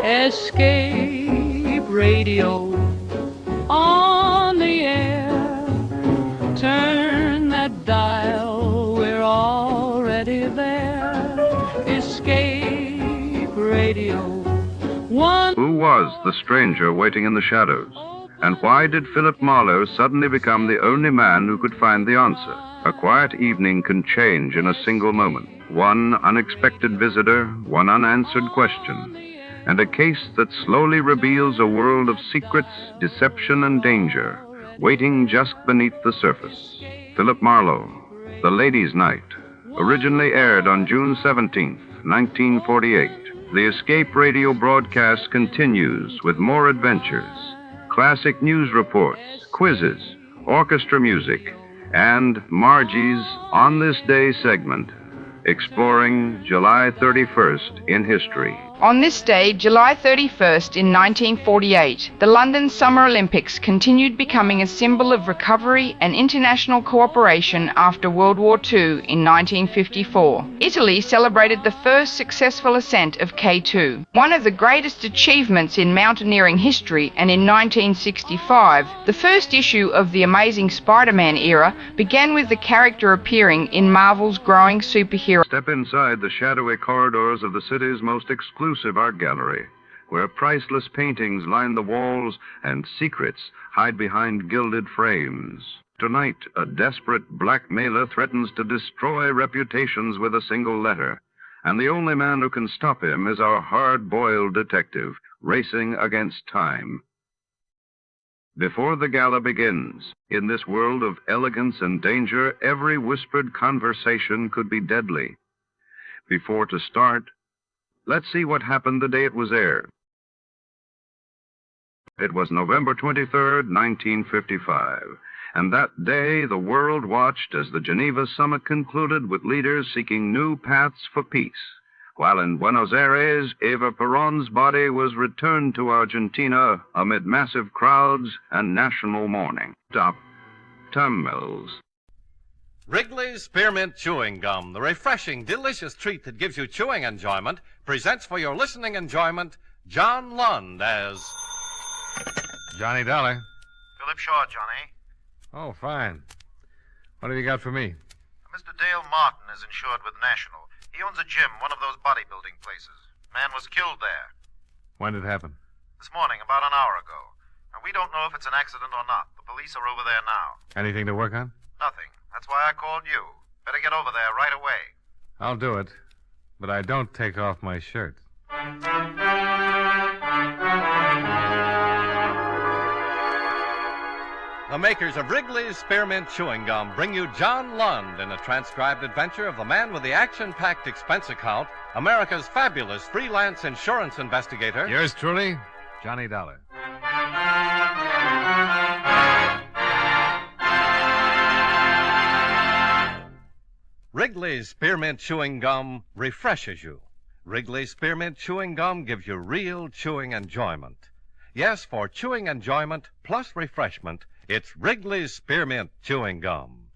Escape radio on the air. Turn that dial, we're already there. Escape radio. Who was the stranger waiting in the shadows? And why did Philip Marlowe suddenly become the only man who could find the answer? A quiet evening can change in a single moment. One unexpected visitor, one unanswered question, and a case that slowly reveals a world of secrets, deception, and danger, waiting just beneath the surface. Philip Marlowe, The Ladies' Night, originally aired on June 17th, 1948. The Escape radio broadcast continues with more adventures, classic news reports, quizzes, orchestra music, and Margie's On This Day segment, exploring July 31st in history. On this day, July 31st in 1948, the London Summer Olympics continued becoming a symbol of recovery and international cooperation after World War II in 1954. Italy celebrated the first successful ascent of K2, one of the greatest achievements in mountaineering history, and in 1965, the first issue of the Amazing Spider-Man era began with the character appearing in Marvel's growing superhero. Step inside the shadowy corridors of the city's most exclusive art gallery, where priceless paintings line the walls and secrets hide behind gilded frames. Tonight, a desperate blackmailer threatens to destroy reputations with a single letter, and the only man who can stop him is our hard-boiled detective, racing against time. Before the gala begins, in this world of elegance and danger, every whispered conversation could be deadly. Before to start, let's see what happened the day it was aired. It was November 23rd, 1955, and that day the world watched as the Geneva summit concluded with leaders seeking new paths for peace, while in Buenos Aires, Eva Perón's body was returned to Argentina amid massive crowds and national mourning. Top thumbnails. Wrigley's Spearmint Chewing Gum, the refreshing, delicious treat that gives you chewing enjoyment, presents for your listening enjoyment John Lund as Johnny Dollar. Philip Shaw, Johnny. Oh, fine. What have you got for me? Mr. Dale Martin is insured with National. He owns a gym, one of those bodybuilding places. Man was killed there. When did it happen? This morning, about an hour ago. Now, we don't know if it's an accident or not. The police are over there now. Anything to work on? Nothing. That's why I called you. Better get over there right away. I'll do it, but I don't take off my shirt. the makers of Wrigley's Spearmint Chewing Gum bring you John Lund in a transcribed adventure of the man with the action-packed expense account, America's fabulous freelance insurance investigator. Yours truly, Johnny Dollar. Wrigley's Spearmint Chewing Gum refreshes you. Wrigley's Spearmint Chewing Gum gives you real chewing enjoyment. Yes, for chewing enjoyment plus refreshment, it's Wrigley's Spearmint Chewing Gum.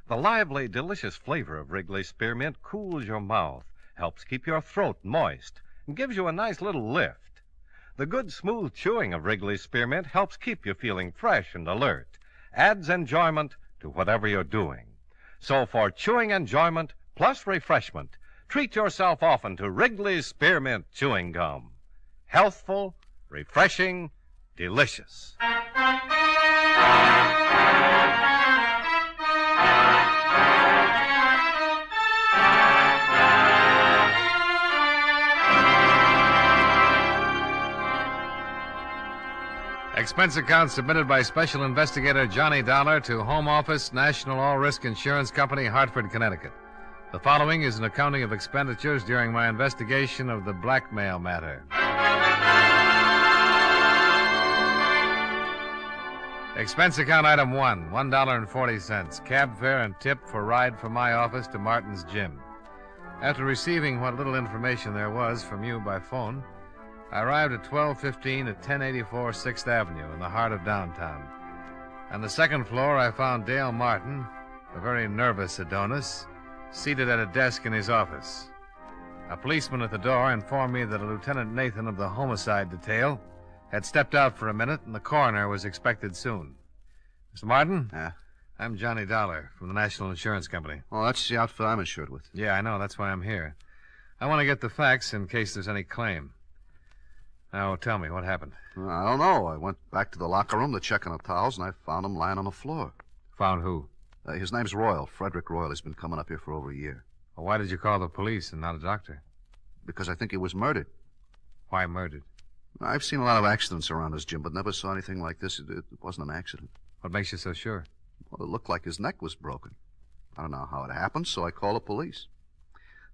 The lively, delicious flavor of Wrigley's Spearmint cools your mouth, helps keep your throat moist, and gives you a nice little lift. The good, smooth chewing of Wrigley's Spearmint helps keep you feeling fresh and alert, adds enjoyment to whatever you're doing. So for chewing enjoyment plus refreshment, treat yourself often to Wrigley's Spearmint Chewing Gum. Healthful, refreshing, delicious. Expense account submitted by Special Investigator Johnny Dollar to Home Office, National All-Risk Insurance Company, Hartford, Connecticut. The following is an accounting of expenditures during my investigation of the blackmail matter. Expense account item 1, $1.40. Cab fare and tip for ride from my office to Martin's gym. After receiving what little information there was from you by phone, I arrived at 1215 at 1084 6th Avenue in the heart of downtown. On the second floor, I found Dale Martin, a very nervous Adonis, seated at a desk in his office. A policeman at the door informed me that a Lieutenant Nathan of the homicide detail had stepped out for a minute and the coroner was expected soon. Mr. Martin? Yeah? I'm Johnny Dollar from the National Insurance Company. Well, that's the outfit I'm insured with. Yeah, I know. That's why I'm here. I want to get the facts in case there's any claim. Now, tell me, what happened? I don't know. I went back to the locker room to check on the towels, and I found him lying on the floor. Found who? His name's Royal, Frederick Royal. He's been coming up here for over a year. Well, why did you call the police and not a doctor? Because I think he was murdered. Why murdered? I've seen a lot of accidents around this gym, but never saw anything like this. It wasn't an accident. What makes you so sure? Well, it looked like his neck was broken. I don't know how it happened, so I called the police.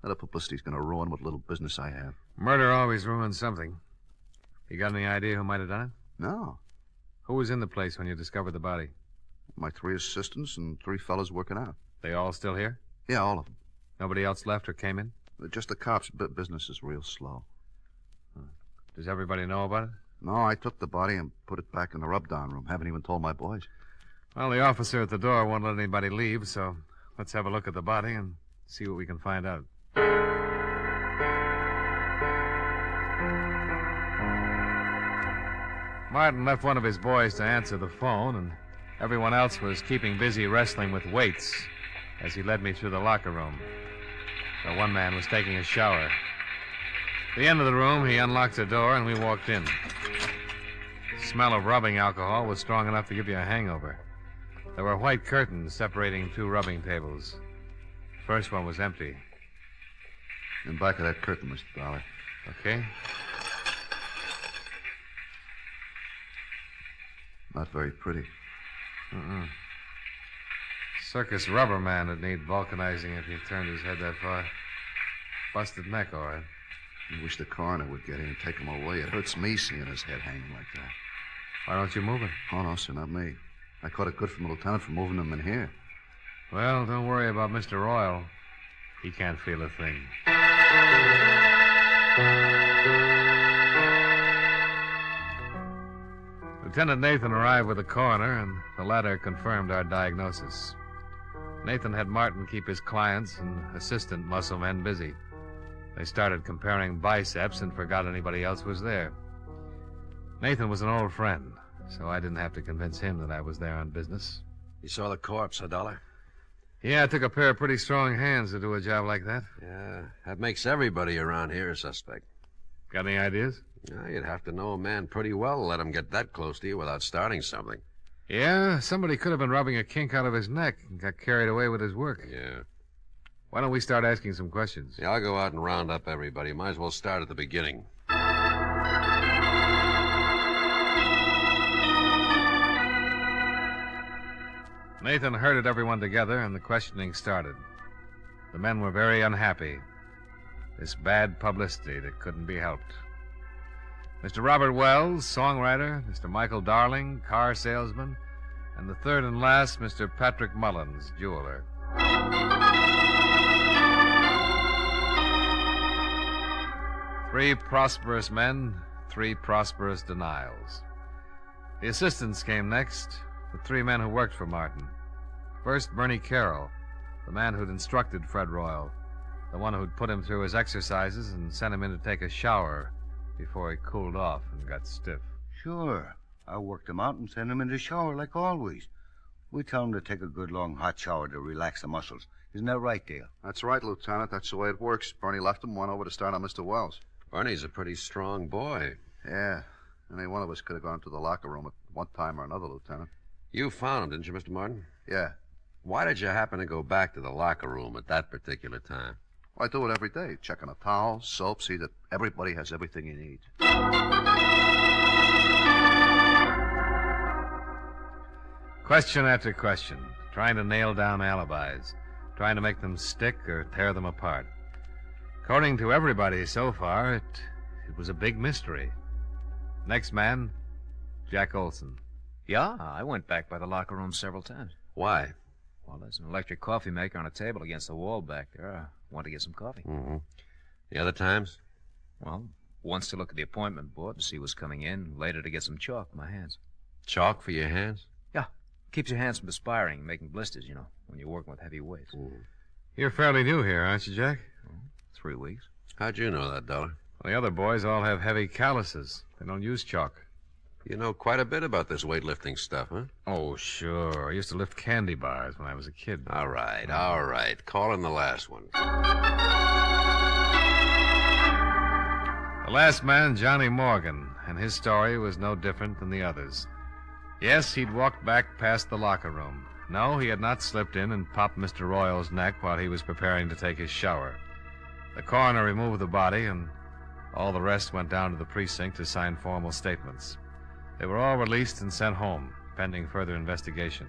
That publicity's going to ruin what little business I have. Murder always ruins something. You got any idea who might have done it? No. Who was in the place when you discovered the body? My 3 assistants and 3 fellas working out. They all still here? Yeah, all of them. Nobody else left or came in? Just the cops. Business is real slow. Does everybody know about it? No, I took the body and put it back in the rub-down room. Haven't even told my boys. Well, the officer at the door won't let anybody leave, so let's have a look at the body and see what we can find out. Martin left one of his boys to answer the phone, and everyone else was keeping busy wrestling with weights as he led me through the locker room. The one man was taking a shower. At the end of the room, he unlocked the door, and we walked in. The smell of rubbing alcohol was strong enough to give you a hangover. There were white curtains separating 2 rubbing tables. The first one was empty. In back of that curtain, Mr. Dollar. Okay. Not very pretty. Circus rubber man would need vulcanizing if he turned his head that far. Busted neck, all right. I wish the coroner would get in and take him away. It hurts me seeing his head hanging like that. Why don't you move it? Oh, no, sir, not me. I caught it good from the lieutenant for moving him in here. Well, don't worry about Mr. Royal. He can't feel a thing. Lieutenant Nathan arrived with the coroner, and the latter confirmed our diagnosis. Nathan had Martin keep his clients and assistant muscle men busy. They started comparing biceps and forgot anybody else was there. Nathan was an old friend, so I didn't have to convince him that I was there on business. You saw the corpse, huh, Dollar? Yeah, it took a pair of pretty strong hands to do a job like that. Yeah, that makes everybody around here a suspect. Got any ideas? Yeah, you'd have to know a man pretty well to let him get that close to you without starting something. Yeah, somebody could have been rubbing a kink out of his neck and got carried away with his work. Yeah. Why don't we start asking some questions? Yeah, I'll go out and round up everybody. Might as well start at the beginning. Nathan herded everyone together, and the questioning started. The men were very unhappy. This bad publicity that couldn't be helped. Mr. Robert Wells, songwriter, Mr. Michael Darling, car salesman, and the third and last, Mr. Patrick Mullins, jeweler. 3 prosperous men, 3 prosperous denials. The assistants came next, the 3 men who worked for Martin. First, Bernie Carroll, the man who'd instructed Fred Royal, the one who'd put him through his exercises and sent him in to take a shower before he cooled off and got stiff. Sure. I worked him out and sent him in the shower like always. We tell him to take a good long hot shower to relax the muscles. Isn't that right, Dale? That's right, Lieutenant. That's the way it works. Bernie left him, went over to start on Mr. Wells. Bernie's a pretty strong boy. Yeah. Any one of us could have gone to the locker room at one time or another, Lieutenant. You found him, didn't you, Mr. Martin? Yeah. Why did you happen to go back to the locker room at that particular time? Well, I do it every day. Checking a towel, soap, see that everybody has everything he needs. Question after question, trying to nail down alibis, trying to make them stick or tear them apart. According to everybody so far, it was a big mystery. Next man, Jack Olson. Yeah, I went back by the locker room several times. Why? Well, there's an electric coffee maker on a table against the wall back there. I wanted to get some coffee. Mm-hmm. The other times? Well, once to look at the appointment board to see who's coming in, later to get some chalk for my hands. Chalk for your hands? Yeah, keeps your hands from perspiring and making blisters, you know, when you're working with heavy weights. Mm. You're fairly new here, aren't you, Jack? 3 weeks. How'd you know that, Dollar? Well, the other boys all have heavy calluses. They don't use chalk. You know quite a bit about this weightlifting stuff, huh? Oh, sure. I used to lift candy bars when I was a kid. All right. Call in the last one. The last man, Johnny Morgan, and his story was no different than the others. Yes, he'd walked back past the locker room. No, he had not slipped in and popped Mr. Royal's neck while he was preparing to take his shower. The coroner removed the body, and all the rest went down to the precinct to sign formal statements. They were all released and sent home, pending further investigation.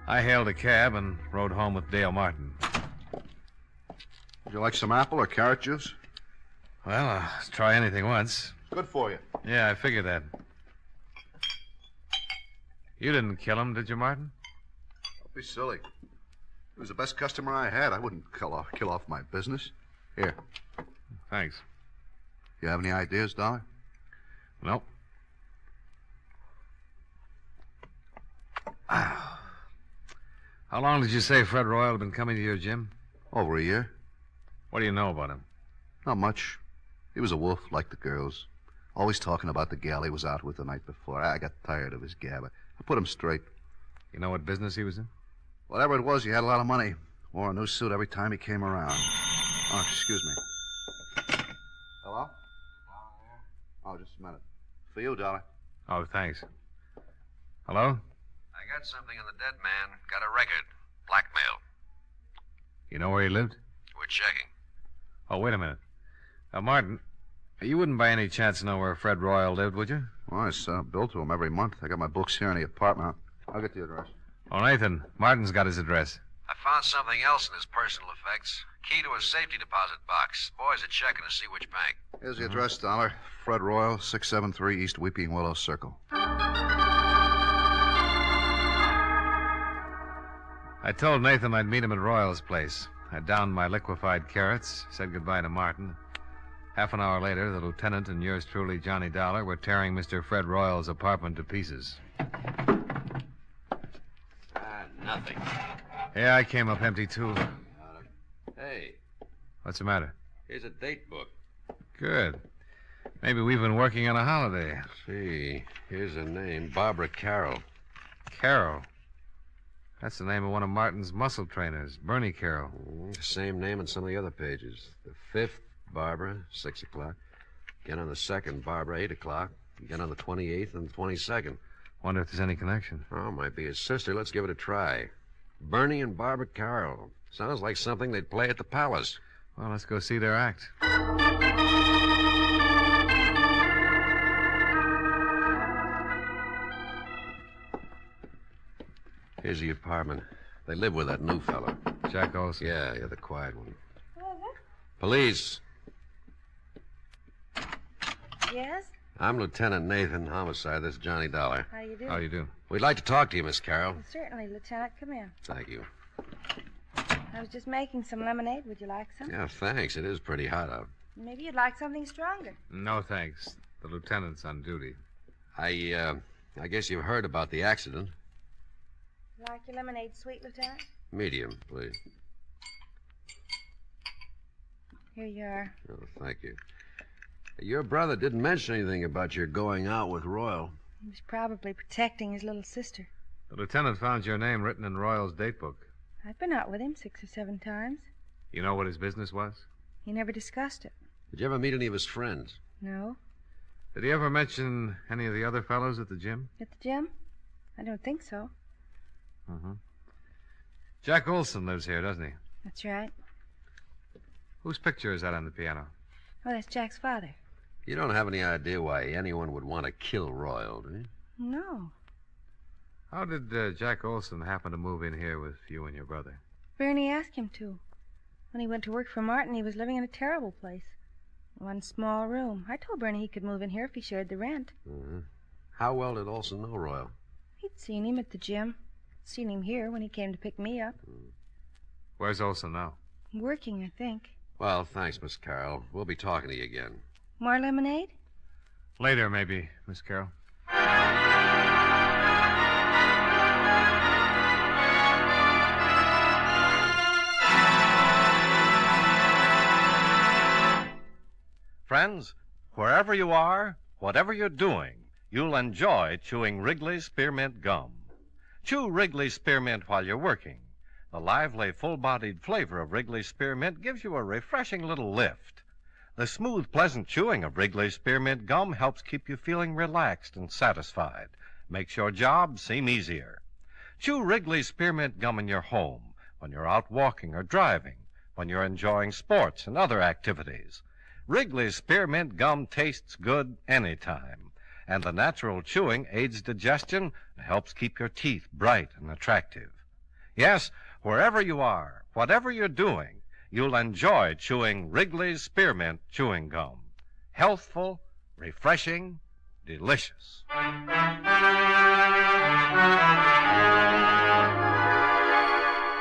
I hailed a cab and rode home with Dale Martin. Would you like some apple or carrot juice? Well, I'll try anything once. Good for you. Yeah, I figured that. You didn't kill him, did you, Martin? Don't be silly. He was the best customer I had. I wouldn't kill off my business. Here. Thanks. You have any ideas, Dollar? Nope. How long did you say Fred Royal had been coming to your gym? Over a year. What do you know about him? Not much. He was a wolf, like the girls. Always talking about the gal he was out with the night before. I got tired of his gab. I put him straight. You know what business he was in? Whatever it was, he had a lot of money. Wore a new suit every time he came around. Oh, excuse me. Hello? Oh, just a minute. For you, Dollar. Oh, thanks. Hello? I got something on the dead man. Got a record. Blackmail. You know where he lived? We're checking. Oh, wait a minute. Martin, you wouldn't by any chance know where Fred Royal lived, would you? Well, I send a bill to him every month. I got my books here in the apartment. I'll get the address. Oh, Nathan, Martin's got his address. I found something else in his personal effects. Key to a safety deposit box. Boys are checking to see which bank. Here's the address, Dollar. Fred Royal, 673 East Weeping Willow Circle. I told Nathan I'd meet him at Royal's place. I downed my liquefied carrots, said goodbye to Martin. Half an hour later, the lieutenant and yours truly, Johnny Dollar, were tearing Mr. Fred Royal's apartment to pieces. Nothing. Yeah, I came up empty, too. Hey, What's the matter? here's a date book. Good. Maybe we've been working on a holiday. See, here's a name. Barbara Carroll. Carroll. That's the name of one of Martin's muscle trainers, Bernie Carroll. Same name on some of the other pages. The 5th, Barbara, 6 o'clock. Again on the 2nd, Barbara, 8 o'clock. Again on the 28th and the 22nd. Wonder if there's any connection. Oh, might be his sister. Let's give it a try. Bernie and Barbara Carroll. Sounds like something they'd play at the Palace. Well, let's go see their act. Here's the apartment. They live with that new fella. Jack Olson. Yeah, the quiet one. Police. Yes? I'm Lieutenant Nathan, homicide. This is Johnny Dollar. How you do? How you do? We'd like to talk to you, Miss Carroll. Certainly, Lieutenant. Come in. Thank you. I was just making some lemonade. Would you like some? Yeah, thanks. It is pretty hot out. Maybe you'd like something stronger. No, thanks. The lieutenant's on duty. I guess you've heard about the accident. Like your lemonade sweet, Lieutenant? Medium, please. Here you are. Oh, thank you. Your brother didn't mention anything about your going out with Royal. He was probably protecting his little sister. The lieutenant found your name written in Royal's date book. I've been out with him 6 or 7 times. You know what his business was? He never discussed it. Did you ever meet any of his friends? No. Did he ever mention any of the other fellows at the gym? At the gym? I don't think so. Mm-hmm. Jack Olson lives here, doesn't he? That's right. Whose picture is that on the piano? Oh, that's Jack's father. You don't have any idea why anyone would want to kill Royal, do you? No. How did Jack Olson happen to move in here with you and your brother? Bernie asked him to. When he went to work for Martin, he was living in a terrible place. One small room. I told Bernie he could move in here if he shared the rent. Mm-hmm. How well did Olson know Royal? He'd seen him at the gym. Seen him here when he came to pick me up. Where's Olson now? Working, I think. Well, thanks, Miss Carroll. We'll be talking to you again. More lemonade? Later, maybe, Miss Carroll. Friends, wherever you are, whatever you're doing, you'll enjoy chewing Wrigley's Spearmint Gum. Chew Wrigley's Spearmint while you're working. The lively, full-bodied flavor of Wrigley's Spearmint gives you a refreshing little lift. The smooth, pleasant chewing of Wrigley's Spearmint Gum helps keep you feeling relaxed and satisfied. Makes your job seem easier. Chew Wrigley's Spearmint Gum in your home, when you're out walking or driving, when you're enjoying sports and other activities. Wrigley's Spearmint Gum tastes good anytime, and the natural chewing aids digestion and helps keep your teeth bright and attractive. Yes, wherever you are, whatever you're doing, you'll enjoy chewing Wrigley's Spearmint Chewing Gum. Healthful, refreshing, delicious.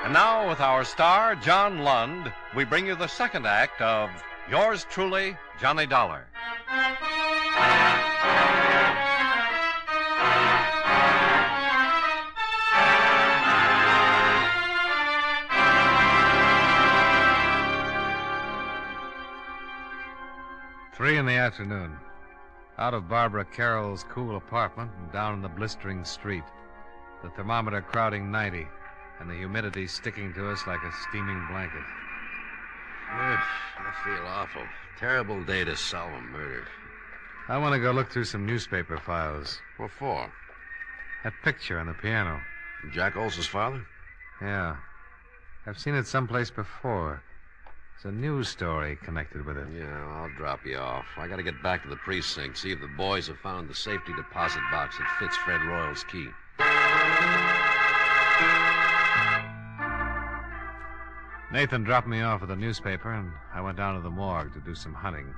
And now, with our star, John Lund, we bring you the second act of Yours Truly, Johnny Dollar. Three in the afternoon. Out of Barbara Carroll's cool apartment and down in the blistering street. The thermometer crowding 90, and the humidity sticking to us like a steaming blanket. I feel awful. Terrible day to solve a murder. I want to go look through some newspaper files. What for? That picture on the piano. Jack Olson's father? Yeah. I've seen it someplace before. There's a news story connected with it. Yeah, I'll drop you off. I got to get back to the precinct, see if the boys have found the safety deposit box that fits Fred Royal's key. Nathan dropped me off at the newspaper, and I went down to the morgue to do some hunting.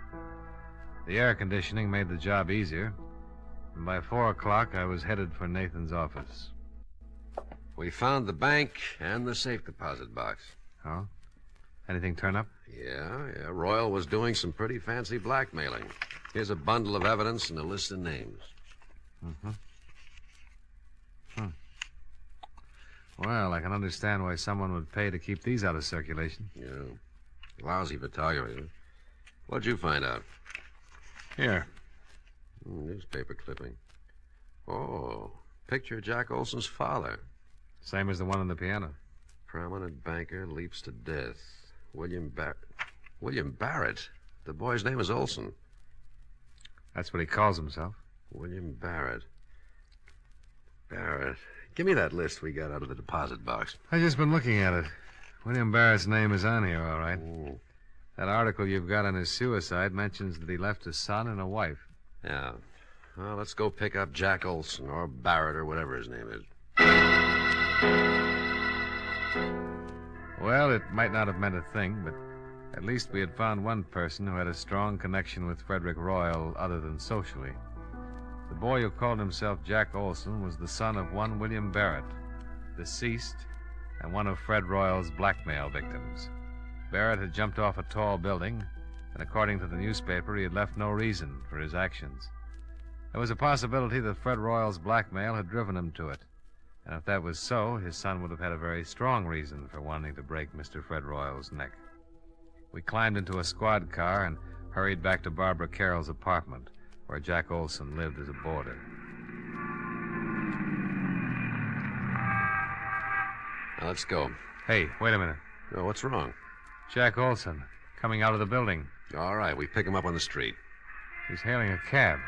The air conditioning made the job easier, and by 4 o'clock I was headed for Nathan's office. We found the bank and the safe deposit box. Oh? Anything turn up? Yeah. Royal was doing some pretty fancy blackmailing. Here's a bundle of evidence and a list of names. Mm-hmm. Well, I can understand why someone would pay to keep these out of circulation. Yeah. Lousy photography. What'd you find out? Here. Newspaper clipping. Oh, picture of Jack Olson's father. Same as the one on the piano. Prominent banker leaps to death. William Barrett. The boy's name is Olson. That's what he calls himself. William Barrett. Give me that list we got out of the deposit box. I've just been looking at it. William Barrett's name is on here, all right. Ooh. That article you've got on his suicide mentions that he left a son and a wife. Yeah. Well, let's go pick up Jack Olson, or Barrett, or whatever his name is. Well, it might not have meant a thing, but at least we had found one person who had a strong connection with Frederick Royal other than socially. The boy who called himself Jack Olson was the son of one William Barrett, deceased, and one of Fred Royal's blackmail victims. Barrett had jumped off a tall building, and according to the newspaper, he had left no reason for his actions. There was a possibility that Fred Royal's blackmail had driven him to it, and if that was so, his son would have had a very strong reason for wanting to break Mr. Fred Royal's neck. We climbed into a squad car and hurried back to Barbara Carroll's apartment, where Jack Olson lived as a boarder. Now, let's go. Hey, wait a minute. Oh, what's wrong? Jack Olson, coming out of the building. All right, we pick him up on the street. He's hailing a cab.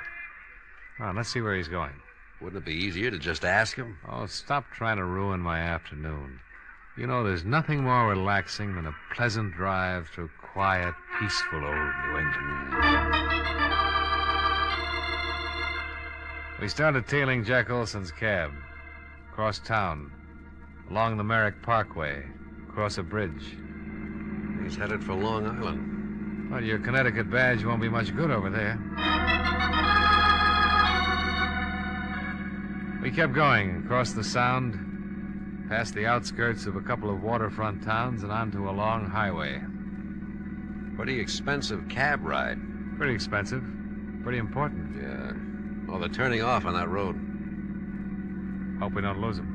Come on, let's see where he's going. Wouldn't it be easier to just ask him? Oh, stop trying to ruin my afternoon. You know, there's nothing more relaxing than a pleasant drive through quiet, peaceful old New England. We started tailing Jack Olson's cab. Across town. Along the Merrick Parkway. Across a bridge. He's headed for Long Island. Well, your Connecticut badge won't be much good over there. We kept going across the Sound, past the outskirts of a couple of waterfront towns and onto a long highway. Pretty expensive cab ride. Pretty expensive. Pretty important. Yeah. Well, they're turning off on that road. Hope we don't lose them.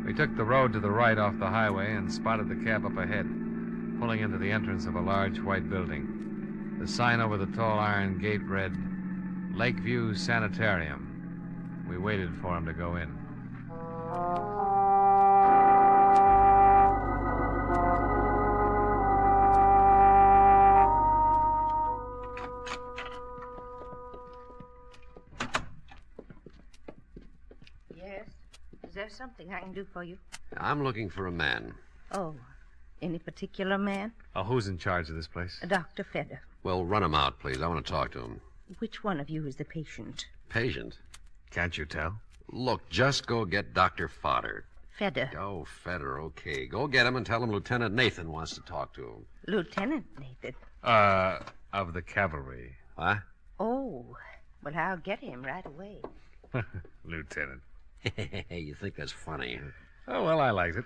We took the road to the right off the highway and spotted the cab up ahead, pulling into the entrance of a large white building. The sign over the tall iron gate read, Lakeview Sanitarium. We waited for him to go in. Yes? Is there something I can do for you? I'm looking for a man. Oh, any particular man? Oh, who's in charge of this place? Dr. Fedder. Well, run him out, please. I want to talk to him. Which one of you is the patient? Patient? Can't you tell? Look, just go get Dr. Fodder. Fedder. Oh, Fedder, okay. Go get him and tell him Lieutenant Nathan wants to talk to him. Lieutenant Nathan. Of the cavalry. What? Oh, well, I'll get him right away. Lieutenant. You think that's funny? Oh, well, I liked it.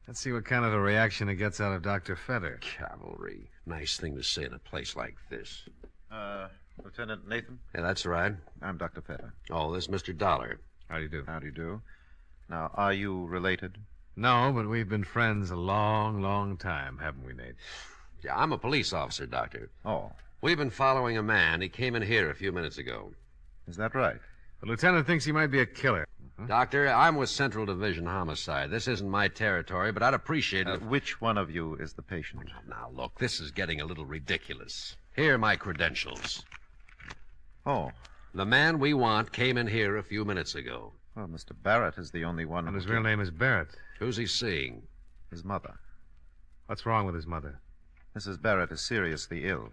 Let's see what kind of a reaction it gets out of Dr. Fedder. Cavalry. Nice thing to say in a place like this. Lieutenant Nathan? Yeah, that's right. I'm Dr. Fedder. Oh, this is Mr. Dolar. How do you do? How do you do? Now, are you related? No, but we've been friends a long, long time, haven't we, Nate? Yeah, I'm a police officer, Doctor. Oh. We've been following a man. He came in here a few minutes ago. Is that right? The lieutenant thinks he might be a killer. Doctor, I'm with Central Division Homicide. This isn't my territory, but I'd appreciate it. Which one of you is the patient? Now, look, this is getting a little ridiculous. Here are my credentials. Oh. The man we want came in here a few minutes ago. Well, Mr. Barrett is the only one. And his real name is Barrett. Who's he seeing? His mother. What's wrong with his mother? Mrs. Barrett is seriously ill.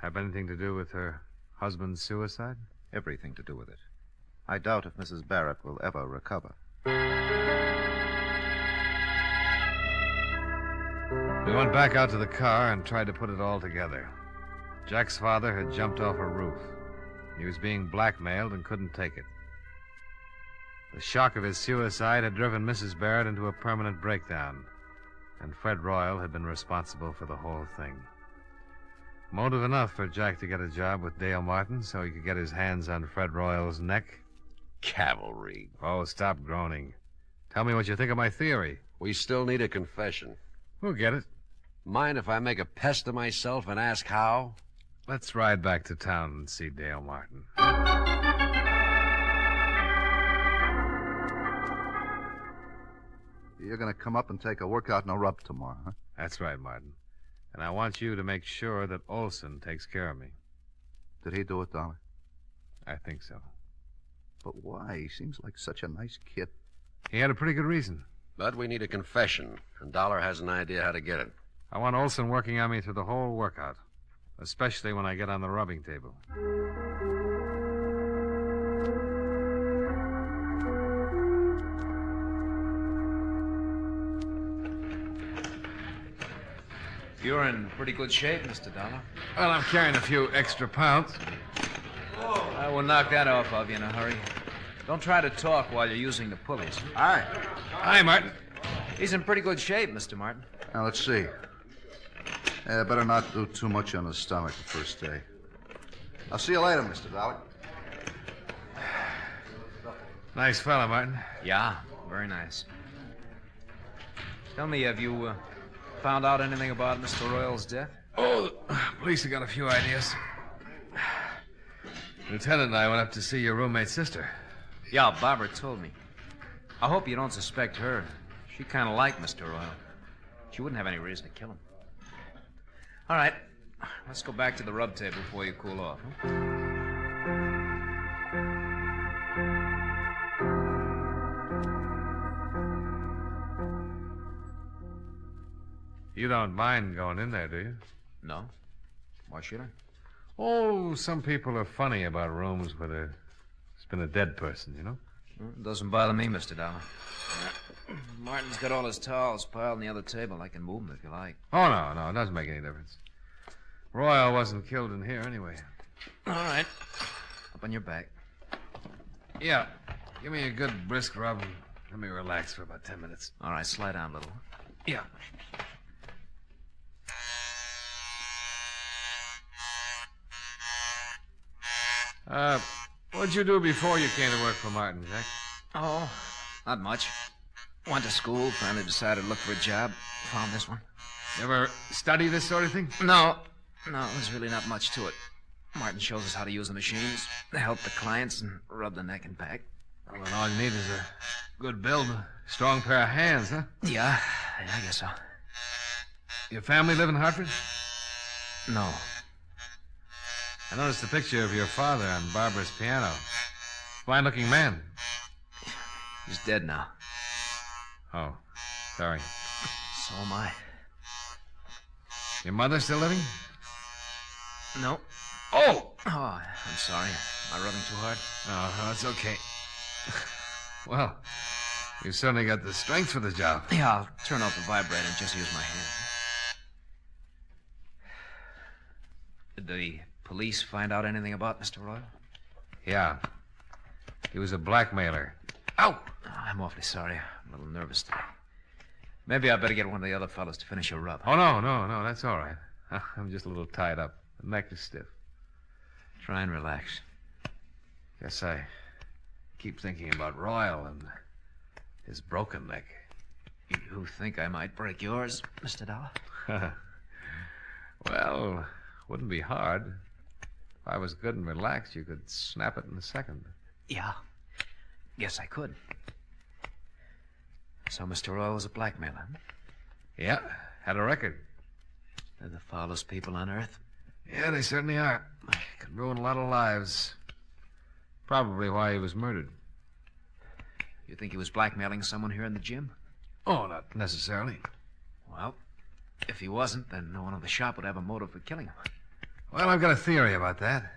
Have anything to do with her husband's suicide? Everything to do with it. I doubt if Mrs. Barrett will ever recover. We went back out to the car and tried to put it all together. Jack's father had jumped off a roof. He was being blackmailed and couldn't take it. The shock of his suicide had driven Mrs. Barrett into a permanent breakdown, and Fred Royal had been responsible for the whole thing. Motive enough for Jack to get a job with Dale Martin so he could get his hands on Fred Royal's neck. Cavalry. Oh, stop groaning. Tell me what you think of my theory. We still need a confession. We'll get it. Mind if I make a pest of myself and ask how? Let's ride back to town and see Dale Martin. You're going to come up and take a workout and a rub tomorrow, huh? That's right, Martin. And I want you to make sure that Olson takes care of me. Did he do it, Dollar? I think so. But why? He seems like such a nice kid. He had a pretty good reason. But we need a confession, and Dollar has an idea how to get it. I want Olson working on me through the whole workout, especially when I get on the rubbing table. You're in pretty good shape, Mr. Dollar. Well, I'm carrying a few extra pounds. I will knock that off of you in a hurry. Don't try to talk while you're using the pulleys. Hi. Hi, Martin. He's in pretty good shape, Mr. Martin. Now, let's see. Better not do too much on his stomach the first day. I'll see you later, Mr. Dollar. Nice fella, Martin. Yeah, very nice. Tell me, have you found out anything about Mr. Royal's death? Oh, the police have got a few ideas. Lieutenant and I went up to see your roommate's sister. Yeah, Barbara told me. I hope you don't suspect her. She kind of liked Mr. Royal. She wouldn't have any reason to kill him. All right, let's go back to the rub table before you cool off. Huh? You don't mind going in there, do you? No. Why should I? Oh, some people are funny about rooms where there's been a dead person, you know? It doesn't bother me, Mr. Dollar. Martin's got all his towels piled on the other table. I can move them if you like. Oh, no, it doesn't make any difference. Royal wasn't killed in here anyway. All right. Up on your back. Yeah. Give me a good brisk rub and let me relax for about 10 minutes. All right, slide down a little. Yeah. What'd you do before you came to work for Martin, Jack? Oh, not much. Went to school, finally decided to look for a job. Found this one. You ever study this sort of thing? No, there's really not much to it. Martin shows us how to use the machines, help the clients, and rub the neck and back. Well, then all you need is a good build, a strong pair of hands, huh? Yeah, I guess so. Your family live in Hartford? No. I noticed a picture of your father on Barbara's piano. Fine-looking man. He's dead now. Oh, sorry. So am I. Your mother still living? No. Oh! Oh, I'm sorry. Am I rubbing too hard? No, it's okay. Well, you certainly got the strength for the job. Yeah, I'll turn off the vibrator and just use my hand. Did the police find out anything about Mr. Royal? Yeah. He was a blackmailer. Ow! Oh, I'm awfully sorry. I'm a little nervous today. Maybe I better get one of the other fellows to finish your rub. Oh, no, that's all right. I'm just a little tied up. The neck is stiff. Try and relax. Guess I keep thinking about Royal and his broken neck. You think I might break yours, Mr. Dollar? Well, wouldn't be hard. If I was good and relaxed, you could snap it in a second. Yeah, guess I could. So Mr. Royal was a blackmailer, huh? Yeah, had a record. They're the foulest people on earth. Yeah, they certainly are. Could ruin a lot of lives. Probably why he was murdered. You think he was blackmailing someone here in the gym? Oh, not necessarily. Well, if he wasn't, then no one in the shop would have a motive for killing him. Well, I've got a theory about that.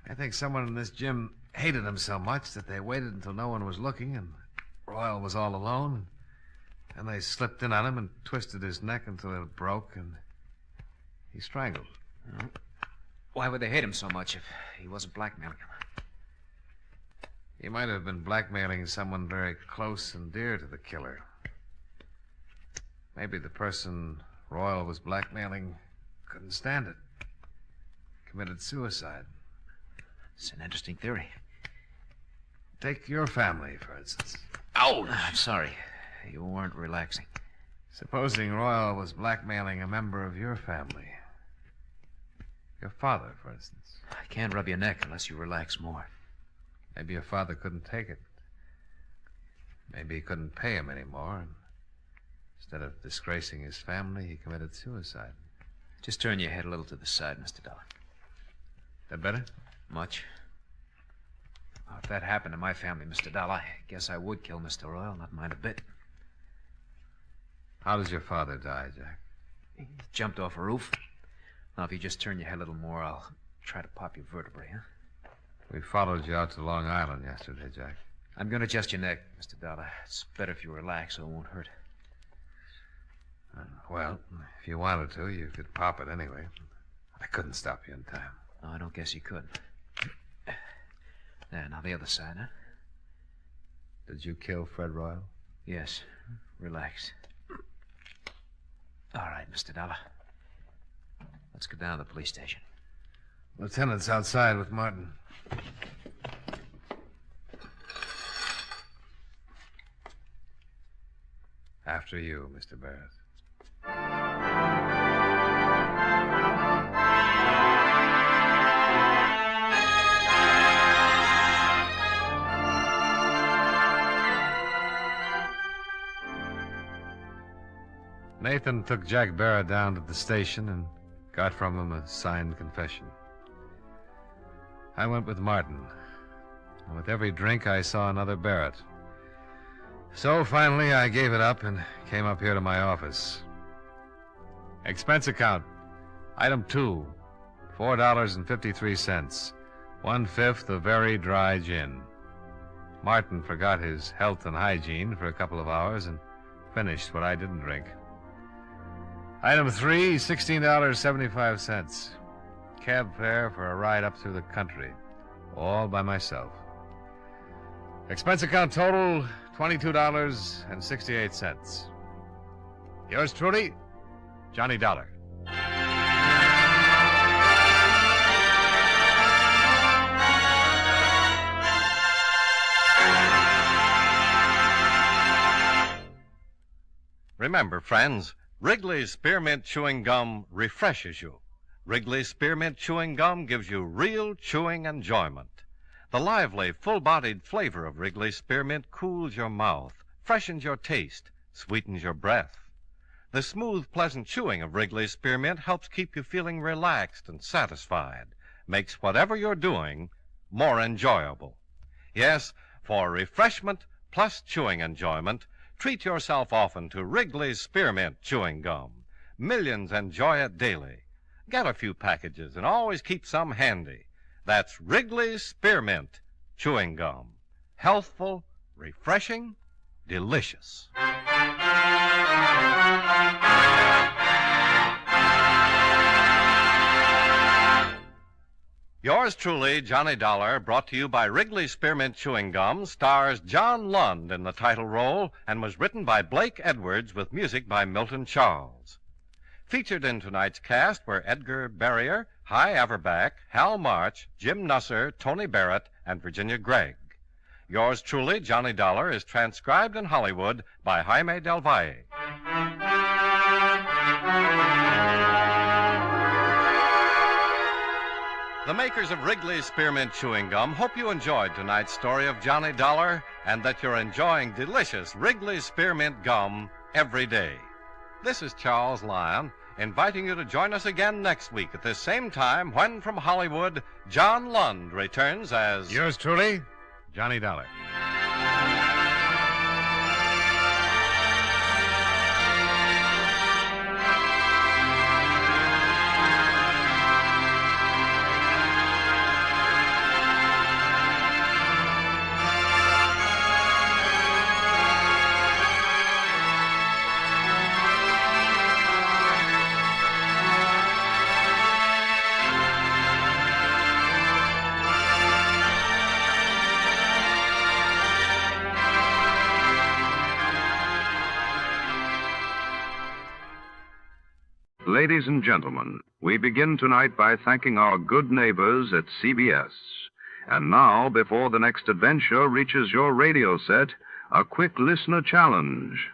I think someone in this gym hated him so much that they waited until no one was looking and Royal was all alone. And they slipped in on him and twisted his neck until it broke and he strangled. Well, why would they hate him so much if he wasn't blackmailing him? He might have been blackmailing someone very close and dear to the killer. Maybe the person Royal was blackmailing couldn't stand it. Committed suicide. It's an interesting theory. Take your family, for instance. Ouch! I'm sorry. You weren't relaxing. Supposing Royal was blackmailing a member of your family. Your father, for instance. I can't rub your neck unless you relax more. Maybe your father couldn't take it. Maybe he couldn't pay him anymore. And instead of disgracing his family, he committed suicide. Just turn your head a little to the side, Mr. Dollar. That better? Much. Well, if that happened to my family, Mr. Dollar, I guess I would kill Mr. Royal, not mind a bit. How does your father die, Jack? He jumped off a roof. Now, if you just turn your head a little more, I'll try to pop your vertebrae, huh? We followed you out to Long Island yesterday, Jack. I'm going to adjust your neck, Mr. Dollar. It's better if you relax so it won't hurt. Well, if you wanted to, you could pop it anyway. I couldn't stop you in time. No, I don't guess you could. There, now the other side, huh? Did you kill Fred Royal? Yes. Relax. All right, Mr. Dollar. Let's go down to the police station. Lieutenant's outside with Martin. After you, Mr. Barrett. Nathan took Jack Barrett down to the station and got from him a signed confession. I went with Martin. And with every drink, I saw another Barrett. So finally, I gave it up and came up here to my office. Expense account. Item 2, $4.53. 1/5 of very dry gin. Martin forgot his health and hygiene for a couple of hours and finished what I didn't drink. Item 3, $16.75. Cab fare for a ride up through the country, all by myself. Expense account total, $22.68. Yours truly, Johnny Dollar. Remember, friends, Wrigley's Spearmint Chewing Gum refreshes you. Wrigley's Spearmint Chewing Gum gives you real chewing enjoyment. The lively, full-bodied flavor of Wrigley's Spearmint cools your mouth, freshens your taste, sweetens your breath. The smooth, pleasant chewing of Wrigley's Spearmint helps keep you feeling relaxed and satisfied, makes whatever you're doing more enjoyable. Yes, for refreshment plus chewing enjoyment, treat yourself often to Wrigley's Spearmint Chewing Gum. Millions enjoy it daily. Get a few packages and always keep some handy. That's Wrigley's Spearmint Chewing Gum. Healthful, refreshing, delicious. Yours truly, Johnny Dollar, brought to you by Wrigley's Spearmint Chewing Gum, stars John Lund in the title role and was written by Blake Edwards with music by Milton Charles. Featured in tonight's cast were Edgar Barrier, Hy Averback, Hal March, Jim Nusser, Tony Barrett, and Virginia Gregg. Yours truly, Johnny Dollar, is transcribed in Hollywood by Jaime Del Valle. The makers of Wrigley's Spearmint Chewing Gum hope you enjoyed tonight's story of Johnny Dollar and that you're enjoying delicious Wrigley's Spearmint Gum every day. This is Charles Lyon, inviting you to join us again next week at this same time when, from Hollywood, John Lund returns as... Yours truly, Johnny Dollar. Ladies and gentlemen, we begin tonight by thanking our good neighbors at CBS. And now, before the next adventure reaches your radio set, a quick listener challenge.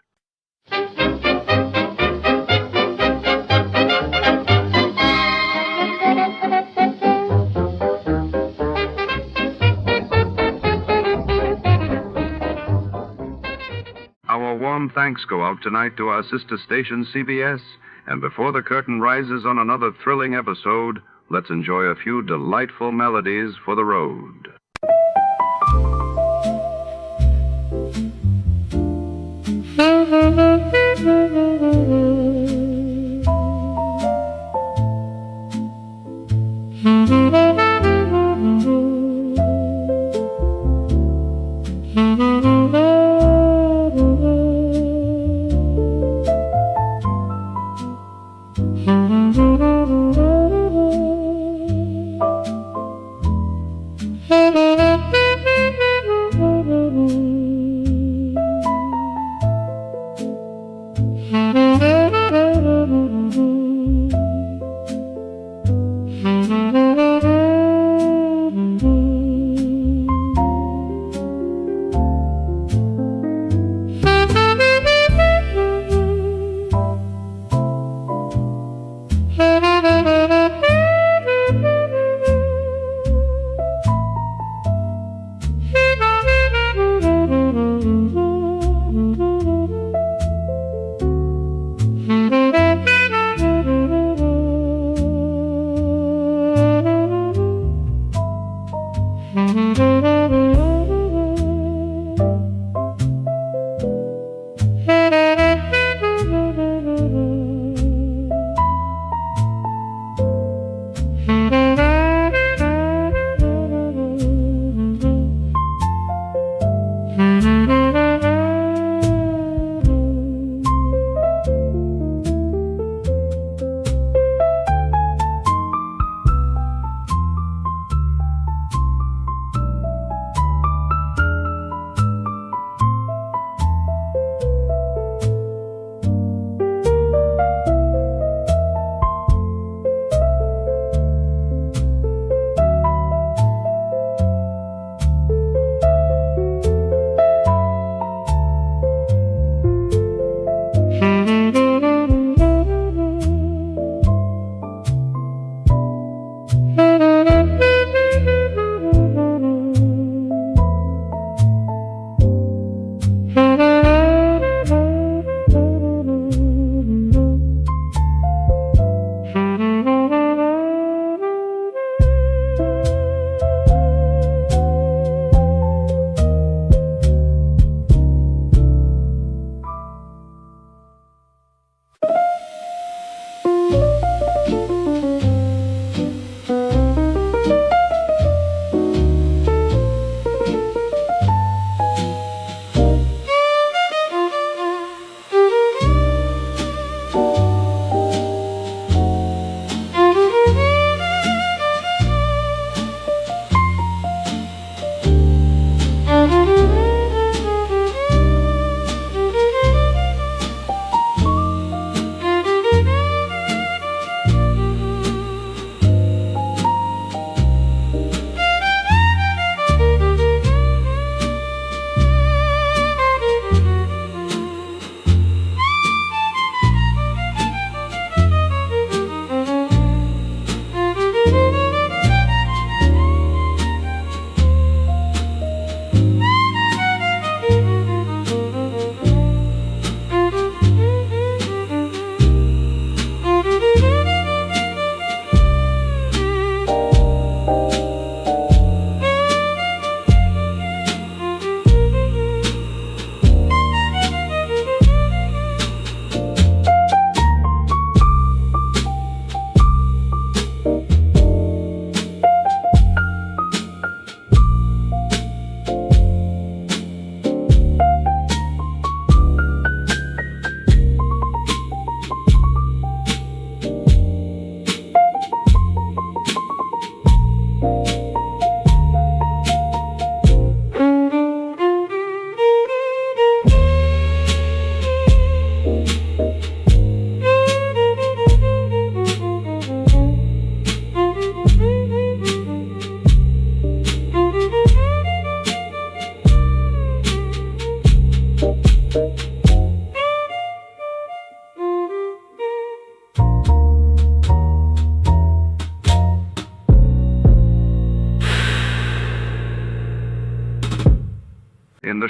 Our warm thanks go out tonight to our sister station, CBS. And before the curtain rises on another thrilling episode, let's enjoy a few delightful melodies for the road.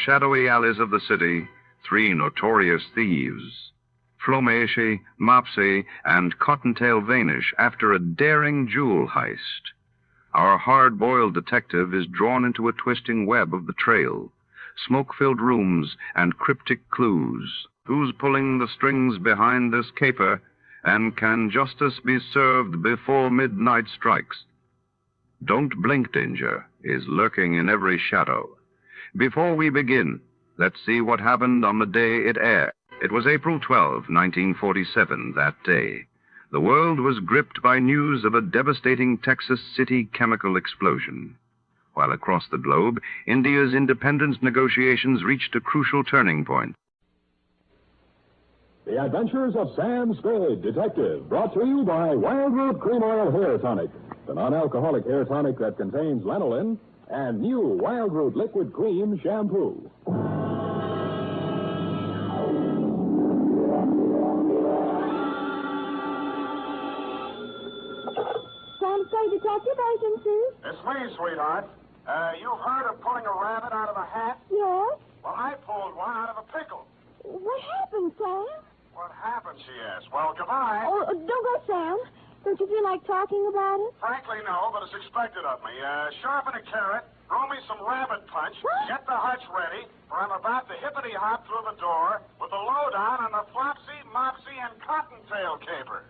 shadowy alleys of the city, three notorious thieves, Flomacy, Mopsy, and Cottontail Vanish, after a daring jewel heist. Our hard-boiled detective is drawn into a twisting web of the trail, smoke-filled rooms and cryptic clues. Who's pulling the strings behind this caper, and can justice be served before midnight strikes? Don't blink, danger is lurking in every shadow. Before we begin, let's see what happened on the day it aired. It was April 12, 1947, that day. The world was gripped by news of a devastating Texas City chemical explosion. While across the globe, India's independence negotiations reached a crucial turning point. The Adventures of Sam Spade, Detective, brought to you by Wild Root Cream Oil Hair Tonic, the non-alcoholic hair tonic that contains lanolin, and new Wild Root Liquid Cream Shampoo. Sam Spade, Detective Agency. It's me, sweetheart. You've heard of pulling a rabbit out of a hat? Yes? Well, I pulled one out of a pickle. What happened, Sam? What happened, she asked. Well, goodbye. Oh, don't go, Sam. Don't you feel like talking about it? Frankly, no, but it's expected of me. Sharpen a carrot, throw me some rabbit punch, get the hutch ready, for I'm about to hippity-hop through the door with the lowdown on the Flopsy, Mopsy, and Cottontail Caper.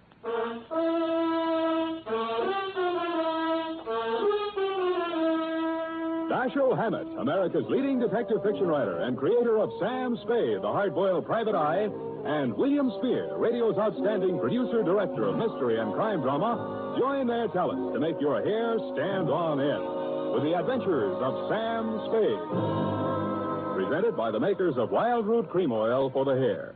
Dashiell Hammett, America's leading detective fiction writer and creator of Sam Spade, the hard-boiled private eye, and William Spear, radio's outstanding producer-director of mystery and crime drama, join their talents to make your hair stand on end with the Adventures of Sam Spade. Presented by the makers of Wild Root Cream Oil for the hair.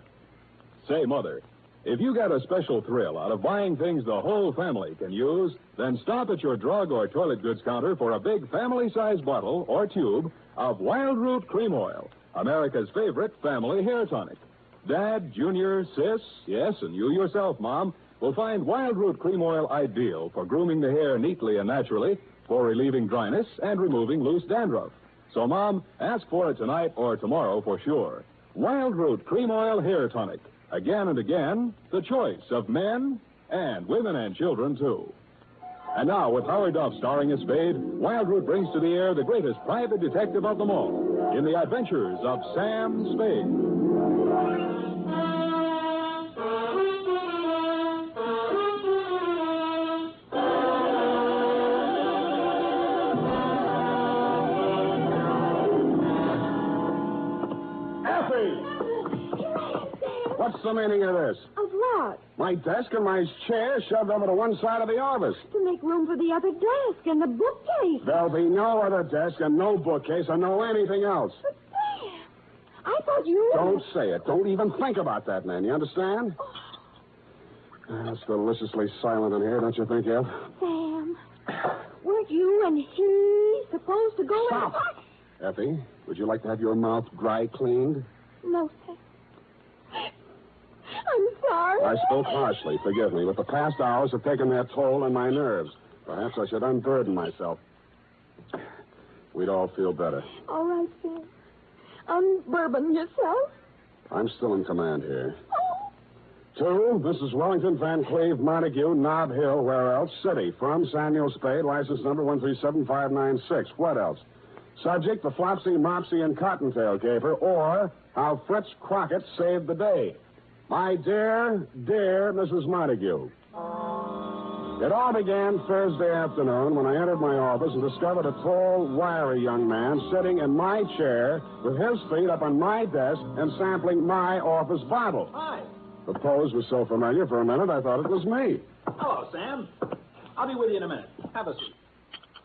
Say, Mother, if you get a special thrill out of buying things the whole family can use, then stop at your drug or toilet goods counter for a big family-sized bottle or tube of Wild Root Cream Oil, America's favorite family hair tonic. Dad, Junior, Sis, yes, and you yourself, Mom, will find Wild Root Cream Oil ideal for grooming the hair neatly and naturally, for relieving dryness and removing loose dandruff. So, Mom, ask for it tonight or tomorrow for sure. Wild Root Cream Oil Hair Tonic. Again and again, the choice of men and women and children, too. And now, with Howard Duff starring as Spade, Wild Root brings to the air the greatest private detective of them all in the Adventures of Sam Spade. What's the meaning of this? Of what? My desk and my chair shoved over to one side of the office. To make room for the other desk and the bookcase. There'll be no other desk and no bookcase and no anything else. But, Sam, I thought you... Don't say it. Don't even think about that, man. You understand? It's deliciously silent in here, don't you think, Eth? Sam, weren't you and he supposed to go... Stop! Effie, would you like to have your mouth dry cleaned? No, Sam. I'm sorry. I spoke harshly, forgive me, but the past hours have taken their toll on my nerves. Perhaps I should unburden myself. We'd all feel better. All right, Sam. Unburden yourself. I'm still in command here. To Mrs. Wellington Van Cleve Montague, Nob Hill, where else? City. From Samuel Spade, license number 137596. What else? Subject, the Flopsy, Mopsy, and Cottontail Caper, or how Fritz Crockett saved the day. My dear, dear Mrs. Montague. It all began Thursday afternoon when I entered my office and discovered a tall, wiry young man sitting in my chair with his feet up on my desk and sampling my office bottle. Hi. The pose was so familiar for a minute I thought it was me. Hello, Sam. I'll be with you in a minute. Have a seat.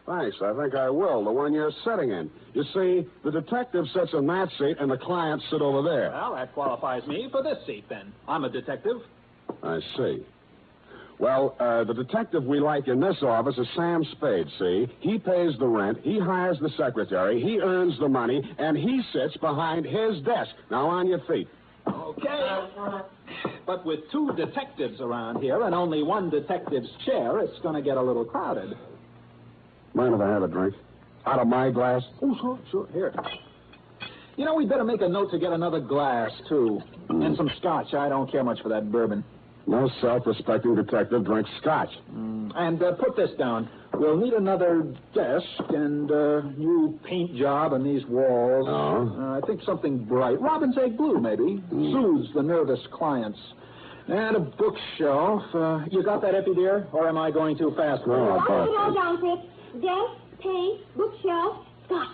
Thanks. I think I will. The one you're sitting in. You see, the detective sits in that seat and the clients sit over there. Well, that qualifies me for this seat, then. I'm a detective. I see. Well, the detective we like in this office is Sam Spade, see? He pays the rent, he hires the secretary, he earns the money, and he sits behind his desk. Now, on your feet. Okay. But with two detectives around here and only one detective's chair, it's going to get a little crowded. Mind if I have a drink? Out of my glass? Oh, sure. Here. You know, we'd better make a note to get another glass, too. And some scotch. I don't care much for that bourbon. No self-respecting detective drinks scotch. And put this down. We'll need another desk and new paint job on these walls. Oh? I think something bright. Robin's egg blue, maybe. Soothes the nervous clients. And a bookshelf. You got that, Effie, dear? Or am I going too fast? Slow down, Fitz. Desk, paint, bookshelf, scotch.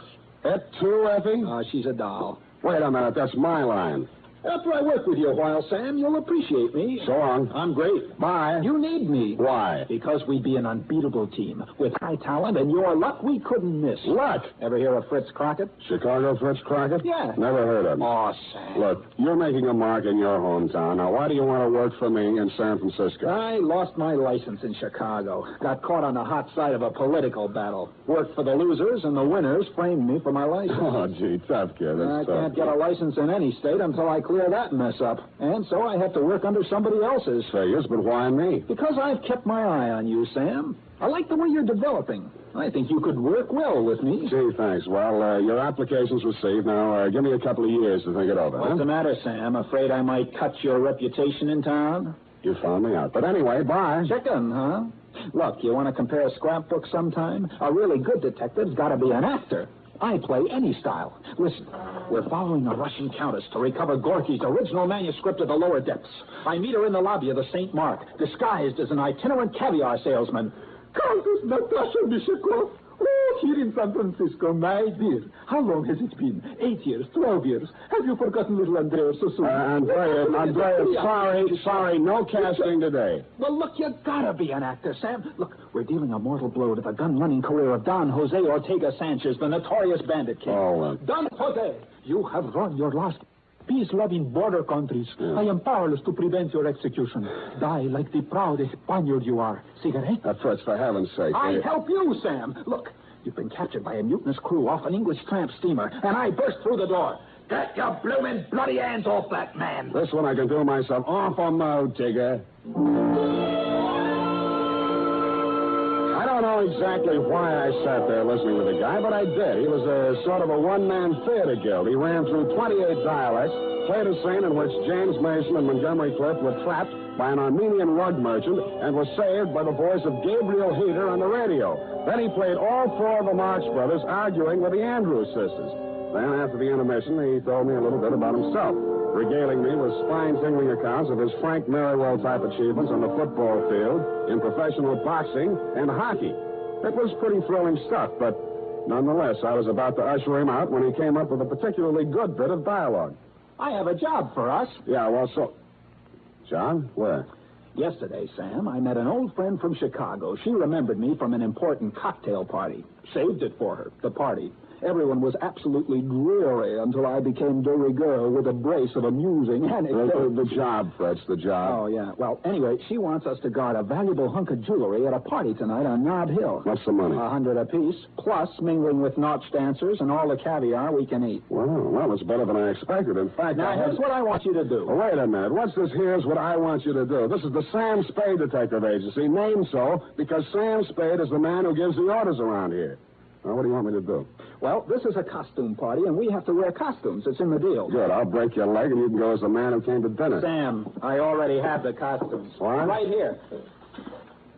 That too, Effie? She's a doll. Wait a minute, that's my line. After I work with you a while, Sam, you'll appreciate me. So long. I'm great. Bye. You need me. Why? Because we'd be an unbeatable team. With high talent and your luck, we couldn't miss. Luck? Ever hear of Fritz Crockett? Chicago Fritz Crockett? Yeah. Never heard of him. Oh, Sam. Look, you're making a mark in your hometown. Now, why do you want to work for me in San Francisco? I lost my license in Chicago. Got caught on the hot side of a political battle. Worked for the losers, and the winners framed me for my license. Oh, gee, tough kid. I That's tough. can't get a license in any state until I clear that mess up. And so I have to work under somebody else's. Figures, but why me? Because I've kept my eye on you, Sam. I like the way you're developing. I think you could work well with me. Gee, thanks. Well, your application's received. Now, give me a couple of years to think it over. What's the matter, Sam? Afraid I might cut your reputation in town? You found me out. But anyway, bye. Chicken, huh? Look, you want to compare scrapbooks sometime? A really good detective's got to be an actor. I play any style. Listen, we're following a Russian countess to recover Gorky's original manuscript of the lower depths. I meet her in the lobby of the St. Mark, disguised as an itinerant caviar salesman. Countess Natasha Bishakov. Oh, here in San Francisco, my dear. How long has it been? 8 years, 12 years. Have you forgotten little Andrea so soon? Andrea, sorry, no casting today. Well, look, you gotta be an actor, Sam. Look, we're dealing a mortal blow to the gun-running career of Don Jose Ortega Sanchez, the notorious bandit king. Don Jose, you have run your last peace-loving border countries. Yeah. I am powerless to prevent your execution. Die like the proud Spaniard you are. Cigarette? Fritz, for heaven's sake. I help you, Sam. Look, you've been captured by a mutinous crew off an English tramp steamer, and I burst through the door. Get your bloomin' bloody hands off that man. This one I can do myself. Off a mode, Tigger. I don't know exactly why I sat there listening to the guy, but I did. He was a sort of a one-man theater guild. He ran through 28 dialects, played a scene in which James Mason and Montgomery Clift were trapped by an Armenian rug merchant and was saved by the voice of Gabriel Heater on the radio. Then he played all four of the Marx Brothers arguing with the Andrews sisters. Then, after the intermission, he told me a little bit about himself, regaling me with spine-tingling accounts of his Frank Merriwell-type achievements on the football field, in professional boxing, and hockey. It was pretty thrilling stuff, but nonetheless, I was about to usher him out when he came up with a particularly good bit of dialogue. I have a job for us. Yeah, well, so... John, where? Yesterday, Sam, I met an old friend from Chicago. She remembered me from an important cocktail party. Saved it for her, the party. Everyone was absolutely dreary until I became de rigueur with a brace of amusing anecdotes. The job, Fritz, the job. Oh, yeah. Well, anyway, she wants us to guard a valuable hunk of jewelry at a party tonight on Nob Hill. What's the money? $100 apiece, plus mingling with nautch dancers and all the caviar we can eat. Well, that was better than I expected. In fact, now, here's what I want you to do. Oh, wait a minute. What's this here's what I want you to do? This is the Sam Spade Detective Agency, named so because Sam Spade is the man who gives the orders around here. Now, what do you want me to do? Well, this is a costume party, and we have to wear costumes. It's in the deal. Good. I'll break your leg, and you can go as the man who came to dinner. Sam, I already have the costumes. What? Right here.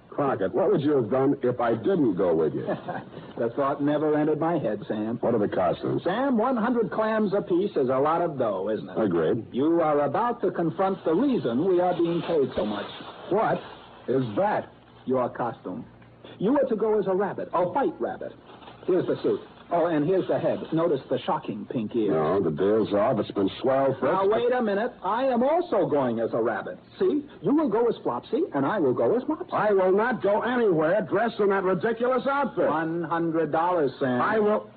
Crockett, what would you have done if I didn't go with you? The thought never entered my head, Sam. What are the costumes? Sam, 100 clams apiece is a lot of dough, isn't it? Agreed. You are about to confront the reason we are being paid so much. What is that? Your costume. You are to go as a rabbit, a white rabbit. Here's the suit. Oh, and here's the head. Notice the shocking pink ears. No, the deal's off. It's been swell, Fritz. Now, wait a minute. I am also going as a rabbit. See? You will go as Flopsy, and I will go as Mopsy. I will not go anywhere dressed in that ridiculous outfit. $100, Sam. I will...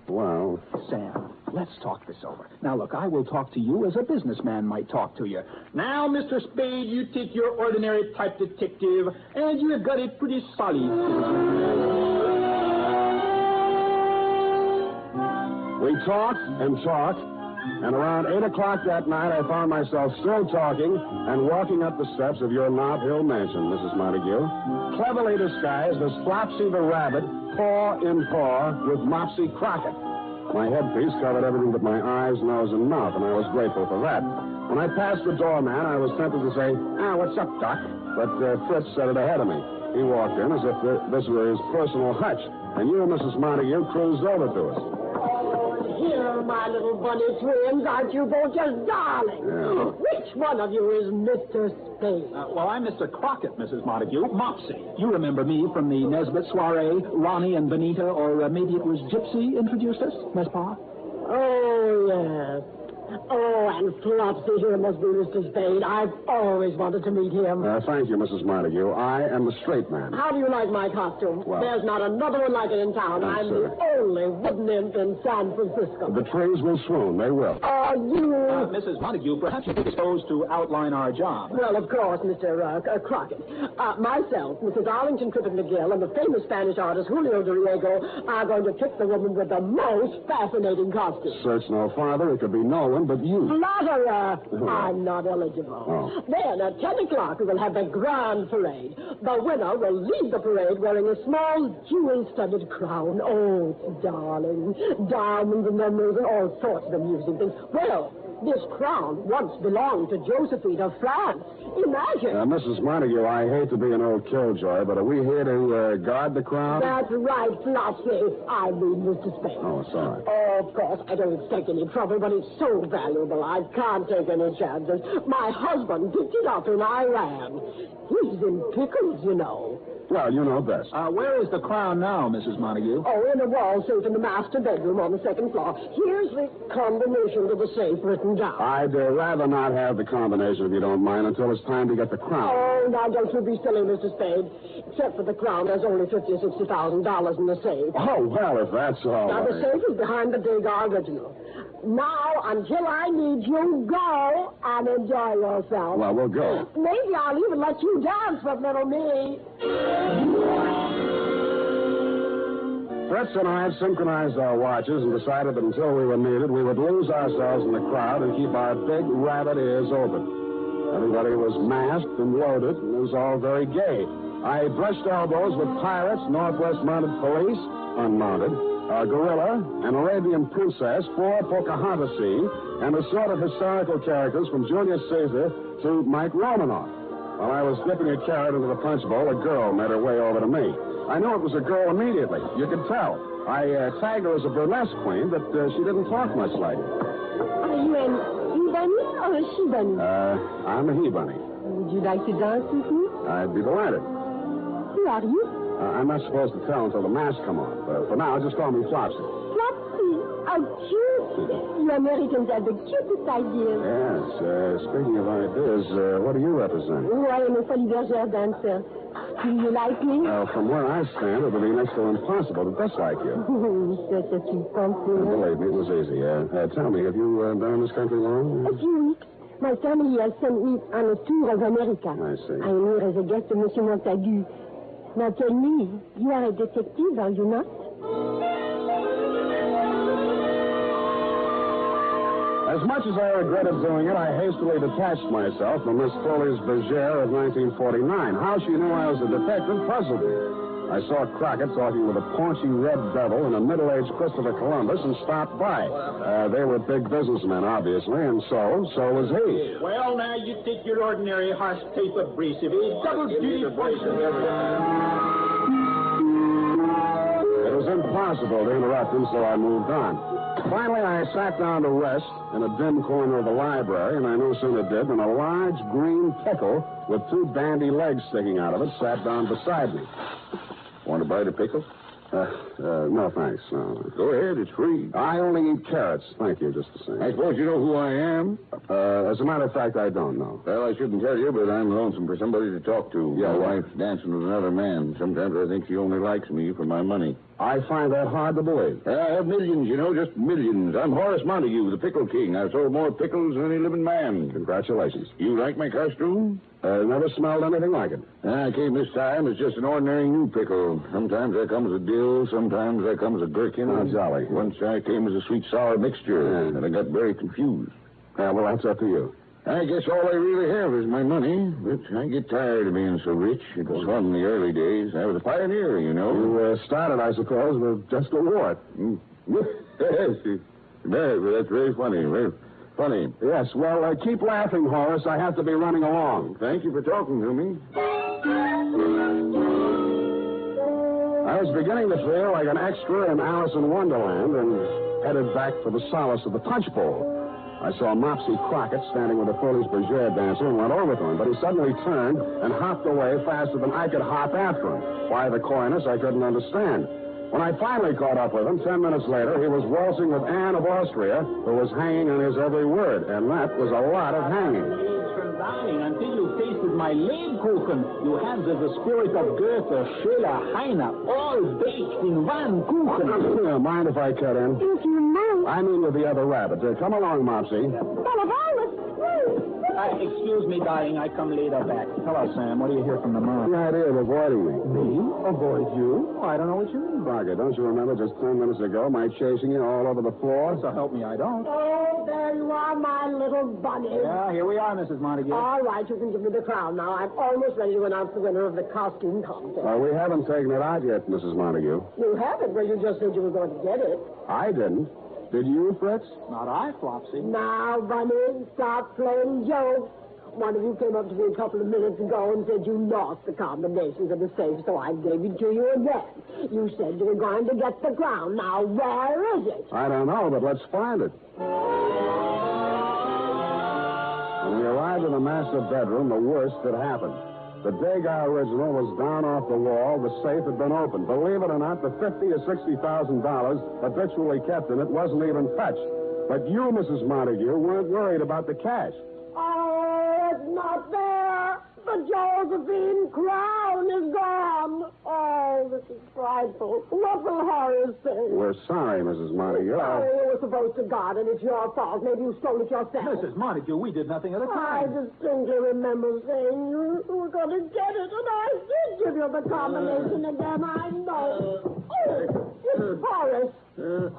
Well... Sam, let's talk this over. Now, look, I will talk to you as a businessman might talk to you. Now, Mr. Spade, you take your ordinary type detective, and you got it pretty solid. We talked and talked, and around 8 o'clock that night, I found myself still talking and walking up the steps of your Nob Hill mansion, Mrs. Montague, cleverly disguised as Flopsy the rabbit, paw in paw with Mopsy Crockett. My headpiece covered everything but my eyes, nose, and mouth, and I was grateful for that. When I passed the doorman, I was tempted to say, what's up, Doc? But Fritz said it ahead of me. He walked in as if this were his personal hutch, and you, Mrs. Montague, cruised over to us. Here, my little bunny twins, aren't you both just darling? Yeah. Which one of you is Mr. Spade? Well, I'm Mr. Crockett, Mrs. Montague. Mopsy. You remember me from the Nesbit soiree, Ronnie and Benita, or maybe it was Gypsy introduced us, n'est-ce pas? Oh, yes. Oh, and Flopsy here must be Mr. Spade. I've always wanted to meet him. Thank you, Mrs. Montague. I am the straight man. How do you like my costume? Well, there's not another one like it in town. I'm the only wooden imp in San Francisco. The trees will swoon. They will. Oh, you... Mrs. Montague, perhaps you'd be disposed to outline our job. Well, of course, Mr. Crockett. Myself, Mrs. Arlington Crippen McGill, and the famous Spanish artist Julio Doriego are going to trick the woman with the most fascinating costume. Search no farther. It could be no one but you. Flatterer! I'm not eligible. Oh. Then, at 10 o'clock, we will have the grand parade. The winner will lead the parade wearing a small jewel-studded crown. Oh, darling. Diamonds and emeralds and all sorts of amusing things. Well, this crown once belonged to Josephine of France. Imagine. Mrs. Montague, I hate to be an old killjoy, but are we here to guard the crown? That's right, Flopsy. I mean, Mr. Spade. Oh, it's all right. Oh, of course, I don't expect any trouble, but it's so valuable, I can't take any chances. My husband picked it up in Iran. He's in pickles, you know. Well, you know best. Where is the crown now, Mrs. Montague? Oh, in a wall safe in the master bedroom on the second floor. Here's the combination to the safe written down. I'd rather not have the combination, if you don't mind, until it's time to get the crown. Oh, now don't you be silly, Mr. Spade. Except for the crown, there's only $50,000 or $60,000 in the safe. Oh, well, if that's all Now, right. the safe is behind the Degas original. Now, until I need you, go and enjoy yourself. Well, we'll go. Maybe I'll even let you dance with little me. Fritz and I had synchronized our watches and decided that until we were needed, we would lose ourselves in the crowd and keep our big rabbit ears open. Everybody was masked and loaded, and it was all very gay. I brushed elbows with pirates, Northwest Mounted Police, unmounted, a gorilla, an Arabian princess, 4 Pocahontasy, and a sort of historical characters from Julius Caesar to Mike Romanoff. While I was dipping a carrot into the punch bowl, a girl made her way over to me. I knew it was a girl immediately. You could tell. I tagged her as a burlesque queen, but she didn't talk much like it. Are you an he-bunny or a she-bunny? I'm a he-bunny. Would you like to dance with me? I'd be delighted. Who are you? I'm not supposed to tell until the mask come off. For now, just call me Flopsy. Flopsy? How cute. You Americans have the cutest ideas. Yes. Speaking of ideas, what do you represent? Oh, I am a Folie Bergère dancer. Do you like me? From where I stand, it would be next to impossible to dislike you. Such a sweet company. Believe me, it was easy. Tell me, have you been in this country long? A few weeks. My family has sent me on a tour of America. I see. I am here as a guest of Monsieur Montague. Now tell me, you are a detective, are you not? As much as I regretted doing it, I hastily detached myself from Miss Foley's Bergère of 1949. How she knew I was a detective puzzled me. I saw Crockett talking with a paunchy red devil and a middle-aged Christopher Columbus and stopped by. They were big businessmen, obviously, and so was he. Well, now, you take your ordinary horse tape abrasive. Double duty poison. It was impossible to interrupt him, so I moved on. Finally, I sat down to rest in a dim corner of the library, and I no sooner did than a large green pickle with 2 dandy legs sticking out of it sat down beside me. Want to buy the pickle? No, thanks. No. Go ahead, it's free. I only eat carrots. Thank you, just the same. I suppose you know who I am? As a matter of fact, I don't know. Well, I shouldn't tell you, but I'm lonesome for somebody to talk to. Yeah, my wife's dancing with another man. Sometimes I think she only likes me for my money. I find that hard to believe. I have millions, you know, just millions. I'm Horace Montague, the Pickle King. I've sold more pickles than any living man. Congratulations. You like my costume? Never smelled anything like it. I came this time as just an ordinary new pickle. Sometimes I come as a dill, sometimes I come as a gherkin. Oh, jolly. Once I came as a sweet-sour mixture, and I got very confused. Well, that's up to you. I guess all I really have is my money, but I get tired of being so rich. It was fun in the early days. I was a pioneer, you know. You started, I suppose, with just a wart. Yes, that's very funny. Very funny. Yes, well, keep laughing, Horace. I have to be running along. Thank you for talking to me. I was beginning to feel like an extra in Alice in Wonderland and headed back for the solace of the punch bowl. I saw Mopsy Crockett standing with a Foolish Bergère dancer and went over to him, but he suddenly turned and hopped away faster than I could hop after him. Why the coyness, I couldn't understand. When I finally caught up with him, 10 minutes later, he was waltzing with Anne of Austria, who was hanging on his every word, and that was a lot of hanging. Darling, until you tasted my Lebkuchen, you had the spirit of Goethe, Schiller, Heine, all baked in one Kuchen. Mind if I cut in? If you know. I mean with the other rabbits. Come along, Mopsy. Excuse me, darling. I come later back. Hello, Sam. What do you hear from the mom? The idea of avoiding me. Me? Avoid you? I don't know what you mean. Crockett, don't you remember just 10 minutes ago my chasing you all over the floor? So help me, I don't. Oh, there you are, my little bunny. Yeah, here we are, Mrs. Montague. All right, you can give me the crown now. I'm almost ready to announce the winner of the costume contest. We haven't taken it out yet, Mrs. Montague. You haven't? Well, you just said you were going to get it. I didn't. Did you, Fritz? Not I, Flopsy. Now, Bunny, stop playing jokes. One of you came up to me a couple of minutes ago and said you lost the combinations of the safe, so I gave it to you again. You said you were going to get the crown. Now, where is it? I don't know, but let's find it. When we arrived in the master bedroom, the worst had happened. The Degas original was down off the wall. The safe had been opened. Believe it or not, the $50,000 or $60,000 habitually kept in it wasn't even touched. But you, Mrs. Montague, weren't worried about the cash. Oh, it's not there. The Josephine crown is gone. Oh, this is frightful. What will Horace say? We're sorry, Mrs. Montague. Sorry, you were supposed to guard, and it's your fault. Maybe you stole it yourself. Mrs. Montague, we did nothing at the I time. distinctly remember saying you were going to get it, and I did give you the combination again. I know. Oh, it's Horace.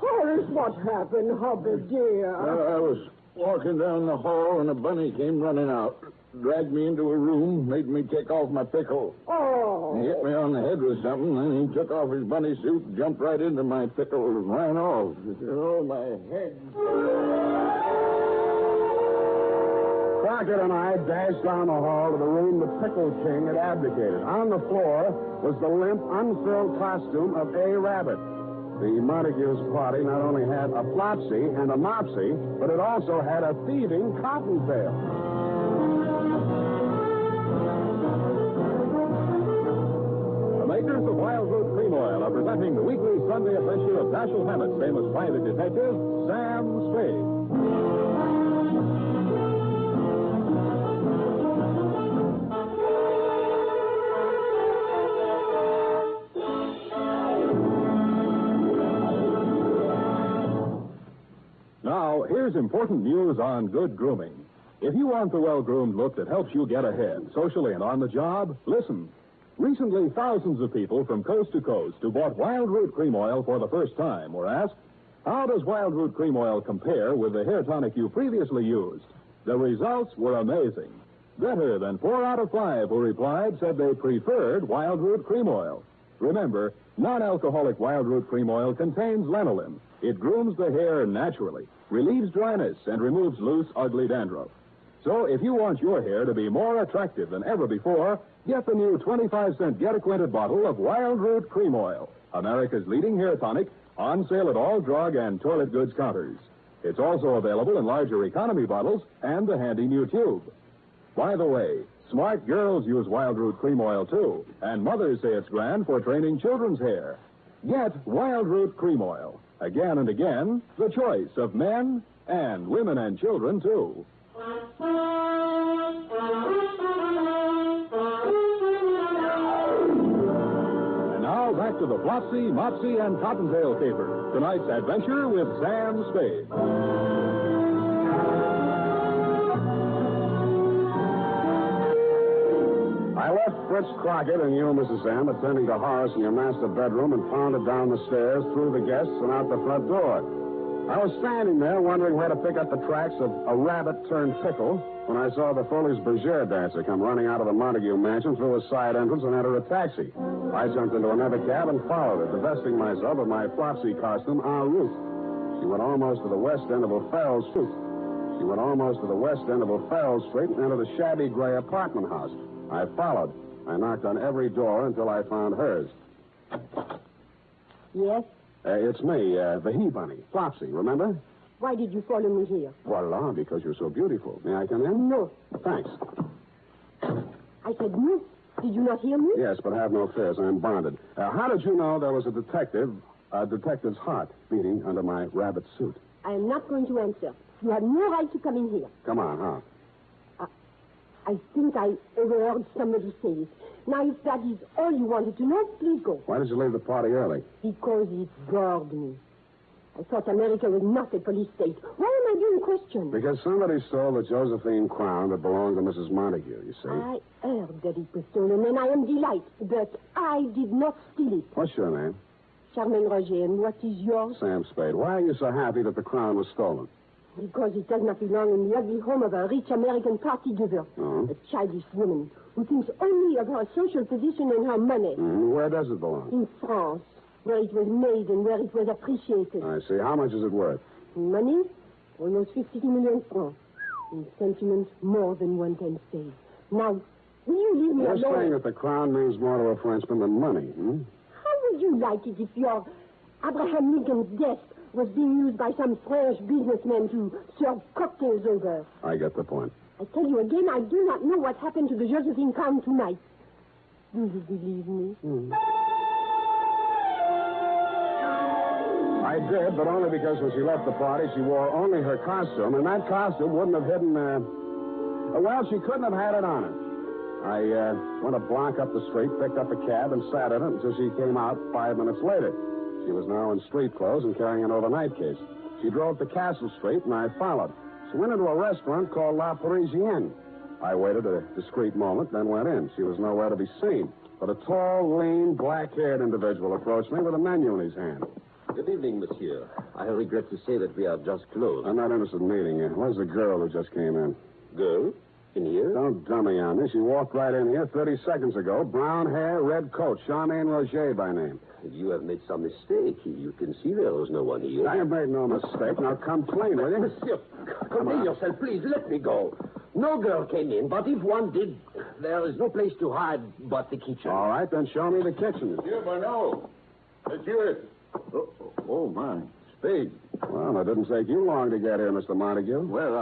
Horace, what happened, hubby dear? I was walking down the hall, and a bunny came running out. Dragged me into a room, made me take off my pickle. Oh. He hit me on the head with something, then he took off his bunny suit, jumped right into my pickle, and ran off. Oh, my head. Crockett and I dashed down the hall to the room the Pickle King had abdicated. On the floor was the limp, unfilled costume of A. Rabbit. The Montague's party not only had a Flopsy and a Mopsy, but it also had a thieving Cottontail. Makers of Wild Root Cream Oil are presenting the weekly Sunday adventure of Dashiell Hammett's famous private detective, Sam Spade. Now, here's important news on good grooming. If you want the well-groomed look that helps you get ahead, socially and on the job, listen. Recently, thousands of people from coast to coast who bought Wild Root Cream Oil for the first time were asked, how does Wild Root Cream Oil compare with the hair tonic you previously used? The results were amazing. Better than 4 out of 5 who replied said they preferred Wild Root Cream Oil. Remember, non-alcoholic Wild Root Cream Oil contains lanolin. It grooms the hair naturally, relieves dryness, and removes loose, ugly dandruff. So if you want your hair to be more attractive than ever before, get the new 25-cent get-acquainted bottle of Wild Root Cream Oil, America's leading hair tonic, on sale at all drug and toilet goods counters. It's also available in larger economy bottles and the handy new tube. By the way, smart girls use Wild Root Cream Oil, too, and mothers say it's grand for training children's hair. Get Wild Root Cream Oil. Again and again, the choice of men and women and children, too. And now back to the Flopsy, Mopsy, and Cottontail Caper. Tonight's adventure with Sam Spade. I left Fritz Crockett and you, Mrs. M, attending to Horace in your master bedroom and pounded down the stairs, through the guests, and out the front door. I was standing there wondering where to pick up the tracks of a rabbit-turned-pickle when I saw the Foley's Bergère dancer come running out of the Montague mansion through a side entrance and enter a taxi. I jumped into another cab and followed her, divesting myself of my Flopsy costume en route. She went almost to the west end of O'Farrell Street. She went almost to the west end of O'Farrell Street and entered a shabby gray apartment house. I followed. I knocked on every door until I found hers. Yes? It's me, the he-bunny, Flopsy, remember? Why did you follow me here? Voila, because you're so beautiful. May I come in? No. Thanks. I said no. Did you not hear me? Yes, but have no fears. I'm bonded. How did you know there was a detective's heart beating under my rabbit suit? I am not going to answer. You have no right to come in here. Come on, huh? I think I overheard somebody say it. Now, if that is all you wanted to know, please go. Why did you leave the party early? Because it bored me. I thought America was not a police state. Why am I being questioned? Because somebody stole the Josephine crown that belonged to Mrs. Montague, you see. I heard that it was stolen, and I am delighted. But I did not steal it. What's your name? Charmaine Roger, and what is yours? Sam Spade. Why are you so happy that the crown was stolen? Because it does not belong in the ugly home of a rich American party giver. Oh? A childish woman who thinks only of her social position and her money. Where does it belong? In France, where it was made and where it was appreciated. I see. How much is it worth? In money, almost 50 million francs. In sentiment, more than 1/10 stay. Now, will you leave me You're alone? saying that the crown means more to a Frenchman than money, hmm? How would you like it if your Abraham Lincoln's desk was being used by some French businessman to serve cocktails over? I get the point. I tell you again, I do not know what happened to the Josephine crown tonight. Do you believe me? I did, but only because when she left the party, she wore only her costume, and that costume wouldn't have hidden, well, she couldn't have had it on her. I went a block up the street, picked up a cab, and sat in it until she came out 5 minutes later. She was now in street clothes and carrying an overnight case. She drove to Castle Street, and I followed. She went into a restaurant called La Parisienne. I waited a discreet moment, then went in. She was nowhere to be seen. But a tall, lean, black-haired individual approached me with a menu in his hand. Good evening, monsieur. I regret to say that we are just closed. I'm not interested in meeting you. Where's the girl who just came in? Girl? In here? Don't dummy on me. She walked right in here 30 seconds ago. Brown hair, red coat. Charmaine Roger by name. You have made some mistake. You can see there was no one here. I have made no mistake. Now come clean, will you? Monsieur, contain yourself, please. Let me go. No girl came in, but if one did, there is no place to hide but the kitchen. All right, then show me the kitchen. Monsieur Barneau. Monsieur. Oh, my. Spade. Well, it didn't take you long to get here, Mr. Montague. Well,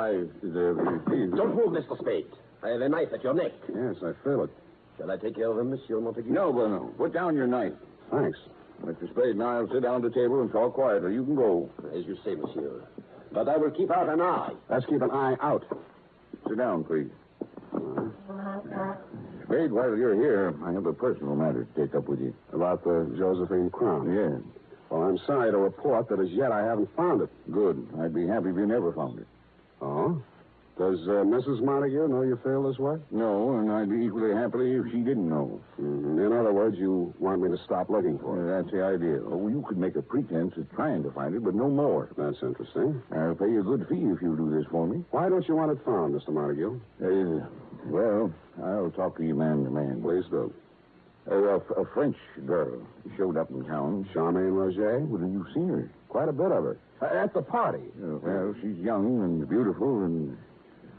Don't move, Mr. Spade. I have a knife at your neck. Yes, I feel it. Shall I take care of him, Monsieur Montague? No, Barneau. Put down your knife. Thanks. Mr. Spade and I will sit down at the table and talk quietly. You can go. As you say, monsieur. But I will keep out an eye. Let's keep an eye out. Sit down, please. Spade, while you're here, I have a personal matter to take up with you. About the Josephine crown? Yes. Well, I'm sorry to report that as yet I haven't found it. Good. I'd be happy if you never found it. Oh? Does Mrs. Montague know you feel this way? No, and I'd be equally happy if she didn't know. Mm-hmm. In other words, you want me to stop looking for it? That's the idea. Oh, you could make a pretense of trying to find it, but no more. That's interesting. I'll pay you a good fee if you do this for me. Why don't you want it found, Mr. Montague? Well, I'll talk to you man to man. Please do. A French girl showed up in town. Charmaine Roger? Well, have you seen her? Quite a bit of her. At the party. Well, she's young and beautiful, and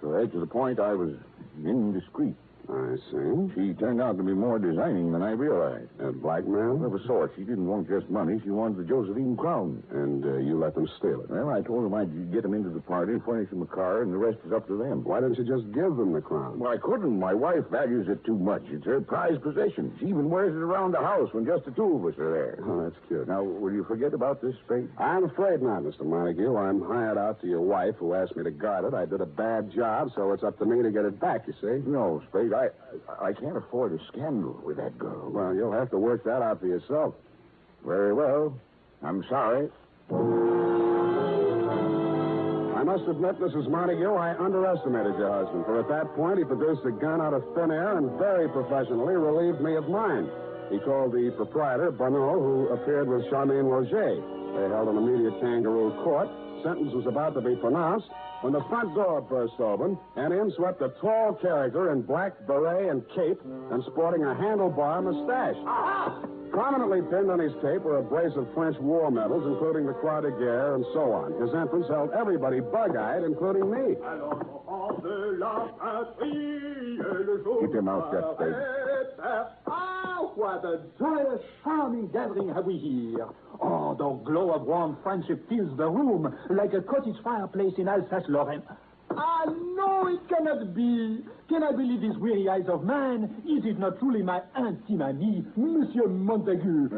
to the edge of the point, I was indiscreet. I see. She turned out to be more designing than I realized. Blackmail? Of a sort. She didn't want just money. She wanted the Josephine crown. And you let them steal it? Well, I told them I'd get them into the party, furnish them a car, and the rest is up to them. Why didn't you just give them the crown? Well, I couldn't. My wife values it too much. It's her prized possession. She even wears it around the house when just the two of us are there. Oh, that's cute. Now, will you forget about this, Spade? I'm afraid not, Mr. Montague. I'm hired out to your wife, who asked me to guard it. I did a bad job, so it's up to me to get it back, you see. No, Spade, I can't afford a scandal with that girl. Well, you'll have to work that out for yourself. Very well. I'm sorry. I must admit, Mrs. Montague, I underestimated your husband, for at that point he produced a gun out of thin air and very professionally relieved me of mine. He called the proprietor, Barneau, who appeared with Charmaine Roger. They held an immediate kangaroo court, sentence was about to be pronounced when the front door burst open, and in swept a tall character in black beret and cape and sporting a handlebar mustache. Prominently pinned on his cape were a brace of French war medals, including the Croix de Guerre and so on. His entrance held everybody bug-eyed, including me. Keep your mouth shut, Spade. Ah, what a joyous, charming gathering have we here. Oh, the glow of warm friendship fills the room like a cottage fireplace in Alsace-Lorraine. Ah, no, it cannot be. Can I believe these weary eyes of mine? Is it not truly my intime ami, Monsieur Montague?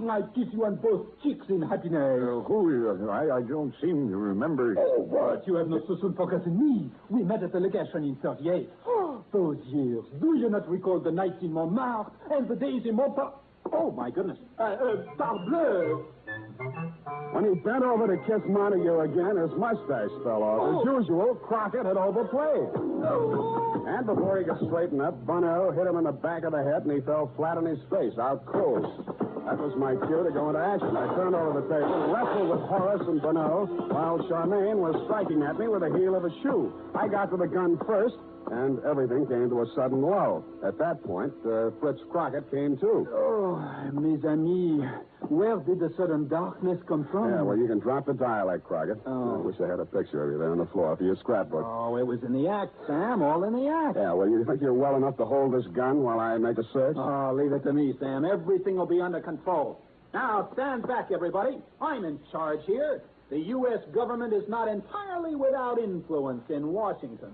I kiss you on both cheeks in happiness. Who is it? I don't seem to remember. Oh, what? You have not so soon forgotten me. We met at the legation in 38. Oh, those years. Do you not recall the nights in Montmartre and the days in Montparnasse? Oh, my goodness. Parbleu. When he bent over to kiss Montague again, his mustache fell off. As usual, Crockett had overplayed. And before he could straighten up, Bonneau hit him in the back of the head, and he fell flat on his face, out cold. That was my cue to go into action. I turned over the table and wrestled with Horace and Bonneau, while Charmaine was striking at me with the heel of a shoe. I got to the gun first, and everything came to a sudden lull. At that point, Fritz Crockett came too. Oh, mes amis, where did the sudden darkness come from? Yeah, well, you can drop the dialect, Crockett. Oh. I wish I had a picture of you there on the floor for your scrapbook. Oh, it was in the act, Sam, all in the act. Yeah, well, you think you're well enough to hold this gun while I make a search? Oh, leave it to me, Sam. Everything will be under control. Now, stand back, everybody. I'm in charge here. The U.S. government is not entirely without influence in Washington.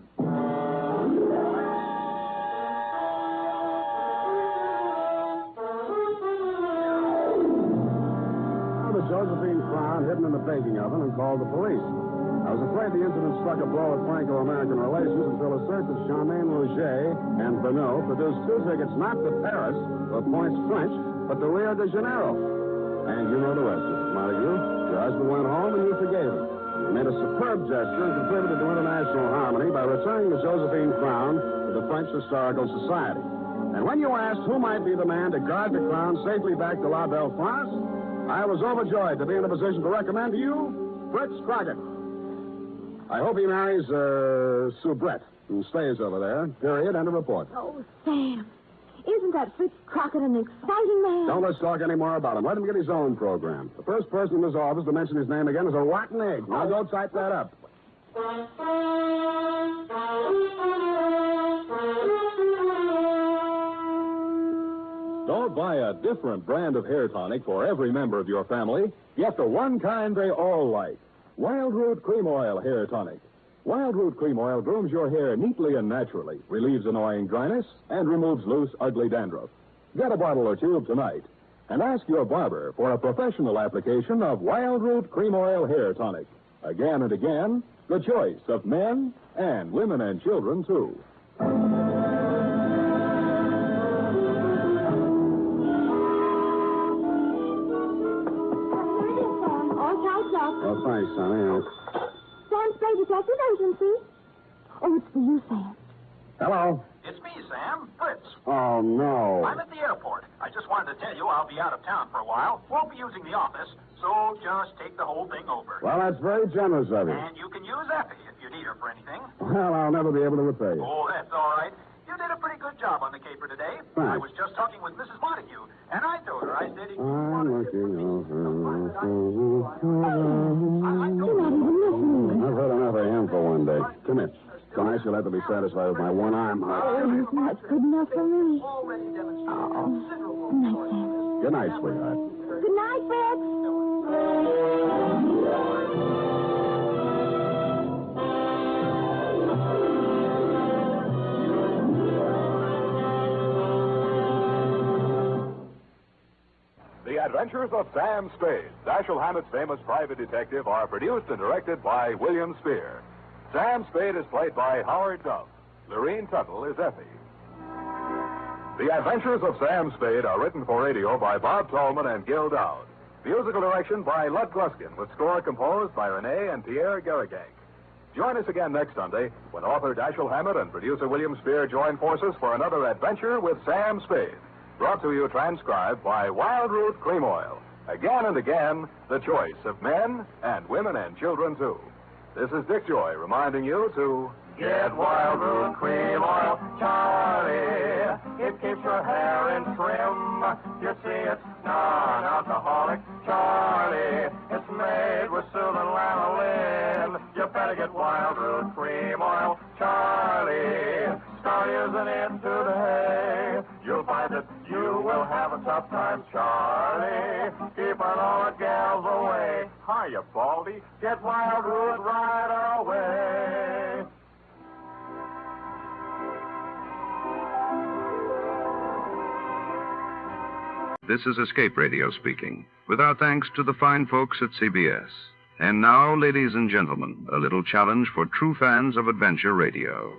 The Josephine crown hidden in the baking oven and called the police. I was afraid the incident struck a blow at Franco-American relations until a search of Charmaine Rouget and Bonneau produced 2 tickets not to Paris or Pointe French, but to Rio de Janeiro. And you know the rest, Mrs. Montague. Your husband went home and you forgave him. He made a superb gesture and contributed to international harmony by returning the Josephine crown to the French Historical Society. And when you asked who might be the man to guard the crown safely back to La Belle France, I was overjoyed to be in a position to recommend to you Fritz Crockett. I hope he marries Soubrette and stays over there. Period. End of report. Oh, Sam, isn't that Fritz Crockett an exciting man? Don't let's talk any more about him. Let him get his own program. The first person in his office to mention his name again is a rotten egg. Now go type that up. Don't buy a different brand of hair tonic for every member of your family. Get the one kind they all like. Wild Root Cream Oil Hair Tonic. Wild Root Cream Oil grooms your hair neatly and naturally, relieves annoying dryness, and removes loose, ugly dandruff. Get a bottle or tube tonight and ask your barber for a professional application of Wild Root Cream Oil Hair Tonic. Again and again, the choice of men and women and children, too. Oh, thanks, Sonny. Sam Spade Detective Agency. Oh, it's for you, Sam. Hello. It's me, Sam. Fritz. Oh, no. I'm at the airport. I just wanted to tell you I'll be out of town for a while. Won't be using the office, so just take the whole thing over. Well, that's very generous of you. And you can use Effie if you need her for anything. Well, I'll never be able to repay you. Oh, that's all right. You did a pretty good job on the caper today. Thanks. I was just talking with Mrs. Montague, and I told her, I said... I'm looking over. I've heard enough of him for one day. Come here. Tonight you'll have to be satisfied with my one arm. Oh, that's good enough for me. Oh, good night, Sam. Good night, sweetheart. Good night, The Adventures of Sam Spade, Dashiell Hammett's famous private detective, are produced and directed by William Spear. Sam Spade is played by Howard Duff. Lorene Tuttle is Effie. The Adventures of Sam Spade are written for radio by Bob Tallman and Gil Dowd. Musical direction by Lud Gluskin, with score composed by Renee and Pierre Garrigank. Join us again next Sunday when author Dashiell Hammett and producer William Spear join forces for another adventure with Sam Spade. Brought to you transcribed by Wild Root Cream Oil, Again and again, the choice of men and women and children, too. This is Dick Joy reminding you to get Wild Root Cream Oil, Charlie. It keeps your hair in trim. You see, it's non-alcoholic, Charlie. It's made with soothing lanolin. You better get Wild Root Cream Oil, Charlie. Start using it today. You'll find that you will have a tough time, Charlie. Keeping all the gals away. Hiya, Baldy. Get Wild Root right away. This is Escape Radio speaking, with our thanks to the fine folks at CBS. And now, ladies and gentlemen, a little challenge for true fans of adventure radio.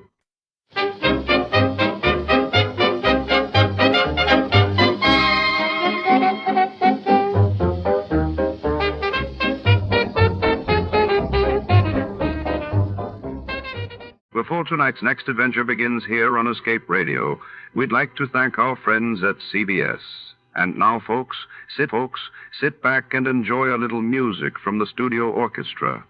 Before tonight's next adventure begins here on Escape Radio, we'd like to thank our friends at CBS. And now, folks, sit back and enjoy a little music from the studio orchestra.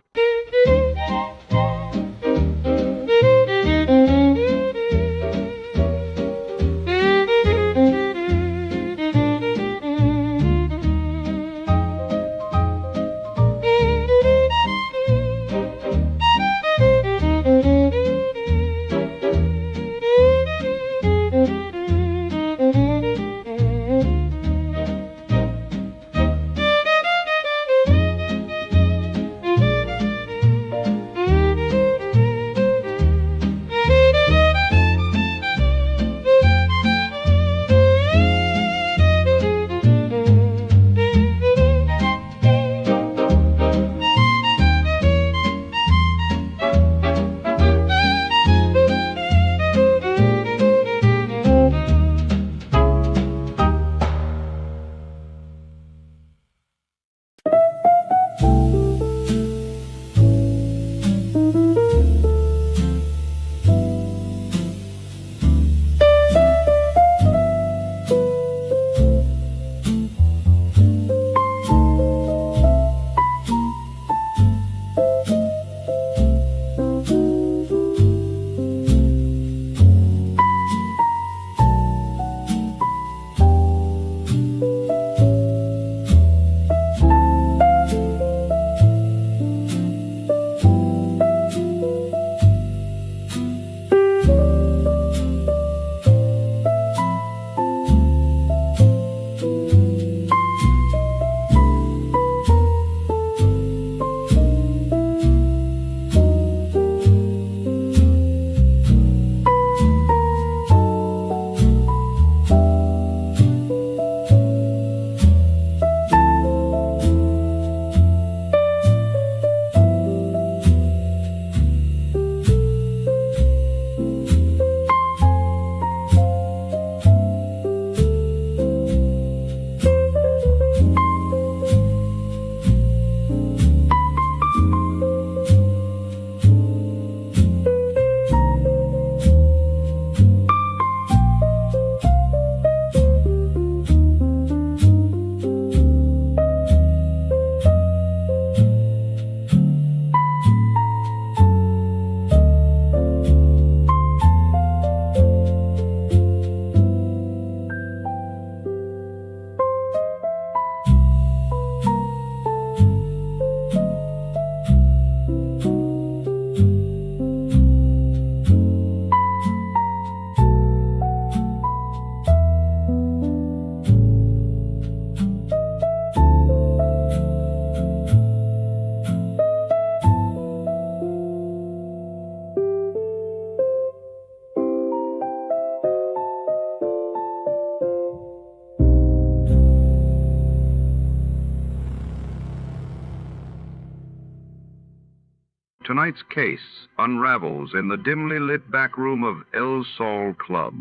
Tonight's case unravels in the dimly lit back room of El Sol Club,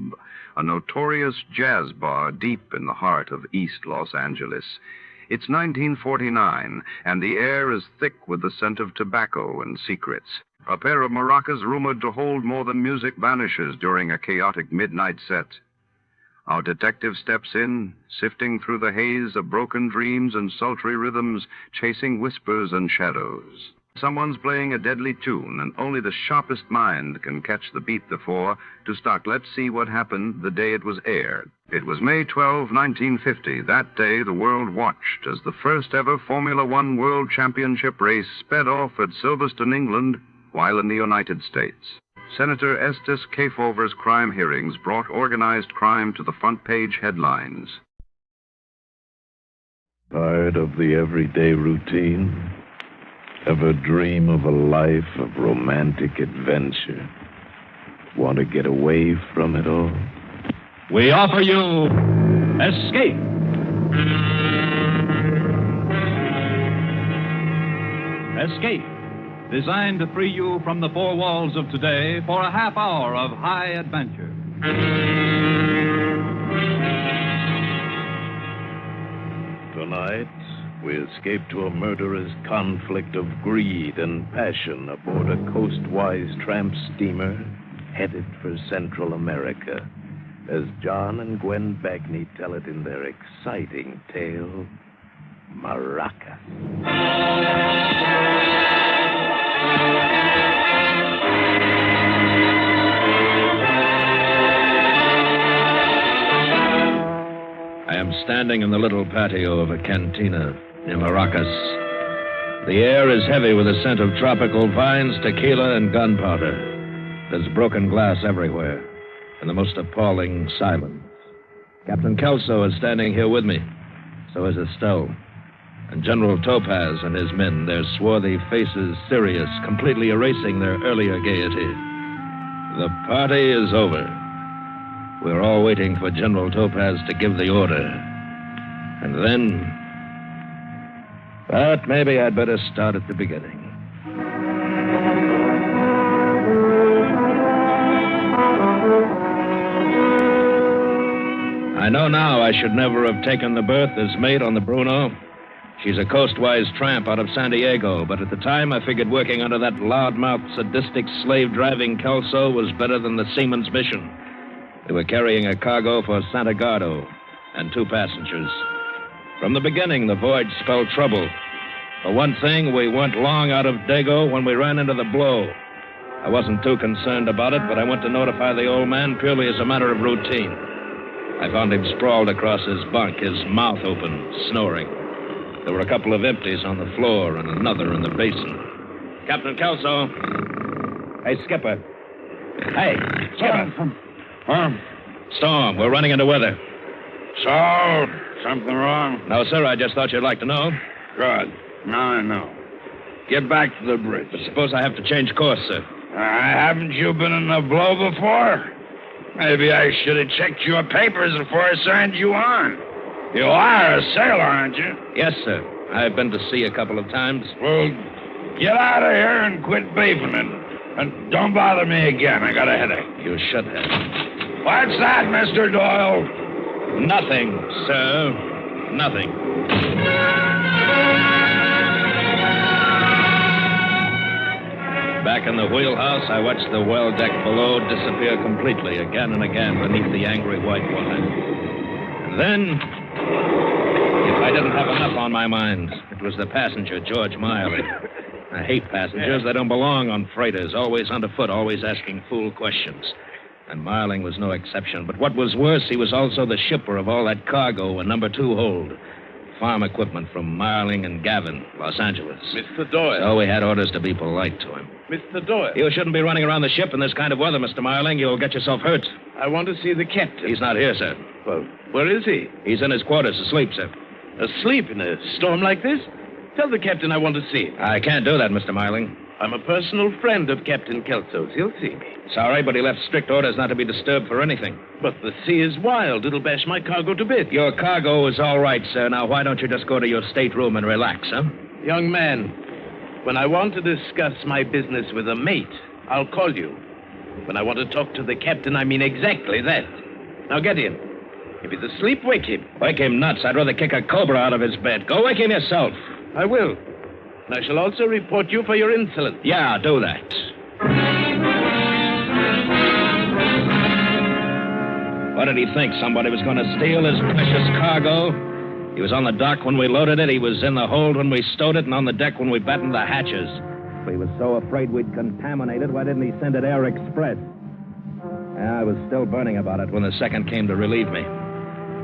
a notorious jazz bar deep in the heart of East Los Angeles. It's 1949, and the air is thick with the scent of tobacco and secrets. A pair of maracas rumored to hold more than music vanishes during a chaotic midnight set. Our detective steps in, sifting through the haze of broken dreams and sultry rhythms, chasing whispers and shadows. Someone's playing a deadly tune, and only the sharpest mind can catch the beat before to start Let's See What Happened the day it was aired. It was May 12, 1950. That day, the world watched as the first ever Formula One World Championship race sped off at Silverstone, England, while in the United States. Senator Estes Kefauver's crime hearings brought organized crime to the front page headlines. Tired of the everyday routine? Ever dream of a life of romantic adventure? Want to get away from it all? We offer you Escape. Escape, designed to free you from the four walls of today for a half hour of high adventure. Tonight, we escape to a murderous conflict of greed and passion aboard a coastwise tramp steamer headed for Central America, as John and Gwen Bagney tell it in their exciting tale, Maracas. I am standing in the little patio of a cantina near Maracas. The air is heavy with the scent of tropical vines, tequila, and gunpowder. There's broken glass everywhere, and the most appalling silence. Captain Kelso is standing here with me. So is Estelle. And General Topaz and his men, their swarthy faces serious, completely erasing their earlier gaiety. The party is over. We're all waiting for General Topaz to give the order. And then... But maybe I'd better start at the beginning. I know now I should never have taken the berth as mate on the Bruno. She's a coastwise tramp out of San Diego, but at the time I figured working under that loudmouth, sadistic, slave-driving Kelso was better than the seaman's mission. They were carrying a cargo for Santa Gardo and 2 passengers. From the beginning, the voyage spelled trouble. For one thing, we weren't long out of Dago when we ran into the blow. I wasn't too concerned about it, but I went to notify the old man purely as a matter of routine. I found him sprawled across his bunk, his mouth open, snoring. There were a couple of empties on the floor and another in the basin. Captain Kelso. Hey, Skipper. Hey, Skipper. Storm, we're running into weather. So, something wrong? No, sir, I just thought you'd like to know. Good. Now I know. Get back to the bridge. But suppose I have to change course, sir. Haven't you been in a blow before? Maybe I should have checked your papers before I signed you on. You are a sailor, aren't you? Yes, sir. I've been to sea a couple of times. Well, get out of here and quit beefing it. And don't bother me again. I got a headache. You should have. What's that, Mr. Doyle? Nothing, sir. Nothing. Back in the wheelhouse, I watched the well deck below disappear completely again and again beneath the angry white water. And then, if I didn't have enough on my mind, it was the passenger, George Miley. I hate passengers. They don't belong on freighters, always underfoot, always asking fool questions. And Marling was no exception. But what was worse, he was also the shipper of all that cargo in number 2 hold. Farm equipment from Marling and Gavin, Los Angeles. Mr. Doyle. So we had orders to be polite to him. Mr. Doyle. You shouldn't be running around the ship in this kind of weather, Mr. Marling. You'll get yourself hurt. I want to see the captain. He's not here, sir. Well, where is he? He's in his quarters, asleep, sir. Asleep in a storm like this? Tell the captain I want to see him. I can't do that, Mr. Marling. I'm a personal friend of Captain Kelso's. He'll see me. Sorry, but he left strict orders not to be disturbed for anything. But the sea is wild. It'll bash my cargo to bits. Your cargo is all right, sir. Now, why don't you just go to your stateroom and relax, huh? Young man, when I want to discuss my business with a mate, I'll call you. When I want to talk to the captain, I mean exactly that. Now get in. If he's asleep, wake him. Wake him nuts. I'd rather kick a cobra out of his bed. Go wake him yourself. I will. And I shall also report you for your insolence. Yeah, do that. What did he think? Somebody was going to steal his precious cargo? He was on the dock when we loaded it. He was in the hold when we stowed it, and on the deck when we battened the hatches. If he was so afraid we'd contaminate it, why didn't he send it air express? Yeah, I was still burning about it when the second came to relieve me.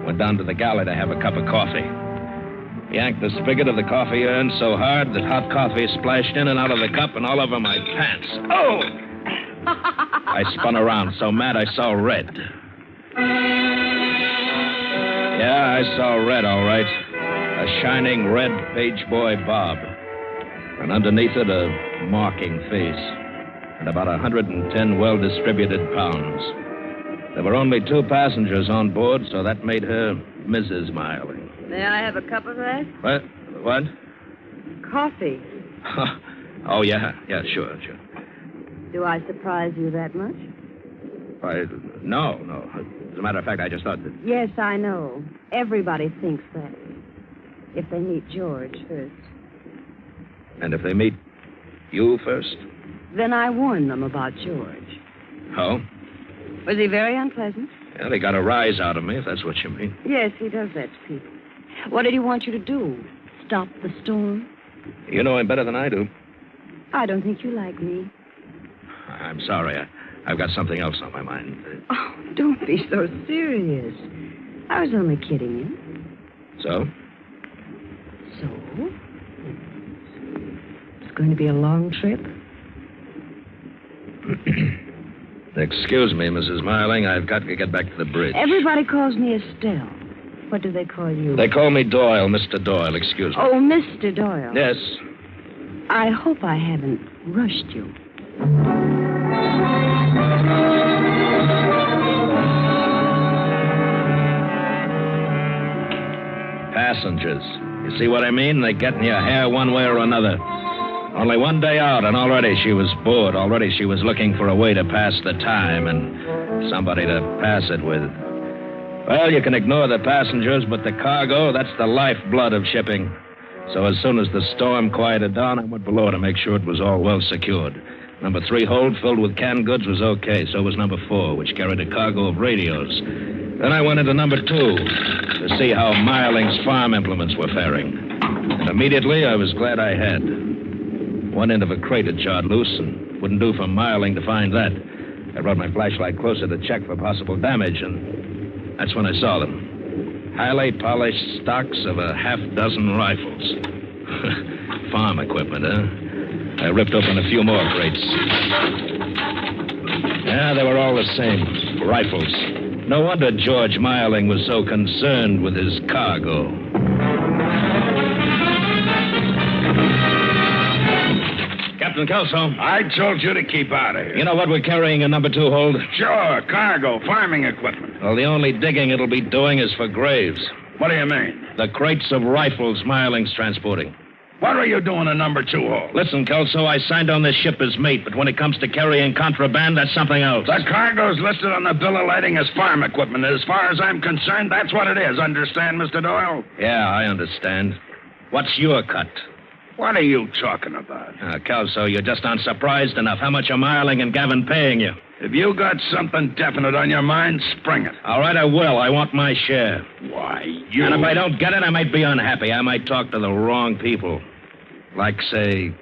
Went down to the galley to have a cup of coffee. Yanked the spigot of the coffee urn so hard that hot coffee splashed in and out of the cup and all over my pants. Oh! I spun around so mad I saw red. Yeah, I saw red, all right. A shining red page boy bob. And underneath it, a mocking face. And about 110 well-distributed pounds. There were only 2 passengers on board, so that made her Mrs. Marling. May I have a cup of that? What? Coffee. Oh, yeah, sure. Do I surprise you that much? No. As a matter of fact, I just thought that... Yes, I know. Everybody thinks that. If they meet George first. And if they meet you first? Then I warn them about George. Oh? Was he very unpleasant? Well, he got a rise out of me, if that's what you mean. Yes, he does that to people. What did he want you to do? Stop the storm? You know him better than I do. I don't think you like me. I'm sorry. I've got something else on my mind. Oh, don't be so serious. I was only kidding you. So? So? It's going to be a long trip? Excuse me, Mrs. Marling. I've got to get back to the bridge. Everybody calls me Estelle. What do they call you? They call me Doyle, Mr. Doyle. Excuse me. Oh, Mr. Doyle. Yes. I hope I haven't rushed you. Passengers. You see what I mean? They get in your hair one way or another. Only one day out, and already she was bored. Already she was looking for a way to pass the time and somebody to pass it with. Well, you can ignore the passengers, but the cargo, that's the lifeblood of shipping. So as soon as the storm quieted down, I went below to make sure it was all well secured. Number 3 hold filled with canned goods was okay. So was number 4, which carried a cargo of radios. Then I went into number 2 to see how Marling's farm implements were faring. And immediately I was glad I had. One end of a crate had jarred loose, and wouldn't do for Marling to find that. I brought my flashlight closer to check for possible damage, and that's when I saw them. Highly polished stocks of a half-dozen rifles. Farm equipment, huh? I ripped open a few more crates. Yeah, they were all the same. Rifles. No wonder George Marling was so concerned with his cargo. Captain Kelso. I told you to keep out of here. You know what we're carrying in number 2 hold? Sure, cargo, farming equipment. Well, the only digging it'll be doing is for graves. What do you mean? The crates of rifles Marling's transporting. What are you doing in number 2 hold? Listen, Kelso, I signed on this ship as mate, but when it comes to carrying contraband, that's something else. The cargo's listed on the bill of lading as farm equipment. As far as I'm concerned, that's what it is. Understand, Mr. Doyle? Yeah, I understand. What's your cut? What are you talking about? Kelso, you're just unsurprised enough. How much are Marling and Gavin paying you? If you got something definite on your mind, spring it. All right, I will. I want my share. Why, you... And if I don't get it, I might be unhappy. I might talk to the wrong people. Like, say,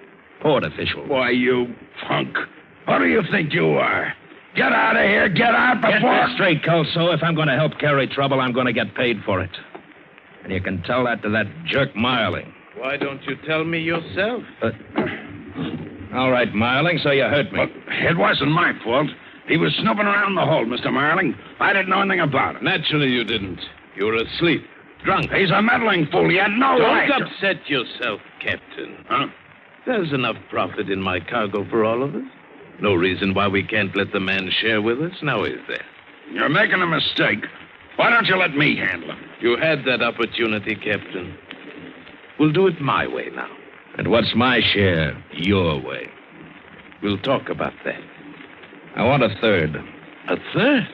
port officials. Why, you punk. What do you think you are? Get out of here. Get out before... Get that straight, Kelso. If I'm going to help carry trouble, I'm going to get paid for it. And you can tell that to that jerk Marling. Why don't you tell me yourself? All right, Marling, so you hurt me. Well, it wasn't my fault. He was snooping around the hold, Mr. Marling. I didn't know anything about it. Naturally you didn't. You were asleep. Drunk. He's a meddling fool. He had no right. Don't upset yourself, Captain. Huh? There's enough profit in my cargo for all of us. No reason why we can't let the man share with us, now is there? You're making a mistake. Why don't you let me handle him? You had that opportunity, Captain. We'll do it my way now. And what's my share your way? We'll talk about that. I want a third. A third?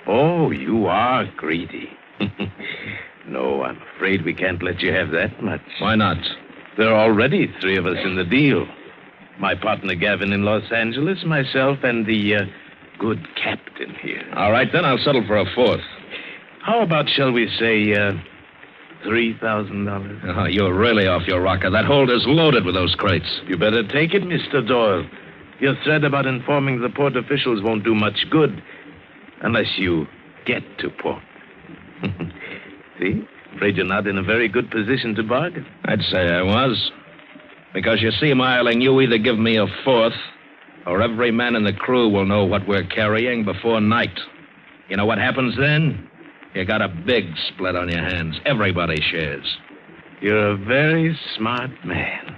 Oh, you are greedy. No, I'm afraid we can't let you have that much. Why not? There are already 3 of us in the deal. My partner Gavin in Los Angeles, myself, and the good captain here. All right, then I'll settle for a fourth. How about, shall we say, $3,000? Oh, you're really off your rocker. That hold is loaded with those crates. You better take it, Mr. Doyle. Your threat about informing the port officials won't do much good unless you get to port. See? Afraid you're not in a very good position to bargain. I'd say I was. Because you see, Marling, you either give me a fourth, or every man in the crew will know what we're carrying before night. You know what happens then? You got a big split on your hands. Everybody shares. You're a very smart man.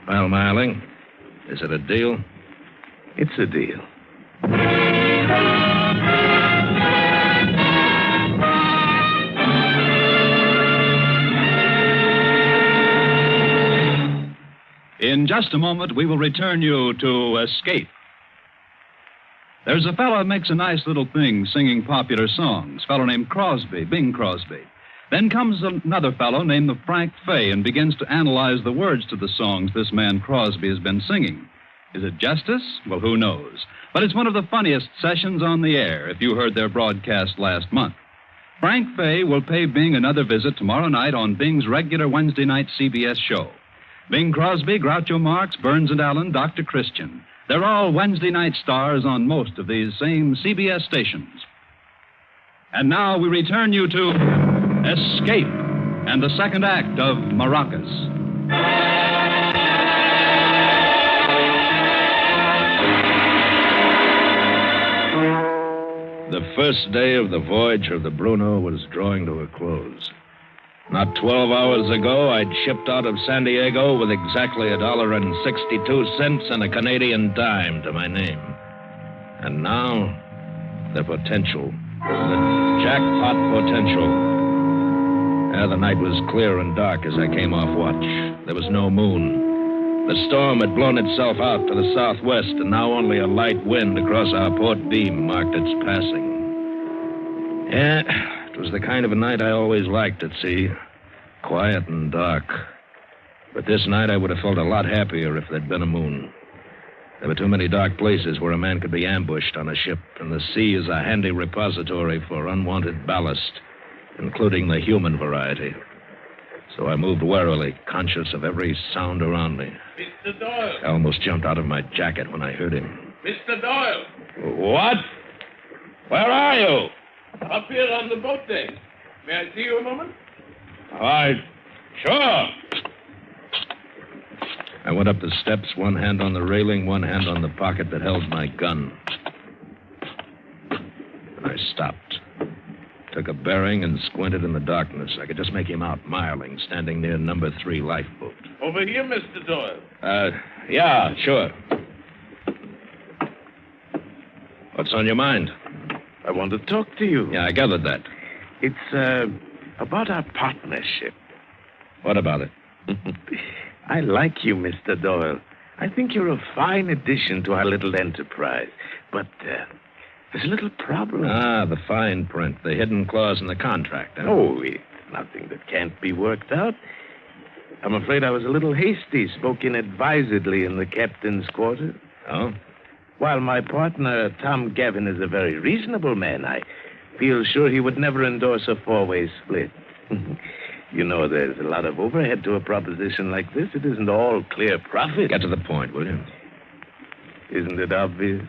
Well, Marling, is it a deal? It's a deal. In just a moment, we will return you to Escape. There's a fellow who makes a nice little thing singing popular songs, a fellow named Crosby, Bing Crosby. Then comes another fellow named Frank Fay and begins to analyze the words to the songs this man Crosby has been singing. Is it justice? Well, who knows? But it's one of the funniest sessions on the air, if you heard their broadcast last month. Frank Fay will pay Bing another visit tomorrow night on Bing's regular Wednesday night CBS show. Bing Crosby, Groucho Marx, Burns and Allen, Dr. Christian. They're all Wednesday night stars on most of these same CBS stations. And now we return you to Escape and the second act of Maracas. The first day of the voyage of the Bruno was drawing to a close. Not 12 hours ago, I'd shipped out of San Diego with exactly $1.62 and a Canadian dime to my name. And now, the potential. The jackpot potential. The night was clear and dark as I came off watch. There was no moon. The storm had blown itself out to the southwest, and now only a light wind across our port beam marked its passing. It was the kind of a night I always liked at sea. Quiet and dark. But this night I would have felt a lot happier if there'd been a moon. There were too many dark places where a man could be ambushed on a ship, and the sea is a handy repository for unwanted ballast, including the human variety. So I moved warily, conscious of every sound around me. Mr. Doyle! I almost jumped out of my jacket when I heard him. Mr. Doyle! What? Where are you? Up here on the boat deck. May I see you a moment? All right. Sure. I went up the steps, one hand on the railing, one hand on the pocket that held my gun. And I stopped. Took a bearing and squinted in the darkness. I could just make him out, Marling, standing near number 3 lifeboat. Over here, Mr. Doyle. Yeah, sure. What's on your mind? I want to talk to you. Yeah, I gathered that. It's, about our partnership. What about it? I like you, Mr. Doyle. I think you're a fine addition to our little enterprise. But, there's a little problem. Ah, the fine print, the hidden clause in the contract. Huh? Oh, it's nothing that can't be worked out. I'm afraid I was a little hasty, spoke inadvisedly in the captain's quarters. Oh? While my partner, Tom Gavin, is a very reasonable man, I feel sure he would never endorse a 4-way split. You know, there's a lot of overhead to a proposition like this. It isn't all clear profit. Get to the point, will you? Isn't it obvious?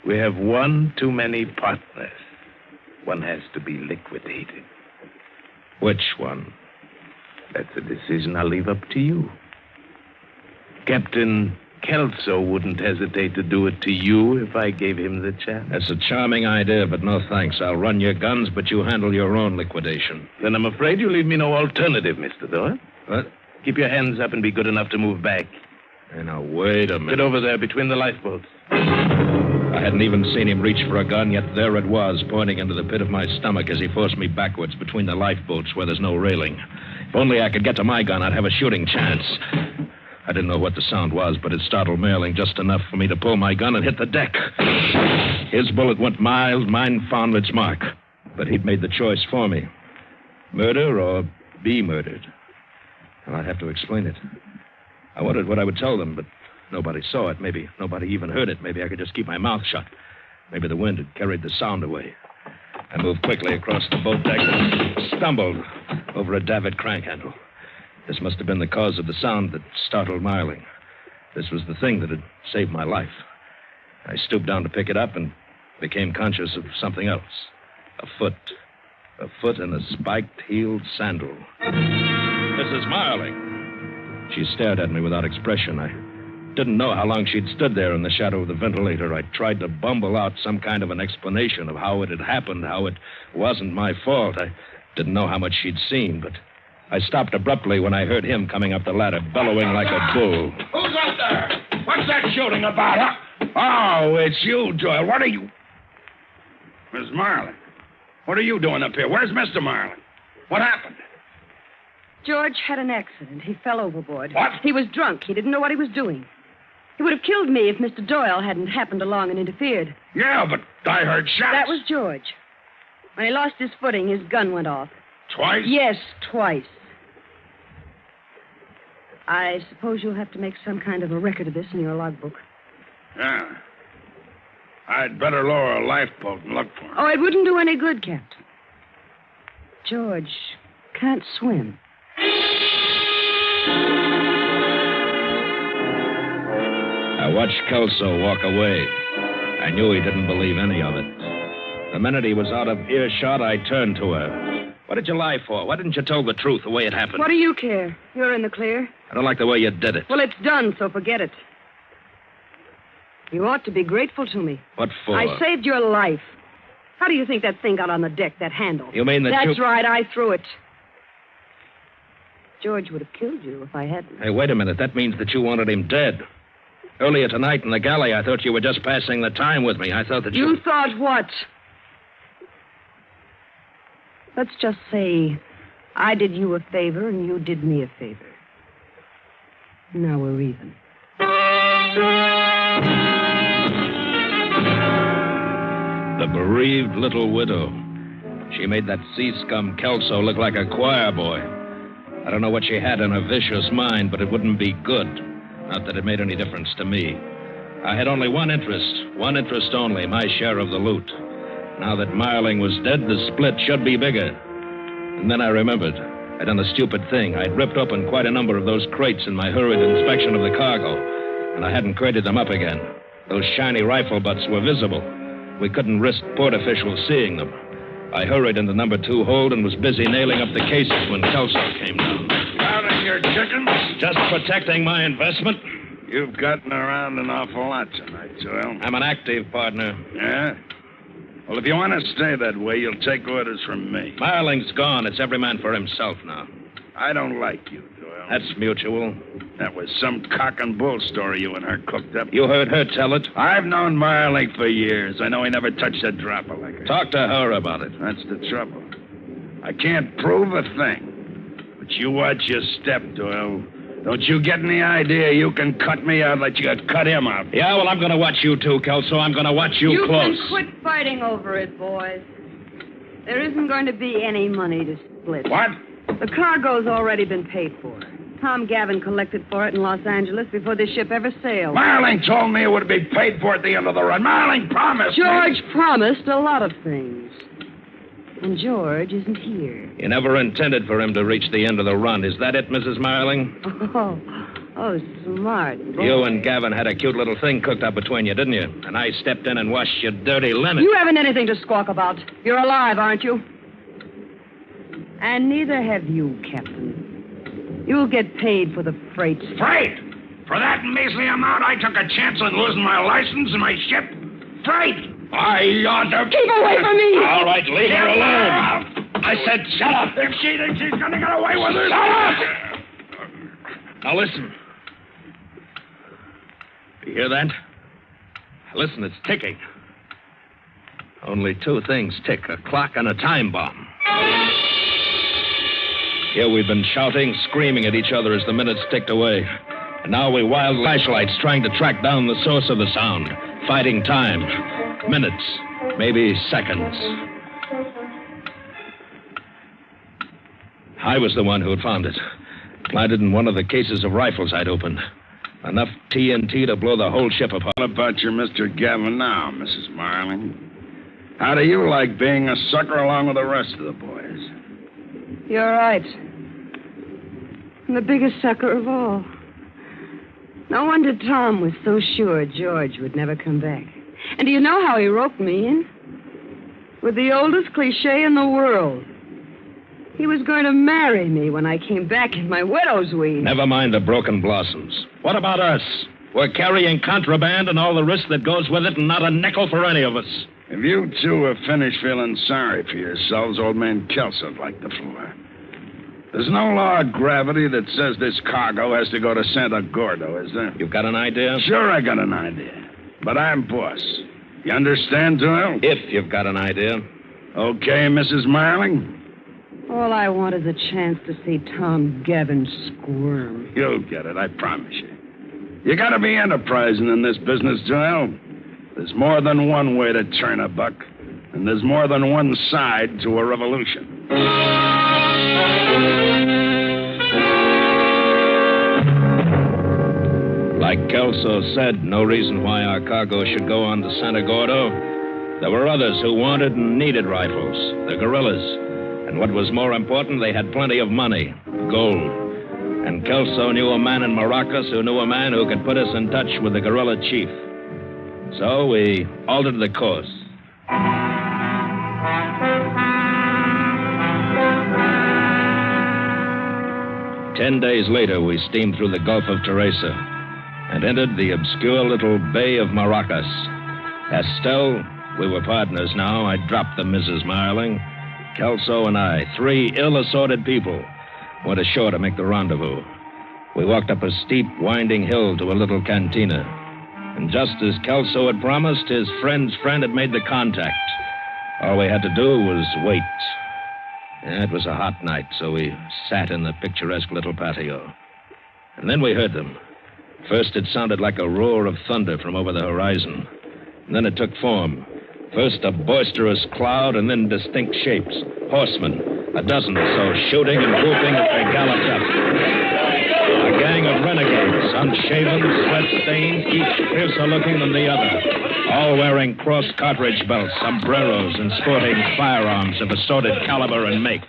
We have one too many partners. One has to be liquidated. Which one? That's a decision I'll leave up to you. Captain Kelso wouldn't hesitate to do it to you if I gave him the chance. That's a charming idea, but no thanks. I'll run your guns, but you handle your own liquidation. Then I'm afraid you leave me no alternative, Mr. Doyle. What? Keep your hands up and be good enough to move back. Hey, now, wait a minute. Get over there between the lifeboats. I hadn't even seen him reach for a gun, yet there it was, pointing into the pit of my stomach as he forced me backwards between the lifeboats where there's no railing. If only I could get to my gun, I'd have a shooting chance. I didn't know what the sound was, but it startled Marling just enough for me to pull my gun and hit the deck. His bullet went mild, mine found its mark. But he'd made the choice for me. Murder or be murdered? Well, I'd have to explain it. I wondered what I would tell them, but nobody saw it. Maybe nobody even heard it. Maybe I could just keep my mouth shut. Maybe the wind had carried the sound away. I moved quickly across the boat deck and stumbled over a davit crank handle. This must have been the cause of the sound that startled Marling. This was the thing that had saved my life. I stooped down to pick it up and became conscious of something else. A foot. A foot in a spiked-heeled sandal. Mrs. Marling. She stared at me without expression. I didn't know how long she'd stood there in the shadow of the ventilator. I tried to bumble out some kind of an explanation of how it had happened, how it wasn't my fault. I didn't know how much she'd seen, but I stopped abruptly when I heard him coming up the ladder, bellowing like a bull. Who's up there? What's that shooting about, huh? Oh, it's you, Doyle. What are you... Miss Marling, what are you doing up here? Where's Mr. Marling? What happened? George had an accident. He fell overboard. What? He was drunk. He didn't know what he was doing. He would have killed me if Mr. Doyle hadn't happened along and interfered. Yeah, but I heard shots. That was George. When he lost his footing, his gun went off. Twice? Yes, twice. I suppose you'll have to make some kind of a record of this in your logbook. Yeah. I'd better lower a lifeboat and look for him. Oh, it wouldn't do any good, Captain. George can't swim. I watched Kelso walk away. I knew he didn't believe any of it. The minute he was out of earshot, I turned to her. What did you lie for? Why didn't you tell the truth the way it happened? What do you care? You're in the clear. I don't like the way you did it. Well, it's done, so forget it. You ought to be grateful to me. What for? I saved your life. How do you think that thing got on the deck, that handle? You mean that That's right, I threw it. George would have killed you if I hadn't. Hey, wait a minute. That means that you wanted him dead. Earlier tonight in the galley, I thought you were just passing the time with me. I thought that You thought what? Let's just say I did you a favor and you did me a favor. Now we're even. The bereaved little widow. She made that sea-scum Kelso look like a choir boy. I don't know what she had in her vicious mind, but it wouldn't be good. Not that it made any difference to me. I had only one interest only, my share of the loot. Now that Marling was dead, the split should be bigger. And then I remembered. I'd done a stupid thing. I'd ripped open quite a number of those crates in my hurried inspection of the cargo, and I hadn't crated them up again. Those shiny rifle butts were visible. We couldn't risk port officials seeing them. I hurried into number 2 hold and was busy nailing up the cases when Kelso came down. Crowding your chickens? Just protecting my investment. You've gotten around an awful lot tonight, Doyle. I'm an active partner. Yeah? Well, if you want to stay that way, you'll take orders from me. Marling's gone. It's every man for himself now. I don't like you, Doyle. That's mutual. That was some cock and bull story you and her cooked up. You heard her tell it? I've known Marling for years. I know he never touched a drop of liquor. Talk to her about it. That's the trouble. I can't prove a thing. But you watch your step, Doyle. Don't you get any idea you can cut me out like you could cut him out? Yeah, well, I'm going to watch you too, Kelso. I'm going to watch you close. You can quit fighting over it, boys. There isn't going to be any money to split. What? The cargo's already been paid for. Tom Gavin collected for it in Los Angeles before this ship ever sailed. Marling told me it would be paid for at the end of the run. Marling promised George promised a lot of things. And George isn't here. You never intended for him to reach the end of the run. Is that it, Mrs. Marling? Oh, smart boy. You and Gavin had a cute little thing cooked up between you, didn't you? And I stepped in and washed your dirty linen. You haven't anything to squawk about. You're alive, aren't you? And neither have you, Captain. You'll get paid for the freight. Freight? For that measly amount, I took a chance on losing my license and my ship? Freight? I ought to... Keep away from me! All right, leave her alone. I said shut up. If she thinks she's going to get away with it... Shut up! Now listen. You hear that? Listen, it's ticking. Only 2 things tick, a clock and a time bomb. Here we've been shouting, screaming at each other as the minutes ticked away. And now we wild flashlights trying to track down the source of the sound. Fighting time. Minutes. Maybe seconds. I was the one who had found it. Planted in one of the cases of rifles I'd opened. Enough TNT to blow the whole ship apart. What about your Mr. Gavin now, Mrs. Marling? How do you like being a sucker along with the rest of the boys? You're right. I'm the biggest sucker of all. No wonder Tom was so sure George would never come back. And do you know how he roped me in? With the oldest cliche in the world. He was going to marry me when I came back in my widow's weed. Never mind the broken blossoms. What about us? We're carrying contraband and all the risk that goes with it, and not a nickel for any of us. If you two have finished feeling sorry for yourselves, old man Kelso'd like the floor. There's no law of gravity that says this cargo has to go to Santa Gordo, is there? You've got an idea? Sure, I got an idea. But I'm boss. You understand, Doyle? If you've got an idea. Okay, Mrs. Marling? All I want is a chance to see Tom Gavin squirm. You'll get it, I promise you. You gotta be enterprising in this business, Doyle. There's more than one way to turn a buck, and there's more than one side to a revolution. Like Kelso said, no reason why our cargo should go on to Santa Gordo. There were others who wanted and needed rifles, the guerrillas. And what was more important, they had plenty of money, gold. And Kelso knew a man in Maracas who knew a man who could put us in touch with the guerrilla chief. So we altered the course. 10 days later, we steamed through the Gulf of Teresa and entered the obscure little Bay of Maracas. Estelle, we were partners now. I dropped the Mrs. Marling. Kelso and I, 3 ill-assorted people, went ashore to make the rendezvous. We walked up a steep, winding hill to a little cantina. And just as Kelso had promised, his friend's friend had made the contact. All we had to do was wait. It was a hot night, so we sat in the picturesque little patio. And then we heard them. First, it sounded like a roar of thunder from over the horizon. And then it took form. First a boisterous cloud, and then distinct shapes. Horsemen, a dozen or so, shooting and whooping as they galloped up. A gang of renegades, unshaven, sweat-stained, each fiercer looking than the other. All wearing crossed cartridge belts, sombreros, and sporting firearms of assorted caliber and make.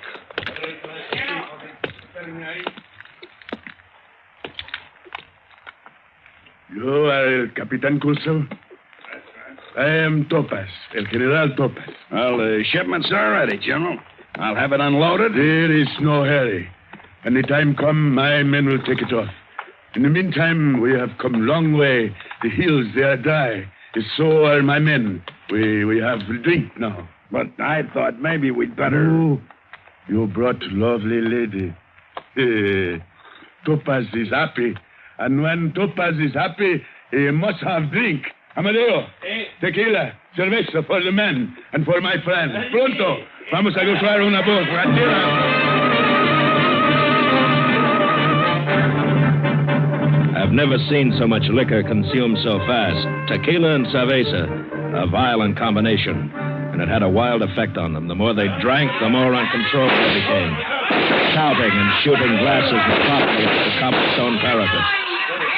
You are El Capitan Curso? I am Topaz, El General Topaz. Well, the shipment's all ready, General. I'll have it unloaded. There is no hurry. When the time comes, my men will take it off. In the meantime, we have come long way. The hills, they are dry. So are my men. We have drink now. But I thought maybe we'd better... Oh, you brought lovely lady. Topaz is happy. And when Topaz is happy, he must have drink. Amadeo, tequila, cerveza for the men and for my friend. Pronto, vamos a gozar una voz. I've never seen so much liquor consumed so fast. Tequila and cerveza, a violent combination. And it had a wild effect on them. The more they drank, the more uncontrolled they became. Shouting and shooting glasses and promptly at the cobblestone parapet.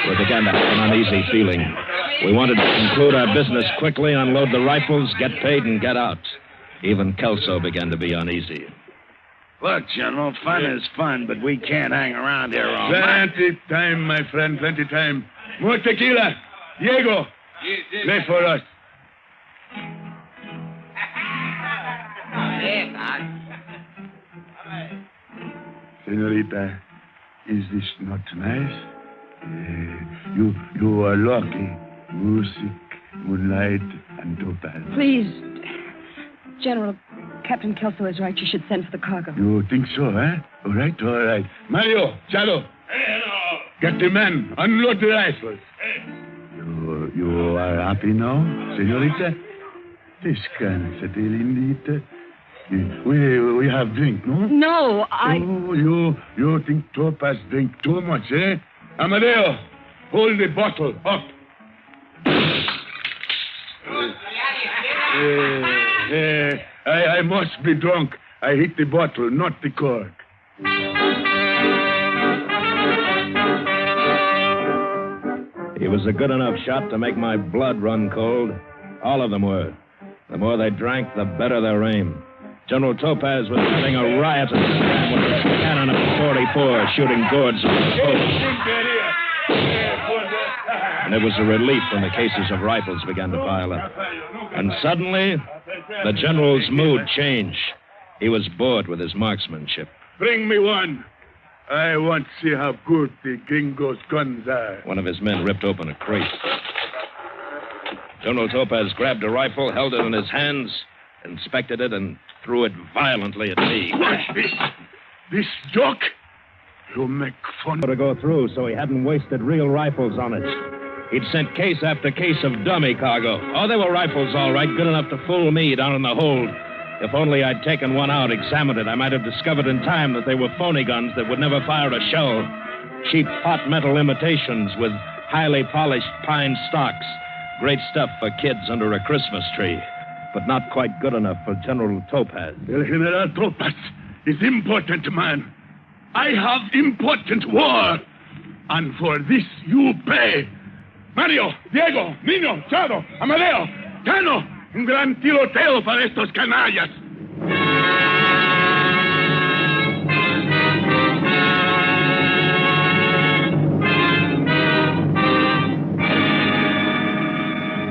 We began to have an uneasy feeling. We wanted to conclude our business quickly, unload the rifles, get paid, and get out. Even Kelso began to be uneasy. Look, General, fun is fun, but we can't hang around here all night. Plenty time, my friend, plenty time. More tequila. Diego, lay for us. Senorita, is this not nice? You are lucky. Music, moonlight, and topaz. Please, General, Captain Kelso is right. You should send for the cargo. You think so, eh? All right. Mario, Chalo. Get the men. Unload the rifles. You are happy now, senorita? Descansate, lindita. We have drink, no? No, Oh, you think Topaz drink too much, eh? Amadeo, hold the bottle up. I must be drunk. I hit the bottle, not the cork. He was a good enough shot to make my blood run cold. All of them were. The more they drank, the better their aim. General Topaz was having a riot at the time with his cannon of 44 shooting gourds on the post. And it was a relief when the cases of rifles began to pile up. And suddenly, the general's mood changed. He was bored with his marksmanship. Bring me one. I want to see how good the gringo's guns are. One of his men ripped open a crate. General Topaz grabbed a rifle, held it in his hands, inspected it, and threw it violently at me. What's this? This joke? You make fun. To go through, so he hadn't wasted real rifles on it. He'd sent case after case of dummy cargo. Oh, they were rifles, all right, good enough to fool me down in the hold. If only I'd taken one out, examined it, I might have discovered in time that they were phony guns that would never fire a shell. Cheap hot metal imitations with highly polished pine stocks. Great stuff for kids under a Christmas tree, but not quite good enough for General Topaz. El General Topaz is important man. I have important war. And for this you pay. Mario, Diego, Nino, Chado, Amadeo, Cano, un gran tiroteo para estos canallas.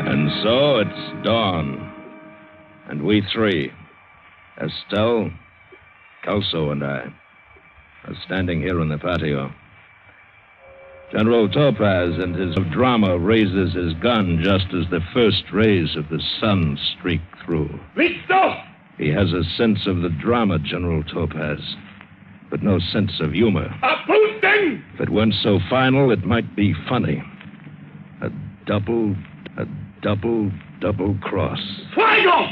And so it's dawn. And we three, Estelle, Kelso, and I, are standing here in the patio. General Topaz and his drama raises his gun just as the first rays of the sun streak through. Listo! He has a sense of the drama, General Topaz, but no sense of humor. Apunten! If it weren't so final, it might be funny. A double cross. Fuego!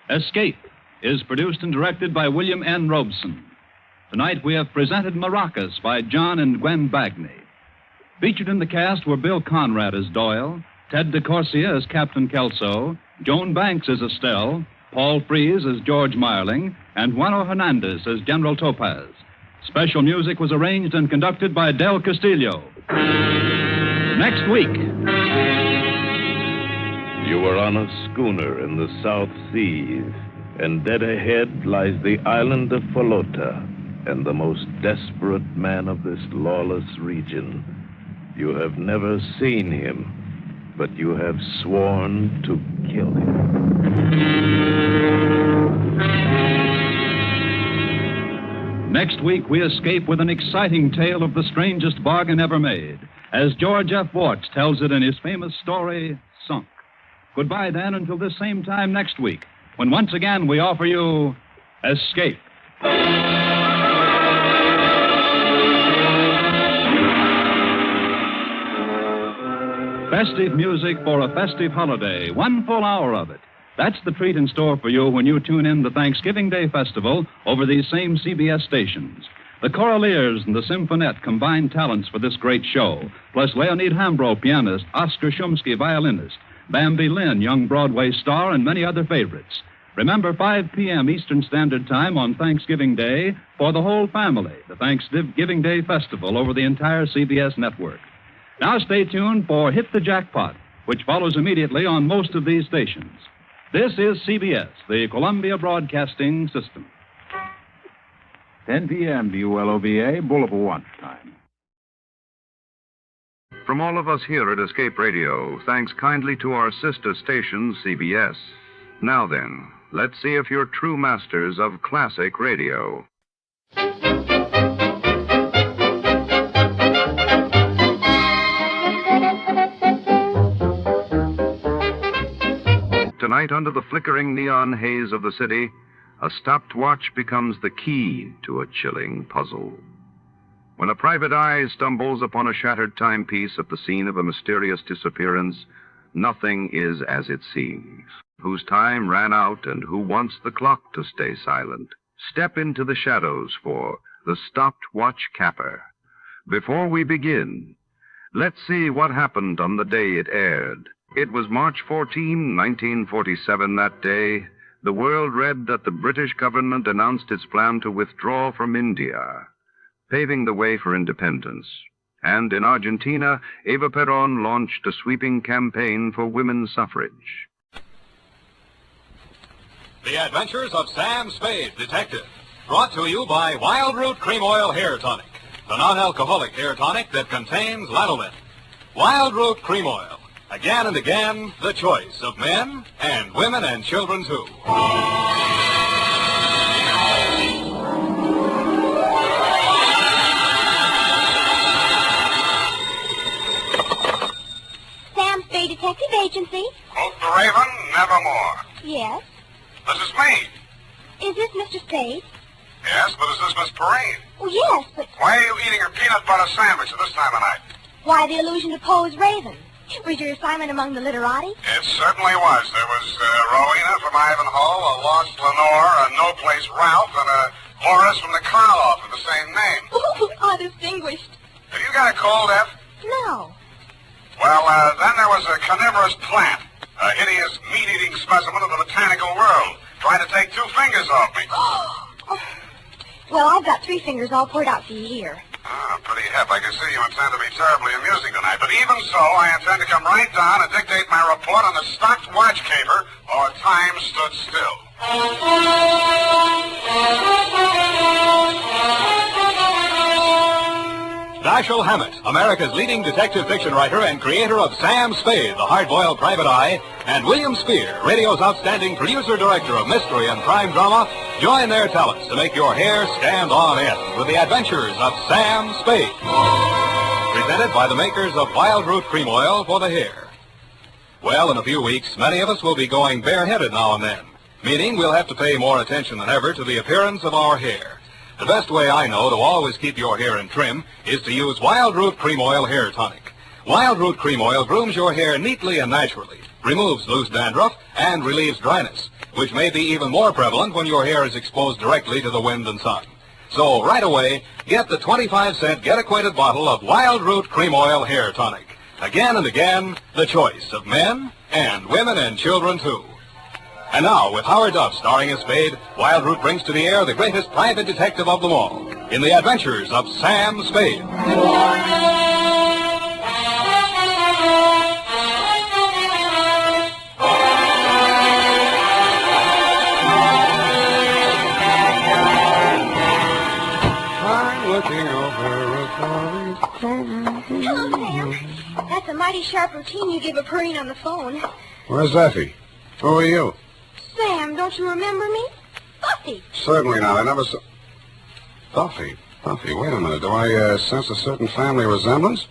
Escape is produced and directed by William N. Robeson. Tonight we have presented Maracas by John and Gwen Bagney. Featured in the cast were Bill Conrad as Doyle, Ted DeCorsia as Captain Kelso, Joan Banks as Estelle, Paul Frees as George Marling, and Juano Hernandez as General Topaz. Special music was arranged and conducted by Del Castillo. Next week. You are on a schooner in the South Seas, and dead ahead lies the island of Falota, and the most desperate man of this lawless region. You have never seen him, but you have sworn to kill him. Next week, we escape with an exciting tale of the strangest bargain ever made, as George F. Warts tells it in his famous story, Sunk. Goodbye, then, until this same time next week, when once again we offer you Escape. Festive music for a festive holiday, 1 full hour of it. That's the treat in store for you when you tune in to Thanksgiving Day Festival over these same CBS stations. The Choraliers and the Symphonette combined talents for this great show, plus Leonid Hambro, pianist, Oscar Shumsky, violinist, Bambi Lynn, young Broadway star, and many other favorites. Remember, 5 p.m. Eastern Standard Time on Thanksgiving Day for the whole family, the Thanksgiving Day Festival over the entire CBS network. Now stay tuned for Hit the Jackpot, which follows immediately on most of these stations. This is CBS, the Columbia Broadcasting System. 10 p.m. WLOVA, Boulevard Watch Time. From all of us here at Escape Radio, thanks kindly to our sister station, CBS. Now then, let's see if you're true masters of classic radio. Tonight, under the flickering neon haze of the city, a stopped watch becomes the key to a chilling puzzle. When a private eye stumbles upon a shattered timepiece at the scene of a mysterious disappearance, nothing is as it seems. Whose time ran out and who wants the clock to stay silent? Step into the shadows for The Stopped Watch Capper. Before we begin, let's see what happened on the day it aired. It was March 14, 1947, that day. The world read that the British government announced its plan to withdraw from India, paving the way for independence. And in Argentina, Eva Perón launched a sweeping campaign for women's suffrage. The Adventures of Sam Spade, Detective. Brought to you by Wild Root Cream Oil Hair Tonic, the non-alcoholic hair tonic that contains lanolin. Wild Root Cream Oil. Again and again, the choice of men and women and children, too. Sam Spade Detective Agency. Hope the Raven, nevermore. Yes. This is me. Is this Mr. Spade? Yes, but is this Miss Perrine? Oh, yes, but... Why are you eating your peanut butter sandwich at this time of night? Why the allusion to Poe's Raven? Was your assignment among the literati? It certainly was. There was Rowena from Ivanhoe, a lost Lenore, a no-place Ralph, and a Horace from the Karloff with the same name. Oh, how distinguished. Have you got a cold, Eph? No. Well, then there was a carnivorous plant, a hideous meat-eating specimen of the botanical world, trying to take 2 fingers off me. Oh. Well, I've got 3 fingers all poured out for you here. Ah, pretty hip. I can see you intend to be terribly amusing tonight. But even so, I intend to come right down and dictate my report on the stocked watch caper while time stood still. Dashiell Hammett, America's leading detective fiction writer and creator of Sam Spade, the hard-boiled private eye, and William Spear, radio's outstanding producer-director of mystery and crime drama, join their talents to make your hair stand on end with the adventures of Sam Spade. Presented by the makers of Wild Root Cream Oil for the hair. Well, in a few weeks, many of us will be going bareheaded now and then, meaning we'll have to pay more attention than ever to the appearance of our hair. The best way I know to always keep your hair in trim is to use Wild Root Cream Oil Hair Tonic. Wild Root Cream Oil grooms your hair neatly and naturally, removes loose dandruff, and relieves dryness, which may be even more prevalent when your hair is exposed directly to the wind and sun. So right away, get the 25-cent get-acquainted bottle of Wild Root Cream Oil Hair Tonic. Again and again, the choice of men and women and children, too. And now, with Howard Duff starring as Spade, Wild Root brings to the air the greatest private detective of them all, in the adventures of Sam Spade. I'm looking over a Hello, Sam. That's a mighty sharp routine you give a Perrine on the phone. Where's Effie? Who are you? Sam, don't you remember me? Buffy. Certainly not. I never saw... Buffy, wait a minute. Do I sense a certain family resemblance?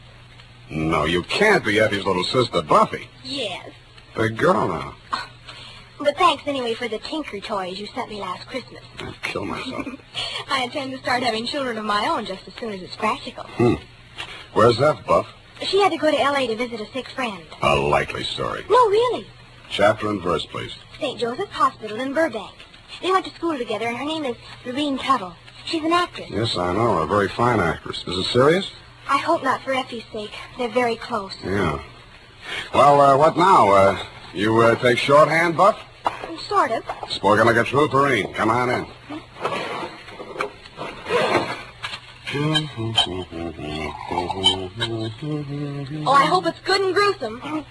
No, you can't be Effie's little sister, Buffy. Yes. Big girl now. But thanks anyway for the tinker toys you sent me last Christmas. I'd kill myself. I intend to start having children of my own just as soon as it's practical. Where's that, Buff? She had to go to L.A. to visit a sick friend. A likely story. No, really. Chapter and verse, please. St. Joseph's Hospital in Burbank. They went to school together, and her name is Lorene Tuttle. She's an actress. Yes, I know. A very fine actress. Is it serious? I hope not for Effie's sake. They're very close. Yeah. Well, what now? You take shorthand, Buff? Sort of. Spoken like a true Perrine. Come on in. Oh, I hope it's good and gruesome.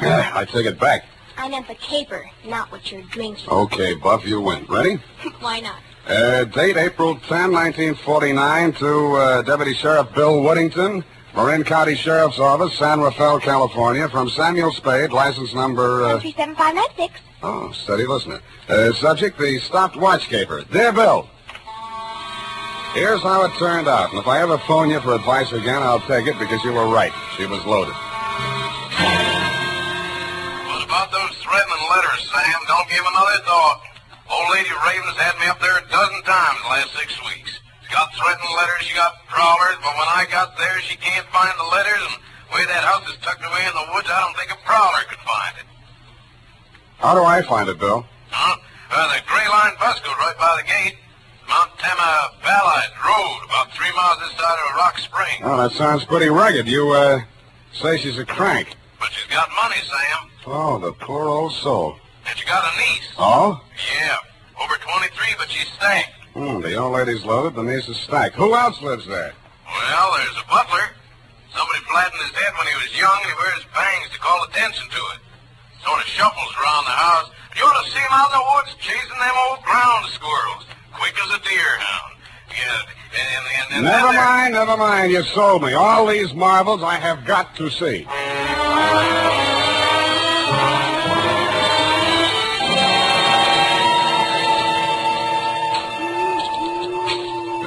I take it back. I meant the caper, not what you're drinking. Okay, Buff, you win. Ready? Why not? Date April 10, 1949 to Deputy Sheriff Bill Woodington, Marin County Sheriff's Office, San Rafael, California, from Samuel Spade, license number... 37596. Oh, steady listener. Subject, the stopped watch caper. Dear Bill, here's how it turned out, and if I ever phone you for advice again, I'll take it because you were right. She was loaded. What about those threatening letters, Sam? Don't give another thought. Old Lady Raven's had me up there a dozen times the last 6 weeks. She got threatening letters, she got prowlers, but when I got there, she can't find the letters, and the way that house is tucked away in the woods, I don't think a prowler could find it. How do I find it, Bill? Huh? The Gray Line bus goes right by the gate. Mount Tama Ballard Road, about 3 miles this side of Rock Spring. Oh, that sounds pretty rugged. You, say she's a crank. But She's got money, Sam. Oh, the poor old soul. And she got a niece. Oh? Yeah. Over 23, but she's stacked. The old lady's loaded, the niece is stacked. Who else lives there? Well, there's a butler. Somebody flattened his head when he was young, and he wears bangs to call attention to it. Sort of shuffles around the house. You ought to see him out in the woods chasing them old ground squirrels. Quick as a deer hound. Yeah, and Never mind. You sold me. All these marvels I have got to see.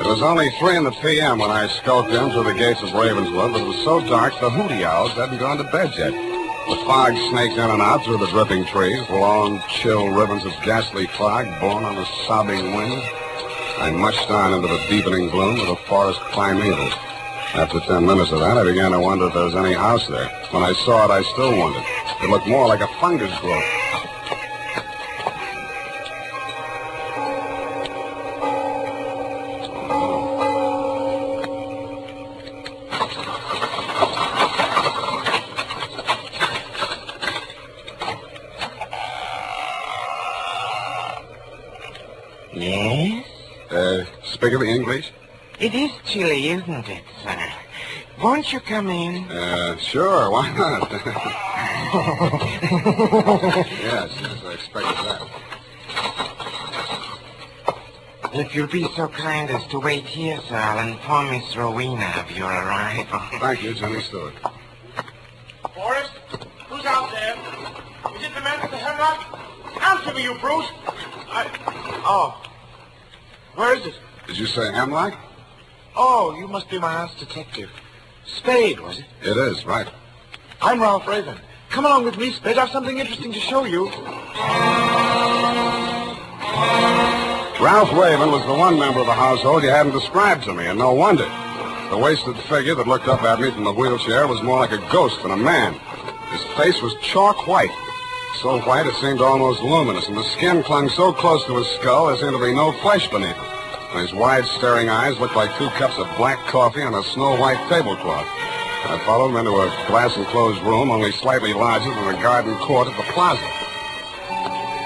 It was only 3 p.m. when I skulked in through the gates of Ravenswood, but it was so dark the hooty owls hadn't gone to bed yet. The fog snaked in and out through the dripping trees, long, chill ribbons of ghastly fog borne on the sobbing wind. I mushed on into the deepening gloom of the forest primeval. After 10 minutes of that, I began to wonder if there was any house there. When I saw it, I still wondered. It looked more like a fungus growth. Yes? Speak of English? It is chilly, isn't it, sir? Won't you come in? Sure, why not? Yes, I expected that. If you'll be so kind as to wait here, sir, I'll inform Miss Rowena of your arrival. Thank you, Jimmy Stewart. Forrest, who's out there? Is it the man with the hemlock? Answer me, you brute! Oh. Where is it? Did you say hemlock? Oh, you must be my aunt's detective. Spade, was it? It is, right. I'm Ralph Raven. Come along with me, Spade. I have something interesting to show you. Ralph Raven was the one member of the household you hadn't described to me, and no wonder. The wasted figure that looked up at me from the wheelchair was more like a ghost than a man. His face was chalk white. So white it seemed almost luminous, and the skin clung so close to his skull there seemed to be no flesh beneath it. And his wide, staring eyes looked like 2 cups of black coffee on a snow-white tablecloth. I followed him into a glass-enclosed room only slightly larger than the garden court at the plaza.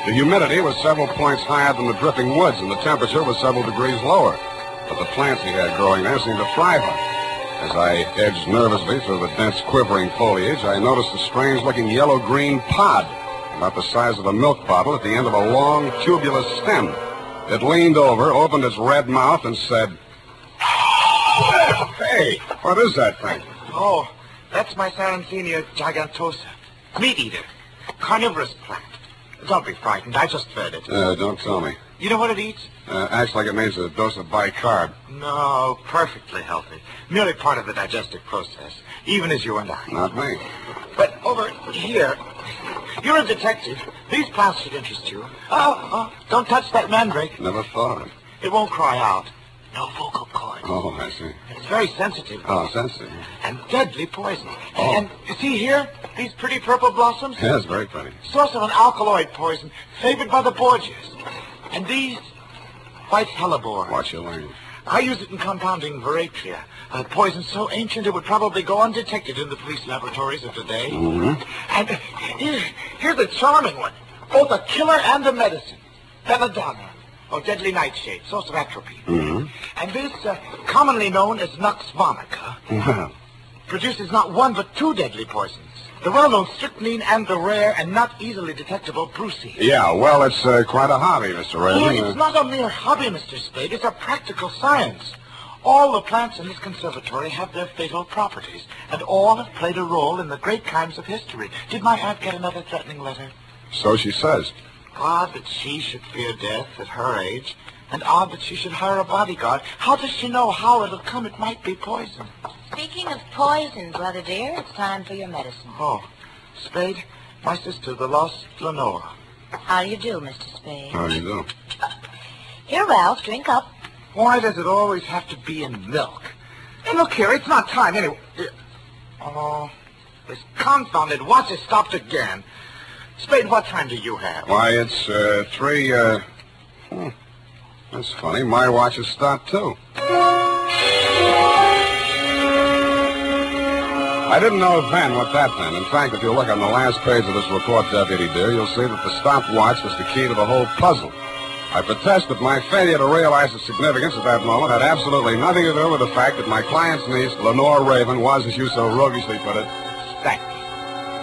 The humidity was several points higher than the dripping woods, and the temperature was several degrees lower. But the plants he had growing there seemed to thrive on it. As I edged nervously through the dense, quivering foliage, I noticed a strange-looking yellow-green pod, about the size of a milk bottle at the end of a long, tubular stem. It leaned over, opened its red mouth, and said, "Hey, what is that thing?" Oh, that's my Sarracenia gigantosa. Meat eater. Carnivorous plant. Don't be frightened. I just fed it. Don't tell me. You know what it eats? Acts like it needs a dose of bicarb. No, perfectly healthy. Merely part of the digestive process, even as you and I. Not me. But over here, you're a detective. These plants should interest you. Oh, don't touch that mandrake. Never thought of it. It won't cry out. No vocal cord. Oh, I see. It's very sensitive. Oh, sensitive. And deadly poison. Oh. And you see here, these pretty purple blossoms? Yes, very pretty. Source of an alkaloid poison favored by the Borgias. And these, white hellebore. Watch your language. I use it in compounding veratria, a poison so ancient it would probably go undetected in the police laboratories of today. Mm-hmm. And here's a charming one, both a killer and a medicine. Belladonna, or deadly nightshade, source of atropine. Mm-hmm. And this, commonly known as Nux vomica, produces not 1 but 2 deadly poisons. The well-known strychnine and the rare and not easily detectable brucine. Yeah, well, it's quite a hobby, Mr. Raven. Oh, it's not a mere hobby, Mr. Spade. It's a practical science. All the plants in this conservatory have their fatal properties, and all have played a role in the great crimes of history. Did my aunt get another threatening letter? So she says. Odd that she should fear death at her age, and odd that she should hire a bodyguard. How does she know how it'll come? It might be poison. Speaking of poison, brother dear, it's time for your medicine. Oh, Spade, my sister, the lost Lenore. How do you do, Mr. Spade? How do you do? Here, Ralph, drink up. Why does it always have to be in milk? Hey, look here, it's not time anyway. Oh, this confounded watch has stopped again. Spade, what time do you have? Why, it's 3, that's funny. My watch has stopped, too. I didn't know then what that meant. In fact, if you look on the last page of this report, Deputy dear, you'll see that the stopwatch was the key to the whole puzzle. I protest that my failure to realize its significance at that moment had absolutely nothing to do with the fact that my client's niece, Lenore Raven, was, as you so roguishly put it, stacked.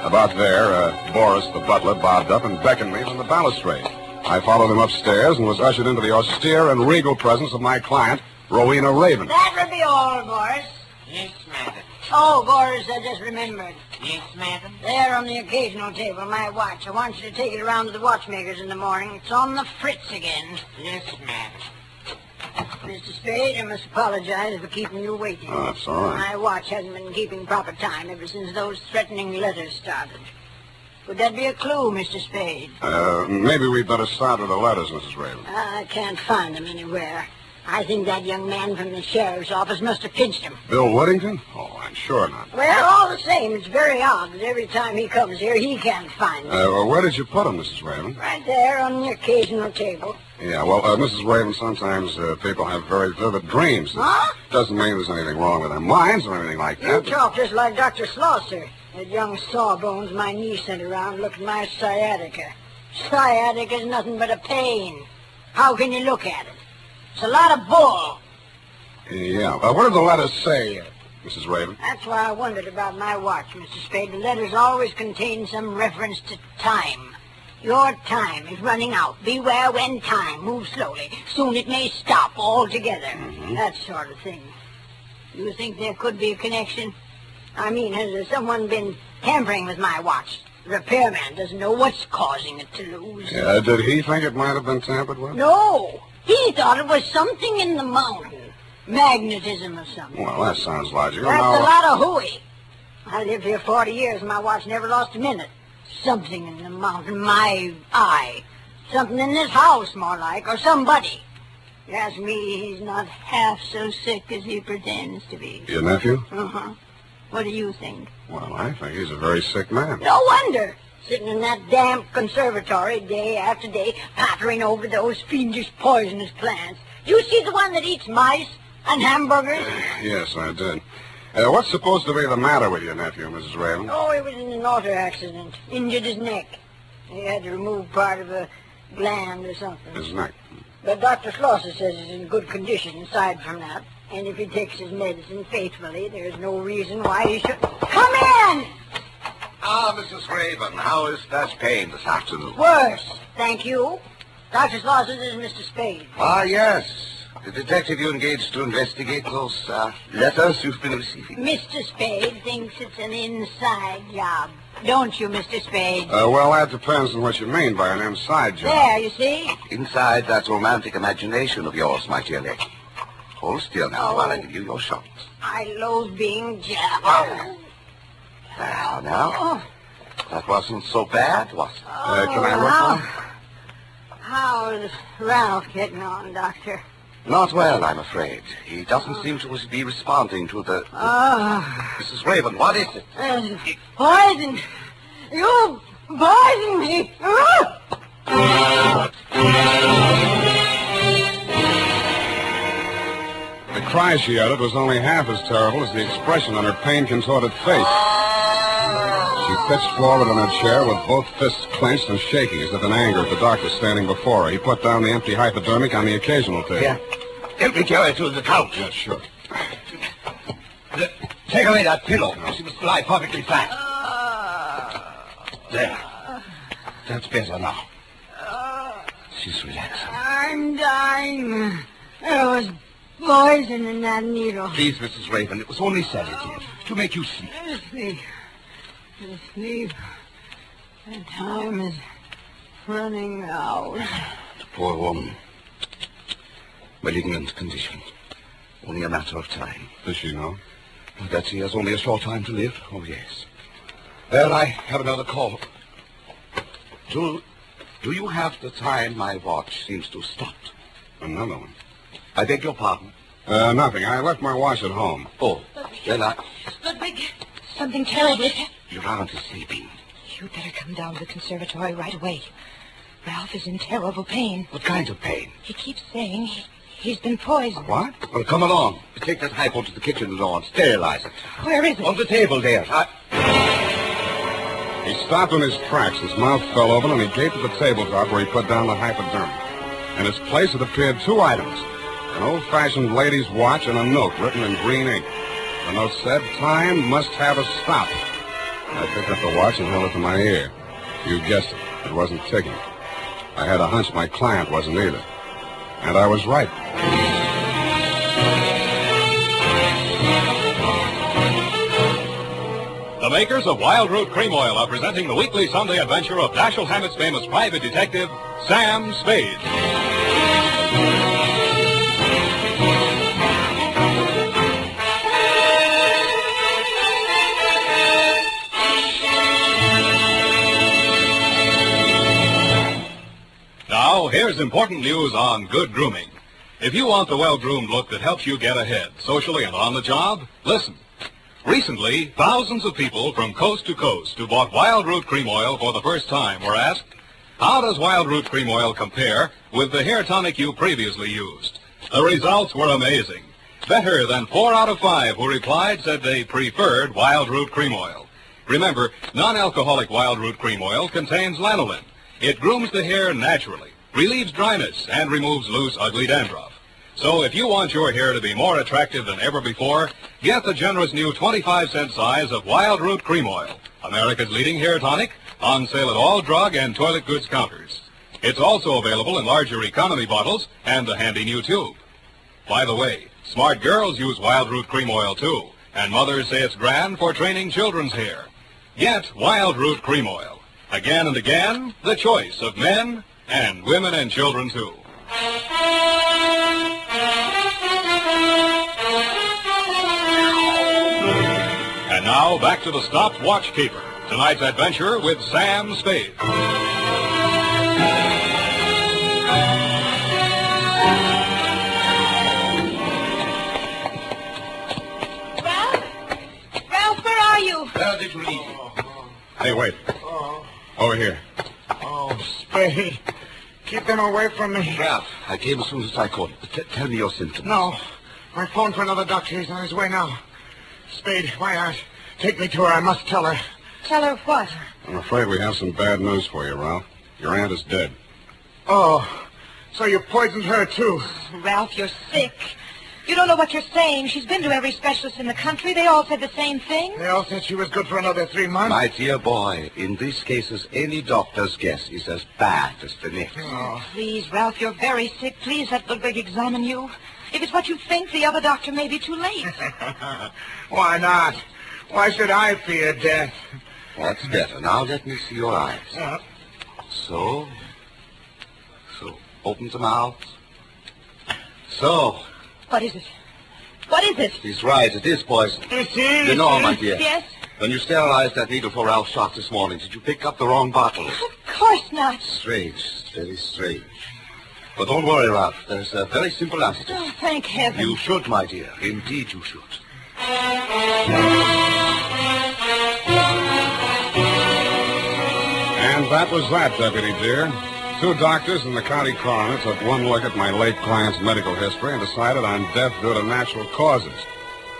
About there, Boris, the butler, bobbed up and beckoned me from the balustrade. I followed him upstairs and was ushered into the austere and regal presence of my client, Rowena Raven. That will be all, Boris. Yes, madam. Oh, Boris, I just remembered. Yes, madam. There on the occasional table, my watch. I want you to take it around to the watchmakers in the morning. It's on the fritz again. Yes, madam. Mr. Spade, I must apologize for keeping you waiting. Oh, that's all right. My watch hasn't been keeping proper time ever since those threatening letters started. Would that be a clue, Mr. Spade? Maybe we'd better start with the letters, Mrs. Raven. I can't find them anywhere. I think that young man from the sheriff's office must have pinched him. Bill Whittington? Oh, I'm sure not. Well, all the same, it's very odd that every time he comes here, he can't find them. Where did you put them, Mrs. Raven? Right there on the occasional table. Yeah, well, Mrs. Raven, sometimes people have very vivid dreams. Huh? Doesn't mean there's anything wrong with their minds or anything like You that. talk just like Dr. Slosser. That young sawbones my niece sent around looked at my sciatica. Sciatica is nothing but a pain. How can you look at it? It's a lot of bull. Yeah. What did the letters say, Mrs. Raven? That's why I wondered about my watch, Mr. Spade. The letters always contain some reference to time. Your time is running out. Beware when time moves slowly. Soon it may stop altogether. Mm-hmm. That sort of thing. You think there could be a connection? I mean, has someone been tampering with my watch? The repairman doesn't know what's causing it to lose. Did he think it might have been tampered with? No. He thought it was something in the mountain. Magnetism or something. Well, that sounds logical. That's Now, a lot of hooey. I lived here 40 years and my watch never lost a minute. Something in the mountain, my eye. Something in this house, more like, or somebody. You ask me, he's not half so sick as he pretends to be. Your nephew? Uh-huh. What do you think? Well, I think he's a very sick man. No wonder. Sitting in that damp conservatory day after day, pottering over those fiendish poisonous plants. You see the one that eats mice and hamburgers? Yes, I did. What's supposed to be the matter with your nephew, Mrs. Raven? Oh, he was in an auto accident. Injured his neck. He had to remove part of a gland or something. His neck. But Dr. Schlosser says he's in good condition aside from that. And if he takes his medicine faithfully, there's no reason why he should... Come in! Ah, Mrs. Raven, how is that pain this afternoon? Worse, thank you. Dr. Schlosser is Mr. Spade. Ah, yes. The detective you engaged to investigate those letters you've been receiving. Mr. Spade thinks it's an inside job. Don't you, Mr. Spade? Well, that depends on what you mean by an inside job. There, you see? Inside that romantic imagination of yours, my dear lady. Hold still now while I give you your shots. I loathe being jabbed. Now. That wasn't so bad, was it? Can I look now? How's Ralph getting on, Doctor? Not well, I'm afraid. He doesn't seem to be responding to the... Mrs. Raven, what is it? Poison! You poisoned me! The cry she uttered was only half as terrible as the expression on her pain-contorted face. She pitched forward on her chair with both fists clenched and shaking as if in anger at the doctor standing before her. He put down the empty hypodermic on the occasional table. Yeah. Help me carry her to the couch. Yeah, sure. Take away that pillow. She must lie perfectly flat. There. That's better now. She's relaxing. I'm dying. There was poison in that needle. Please, Mrs. Raven, it was only sedative to make you sleep. Sleep. The time is running out. The poor woman. Malignant condition. Only a matter of time. Does she know? That she has only a short time to live? Oh, yes. Well, I have another call. Do you have the time my watch seems to stop? Another one? I beg your pardon? Nothing. I left my watch at home. Oh, then Ludwig, something terrible. Your aunt is sleeping. You'd better come down to the conservatory right away. Ralph is in terrible pain. What kind of pain? He keeps saying He's been poisoned. What? Well, come along. Take that hypo to the kitchen door and sterilize it. Where is it? On the table there. He stopped in his tracks. His mouth fell open, and he gaped at the tabletop where he put down the hypodermic. In its place, it appeared two items. An old-fashioned lady's watch and a note written in green ink. The note said, "Time must have a stop." I picked up the watch and held it to my ear. You guessed it. It wasn't ticking. I had a hunch my client wasn't either. And I was right. The makers of Wild Root Cream Oil are presenting the weekly Sunday adventure of Dashiell Hammett's famous private detective, Sam Spade. Now, here's important news on good grooming. If you want the well-groomed look that helps you get ahead, socially and on the job, listen. Recently, thousands of people from coast to coast who bought Wild Root Cream Oil for the first time were asked, how does Wild Root Cream Oil compare with the hair tonic you previously used? The results were amazing. Better than 4 out of 5 who replied said they preferred Wild Root Cream Oil. Remember, non-alcoholic Wild Root Cream Oil contains lanolin. It grooms the hair naturally, relieves dryness, and removes loose, ugly dandruff. So if you want your hair to be more attractive than ever before, get the generous new 25-cent size of Wild Root Cream Oil, America's leading hair tonic, on sale at all drug and toilet goods counters. It's also available in larger economy bottles and the handy new tube. By the way, smart girls use Wild Root Cream Oil too, and mothers say it's grand for training children's hair. Get Wild Root Cream Oil. Again and again, the choice of men and women and children too. And now, back to the stopwatch caper. Tonight's adventure with Sam Spade. Ralph, where are you? Hey, wait. Over here. Oh, Spade. Keep them away from me. Ralph, I came as soon as I could. Tell me your symptoms. No. I phoned for another doctor. He's on his way now. Spade, my aunt. Take me to her. I must tell her. Tell her what? I'm afraid we have some bad news for you, Ralph. Your aunt is dead. Oh, so you poisoned her, too. Ralph, you're sick. You don't know what you're saying. She's been to every specialist in the country. They all said the same thing. They all said she was good for another 3 months. My dear boy, in these cases, any doctor's guess is as bad as the next. Oh, please, Ralph, you're very sick. Please let Ludwig examine you. If it's what you think, the other doctor may be too late. Why not? Why should I fear death? That's better. Now let me see your eyes. So, open them out. So. What is it? What is it? He's right. It is poison. You know, my dear. Yes? When you sterilized that needle for Ralph's shot this morning, did you pick up the wrong bottle? Of course not. Strange. Very strange. But don't worry, Ralph. There's a very simple answer to it. Oh, thank heaven. You should, my dear. Indeed you should. And that was that, Deputy dear. 2 doctors and the county coroner took one look at my late client's medical history and decided on death due to natural causes.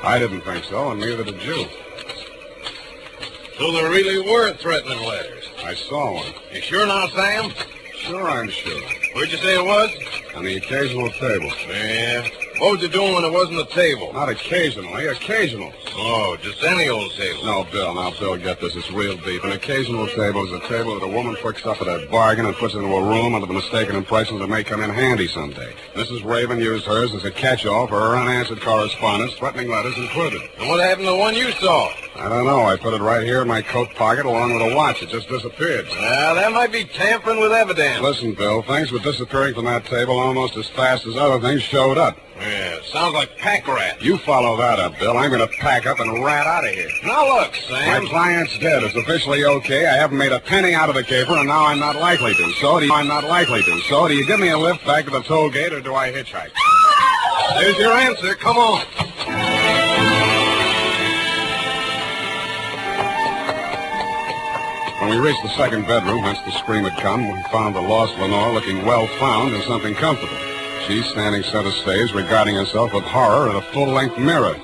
I didn't think so, and neither did you. So there really were threatening letters. I saw one. You sure now, Sam? Sure, I'm sure. Where'd you say it was? On the occasional table. Yeah. What was you doing when it wasn't a table? Not occasionally, occasional. Oh, just any old table. No, Bill, get this. It's real deep. An occasional table is a table that a woman picks up at a bargain and puts into a room under the mistaken impression that it may come in handy someday. Mrs. Raven used hers as a catch-all for her unanswered correspondence, threatening letters included. And what happened to the one you saw? I don't know. I put it right here in my coat pocket along with a watch. It just disappeared. Well, that might be tampering with evidence. Listen, Bill, things were disappearing from that table almost as fast as other things showed up. Yeah, sounds like pack rat. You follow that up, Bill. I'm going to pack up and rat out of here. Now look, Sam. My client's dead. It's officially okay. I haven't made a penny out of the caper, and now I'm not likely to. So do you give me a lift back to the toll gate, or do I hitchhike? There's your answer. Come on. When we reached the second bedroom, whence the scream had come, we found the lost Lenore looking well found and something comfortable. She's standing center stage, regarding herself with horror in a full-length mirror.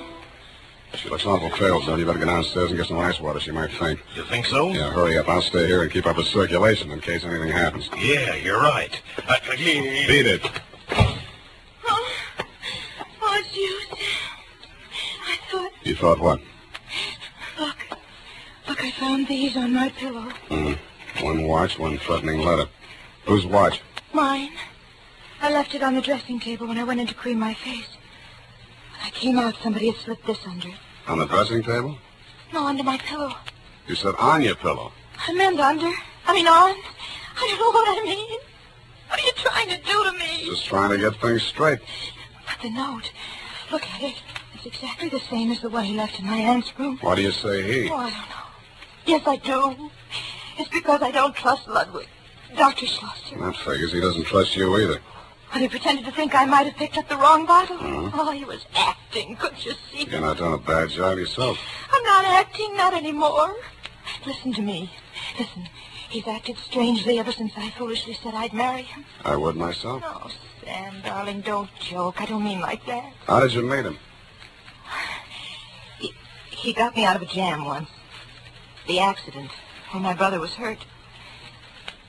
She looks awful pale, Joe. You better go downstairs and get some ice water. She might faint. You think so? Yeah, hurry up. I'll stay here and keep up with circulation in case anything happens. Yeah, you're right. Beat it. Oh, it's you, Sam. I thought... You thought what? Look, I found these on my pillow. One watch, one threatening letter. Whose watch? Mine. I left it on the dressing table when I went in to cream my face. When I came out, somebody had slipped this under it. On the dressing table? No, under my pillow. You said on your pillow. I meant under. On. I don't know what I mean. What are you trying to do to me? Just trying to get things straight. But the note. Look at it. It's exactly the same as the one he left in my aunt's room. Why do you say he? Oh, I don't know. Yes, I do. It's because I don't trust Ludwig. Dr. Schlosser. That figures. He doesn't trust you either. But he pretended to think I might have picked up the wrong bottle. Oh, he was acting. Couldn't you see? You're not doing a bad job yourself. I'm not acting, not anymore. Listen to me. Listen, he's acted strangely ever since I foolishly said I'd marry him. I would myself. Oh, Sam, darling, don't joke. I don't mean like that. How did you meet him? He got me out of a jam once. The accident, when my brother was hurt.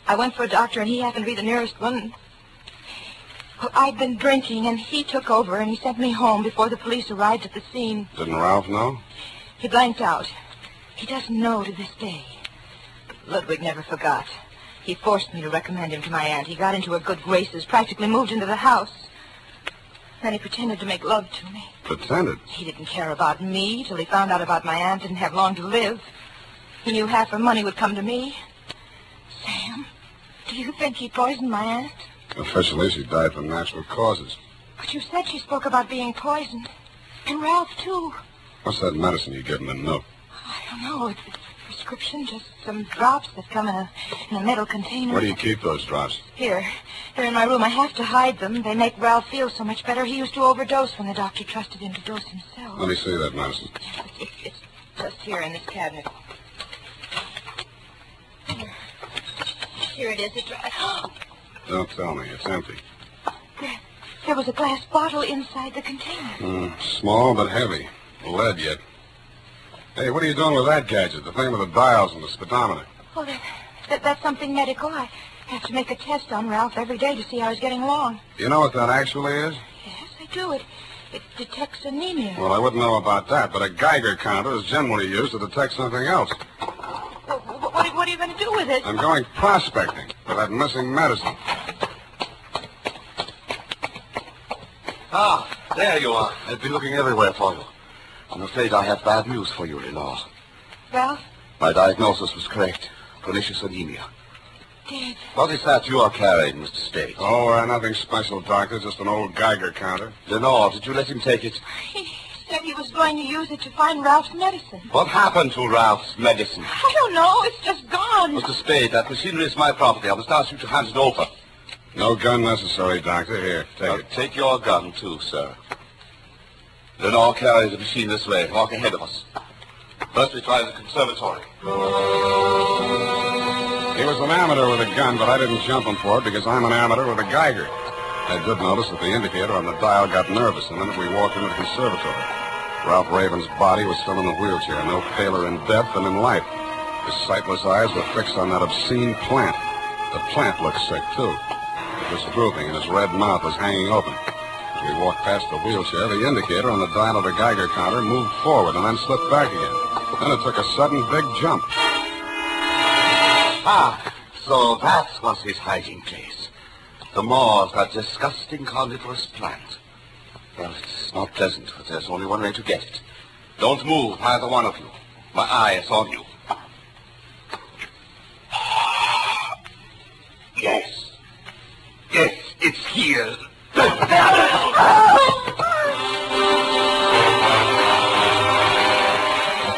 I went for a doctor, and he happened to be the nearest one. Well, I'd been drinking, and he took over, and he sent me home before the police arrived at the scene. Didn't Ralph know? He blanked out. He doesn't know to this day. Ludwig never forgot. He forced me to recommend him to my aunt. He got into her good graces, practically moved into the house. Then he pretended to make love to me. Pretended? He didn't care about me till he found out about my aunt didn't have long to live. He knew half her money would come to me. Sam, do you think he poisoned my aunt? Officially, she died from natural causes. But you said she spoke about being poisoned. And Ralph, too. What's that medicine you get in the note? I don't know. It's a prescription, just some drops that come in a metal container. Where do you keep those drops? Here in my room. I have to hide them. They make Ralph feel so much better. He used to overdose when the doctor trusted him to dose himself. Let me see that medicine. It's just here in this cabinet. Here it is. It's right. Don't tell me. It's empty. There was a glass bottle inside the container. Small but heavy. Lead yet. Hey, what are you doing with that gadget? The thing with the dials and the speedometer. Oh, that's something medical. I have to make a test on Ralph every day to see how he's getting along. You know what that actually is? Yes, I do. It detects anemia. Well, I wouldn't know about that, but a Geiger counter is generally used to detect something else. Well, what are you going to do with it? I'm going prospecting for that missing medicine. Ah, there you are. I've been looking everywhere for you. I'm afraid I have bad news for you, Lenore. Ralph? My diagnosis was correct. Pernicious anemia. Dead. What is that you are carrying, Mr. Spade? Oh, nothing special, Doctor. Just an old Geiger counter. Lenore, did you let him take it? He said he was going to use it to find Ralph's medicine. What happened to Ralph's medicine? I don't know. It's just gone. Mr. Spade, that machinery is my property. I must ask you to hand it over. No gun necessary, Doctor. Here, take it. Take your gun, too, sir. Lenore, carry the machine this way. Walk ahead of us. First, we try the conservatory. He was an amateur with a gun, but I didn't jump him for it because I'm an amateur with a Geiger. I did notice that the indicator on the dial got nervous the minute we walked into the conservatory. Ralph Raven's body was still in the wheelchair, no paler in death than in life. His sightless eyes were fixed on that obscene plant. The plant looked sick, too. It was drooping, and his red mouth was hanging open. As we walked past the wheelchair, the indicator on the dial of the Geiger counter moved forward and then slipped back again. Then it took a sudden big jump. Ah, so that was his hiding place. The maw of that disgusting carnivorous plant. Well, it's not pleasant, but there's only one way to get it. Don't move, either one of you. My eye is on you. Yes. Yes, it's here. At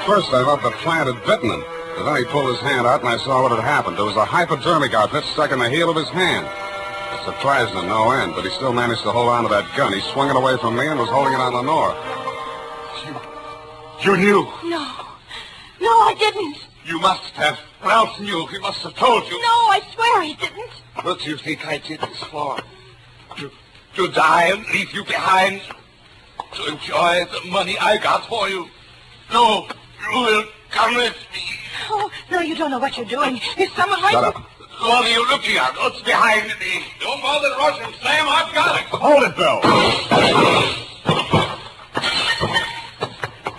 first, I thought the plant had bitten him. But then he pulled his hand out, and I saw what had happened. There was a hypodermic outfit stuck in the heel of his hand. It surprised him no end, but he still managed to hold on to that gun. He swung it away from me and was holding it on Lenore. You knew. No, I didn't. You must have. Ralph knew. He must have told you. No, I swear he didn't. What do you think I did this for? To to die and leave you behind. To enjoy the money I got for you. No, you will come with me. Oh, no, you don't know what you're doing. There's someone right... Shut up. What are you looking at? What's behind me? Don't bother rushing, Sam. I've got it. Hold it, Bill.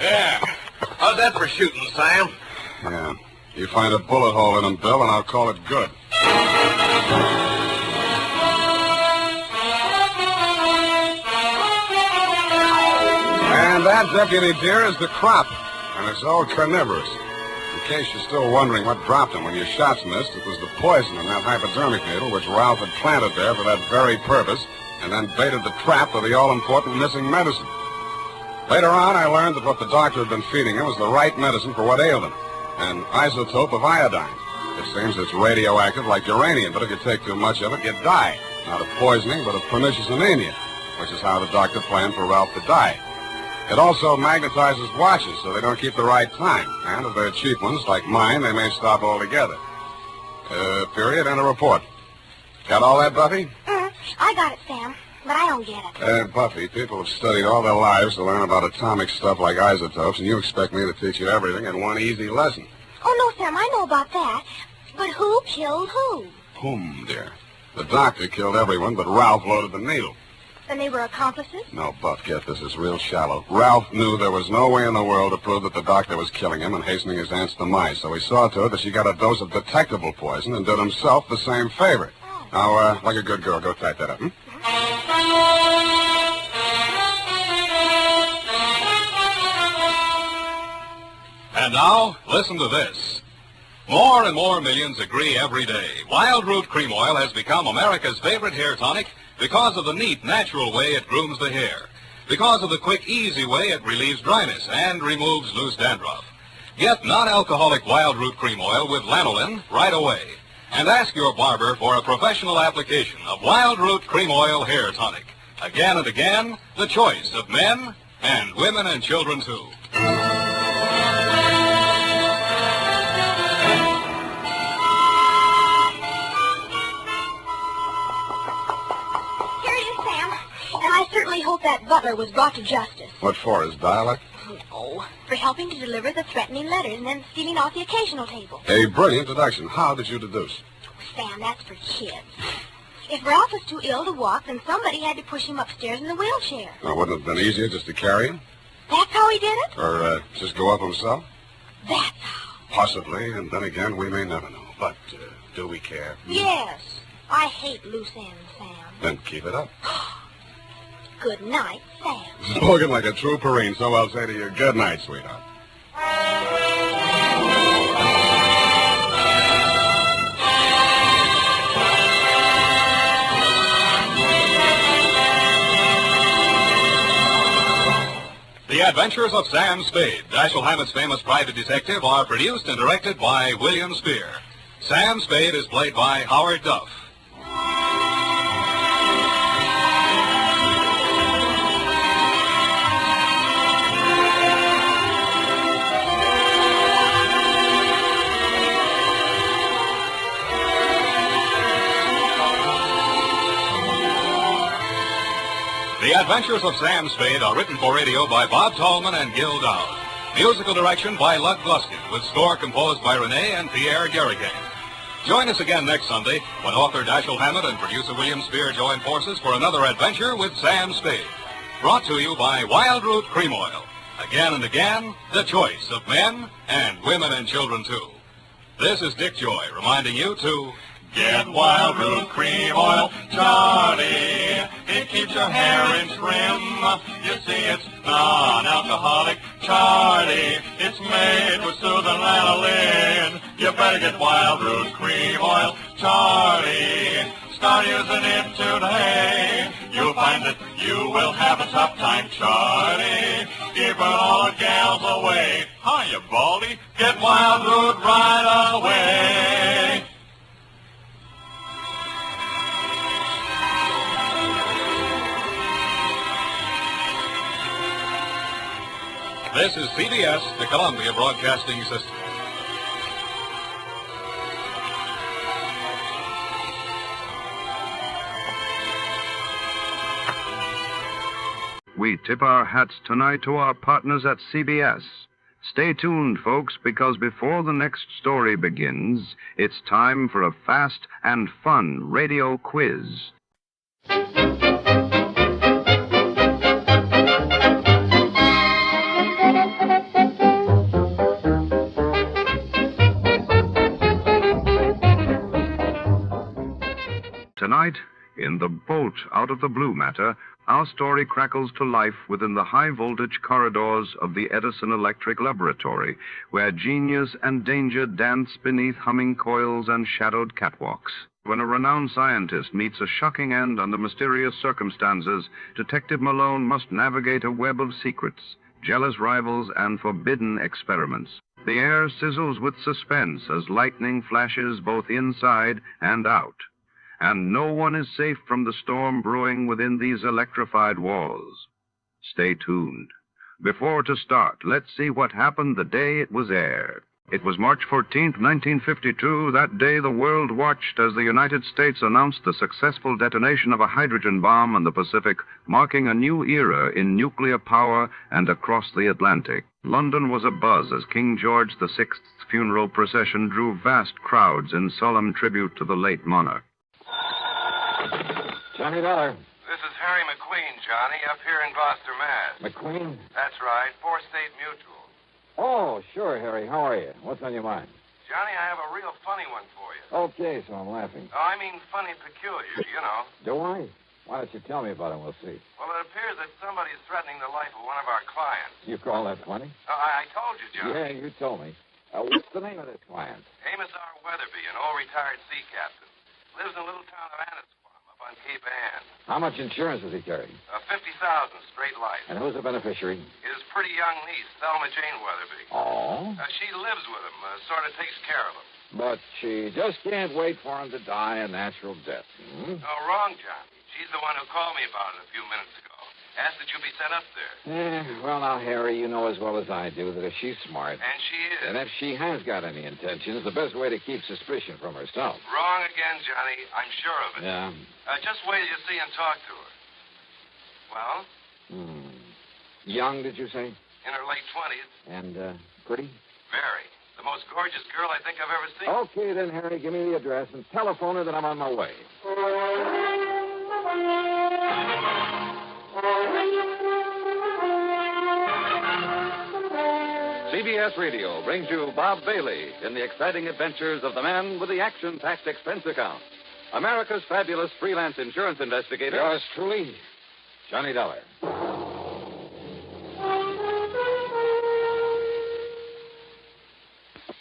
Yeah. How's that for shooting, Sam? Yeah. You find a bullet hole in him, Bill, and I'll call it good. And that, deputy dear, is the crop. And it's all carnivorous. In case you're still wondering what dropped him when your shots missed, it was the poison in that hypodermic needle which Ralph had planted there for that very purpose, and then baited the trap for the all-important missing medicine. Later on, I learned that what the doctor had been feeding him was the right medicine for what ailed him, an isotope of iodine. It seems it's radioactive like uranium, but if you take too much of it, you die. Not of poisoning, but of pernicious anemia, which is how the doctor planned for Ralph to die. It also magnetizes watches so they don't keep the right time. And if they're cheap ones, like mine, they may stop altogether. Period and a report. Got all that, Buffy? I got it, Sam, but I don't get it. Buffy, people have studied all their lives to learn about atomic stuff like isotopes, and you expect me to teach you everything in one easy lesson. Oh, no, Sam, I know about that. But who killed who? Whom, dear? The doctor killed everyone, but Ralph loaded the needle. Then they were accomplices? No, Buff, get this. It's real shallow. Ralph knew there was no way in the world to prove that the doctor was killing him and hastening his aunt's demise, so he saw to it that she got a dose of detectable poison and did himself the same favor. Now, like a good girl, go type that up, And now, listen to this. More and more millions agree every day. Wild Root Cream Oil has become America's favorite hair tonic because of the neat, natural way it grooms the hair. Because of the quick, easy way it relieves dryness and removes loose dandruff. Get non-alcoholic Wild Root Cream Oil with lanolin right away. And ask your barber for a professional application of Wild Root Cream Oil Hair Tonic. Again and again, the choice of men and women and children, too. And I certainly hope that butler was brought to justice. What for, his dialect? Oh, for helping to deliver the threatening letters and then stealing off the occasional table. A brilliant deduction. How did you deduce? Sam, that's for kids. If Ralph was too ill to walk, then somebody had to push him upstairs in the wheelchair. Now, wouldn't it have been easier just to carry him? That's how he did it? Or just go up himself? That's how. Possibly, and then again, we may never know. But do we care? Yes. I hate loose ends, Sam. Then keep it up. Good night, Sam. Spoken like a true Marine, so I'll say to you, good night, sweetheart. The Adventures of Sam Spade, Dashiell Hammett's famous private detective, are produced and directed by William Spear. Sam Spade is played by Howard Duff. The Adventures of Sam Spade are written for radio by Bob Tallman and Gil Dowd. Musical direction by Lud Gluskin, with score composed by Renee and Pierre Garrigan. Join us again next Sunday when author Dashiell Hammett and producer William Spear join forces for another adventure with Sam Spade. Brought to you by Wild Root Cream Oil. Again and again, the choice of men and women and children, too. This is Dick Joy reminding you to get Wild Root Cream Oil, Charlie. It keeps your hair in trim. You see, it's non-alcoholic, Charlie. It's made with soothing lanolin. You better get Wild Root Cream Oil, Charlie. Start using it today. You'll find that you will have a tough time, Charlie. Keeping all the gals away. Hiya, Baldy. Get Wild Root right away. This is CBS, the Columbia Broadcasting System. we tip our hats tonight to our partners at CBS. Stay tuned, folks, because before the next story begins, it's time for a fast and fun radio quiz. Tonight, in The Bolt Out of the Blue Matter, our story crackles to life within the high-voltage corridors of the Edison Electric Laboratory, where genius and danger dance beneath humming coils and shadowed catwalks. When a renowned scientist meets a shocking end under mysterious circumstances, Detective Malone must navigate a web of secrets, jealous rivals, and forbidden experiments. The air sizzles with suspense as lightning flashes both inside and out. And no one is safe from the storm brewing within these electrified walls. Stay tuned. Before to start, let's see what happened the day it was aired. It was March 14th, 1952. That day, the world watched as the United States announced the successful detonation of a hydrogen bomb in the Pacific, marking a new era in nuclear power and across the Atlantic. London was abuzz as King George VI's funeral procession drew vast crowds in solemn tribute to the late monarch. Johnny Dollar. This is Harry McQueen, Johnny, up here in Gloucester, Mass. McQueen? That's right, 4-State Mutual. Oh, sure, Harry. How are you? What's on your mind? Johnny, I have a real funny one for you. Okay, so I'm laughing. Oh, I mean funny peculiar, you know. Do I? Why don't you tell me about it? We'll see. Well, it appears that somebody's threatening the life of one of our clients. You call that funny? I told you, Johnny. Yeah, you told me. What's the name of this client? Amos R. Weatherby, an old retired sea captain. Lives in a little town of Annisquam up on Cape Ann. How much insurance does he carry? 50,000 straight life. And who's the beneficiary? His pretty young niece, Thelma Jane Weatherby. Oh? She lives with him, sort of takes care of him. But she just can't wait for him to die a natural death. No, wrong, Johnny. She's the one who called me about it a few minutes ago. Asked that you be sent up there. Well, now, Harry, you know as well as I do that if she's smart... And she is. And if she has got any intentions, the best way to keep suspicion from herself. Wrong again, Johnny. I'm sure of it. Yeah. Just wait till you see and talk to her. Well? Young, did you say? In her late 20s. And, pretty? Very. The most gorgeous girl I think I've ever seen. Okay, then, Harry, give me the address and telephone her that I'm on my way. CBS Radio brings you Bob Bailey in the exciting adventures of the man with the action-packed expense account. America's fabulous freelance insurance investigator. Yours truly, Johnny Dollar.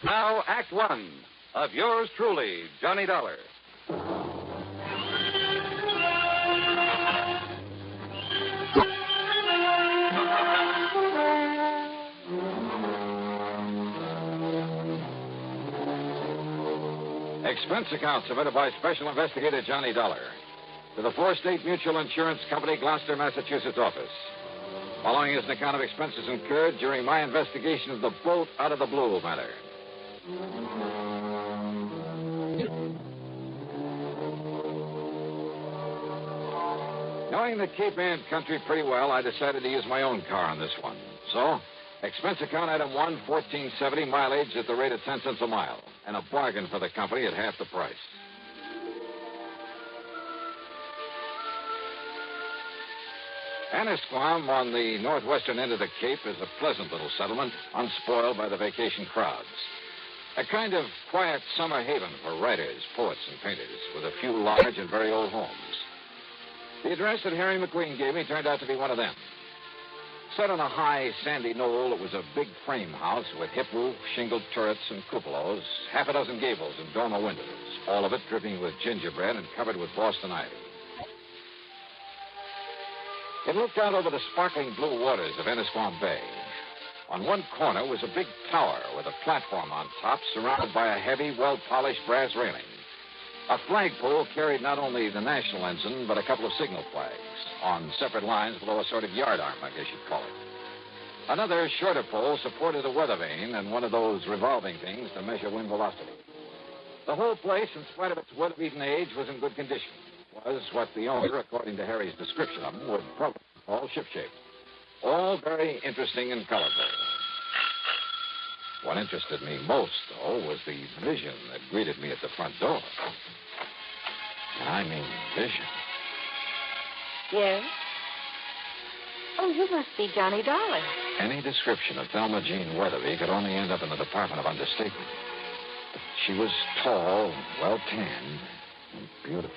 Now, Act One of yours truly, Johnny Dollar. Expense account submitted by Special Investigator Johnny Dollar to the 4-State Mutual Insurance Company, Gloucester, Massachusetts office. Following is an account of expenses incurred during my investigation of the Bolt Out of the Blue matter. Knowing the Cape Ann country pretty well, I decided to use my own car on this one. So, expense account item 1, $14.70, mileage at the rate of 10 cents a mile, and a bargain for the company at half the price. Annisquam, on the northwestern end of the Cape, is a pleasant little settlement, unspoiled by the vacation crowds. A kind of quiet summer haven for writers, poets, and painters, with a few large and very old homes. The address that Harry McQueen gave me turned out to be one of them. Set on a high, sandy knoll, it was a big frame house with hip roof, shingled turrets, and cupolas, half a dozen gables and dormer windows, all of it dripping with gingerbread and covered with Boston ivy. It looked out over the sparkling blue waters of Annisquam Bay. On one corner was a big tower with a platform on top surrounded by a heavy, well-polished brass railing. A flagpole carried not only the national ensign, but a couple of signal flags on separate lines below a sort of yardarm, I guess you'd call it. Another shorter pole supported a weather vane and one of those revolving things to measure wind velocity. The whole place, in spite of its weather-beaten age, was in good condition. Was what the owner, according to Harry's description of him, would probably call shipshape. All very interesting and colorful. What interested me most, though, was the vision that greeted me at the front door. And I mean vision. Yes? Oh, you must be Johnny Dollar. Any description of Thelma Jean Weatherby could only end up in the Department of Understatement. She was tall, well-tanned, and beautiful.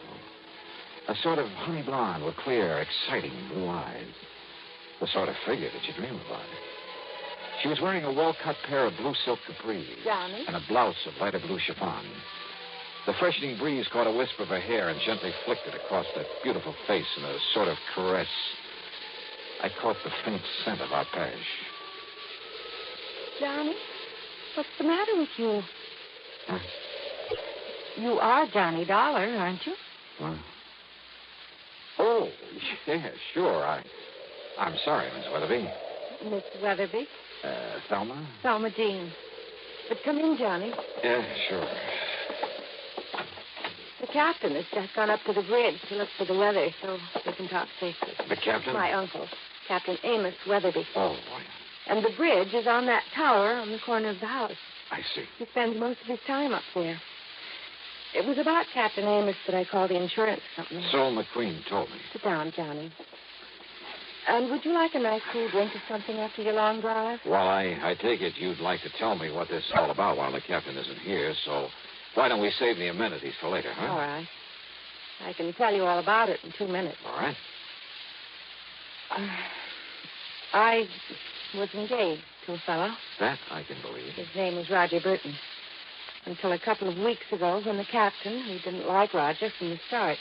A sort of honey blonde with clear, exciting blue eyes. The sort of figure that you dream about. She was wearing a well-cut pair of blue silk capris. Johnny? And a blouse of lighter blue chiffon. The freshening breeze caught a wisp of her hair and gently flicked it across that beautiful face in a sort of caress. I caught the faint scent of arpege. Johnny, what's the matter with you? Huh? You are Johnny Dollar, aren't you? What? Oh, yeah, sure. I'm sorry, Miss Weatherby. Miss Weatherby? Thelma? Thelma Jean. But come in, Johnny. Yeah, sure. The captain has just gone up to the bridge to look for the weather so we can talk safely. The captain? My uncle, Captain Amos Weatherby. Oh, boy. And the bridge is on that tower on the corner of the house. I see. He spends most of his time up there. It was about Captain Amos that I called the insurance company. So McQueen told me. Sit down, Johnny. And would you like a nice cool drink or something after your long drive? Well, I take it you'd like to tell me what this is all about while the captain isn't here, so why don't we save the amenities for later, huh? All right. I can tell you all about it in 2 minutes. All right. I was engaged to a fellow. That I can believe. His name was Roger Burton. Until a couple of weeks ago when the captain, who didn't like Roger from the start,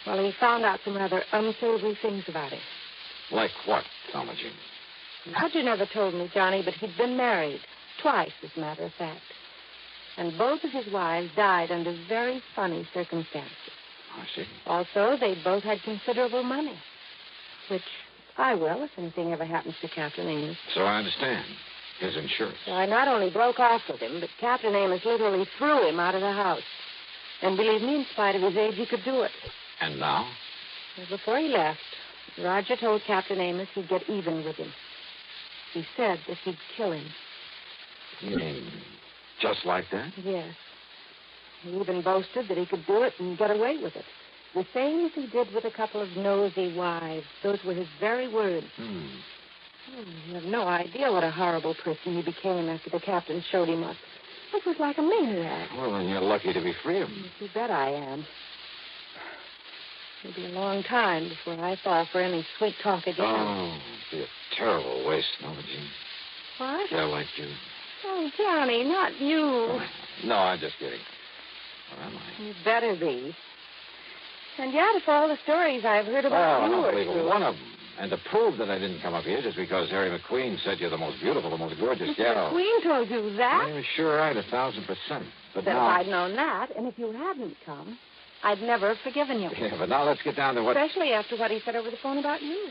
well, he found out some rather unsavory things about him. Like what, Thelma Jean? Roger never told me, Johnny, but he'd been married. Twice, as a matter of fact. And both of his wives died under very funny circumstances. I see. Also, they both had considerable money, which I will if anything ever happens to Captain Amos. So I understand. His insurance. So I not only broke off with him, but Captain Amos literally threw him out of the house. And believe me, in spite of his age, he could do it. And now? Well, before he left, Roger told Captain Amos he'd get even with him. He said that he'd kill him. You mean just like that? Yes. He even boasted that he could do it and get away with it. The same as he did with a couple of nosy wives. Those were his very words. You have no idea what a horrible person he became after the captain showed him up. It was like a maniac. Well, then you're lucky to be free of him. You bet I am. It'll be a long time before I fall for any sweet talk again. Oh, it'd be a terrible waste, Thelma Jean. What? Yeah, like you. Oh, Johnny, not you. No, I'm just kidding. Or am I? You better be. And yet, if all the stories I've heard about you I are don't believe true. one of them. And to prove that I didn't come up here just because Harry McQueen said you're the most beautiful, the most gorgeous gal. McQueen told you that? He was sure right, 1,000%. But Then now... if I'd known that, and if you hadn't come, I'd never have forgiven you. Yeah, but now let's get down to what... Especially after what he said over the phone about you.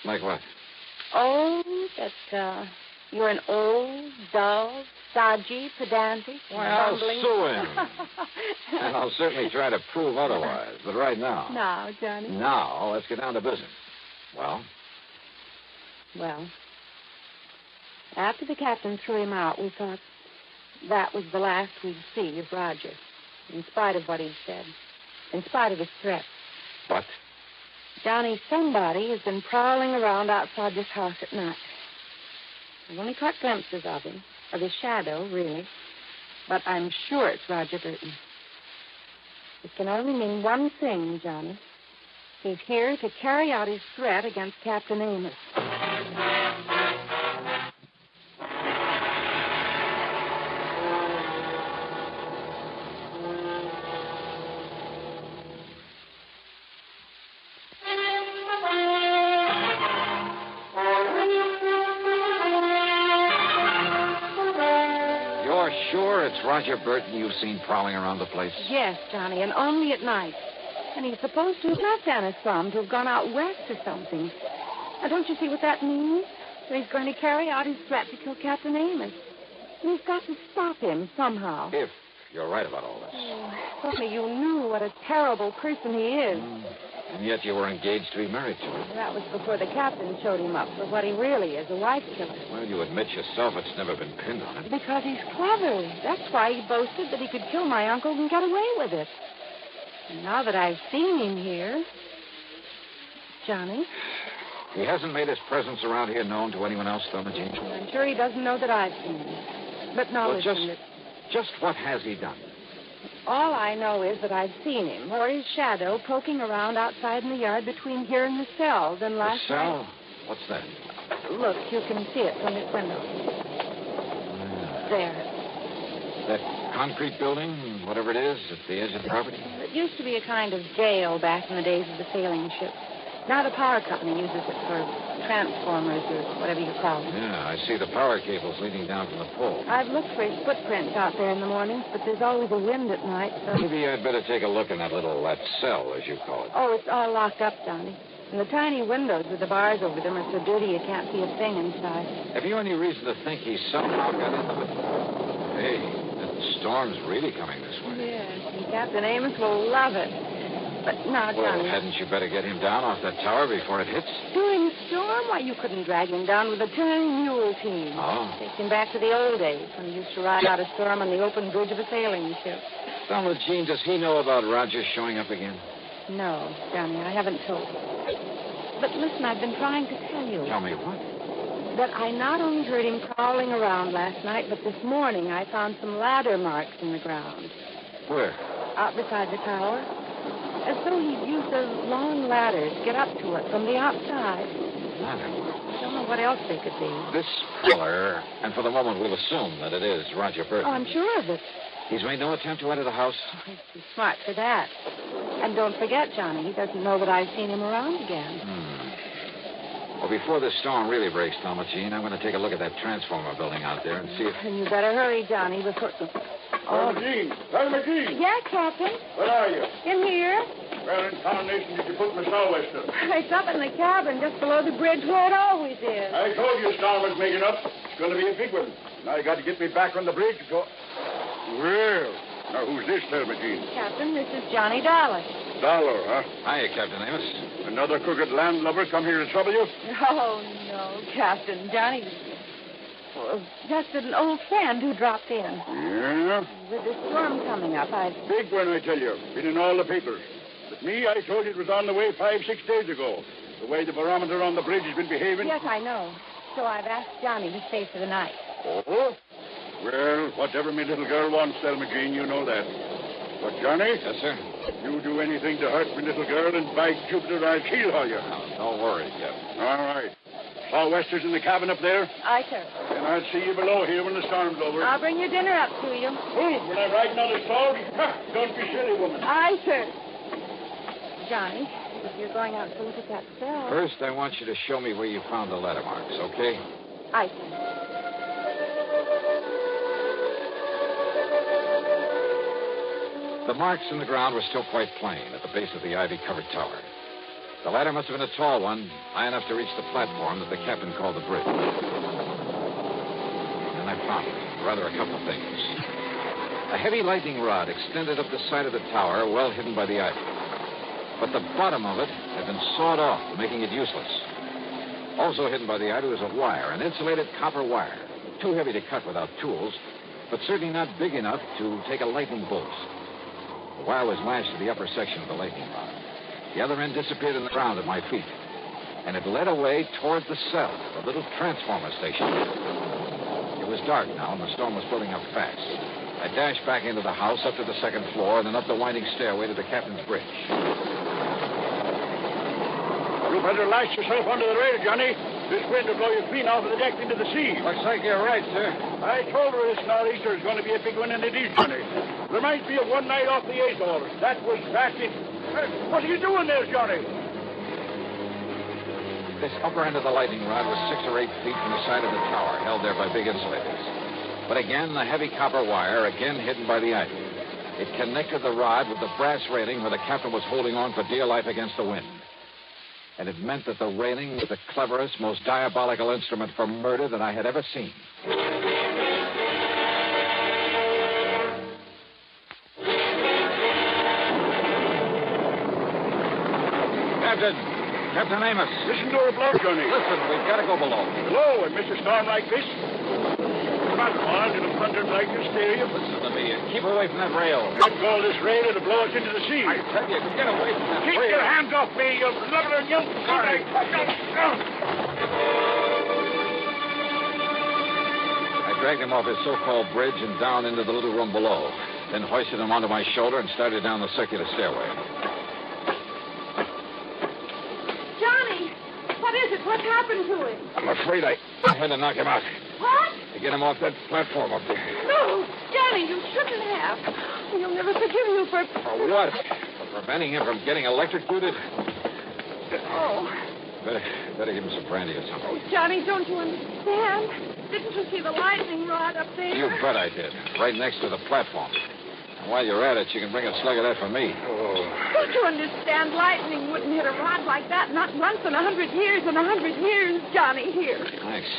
Like what? Oh, that, you're an old, dull, stodgy, pedantic, Well, I'll bumbling... sue him. And I'll certainly try to prove otherwise. But right now... Now, Johnny. Now, let's get down to business. Well? Well, after the captain threw him out, we thought that was the last we'd see of Roger, in spite of what he'd said, in spite of his threats. But? Johnny, somebody has been prowling around outside this house at night. I've only caught glimpses of him, of his shadow, really, but I'm sure it's Roger Burton. It can only mean one thing, Johnny. He's here to carry out his threat against Captain Amos. You're sure it's Roger Burton you've seen prowling around the place? Yes, Johnny, and only at night. And he's supposed to have left Anna's farm to have gone out west or something. Now, don't you see what that means? So he's going to carry out his threat to kill Captain Amos. And he's got to stop him somehow. If you're right about all this. Oh, if only you knew what a terrible person he is. And yet you were engaged to be married to him. That was before the captain showed him up for what he really is, a wife killer. Well, you admit yourself it's never been pinned on him. Because he's clever. That's why he boasted that he could kill my uncle and get away with it. And now that I've seen him here... Johnny? He hasn't made his presence around here known to anyone else, though, Jean? I'm sure he doesn't know that I've seen him. But now listen... Just what has he done? All I know is that I've seen him, or his shadow, poking around outside in the yard between here and the cell. Then last The cell? night... What's that? Look, you can see it from this window. There. That concrete building, whatever it is, at the edge of the property? It used to be a kind of jail back in the days of the sailing ships. Now the power company uses it for transformers or whatever you call them. Yeah, I see the power cables leading down from the pole. I've looked for his footprints out there in the mornings, but there's always a wind at night, so... Maybe I'd better take a look in that cell, as you call it. Oh, it's all locked up, Johnny. And the tiny windows with the bars over them are so dirty you can't see a thing inside. Have you any reason to think he somehow got into it? Hey, that storm's really coming this way. Yes, and Captain Amos will love it. But now, Well, Johnny... hadn't you better get him down off that tower before it hits? During the storm? Why, you couldn't drag him down with a tiny mule team. Oh. Take him back to the old days when he used to ride out a storm on the open bridge of a sailing ship. Thelma Jean, does he know about Roger showing up again? No, Johnny, I haven't told him. But listen, I've been trying to tell you. Tell me what? That I not only heard him prowling around last night, but this morning I found some ladder marks in the ground. Where? Out beside the tower. As though he'd used a long ladder to get up to it from the outside. Ladder? I don't know what else they could be. This feller, and for the moment we'll assume that it is Roger Burton. Oh, I'm sure of it. He's made no attempt to enter the house? Oh, he's too smart for that. And don't forget, Johnny, he doesn't know that I've seen him around again. Well, before this storm really breaks, Thelma Jean, I'm going to take a look at that transformer building out there and see if... And you better hurry, Johnny, before... Thelma Jean! Thelma Jean! Yeah, Captain? Where are you? In here. Where in tarnation did you put my sou'wester? It's up in the cabin just below the bridge where it always is. I told you a storm was making up. It's going to be a big one. Now you got to get me back on the bridge. Well, now who's this, Thelma Jean? Captain, this is Johnny Dollar. Dollar, huh? Hiya, Captain Amos. Another crooked landlubber come here to trouble you? Oh, no, Captain. Johnny's just an old friend who dropped in. Yeah? With the storm coming up, Big one, I tell you. Been in all the papers. But me, I told you it was on the way 5-6 days ago. The way the barometer on the bridge has been behaving. Yes, I know. So I've asked Johnny to stay for the night. Oh? Well, whatever my little girl wants, Thelma Jean, you know that. But, Johnny? Yes, sir? You do anything to hurt my little girl, and by Jupiter, I'll kill all you. Don't worry, Captain. All right. Sou'westers in the cabin up there? Aye, sir. Then I'll see you below here when the storm's over. I'll bring your dinner up to you. When I'm riding on the stall, don't be silly, woman. Aye, sir. Johnny, if you're going out to look at that cell... First, I want you to show me where you found the ladder marks, okay? Aye, sir. The marks in the ground were still quite plain at the base of the ivy-covered tower. The ladder must have been a tall one, high enough to reach the platform that the captain called the bridge. And I found, rather, a couple of things. A heavy lightning rod extended up the side of the tower, well hidden by the ivy. But the bottom of it had been sawed off, making it useless. Also hidden by the ivy was a wire, an insulated copper wire. Too heavy to cut without tools, but certainly not big enough to take a lightning bolt. The wire was lashed to the upper section of the lightning rod. The other end disappeared in the ground at my feet. And it led away toward the cell, the little transformer station. It was dark now, and the storm was building up fast. I dashed back into the house, up to the second floor, and then up the winding stairway to the captain's bridge. You better lash yourself under the rail, Johnny. This wind will blow you clean off of the deck into the sea. Looks like you're right, sir. I told her this nor'easter is going to be a big one, and it is, Johnny. Reminds me of one night off the Azores. That was crafty. What are you doing there, Johnny? This upper end of the lightning rod was 6 or 8 feet from the side of the tower, held there by big insulators. But again, the heavy copper wire, again hidden by the ivy. It connected the rod with the brass railing where the captain was holding on for dear life against the wind. And it meant that the railing was the cleverest, most diabolical instrument for murder that I had ever seen. Captain. Captain Amos. Listen to her blow, Johnny. Listen, we've got to go below. Below, and Mr. Storm like this? Come on, Juan. It'll thunder like hysteria. Listen to me. Keep away from that rail. Let go of this rail, it'll blow us into the sea. I tell you, get away from that Keep rail. your hands off me, you blubbering young... Sorry. I dragged him off his so-called bridge and down into the little room below. Then hoisted him onto my shoulder and started down the circular stairway. Johnny, what is it? What happened to him? I'm afraid I had to knock him out. What? To get him off that platform up there. No, Johnny, you shouldn't have. He'll never forgive you for... For what? For preventing him from getting electrocuted? Oh. Better give him some brandy or something. Oh, Johnny, don't you understand? Didn't you see the lightning rod up there? You bet I did. Right next to the platform. And while you're at it, you can bring a slug of that for me. Don't you understand? Lightning wouldn't hit a rod like that, not once in 100 years. In 100 years, Johnny, here. Thanks.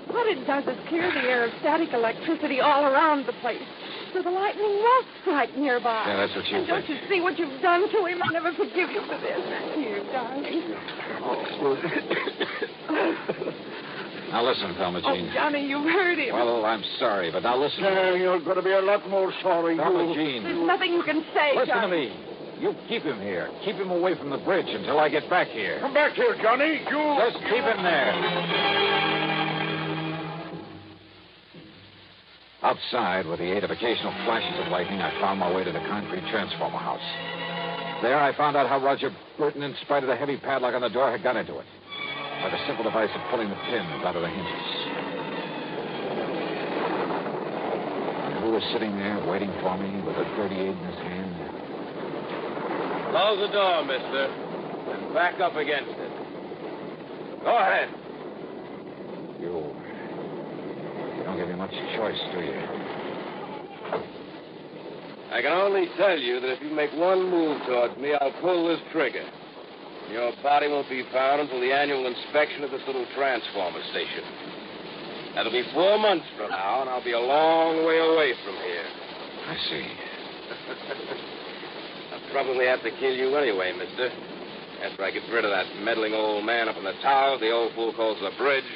What it does is clear the air of static electricity all around the place. So the lightning won't strike nearby. Yeah, that's what you And don't you see what you've done to him? I'll never forgive you for this. Here, darling. Now listen, Thelma Jean. Oh, Johnny, you've hurt him. Well, I'm sorry, but now listen. You're going to be a lot more sorry. Thelma Jean. There's nothing you can say, Listen Johnny. to me. You keep him here. Keep him away from the bridge until I get back here. Come back here, Johnny. Just keep him there. Outside, with the aid of occasional flashes of lightning, I found my way to the concrete transformer house. There, I found out how Roger Burton, in spite of the heavy padlock on the door, had got into it. By the simple device of pulling the pins out of the hinges. And who was sitting there waiting for me with a .38 in his hand? Close the door, mister. And back up against it. Go ahead. You don't give me much choice, do you? I can only tell you that if you make one move towards me, I'll pull this trigger. Your body won't be found until the annual inspection of this little transformer station. That'll be 4 months from now, and I'll be a long way away from here. I see. I'll probably have to kill you anyway, mister. After I get rid of that meddling old man up in the tower the old fool calls the bridge.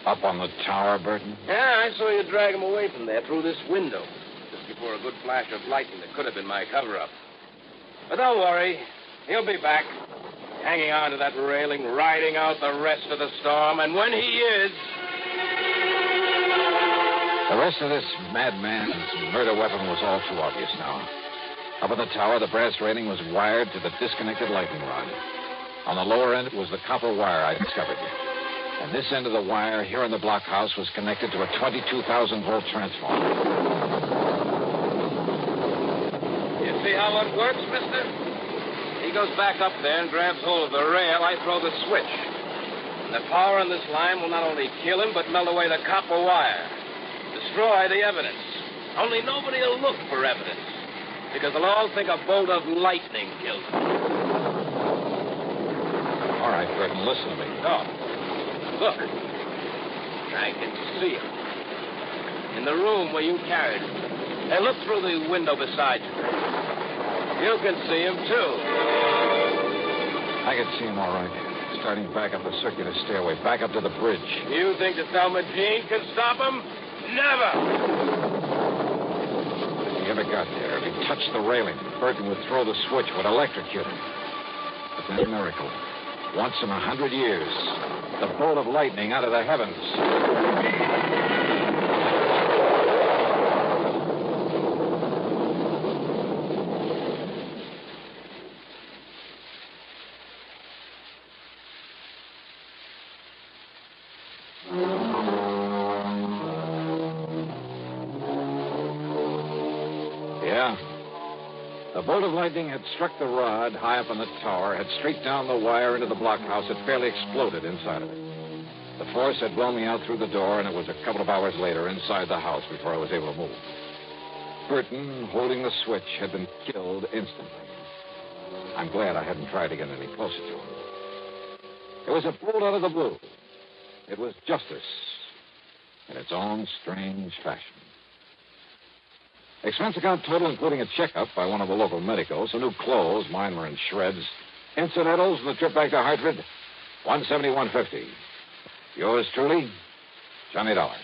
Up on the tower, Burton? Yeah, I saw you drag him away from there through this window. Just before a good flash of lightning that could have been my cover-up. But don't worry. He'll be back. Hanging on to that railing, riding out the rest of the storm. And when he is... The rest of this madman's murder weapon was all too obvious now. Up on the tower, the brass railing was wired to the disconnected lightning rod. On the lower end was the copper wire I discovered. And this end of the wire here in the blockhouse was connected to a 22,000-volt transformer. You see how it works, mister? He goes back up there and grabs hold of the rail. I throw the switch. And the power on this line will not only kill him, but melt away the copper wire. Destroy the evidence. Only nobody will look for evidence. Because they'll all think a bolt of lightning killed him. All right, Burton, listen to me. Oh. Look. I can see him. In the room where you carried him. Hey, look through the window beside you. You can see him, too. I can see him all right. Starting back up the circular stairway, back up to the bridge. You think that Thelma Jean can stop him? Never! If he ever got there, if he touched the railing, Burton would throw the switch, would electrocute him. But then a miracle. Once in 100 years, the bolt of lightning out of the heavens. Yeah. The bolt of lightning had struck the rod high up on the tower, had streaked down the wire into the blockhouse, had fairly exploded inside of it. The force had blown me out through the door, and it was a couple of hours later inside the house before I was able to move. Burton, holding the switch, had been killed instantly. I'm glad I hadn't tried to get any closer to him. It was a bolt out of the blue. It was justice in its own strange fashion. Expense account total, including a checkup by one of the local medicos, some new clothes, mine were in shreds, Incidentals and the trip back to Hartford, $171.50. Yours truly, Johnny Dollar.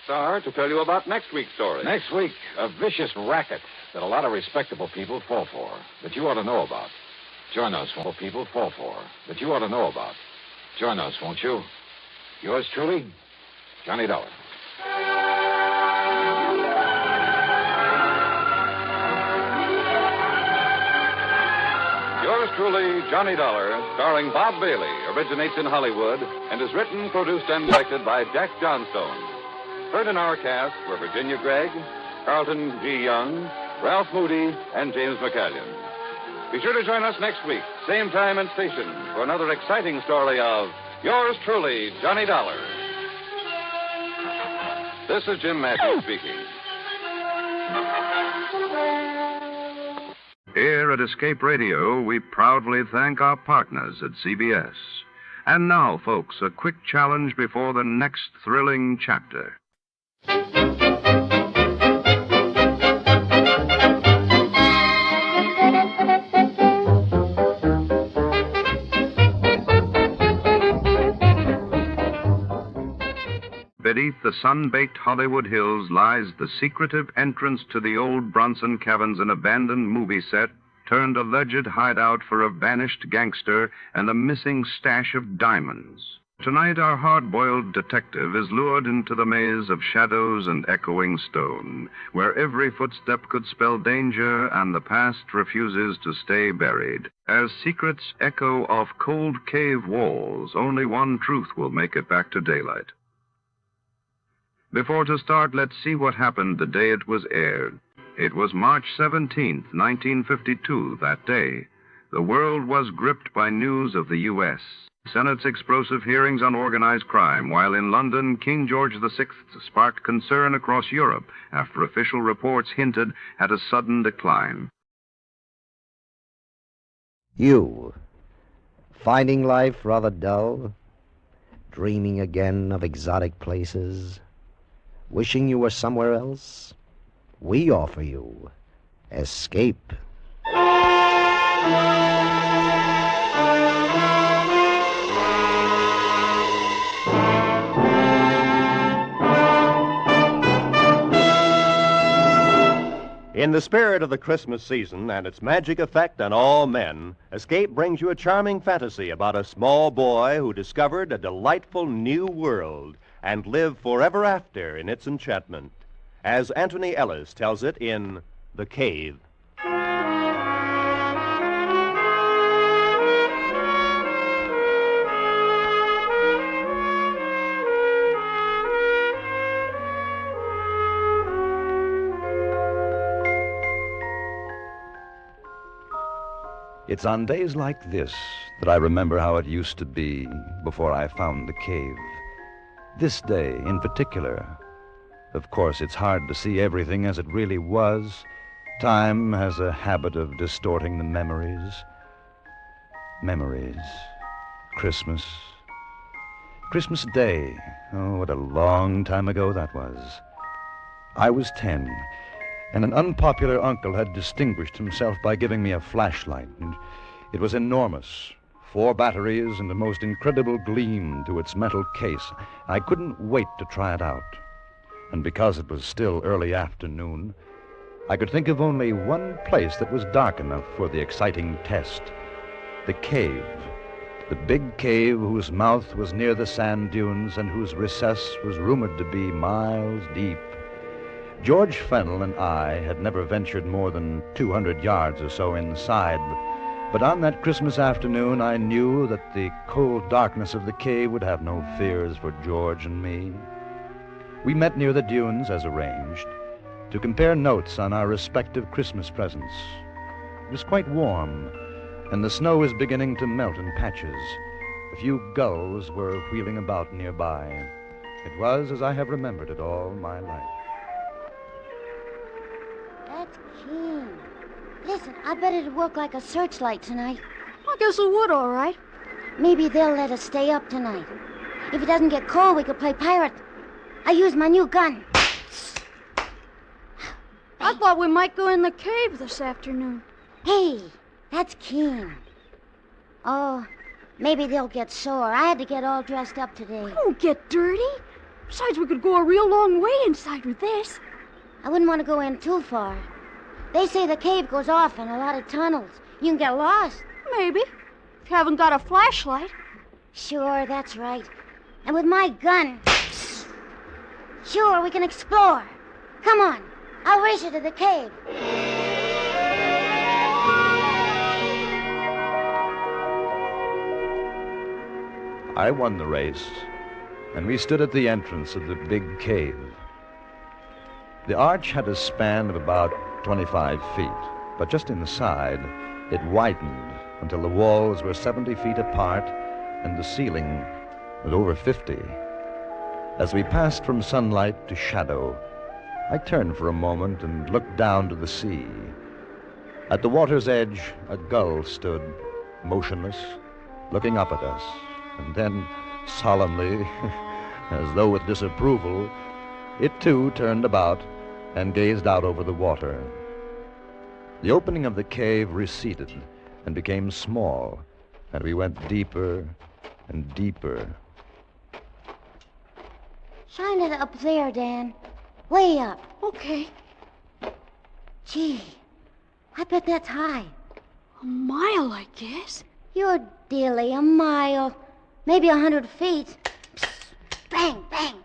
Sir, to tell you about next week's story. Next week, a vicious racket that a lot of respectable people fall for, that you ought to know about. Join us, what people fall for, that you ought to know about. Join us, won't you? Yours truly, Johnny Dollar. Yours truly, Johnny Dollar, starring Bob Bailey, originates in Hollywood and is written, produced, and directed by Jack Johnstone. Heard in our cast were Virginia Gregg, Carlton G. Young, Ralph Moody, and James McCallion. Be sure to join us next week, same time and station, for another exciting story of Yours truly, Johnny Dollar. This is Jim Matthews speaking. Here at Escape Radio, we proudly thank our partners at CBS. And now, folks, a quick challenge before the next thrilling chapter. Beneath the sun-baked Hollywood hills lies the secretive entrance to the old Bronson cabin's an abandoned movie set turned alleged hideout for a vanished gangster and the missing stash of diamonds. Tonight, our hard-boiled detective is lured into the maze of shadows and echoing stone, where every footstep could spell danger and the past refuses to stay buried. As secrets echo off cold cave walls, only one truth will make it back to daylight. Before to start, let's see what happened the day it was aired. It was March 17th, 1952, that day. The world was gripped by news of the U.S. Senate's explosive hearings on organized crime, while in London, King George VI sparked concern across Europe after official reports hinted at a sudden decline. You, finding life rather dull? Dreaming again of exotic places? Wishing you were somewhere else? We offer you Escape. In the spirit of the Christmas season and its magic effect on all men, Escape brings you a charming fantasy about a small boy who discovered a delightful new world and lived forever after in its enchantment, as Anthony Ellis tells it in The Cave. It's on days like this that I remember how it used to be before I found the cave. This day in particular. Of course, it's hard to see everything as it really was. Time has a habit of distorting the memories. Memories. Christmas. Christmas Day. Oh, what a long time ago that was. I was 10. And an unpopular uncle had distinguished himself by giving me a flashlight. And it was enormous. 4 batteries and a most incredible gleam to its metal case. I couldn't wait to try it out. And because it was still early afternoon, I could think of only one place that was dark enough for the exciting test. The cave. The big cave whose mouth was near the sand dunes and whose recess was rumored to be miles deep. George Fennell and I had never ventured more than 200 yards or so inside, but on that Christmas afternoon I knew that the cold darkness of the cave would have no fears for George and me. We met near the dunes as arranged to compare notes on our respective Christmas presents. It was quite warm, and the snow was beginning to melt in patches. A few gulls were wheeling about nearby. It was as I have remembered it all my life. That's keen. Listen, I bet it'd work like a searchlight tonight. I guess it would, all right. Maybe they'll let us stay up tonight. If it doesn't get cold, we could play pirate. I use my new gun. I thought we might go in the cave this afternoon. Hey, that's keen. Oh, maybe they'll get sore. I had to get all dressed up today. Don't get dirty. Besides, we could go a real long way inside with this. I wouldn't want to go in too far. They say the cave goes off in a lot of tunnels. You can get lost. Maybe. If you haven't got a flashlight. Sure, that's right. And with my gun, sure, we can explore. Come on, I'll race you to the cave. I won the race, and we stood at the entrance of the big cave. The arch had a span of about 25 feet, but just inside, it widened until the walls were 70 feet apart and the ceiling was over 50. As we passed from sunlight to shadow, I turned for a moment and looked down to the sea. At the water's edge, a gull stood, motionless, looking up at us, and then, solemnly, as though with disapproval, it too turned about and gazed out over the water. The opening of the cave receded and became small, and we went deeper and deeper. Shine it up there, Dan. Way up. Okay. Gee, I bet that's high. A mile, I guess. You're dilly, a mile. Maybe 100 feet. Psst. Bang, bang.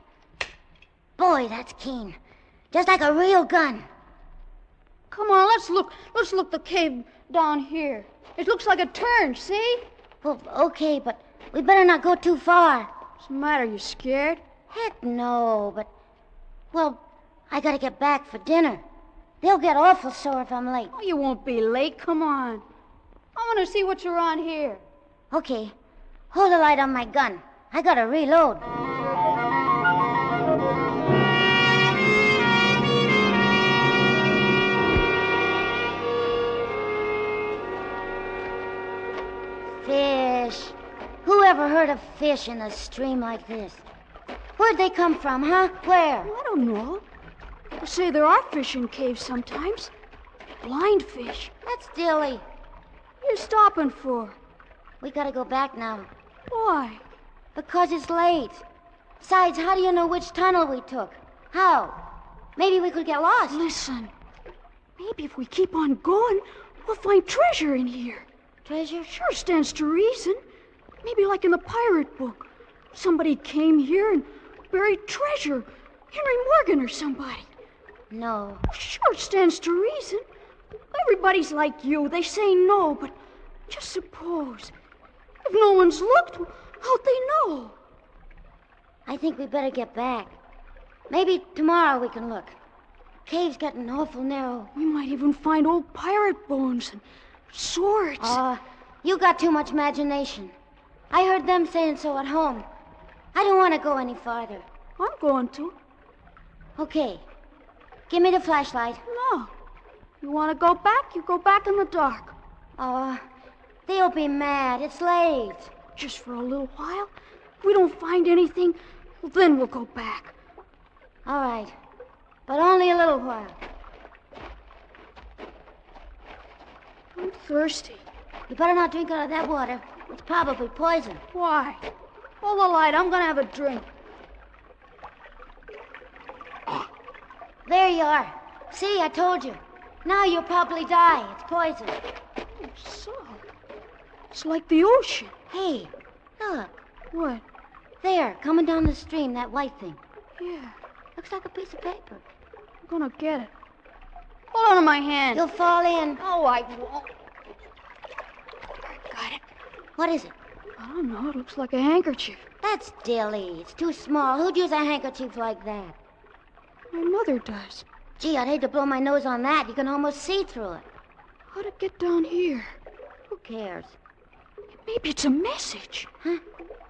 Boy, that's keen. Just like a real gun. Come on, let's look the cave down here. It looks like a turn, see? Well, okay, but we better not go too far. What's the matter, you scared? Heck no, but... Well, I gotta get back for dinner. They'll get awful sore if I'm late. Oh, you won't be late, come on. I want to see what's around here. Okay. Hold the light on my gun. I gotta reload. Fish. Who ever heard of fish in a stream like this? Where'd they come from, huh? Where? I don't know. They say there are fish in caves sometimes. Blind fish. That's dilly. What are you stopping for? We gotta go back now. Why? Because it's late. Besides, how do you know which tunnel we took? How? Maybe we could get lost. Listen. Maybe if we keep on going, we'll find treasure in here. Treasure? Sure stands to reason. Maybe like in the pirate book. Somebody came here and buried treasure. Henry Morgan or somebody. No. Sure stands to reason. Everybody's like you. They say no, but just suppose. If no one's looked, how'd they know? I think we better get back. Maybe tomorrow we can look. Cave's getting awful narrow. We might even find old pirate bones and swords. You got too much imagination. I heard them saying so at home. I don't want to go any farther. I'm going to. Okay. Give me the flashlight. No. You want to go back? You go back in the dark. They'll be mad. It's late. Just for a little while? If we don't find anything, well, then we'll go back. All right. But only a little while. I'm thirsty. You better not drink out of that water. It's probably poison. Why? Hold the light. I'm going to have a drink. There you are. See, I told you. Now you'll probably die. It's poison. Oh, so. It's like the ocean. Hey, look. What? There, coming down the stream, that white thing. Yeah. Looks like a piece of paper. I'm going to get it. Hold on to my hand. You'll fall in. Oh, I won't. Got it. What is it? I don't know. It looks like a handkerchief. That's dilly. It's too small. Who'd use a handkerchief like that? My mother does. Gee, I'd hate to blow my nose on that. You can almost see through it. How'd it get down here? Who cares? Maybe it's a message. Huh?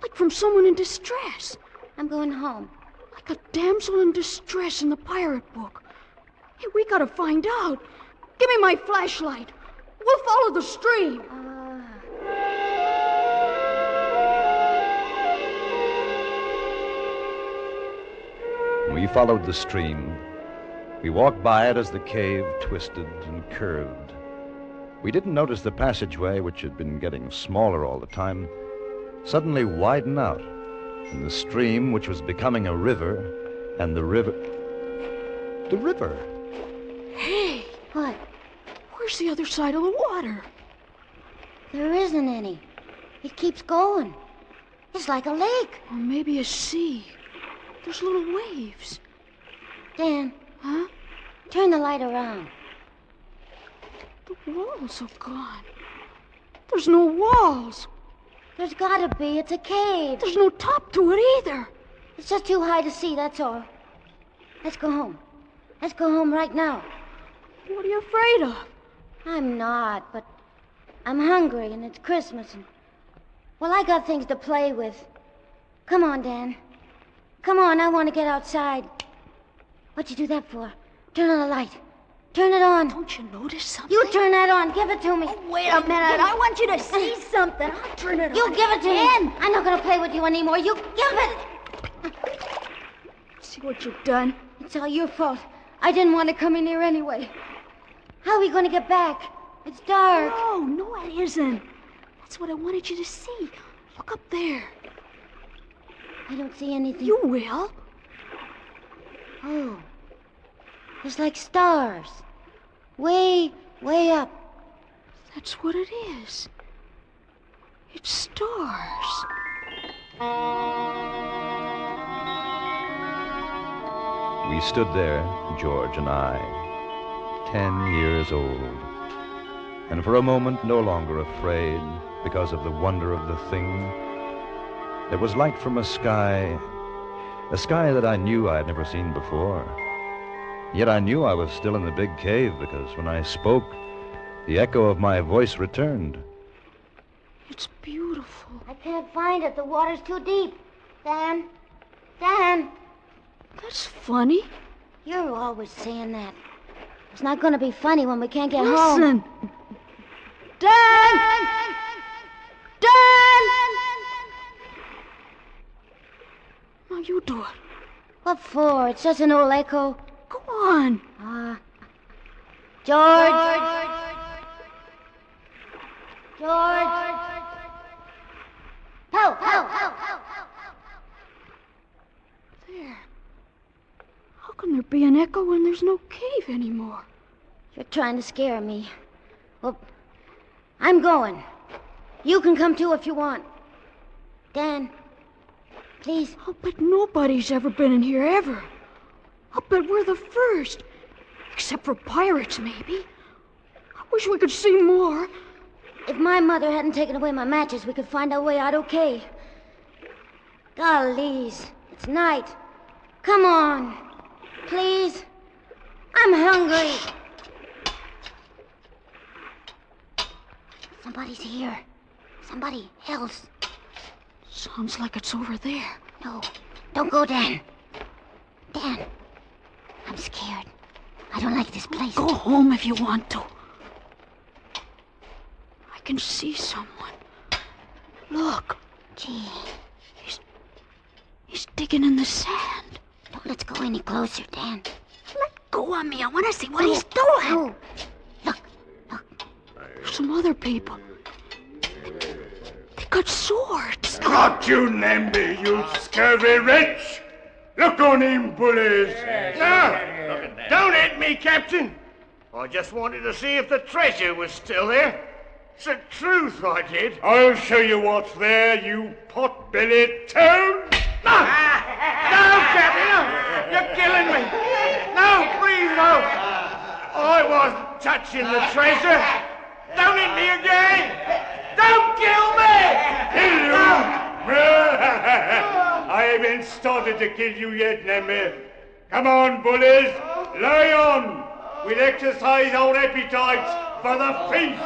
Like from someone in distress. I'm going home. Like a damsel in distress in the pirate book. Hey, we gotta find out. Give me my flashlight. We'll follow the stream. We followed the stream. We walked by it as the cave twisted and curved. We didn't notice the passageway, which had been getting smaller all the time, suddenly widen out, and the stream, which was becoming a river, and the river... The river! Hey! What? Where's the other side of the water? There isn't any. It keeps going. It's like a lake. Or maybe a sea. There's little waves. Dan. Huh? Turn the light around. The walls are gone. There's no walls. There's gotta be. It's a cave. There's no top to it either. It's just too high to see, that's all. Let's go home. Let's go home right now. What are you afraid of? I'm not, but I'm hungry and it's Christmas and... Well, I got things to play with. Come on, Dan. Come on, I want to get outside. What'd you do that for? Turn on the light. Turn it on. Don't you notice something? You turn that on. Give it to me. Oh, wait a minute. I want you to see something. I'll turn it on. You give it to me. I'm not going to play with you anymore. You give it. See what you've done? It's all your fault. I didn't want to come in here anyway. How are we going to get back? It's dark. No, it isn't. That's what I wanted you to see. Look up there. I don't see anything. You will. Oh. It's like stars. Way, way up. That's what it is. It's stars. We stood there, George and I, 10 years old, and for a moment no longer afraid because of the wonder of the thing. There was light from a sky that I knew I had never seen before. Yet I knew I was still in the big cave because when I spoke, the echo of my voice returned. It's beautiful. I can't find it. The water's too deep. Dan. Dan. That's funny. You're always saying that. It's not going to be funny when we can't get home. Listen. Dan! Dan! Now you do it. What for? It's just an old echo. Go on. George. George. Ho. There. How can there be an echo when there's no cave anymore? You're trying to scare me. Well, I'm going. You can come too if you want. Dan, please. I'll bet nobody's ever been in here ever. I'll bet we're the first. Except for pirates, maybe. I wish we could see more. If my mother hadn't taken away my matches, we could find our way out okay. Gollies, it's night. Come on, please. I'm hungry. Somebody's here. Somebody else. Sounds like it's over there. No, don't go, Dan. Dan, I'm scared. I don't like this place. Go home if you want to. I can see someone. Look. Gee. He's digging in the sand. Don't let's go any closer, Dan. Let go of me. I want to see what he's doing. No. Look. There's some other people. They got swords. Got you, Namby, you scurvy wretch! Look on him, bullies! No! Don't hit me, Captain! I just wanted to see if the treasure was still there. It's the truth, I did. I'll show you what's there, you pot-bellied toad! No! No, Captain! No! You're killing me! No, please, no! I wasn't touching the treasure! Don't hit me again! Don't kill me! Kill you? I haven't started to kill you yet, Namby. Come on, bullies, lie on. We'll exercise our appetites for the feast.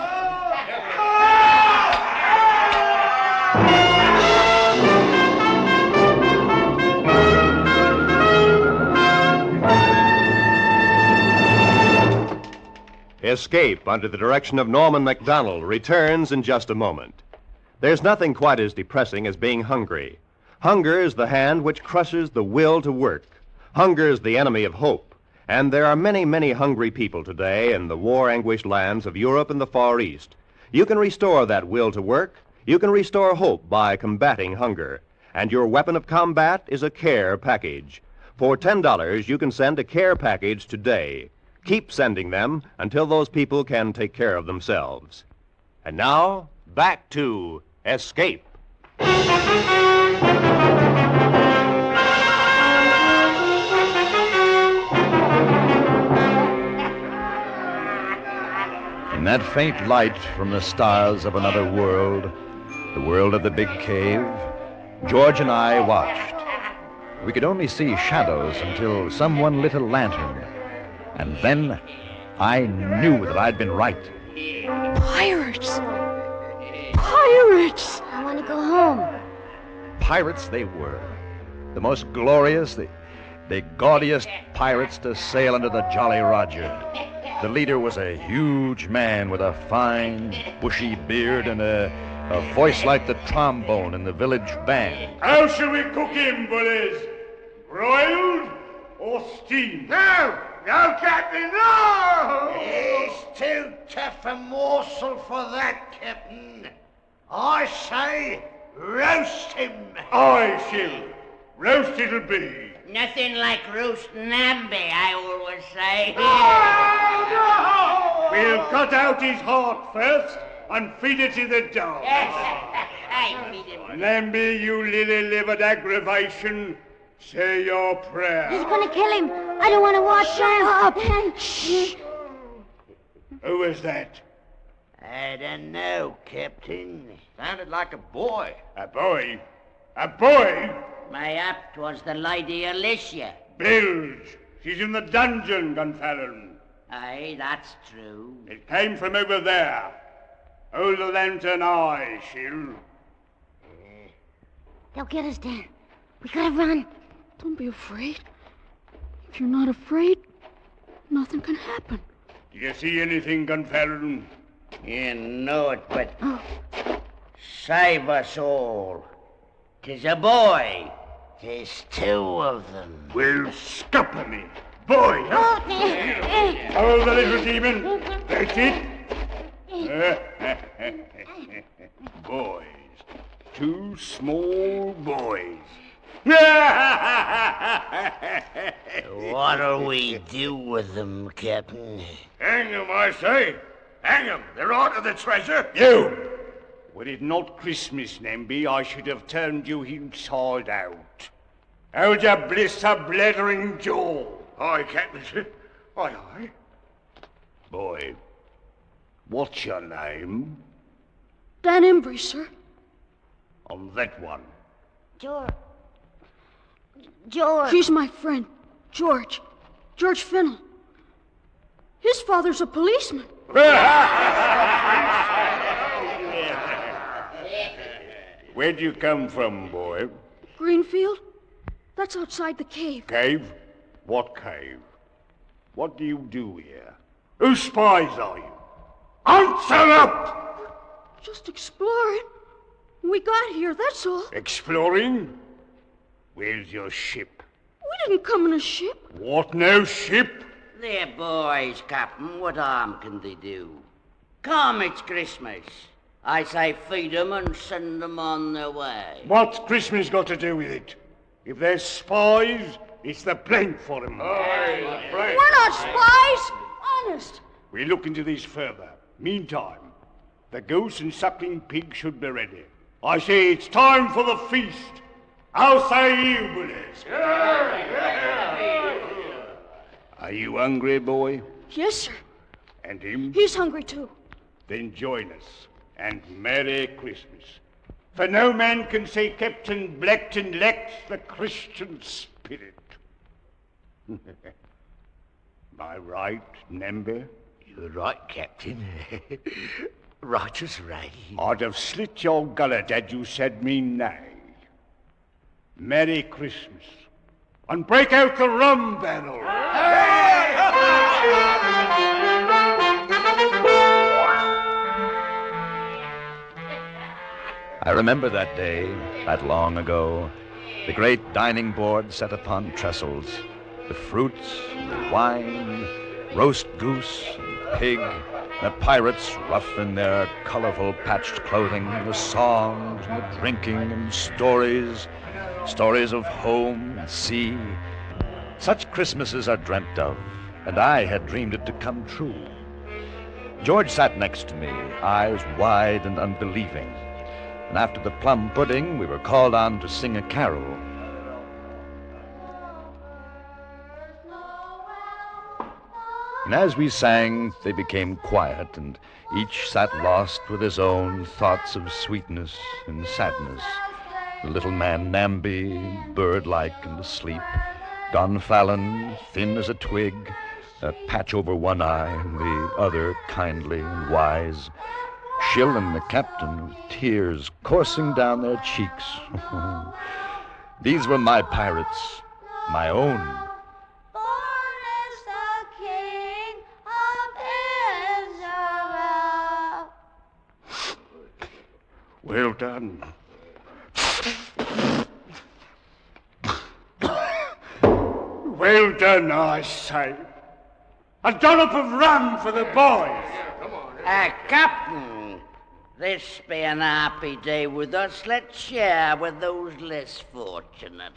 Escape under the direction of Norman MacDonald returns in just a moment. There's nothing quite as depressing as being hungry. Hunger is the hand which crushes the will to work. Hunger's the enemy of hope, and there are many, many hungry people today in the war-anguished lands of Europe and the Far East. You can restore that will to work. You can restore hope by combating hunger. And your weapon of combat is a care package. For $10, you can send a care package today. Keep sending them until those people can take care of themselves. And now, back to Escape. In that faint light from the stars of another world, the world of the big cave, George and I watched. We could only see shadows until someone lit a lantern. And then I knew that I'd been right. Pirates! Pirates! I want to go home. Pirates they were. The most glorious, the gaudiest pirates to sail under the Jolly Roger. The leader was a huge man with a fine, bushy beard and a voice like the trombone in the village band. How shall we cook him, bullies? Broiled or steamed? No, Captain, no! He's too tough a morsel for that, Captain. I say roast him. I shall. Roast it'll be. Nothing like roast Namby, I always say. We'll cut out his heart first and feed it to the dog. I feed him. Namby, you lily-livered aggravation, say your prayer. He's going to kill him. I don't want to watch him. Shh. Who was that? I don't know, Captain. Sounded like a boy. A boy? A boy? Mayhap 'twas the Lady Alicia. Bilge. She's in the dungeon, Gunfallen. Aye, that's true. It came from over there. Hold the lantern eye, Shill. They'll get us, Dan. We gotta run. Don't be afraid. If you're not afraid, nothing can happen. Do you see anything, Gunfallen? You know it, but... Save us all. 'Tis a boy. 'Tis two of them. Well, scupper me. Boy, huh? Hold the little demon. That's it. Boys. Two small boys. What'll we do with them, Captain? Hang them, I say. Hang them. They're out of the treasure. You! Were it not Christmas, Namby, I should have turned you inside out. Hold your bliss a blethering jaw. Aye, Captain. Aye, aye. Boy, what's your name? Dan Embry, sir. On that one. George. George. He's my friend, George. George Fennell. His father's a policeman. Where'd you come from, boy? Greenfield? That's outside the cave. Cave? What cave? What do you do here? Whose spies are you? Answer up! Just exploring. We got here, that's all. Exploring? Where's your ship? We didn't come in a ship. What, no ship? They're boys, Captain. What harm can they do? Come, it's Christmas. I say feed them and send them on their way. What's Christmas got to do with it? If they're spies, it's the blank for them. We're not spies. Honest. We'll look into this further. Meantime, the goose and suckling pig should be ready. I say it's time for the feast. How say you, bullies? Are you hungry, boy? Yes, sir. And him? He's hungry, too. Then join us, and Merry Christmas. For no man can say Captain Blackton lacks the Christian spirit. Am I right, Namby? You're right, Captain. Right as rain. I'd have slit your gullet had you said me nay. Merry Christmas. And break out the rum barrel. I remember that day, that long ago, the great dining board set upon trestles, The fruits, the wine, roast goose, and pig, the pirates rough in their colorful patched clothing, the songs and the drinking and stories of home and sea. Such Christmases are dreamt of, and I had dreamed it to come true. George sat next to me, eyes wide and unbelieving, and after the plum pudding, we were called on to sing a carol. And as we sang, they became quiet, and each sat lost with his own thoughts of sweetness and sadness. The little man Namby, bird-like and asleep. Don Fallon, thin as a twig, a patch over one eye, and the other kindly and wise. Shillen, the captain, with tears coursing down their cheeks. These were my pirates, my own. Well done. Well done, I say. A dollop of rum for the boys. Captain, this being a happy day with us, let's share with those less fortunate.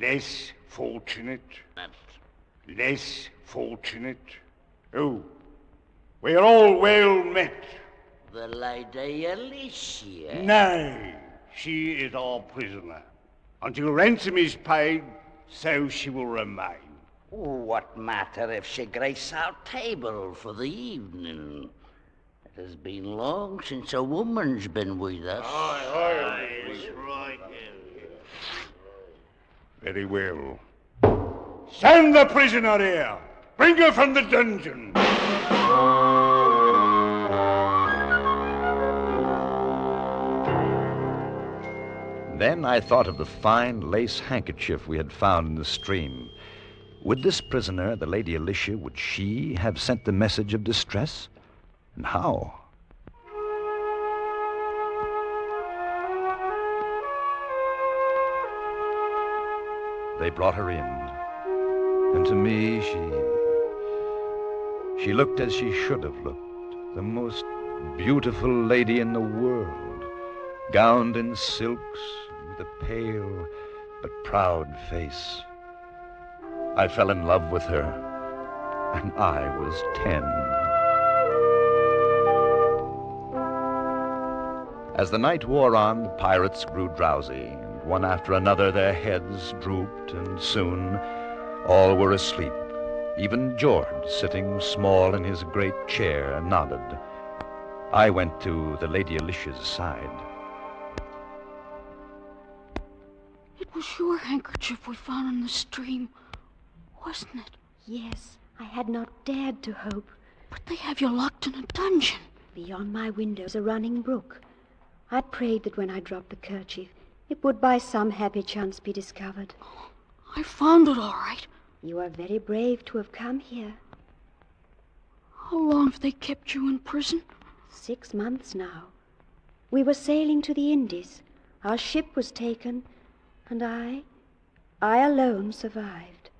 Less fortunate? Less fortunate? Oh, we're all well met. The Lady Alicia. Nay, she is our prisoner. Until ransom is paid, so she will remain. What matter if she grace our table for the evening? It has been long since a woman's been with us. Aye, that's right. Very well. Send the prisoner here. Bring her from the dungeon. Then I thought of the fine lace handkerchief we had found in the stream. Would this prisoner, the Lady Alicia, would she have sent the message of distress? And how? They brought her in, and to me she looked as she should have looked, the most beautiful lady in the world, gowned in silks, with a pale but proud face. I fell in love with her, and I was 10. As the night wore on, the pirates grew drowsy, and one after another their heads drooped, and soon all were asleep. Even George, sitting small in his great chair, nodded. I went to the Lady Alicia's side. It was your handkerchief we found in the stream, wasn't it? Yes, I had not dared to hope. But they have you locked in a dungeon. Beyond my windows a running brook. I prayed that when I dropped the kerchief, it would by some happy chance be discovered. I found it all right. You are very brave to have come here. How long have they kept you in prison? 6 months now. We were sailing to the Indies. Our ship was taken, and I alone survived.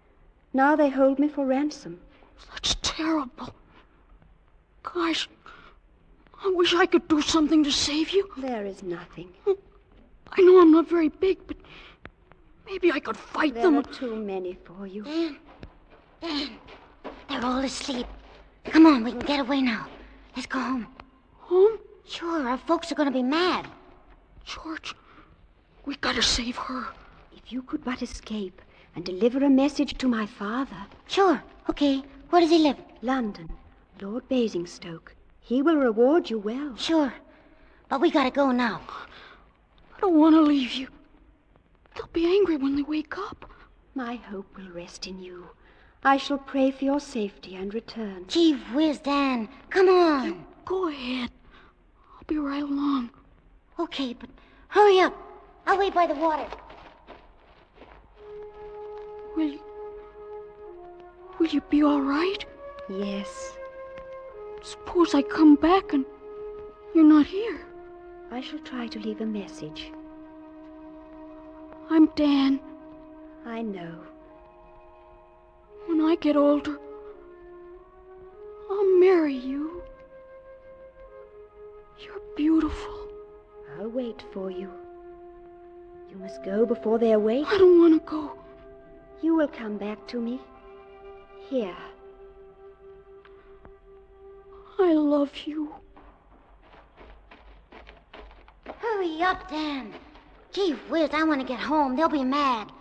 Now they hold me for ransom. That's terrible. Gosh, I wish I could do something to save you. There is nothing. I know I'm not very big, but maybe I could fight them. There are too many for you. Dan, they're all asleep. Come on, we can get away now. Let's go home. Home? Sure, our folks are going to be mad. George, we gotta save her. If you could but escape and deliver a message to my father. Sure, okay. Where does he live? London. Lord Basingstoke. He will reward you well. Sure, but we gotta go now. I don't want to leave you. They'll be angry when they wake up. My hope will rest in you. I shall pray for your safety and return. Gee whiz, Dan. Come on. You go ahead. I'll be right along. Okay, but hurry up. I'll wait by the water. Will you be all right? Yes. Suppose I come back and you're not here. I shall try to leave a message. I'm Dan. I know. When I get older, I'll marry you. You're beautiful. I'll wait for you. You must go before they awake. I don't want to go. You will come back to me. Here. I love you. Hurry up, Dan. Gee whiz, I want to get home. They'll be mad.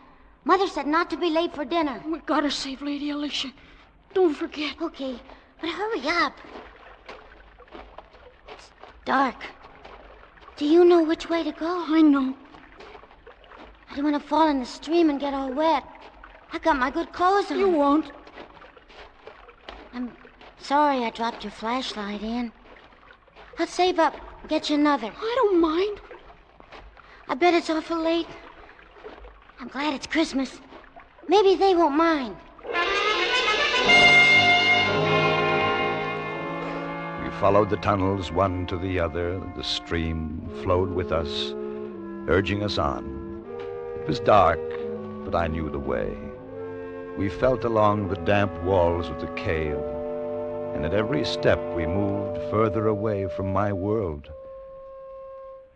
Mother said not to be late for dinner. We gotta save Lady Alicia. Don't forget. Okay, but hurry up. It's dark. Do you know which way to go? I know. I don't want to fall in the stream and get all wet. I got my good clothes on. You won't. I'm sorry I dropped your flashlight in. I'll save up, get you another. I don't mind. I bet it's awful late. I'm glad it's Christmas. Maybe they won't mind. We followed the tunnels one to the other. The stream flowed with us, urging us on. It was dark, but I knew the way. We felt along the damp walls of the cave, and at every step we moved further away from my world.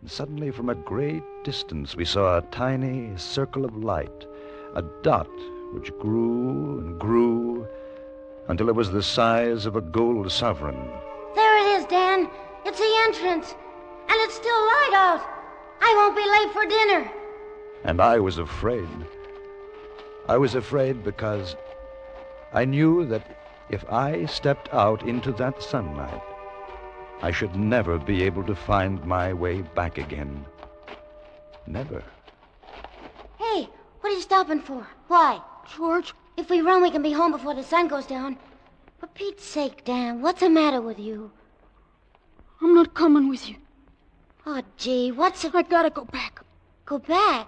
And suddenly, from a great distance, we saw a tiny circle of light, a dot which grew and grew until it was the size of a gold sovereign. There it is, Dan. It's the entrance. And it's still light out. I won't be late for dinner. And I was afraid. I was afraid because I knew that if I stepped out into that sunlight, I should never be able to find my way back again. Never. Hey, what are you stopping for? Why? George? If we run, we can be home before the sun goes down. For Pete's sake, Dan, what's the matter with you? I'm not coming with you. Oh, gee, what's the... I gotta go back. Go back?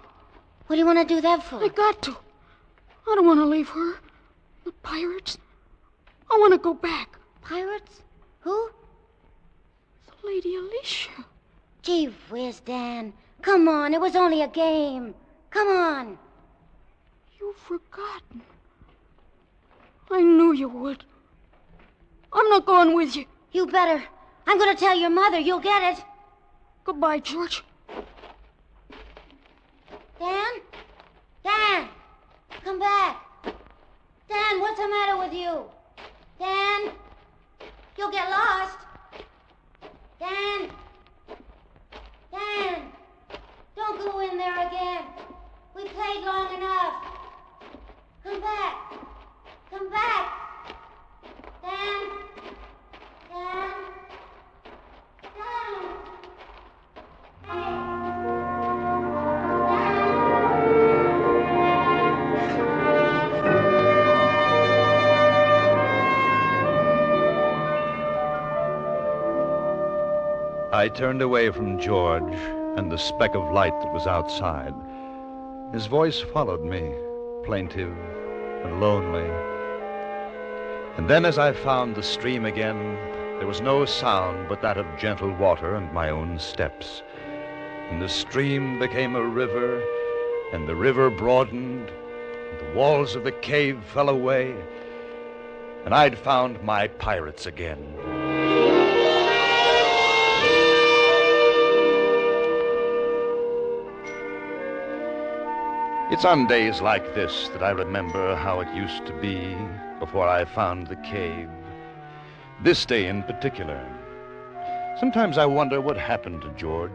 What do you want to do that for? I got to. I don't want to leave her. The pirates. I want to go back. Pirates? Who? The Lady Alicia. Gee whiz, Dan. Come on, it was only a game. Come on. You've forgotten. I knew you would. I'm not going with you. You better. I'm going to tell your mother. You'll get it. Goodbye, George. Dan? Dan! Come back. Dan, what's the matter with you? Dan? You'll get lost. Dan? Dan! Don't go in there again. We played long enough. Come back. Come back. Dan? Dan? Dan? I turned away from George and the speck of light that was outside. His voice followed me, plaintive and lonely. And then as I found the stream again, there was no sound but that of gentle water and my own steps. And the stream became a river, and the river broadened, and the walls of the cave fell away, and I'd found my pirates again. It's on days like this that I remember how it used to be before I found the cave. This day in particular. Sometimes I wonder what happened to George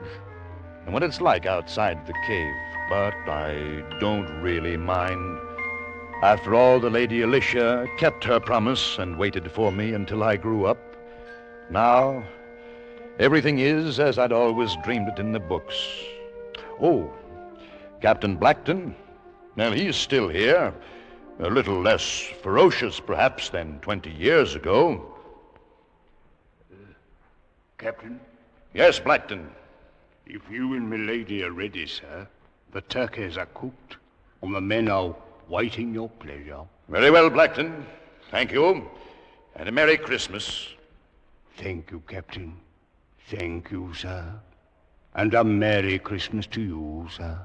and what it's like outside the cave, but I don't really mind. After all, the Lady Alicia kept her promise and waited for me until I grew up. Now, everything is as I'd always dreamed it in the books. Oh, Captain Blackton, well, he's still here. A little less ferocious, perhaps, than 20 years ago. Captain? Yes, Blackton. If you and my lady are ready, sir, the turkeys are cooked, and the men are waiting your pleasure. Very well, Blackton. Thank you. And a Merry Christmas. Thank you, Captain. Thank you, sir. And a Merry Christmas to you, sir.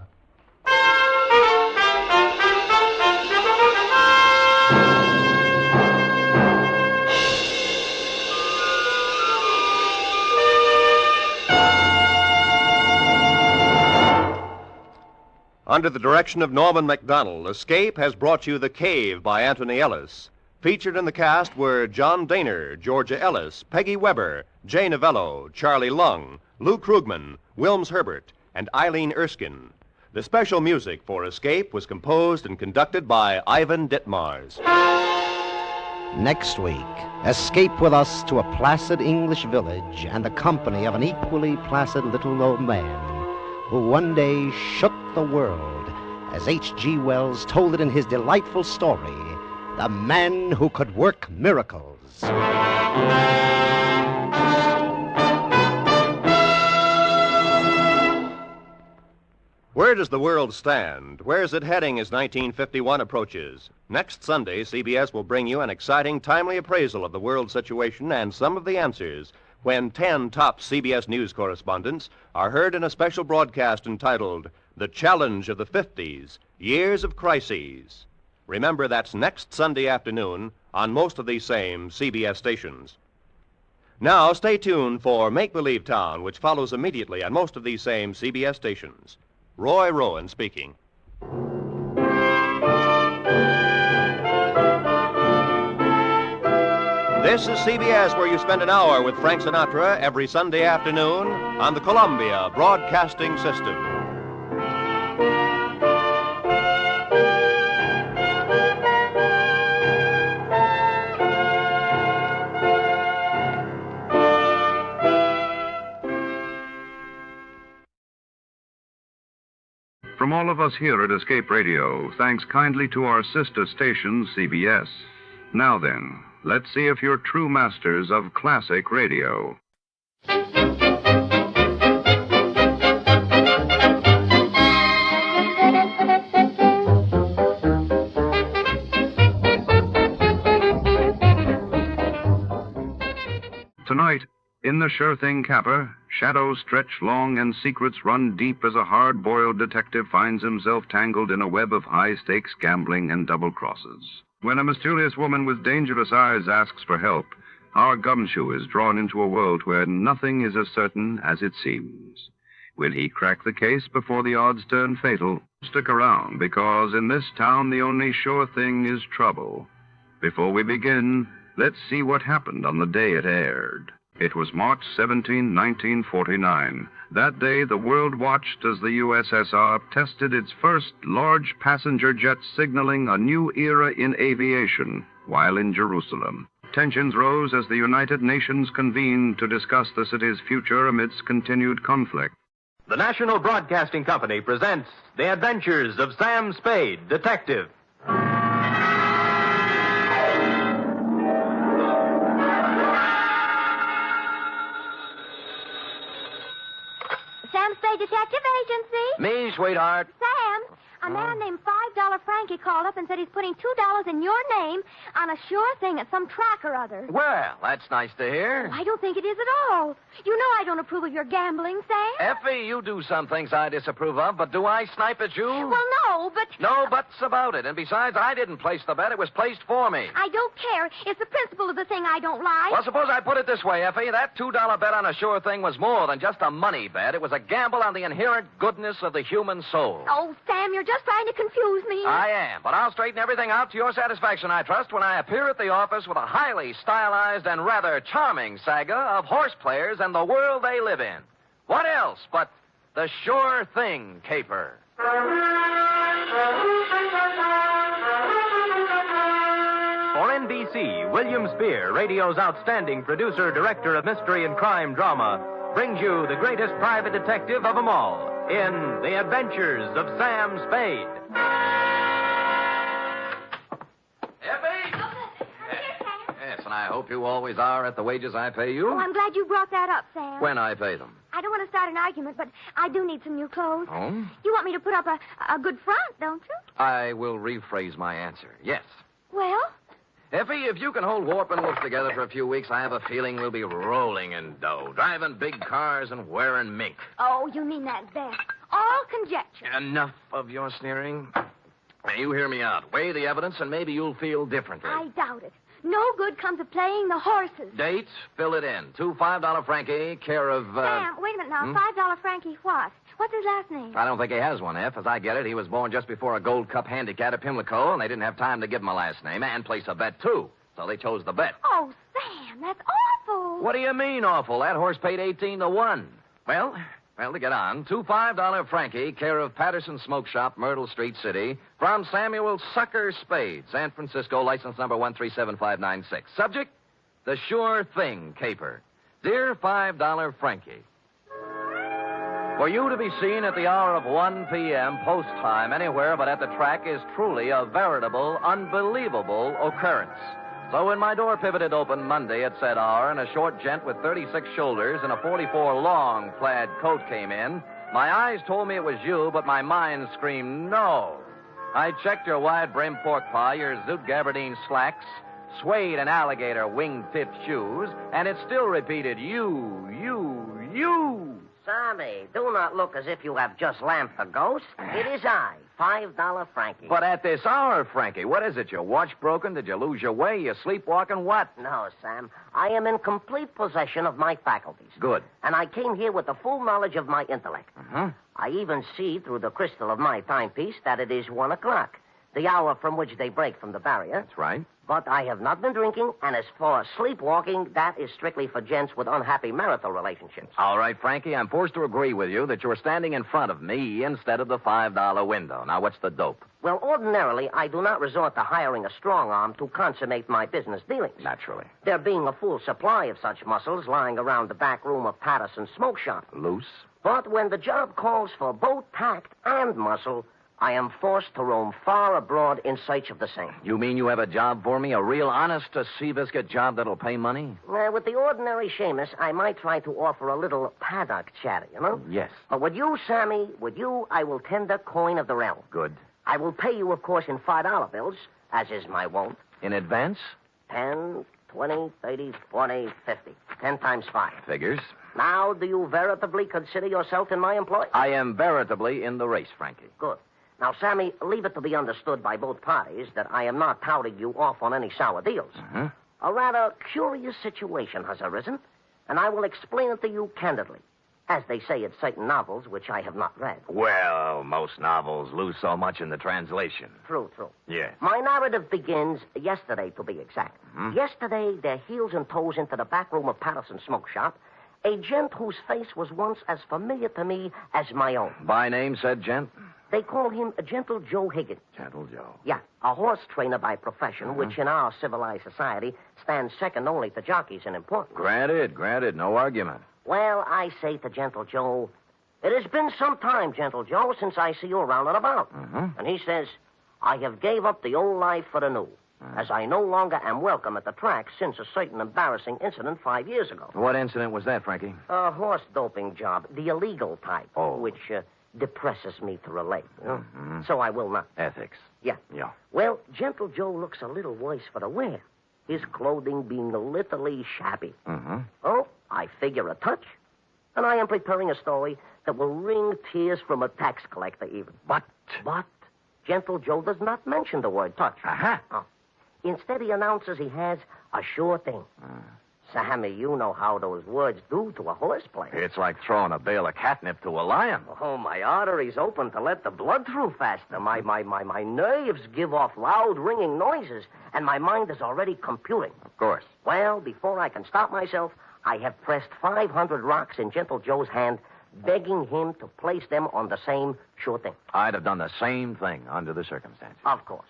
Under the direction of Norman MacDonald, Escape has brought you The Cave by Anthony Ellis. Featured in the cast were John Daner, Georgia Ellis, Peggy Weber, Jay Novello, Charlie Lung, Lou Krugman, Wilms Herbert, and Eileen Erskine. The special music for Escape was composed and conducted by Ivan Ditmars. Next week, escape with us to a placid English village and the company of an equally placid little old man who one day shook the world, as H.G. Wells told it in his delightful story, The Man Who Could Work Miracles. Where does the world stand? Where's it heading as 1951 approaches? Next Sunday, CBS will bring you an exciting, timely appraisal of the world situation and some of the answers when 10 top CBS News correspondents are heard in a special broadcast entitled The Challenge of the 50s, Years of Crises. Remember, that's next Sunday afternoon on most of these same CBS stations. Now, stay tuned for Make Believe Town, which follows immediately on most of these same CBS stations. Roy Rowan speaking. This is CBS, where you spend an hour with Frank Sinatra every Sunday afternoon on the Columbia Broadcasting System. From all of us here at Escape Radio, thanks kindly to our sister station, CBS. Now then, let's see if you're true masters of classic radio. Tonight, in the Sure Thing Caper, shadows stretch long and secrets run deep as a hard-boiled detective finds himself tangled in a web of high-stakes gambling and double crosses. When a mysterious woman with dangerous eyes asks for help, our gumshoe is drawn into a world where nothing is as certain as it seems. Will he crack the case before the odds turn fatal? Stick around, because in this town the only sure thing is trouble. Before we begin, let's see what happened on the day it aired. It was March 17, 1949. That day, the world watched as the USSR tested its first large passenger jet, signaling a new era in aviation while in Jerusalem. Tensions rose as the United Nations convened to discuss the city's future amidst continued conflict. The National Broadcasting Company presents The Adventures of Sam Spade, Detective. Sam Spade Detective Agency. Me, sweetheart. Sam, a man named $5 Frankie called up and said he's putting $2 in your name on a sure thing at some track or other. Well, that's nice to hear. I don't think it is at all. You know I don't approve of your gambling, Sam. Effie, you do some things I disapprove of, but do I snipe at you? Well, no, but... No buts about it. And besides, I didn't place the bet. It was placed for me. I don't care. It's the principle of the thing I don't like. Well, suppose I put it this way, Effie. That $2 bet on a sure thing was more than just a money bet. It was a gamble on the inherent goodness of the human soul. Oh, Sam, you're just trying to confuse me. I am, but I'll straighten everything out to your satisfaction, I trust, when I appear at the office with a highly stylized and rather charming saga of horse players and the world they live in. What else but the Sure Thing Caper? For NBC, William Spear, radio's outstanding producer, director of mystery and crime drama, brings you the greatest private detective of them all in The Adventures of Sam Spade. Yes, and I hope you always are at the wages I pay you. Oh, I'm glad you brought that up, Sam. When I pay them. I don't want to start an argument, but I do need some new clothes. Oh? You want me to put up a good front, don't you? I will rephrase my answer. Yes. Well? Effie, if you can hold Warp and Wolf together for a few weeks, I have a feeling we'll be rolling in dough, driving big cars and wearing mink. Oh, you mean that best. All conjecture. Enough of your sneering. Now, you hear me out. Weigh the evidence, and maybe you'll feel differently. I doubt it. No good comes of playing the horses. Dates, fill it in. 2 $5 Frankie, care of... Sam, wait a minute now. $5 Frankie what? What's his last name? I don't think he has one, F. As I get it, he was born just before a Gold Cup handicap at Pimlico, and they didn't have time to give him a last name and place a bet, too. So they chose the bet. Oh, Sam, that's awful. What do you mean, awful? That horse paid 18 to 1. Well, to get on, 2 $5 Frankie, care of Patterson Smoke Shop, Myrtle Street City, from Samuel Sucker Spade, San Francisco, license number 1375596. Subject, the Sure Thing Caper. Dear $5 Frankie, for you to be seen at the hour of 1 p.m. post time anywhere but at the track is truly a veritable, unbelievable occurrence. So when my door pivoted open Monday at said hour and a short gent with 36 shoulders and a 44 long plaid coat came in, my eyes told me it was you, but my mind screamed no. I checked your wide-brimmed pork pie, your zoot gabardine slacks, suede and alligator wing-tipped shoes, and it still repeated you. Sammy, do not look as if you have just lamped a ghost. It is I, $5 Frankie. But at this hour, Frankie, what is it? Your watch broken? Did you lose your way? You sleepwalking? What? No, Sam. I am in complete possession of my faculties. Good. And I came here with the full knowledge of my intellect. I even see through the crystal of my timepiece that it is 1 o'clock, the hour from which they break from the barrier. That's right. But I have not been drinking, and as for sleepwalking, that is strictly for gents with unhappy marital relationships. All right, Frankie, I'm forced to agree with you that you're standing in front of me instead of the $5 window. Now, what's the dope? Well, ordinarily, I do not resort to hiring a strong arm to consummate my business dealings. Naturally. There being a full supply of such muscles lying around the back room of Patterson's smoke shop. Loose? But when the job calls for both tact and muscle, I am forced to roam far abroad in search of the same. You mean you have a job for me? A real honest to Seabiscuit job that'll pay money? With the ordinary Seamus, I might try to offer a little paddock chatter, you know? Yes. But with you, Sammy, I will tender coin of the realm. Good. I will pay you, of course, in $5 bills, as is my wont. In advance? 10, 20, 30, 40, 50. 10 times 5. Figures. Now, do you veritably consider yourself in my employ? I am veritably in the race, Frankie. Good. Now, Sammy, leave it to be understood by both parties that I am not touting you off on any sour deals. A rather curious situation has arisen, and I will explain it to you candidly, as they say in certain novels which I have not read. Well, most novels lose so much in the translation. True. Yes. My narrative begins yesterday, to be exact. Yesterday, their heels and toes into the back room of Patterson's smoke shop, a gent whose face was once as familiar to me as my own. By name, said gent? They call him Gentle Joe Higgins. Gentle Joe. Yeah, a horse trainer by profession, which in our civilized society stands second only to jockeys in importance. Granted, no argument. Well, I say to Gentle Joe, it has been some time, Gentle Joe, since I see you around and about. And he says, I have gave up the old life for the new, as I no longer am welcome at the track since a certain embarrassing incident 5 years ago. What incident was that, Frankie? A horse doping job, the illegal type, which depresses me to relate. You know? So I will not. Ethics. Yeah. Well, Gentle Joe looks a little worse for the wear, his clothing being literally shabby. Oh, I figure a touch, and I am preparing a story that will wring tears from a tax collector even. But Gentle Joe does not mention the word touch. Oh. Instead, he announces he has a sure thing. Sammy, you know how those words do to a horse player. It's like throwing a bale of catnip to a lion. Oh, my arteries open to let the blood through faster. My nerves give off loud, ringing noises, and my mind is already computing. Of course. Well, before I can stop myself, I have pressed 500 rocks in Gentle Joe's hand, begging him to place them on the same sure thing. I'd have done the same thing under the circumstances. Of course.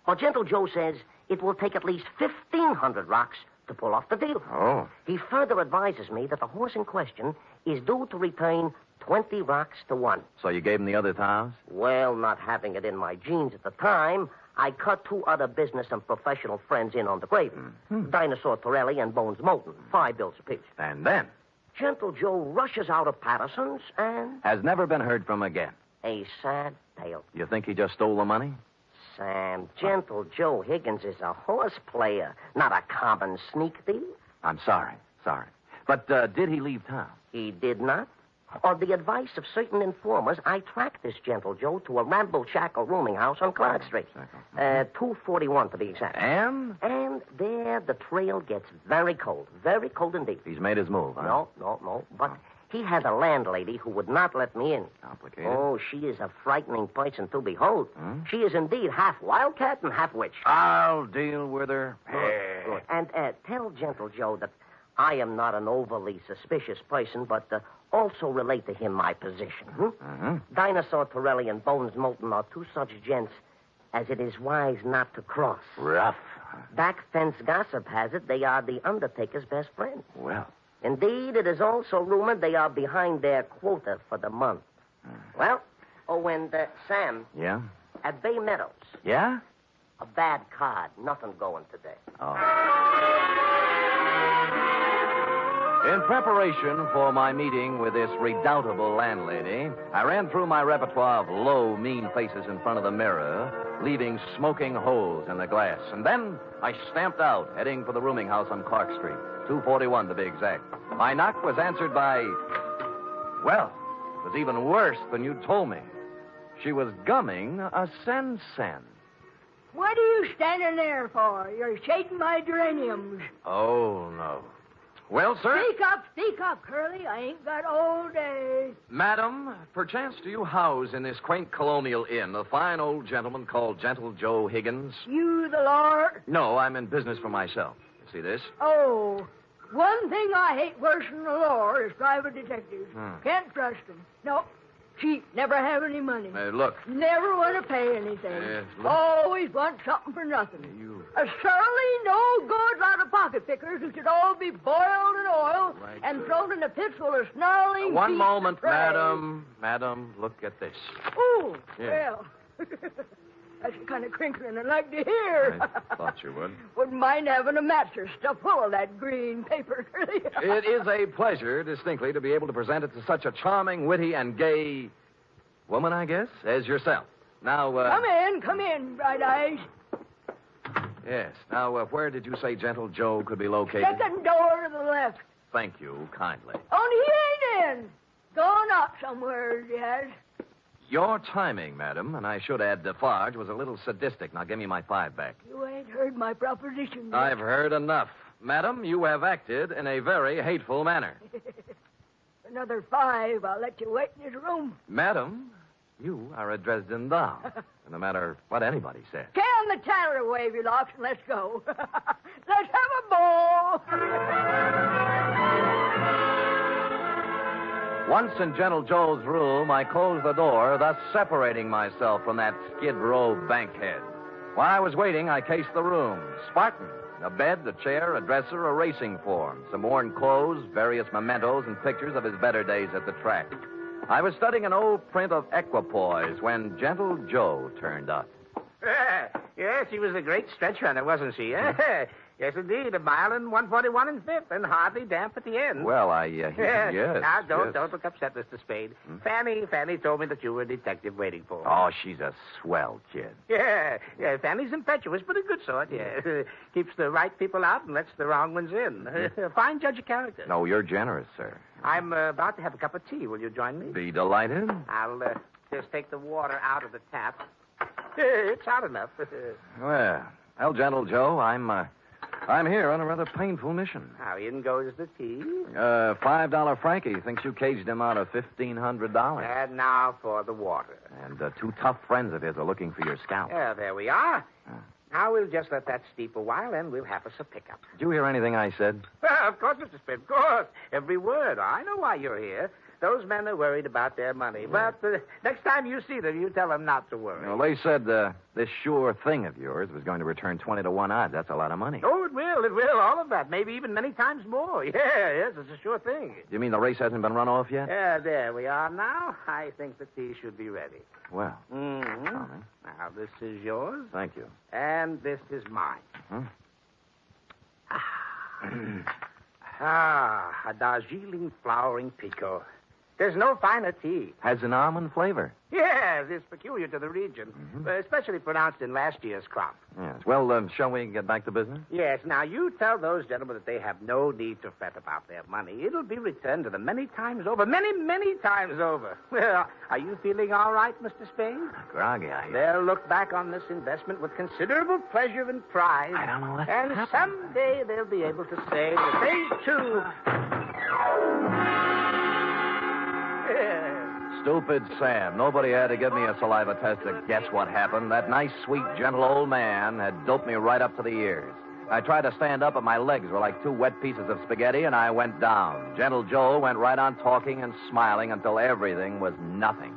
But Gentle Joe says it will take at least 1,500 rocks to pull off the deal. Oh. He further advises me that the horse in question is due to return 20 rocks to 1. So you gave him the other 1,000? Well, not having it in my genes at the time, I cut 2 other business and professional friends in on the gravy. Dinosaur Torelli and Bones Moulton, 5 bills apiece. And then? Gentle Joe rushes out of Patterson's and... has never been heard from again. A sad tale. You think he just stole the money? Sam, Gentle Joe Higgins is a horse player, not a common sneak thief. I'm sorry. But did he leave town? He did not. On the advice of certain informers, I tracked this gentle Joe to a ramble-shackle rooming house on Clark Street. 241 to be exact. And? And there the trail gets very cold indeed. He's made his move, huh? No. But he had a landlady who would not let me in. Complicated. Oh, she is a frightening person to behold. She is indeed half wildcat and half witch. I'll deal with her. Good. And tell gentle Joe that I am not an overly suspicious person, but also relate to him my position. Dinosaur Torelli and Bones Moulton are two such gents as it is wise not to cross. Rough. Back fence gossip has it they are the Undertaker's best friends. Well. Indeed, it is also rumored they are behind their quota for the month. Well, and Sam. Yeah? At Bay Meadows. Yeah? A bad card. Nothing going today. In preparation for my meeting with this redoubtable landlady, I ran through my repertoire of low, mean faces in front of the mirror, leaving smoking holes in the glass. And then I stamped out, heading for the rooming house on Clark Street, 241 to be exact. My knock was answered by, well, it was even worse than you told me. She was gumming a sen-sen. What are you standing there for? You're shading my geraniums. Oh, no. Well, sir? Speak up, Curly. I ain't got all day. Madam, perchance do you house in this quaint colonial inn a fine old gentleman called Gentle Joe Higgins? You the Lord? No, I'm in business for myself. You see this? Oh, one thing I hate worse than the law is private detectives. Can't trust them. No, cheap, never have any money. Look. Never want to pay anything. Look. Always want something for nothing. A surly, no-good lot of pocket pickers who should all be boiled in oil and thrown in a pit full of snarling One beasts moment, of prey. madam. Madam, look at this. Ooh, Yeah. well, that's the kind of crinkling I'd like to hear. I thought you would. Wouldn't mind having a mattress stuffed full of that green paper. It is a pleasure, distinctly, to be able to present it to such a charming, witty, and gay woman, I guess, as yourself. Now, Come in, Bright Eyes. Yes. Now, where did you say Gentle Joe could be located? Second door to the left. Thank you, kindly. Only he ain't in. Gone out somewhere, he has. Your timing, madam, and I should add Defarge, was a little sadistic. Now, give me my $5 back. You ain't heard my proposition yet. I've heard enough. Madam, you have acted in a very hateful manner. Another $5, I'll let you wait in his room. Madam, you are a Dresden doll. No matter what anybody says. Can the tatter wave your locks and let's go. Let's have a ball. Once in Gentle Joe's room, I closed the door, thus separating myself from that skid row bankhead. While I was waiting, I cased the room. Spartan. A bed, a chair, a dresser, a racing form, some worn clothes, various mementos, and pictures of his better days at the track. I was studying an old print of Equipoise when Gentle Joe turned up. Yes, she was a great stretch runner, wasn't she? Yes, indeed. 1 mile and 141 and 5th, and hardly damp at the end. Well, yes. Now, don't yes. look upset, Mr. Spade. Fanny told me that you were a detective waiting for her. Oh, she's a swell kid. Yeah, Fanny's impetuous, but a good sort, yeah. Keeps the right people out and lets the wrong ones in. Fine judge of character. No, you're generous, sir. I'm about to have a cup of tea. Will you join me? Be delighted. I'll just take the water out of the tap. It's hot enough. Well, Gentle Joe, I'm here on a rather painful mission. How in goes the tea? $5 Frankie thinks you caged him out of $1,500. And now for the water. And 2 tough friends of his are looking for your scalp. Yeah, there we are. Now we'll just let that steep a while, and we'll have us a pickup. Did you hear anything I said? Of course, Mr. Spade, of course. Every word. I know why you're here. Those men are worried about their money. But next time you see them, you tell them not to worry. Well, they said this sure thing of yours was going to return 20 to 1 odds. That's a lot of money. Oh, it will, all of that. Maybe even many times more. Yes, it's a sure thing. You mean the race hasn't been run off yet? Yeah, there we are now. I think the tea should be ready. Well. Now, this is yours. Thank you. And this is mine. A Darjeeling flowering pekoe. There's no finer tea. Has an almond flavor. Yes, it's peculiar to the region, especially pronounced in last year's crop. Yes. Well, shall we get back to business? Yes, now you tell those gentlemen that they have no need to fret about their money. It'll be returned to them many times over. Many, many times over. Well, are you feeling all right, Mr. Spade? Groggy, They'll look back on this investment with considerable pleasure and pride. I don't know what And happened. someday they'll be able to say that they, too... Stupid Sam. Nobody had to give me a saliva test to guess what happened. That nice, sweet, gentle old man had doped me right up to the ears. I tried to stand up, but my legs were like two wet pieces of spaghetti, and I went down. Gentle Joe went right on talking and smiling until everything was nothing.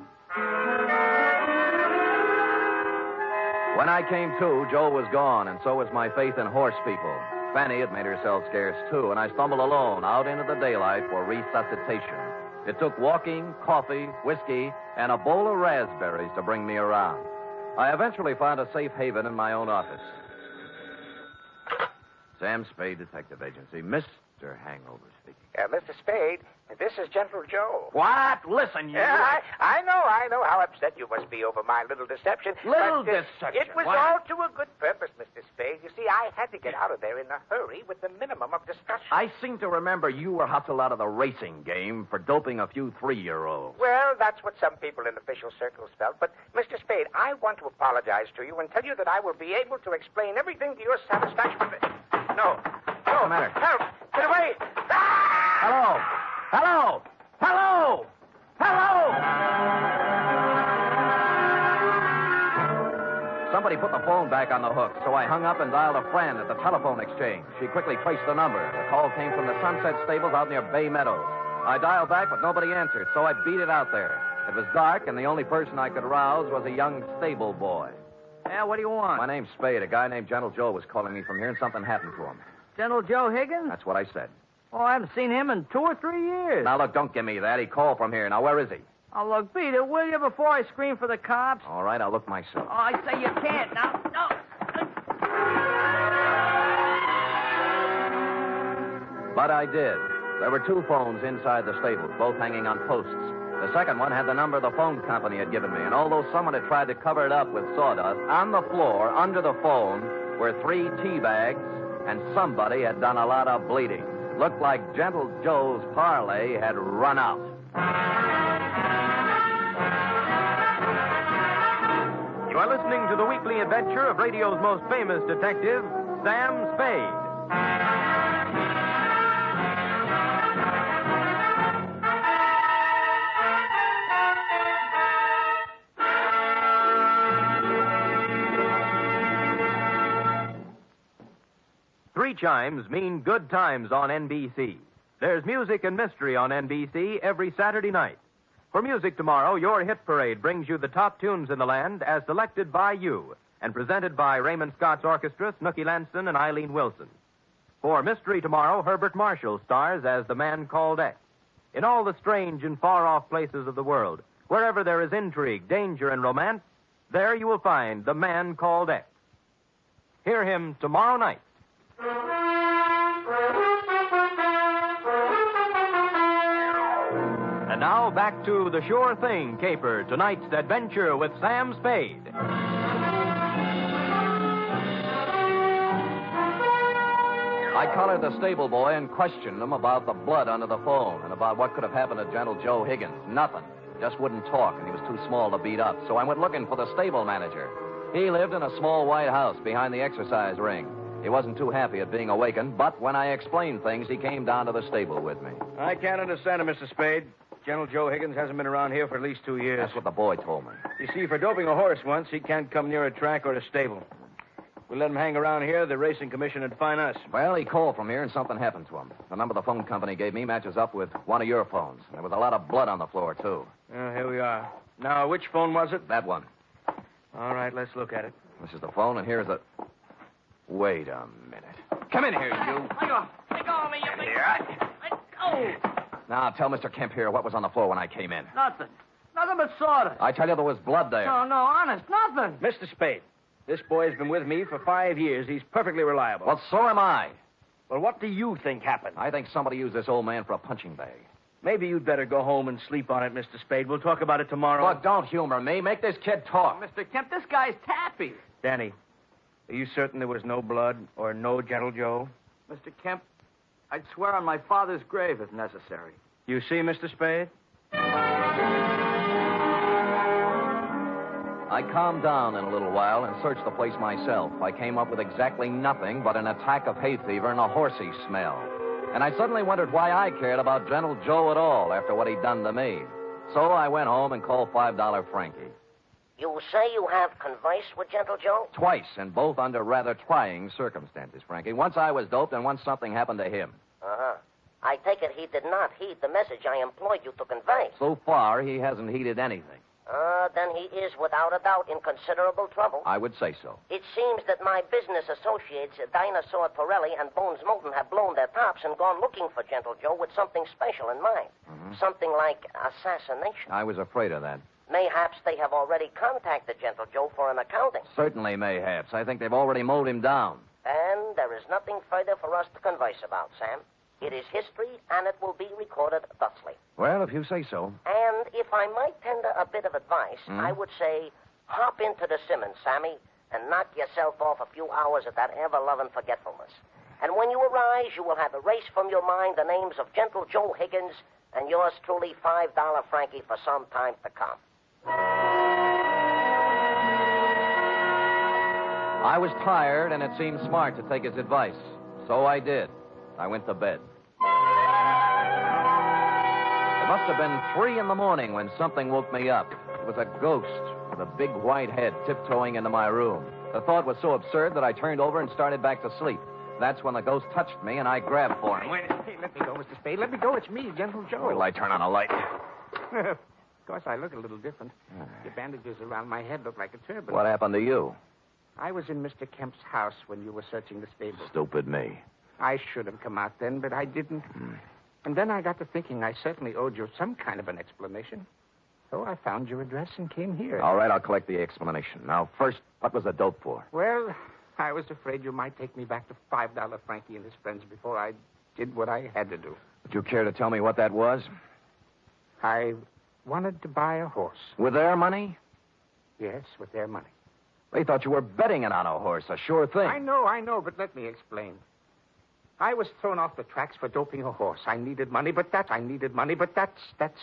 When I came to, Joe was gone, and so was my faith in horse people. Fanny had made herself scarce, too, and I stumbled alone out into the daylight for resuscitation. It took walking, coffee, whiskey, and a bowl of raspberries to bring me around. I eventually found a safe haven in my own office. Sam Spade, Detective Agency. Mr. Hangover speaking. Mr. Spade, this is Gentle Joe. What? Listen, you... Yeah, I know how upset you must be over my little deception. Little but, deception? It was What? all to a good purpose, Mr. Spade. You see, I had to get out of there in a hurry with the minimum of discussion. I seem to remember you were hustled out of the racing game for doping a few 3-year-olds. Well, that's what some people in official circles felt. But, Mr. Spade, I want to apologize to you and tell you that I will be able to explain everything to your satisfaction. No. What's the matter? Help! Get away! Hello! Hello! Hello! Hello! Somebody put the phone back on the hook, so I hung up and dialed a friend at the telephone exchange. She quickly traced the number. The call came from the Sunset Stables out near Bay Meadows. I dialed back, but nobody answered, so I beat it out there. It was dark, and the only person I could rouse was a young stable boy. Yeah, what do you want? My name's Spade. A guy named Gentle Joe was calling me from here, and something happened to him. Gentle Joe Higgins? That's what I said. Oh, I haven't seen him in 2 or 3 years. Now, look, don't give me that. He called from here. Now, where is he? Oh, look, beat it, will you, before I scream for the cops? All right, I'll look myself. Oh, I say you can't. Now, no. But I did. There were 2 phones inside the stables, both hanging on posts. The second one had the number the phone company had given me, and although someone had tried to cover it up with sawdust, on the floor, under the phone, were 3 tea bags, and somebody had done a lot of bleeding. Looked like Gentle Joe's parlay had run out. You are listening to the weekly adventure of radio's most famous detective, Sam Spade. Three chimes mean good times on NBC. There's music and mystery on NBC every Saturday night. For music tomorrow, your hit parade brings you the top tunes in the land as selected by you and presented by Raymond Scott's Orchestra, Snooky Lanston, and Eileen Wilson. For mystery tomorrow, Herbert Marshall stars as the man called X. In all the strange and far-off places of the world, wherever there is intrigue, danger, and romance, there you will find the man called X. Hear him tomorrow night. And now back to The Sure Thing Caper, tonight's adventure with Sam Spade. I collared the stable boy and questioned him about the blood under the phone and about what could have happened to Gentle Joe Higgins. Nothing. Just wouldn't talk, and he was too small to beat up. So I went looking for the stable manager. He lived in a small white house behind the exercise ring. He wasn't too happy at being awakened, but when I explained things, he came down to the stable with me. I can't understand it, Mr. Spade. Gentle Joe Higgins hasn't been around here for at least 2 years. That's what the boy told me. You see, for doping a horse once, he can't come near a track or a stable. If we let him hang around here, the racing commission would fine us. Well, he called from here and something happened to him. The number the phone company gave me matches up with one of your phones. There was a lot of blood on the floor, too. Here we are. Now, which phone was it? That one. All right, let's look at it. This is the phone, and here's the... Wait a minute. Come in here, you. Let go of me, you big... Let go! Now, tell Mr. Kemp here what was on the floor when I came in. Nothing. Nothing but sawdust. I tell you there was blood there. No, honest, nothing. Mr. Spade, this boy's been with me for 5 years. He's perfectly reliable. Well, so am I. Well, what do you think happened? I think somebody used this old man for a punching bag. Maybe you'd better go home and sleep on it, Mr. Spade. We'll talk about it tomorrow. Look, don't humor me. Make this kid talk. Mr. Kemp, this guy's tappy. Danny, are you certain there was no blood or no Gentle Joe? Mr. Kemp, I'd swear on my father's grave if necessary. You see, Mr. Spade? I calmed down in a little while and searched the place myself. I came up with exactly nothing but an attack of hay fever and a horsey smell. And I suddenly wondered why I cared about Gentle Joe at all after what he'd done to me. So I went home and called $5 Frankie. You say you have conversed with Gentle Joe? Twice, and both under rather trying circumstances, Frankie. Once I was doped, and once something happened to him. Uh-huh. I take it he did not heed the message I employed you to convey. So far, he hasn't heeded anything. Then he is, without a doubt, in considerable trouble. I would say so. It seems that my business associates, Dinosaur Torelli and Bones Moulton, have blown their tops and gone looking for Gentle Joe with something special in mind. Something like assassination. I was afraid of that. Mayhaps they have already contacted Gentle Joe for an accounting. Certainly, mayhaps. I think they've already mowed him down. And there is nothing further for us to converse about, Sam. It is history, and it will be recorded thusly. Well, if you say so. And if I might tender a bit of advice, I would say, hop into the Simmons, Sammy, and knock yourself off a few hours of that ever-loving forgetfulness. And when you arise, you will have erased from your mind the names of Gentle Joe Higgins and yours truly, $5 Frankie, for some time to come. I was tired, and it seemed smart to take his advice. So I did. I went to bed. It must have been 3 a.m. when something woke me up. It was a ghost with a big white head tiptoeing into my room. The thought was so absurd that I turned over and started back to sleep. That's when the ghost touched me, and I grabbed for him. Hey, let me go, Mr. Spade. Let me go. It's me, Gentle Joe. Will I turn on a light? Of course, I look a little different. The bandages around my head look like a turban. What happened to you? I was in Mr. Kemp's house when you were searching the stable. Stupid me. I should have come out then, but I didn't. And then I got to thinking I certainly owed you some kind of an explanation. So I found your address and came here. All right, I'll collect the explanation. Now, first, what was the dope for? Well, I was afraid you might take me back to $5 Frankie and his friends before I did what I had to do. Would you care to tell me what that was? I wanted to buy a horse. With their money? Yes, with their money. They thought you were betting it on a horse, a sure thing. I know, but let me explain. I was thrown off the tracks for doping a horse. I needed money, but that's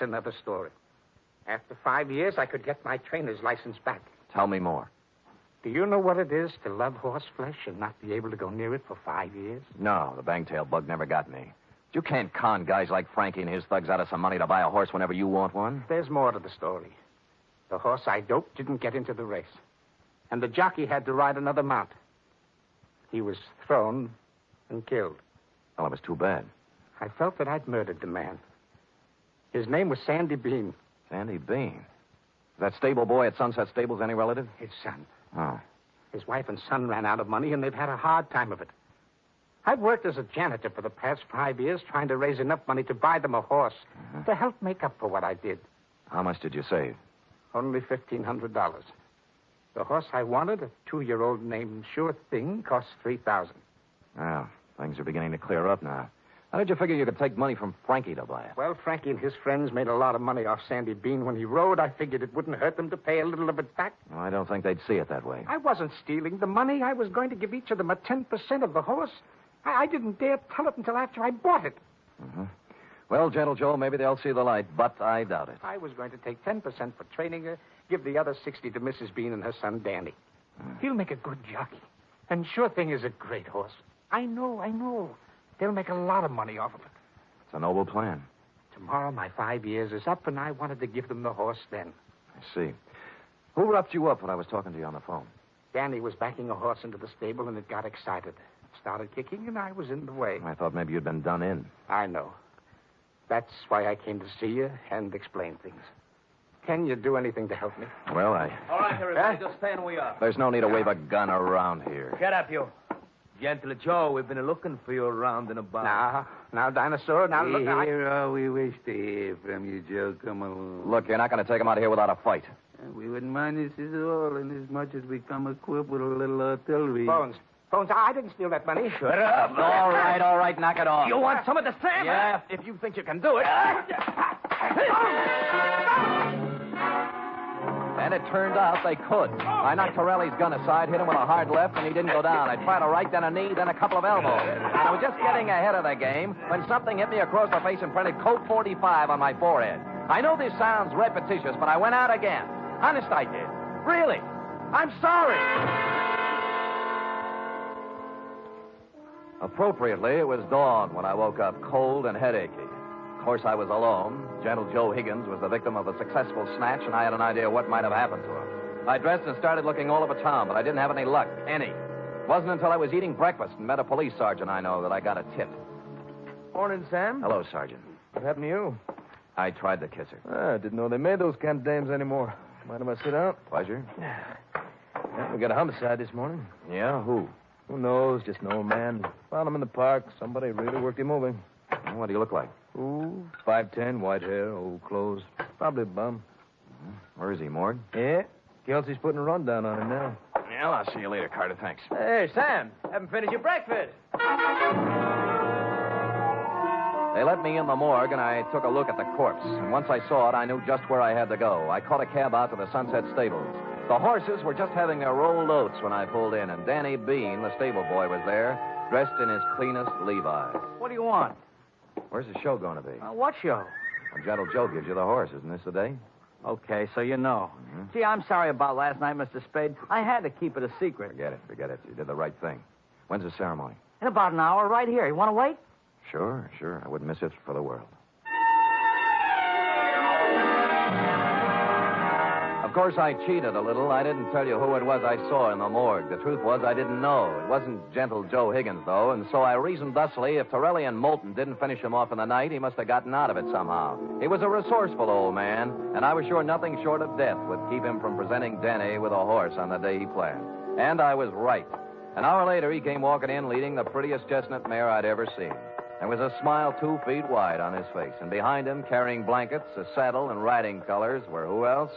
another story. After 5 years, I could get my trainer's license back. Tell me more. Do you know what it is to love horse flesh and not be able to go near it for 5 years? No, the bangtail bug never got me. You can't con guys like Frankie and his thugs out of some money to buy a horse whenever you want one. There's more to the story. The horse I doped didn't get into the race. And the jockey had to ride another mount. He was thrown and killed. Well, it was too bad. I felt that I'd murdered the man. His name was Sandy Bean. Sandy Bean? That stable boy at Sunset Stables any relative? His son. Oh. His wife and son ran out of money, and they've had a hard time of it. I've worked as a janitor for the past 5 years trying to raise enough money to buy them a horse to help make up for what I did. How much did you save? Only $1,500. The horse I wanted, a 2-year-old named Sure Thing, cost $3,000. Well, things are beginning to clear up now. How did you figure you could take money from Frankie to buy it? Well, Frankie and his friends made a lot of money off Sandy Bean when he rode. I figured it wouldn't hurt them to pay a little of it back. Well, I don't think they'd see it that way. I wasn't stealing the money. I was going to give each of them a 10% of the horse. I didn't dare tell it until after I bought it. Well, Gentle Joe, maybe they'll see the light, but I doubt it. I was going to take 10% for training her, give the other 60 to Mrs. Bean and her son, Danny. He'll make a good jockey. And Sure Thing is a great horse. I know. They'll make a lot of money off of it. It's a noble plan. Tomorrow my 5 years is up, and I wanted to give them the horse then. I see. Who roughed you up when I was talking to you on the phone? Danny was backing a horse into the stable, and it got excited. Started kicking, and I was in the way. I thought maybe you'd been done in. I know. That's why I came to see you and explain things. Can you do anything to help me? Well, All right, everybody, just stand where we are. There's no need to wave a gun around here. Shut up, you. Gentle Joe, we've been looking for you around and about. Now, Dinosaur, now look... Here all we wish to hear from you, Joe. Come along. Look, you're not going to take him out of here without a fight. We wouldn't mind this at all, inasmuch as we come equipped with a little artillery. Bones, Bones, I didn't steal that money. Shut up. All right, knock it off. You want some of the Sam? Yeah, if you think you can do it. And it turned out they could. I knocked Torelli's gun aside, hit him with a hard left, and he didn't go down. I tried a right, then a knee, then a couple of elbows. And I was just getting ahead of the game when something hit me across the face and printed Colt 45 on my forehead. I know this sounds repetitious, but I went out again. Honest, I did. Really. I'm sorry. Appropriately, it was dawn when I woke up cold and headachy. Of course, I was alone. Gentle Joe Higgins was the victim of a successful snatch, and I had an idea what might have happened to him. I dressed and started looking all over town, but I didn't have any luck. Any. It wasn't until I was eating breakfast and met a police sergeant I know that I got a tip. Morning, Sam. Hello, Sergeant. What happened to you? I tried to kiss her. I didn't know they made those kind of dames anymore. Mind if I sit down? Pleasure. Yeah, we got a homicide this morning. Yeah, who? Who knows? Just an old man. Found him in the park. Somebody really worked him over. What do you look like? Ooh, 5'10", white hair, old clothes. Probably a bum. Where is he, Morgue? Yeah. Kelsey's putting a rundown on him now. Yeah, well, I'll see you later, Carter. Thanks. Hey, Sam. Haven't finished your breakfast. They let me in the morgue, and I took a look at the corpse. And once I saw it, I knew just where I had to go. I caught a cab out to the Sunset Stables. The horses were just having their rolled oats when I pulled in, and Danny Bean, the stable boy, was there, dressed in his cleanest Levi's. What do you want? Where's the show going to be? What show? Well, Gentle Joe gives you the horse. Isn't this the day? Okay, so you know. Mm-hmm. Gee, I'm sorry about last night, Mr. Spade. I had to keep it a secret. Forget it. You did the right thing. When's the ceremony? In about an hour, right here. You want to wait? Sure. I wouldn't miss it for the world. Of course, I cheated a little. I didn't tell you who it was I saw in the morgue. The truth was I didn't know. It wasn't Gentle Joe Higgins, though, and so I reasoned thusly if Torelli and Moulton didn't finish him off in the night, he must have gotten out of it somehow. He was a resourceful old man, and I was sure nothing short of death would keep him from presenting Denny with a horse on the day he planned. And I was right. An hour later, he came walking in leading the prettiest chestnut mare I'd ever seen. There was a smile 2 feet wide on his face, and behind him, carrying blankets, a saddle, and riding colors, were who else?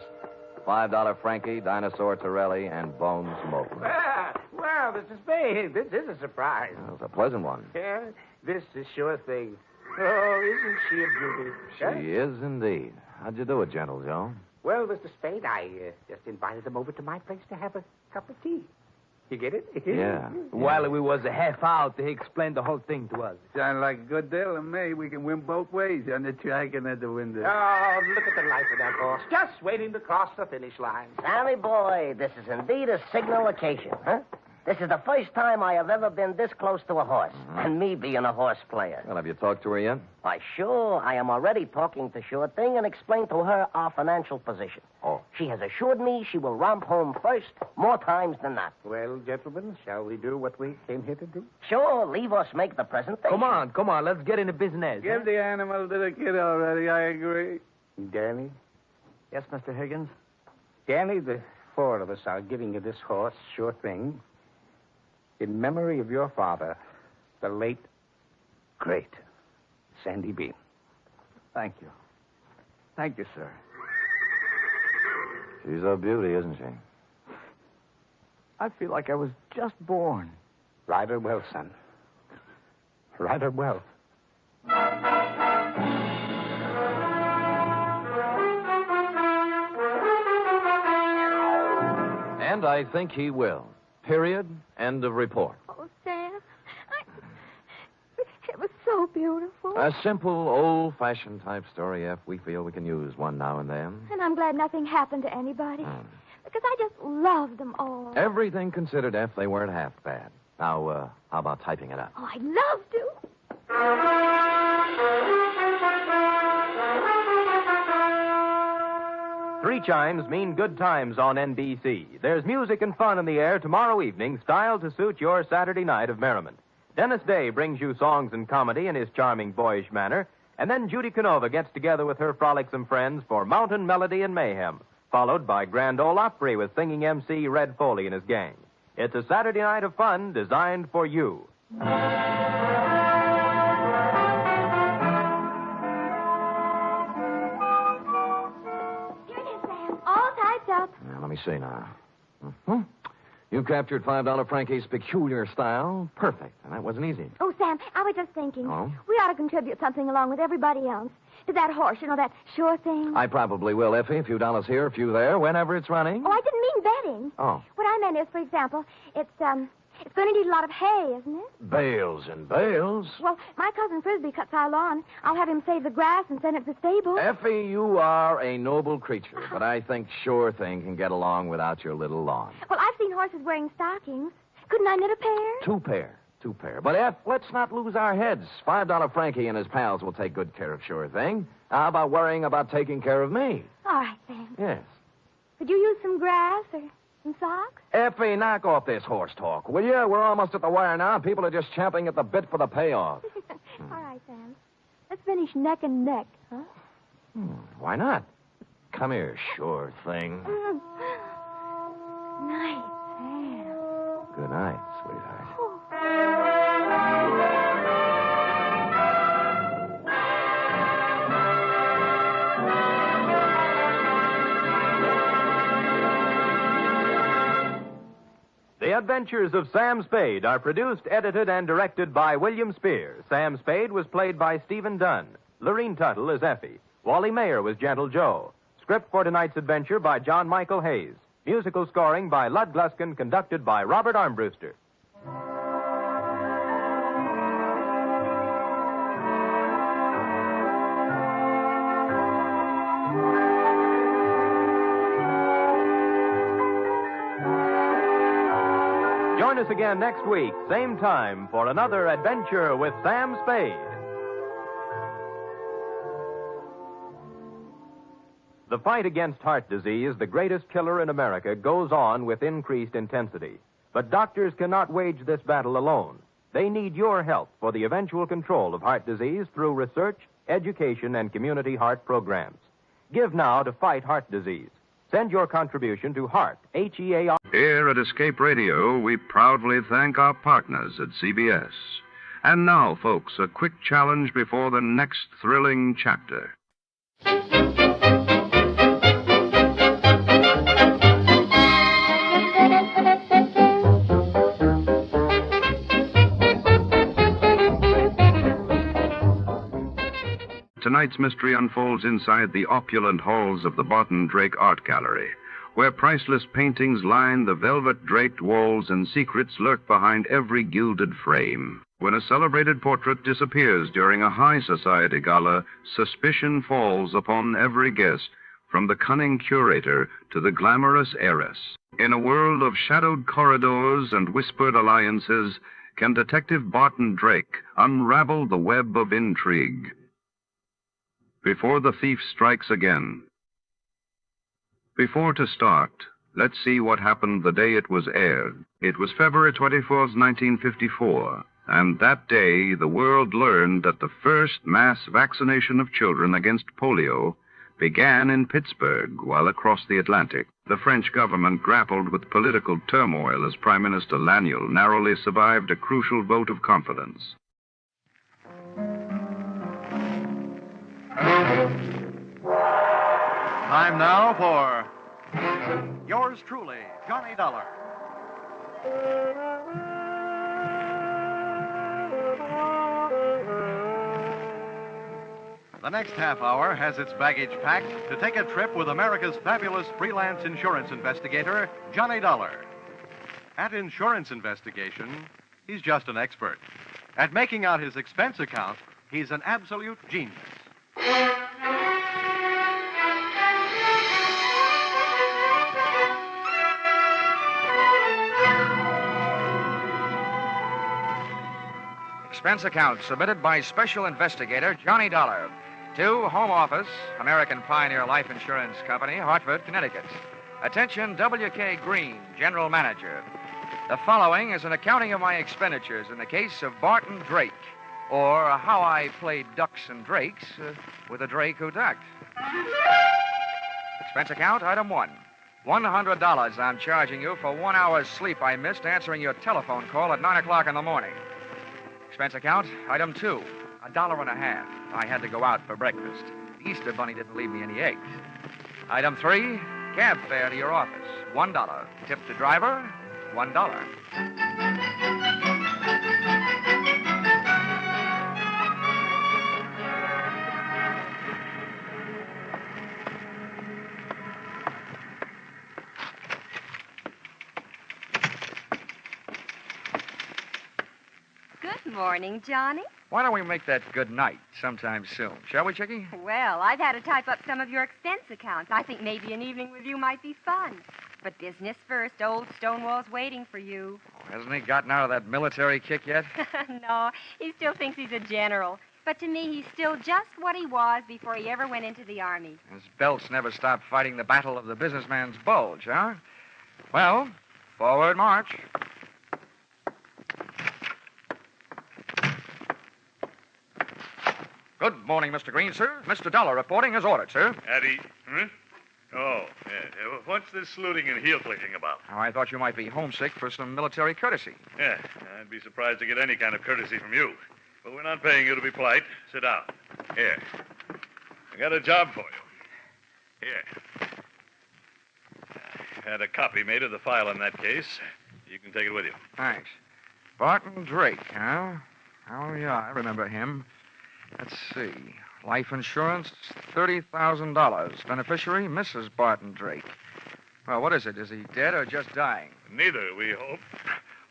$5 Frankie, Dinosaur Torelli, and Bones Moulton. Well, Mr. Spade, this is a surprise. It was a pleasant one. Yeah, this is sure thing. Oh, isn't she a beauty? She is indeed. How'd you do it, Gentle Joe? Well, Mr. Spade, I just invited them over to my place to have a cup of tea. You get it? Yeah. While we was half out, he explained the whole thing to us. Sounds like a good deal to me. We can win both ways on the track and at the window. Oh, look at the life of that horse. Just waiting to cross the finish line. Sammy boy, this is indeed a signal occasion, huh? This is the first time I have ever been this close to a horse, and me being a horse player. Well, have you talked to her yet? Why, sure. I am already talking to Sure Thing and explained to her our financial position. Oh. She has assured me she will romp home first more times than not. Well, gentlemen, shall we do what we came here to do? Sure, leave us make the presentation. Come on, let's get into business. Give the animal to the kid already, I agree. Danny? Yes, Mr. Higgins? Danny, the four of us are giving you this horse, Sure Thing, in memory of your father, the late, great Sandy Bean. Thank you. Thank you, sir. She's a beauty, isn't she? I feel like I was just born. Ride her well, son. Ride her well. And I think he will. Period. End of report. Oh, Sam, it was so beautiful. A simple, old-fashioned type story, F. We feel we can use one now and then. And I'm glad nothing happened to anybody. Because I just love them all. Everything considered, F, they weren't half bad. Now, how about typing it up? Oh, I'd love to. Three chimes mean good times on NBC. There's music and fun in the air tomorrow evening, styled to suit your Saturday night of merriment. Dennis Day brings you songs and comedy in his charming, boyish manner, and then Judy Canova gets together with her frolicsome friends for Mountain Melody and Mayhem, followed by Grand Ole Opry with singing MC Red Foley and his gang. It's a Saturday night of fun designed for you. All typed up. Now, let me see now. Mm-hmm. You captured $5 Frankie's peculiar style. Perfect. And that wasn't easy. Oh, Sam, I was just thinking. Oh? We ought to contribute something along with everybody else. To that horse, you know, that sure thing. I probably will, Effie. A few dollars here, a few there, whenever it's running. Oh, I didn't mean betting. Oh. What I meant is, for example, it's going to need a lot of hay, isn't it? Bales and bales. Well, my cousin Frisbee cuts our lawn. I'll have him save the grass and send it to the stable. Effie, you are a noble creature, but I think Sure Thing can get along without your little lawn. Well, I've seen horses wearing stockings. Couldn't I knit a pair? Two pair. But, Eff, let's not lose our heads. $5 Frankie and his pals will take good care of Sure Thing. How about worrying about taking care of me? All right, Sam. Yes. Could you use some grass or some socks? Effie, knock off this horse talk, will you? We're almost at the wire now. People are just champing at the bit for the payoff. All right, Sam. Let's finish neck and neck, huh? Why not? Come here, Sure Thing. Night, Sam. Good night, sweetheart. The Adventures of Sam Spade are produced, edited, and directed by William Spear. Sam Spade was played by Stephen Dunn. Lorene Tuttle is Effie. Wally Mayer was Gentle Joe. Script for tonight's adventure by John Michael Hayes. Musical scoring by Lud Gluskin, conducted by Robert Armbruster. Join us again next week, same time, for another adventure with Sam Spade. The fight against heart disease, the greatest killer in America, goes on with increased intensity. But doctors cannot wage this battle alone. They need your help for the eventual control of heart disease through research, education, and community heart programs. Give now to fight heart disease. Send your contribution to HEART, H-E-A-R. Here at Escape Radio, we proudly thank our partners at CBS. And now, folks, a quick challenge before the next thrilling chapter. Tonight's mystery unfolds inside the opulent halls of the Barton Drake Art Gallery, where priceless paintings line the velvet-draped walls and secrets lurk behind every gilded frame. When a celebrated portrait disappears during a high society gala, suspicion falls upon every guest, from the cunning curator to the glamorous heiress. In a world of shadowed corridors and whispered alliances, can Detective Barton Drake unravel the web of intrigue? Before the thief strikes again. Before to start, let's see what happened the day it was aired. It was February 24th, 1954, and that day the world learned that the first mass vaccination of children against polio began in Pittsburgh, while across the Atlantic, the French government grappled with political turmoil as Prime Minister Laniel narrowly survived a crucial vote of confidence. Time now for yours truly, Johnny Dollar. The next half hour has its baggage packed to take a trip with America's fabulous freelance insurance investigator, Johnny Dollar. At Insurance Investigation, he's just an expert. At making out his expense account, he's an absolute genius. Expense account submitted by Special Investigator Johnny Dollar to Home Office, American Pioneer Life Insurance Company, Hartford, Connecticut. Attention, W.K. Green, General Manager. The following is an accounting of my expenditures in the case of Barton Drake, or how I played ducks and drakes with a drake who ducked. Expense account, item 1. $100 I'm charging you for 1 hour's sleep I missed answering your telephone call at 9 o'clock in the morning. Expense account, item 2. $1.50. I had to go out for breakfast. The Easter Bunny didn't leave me any eggs. Item 3, cab fare to your office, $1. Tip to driver, $1. Good morning, Johnny. Why don't we make that good night sometime soon? Shall we, Chickie? Well, I've had to type up some of your expense accounts. I think maybe an evening with you might be fun. But business first. Old Stonewall's waiting for you. Hasn't he gotten out of that military kick yet? No, he still thinks he's a general. But to me, he's still just what he was before he ever went into the Army. His belts never stopped fighting the battle of the businessman's bulge, huh? Well, forward march. Good morning, Mr. Green, sir. Mr. Dollar reporting as ordered, sir. Addy, huh? Oh, yeah. What's this saluting and heel-clicking about? Oh, I thought you might be homesick for some military courtesy. Yeah, I'd be surprised to get any kind of courtesy from you. But we're not paying you to be polite. Sit down. Here. I got a job for you. Here. I had a copy made of the file in that case. You can take it with you. Thanks. Barton Drake, huh? Oh, yeah, I remember him. Let's see. Life insurance, $30,000. Beneficiary, Mrs. Barton Drake. Well, what is it? Is he dead or just dying? Neither, we hope.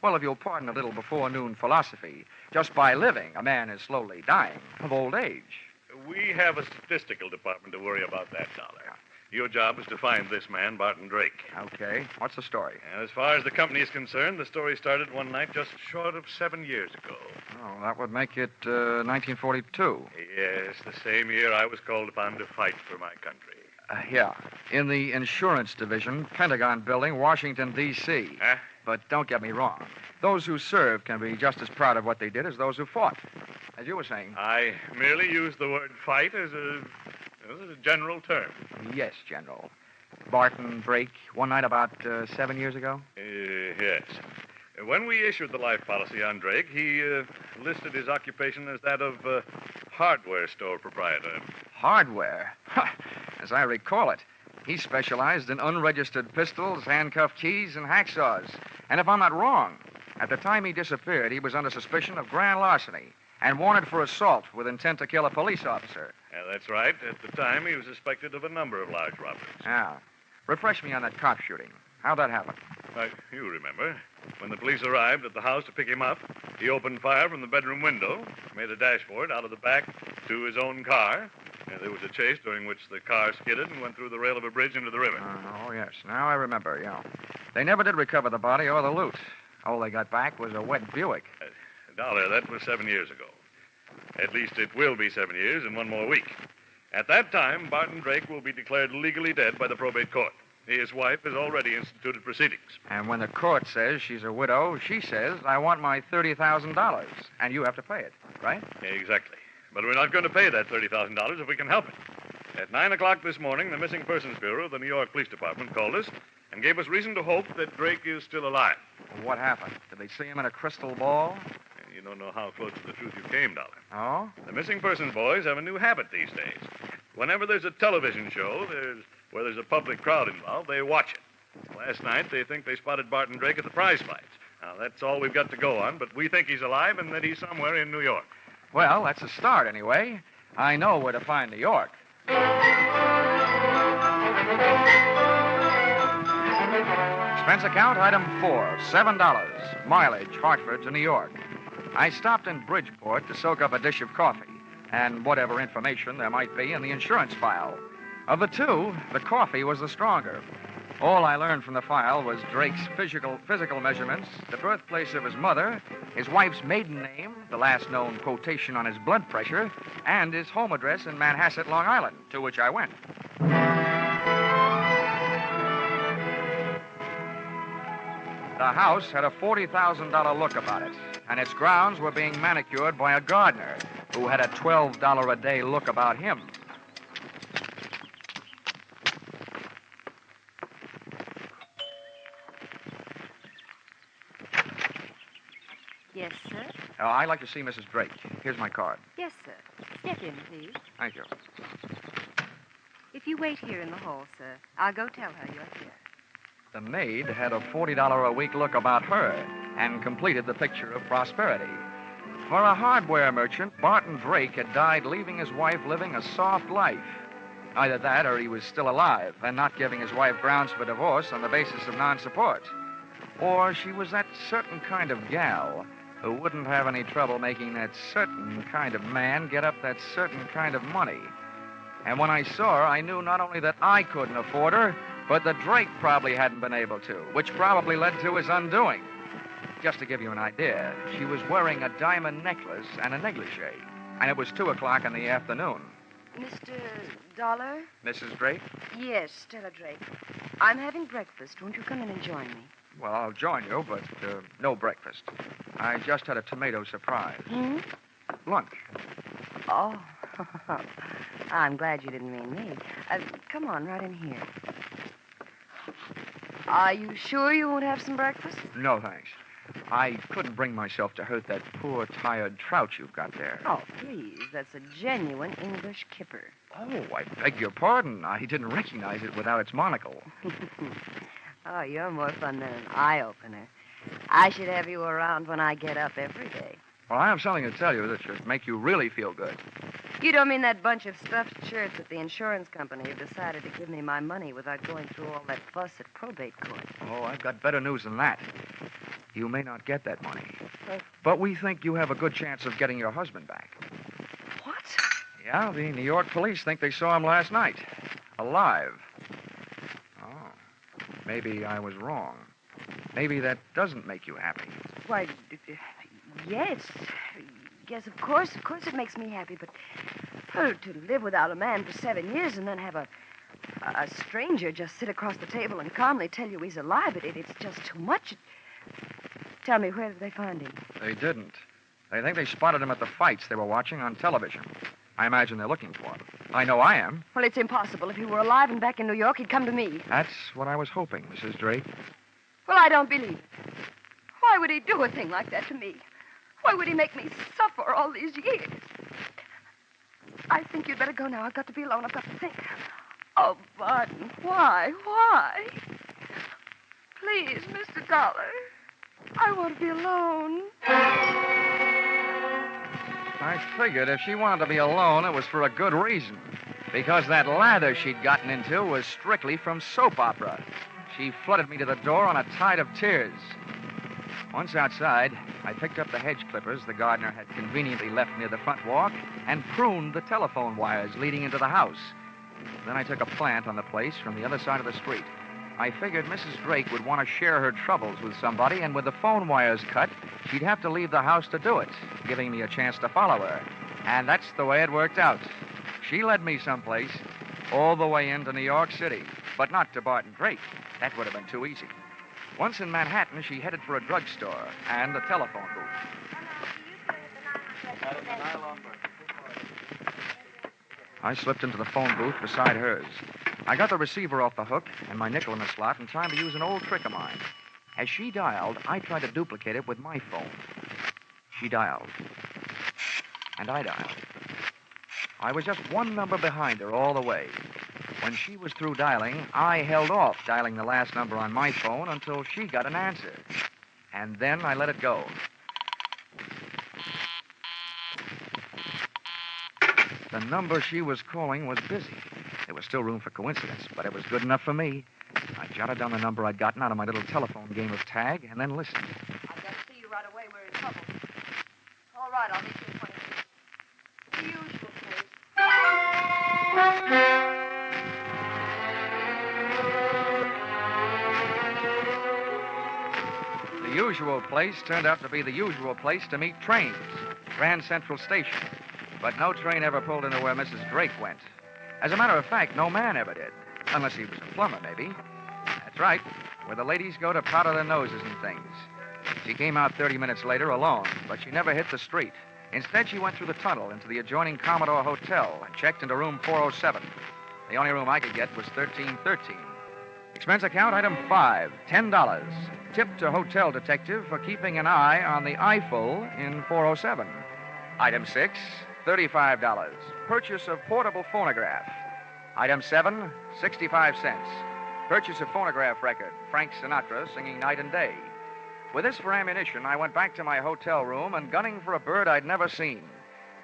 Well, if you'll pardon a little before-noon philosophy, just by living, a man is slowly dying of old age. We have a statistical department to worry about that, Dollar. Your job is to find this man, Barton Drake. Okay. What's the story? And as far as the company is concerned, the story started one night just short of 7 years ago. Oh, that would make it 1942. Yes, the same year I was called upon to fight for my country. Yeah. In the insurance division, Pentagon Building, Washington, D.C. Huh? But don't get me wrong. Those who served can be just as proud of what they did as those who fought. As you were saying. I merely used the word fight as a general term. Yes, General. Barton Drake, one night about 7 years ago? Yes. When we issued the life policy on Drake, he listed his occupation as that of hardware store proprietor. Hardware? As I recall it, he specialized in unregistered pistols, handcuff keys, and hacksaws. And if I'm not wrong, at the time he disappeared, he was under suspicion of grand larceny and wanted for assault with intent to kill a police officer. Yeah, that's right. At the time, he was suspected of a number of large robberies. Yeah. Refresh me on that cop shooting. How'd that happen? You remember. When the police arrived at the house to pick him up, he opened fire from the bedroom window, made a dashboard out of the back to his own car. There was a chase during which the car skidded and went through the rail of a bridge into the river. Oh, yes. Now I remember, yeah. They never did recover the body or the loot. All they got back was a wet Buick. Dollar, that was 7 years ago. At least it will be 7 years in one more week. At that time, Barton Drake will be declared legally dead by the probate court. His wife has already instituted proceedings. And when the court says she's a widow, she says, I want my $30,000, and you have to pay it, right? Exactly. But we're not going to pay that $30,000 if we can help it. At 9 o'clock this morning, the Missing Persons Bureau of the New York Police Department called us and gave us reason to hope that Drake is still alive. What happened? Did they see him in a crystal ball? You don't know how close to the truth you came, Dollar. Oh? The Missing Persons boys have a new habit these days. Whenever there's a television show where there's a public crowd involved, they watch it. Last night, they think they spotted Barton Drake at the prize fights. Now, that's all we've got to go on, but we think he's alive and that he's somewhere in New York. Well, that's a start, anyway. I know where to find New York. Expense account, item 4, $7. Mileage, Hartford to New York. I stopped in Bridgeport to soak up a dish of coffee and whatever information there might be in the insurance file. Of the two, the coffee was the stronger. All I learned from the file was Drake's physical measurements, the birthplace of his mother, his wife's maiden name, the last known quotation on his blood pressure, and his home address in Manhasset, Long Island, to which I went. The house had a $40,000 look about it, and its grounds were being manicured by a gardener who had a $12 a day look about him. Yes, sir? I'd like to see Mrs. Drake. Here's my card. Yes, sir. Step in, please. Thank you. If you wait here in the hall, sir, I'll go tell her you're here. The maid had a $40 a week look about her and completed the picture of prosperity. For a hardware merchant, Barton Drake had died leaving his wife living a soft life. Either that or he was still alive and not giving his wife grounds for divorce on the basis of non-support. Or she was that certain kind of gal who wouldn't have any trouble making that certain kind of man get up that certain kind of money. And when I saw her, I knew not only that I couldn't afford her, but that Drake probably hadn't been able to, which probably led to his undoing. Just to give you an idea, she was wearing a diamond necklace and a negligee, and it was 2 o'clock in the afternoon. Mr. Dollar? Mrs. Drake? Yes, Stella Drake. I'm having breakfast. Won't you come in and join me? Well, I'll join you, but no breakfast. I just had a tomato surprise. Hmm? Lunch. Oh, I'm glad you didn't mean me. Come on, right in here. Are you sure you won't have some breakfast? No, thanks. I couldn't bring myself to hurt that poor, tired trout you've got there. Oh, please. That's a genuine English kipper. Oh, I beg your pardon. I didn't recognize it without its monocle. Oh, you're more fun than an eye-opener. I should have you around when I get up every day. Well, I have something to tell you that should make you really feel good. You don't mean that bunch of stuffed shirts at the insurance company who decided to give me my money without going through all that fuss at probate court? Oh, I've got better news than that. You may not get that money. But we think you have a good chance of getting your husband back. What? Yeah, the New York police think they saw him last night. Alive. Oh, maybe I was wrong. Maybe that doesn't make you happy. Why, yes. Yes, of course it makes me happy, but to live without a man for 7 years and then have a stranger just sit across the table and calmly tell you he's alive, it's just too much. Tell me, where did they find him? They didn't. They think they spotted him at the fights they were watching on television. I imagine they're looking for him. I know I am. Well, it's impossible. If he were alive and back in New York, he'd come to me. That's what I was hoping, Mrs. Drake. Well, I don't believe it. Why would he do a thing like that to me? Why would he make me suffer all these years? I think you'd better go now. I've got to be alone. I've got to think. Oh, Barton, why? Why? Please, Mr. Dollar. I want to be alone. I figured if she wanted to be alone, it was for a good reason. Because that lather she'd gotten into was strictly from soap opera. She flooded me to the door on a tide of tears. Once outside, I picked up the hedge clippers the gardener had conveniently left near the front walk and pruned the telephone wires leading into the house. Then I took a plant on the place from the other side of the street. I figured Mrs. Drake would want to share her troubles with somebody, and with the phone wires cut, she'd have to leave the house to do it, giving me a chance to follow her. And that's the way it worked out. She led me someplace, all the way into New York City, but not to Barton Drake. That would have been too easy. Once in Manhattan, she headed for a drugstore and a telephone booth. I slipped into the phone booth beside hers. I got the receiver off the hook and my nickel in the slot in time to use an old trick of mine. As she dialed, I tried to duplicate it with my phone. She dialed. And I dialed. I was just one number behind her all the way. When she was through dialing, I held off dialing the last number on my phone until she got an answer. And then I let it go. The number she was calling was busy. There was still room for coincidence, but it was good enough for me. I jotted down the number I'd gotten out of my little telephone game of tag and then listened. I've got to see you right away. We're in trouble. All right, I'll meet you in 20 minutes. The usual place. The usual place turned out to be the usual place to meet trains, Grand Central Station. But no train ever pulled into where Mrs. Drake went. As a matter of fact, no man ever did. Unless he was a plumber, maybe. That's right, where the ladies go to powder their noses and things. She came out 30 minutes later alone, but she never hit the street. Instead, she went through the tunnel into the adjoining Commodore Hotel and checked into room 407. The only room I could get was 1313. Expense account item 5, $10. Tip to hotel detective for keeping an eye on the Eiffel in 407. Item 6, $35. Purchase of portable phonograph. Item 7, 65 cents. Purchase a phonograph record, Frank Sinatra singing night and day. With this for ammunition, I went back to my hotel room and gunning for a bird I'd never seen.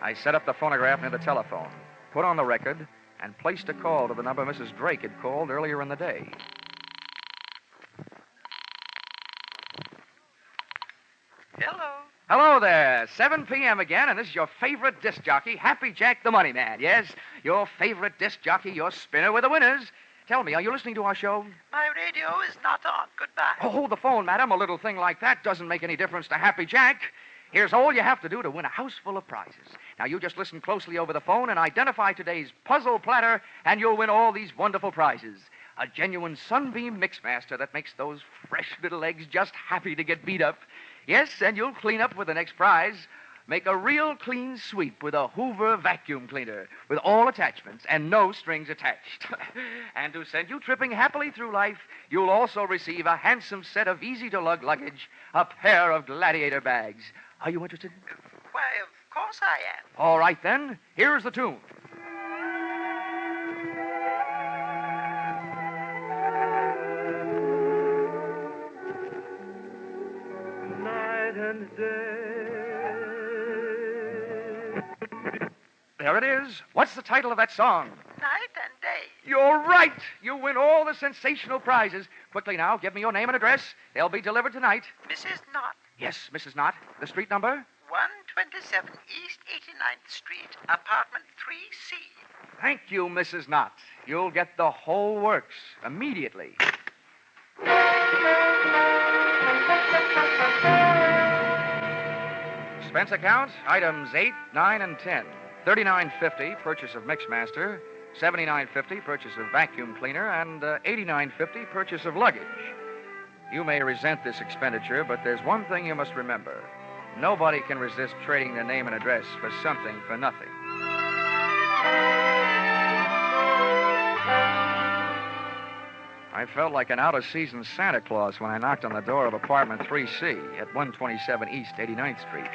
I set up the phonograph near the telephone, put on the record, and placed a call to the number Mrs. Drake had called earlier in the day. Hello. Hello there. 7 p.m. again, and this is your favorite disc jockey, Happy Jack the Money Man. Yes, your favorite disc jockey, your spinner with the winners. Tell me, are you listening to our show? My radio is not on. Goodbye. Oh, hold the phone, madam. A little thing like that doesn't make any difference to Happy Jack. Here's all you have to do to win a house full of prizes. Now, you just listen closely over the phone and identify today's puzzle platter, and you'll win all these wonderful prizes. A genuine Sunbeam Mixmaster that makes those fresh little eggs just happy to get beat up. Yes, and you'll clean up with the next prize. Make a real clean sweep with a Hoover vacuum cleaner with all attachments and no strings attached. And to send you tripping happily through life, you'll also receive a handsome set of easy-to-lug luggage, a pair of Gladiator bags. Are you interested? Why, of course I am. All right, then. Here's the tune. Night and day. There it is. What's the title of that song? Night and day. You're right. You win all the sensational prizes. Quickly now, give me your name and address. They'll be delivered tonight. Mrs. Knott, Yes, Mrs. Knott. The street number? 127 East 89th Street, apartment 3C. Thank you, Mrs. Knott. You'll get the whole works immediately. Expense account, items 8, 9, and 10. $39.50 purchase of Mixmaster, $79.50 purchase of vacuum cleaner, and $89.50 purchase of luggage. You may resent this expenditure, but there's one thing you must remember. Nobody can resist trading their name and address for something for nothing. I felt like an out-of-season Santa Claus when I knocked on the door of apartment 3C at 127 East 89th Street.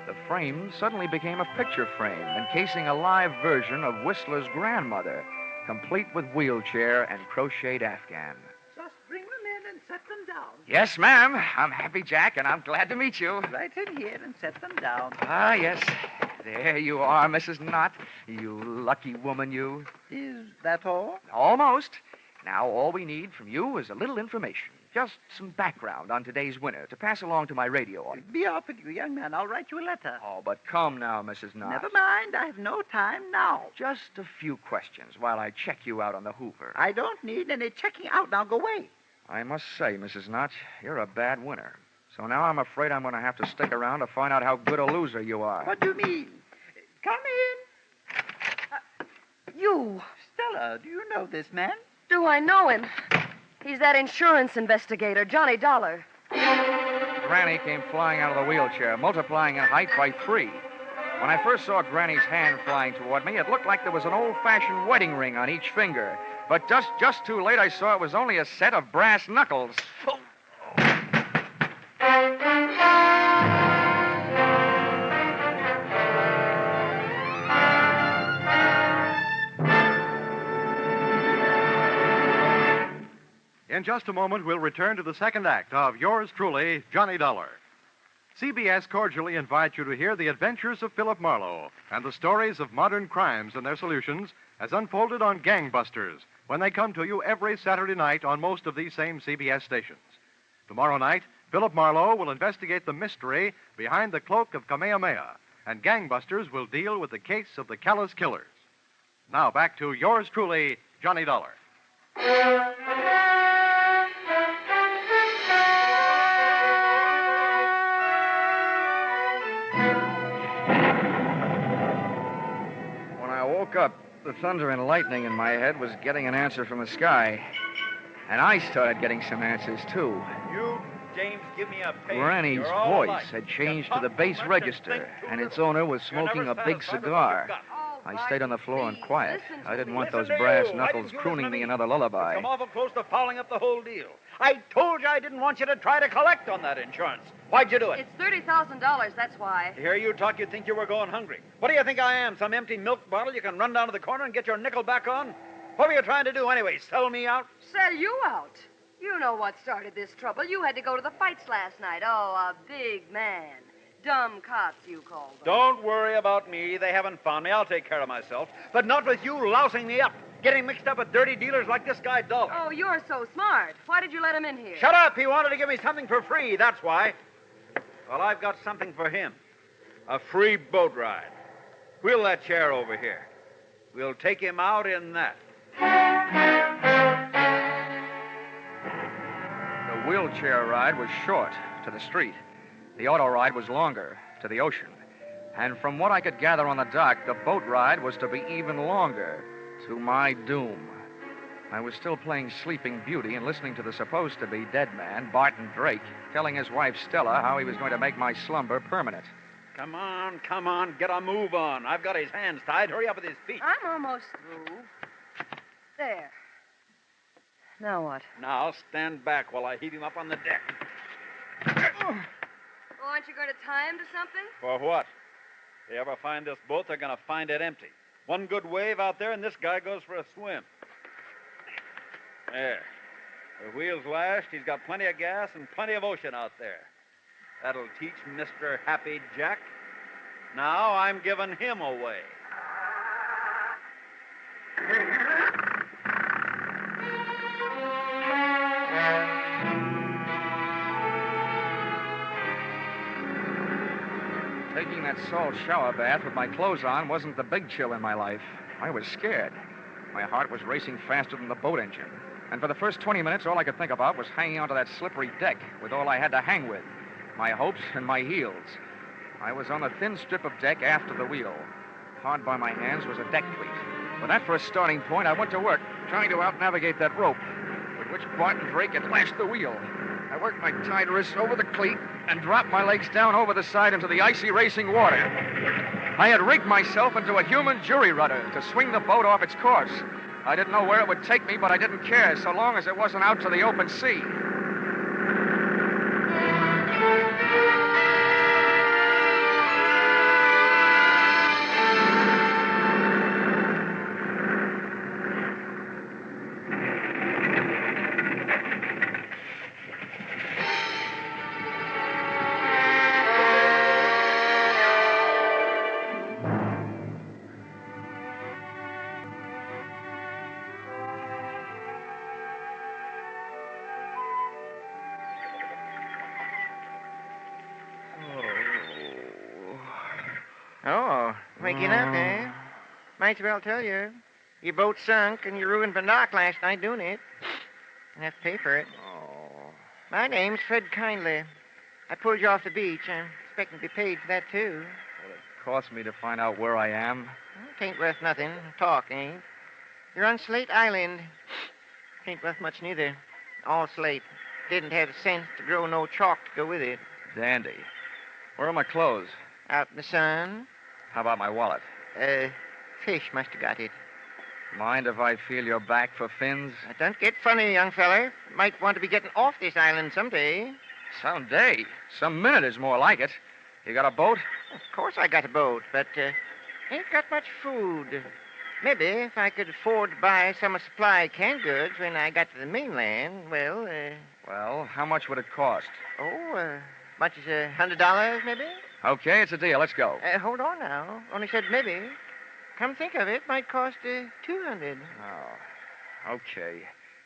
The frame suddenly became a picture frame encasing a live version of Whistler's grandmother, complete with wheelchair and crocheted afghan. Just bring them in and set them down. Yes, ma'am. I'm Happy Jack, and I'm glad to meet you. Right in here and set them down. Ah, yes. There you are, Mrs. Knott. You lucky woman, you. Is that all? Almost. Now, all we need from you is a little information. Just some background on today's winner to pass along to my radio. Be off with you, young man. I'll write you a letter. Oh, but come now, Mrs. Knott. Never mind. I have no time now. Just a few questions while I check you out on the Hoover. I don't need any checking out. Now go away. I must say, Mrs. Knott, you're a bad winner. So now I'm afraid I'm going to have to stick around to find out how good a loser you are. What do you mean? Come in. You. Stella, do you know this man? Do I know him? He's that insurance investigator, Johnny Dollar. Granny came flying out of the wheelchair, multiplying in height by 3. When I first saw Granny's hand flying toward me, it looked like there was an old-fashioned wedding ring on each finger. But just too late, I saw it was only a set of brass knuckles. Oh. In just a moment, we'll return to the second act of yours truly, Johnny Dollar. CBS cordially invites you to hear the adventures of Philip Marlowe and the stories of modern crimes and their solutions as unfolded on Gangbusters when they come to you every Saturday night on most of these same CBS stations. Tomorrow night, Philip Marlowe will investigate the mystery behind the cloak of Kamehameha, and Gangbusters will deal with the case of the Callous Killers. Now back to yours truly, Johnny Dollar. Up, the thunder and lightning in my head was getting an answer from the sky. And I started getting some answers, too. You, James, give me a page. Granny's voice had changed to the bass register, and its owner was smoking a big cigar. I stayed on the floor and quiet. I didn't want those brass knuckles crooning me another lullaby. Come awful close to fouling up the whole deal. I told you I didn't want you to try to collect on that insurance. Why'd you do it? It's $30,000, that's why. To hear you talk, you'd think you were going hungry. What do you think I am, some empty milk bottle you can run down to the corner and get your nickel back on? What were you trying to do anyway? Sell me out? Sell you out? You know what started this trouble. You had to go to the fights last night. Oh, a big man. Dumb cops, you called them. Don't worry about me. They haven't found me. I'll take care of myself. But not with you lousing me up, getting mixed up with dirty dealers like this guy Dolar. Oh, you're so smart. Why did you let him in here? Shut up. He wanted to give me something for free. That's why. Well, I've got something for him. A free boat ride. Wheel that chair over here. We'll take him out in that. The wheelchair ride was short, to the street. The auto ride was longer, to the ocean. And from what I could gather on the dock, the boat ride was to be even longer, to my doom. I was still playing Sleeping Beauty and listening to the supposed-to-be dead man, Barton Drake, telling his wife Stella how he was going to make my slumber permanent. Come on. Get a move on. I've got his hands tied. Hurry up with his feet. I'm almost through. There. Now what? Now stand back while I heave him up on the deck. Well, aren't you going to tie him to something? For what? If they ever find this boat, they're going to find it empty. One good wave out there, and this guy goes for a swim. There. The wheel's lashed. He's got plenty of gas and plenty of ocean out there. That'll teach Mr. Happy Jack. Now I'm giving him away. Taking that salt shower bath with my clothes on wasn't the big chill in my life. I was scared. My heart was racing faster than the boat engine. And for the first 20 minutes, all I could think about was hanging onto that slippery deck with all I had to hang with, my hopes and my heels. I was on a thin strip of deck after the wheel. Hard by my hands was a deck cleat. With that for a starting point, I went to work, trying to out-navigate that rope, with which Barton Drake had lashed the wheel. I worked my tied wrists over the cleat and dropped my legs down over the side into the icy racing water. I had rigged myself into a human jury rudder to swing the boat off its course. I didn't know where it would take me, but I didn't care, so long as it wasn't out to the open sea. Oh, waking up, eh? Might as well tell you. Your boat sunk and you ruined the dock last night doing it. You have to pay for it. Oh. My name's Fred Kindly. I pulled you off the beach. I'm expecting to be paid for that, too. Will it cost me to find out where I am? Well, it ain't worth nothing. Talk, ain't. You're on Slate Island. Ain't worth much neither. All slate. Didn't have the sense to grow no chalk to go with it. Dandy. Where are my clothes? Out in the sun. How about my wallet? Fish must have got it. Mind if I feel your back for fins? Don't get funny, young feller. Might want to be getting off this island someday. Someday. Some minute is more like it. You got a boat? Of course I got a boat, but ain't got much food. Maybe if I could afford to buy some of supply canned goods when I got to the mainland, well, Well, how much would it cost? Much as $100, maybe? Okay, it's a deal. Let's go. Hold on now. Only said maybe. Come think of it, might cost $200. Oh, okay.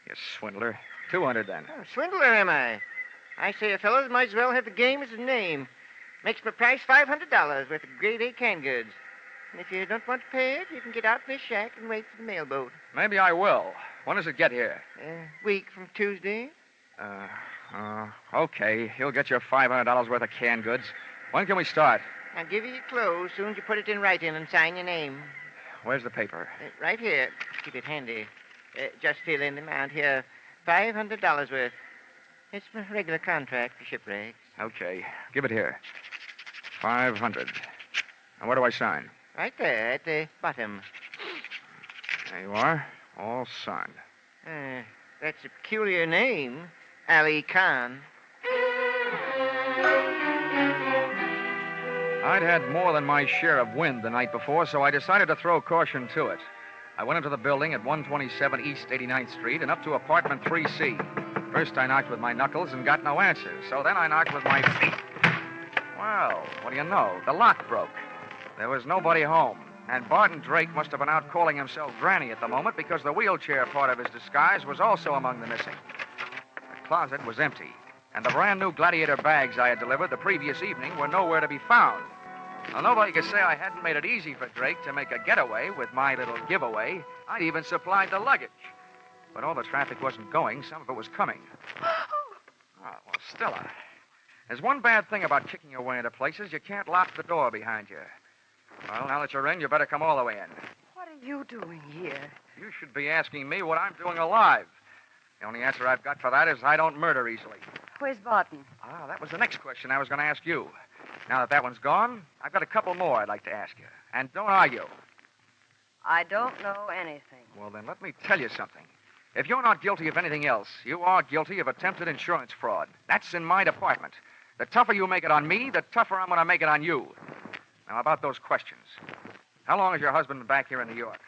You swindler. 200 then. Oh, swindler, am I? I say a fellow might as well have the game as his name. Makes my price $500 worth of grade A canned goods. And if you don't want to pay it, you can get out in this shack and wait for the mailboat. Maybe I will. When does it get here? Week from Tuesday. Okay. You'll get your $500 worth of canned goods. When can we start? I'll give you your clothes soon as you put it in writing and sign your name. Where's the paper? Right here. Keep it handy. Just fill in the amount here. $500 worth. It's my regular contract for shipwrecks. Okay. Give it here. 500. And where do I sign? Right there at the bottom. There you are. All signed. That's a peculiar name. Ali Khan. I'd had more than my share of wind the night before, so I decided to throw caution to it. I went into the building at 127 East 89th Street and up to apartment 3C. First, I knocked with my knuckles and got no answer. So then I knocked with my feet. Well, what do you know? The lock broke. There was nobody home. And Barton Drake must have been out calling himself Granny at the moment because the wheelchair part of his disguise was also among the missing. The closet was empty. And the brand new Gladiator bags I had delivered the previous evening were nowhere to be found. Now, nobody could say I hadn't made it easy for Drake to make a getaway with my little giveaway. I'd even supplied the luggage. But all the traffic wasn't going. Some of it was coming. Oh, well, Stella, there's one bad thing about kicking your way into places. You can't lock the door behind you. Well, now that you're in, you better come all the way in. What are you doing here? You should be asking me what I'm doing alive. The only answer I've got for that is I don't murder easily. Where's Barton? Ah, that was the next question I was going to ask you. Now that one's gone, I've got a couple more I'd like to ask you. And don't argue. I don't know anything. Well, then let me tell you something. If you're not guilty of anything else, you are guilty of attempted insurance fraud. That's in my department. The tougher you make it on me, the tougher I'm going to make it on you. Now, about those questions. How long has your husband been back here in New York?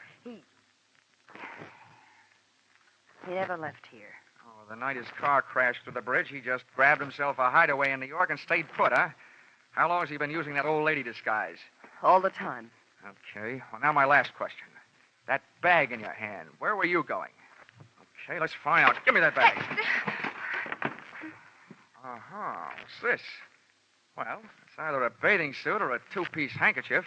He never left here. Oh, the night his car crashed through the bridge, he just grabbed himself a hideaway in New York and stayed put, huh? How long has he been using that old lady disguise? All the time. Okay. Well, now my last question. That bag in your hand, where were you going? Okay, let's find out. Give me that bag. Uh-huh. What's this? Well, it's either a bathing suit or a two-piece handkerchief.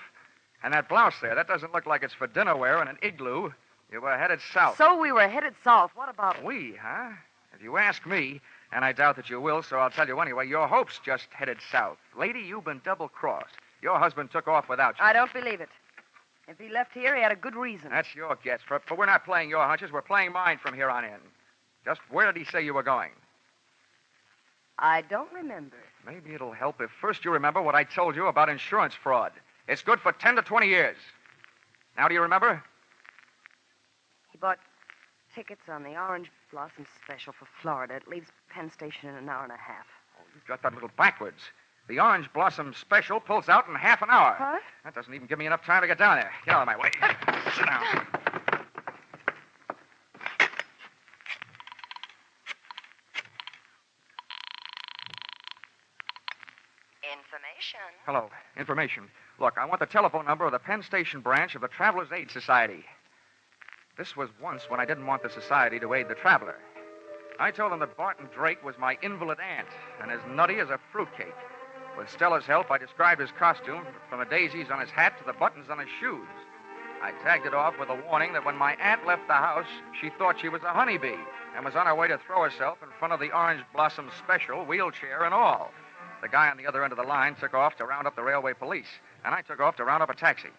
And that blouse there, that doesn't look like it's for dinner wear in an igloo. You were headed south. So we were headed south. What about... We, huh? If you ask me, and I doubt that you will, so I'll tell you anyway, your hopes just headed south. Lady, you've been double-crossed. Your husband took off without you. I don't believe it. If he left here, he had a good reason. That's your guess, but we're not playing your hunches. We're playing mine from here on in. Just where did he say you were going? I don't remember. Maybe it'll help if first you remember what I told you about insurance fraud. It's good for 10 to 20 years. Now, do you remember? He bought tickets on the Orange Blossom Special for Florida. It leaves Penn Station in an hour and a half. Oh, you've got that a little backwards. The Orange Blossom Special pulls out in half an hour. What? That doesn't even give me enough time to get down there. Get out of my way. Sit down. Information. Hello. Information. Look, I want the telephone number of the Penn Station branch of the Travelers' Aid Society. This was once when I didn't want the society to aid the traveler. I told them that Barton Drake was my invalid aunt and as nutty as a fruitcake. With Stella's help, I described his costume, from the daisies on his hat to the buttons on his shoes. I tagged it off with a warning that when my aunt left the house, she thought she was a honeybee and was on her way to throw herself in front of the Orange Blossom Special, wheelchair and all. The guy on the other end of the line took off to round up the railway police, and I took off to round up a taxi.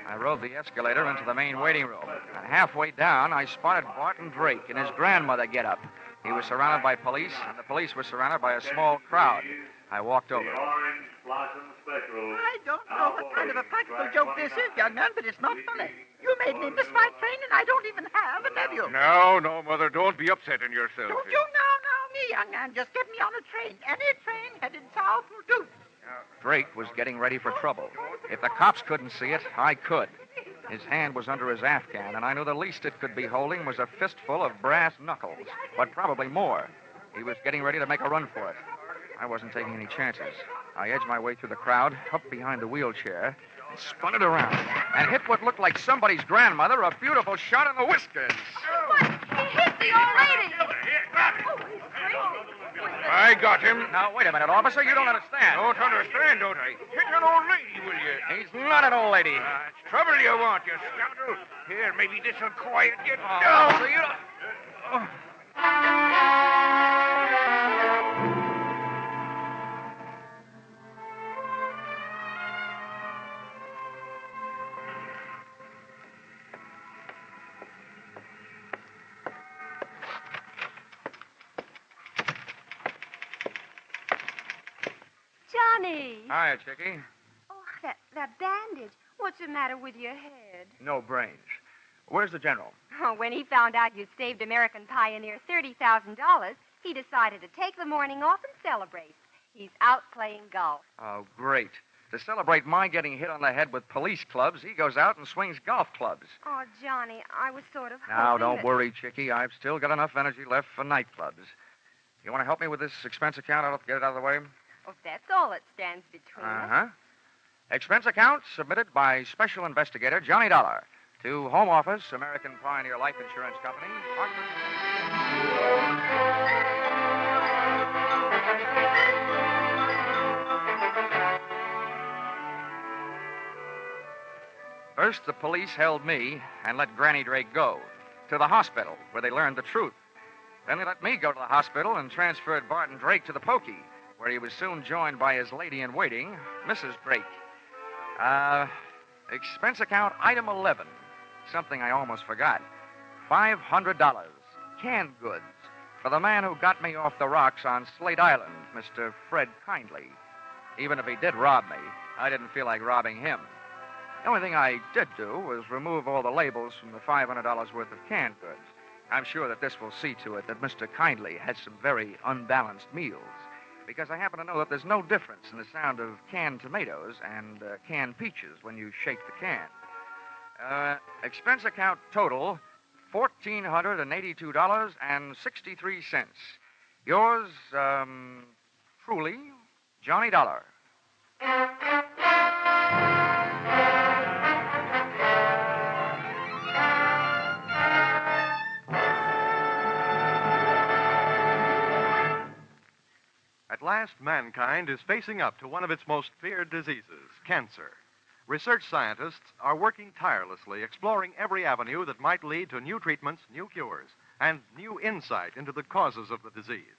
I rode the escalator into the main waiting room, and halfway down, I spotted Barton Drake in his grandmother getup. He was surrounded by police, and the police were surrounded by a small crowd. I walked over. I don't know what kind of a practical joke this is, young man, but it's not funny. You made me miss my train, and I don't even have a nephew. No, Mother, don't be upsetting yourself. Don't you now, me, young man. Just get me on a train. Any train headed south will do. Drake was getting ready for trouble. If the cops couldn't see it, I could. His hand was under his Afghan, and I knew the least it could be holding was a fistful of brass knuckles, but probably more. He was getting ready to make a run for it. I wasn't taking any chances. I edged my way through the crowd, up behind the wheelchair, and spun it around, and hit what looked like somebody's grandmother a beautiful shot in the whiskers. What? He hit the old lady. I got him. Now, wait a minute, officer. You don't understand. Don't understand, don't I? Hit an old lady, will you? He's not an old lady. It's trouble you want, you scoundrel. Here, maybe this'll quiet you Oh, down. so you don't... Johnny! Hiya, Chickie. Oh, that bandage. What's the matter with your head? No brains. Where's the general? Oh, when he found out you'd saved American pioneer $30,000, he decided to take the morning off and celebrate. He's out playing golf. Oh, great. To celebrate my getting hit on the head with police clubs, he goes out and swings golf clubs. Oh, Johnny, I was sort of Now, hoping don't that... worry, Chickie. I've still got enough energy left for nightclubs. You want to help me with this expense account? I'll get it out of the way. Oh, that's all that stands between us. Uh-huh. Expense account submitted by Special Investigator Johnny Dolar to Home Office, American Pioneer Life Insurance Company. First, the police held me and let Granny Drake go to the hospital, where they learned the truth. Then they let me go to the hospital and transferred Barton Drake to the pokey, where he was soon joined by his lady-in-waiting, Mrs. Drake. Expense account item 11. Something I almost forgot. $500. Canned goods. For the man who got me off the rocks on Slate Island, Mr. Fred Kindly. Even if he did rob me, I didn't feel like robbing him. The only thing I did do was remove all the labels from the $500 worth of canned goods. I'm sure that this will see to it that Mr. Kindly has some very unbalanced meals, because I happen to know that there's no difference in the sound of canned tomatoes and canned peaches when you shake the can. Expense account total, $1,482.63. Yours, truly, Johnny Dolar. At last, mankind is facing up to one of its most feared diseases, cancer. Research scientists are working tirelessly, exploring every avenue that might lead to new treatments, new cures, and new insight into the causes of the disease.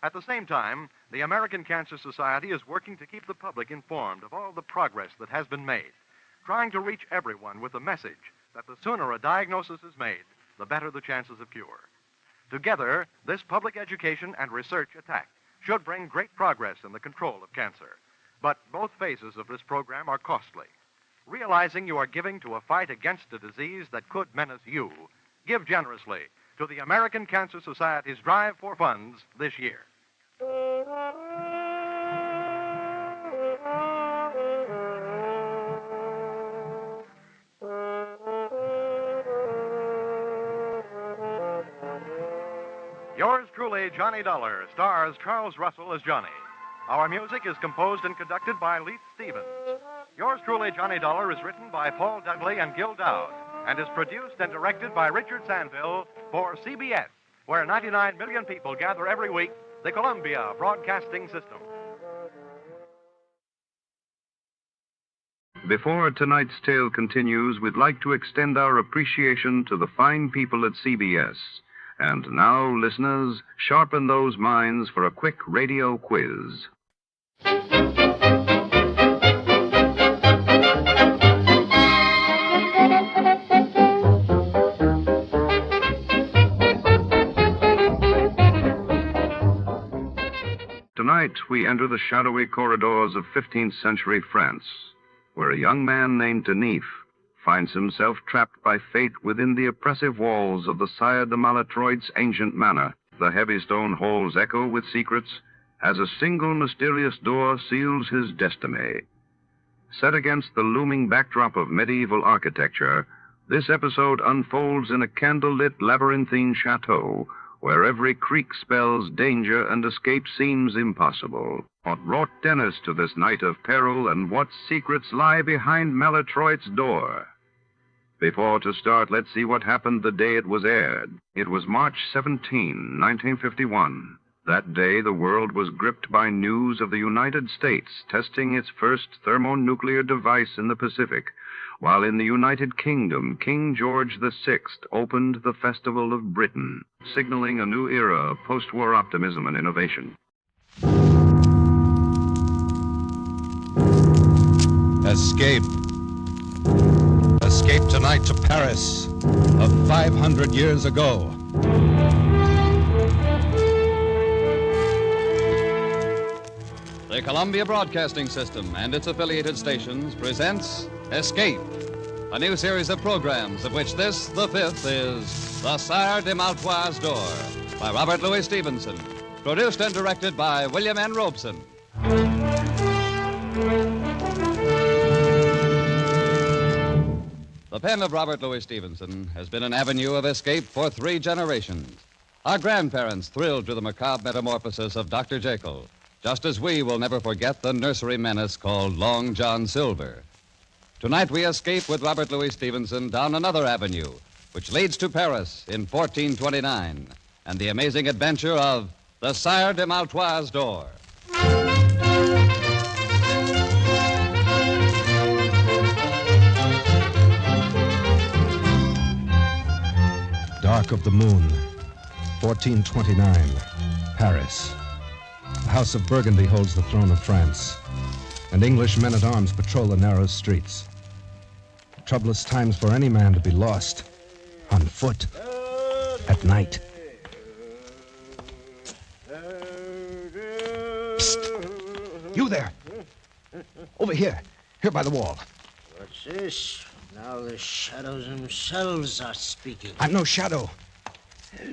At the same time, the American Cancer Society is working to keep the public informed of all the progress that has been made, trying to reach everyone with the message that the sooner a diagnosis is made, the better the chances of cure. Together, this public education and research attack should bring great progress in the control of cancer. But both phases of this program are costly. Realizing you are giving to a fight against a disease that could menace you, give generously to the American Cancer Society's drive for funds this year. Yours truly, Johnny Dolar, stars Charles Russell as Johnny. Our music is composed and conducted by Leith Stevens. Yours truly, Johnny Dolar, is written by Paul Dudley and Gil Dowd and is produced and directed by Richard Sandville for CBS, where 99 million people gather every week, the Columbia Broadcasting System. Before tonight's tale continues, we'd like to extend our appreciation to the fine people at CBS. And now, listeners, sharpen those minds for a quick radio quiz. Tonight, we enter the shadowy corridors of 15th century France, where a young man named Denis finds himself trapped by fate within the oppressive walls of the Sire De Maletroits' ancient manor. The heavy stone halls echo with secrets as a single mysterious door seals his destiny. Set against the looming backdrop of medieval architecture, this episode unfolds in a candlelit labyrinthine chateau where every creak spells danger and escape seems impossible. What brought Dennis to this night of peril, and what secrets lie behind Maletroit's door? Before to start, let's see what happened the day it was aired. It was March 17, 1951. That day, the world was gripped by news of the United States testing its first thermonuclear device in the Pacific, while in the United Kingdom, King George VI opened the Festival of Britain, signaling a new era of post-war optimism and innovation. Escape. Escape tonight to Paris of 500 years ago. The Columbia Broadcasting System and its affiliated stations presents Escape, a new series of programs of which this, the fifth, is The Sire De Maletroits Door by Robert Louis Stevenson, produced and directed by William N. Robeson. The pen of Robert Louis Stevenson has been an avenue of escape for 3 generations. Our grandparents thrilled to the macabre metamorphosis of Dr. Jekyll, just as we will never forget the nursery menace called Long John Silver. Tonight we escape with Robert Louis Stevenson down another avenue, which leads to Paris in 1429, and the amazing adventure of the Sire De Maletroits Door. Dark of the moon, 1429, Paris. The House of Burgundy holds the throne of France, and English men-at-arms patrol the narrow streets. Troublous times for any man to be lost, on foot, at night. Psst! You there! Over here by the wall. What's this? Now the shadows themselves are speaking. I'm no shadow. A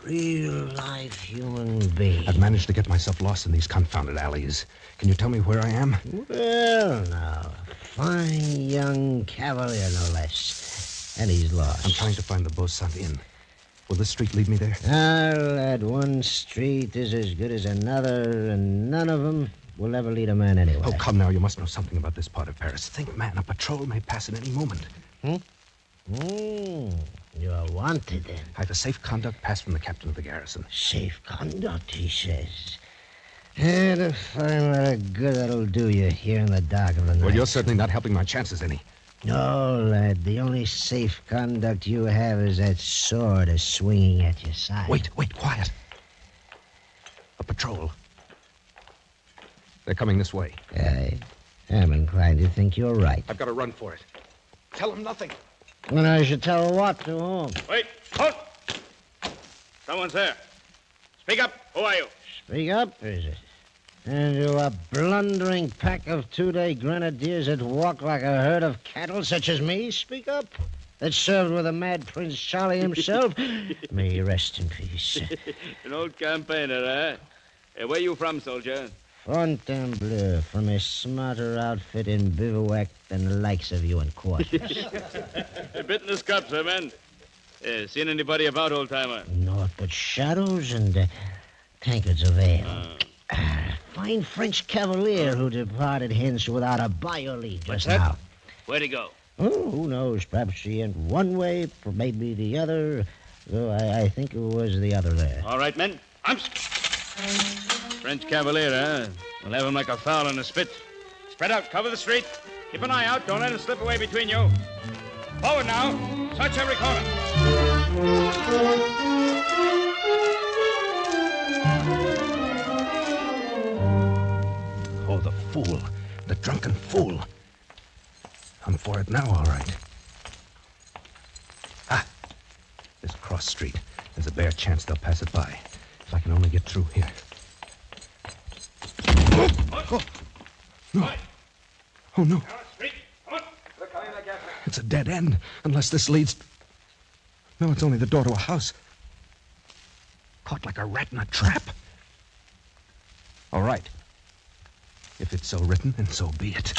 real live human being. I've managed to get myself lost in these confounded alleys. Can you tell me where I am? Well, now, a fine young cavalier, no less. And he's lost. I'm trying to find the Beaucent Inn. Will this street lead me there? Lad, one street is as good as another, and none of them will ever lead a man anywhere. Oh, come now. You must know something about this part of Paris. Think, man, a patrol may pass at any moment. You're wanted, then. I have a safe conduct pass from the captain of the garrison. Safe conduct, he says. And a fine lot of good that'll do you here in the dark of the night. Well, you're certainly not helping my chances any. No, lad. The only safe conduct you have is that sword swinging at your side. Wait, quiet. A patrol. They're coming this way. I'm inclined to think you're right. I've got to run for it. Tell them nothing. When I should tell what to whom? Wait, halt! Someone's there. Speak up. Who are you? Speak up, is it? And you a blundering pack of 2-day grenadiers that walk like a herd of cattle, such as me? Speak up. That served with the mad Prince Charlie himself. May he rest in peace. An old campaigner, eh? Hey, where you from, soldier? Fontainebleau, from a smarter outfit in bivouac than the likes of you in quarters. A bit in the scups, eh, man? Seen anybody about, old-timer? Naught but shadows and tankards of ale. Fine French cavalier who departed hence without a leave just now. Where'd he go? Oh, who knows? Perhaps he went one way, maybe the other. Though I think it was the other there. All right, men. Arms. French cavalier, huh? We'll have him like a fowl in a spit. Spread out. Cover the street. Keep an eye out. Don't let him slip away between you. Forward now. Search every corner. Oh, the fool. The drunken fool. I'm for it now, all right. This cross street. There's a bare chance they'll pass it by. If I can only get through here. Oh, no. Oh, no. It's a dead end, unless this leads... No, it's only the door to a house. Caught like a rat in a trap. All right. If it's so written, then so be it.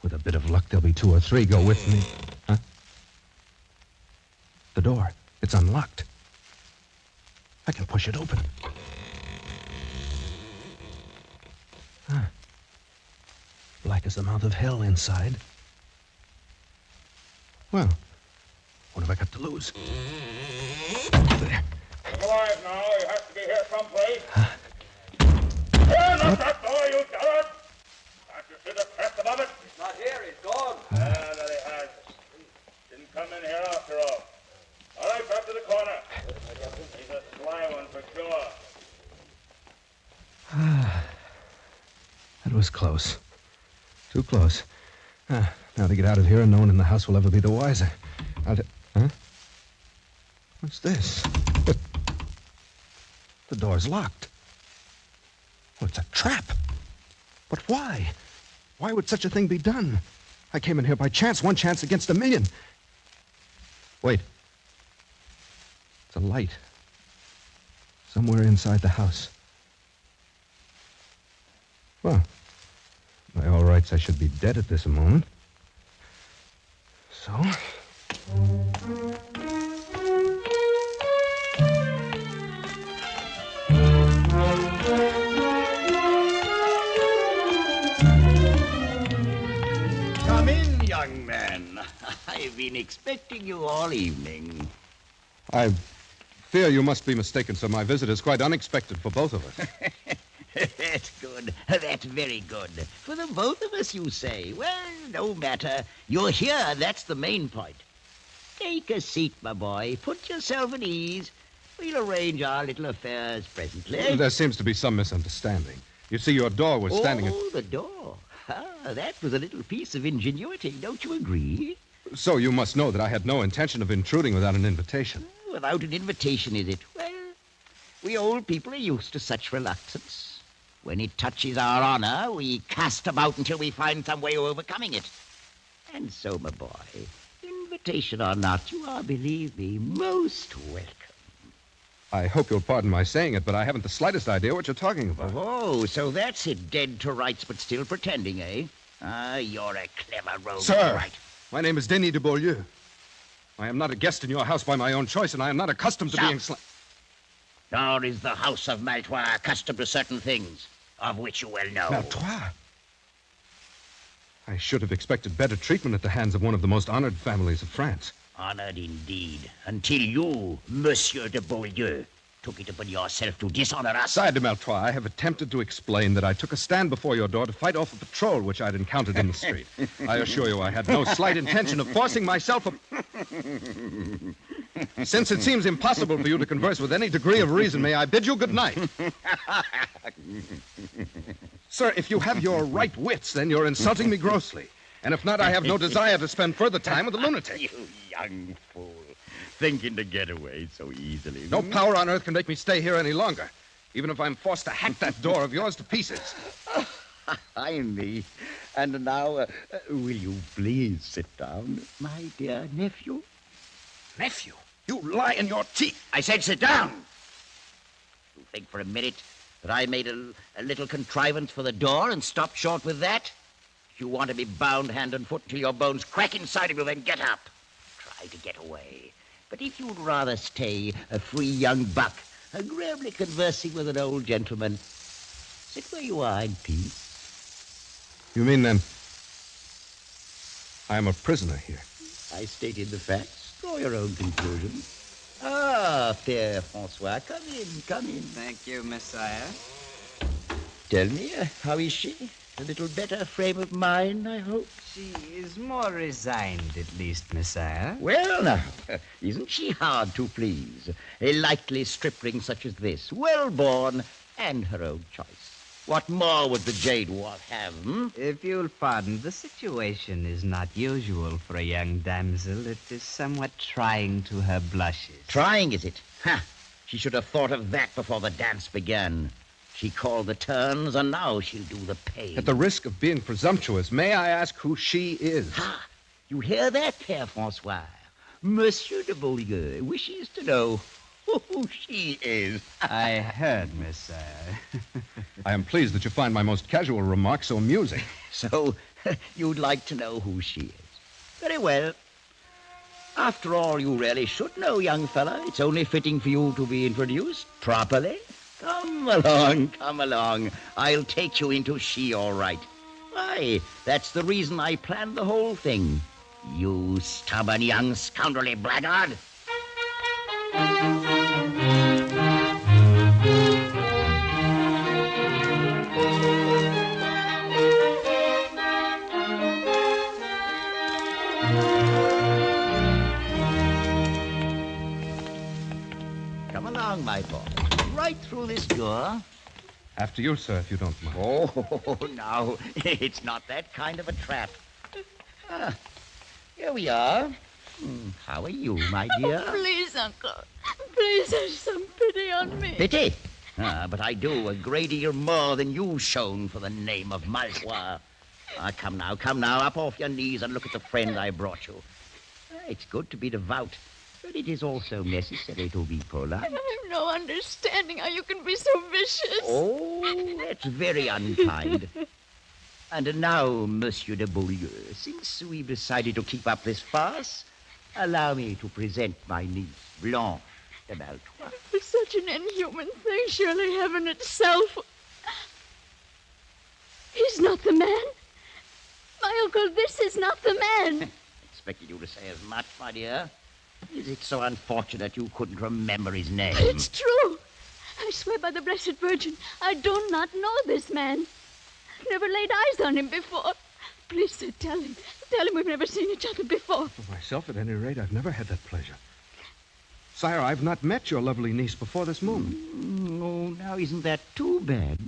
With a bit of luck, there'll be 2 or 3 go with me. Huh? The door. It's unlocked. I can push it open. Black as the mouth of hell inside. Well, what have I got to lose? There. Come alive now. You have to be here someplace. Open up that door, you dullard! Can't you see the crest above it? He's not here. He's gone. That he has. Didn't come in here after all. All right, back to the corner. He's a sly one for sure. That was close. Too close. Now to get out of here, and no one in the house will ever be the wiser. Huh? What's this? But the door's locked. Well, it's a trap. But why? Why would such a thing be done? I came in here by chance, one chance against a million. Wait. It's a light. Somewhere inside the house. Well, by all rights, I should be dead at this moment. So... Come in, young man. I've been expecting you all evening. I fear you must be mistaken, sir. My visit is quite unexpected for both of us. That's good. That's very good. For the both of us, you say. Well, no matter. You're here. That's the main point. Take a seat, my boy. Put yourself at ease. We'll arrange our little affairs presently. There seems to be some misunderstanding. You see, your door was standing... Oh, the door. That was a little piece of ingenuity. Don't you agree? So you must know that I had no intention of intruding without an invitation. Without an invitation, is it? Well, we old people are used to such reluctance. When it touches our honor, we cast about until we find some way of overcoming it. And so, my boy, invitation or not, you are, believe me, most welcome. I hope you'll pardon my saying it, but I haven't the slightest idea what you're talking about. Oh, so that's it, dead to rights but still pretending, eh? Ah, you're a clever rogue. Sir, Right. my name is Denis de Beaulieu. I am not a guest in your house by my own choice, and I am not accustomed to being... Nor is the house of Maletroits accustomed to certain things, of which you well know. Maletroits? I should have expected better treatment at the hands of one of the most honored families of France. Honored indeed, until you, Monsieur de Beaulieu, took it upon yourself to dishonor us. Sire De Maletroits, I have attempted to explain that I took a stand before your door to fight off a patrol which I'd encountered in the street. I assure you I had no slight intention of forcing myself Since it seems impossible for you to converse with any degree of reason, may I bid you good night? Sir, if you have your right wits, then you're insulting me grossly. And if not, I have no desire to spend further time with a lunatic. You young fool. Thinking to get away so easily. No power on earth can make me stay here any longer, even if I'm forced to hack that door of yours to pieces. I me. And now, will you please sit down, my dear nephew? Nephew? You lie in your teeth. I said sit down. You think for a minute that I made a little contrivance for the door and stopped short with that? If you want to be bound hand and foot till your bones crack inside of you, then get up. Try to get away. But if you'd rather stay a free young buck, agreeably conversing with an old gentleman, sit where you are in peace. You mean, then, I am a prisoner here? I stated the facts. Draw your own conclusion. Ah, Père Francois, come in, come in. Thank you, Messiah. Tell me, how is she? A little better frame of mind, I hope? She is more resigned, at least, Messiah. Well, now, isn't she hard to please? A likely stripling such as this, well-born, and her own choice. What more would the jade wolf have, hmm? If you'll pardon, the situation is not usual for a young damsel. It is somewhat trying to her blushes. Trying, is it? Ha! She should have thought of that before the dance began. She called the turns, and now she'll do the paying. At the risk of being presumptuous, may I ask who she is? Ha! You hear that, Père Francois? Monsieur de Beaulieu wishes to know who she is. I heard, Messiah. I am pleased that you find my most casual remark so amusing. So, you'd like to know who she is. Very well. After all, you really should know, young fella. It's only fitting for you to be introduced properly. Come along, come along. I'll take you into she, all right. Why, that's the reason I planned the whole thing. You stubborn young scoundrelly blackguard. Come along, my boy. Right through this door. After you, sir, if you don't mind. Oh, now, it's not that kind of a trap. Here we are. How are you, my dear? Oh, please, Uncle. Please have some pity on me. Pity? But I do a great deal more than you've shown for the name of Maletroits. Come now, up off your knees and look at the friend I brought you. It's good to be devout, but it is also necessary to be polite. I have no understanding how you can be so vicious. Oh, that's very unkind. And now, Monsieur de Beaulieu, since we've decided to keep up this farce, allow me to present my niece, Blanche de Maletroits. For such an inhuman thing, surely heaven itself... He's not the man. My uncle, this is not the man. Expected you to say as much, my dear. Is it so unfortunate you couldn't remember his name? It's true. I swear by the Blessed Virgin, I do not know this man. I've never laid eyes on him before. Please, sir, tell him. Tell him we've never seen each other before. For myself, at any rate, I've never had that pleasure. Sire, I've not met your lovely niece before this moment. Oh, now isn't that too bad?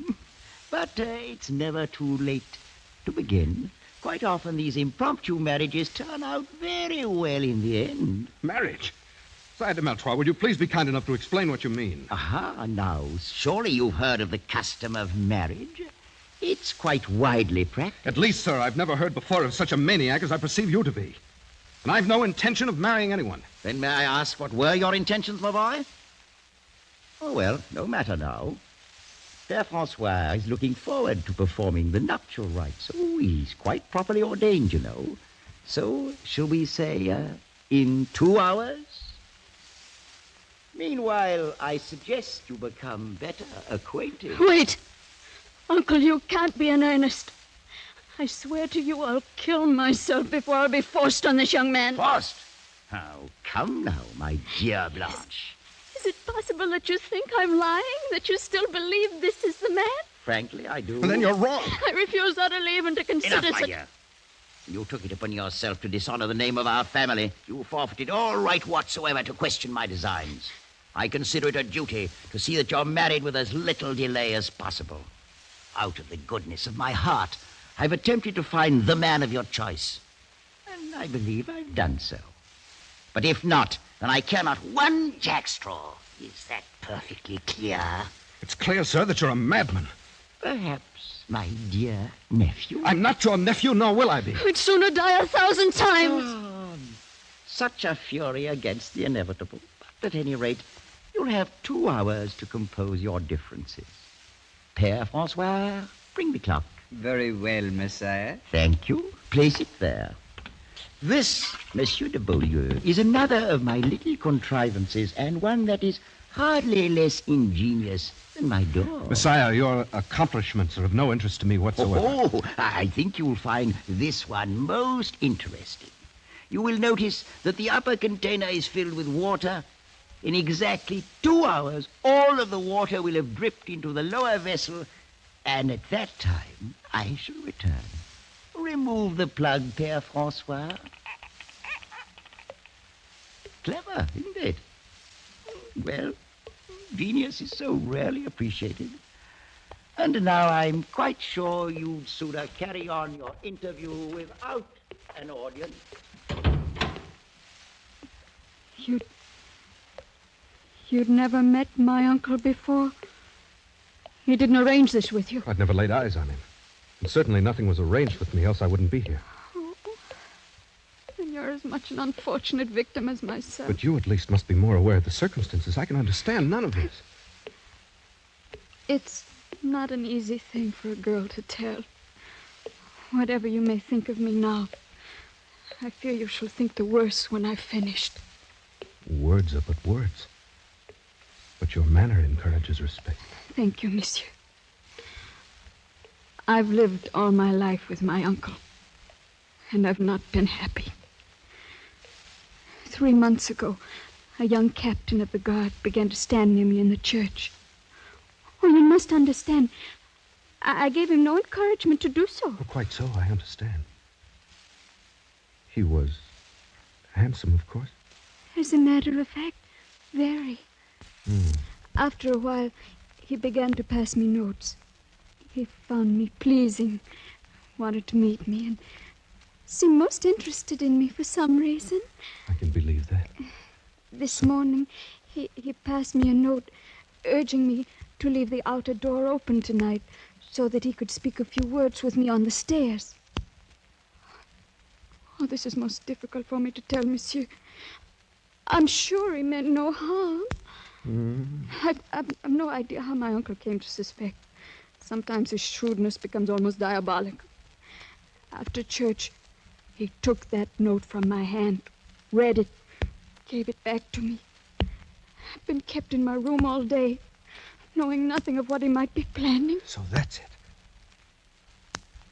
But it's never too late to begin. Quite often these impromptu marriages turn out very well in the end. Marriage? Sire de Maletroits, would you please be kind enough to explain what you mean? Aha, now, surely you've heard of the custom of marriage. It's quite widely practiced. At least, sir, I've never heard before of such a maniac as I perceive you to be. And I've no intention of marrying anyone. Then may I ask what were your intentions, my boy? Oh, well, no matter now. Père Francois is looking forward to performing the nuptial rites. Oh, he's quite properly ordained, you know. So, shall we say, in 2 hours? Meanwhile, I suggest you become better acquainted. Wait! Uncle, you can't be in earnest. I swear to you I'll kill myself before I'll be forced on this young man. Forced? Oh, come now, my dear Blanche. Is it possible that you think I'm lying? That you still believe this is the man? Frankly, I do. Well, then you're wrong. I refuse utterly even to consider Enough, my such... dear. You took it upon yourself to dishonor the name of our family. You forfeited all right whatsoever to question my designs. I consider it a duty to see that you're married with as little delay as possible. Out of the goodness of my heart, I've attempted to find the man of your choice. And I believe I've done so. But if not, then I care not one jackstraw. Is that perfectly clear? It's clear, sir, that you're a madman. Perhaps, my dear nephew. I'm not your nephew, nor will I be. I'd sooner die 1,000 times. Oh, such a fury against the inevitable. But at any rate, you'll have 2 hours to compose your differences. Père Francois, bring the clock. Very well, Messiah. Thank you. Place it there. This, Monsieur de Beaulieu, is another of my little contrivances, and one that is hardly less ingenious than my door. Messiah, your accomplishments are of no interest to me whatsoever. Oh, I think you'll find this one most interesting. You will notice that the upper container is filled with water. In exactly 2 hours, all of the water will have dripped into the lower vessel, and at that time, I shall return. Remove the plug, Père Francois. Clever, isn't it? Well, genius is so rarely appreciated. And now I'm quite sure you'd sooner carry on your interview without an audience. You'd never met my uncle before? He didn't arrange this with you? I'd never laid eyes on him. And certainly nothing was arranged with me, else I wouldn't be here. Oh, then you're as much an unfortunate victim as myself. But you at least must be more aware of the circumstances. I can understand none of this. It's not an easy thing for a girl to tell. Whatever you may think of me now, I fear you shall think the worse when I've finished. Words are but words. But your manner encourages respect. Thank you, monsieur. I've lived all my life with my uncle, and I've not been happy. 3 months ago, a young captain of the guard began to stand near me in the church. Oh, you must understand, I gave him no encouragement to do so. Oh, quite so, I understand. He was handsome, of course. As a matter of fact, very. Hmm. After a while, he began to pass me notes. He found me pleasing, wanted to meet me, and seemed most interested in me for some reason. I can believe that. This morning, he passed me a note urging me to leave the outer door open tonight so that he could speak a few words with me on the stairs. Oh, this is most difficult for me to tell, monsieur. I'm sure he meant no harm. I've no idea how my uncle came to suspect. Sometimes his shrewdness becomes almost diabolic. After church, he took that note from my hand, read it, gave it back to me. I've been kept in my room all day, knowing nothing of what he might be planning. So that's it.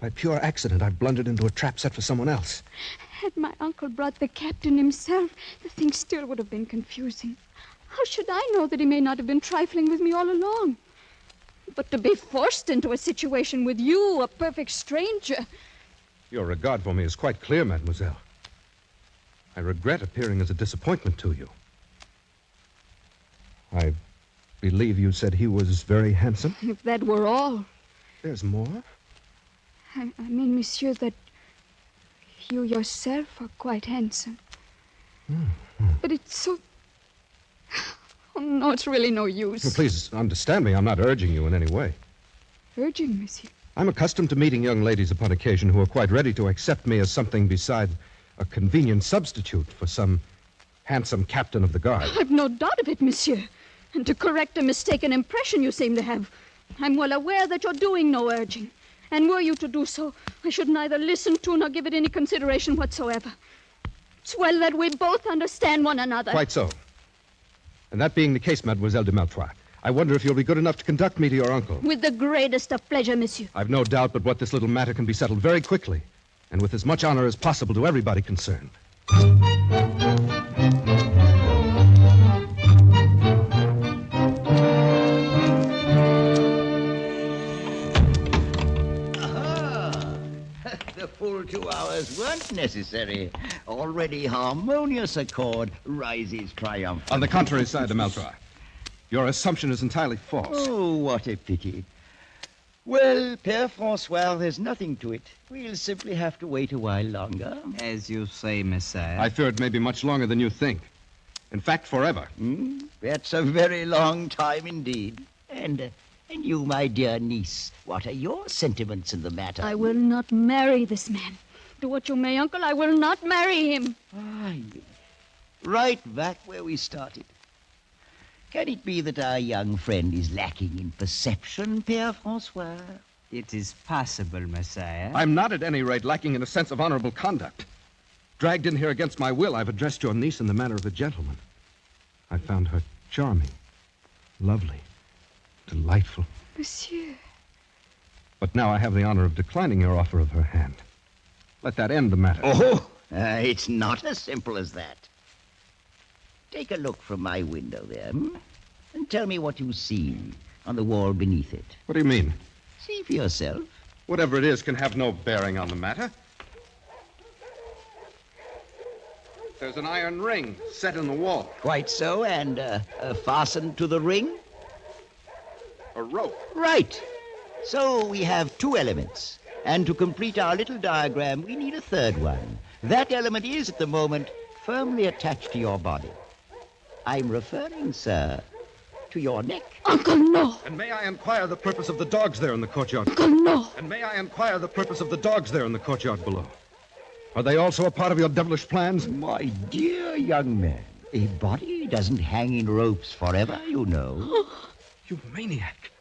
By pure accident, I blundered into a trap set for someone else. Had my uncle brought the captain himself, the thing still would have been confusing. How should I know that he may not have been trifling with me all along? But to be forced into a situation with you, a perfect stranger... Your regard for me is quite clear, mademoiselle. I regret appearing as a disappointment to you. I believe you said he was very handsome? If that were all. There's more? I mean, monsieur, that you yourself are quite handsome. But it's so... Oh, no, it's really no use. Well, please understand me. I'm not urging you in any way. Urging, monsieur? I'm accustomed to meeting young ladies upon occasion who are quite ready to accept me as something beside a convenient substitute for some handsome captain of the guard. I've no doubt of it, monsieur. And to correct a mistaken impression you seem to have, I'm well aware that you're doing no urging. And were you to do so, I should neither listen to nor give it any consideration whatsoever. It's well that we both understand one another. Quite so. And that being the case, Mademoiselle de Maletroits, I wonder if you'll be good enough to conduct me to your uncle. With the greatest of pleasure, monsieur. I've no doubt but what this little matter can be settled very quickly, and with as much honor as possible to everybody concerned. The full 2 hours weren't necessary. Already harmonious accord rises triumphant. On the contrary, Sire De Maletroits, your assumption is entirely false. Oh, what a pity. Well, Père François, there's nothing to it. We'll simply have to wait a while longer. As you say, Messiah. I fear it may be much longer than you think. In fact, forever. That's a very long time indeed. And you, my dear niece, what are your sentiments in the matter? I will not marry this man. Do what you may, uncle, I will not marry him. Right back where we started. Can it be that our young friend is lacking in perception, Père François? It is possible, Messiah. I'm not, at any rate, lacking in a sense of honorable conduct. Dragged in here against my will, I've addressed your niece in the manner of a gentleman. I found her charming, lovely, delightful. Monsieur. But now I have the honor of declining your offer of her hand. Let that end the matter. It's not as simple as that. Take a look from my window there, and tell me what you see on the wall beneath it. What do you mean? See for yourself. Whatever it is can have no bearing on the matter. There's an iron ring set in the wall. Quite so, and fastened to the ring? A rope. Right. So we have two elements. And to complete our little diagram, we need a third one. That element is, at the moment, firmly attached to your body. I'm referring, sir, to your neck. Uncle, no. And may I inquire the purpose of the dogs there in the courtyard? Uncle, no. And may I inquire the purpose of the dogs there in the courtyard below? Are they also a part of your devilish plans? My dear young man, a body doesn't hang in ropes forever, you know. You maniac.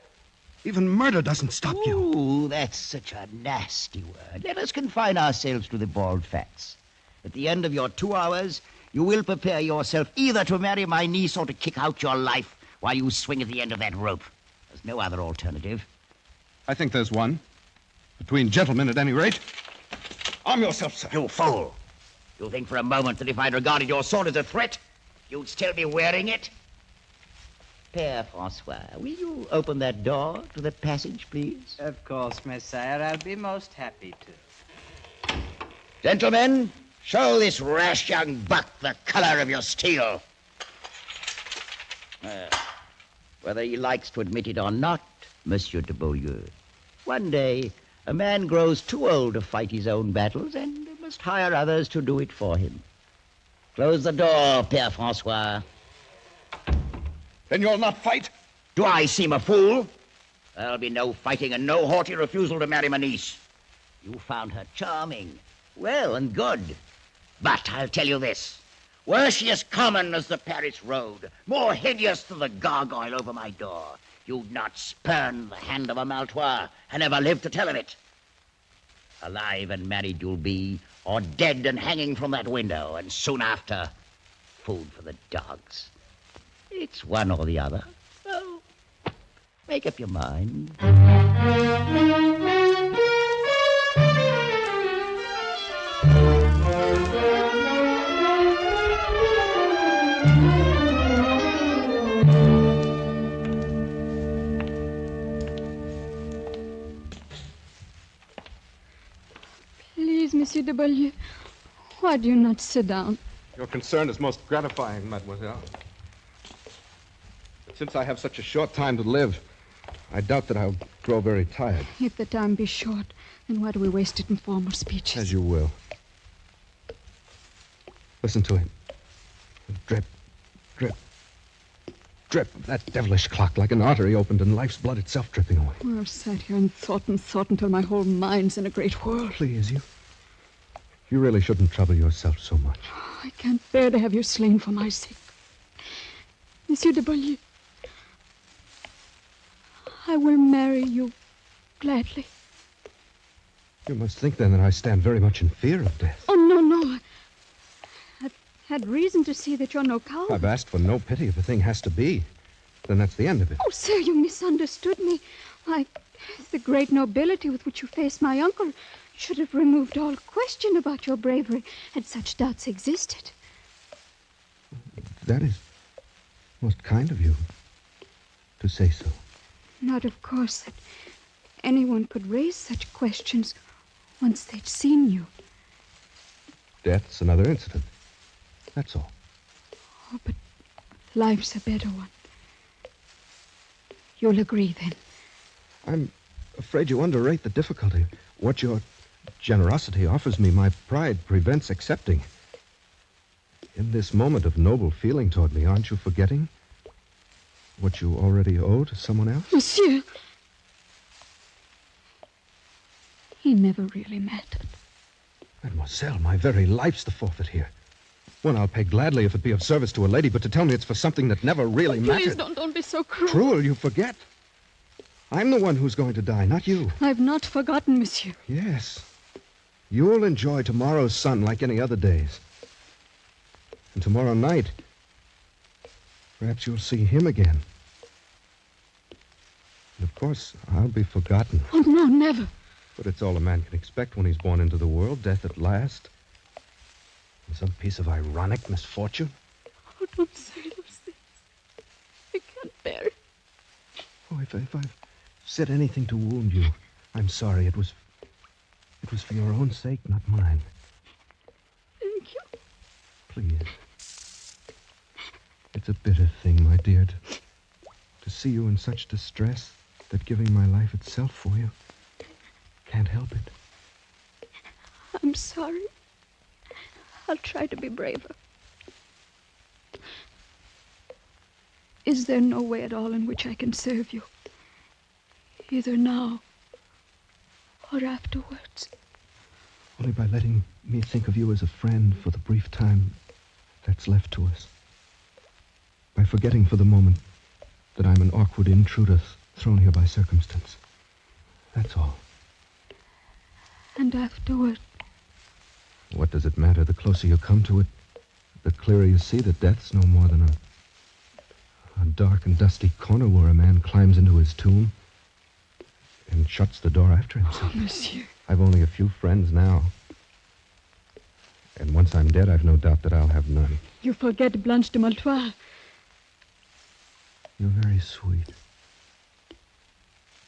Even murder doesn't stop you. Ooh, that's such a nasty word. Let us confine ourselves to the bald facts. At the end of your 2 hours, you will prepare yourself either to marry my niece or to kick out your life while you swing at the end of that rope. There's no other alternative. I think there's one. Between gentlemen, at any rate. Arm yourself, sir. You fool. You think for a moment that if I'd regarded your sword as a threat, you'd still be wearing it? Père François, will you open that door to the passage, please? Of course, Messiah. I'll be most happy to. Gentlemen, show this rash young buck the color of your steel. Whether he likes to admit it or not, Monsieur de Beaulieu, one day a man grows too old to fight his own battles and must hire others to do it for him. Close the door, Père François. Then you'll not fight? Do I seem a fool? There'll be no fighting and no haughty refusal to marry my niece. You found her charming, Well and good. But I'll tell you this. Were she as common as the Paris road, more hideous than the gargoyle over my door, you'd not spurn the hand of a Maltois and never live to tell of it. Alive and married you'll be, or dead and hanging from that window, and soon after, food for the dogs. It's one or the other. So, make up your mind. Please, Monsieur de Beaulieu, why do you not sit down? Your concern is most gratifying, mademoiselle. But since I have such a short time to live, I doubt that I'll grow very tired. If the time be short, then why do we waste it in formal speeches? As you will. Listen to him. Drip, drip, drip. That devilish clock like an artery opened and life's blood itself dripping away. Well, I've sat here and thought until my whole mind's in a great whirl. Please, you really shouldn't trouble yourself so much. I can't bear to have you slain for my sake. Monsieur de Beaulieu, I will marry you gladly. You must think, then, that I stand very much in fear of death. Oh, no. I've had reason to see that you're no coward. I've asked for no pity. If a thing has to be, then that's the end of it. Oh, sir, you misunderstood me. Why, the great nobility with which you faced my uncle should have removed all question about your bravery had such doubts existed. That is most kind of you to say so. Not, of course, that anyone could raise such questions once they'd seen you. Death's another incident. That's all. Oh, but life's a better one. You'll agree, then? I'm afraid you underrate the difficulty. What your generosity offers me, my pride prevents accepting. In this moment of noble feeling toward me, aren't you forgetting what you already owe to someone else? Monsieur! He never really mattered. Mademoiselle, my very life's the forfeit here. One I'll pay gladly if it be of service to a lady, but to tell me it's for something that never really mattered. Please don't be so cruel. Cruel, you forget. I'm the one who's going to die, not you. I've not forgotten, monsieur. Yes. You'll enjoy tomorrow's sun like any other days. And tomorrow night, perhaps you'll see him again. And of course, I'll be forgotten. Oh, no, never. But it's all a man can expect when he's born into the world, death at last. And some piece of ironic misfortune. Oh, don't say those things. I can't bear it. Oh, if I've said anything to wound you, I'm sorry. It was for your own sake, not mine. Thank you. Please. It's a bitter thing, my dear, to see you in such distress that giving my life itself for you can't help it. I'm sorry. I'll try to be braver. Is there no way at all in which I can serve you? Either now or afterwards? Only by letting me think of you as a friend for the brief time that's left to us. By forgetting for the moment that I'm an awkward intruder thrown here by circumstance. That's all. And afterward? What does it matter? The closer you come to it, the clearer you see that death's no more than a dark and dusty corner where a man climbs into his tomb and shuts the door after himself. Oh, monsieur. I've only a few friends now. And once I'm dead, I've no doubt that I'll have none. You forget Blanche de Maltois. You're very sweet.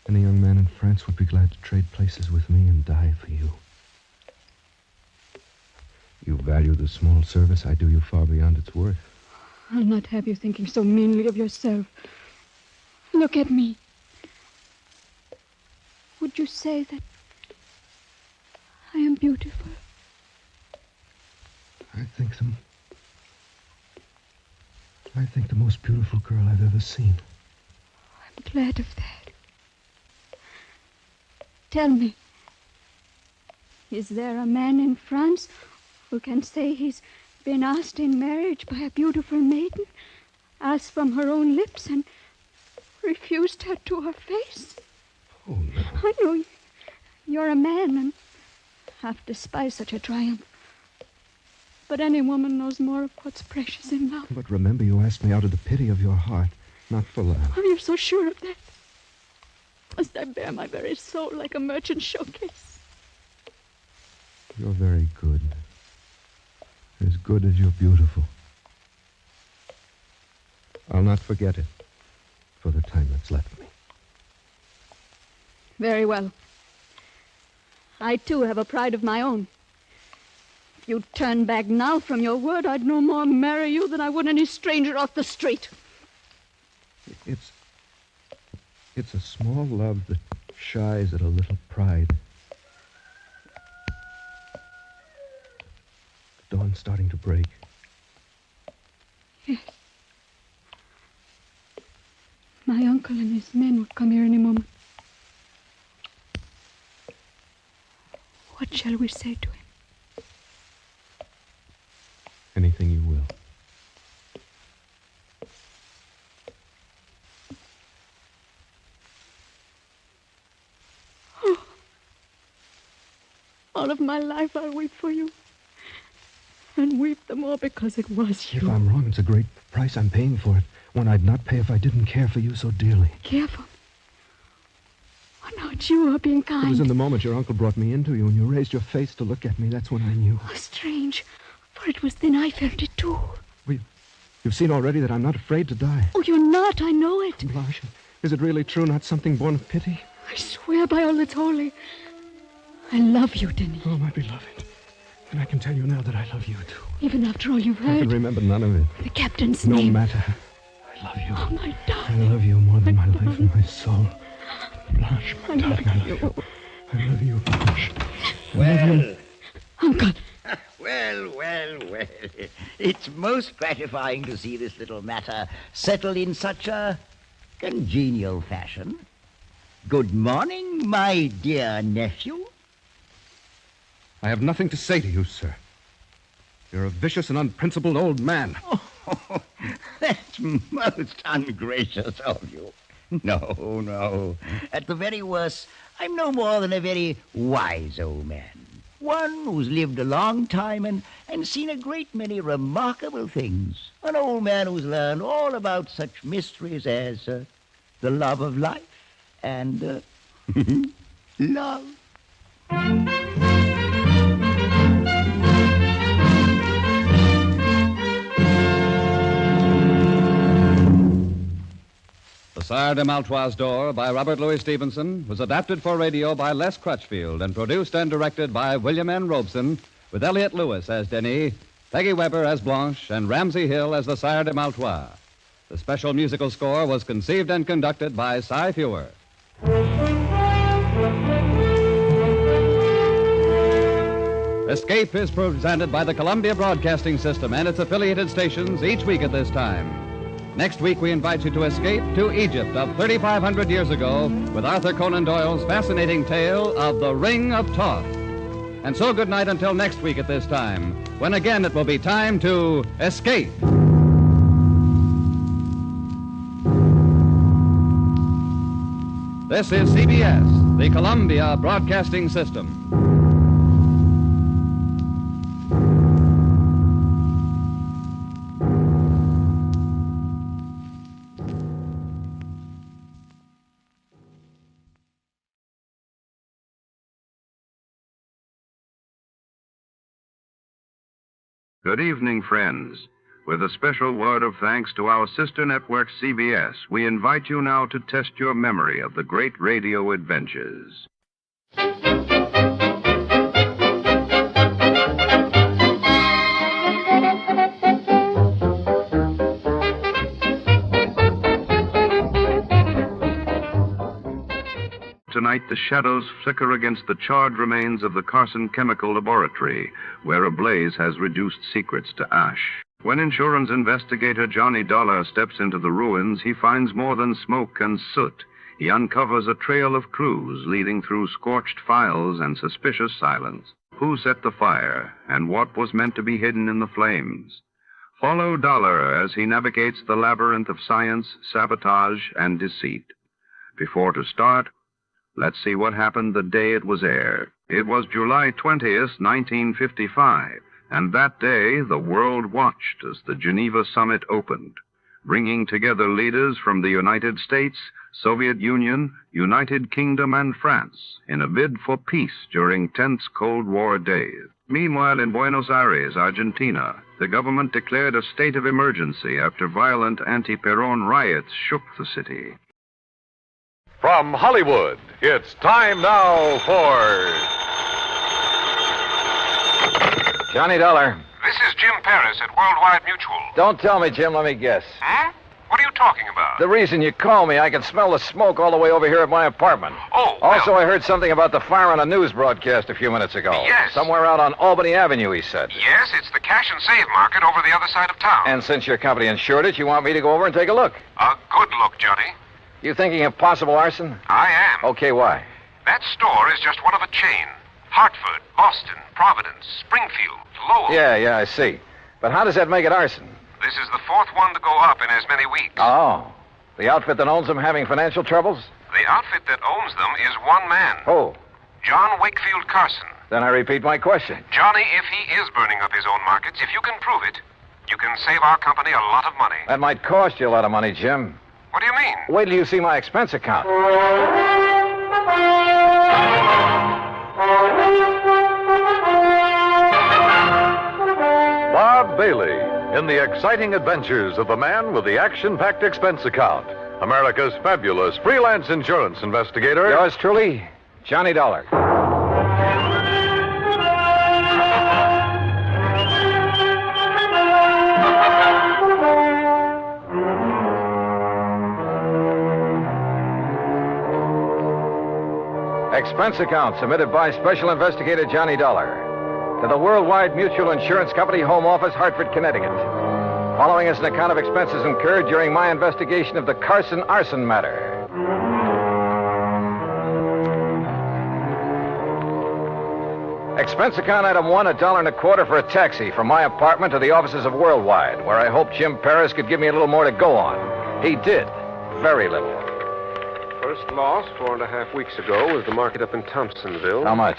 Any young man in France would be glad to trade places with me and die for you. You value the small service I do you far beyond its worth. I'll not have you thinking so meanly of yourself. Look at me. Would you say that I am beautiful? I think the most beautiful girl I've ever seen. I'm glad of that. Tell me, Is there a man in France who can say he's been asked in marriage by a beautiful maiden, asked from her own lips, and refused her to her face? Oh, no. I know you're a man and half despise such a triumph. But any woman knows more of what's precious in love. But remember, you asked me out of the pity of your heart, not for love. Oh, you're so sure of that? Must I bear my very soul like a merchant showcase? You're very good. As good as you're beautiful. I'll not forget it for the time that's left me. Very well. I, too, have a pride of my own. If you'd turn back now from your word, I'd no more marry you than I would any stranger off the street. It's a small love that shies at a little pride. The dawn's starting to break. Yes. My uncle and his men will come here any moment. What shall we say to him? Anything you will. Oh. All of my life I'll weep for you. And weep the more because it was you. If I'm wrong, it's a great price I'm paying for it. One I'd not pay if I didn't care for you so dearly. Care for me? Oh, no, it's you who are being kind. It was in the moment your uncle brought me into you and you raised your face to look at me. That's when I knew. Oh, strange. For it was then I felt it, too. You've seen already that I'm not afraid to die. Oh, you're not. I know it. Blanche, is it really true, not something born of pity? I swear by all that's holy. I love you, Denny. Oh, my beloved. And I can tell you now that I love you, too. Even after all you've I heard. can remember none of it. The captain's no name. No matter. I love you. Oh, my darling. I love you more than my life and my soul. Blanche, my darling, I love you. I love you, Blanche. Well. Uncle. Well. It's most gratifying to see this little matter settle in such a congenial fashion. Good morning, my dear nephew. I have nothing to say to you, sir. You're a vicious and unprincipled old man. Oh, that's most ungracious of you. No. At the very worst, I'm no more than a very wise old man. One who's lived a long time and seen a great many remarkable things. An old man who's learned all about such mysteries as the love of life and love. The Sire De Maletroits Door by Robert Louis Stevenson was adapted for radio by Les Crutchfield and produced and directed by William N. Robeson, with Elliot Lewis as Denis, Peggy Weber as Blanche, and Ramsey Hill as the Sire de Maletroits. The special musical score was conceived and conducted by Cy Fewer. Escape is presented by the Columbia Broadcasting System and its affiliated stations each week at this time. Next week, we invite you to escape to Egypt of 3,500 years ago with Arthur Conan Doyle's fascinating tale of the Ring of Thoth. And so good night until next week at this time, when again it will be time to escape. This is CBS, the Columbia Broadcasting System. Good evening, friends. With a special word of thanks to our sister network, CBS, we invite you now to test your memory of the great radio adventures. Tonight, the shadows flicker against the charred remains of the Carson Chemical Laboratory, where a blaze has reduced secrets to ash. When insurance investigator Johnny Dolar steps into the ruins, he finds more than smoke and soot. He uncovers a trail of clues leading through scorched files and suspicious silence. Who set the fire, and what was meant to be hidden in the flames? Follow Dolar as he navigates the labyrinth of science, sabotage, and deceit. Before to start, let's see what happened the day it was aired. It was July 20th, 1955, and that day the world watched as the Geneva summit opened, bringing together leaders from the United States, Soviet Union, United Kingdom, and France in a bid for peace during tense Cold War days. Meanwhile, in Buenos Aires, Argentina, the government declared a state of emergency after violent anti-Perón riots shook the city. From Hollywood, it's time now for... Johnny Dollar. This is Jim Paris at Worldwide Mutual. Don't tell me, Jim. Let me guess. Huh? What are you talking about? The reason you call me, I can smell the smoke all the way over here at my apartment. Oh, Also, I heard something about the fire on a news broadcast a few minutes ago. Yes. Somewhere out on Albany Avenue, he said. Yes, it's the cash and save market over the other side of town. And since your company insured it, you want me to go over and take a look? A good look, Johnny. You thinking of possible arson? I am. Okay, why? That store is just one of a chain. Hartford, Boston, Providence, Springfield, Lowell. Yeah, I see. But how does that make it arson? This is the fourth one to go up in as many weeks. Oh. The outfit that owns them having financial troubles? The outfit that owns them is one man. Oh. John Wakefield Carson. Then I repeat my question. Johnny, if he is burning up his own markets, if you can prove it, you can save our company a lot of money. That might cost you a lot of money, Jim. What do you mean? Wait till you see my expense account. Bob Bailey, in the exciting adventures of the man with the action-packed expense account. America's fabulous freelance insurance investigator. Yours truly, Johnny Dollar. Expense account submitted by Special Investigator Johnny Dollar to the Worldwide Mutual Insurance Company, Home Office, Hartford, Connecticut. Following is an account of expenses incurred during my investigation of the Carson arson matter. Expense account item 1, $1.25 for a taxi from my apartment to the offices of Worldwide, where I hoped Jim Paris could give me a little more to go on. He did. Very little. First loss 4.5 weeks ago was the market up in Thompsonville. How much?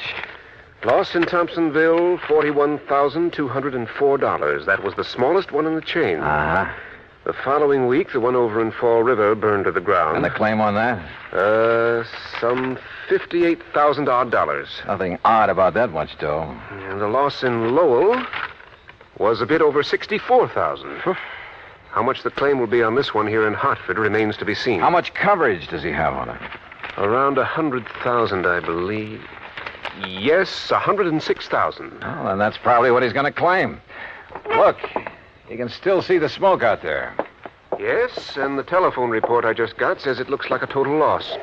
Loss in Thompsonville, $41,204. That was the smallest one in the chain. Uh-huh. The following week, the one over in Fall River burned to the ground. And the claim on that? Some $58,000 odd. Nothing odd about that much dough. And the loss in Lowell was a bit over $64,000. How much the claim will be on this one here in Hartford remains to be seen. How much coverage does he have on it? Around $100,000, I believe. Yes, $106,000. Well, then that's probably what he's going to claim. Look, you can still see the smoke out there. Yes, and the telephone report I just got says it looks like a total loss.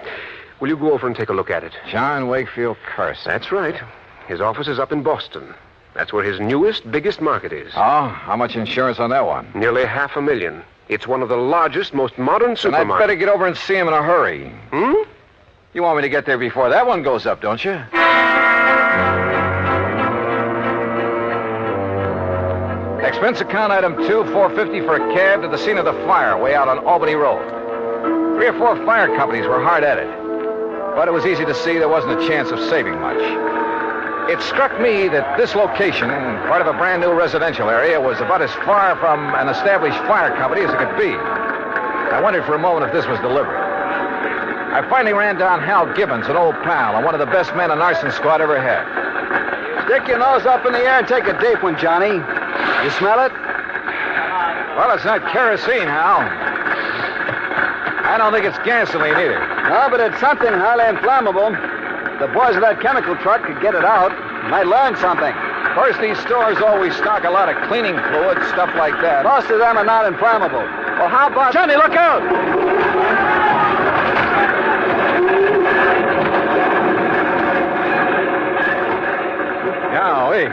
Will you go over and take a look at it? John Wakefield Carson. That's right. His office is up in Boston. That's where his newest, biggest market is. Oh, how much insurance on that one? Nearly $500,000. It's one of the largest, most modern supermarkets. And I'd better get over and see him in a hurry. You want me to get there before that one goes up, don't you? Expense account item 2, $450 for a cab to the scene of the fire way out on Albany Road. 3 or 4 fire companies were hard at it. But it was easy to see there wasn't a chance of saving much. It struck me that this location, part of a brand new residential area, was about as far from an established fire company as it could be. I wondered for a moment if this was deliberate. I finally ran down Hal Gibbons, an old pal, and one of the best men an arson squad ever had. Stick your nose up in the air and take a deep one, Johnny. You smell it? Well, it's not kerosene, Hal. I don't think it's gasoline either. No, but it's something highly inflammable. The boys of that chemical truck could get it out. Might learn something. Of course, these stores always stock a lot of cleaning fluid, stuff like that. Most of them are not inflammable. Well, how about... Johnny, look out! Golly.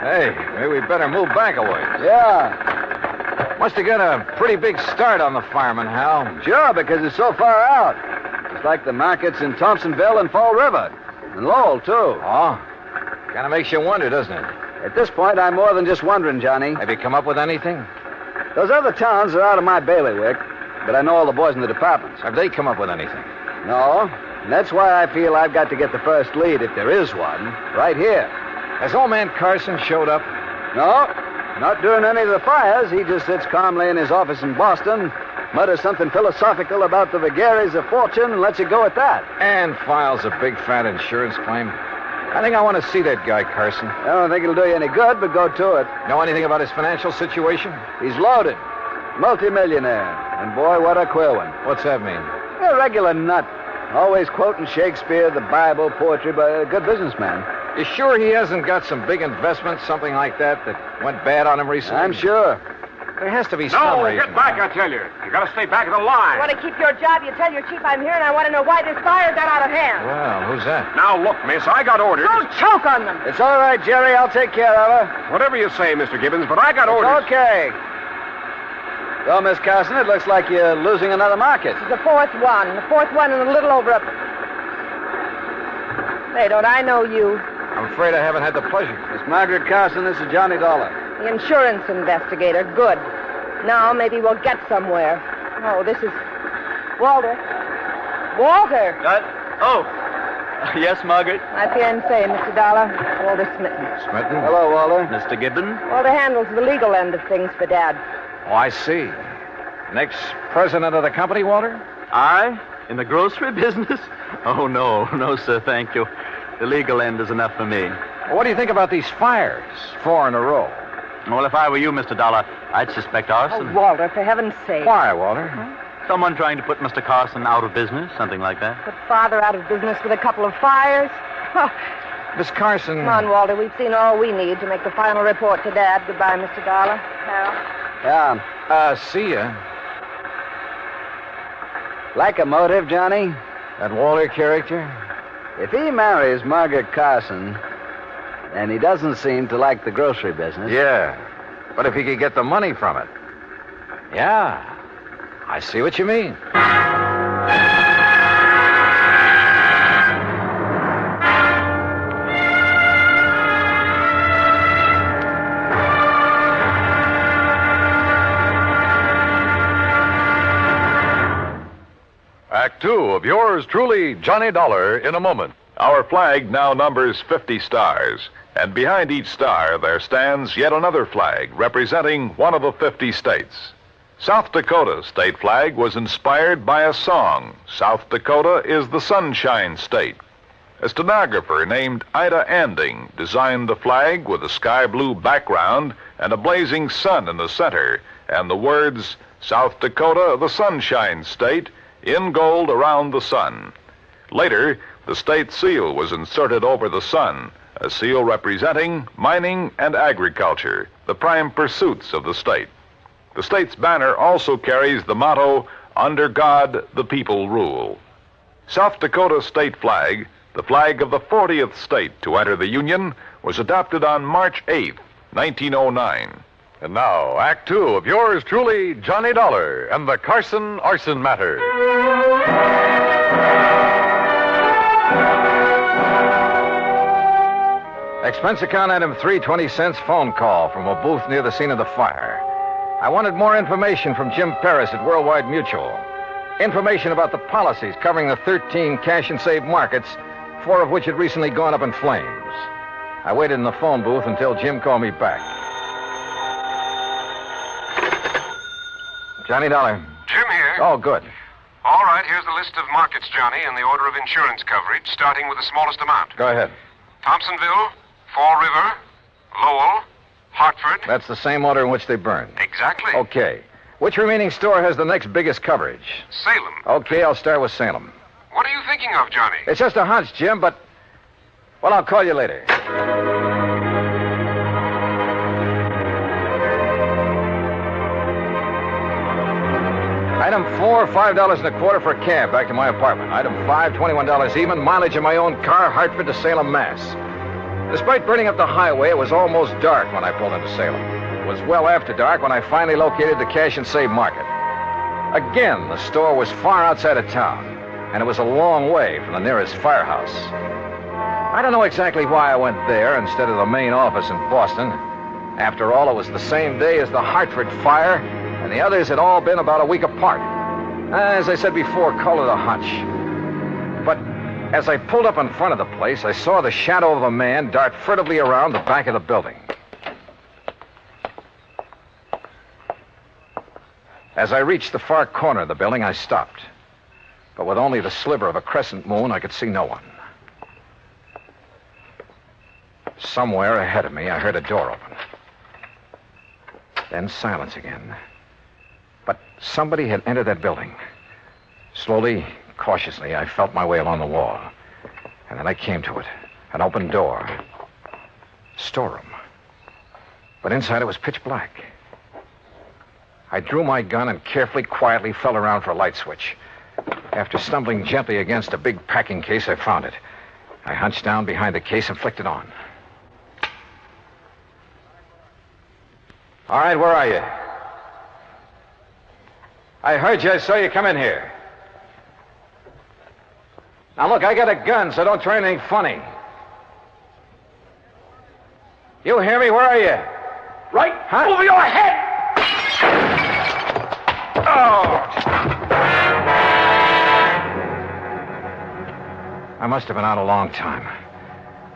Hey, maybe we better move back a ways. Yeah. Must have got a pretty big start on the fireman, Hal. Sure, because it's so far out. It's like the markets in Thompsonville and Fall River. And Lowell, too. Oh? Kind of makes you wonder, doesn't it? At this point, I'm more than just wondering, Johnny. Have you come up with anything? Those other towns are out of my bailiwick, but I know all the boys in the departments. Have they come up with anything? No. And that's why I feel I've got to get the first lead, if there is one, right here. Has old man Carson showed up? No, not during any of the fires. He just sits calmly in his office in Boston, mutters something philosophical about the vagaries of fortune, and lets it go at that. And files a big fat insurance claim. I think I want to see that guy, Carson. I don't think it'll do you any good, but go to it. Know anything about his financial situation? He's loaded. Multimillionaire. And boy, what a queer one. What's that mean? A regular nut. Always quoting Shakespeare, the Bible, poetry, but a good businessman. You sure he hasn't got some big investment, something like that went bad on him recently? I'm sure. There has to be some reason. Get back, I tell you. You gotta stay back of the line. You want to keep your job, you tell your chief I'm here, and I want to know why this fire got out of hand. Well, who's that? Now, look, miss, I got orders. Don't choke on them. It's all right, Jerry. I'll take care of her. Whatever you say, Mr. Gibbons, but I got orders. Okay. Well, Miss Carson, it looks like you're losing another market. It's the fourth one and a little over a... Hey, don't I know you? I'm afraid I haven't had the pleasure. Miss Margaret Carson, this is Johnny Dollar. The insurance investigator. Good. Now maybe we'll get somewhere. Oh, this is... Walter. Walter! Yes, Margaret? My fiancé, Mr. Dollar. Walter Smitten. Smitten? Hello, Walter. Mr. Gibbons? Walter handles the legal end of things for Dad. Oh, I see. Next president of the company, Walter? I? In the grocery business? Oh, no, sir, thank you. The legal end is enough for me. Well, what do you think about these fires? 4 in a row. Well, if I were you, Mr. Dollar, I'd suspect arson. Oh, Walter, for heaven's sake. Why, Walter? Someone trying to put Mr. Carson out of business, something like that. Put Father out of business with a couple of fires? Miss Carson... Come on, Walter. We've seen all we need to make the final report to Dad. Goodbye, Mr. Dollar. Harold. Yeah. See ya. Like a motive, Johnny? That Walter character? If he marries Margaret Carson, and he doesn't seem to like the grocery business... Yeah, but if he could get the money from it... Yeah, I see what you mean. Act 2 of yours truly, Johnny Dollar, in a moment. Our flag now numbers 50 stars, and behind each star there stands yet another flag representing one of the 50 states. South Dakota's state flag was inspired by a song. South Dakota is the Sunshine State. A stenographer named Ida Anding designed the flag with a sky blue background and a blazing sun in the center, and the words, South Dakota, the Sunshine State, in gold around the sun. Later, the state seal was inserted over the sun, a seal representing mining and agriculture, the prime pursuits of the state. The state's banner also carries the motto, Under God, the People Rule. South Dakota's state flag, the flag of the 40th state to enter the Union, was adopted on March 8, 1909. And now, Act 2 of yours truly, Johnny Dollar and the Carson Arson Matter. Expense account item 320 cents phone call from a booth near the scene of the fire. I wanted more information from Jim Paris at Worldwide Mutual. Information about the policies covering the 13 cash and save markets, 4 of which had recently gone up in flames. I waited in the phone booth until Jim called me back. Johnny Dollar. Jim here. Oh, good. All right, here's the list of markets, Johnny, in the order of insurance coverage, starting with the smallest amount. Go ahead. Thompsonville, Fall River, Lowell, Hartford. That's the same order in which they burned. Exactly. Okay. Which remaining store has the next biggest coverage? Salem. Okay, I'll start with Salem. What are you thinking of, Johnny? It's just a hunch, Jim, but... Well, I'll call you later. Item 4, $5.25 for a cab back to my apartment. Item 5, $21 even, mileage in my own car, Hartford to Salem, Mass. Despite burning up the highway, it was almost dark when I pulled into Salem. It was well after dark when I finally located the cash and save market. Again, the store was far outside of town, and it was a long way from the nearest firehouse. I don't know exactly why I went there instead of the main office in Boston. After all, it was the same day as the Hartford fire, and the others had all been about a week apart. As I said before, call it a hunch. But as I pulled up in front of the place, I saw the shadow of a man dart furtively around the back of the building. As I reached the far corner of the building, I stopped. But with only the sliver of a crescent moon, I could see no one. Somewhere ahead of me, I heard a door open. Then silence again. But somebody had entered that building. Slowly, cautiously, I felt my way along the wall. And then I came to it. An open door. Storeroom. But inside it was pitch black. I drew my gun and carefully, quietly felt around for a light switch. After stumbling gently against a big packing case, I found it. I hunched down behind the case and flicked it on. All right, where are you? I heard you. I saw you come in here. Now, look, I got a gun, so don't try anything funny. You hear me? Where are you? Right over your head! Oh! I must have been out a long time.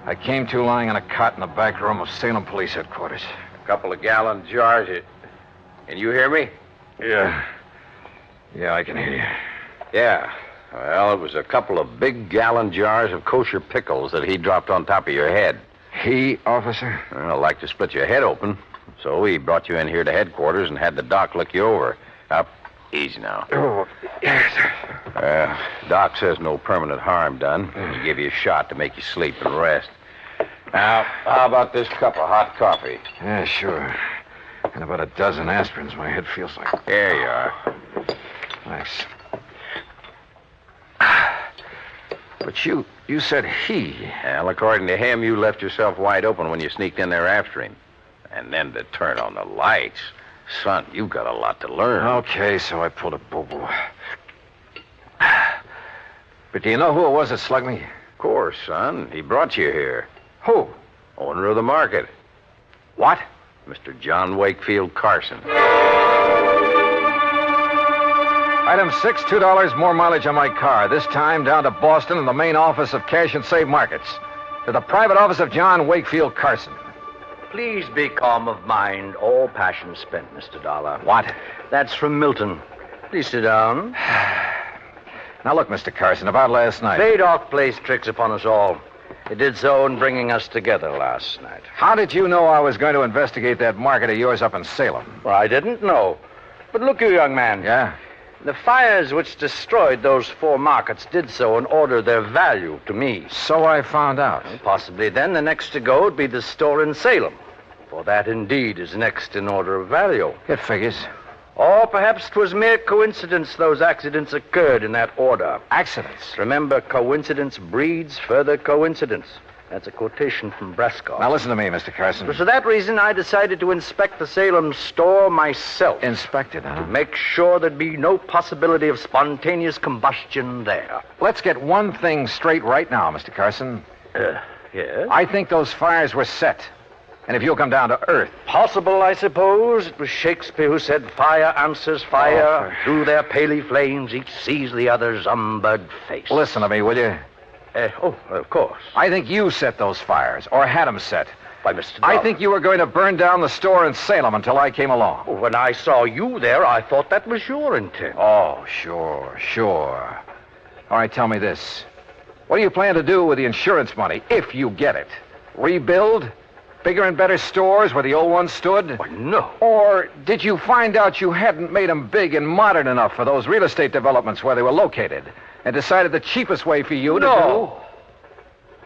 I came to lying on a cot in the back room of Salem Police Headquarters. A couple of gallon jars. Can you hear me? Yeah. Yeah, I can hear you. Yeah. Well, it was a couple of big gallon jars of kosher pickles that he dropped on top of your head. He, officer? Well, like to split your head open. So he brought you in here to headquarters and had the doc look you over. Up. Easy now. Oh, yes, sir. Doc says no permanent harm done. He gave you a shot to make you sleep and rest. Now, how about this cup of hot coffee? Yeah, sure. And about a dozen aspirins my head feels like. There you are. Thanks. But you said he. Well, according to him, you left yourself wide open when you sneaked in there after him. And then to turn on the lights. Son, you've got a lot to learn. Okay, so I pulled a boo-boo. But do you know who it was that slugged me? Of course, son. He brought you here. Who? Owner of the market. What? Mr. John Wakefield Carson. Item 6, $2 more mileage on my car. This time down to Boston and the main office of Cash and Save Markets. To the private office of John Wakefield Carson. Please be calm of mind. All passion spent, Mr. Dollar. What? That's from Milton. Please sit down. Now look, Mr. Carson, about last night. Baydock plays tricks upon us all. It did so in bringing us together last night. How did you know I was going to investigate that market of yours up in Salem? Well, I didn't know. But look, you young man. Yeah? The fires which destroyed those 4 markets did so in order their value to me. So I found out. Well, possibly then the next to go would be the store in Salem. For that indeed is next in order of value. It figures. Or perhaps 'twas mere coincidence those accidents occurred in that order. Accidents? Remember, coincidence breeds further coincidence. That's a quotation from Brescoff. Now listen to me, Mr. Carson. For that reason, I decided to inspect the Salem store myself. Inspect it, huh? To make sure there'd be no possibility of spontaneous combustion there. Let's get one thing straight right now, Mr. Carson. Yes? I think those fires were set. And if you'll come down to earth. Possible, I suppose. It was Shakespeare who said, fire answers fire. Through their paly flames, each sees the other's umbered face. Listen to me, will you? Of course. I think you set those fires, or had them set. By Mr. Dollar. I think you were going to burn down the store in Salem until I came along. When I saw you there, I thought that was your intent. Oh, sure. All right, tell me this. What do you plan to do with the insurance money, if you get it? Rebuild? Bigger and better stores where the old ones stood? Why, no. Or did you find out you hadn't made them big and modern enough for those real estate developments where they were located and decided the cheapest way for you to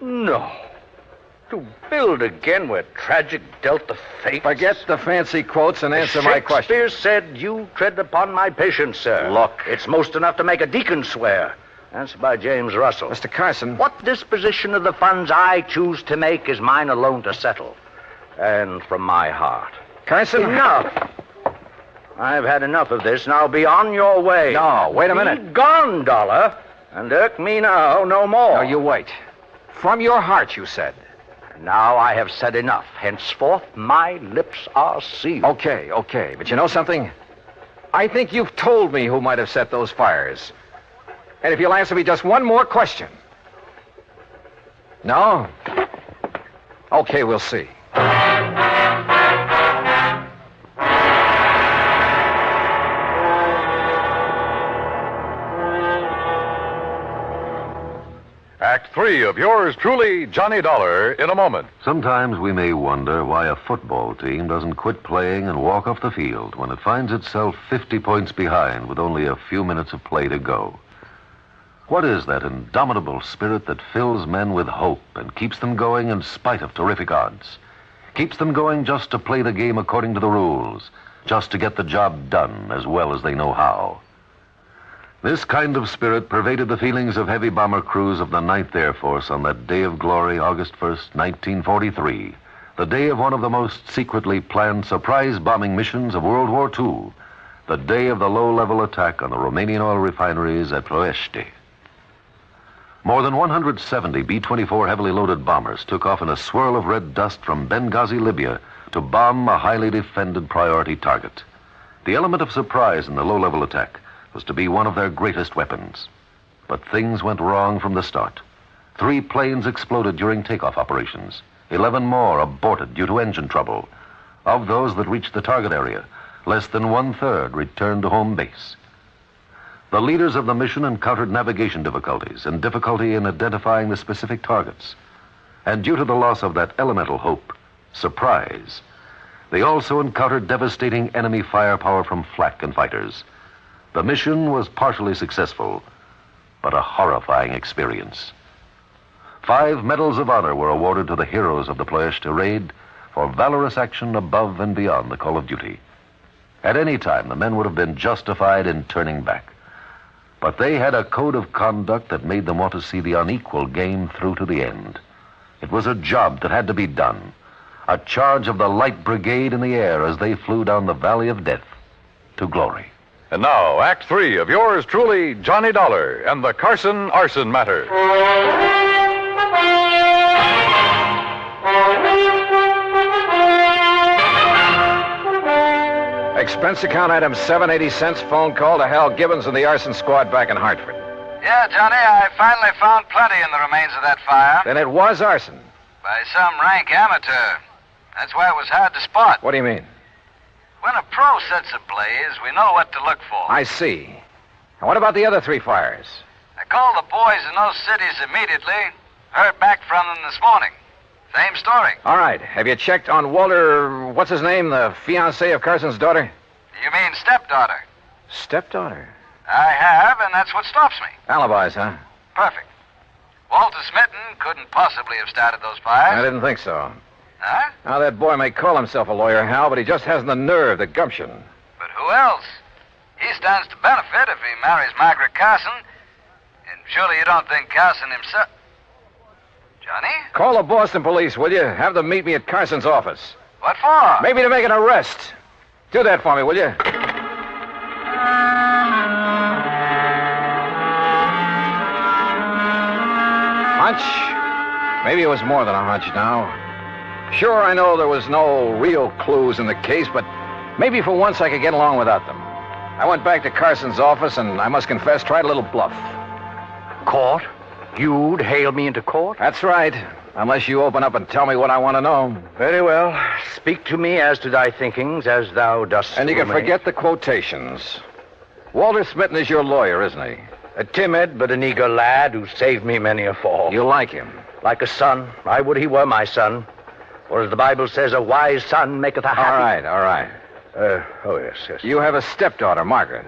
do? No. To build again where tragic dealt the fate. Forget the fancy quotes and answer my question. Shakespeare said, you tread upon my patience, sir. Look. It's most enough to make a deacon swear. That's by James Russell. Mr. Carson. What disposition of the funds I choose to make is mine alone to settle. And from my heart. Carson? Enough. I've had enough of this. Now be on your way. No, wait a minute. Be gone, Dollar. And irk me now no more. No, you wait. From your heart, you said. Now I have said enough. Henceforth, my lips are sealed. Okay. But you know something? I think you've told me who might have set those fires. And if you'll answer me just one more question. No? Okay, we'll see. Act 3 of yours truly, Johnny Dollar, in a moment. Sometimes we may wonder why a football team doesn't quit playing and walk off the field when it finds itself 50 points behind with only a few minutes of play to go. What is that indomitable spirit that fills men with hope and keeps them going in spite of terrific odds? Keeps them going just to play the game according to the rules, just to get the job done as well as they know how. This kind of spirit pervaded the feelings of heavy bomber crews of the 9th Air Force on that day of glory, August 1st, 1943, the day of one of the most secretly planned surprise bombing missions of World War II, the day of the low-level attack on the Romanian oil refineries at Ploiești. More than 170 B-24 heavily loaded bombers took off in a swirl of red dust from Benghazi, Libya, to bomb a highly defended priority target. The element of surprise in the low-level attack was to be one of their greatest weapons. But things went wrong from the start. 3 planes exploded during takeoff operations. 11 more aborted due to engine trouble. Of those that reached the target area, less than 1/3 returned to home base. The leaders of the mission encountered navigation difficulties and difficulty in identifying the specific targets. And due to the loss of that elemental hope, surprise, they also encountered devastating enemy firepower from flak and fighters. The mission was partially successful, but a horrifying experience. 5 medals of honor were awarded to the heroes of the Ploiești raid for valorous action above and beyond the call of duty. At any time, the men would have been justified in turning back. But they had a code of conduct that made them want to see the unequal game through to the end. It was a job that had to be done, a charge of the Light Brigade in the air as they flew down the Valley of Death to glory. And now, Act 3 of yours truly, Johnny Dollar, and the Carson Arson Matter. Expense account item 780 cents, phone call to Hal Gibbons and the arson squad back in Hartford. Yeah, Johnny, I finally found plenty in the remains of that fire. Then it was arson. By some rank amateur. That's why it was hard to spot. What do you mean? When a pro sets a blaze, we know what to look for. I see. And what about the other 3 fires? I called the boys in those cities immediately. Heard back from them this morning. Same story. All right. Have you checked on Walter, what's his name, the fiancé of Carson's daughter? You mean stepdaughter? Stepdaughter? I have, and that's what stops me. Alibis, huh? Perfect. Walter Smitten couldn't possibly have started those fires. I didn't think so. Huh? Now, that boy may call himself a lawyer, Hal, but he just hasn't the nerve, the gumption. But who else? He stands to benefit if he marries Margaret Carson. And surely you don't think Carson himself... Johnny? Call the Boston police, will you? Have them meet me at Carson's office. What for? Maybe to make an arrest. Do that for me, will you? Hunch? Maybe it was more than a hunch now. Sure, I know there was no real clues in the case, but maybe for once I could get along without them. I went back to Carson's office and I must confess, tried a little bluff. Court? You'd hail me into court? That's right. Unless you open up and tell me what I want to know. Very well. Speak to me as to thy thinkings, as thou dost. And you can forget the quotations. Walter Smitten is your lawyer, isn't he? A timid but an eager lad who saved me many a fall. You like him? Like a son. I would he were my son. Or as the Bible says, a wise son maketh a happy... All right. Oh, yes. You have a stepdaughter, Margaret.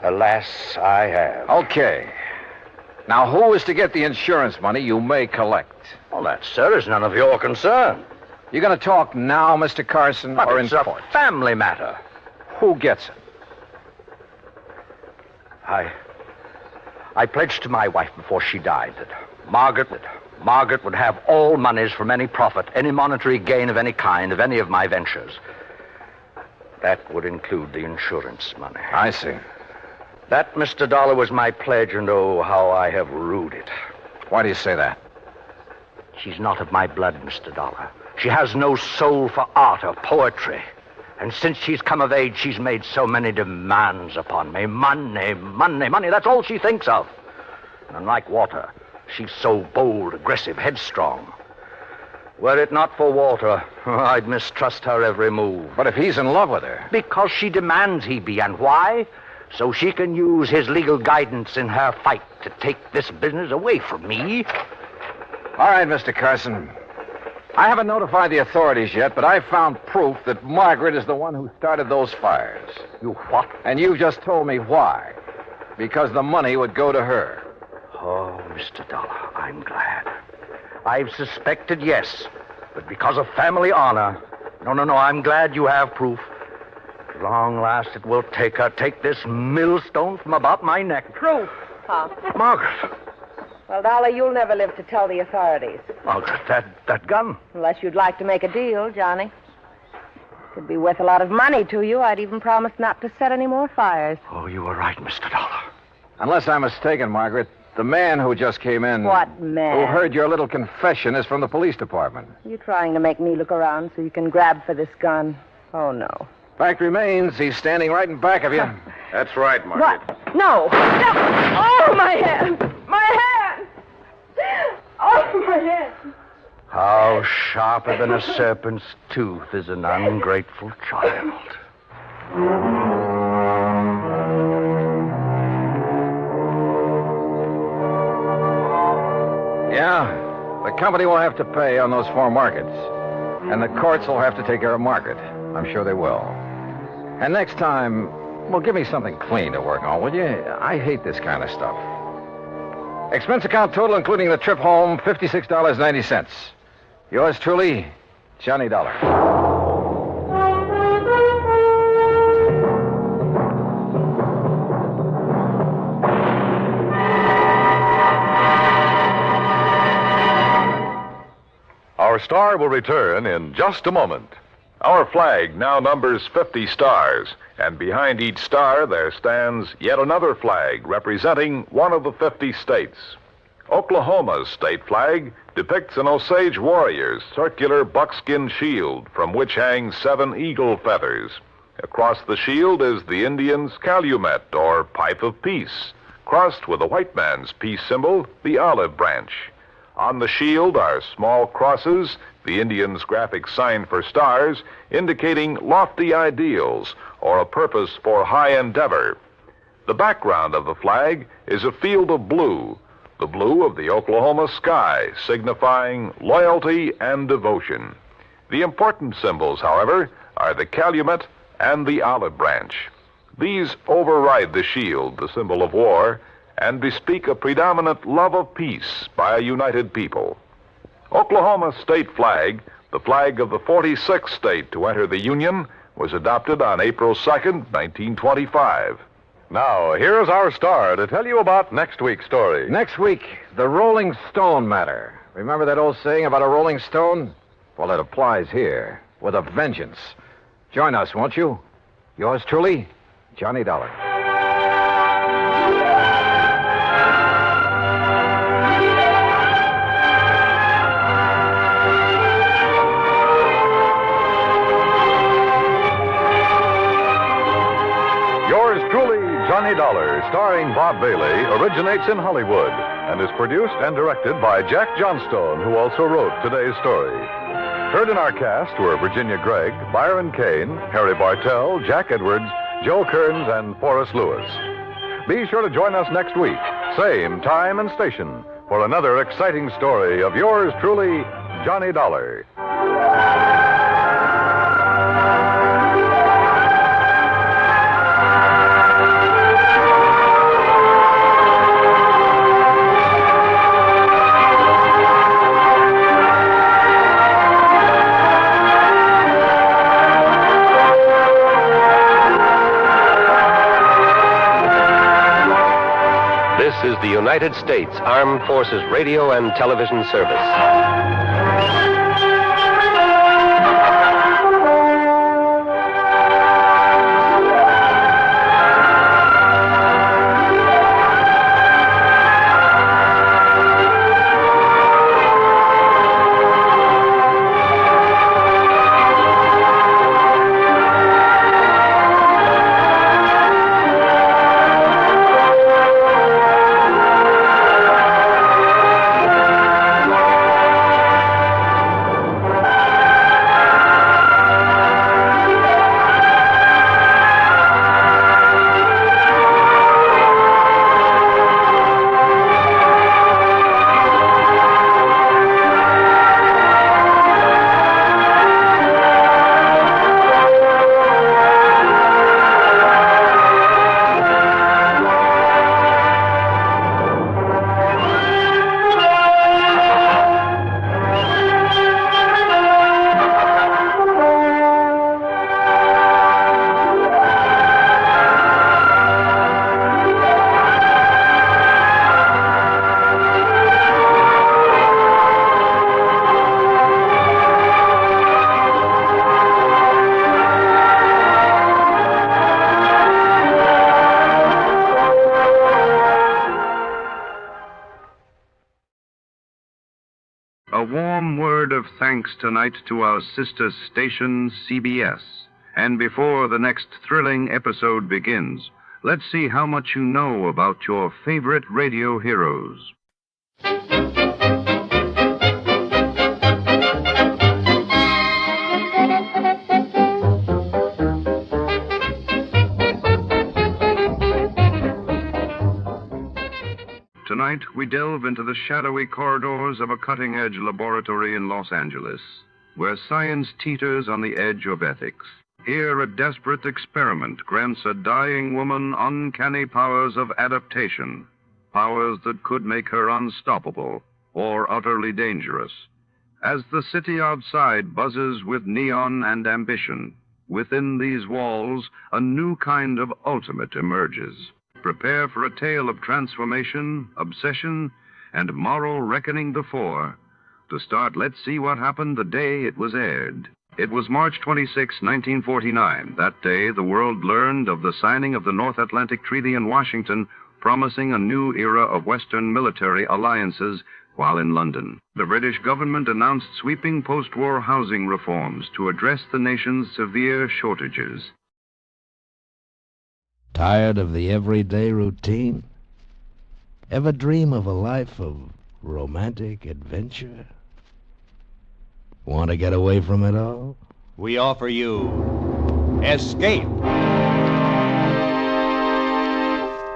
Alas, I have. Okay. Now, who is to get the insurance money you may collect? Well, that, sir, is none of your concern. You going to talk now, Mr. Carson, but or in it's court? A family matter. Who gets it? I pledged to my wife before she died that Margaret would have all monies from any profit, any monetary gain of any kind, of any of my ventures. That would include the insurance money. I see. That, Mr. Dollar, was my pledge, and oh, how I have rued it. Why do you say that? She's not of my blood, Mr. Dollar. She has no soul for art or poetry. And since she's come of age, she's made so many demands upon me. Money, money, money. That's all she thinks of. And unlike Walter, she's so bold, aggressive, headstrong. Were it not for Walter, I'd mistrust her every move. But if he's in love with her... Because she demands he be. And why? So she can use his legal guidance in her fight to take this business away from me. All right, Mr. Carson. I haven't notified the authorities yet, but I've found proof that Margaret is the one who started those fires. You what? And you've just told me why. Because the money would go to her. Oh, Mr. Dollar, I'm glad. I've suspected, yes, but because of family honor. No, I'm glad you have proof. At long last, it will take her. Take this millstone from about my neck. Proof, huh? Margaret. Well, Dollar, you'll never live to tell the authorities. Margaret, that gun. Unless you'd like to make a deal, Johnny. Could be worth a lot of money to you. I'd even promise not to set any more fires. Oh, you were right, Mr. Dollar. Unless I'm mistaken, Margaret, the man who just came in... What man? Who heard your little confession is from the police department. You trying to make me look around so you can grab for this gun? Oh, no. Fact remains, he's standing right in back of you. That's right, Margaret. What? No! Oh, my hand! My hand! Oh, my hand! How sharper than a serpent's tooth is an ungrateful child. Yeah, the company will have to pay on those 4 markets. And the courts will have to take care of Margaret. I'm sure they will. And next time, well, give me something clean to work on, will you? I hate this kind of stuff. Expense account total, including the trip home, $56.90. Yours truly, Johnny Dollar. Our star will return in just a moment. Our flag now numbers 50 stars, and behind each star there stands yet another flag representing one of the 50 states. Oklahoma's state flag depicts an Osage warrior's circular buckskin shield from which hang 7 eagle feathers. Across the shield is the Indian's calumet, or pipe of peace, crossed with the white man's peace symbol, the olive branch. On the shield are small crosses, the Indian's graphic sign for stars, indicating lofty ideals or a purpose for high endeavor. The background of the flag is a field of blue, the blue of the Oklahoma sky, signifying loyalty and devotion. The important symbols, however, are the calumet and the olive branch. These override the shield, the symbol of war, and bespeak a predominant love of peace by a united people. Oklahoma's state flag, the flag of the 46th state to enter the Union, was adopted on April 2nd, 1925. Now, here's our star to tell you about next week's story. Next week, the Rolling Stone matter. Remember that old saying about a rolling stone? Well, it applies here, with a vengeance. Join us, won't you? Yours truly, Johnny Dollar. Yours truly, Johnny Dollar, starring Bob Bailey, originates in Hollywood and is produced and directed by Jack Johnstone, who also wrote today's story. Heard in our cast were Virginia Gregg, Byron Kane, Harry Bartell, Jack Edwards, Joe Kearns, and Forrest Lewis. Be sure to join us next week, same time and station, for another exciting story of yours truly, Johnny Dollar. This is the United States Armed Forces Radio and Television Service. of thanks tonight to our sister station, CBS. And before the next thrilling episode begins, let's see how much you know about your favorite radio heroes. Tonight, we delve into the shadowy corridors of a cutting-edge laboratory in Los Angeles, where science teeters on the edge of ethics. Here, a desperate experiment grants a dying woman uncanny powers of adaptation, powers that could make her unstoppable or utterly dangerous. As the city outside buzzes with neon and ambition, within these walls, a new kind of ultimate emerges. Prepare for a tale of transformation, obsession, and moral reckoning before. To start, let's see what happened the day it was aired. It was March 26, 1949. That day, the world learned of the signing of the North Atlantic Treaty in Washington, promising a new era of Western military alliances while in London. The British government announced sweeping post-war housing reforms to address the nation's severe shortages. Tired of the everyday routine? Ever dream of a life of romantic adventure? Want to get away from it all? We offer you Escape.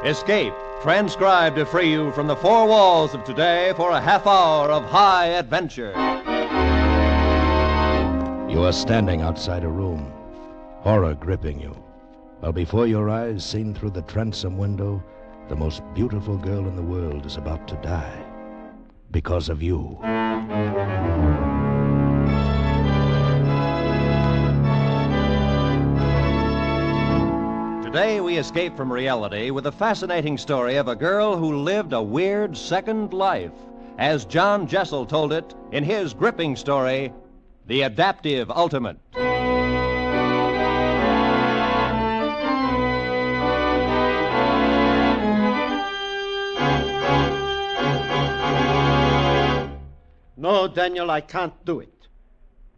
Escape, transcribed to free you from the four walls of today for a half hour of high adventure. You are standing outside a room, horror gripping you, while before your eyes, seen through the transom window, the most beautiful girl in the world is about to die because of you. Today we escape from reality with the fascinating story of a girl who lived a weird second life, as John Jessel told it in his gripping story, The Adaptive Ultimate. No, Daniel, I can't do it.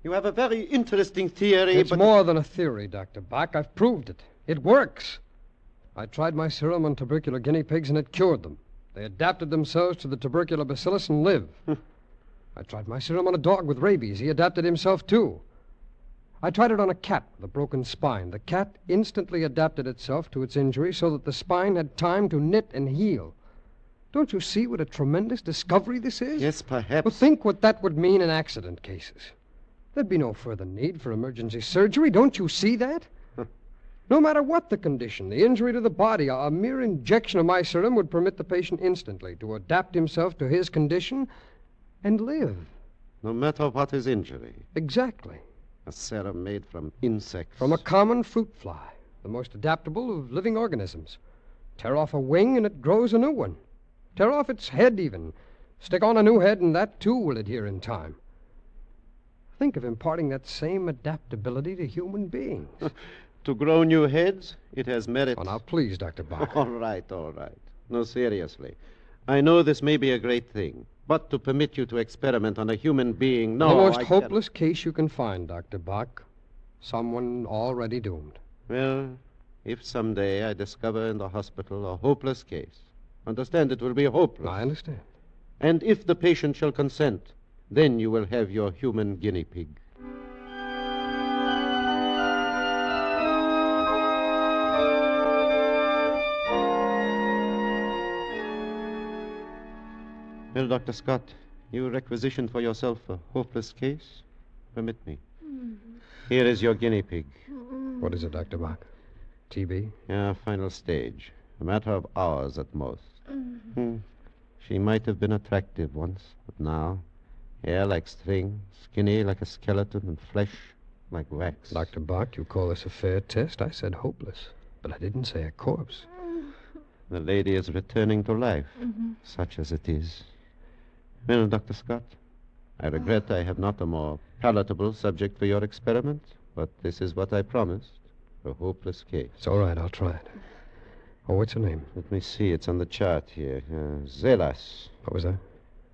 You have a very interesting theory, It's but... more than a theory, Dr. Bach. I've proved it. It works. I tried my serum on tubercular guinea pigs, and it cured them. They adapted themselves to the tubercular bacillus and live. I tried my serum on a dog with rabies. He adapted himself, too. I tried it on a cat with a broken spine. The cat instantly adapted itself to its injury so that the spine had time to knit and heal. Don't you see what a tremendous discovery this is? Yes, perhaps. But think what that would mean in accident cases. There'd be no further need for emergency surgery. Don't you see that? No matter what the condition, the injury to the body, a mere injection of my serum would permit the patient instantly to adapt himself to his condition and live. No matter what his injury. Exactly. A serum made from insects. From a common fruit fly, the most adaptable of living organisms. Tear off a wing and it grows a new one. Tear off its head even. Stick on a new head and that too will adhere in time. Think of imparting that same adaptability to human beings. To grow new heads, it has merit. Oh, now please, Dr. Bach. All right. No, seriously. I know this may be a great thing, but to permit you to experiment on a human being, no, the most I hopeless case you can find, Dr. Bach. Someone already doomed. Well, if someday I discover in the hospital a hopeless case, understand it will be hopeless. I understand. And if the patient shall consent, then you will have your human guinea pig. Well, Dr. Scott, you requisitioned for yourself a hopeless case. Permit me. Here is your guinea pig. What is it, Dr. Bach? TB? Yeah, final stage. A matter of hours at most. She might have been attractive once, but now, hair like string, skinny like a skeleton, and flesh like wax. Dr. Bach, you call this a fair test? I said hopeless, but I didn't say a corpse. The lady is returning to life, such as it is. Well, Dr. Scott, I regret I have not a more palatable subject for your experiment, but this is what I promised, a hopeless case. It's all right, I'll try it. Oh, what's her name? Let me see, it's on the chart here. Zelas. What was that?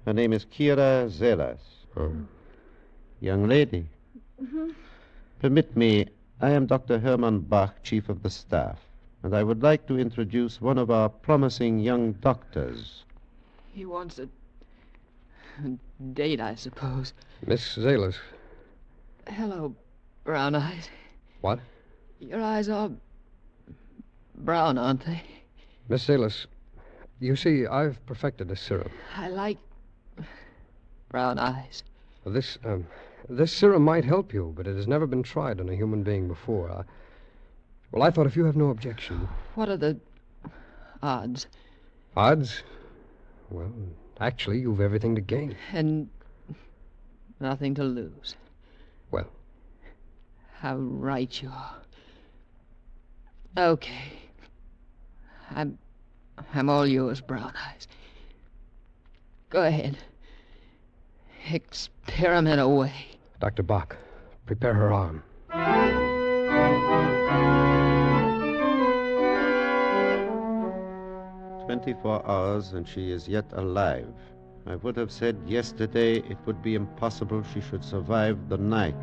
Her name is Kira Zelas. Oh. Young lady, permit me. I am Dr. Hermann Bach, Chief of the Staff, and I would like to introduce one of our promising young doctors. He wants a date, I suppose. Miss Zalis. Hello, Brown Eyes. What? Your eyes are brown, aren't they? Miss Zalis, you see, I've perfected this serum. I like brown eyes. This serum might help you, but it has never been tried on a human being before. Well, I thought if you have no objection... What are the odds? Odds? Well, actually, you've everything to gain. And nothing to lose. Well. How right you are. Okay. I'm all yours, Brown Eyes. Go ahead. Experiment away. Dr. Bach, prepare her arm. 24 hours and she is yet alive. I would have said yesterday it would be impossible she should survive the night.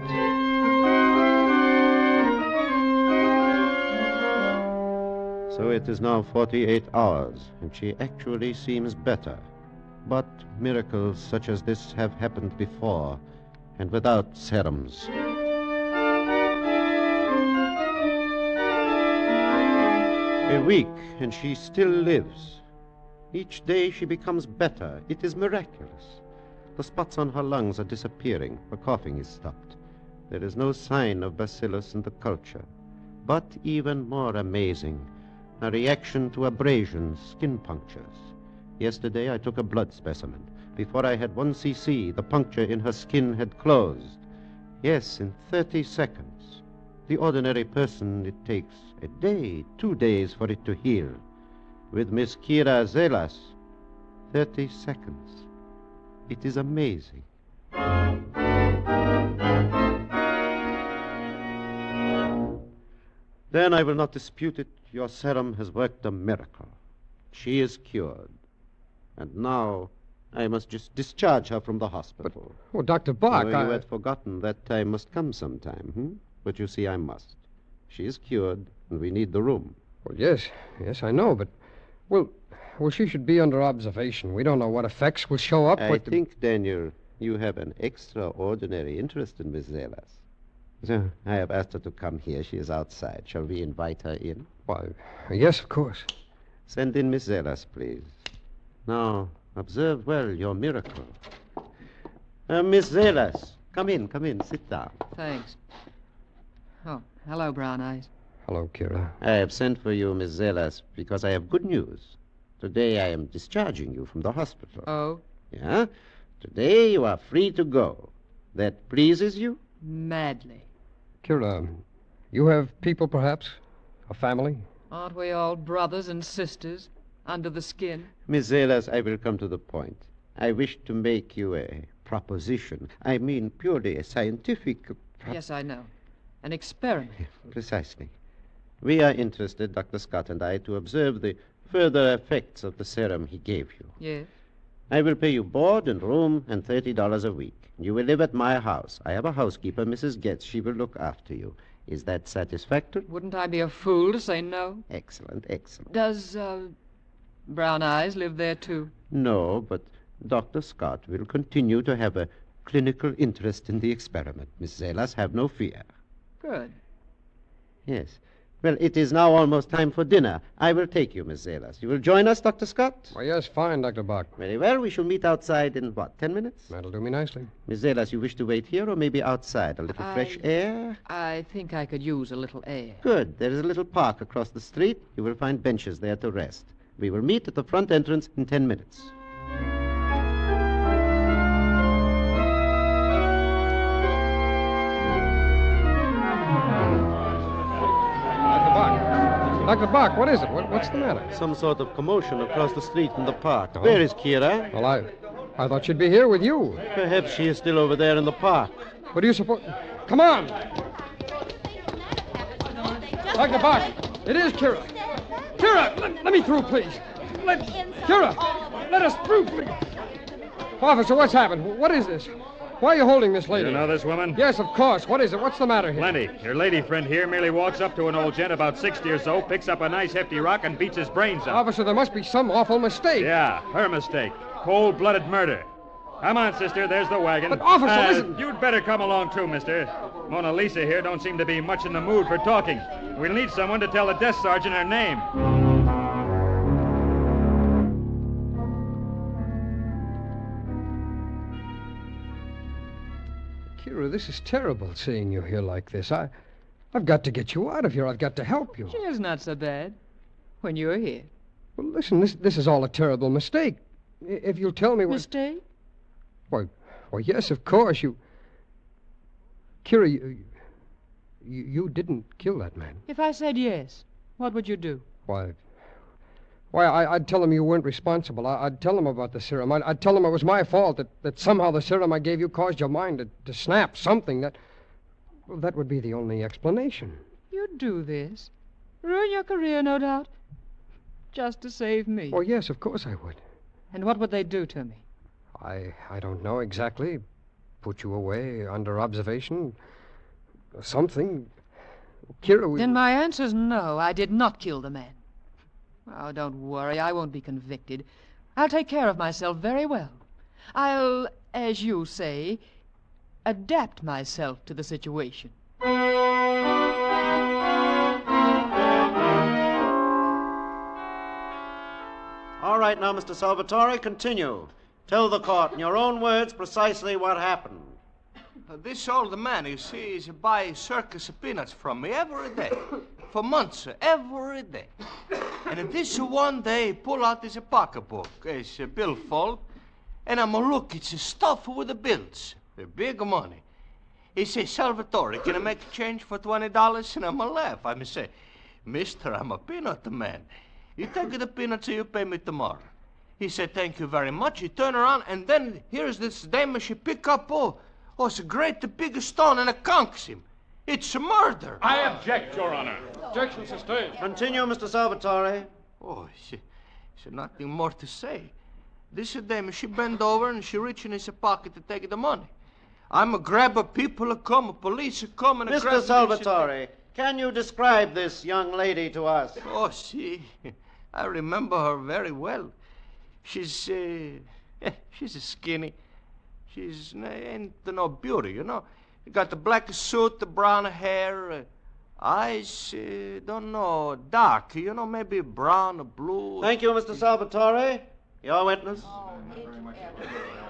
So it is now 48 hours, and she actually seems better. But miracles such as this have happened before, and without serums. A week, and she still lives. Each day she becomes better. It is miraculous. The spots on her lungs are disappearing. Her coughing is stopped. There is no sign of bacillus in the culture. But even more amazing, a reaction to abrasions, skin punctures. Yesterday I took a blood specimen. Before I had 1 cc, the puncture in her skin had closed. Yes, in 30 seconds. The ordinary person, it takes a day, 2 days for it to heal. With Miss Kira Zelas, 30 seconds. It is amazing. Then I will not dispute it. Your serum has worked a miracle. She is cured. And now I must just discharge her from the hospital. But, Dr. Bach, You had forgotten that time must come sometime, But you see, I must. She is cured, and we need the room. Well, yes, I know, but... Well, she should be under observation. We don't know what effects will show up. I think, Daniel, you have an extraordinary interest in Miss Zelas. So I have asked her to come here. She is outside. Shall we invite her in? Why, yes, of course. Send in Miss Zelas, please. Now, observe well your miracle. Miss Zelas, come in, sit down. Thanks. Oh, hello, Brown Eyes. Hello, Kira. I have sent for you, Miss Zelas, because I have good news. Today I am discharging you from the hospital. Oh? Yeah? Today you are free to go. That pleases you? Madly. Kira, you have people, perhaps? A family? Aren't we all brothers and sisters under the skin? Miss Zelas, I will come to the point. I wish to make you a proposition. I mean purely a scientific... Yes, I know. An experiment. Precisely. We are interested, Dr. Scott and I, to observe the further effects of the serum he gave you. Yes. I will pay you board and room and $30 a week. You will live at my house. I have a housekeeper, Mrs. Getz. She will look after you. Is that satisfactory? Wouldn't I be a fool to say no? Excellent, excellent. Does, Brown Eyes live there, too? No, but Dr. Scott will continue to have a clinical interest in the experiment. Miss Zelas, have no fear. Good. Yes. Well, it is now almost time for dinner. I will take you, Miss Zelas. You will join us, Dr. Scott? Well, yes, fine, Dr. Bach. Very well. We shall meet outside in, 10 minutes? That'll do me nicely. Miss Zelas, you wish to wait here or maybe outside? A little fresh air? I think I could use a little air. Good. There is a little park across the street. You will find benches there to rest. We will meet at the front entrance in 10 minutes. Dr. Bach, what is it? What's the matter? Some sort of commotion across the street in the park. Oh. Where is Kira? Well, I thought she'd be here with you. Perhaps she is still over there in the park. What do you suppose? Come on! Dr. Bach, it is Kira. Kira, let me through, please. Kira, let us through, please. Officer, what's happened? What is this? Why are you holding this lady? You know this woman? Yes, of course. What is it? What's the matter here? Plenty. Your lady friend here merely walks up to an old gent about 60 or so, picks up a nice hefty rock, and beats his brains out. Officer, there must be some awful mistake. Yeah, her mistake. Cold-blooded murder. Come on, sister. There's the wagon. But, officer, listen. You'd better come along, too, mister. Mona Lisa here don't seem to be much in the mood for talking. We'll need someone to tell the desk sergeant her name. Kira, this is terrible, seeing you here like this. I've got to get you out of here. I've got to help you. It's not so bad when you're here. Well, listen, this is all a terrible mistake. If you'll tell me what... Mistake? Why, yes, of course, you... Kira, you didn't kill that man. If I said yes, what would you do? Why, I'd tell him you weren't responsible. I'd tell him about the serum. I'd tell him it was my fault, that somehow the serum I gave you caused your mind to snap, something that... Well, that would be the only explanation. You'd do this? Ruin your career, no doubt? Just to save me? Oh, yes, of course I would. And what would they do to me? I don't know exactly. Put you away under observation. Something. Kira, Then my answer's no. I did not kill the man. Oh, don't worry. I won't be convicted. I'll take care of myself very well. I'll, as you say, adapt myself to the situation. All right, now, Mr. Salvatore, continue. Tell the court in your own words precisely what happened. This old man, you see, is buy circus peanuts from me every day. For months, every day. And this one day, he pull out his pocketbook, his billfold, and I'm a look, it's stuffed with the bills. Big money. He say, Salvatore, can I make a change for $20? And I'm a laugh. I'm say, mister, I'm a peanut man. You take the peanuts and you pay me tomorrow. He said, thank you very much. He turn around, and then here's this dame, she pick up, it's a great big stone, and it conks him. It's a murder. I object, Your Honor. Objection sustained. Continue, Mr. Salvatore. Oh, she nothing more to say. This dame, she bend over, and she reach in his pocket to take the money. I'm a grabber, people come, police come, and Mr. Salvatore, can you describe this young lady to us? Oh, I remember her very well. She's skinny. She's ain't no beauty, you know. You got the black suit, the brown hair, eyes, don't know, dark, you know, maybe brown or blue. Thank you, Mr. Salvatore. Your witness.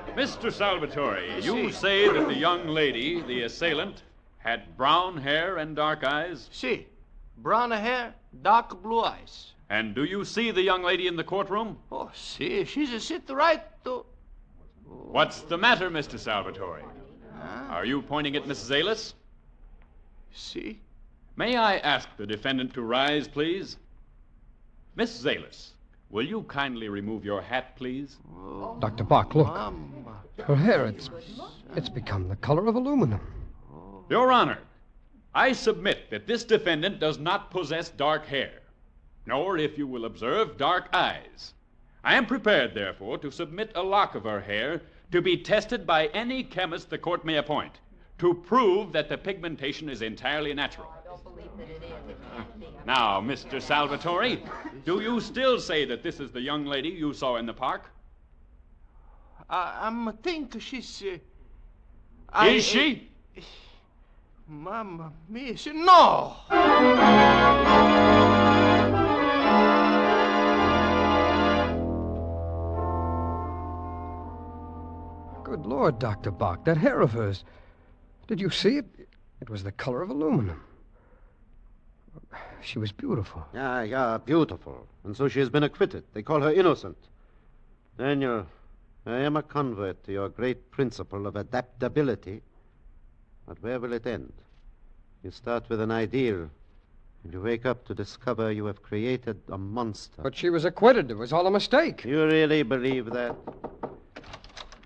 Mr. Salvatore, you say that the young lady, the assailant, had brown hair and dark eyes? Si. Brown hair, dark blue eyes. And do you see the young lady in the courtroom? Oh, si. She's a sit right to... What's the matter, Mr. Salvatore? Are you pointing at Mrs. Alis? Si. May I ask the defendant to rise, please? Mrs. Alis, will you kindly remove your hat, please? Dr. Bach, look. Her hair, it's become the color of aluminum. Your Honor, I submit that this defendant does not possess dark hair, nor, if you will observe, dark eyes. I am prepared, therefore, to submit a lock of her hair to be tested by any chemist the court may appoint to prove that the pigmentation is entirely natural. Now, Mr. Salvatore, do you still say that this is the young lady you saw in the park? I'm think she's... Is she? Mamma mia, no! Good Lord, Dr. Bach, that hair of hers. Did you see it? It was the color of aluminum. She was beautiful. Yeah, beautiful. And so she has been acquitted. They call her innocent. Daniel, I am a convert to your great principle of adaptability. But where will it end? You start with an ideal, and you wake up to discover you have created a monster. But she was acquitted. It was all a mistake. You really believe that?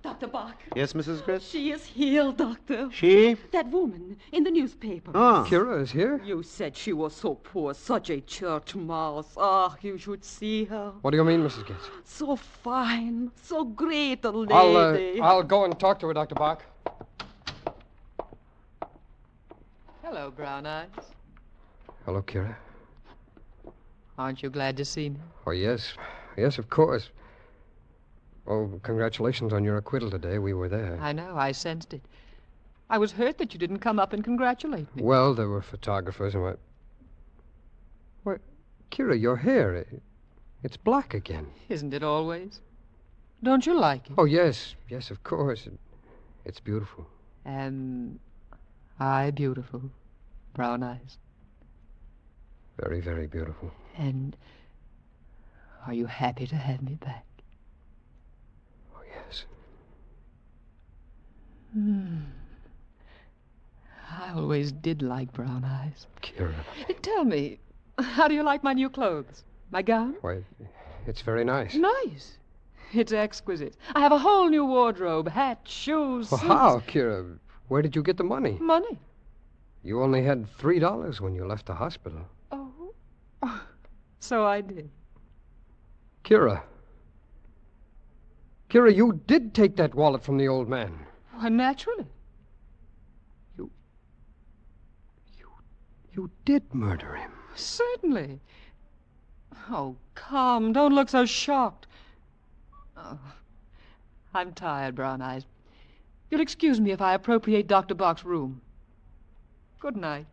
Dr. Bach. Yes, Mrs. Gritz? She is here, Doctor. She? That woman in the newspaper. Kira is here? You said she was so poor, such a church mouse. Ah, you should see her. What do you mean, Mrs. Gitz? So fine, so great a lady. I'll go and talk to her, Dr. Bach. Hello, Brown Eyes. Hello, Kira. Aren't you glad to see me? Oh, yes. Yes, of course. Oh, congratulations on your acquittal today. We were there. I know, I sensed it. I was hurt that you didn't come up and congratulate me. Well, there were photographers and what... Why, Kira, your hair, it's black again. Isn't it always? Don't you like it? Oh, yes. Yes, of course. It's beautiful. Am I beautiful, Brown Eyes? Very, very beautiful. And are you happy to have me back? Oh, yes. I always did like Brown Eyes. Kira. Tell me, how do you like my new clothes? My gown? Why, it's very nice. Nice. It's exquisite. I have a whole new wardrobe, hats, shoes, Well, suits. how, Kira? Where did you get the money? Money? You only had $3 when you left the hospital. Oh, so I did. Kira. Kira, you did take that wallet from the old man. Why, naturally. You did murder him. Certainly. Oh, come. Don't look so shocked. Oh, I'm tired, Brown Eyes. You'll excuse me if I appropriate Dr. Bach's room. Good night.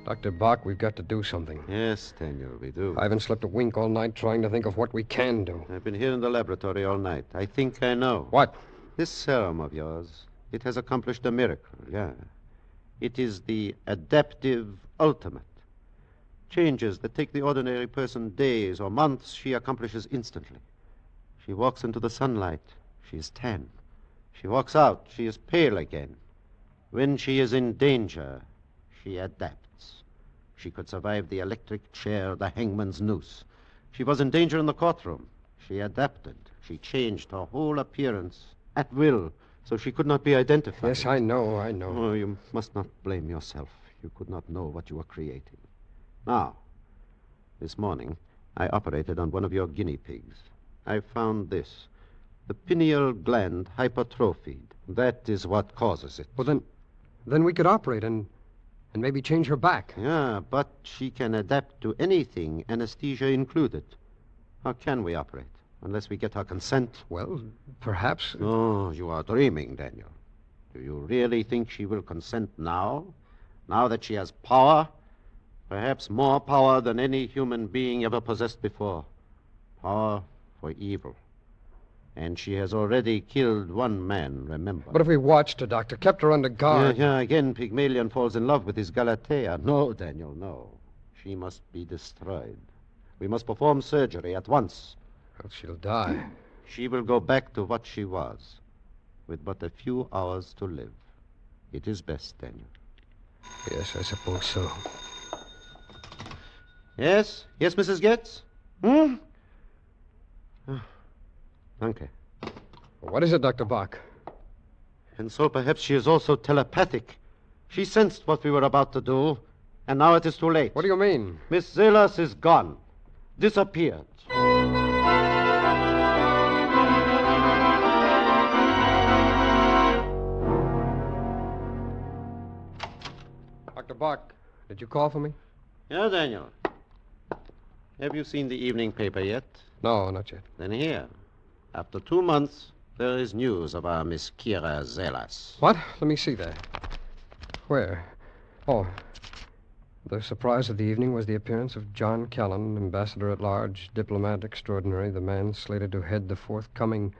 Dr. Bach, we've got to do something. Yes, Daniel, we do. I haven't slept a wink all night trying to think of what we can do. I've been here in the laboratory all night. I think I know. What? This serum of yours, it has accomplished a miracle, yeah. It is the adaptive ultimate. Changes that take the ordinary person days or months, she accomplishes instantly. She walks into the sunlight, she is tan. She walks out, she is pale again. When she is in danger, she adapts. She could survive the electric chair, the hangman's noose. She was in danger in the courtroom. She adapted. She changed her whole appearance at will, so she could not be identified. Yes, I know. Oh, you must not blame yourself. You could not know what you were creating. Now, this morning, I operated on one of your guinea pigs. I found this. The pineal gland hypertrophied. That is what causes it. Well, then we could operate and maybe change her back. Yeah, but she can adapt to anything, anesthesia included. How can we operate? Unless we get her consent. Well, perhaps. Oh, you are dreaming, Daniel. Do you really think she will consent now? Now that she has power? Perhaps more power than any human being ever possessed before. Power for evil. And she has already killed one man, remember. But if we watched her, Doctor, kept her under guard... Yeah, again, Pygmalion falls in love with his Galatea. No, Daniel, no. She must be destroyed. We must perform surgery at once. Well, she'll die. She will go back to what she was, with but a few hours to live. It is best, Daniel. Yes, I suppose so. Yes? Yes, Mrs. Getz? Hmm? Danke. What is it, Dr. Bach? And so perhaps she is also telepathic. She sensed what we were about to do, and now it is too late. What do you mean? Miss Zelas is gone. Disappeared. Dr. Bach, did you call for me? Yeah, Daniel. Have you seen the evening paper yet? No, not yet. Then here. After 2 months, there is news of our Miss Kira Zelas. What? Let me see that. Where? Oh. The surprise of the evening was the appearance of John Callan, ambassador at large, diplomat extraordinary, the man slated to head the forthcoming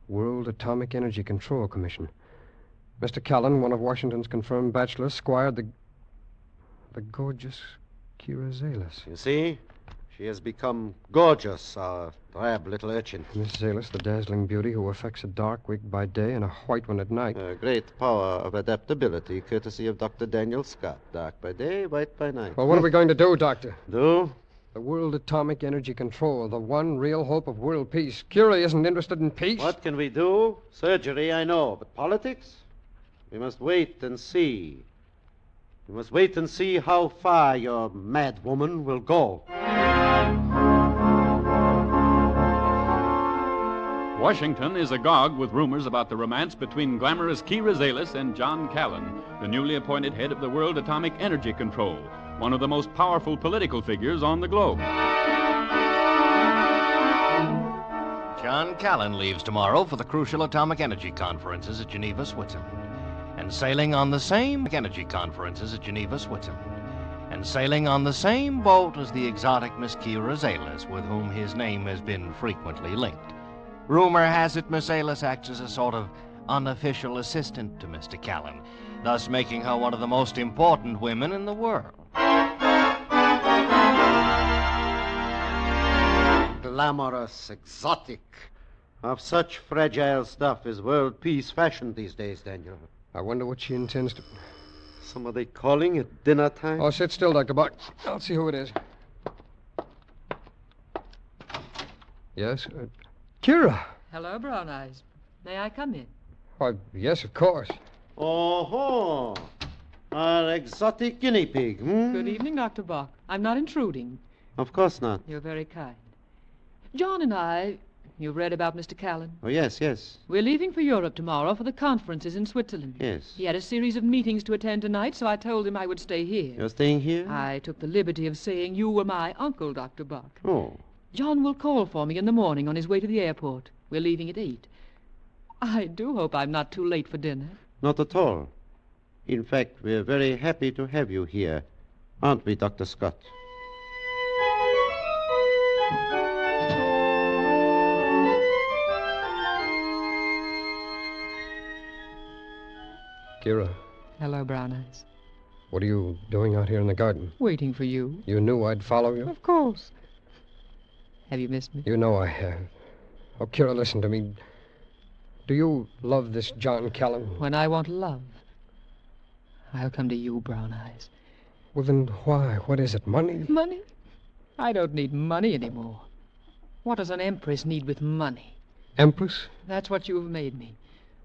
World Atomic Energy Control Commission. Mr. Callan, one of Washington's confirmed bachelors, squired the gorgeous Kira Zelas. You see? She has become gorgeous, our drab little urchin. Miss Zelas, the dazzling beauty who affects a dark wig by day and a white one at night. A great power of adaptability, courtesy of Dr. Daniel Scott. Dark by day, white by night. Well, what are we going to do, Doctor? Do? The World Atomic Energy Control, the one real hope of world peace. Kira isn't interested in peace. What can we do? Surgery, I know. But politics? We must wait and see. We must wait and see how far your mad woman will go. Washington is agog with rumors about the romance between glamorous Key Rosales and John Callan, the newly appointed head of the World Atomic Energy Control, one of the most powerful political figures on the globe. John Callan leaves tomorrow for the crucial atomic energy conferences at Geneva, Switzerland. And sailing on the same energy conferences at Geneva, Switzerland. And sailing on the same boat as the exotic Miss Key Rosales, with whom his name has been frequently linked. Rumor has it Miss Rosales acts as a sort of unofficial assistant to Mr. Callan, thus making her one of the most important women in the world. Glamorous, exotic. Of such fragile stuff is world peace fashioned these days, Daniel. I wonder what she intends to... Somebody calling at dinner time? Oh, sit still, Dr. Buck. I'll see who it is. Yes? Kira. Hello, Brown Eyes. May I come in? Why, yes, of course. Oh, our exotic guinea pig, hmm? Good evening, Dr. Buck. I'm not intruding. Of course not. You're very kind. John and I... You've read about Mr. Callan? Oh, yes, yes. We're leaving for Europe tomorrow for the conferences in Switzerland. Yes. He had a series of meetings to attend tonight, so I told him I would stay here. You're staying here? I took the liberty of saying you were my uncle, Dr. Buck. Oh. John will call for me in the morning on his way to the airport. We're leaving at 8. I do hope I'm not too late for dinner. Not at all. In fact, we're very happy to have you here. Aren't we, Dr. Scott? Kira. Hello, Brown Eyes. What are you doing out here in the garden? Waiting for you. You knew I'd follow you? Of course. Have you missed me? You know I have. Oh, Kira, listen to me. Do you love this John Callan? When I want love, I'll come to you, Brown Eyes. Well, then why? What is it, money? Money? I don't need money anymore. What does an empress need with money? Empress? That's what you've made me.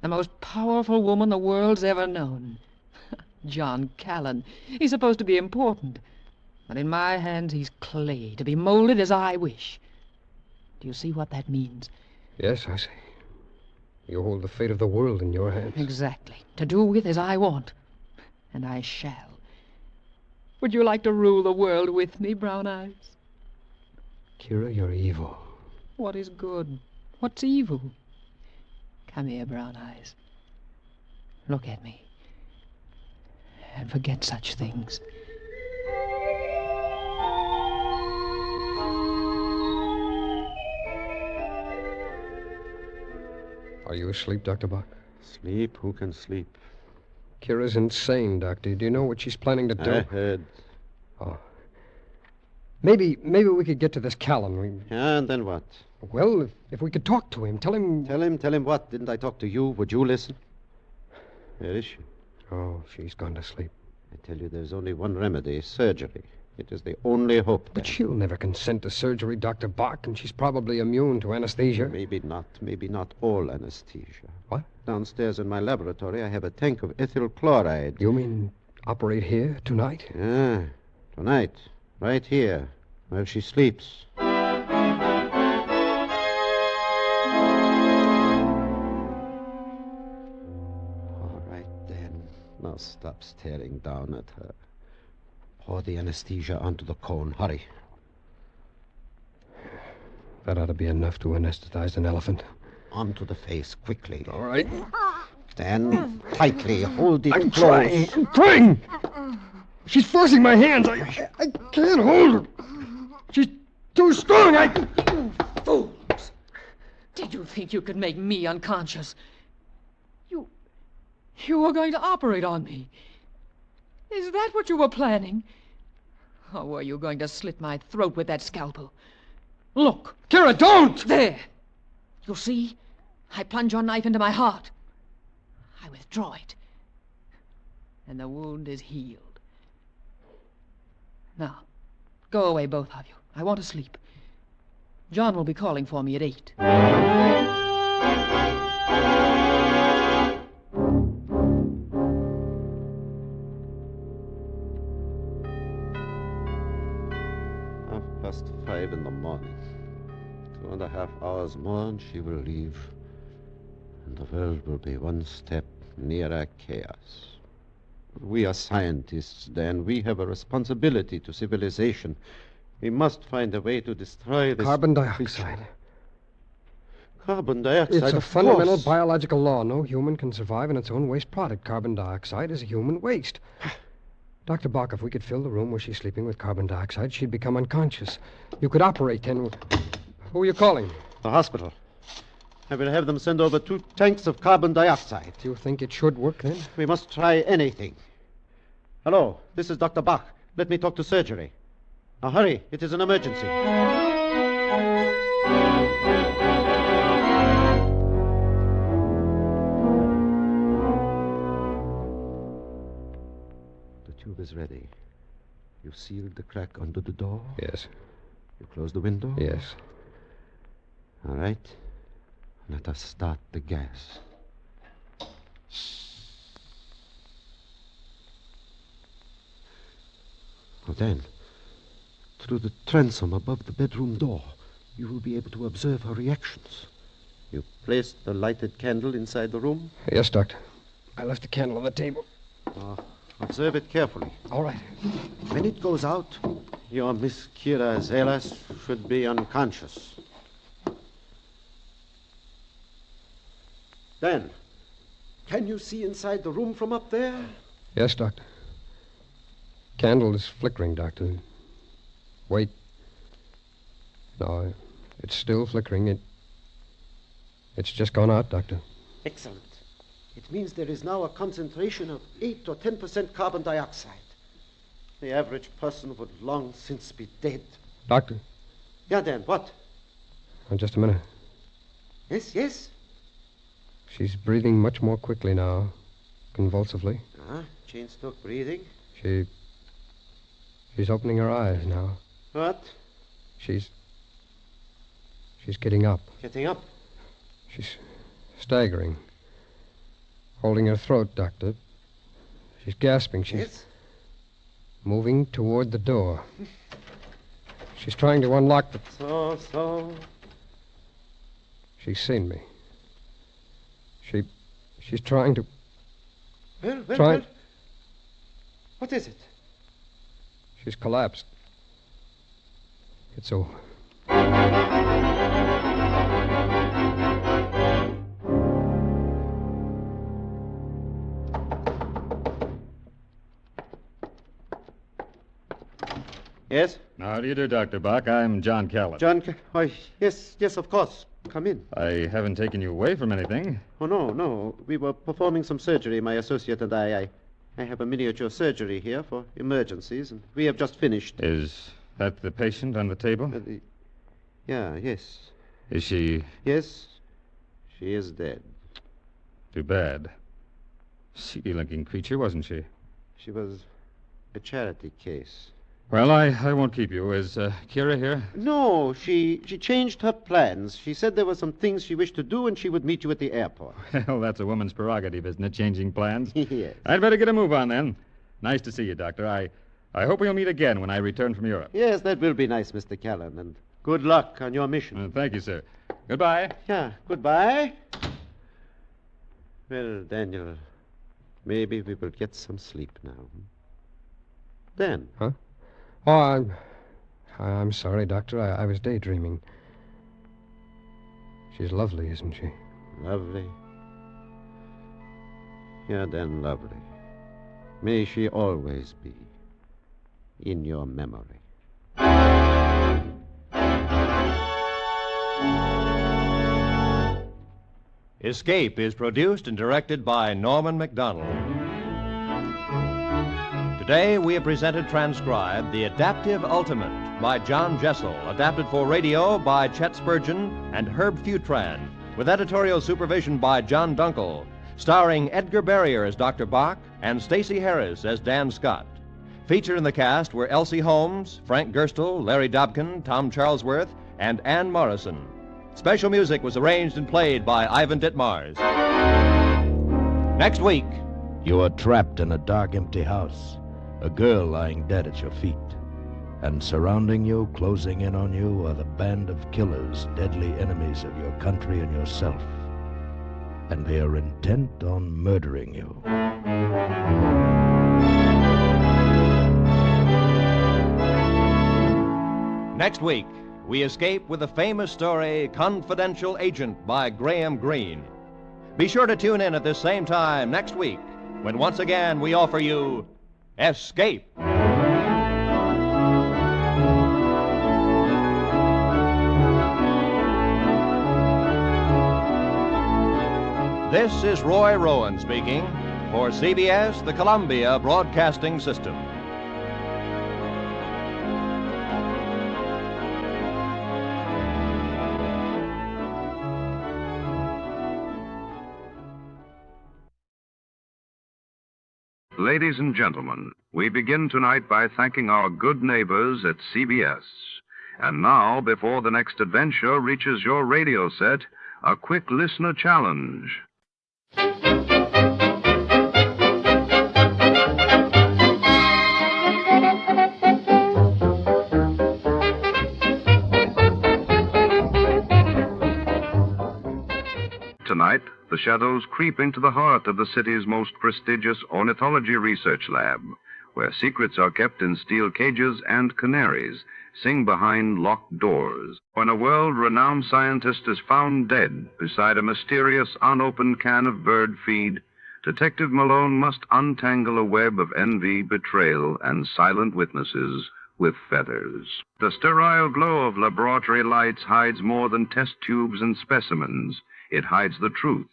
The most powerful woman the world's ever known. John Callan. He's supposed to be important. But in my hands, he's clay, to be molded as I wish. Do you see what that means? Yes, I see. You hold the fate of the world in your hands. Exactly. To do with as I want. And I shall. Would you like to rule the world with me, Brown Eyes? Kira, you're evil. What is good? What's evil? Come here, Brown Eyes. Look at me. And forget such things. Are you asleep, Dr. Buck? Sleep? Who can sleep? Kira's insane, Doctor. Do you know what she's planning to do? I heard. Oh. Maybe we could get to this Callan. Yeah, and then what? Well, if we could talk to him, tell him... Tell him what? Didn't I talk to you? Would you listen? Where is she? Oh, she's gone to sleep. I tell you, there's only one remedy, surgery. It is the only hope. But she'll never consent to surgery, Dr. Bach, and she's probably immune to anesthesia. Maybe not all anesthesia. What? Downstairs in my laboratory, I have a tank of ethyl chloride. You mean operate here tonight? Yeah, tonight. Right here, where she sleeps. All right, then. Now stop staring down at her. Pour the anesthesia onto the cone. Hurry. That ought to be enough to anesthetize an elephant. Onto the face, quickly. All right. Stand tightly. Hold it I'm close. trying. She's forcing my hands. I can't hold her. She's too strong. Fools! Did you think you could make me unconscious? You were going to operate on me. Is that what you were planning? Or were you going to slit my throat with that scalpel? Look! Kira, don't! There! You see? I plunge your knife into my heart. I withdraw it. And the wound is healed. Now, go away, both of you. I want to sleep. John will be calling for me at 8. Past 5 in the morning. 2.5 2.5 hours more, and she will leave. And the world will be one step nearer chaos. We are scientists, Dan. We have a responsibility to civilization. We must find a way to destroy this... Carbon dioxide. Carbon dioxide, It's a of fundamental course. biological law. No human can survive in its own waste product. Carbon dioxide is a human waste. Dr. Bach, if we could fill the room where she's sleeping with carbon dioxide, she'd become unconscious. You could operate then. Who are you calling? The hospital. I will have them send over 2 tanks of carbon dioxide. Do you think it should work then? We must try anything. Hello, this is Dr. Bach. Let me talk to surgery. Now hurry, it is an emergency. The tube is ready. You sealed the crack under the door? Yes. You closed the window? Yes. All right. Let us start the gas. Now then, through the transom above the bedroom door, you will be able to observe her reactions. You placed the lighted candle inside the room? Yes, Doctor. I left the candle on the table. Observe it carefully. All right. When it goes out, your Miss Kira Zelas should be unconscious. Dan, can you see inside the room from up there? Yes, Doctor. Candle is flickering, Doctor. Wait. No, it's still flickering. It's just gone out, Doctor. Excellent. It means there is now a concentration of 8 or 10% carbon dioxide. The average person would long since be dead. Doctor. Yeah, Dan, what? Oh, just a minute. Yes, yes? She's breathing much more quickly now, convulsively. Chain-stroke breathing. She's opening her eyes now. What? She's getting up. Getting up? She's staggering. Holding her throat, Doctor. She's gasping. She's moving toward the door. She's trying to unlock the... So. She's seen me. She's trying to... Well. What is it? She's collapsed. It's over. Yes? How do you do, Dr. Bach? I'm John Callan. Why, yes, of course. Come in. I haven't taken you away from anything. Oh, no. We were performing some surgery, my associate and I. I have a miniature surgery here for emergencies, and we have just finished. Is that the patient on the table? Yes. Is she... Yes, she is dead. Too bad. Seedy-looking creature, wasn't she? She was a charity case. Well, I won't keep you. Is Kira here? No, she changed her plans. She said there were some things she wished to do, and she would meet you at the airport. Well, that's a woman's prerogative, isn't it, changing plans? Yes. I'd better get a move on, then. Nice to see you, Doctor. I hope we'll meet again when I return from Europe. Yes, that will be nice, Mr. Callan, and good luck on your mission. Thank you, sir. Goodbye. Yeah, goodbye. Well, Daniel, maybe we will get some sleep now. Dan? Huh? Oh, I'm sorry, Doctor. I was daydreaming. She's lovely, isn't she? Lovely. Yeah, then lovely. May she always be in your memory. Escape is produced and directed by Norman MacDonald. Today we have presented transcribed The Adaptive Ultimate by John Jessel, adapted for radio by Chet Spurgeon and Herb Futran, with editorial supervision by John Dunkel, starring Edgar Barrier as Dr. Bach and Stacey Harris as Dan Scott. Featured in the cast were Elsie Holmes, Frank Gerstle, Larry Dobkin, Tom Charlesworth, and Ann Morrison. Special music was arranged and played by Ivan Ditmars. Next week... You are trapped in a dark, empty house. A girl lying dead at your feet. And surrounding you, closing in on you, are the band of killers, deadly enemies of your country and yourself. And they are intent on murdering you. Next week, we escape with the famous story Confidential Agent by Graham Greene. Be sure to tune in at this same time next week when once again we offer you Escape. This is Roy Rowan speaking for CBS, the Columbia Broadcasting System. Ladies and gentlemen, we begin tonight by thanking our good neighbors at CBS. And now, before the next adventure reaches your radio set, a quick listener challenge. Tonight, the shadows creep into the heart of the city's most prestigious ornithology research lab, where secrets are kept in steel cages and canaries sing behind locked doors. When a world-renowned scientist is found dead beside a mysterious unopened can of bird feed, Detective Malone must untangle a web of envy, betrayal, and silent witnesses with feathers. The sterile glow of laboratory lights hides more than test tubes and specimens. It hides the truth.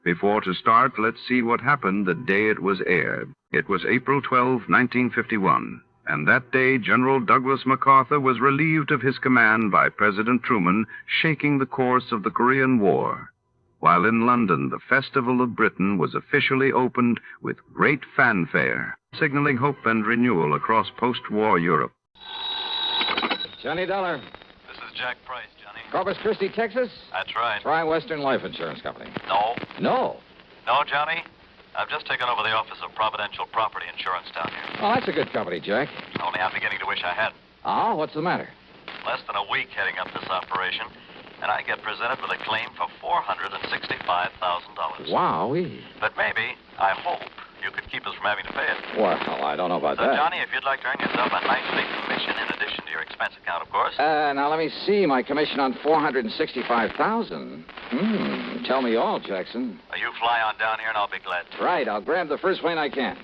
Before to start, let's see what happened the day it was aired. It was April 12, 1951, and that day General Douglas MacArthur was relieved of his command by President Truman, shaking the course of the Korean War. While in London, the Festival of Britain was officially opened with great fanfare, signaling hope and renewal across post-war Europe. Johnny Dollar. This is Jack Price, Johnny. Corpus Christi, Texas? That's right. Try Western Life Insurance Company. No. No? No, Johnny. I've just taken over the office of Providential Property Insurance down here. Oh, that's a good company, Jack. Only I'm beginning to wish I hadn't. Oh, what's the matter? Less than a week heading up this operation, and I get presented with a claim for $465,000. Wowee. But maybe, I hope, you could keep us from having to pay it. Well, I don't know about So, that. Johnny, if you'd like to earn yourself a nice big commission in addition to your expense account, of course. Now, let me see. My commission on $465,000. Tell me all, Jackson. You fly on down here, and I'll be glad to. Right. I'll grab the first plane I can.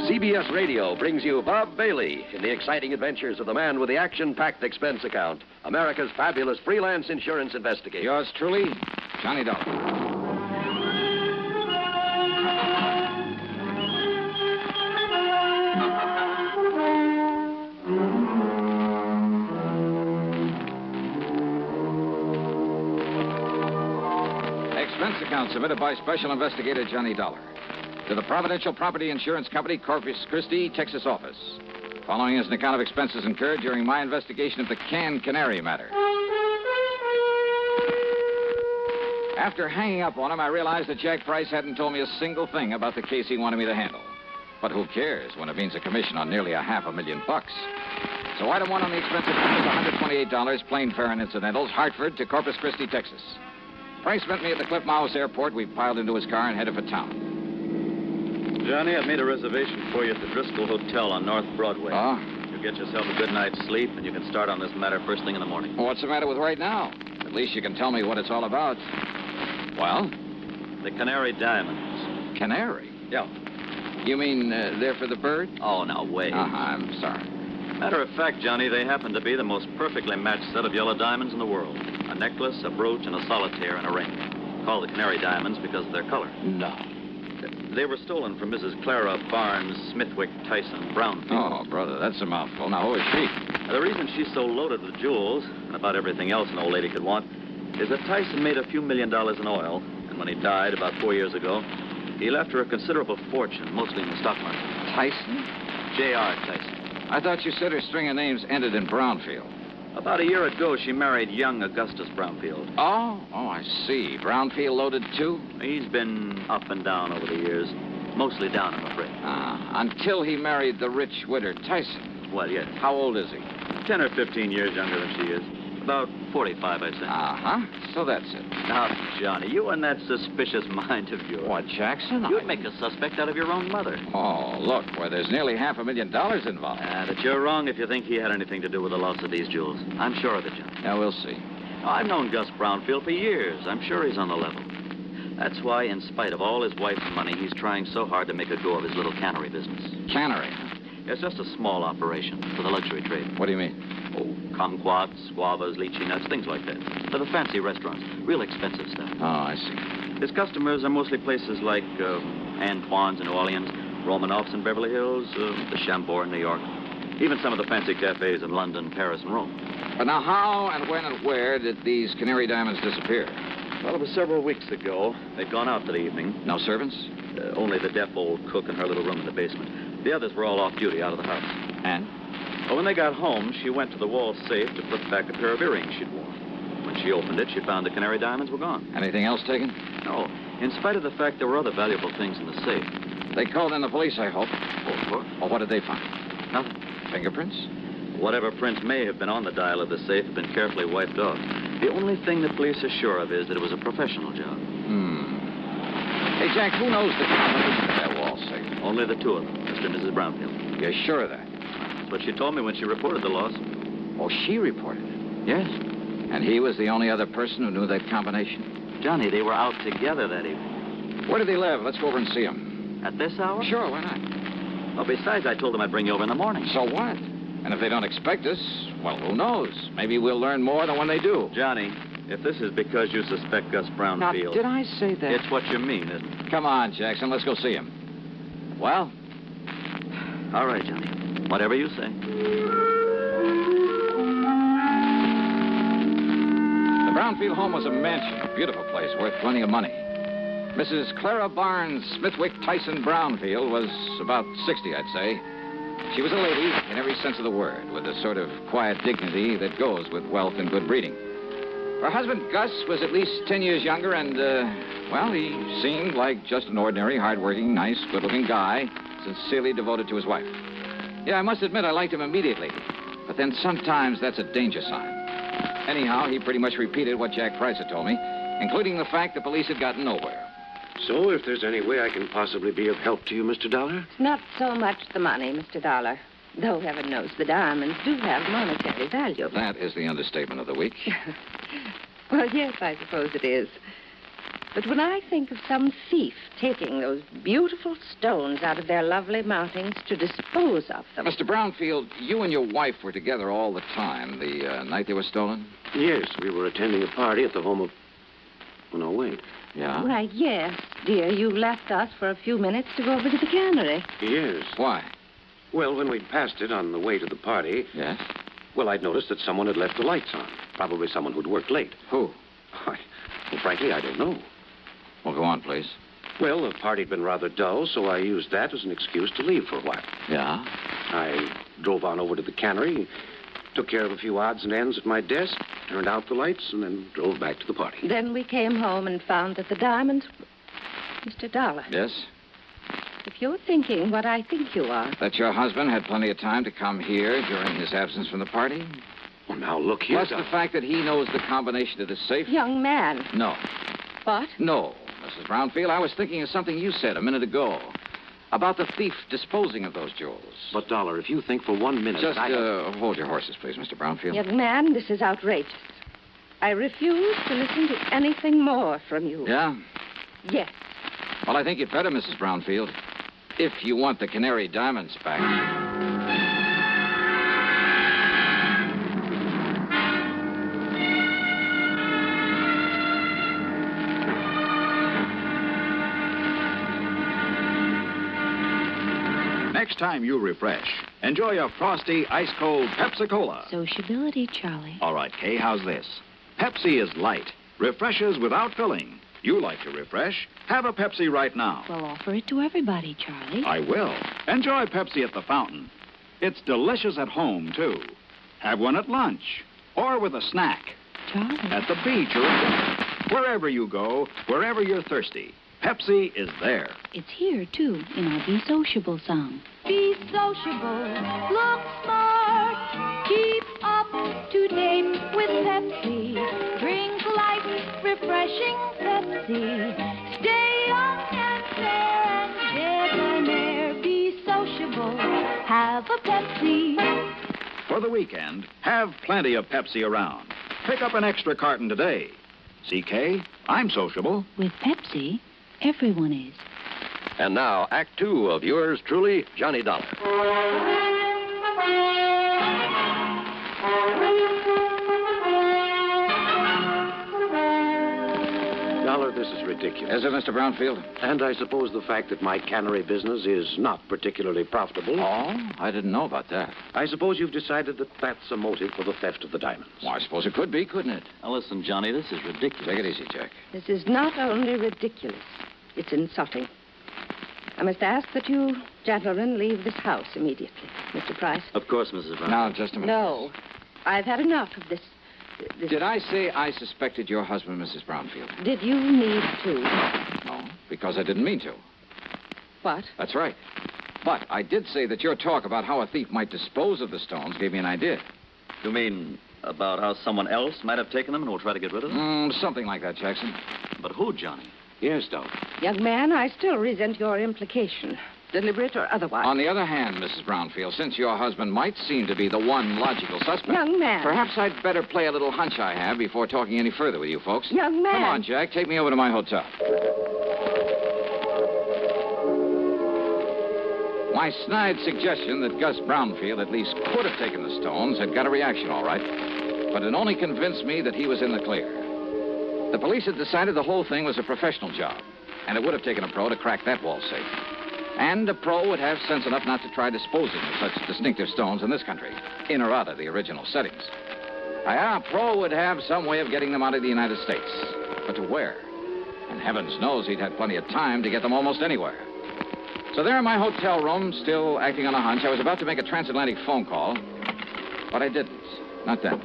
CBS Radio brings you Bob Bailey in the exciting adventures of the man with the action-packed expense account, America's fabulous freelance insurance investigator. Yours truly, Johnny Dollar. Expense account submitted by Special Investigator Johnny Dollar to the Providential Property Insurance Company, Corpus Christi, Texas office. Following is an account of expenses incurred during my investigation of the Canary matter. After hanging up on him, I realized that Jack Price hadn't told me a single thing about the case he wanted me to handle. But who cares when it means a commission on nearly $500,000? So item one on the expense account is $128, plain fare and incidentals, Hartford to Corpus Christi, Texas. Price met me at the Cliff Mouse Airport. We piled into his car and headed for town. Johnny, I've made a reservation for you at the Driscoll Hotel on North Broadway. Oh? You get yourself a good night's sleep, and you can start on this matter first thing in the morning. What's the matter with right now? At least you can tell me what it's all about. Well? The Canary diamonds. Canary? Yeah. You mean they're for the bird? Oh, now, wait. I'm sorry. Matter of fact, Johnny, they happen to be the most perfectly matched set of yellow diamonds in the world. A necklace, a brooch, and a solitaire and a ring. Called the Canary diamonds because of their color. No. They were stolen from Mrs. Clara Barnes Smithwick Tyson Brownfield. Oh, brother, that's a mouthful. Now, who is she? The reason she's so loaded with jewels, and about everything else an old lady could want, is that Tyson made a few $1 million in oil, and when he died about 4 years ago, he left her a considerable fortune, mostly in the stock market. Tyson? J.R. Tyson. I thought you said her string of names ended in Brownfield. About a year ago, she married young Augustus Brownfield. Oh, I see. Brownfield loaded, too? He's been up and down over the years. Mostly down, I'm afraid. Until he married the rich widow Tyson. Well, yes. How old is he? 10 or 15 years younger than she is. About 45, I'd say. Uh-huh. So that's it. Now, Johnny, you and that suspicious mind of yours. What, Jackson? You'd make a suspect out of your own mother. Oh, look, where there's nearly $500,000 involved. But you're wrong if you think he had anything to do with the loss of these jewels. I'm sure of it, Johnny. Yeah, we'll see. I've known Gus Brownfield for years. I'm sure he's on the level. That's why, in spite of all his wife's money, he's trying so hard to make a go of his little cannery business. Cannery? It's just a small operation for the luxury trade. What do you mean? Oh, kumquats, guavas, lychee nuts, things like that. For the fancy restaurants. Real expensive stuff. Oh, I see. His customers are mostly places like Antoine's in New Orleans, Romanoff's in Beverly Hills, the Chambord in New York. Even some of the fancy cafes in London, Paris, and Rome. But now, how and when and where did these canary diamonds disappear? Well, it was several weeks ago. They'd gone out for the evening. No servants? Only the deaf old cook in her little room in the basement. The others were all off duty out of the house. And? Well, when they got home, she went to the wall safe to put back a pair of earrings she'd worn. When she opened it, she found the canary diamonds were gone. Anything else taken? No. In spite of the fact there were other valuable things in the safe. They called in the police, I hope. Oh, of course. Well, what did they find? Nothing. Fingerprints? Whatever prints may have been on the dial of the safe have been carefully wiped off. The only thing the police are sure of is that it was a professional job. Hey, Jack, who knows the combination of that wall safe? Only the two of them, Mr. and Mrs. Brownfield. You're sure of that? That's what she told me when she reported the loss. Oh, she reported it? Yes. And he was the only other person who knew that combination? Johnny, they were out together that evening. Where did they live? Let's go over and see them. At this hour? Sure, why not? Well, besides, I told them I'd bring you over in the morning. So what? And if they don't expect us, well, who knows? Maybe we'll learn more than when they do. Johnny, if this is because you suspect Gus Brownfield... Now, did I say that? It's what you mean, isn't it? Come on, Jackson, let's go see him. Well? All right, Johnny. Whatever you say. The Brownfield home was a mansion, a beautiful place, worth plenty of money. Mrs. Clara Barnes Smithwick Tyson Brownfield was about 60, I'd say. She was a lady in every sense of the word, with a sort of quiet dignity that goes with wealth and good breeding. Her husband, Gus, was at least 10 years younger, and, well, he seemed like just an ordinary, hard-working, nice, good-looking guy, sincerely devoted to his wife. Yeah, I must admit I liked him immediately, but then sometimes that's a danger sign. Anyhow, he pretty much repeated what Jack Price had told me, including the fact the police had gotten nowhere. So, if there's any way I can possibly be of help to you, Mr. Dollar? Not so much the money, Mr. Dollar. Though, heaven knows, the diamonds do have monetary value. That is the understatement of the week. Well, yes, I suppose it is. But when I think of some thief taking those beautiful stones out of their lovely mountings to dispose of them... Mr. Brownfield, you and your wife were together all the time the night they were stolen? Yes, we were attending a party at the home of... Oh, no, wait. Yeah? Why, yes, dear. You left us for a few minutes to go over to the cannery. Yes. Why? Well, when we'd passed it on the way to the party... Yes? Well, I'd noticed that someone had left the lights on. Probably someone who'd worked late. Who? Well, frankly, I don't know. Well, go on, please. Well, the party'd been rather dull, so I used that as an excuse to leave for a while. Yeah? I drove on over to the cannery, took care of a few odds and ends at my desk, turned out the lights, and then drove back to the party. Then we came home and found that the diamonds... Mr. Dollar. Yes? If you're thinking what I think you are... That your husband had plenty of time to come here during his absence from the party? Well, now, look here, Plus the fact that he knows the combination to the safe? Young man. No. What? No, Mrs. Brownfield. I was thinking of something you said a minute ago. About the thief disposing of those jewels. But, Dollar, if you think for 1 minute... Just hold your horses, please, Mr. Brownfield. Young man, this is outrageous. I refuse to listen to anything more from you. Yeah? Yes. Well, I think you'd better, Mrs. Brownfield. If you want the Canary diamonds back. Next time you refresh, enjoy a frosty, ice-cold Pepsi-Cola. Sociability, Charlie. All right, Kay, how's this? Pepsi is light, refreshes without filling. You like to refresh? Have a Pepsi right now. Well, offer it to everybody, Charlie. I will. Enjoy Pepsi at the fountain. It's delicious at home, too. Have one at lunch. or with a snack. Charlie. At the beach or at dinner. Wherever you go, wherever you're thirsty, Pepsi is there. It's here, too, in our Be Sociable song. Be sociable, look smart, keep up to date with Pepsi. Drink light, refreshing Pepsi. Stay young and fair and debonair. Be sociable, have a Pepsi. For the weekend, have plenty of Pepsi around. Pick up an extra carton today. CK, I'm sociable. With Pepsi, everyone is. And now, Act Two of yours truly, Johnny Dollar. Dollar, this is ridiculous. Is it, Mr. Brownfield? And I suppose the fact that my cannery business is not particularly profitable. Oh, I didn't know about that. I suppose you've decided that that's a motive for the theft of the diamonds. Well, I suppose it could be, couldn't it? Now, listen, Johnny, this is ridiculous. Take it easy, Jack. This is not only ridiculous, it's insulting. I must ask that you gentlemen leave this house immediately. Mr. Price? Of course, Mrs. Brown. Now, just a minute. No. I've had enough of this. Did I say I suspected your husband, Mrs. Brownfield? Did you need to? No, because I didn't mean to. What? That's right. But I did say that your talk about how a thief might dispose of the stones gave me an idea. You mean about how someone else might have taken them and will try to get rid of them? Something like that, Jackson. But who, Johnny? Yes, Doc. Young man, I still resent your implication, deliberate or otherwise. On the other hand, Mrs. Brownfield, since your husband might seem to be the one logical suspect... Young man. Perhaps I'd better play a little hunch I have before talking any further with you folks. Young man. Come on, Jack. Take me over to my hotel. My snide suggestion that Gus Brownfield at least could have taken the stones had got a reaction, all right. But it only convinced me that he was in the clear. The police had decided the whole thing was a professional job, and it would have taken a pro to crack that wall safe. And a pro would have sense enough not to try disposing of such distinctive stones in this country, in or out of the original settings. A pro would have some way of getting them out of the United States. But to where? And heavens knows he'd had plenty of time to get them almost anywhere. So there in my hotel room, still acting on a hunch, I was about to make a transatlantic phone call, but I didn't. Not then.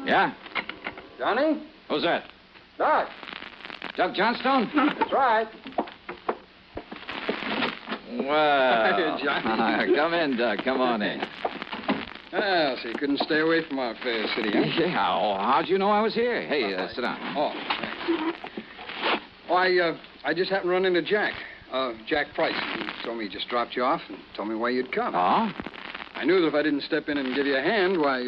Yeah? Johnny? Who's that? Doc. Doug Johnstone? That's right. Well, Hi, Johnny. Come in, Doug. Come on in. Well, so you couldn't stay away from our fair city, huh? Yeah, how'd you know I was here? Hey, sit down. Oh, thanks. Oh, I just happened to run into Jack. Jack Price. He told me he just dropped you off and told me why you'd come. Oh? I knew that if I didn't step in and give you a hand, why,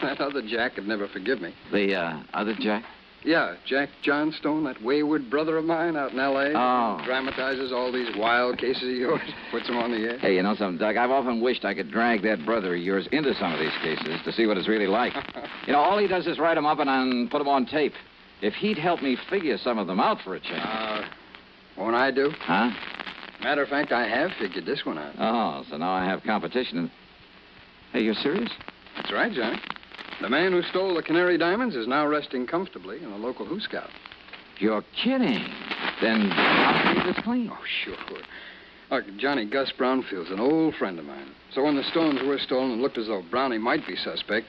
that other Jack would never forgive me. The, other Jack? Yeah, Jack Johnstone, that wayward brother of mine out in L.A. Oh. Dramatizes all these wild cases of yours, puts them on the air. Hey, you know something, Doug? I've often wished I could drag that brother of yours into some of these cases to see what it's really like. You know, all he does is write them up and put them on tape. If he'd help me figure some of them out for a change. Won't I do? Huh? Matter of fact, I have figured this one out. Oh, so now I have competition. Hey, you're serious? That's right, Johnny. The man who stole the Canary diamonds is now resting comfortably in a local Who Scout. You're kidding. Then I'll keep this clean. Oh, sure. Look, Johnny, Gus Brownfield's an old friend of mine. So when the stones were stolen and looked as though Brownie might be suspect,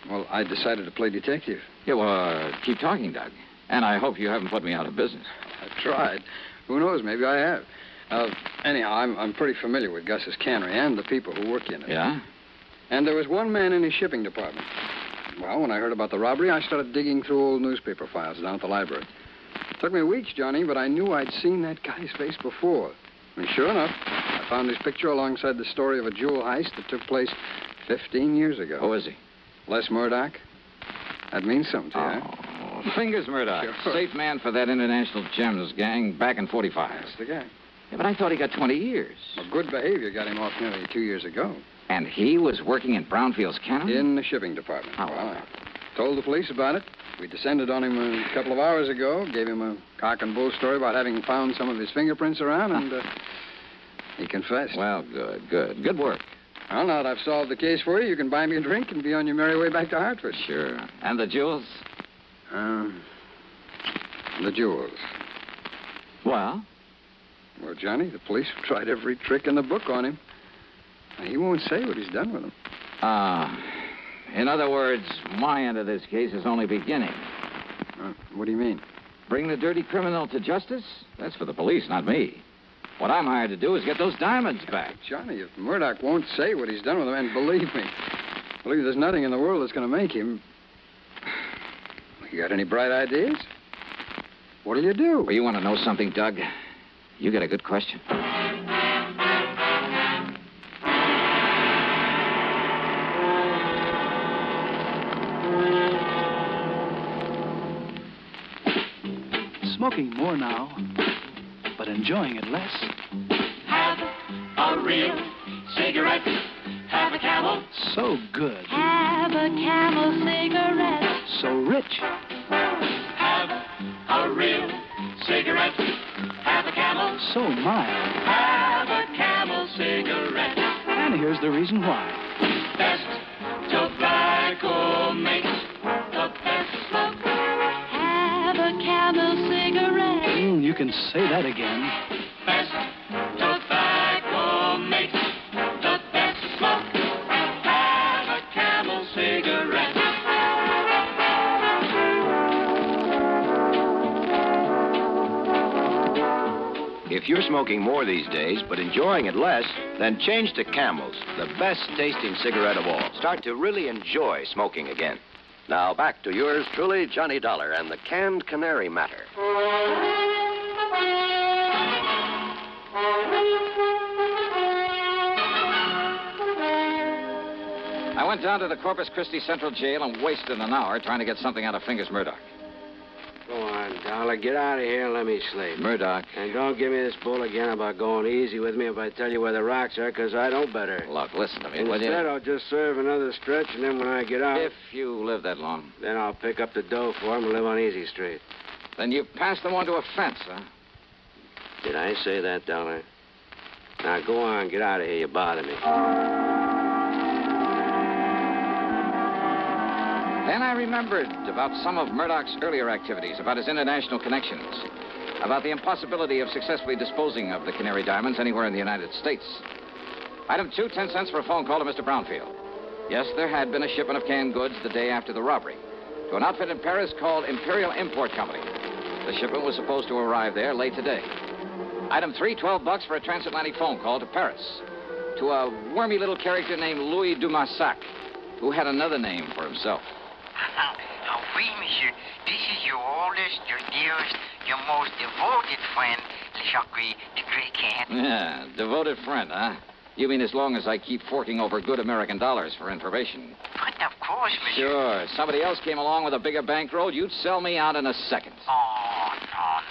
well, I decided to play detective. Yeah, well, keep talking, Doug. And I hope you haven't put me out of business. I've tried. Who knows? Maybe I have. Anyhow, I'm pretty familiar with Gus's cannery and the people who work in it. Yeah? And there was one man in his shipping department. Well, when I heard about the robbery, I started digging through old newspaper files down at the library. It took me weeks, Johnny, but I knew I'd seen that guy's face before. And sure enough, I found his picture alongside the story of a jewel heist that took place 15 years ago. Who is he? Les Murdoch. That means something to you, huh? Fingers Murdoch. Sure. Safe man for that international gems gang back in 45. That's the guy. Yeah, but I thought he got 20 years. Well, good behavior got him off nearly 2 years ago. And he was working in Brownfield's cannery? In the shipping department. Oh. Well, I told the police about it. We descended on him a couple of hours ago, gave him a cock and bull story about having found some of his fingerprints around, and he confessed. Well, good. Good work. Well, now that I've solved the case for you, you can buy me a drink and be on your merry way back to Hartford. Sure. And the jewels? The jewels. Well? Well, Johnny, the police have tried every trick in the book on him. Now, he won't say what he's done with them. In other words, my end of this case is only beginning. What do you mean? Bring the dirty criminal to justice? That's for the police, not me. What I'm hired to do is get those diamonds back. Johnny, if Murdoch won't say what he's done with them, and believe me, there's nothing in the world that's going to make him. You got any bright ideas? What'll you do? Well, you want to know something, Doug? You got a good question. Smoking more now, but enjoying it less. Have a real cigarette. Have a Camel. So good. Have a Camel cigarette. So rich. Have a real cigarette. Have a Camel. So mild. Have a Camel cigarette. And here's the reason why. Best tobacco makes the best smoke. Have a Camel cigarette. You can say that again. Best tobacco makes the best smoke. Have a Camel cigarette. If you're smoking more these days, but enjoying it less, then change to Camels, the best-tasting cigarette of all. Start to really enjoy smoking again. Now, back to yours truly, Johnny Dollar, and the canned Canary matter. I went down to the Corpus Christi Central Jail and wasted an hour trying to get something out of Fingers Murdoch. Go on, Dollar. Get out of here and let me sleep. Murdoch. And don't give me this bull again about going easy with me if I tell you where the rocks are, because I don't better. Look, listen to me, will you? Instead, I'll just serve another stretch, and then when I get out... If you live that long. Then I'll pick up the dough for him and live on Easy Street. Then you passed them on to a fence, huh? Did I say that, Dollar? Now, go on. Get out of here. You bother me. Then I remembered about some of Murdoch's earlier activities, about his international connections, about the impossibility of successfully disposing of the Canary diamonds anywhere in the United States. Item 2, 10 cents for a phone call to Mr. Brownfield. Yes, there had been a shipment of canned goods the day after the robbery to an outfit in Paris called Imperial Import Company. The shipment was supposed to arrive there late today. Item 3, $12 for a transatlantic phone call to Paris to a wormy little character named Louis Dumassac, who had another name for himself. Oui, monsieur. This is your oldest, your dearest, your most devoted friend, Jacques the Great Cat. Yeah, devoted friend, huh? You mean as long as I keep forking over good American dollars for information? But of course, monsieur. Sure. If somebody else came along with a bigger bankroll, you'd sell me out in a second. Oh,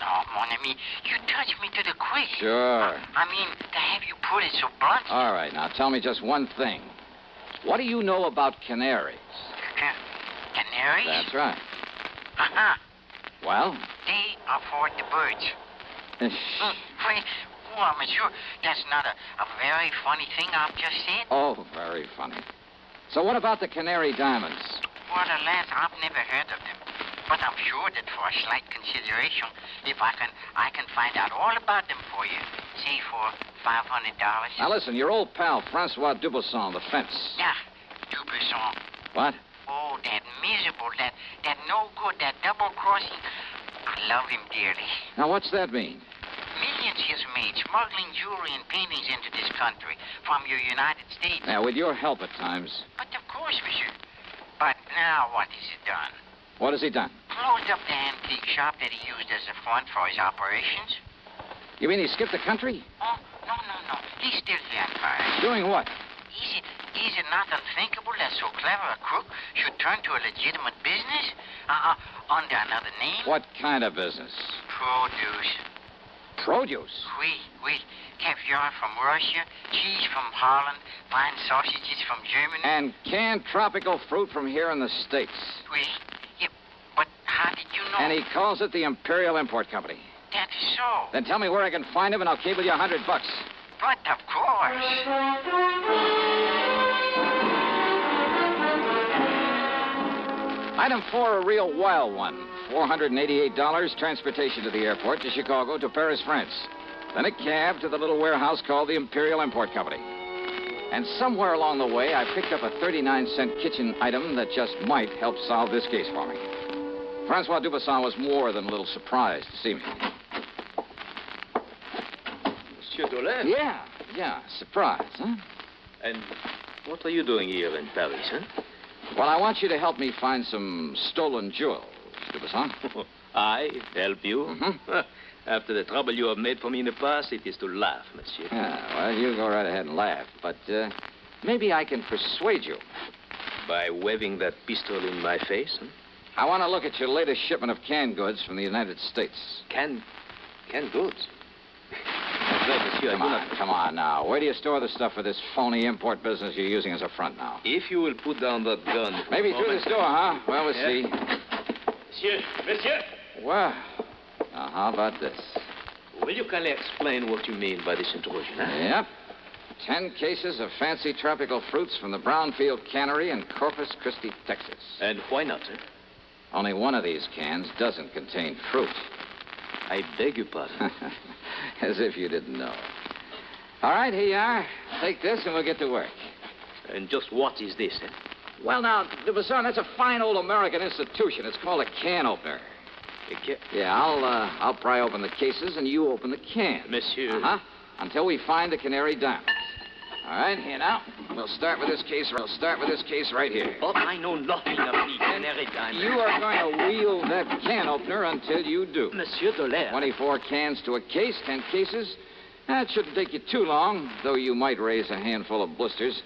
no, mon ami. You touch me to the quick. Sure. I mean, to have you put it so bluntly. All right, now tell me just one thing. What do you know about canaries? Canaries? That's right. Uh-huh. Well? They are for the birds. Wait, monsieur, that's not a very funny thing I've just said. Oh, very funny. So what about the Canary diamonds? Well, alas, I've never heard of them. But I'm sure that for a slight consideration, if I can find out all about them for you, say for $500. Now listen, your old pal, Francois Dubuisson, the fence. Yeah, Dubuisson. What? Oh, that miserable, that no good, that double-crossing. I love him dearly. Now, what's that mean? Millions he's made smuggling jewelry and paintings into this country from your United States. Now, with your help at times. But of course, monsieur. But now what has he done? What has he done? Closed up the antique shop that he used as a front for his operations. You mean he skipped the country? Oh, no. He's still here at Paris. Doing what? Is it not unthinkable that so clever a crook should turn to a legitimate business? Under another name? What kind of business? Produce. Produce? Oui. Caviar from Russia, cheese from Holland, fine sausages from Germany. And canned tropical fruit from here in the States. Oui. Yeah, but how did you know? And he calls it the Imperial Import Company. That is so. Then tell me where I can find him and I'll cable you $100. But of course. Item 4, a real wild one. $488, transportation to the airport, to Chicago, to Paris, France. Then a cab to the little warehouse called the Imperial Import Company. And somewhere along the way, I picked up a 39-cent kitchen item that just might help solve this case for me. Francois Dubuisson was more than a little surprised to see me. Monsieur Dolar? Yeah, surprise, huh? And what are you doing here in Paris, huh? Well, I want you to help me find some stolen jewels, Dubuisson. I help you? Mm-hmm. After the trouble you have made for me in the past, it is to laugh, monsieur. Yeah, well, you go right ahead and laugh, but maybe I can persuade you. By waving that pistol in my face, huh? I want to look at your latest shipment of canned goods from the United States. Canned goods? Monsieur, Come on now. Where do you store the stuff for this phony import business you're using as a front now? If you will put down that gun... Maybe through this door, huh? Well, we'll see. Monsieur! Well, now, how about this? Will you kindly explain what you mean by this intrusion, huh? Yep. 10 cases of fancy tropical fruits from the Brownfield Canary in Corpus Christi, Texas. And why not, sir? Only one of these cans doesn't contain fruit. I beg your pardon. As if you didn't know. All right, here you are. Take this and we'll get to work. And just what is this, eh? Well, now, Dubuisson, that's a fine old American institution. It's called a can opener. Yeah, I'll pry open the cases and you open the cans. Monsieur. Uh-huh. Until we find the Canary diamonds. All right, here now. We'll start with this case right here. Oh, I know nothing of the Canary diamonds. You are going to wield that can opener until you do. Monsieur Dolar. 24 cans to a case, 10 cases. That shouldn't take you too long, though you might raise a handful of blisters.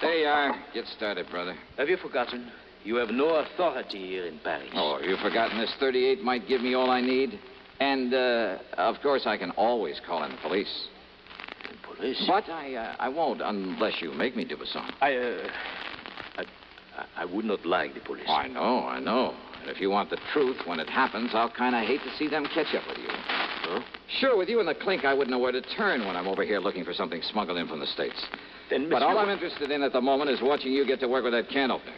There you are. Get started, brother. Have you forgotten? You have no authority here in Paris. Oh, have you forgotten this 38 might give me all I need? And, of course, I can always call in the police. Police? But I won't unless you make me, Dubuisson. I would not like the police. Oh, I know. And if you want the truth when it happens, I'll kind of hate to see them catch up with you. Huh? Sure, with you in the clink, I wouldn't know where to turn when I'm over here looking for something smuggled in from the States. Then, but all I'm interested in at the moment is watching you get to work with that can opener.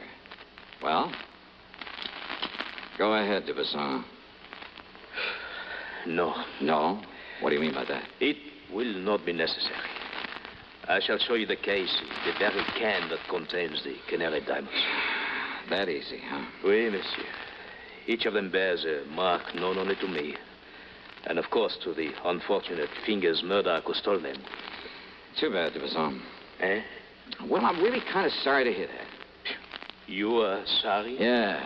Well, go ahead, Dubuisson. No. No? What do you mean by that? It will not be necessary. I shall show you the case, the very can that contains the Canary diamonds. That easy, huh? Oui, monsieur. Each of them bears a mark known only to me. And, of course, to the unfortunate fingers murderer who stole them. Too bad, Dubuisson. Eh? Well, I'm really kind of sorry to hear that. You are sorry? Yeah.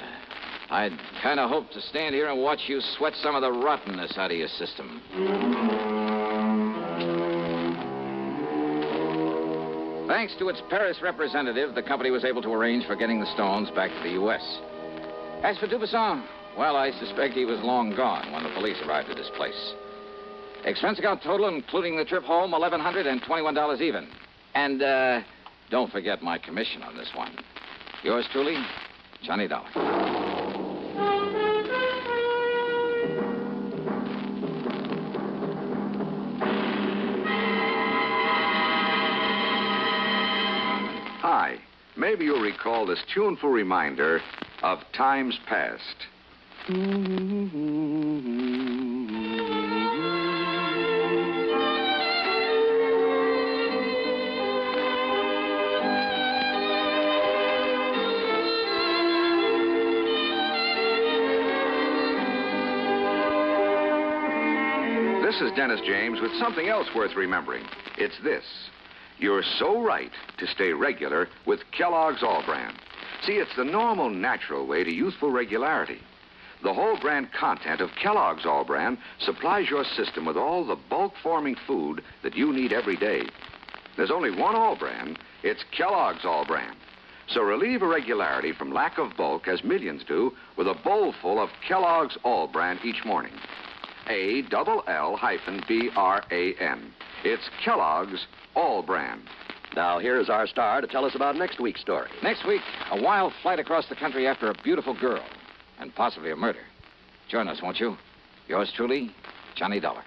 I'd kind of hoped to stand here and watch you sweat some of the rottenness out of your system. Thanks to its Paris representative, the company was able to arrange for getting the stones back to the U.S. As for Dubuisson, well, I suspect he was long gone when the police arrived at his place. Expense account total, including the trip home, $1,121 even. And, don't forget my commission on this one. Yours truly, Johnny Dollar. Hi. Maybe you'll recall this tuneful reminder of times past. This is Dennis James with something else worth remembering. It's this. You're so right to stay regular with Kellogg's All Brand. See, it's the normal, natural way to youthful regularity. The whole brand content of Kellogg's All Brand supplies your system with all the bulk-forming food that you need every day. There's only one All Brand. It's Kellogg's All Brand. So relieve irregularity from lack of bulk, as millions do, with a bowl full of Kellogg's All Brand each morning. ALL-BRAN. It's Kellogg's All Brand. Now, here's our star to tell us about next week's story. Next week, a wild flight across the country after a beautiful girl, and possibly a murder. Join us, won't you? Yours truly, Johnny Dollar.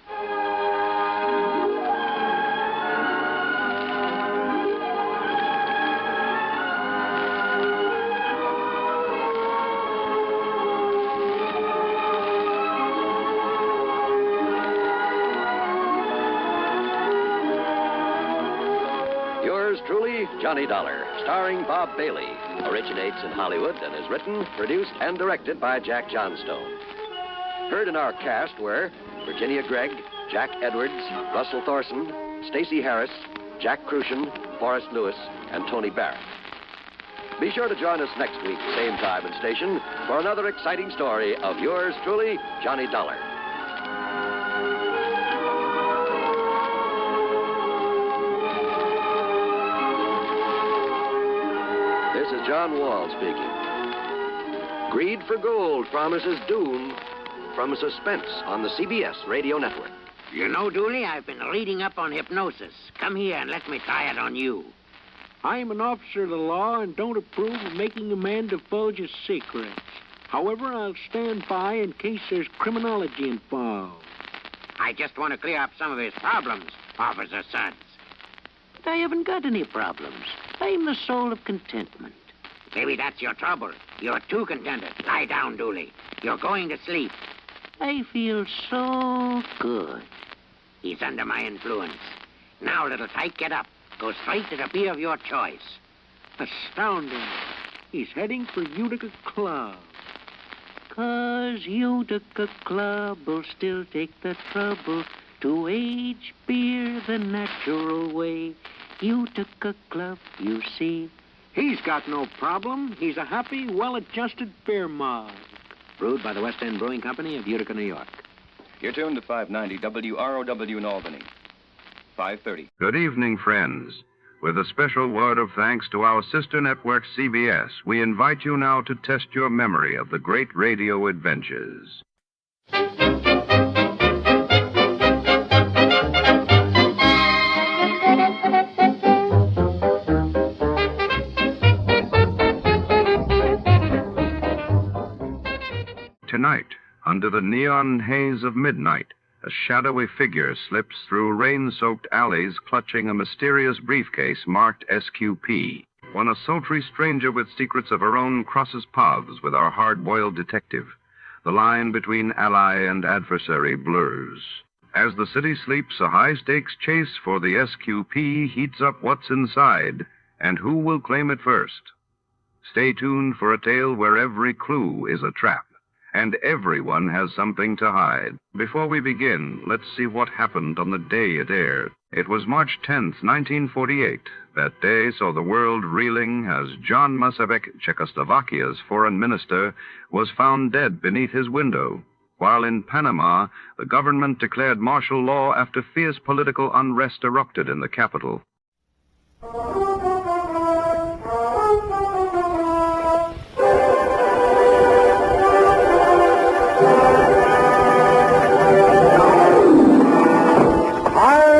truly, Johnny Dollar, starring Bob Bailey, originates in Hollywood and is written, produced, and directed by Jack Johnstone. Heard in our cast were Virginia Gregg, Jack Edwards, Russell Thorson, Stacey Harris, Jack Crucian, Forrest Lewis, and Tony Barrett. Be sure to join us next week, same time and station, for another exciting story of yours truly, Johnny Dollar. This is John Wall speaking. Greed for gold promises doom from Suspense on the CBS radio network. You know, Dooley, I've been reading up on hypnosis. Come here and let me try it on you. I'm an officer of the law and don't approve of making a man divulge his secrets. However, I'll stand by in case there's criminology involved. I just want to clear up some of his problems, Officer Sons. But I haven't got any problems. I'm the soul of contentment. Maybe that's your trouble. You're too contented. Lie down, Dooley. You're going to sleep. I feel so good. He's under my influence. Now, little tyke, get up. Go straight to the beer of your choice. Astounding. He's heading for Utica Club. 'Cause Utica Club will still take the trouble to age beer the natural way. Utica Club, you see. He's got no problem. He's a happy, well-adjusted beer mug. Brewed by the West End Brewing Company of Utica, New York. You're tuned to 590 WROW in Albany. 5:30. Good evening, friends. With a special word of thanks to our sister network, CBS, we invite you now to test your memory of the great radio adventures. Tonight, under the neon haze of midnight, a shadowy figure slips through rain-soaked alleys clutching a mysterious briefcase marked SQP. When a sultry stranger with secrets of her own crosses paths with our hard-boiled detective, the line between ally and adversary blurs. As the city sleeps, a high-stakes chase for the SQP heats up what's inside, and who will claim it first. Stay tuned for a tale where every clue is a trap. And everyone has something to hide. Before we begin, let's see what happened on the day it aired. It was March 10th, 1948. That day saw the world reeling as John Masarek, Czechoslovakia's foreign minister, was found dead beneath his window, while in Panama, the government declared martial law after fierce political unrest erupted in the capital.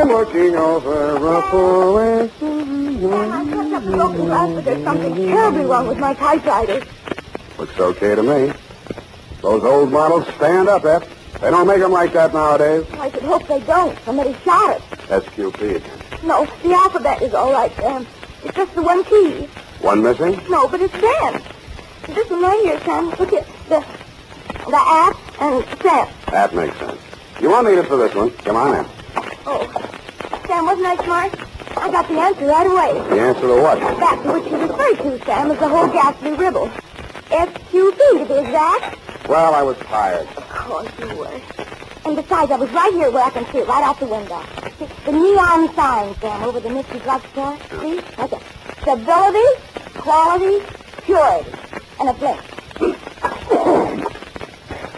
Looking over Ruffle. I'm cutting up the local glass, but there's something terribly wrong with my typewriter. Looks okay to me. Those old models stand up, Eph. They don't make them like that nowadays. I should hope they don't. Somebody shot it. SQP again. No, the alphabet is all right, Sam. It's just the one key. One missing? No, but it's Sam. This one right here, Sam. Look at the at and Sam. That makes sense. You won't need it for this one. Come on in. Oh. Sam, wasn't I smart? I got the answer right away. The answer to what? That to which you referred to, Sam, is the whole ghastly ribble. SQP, to be exact. Well, I was tired. Of course you were. And besides, I was right here where I can see it, right out the window. See, the neon sign, Sam, over the Misty drugstore. See? Okay. Stability, quality, purity. And a blink.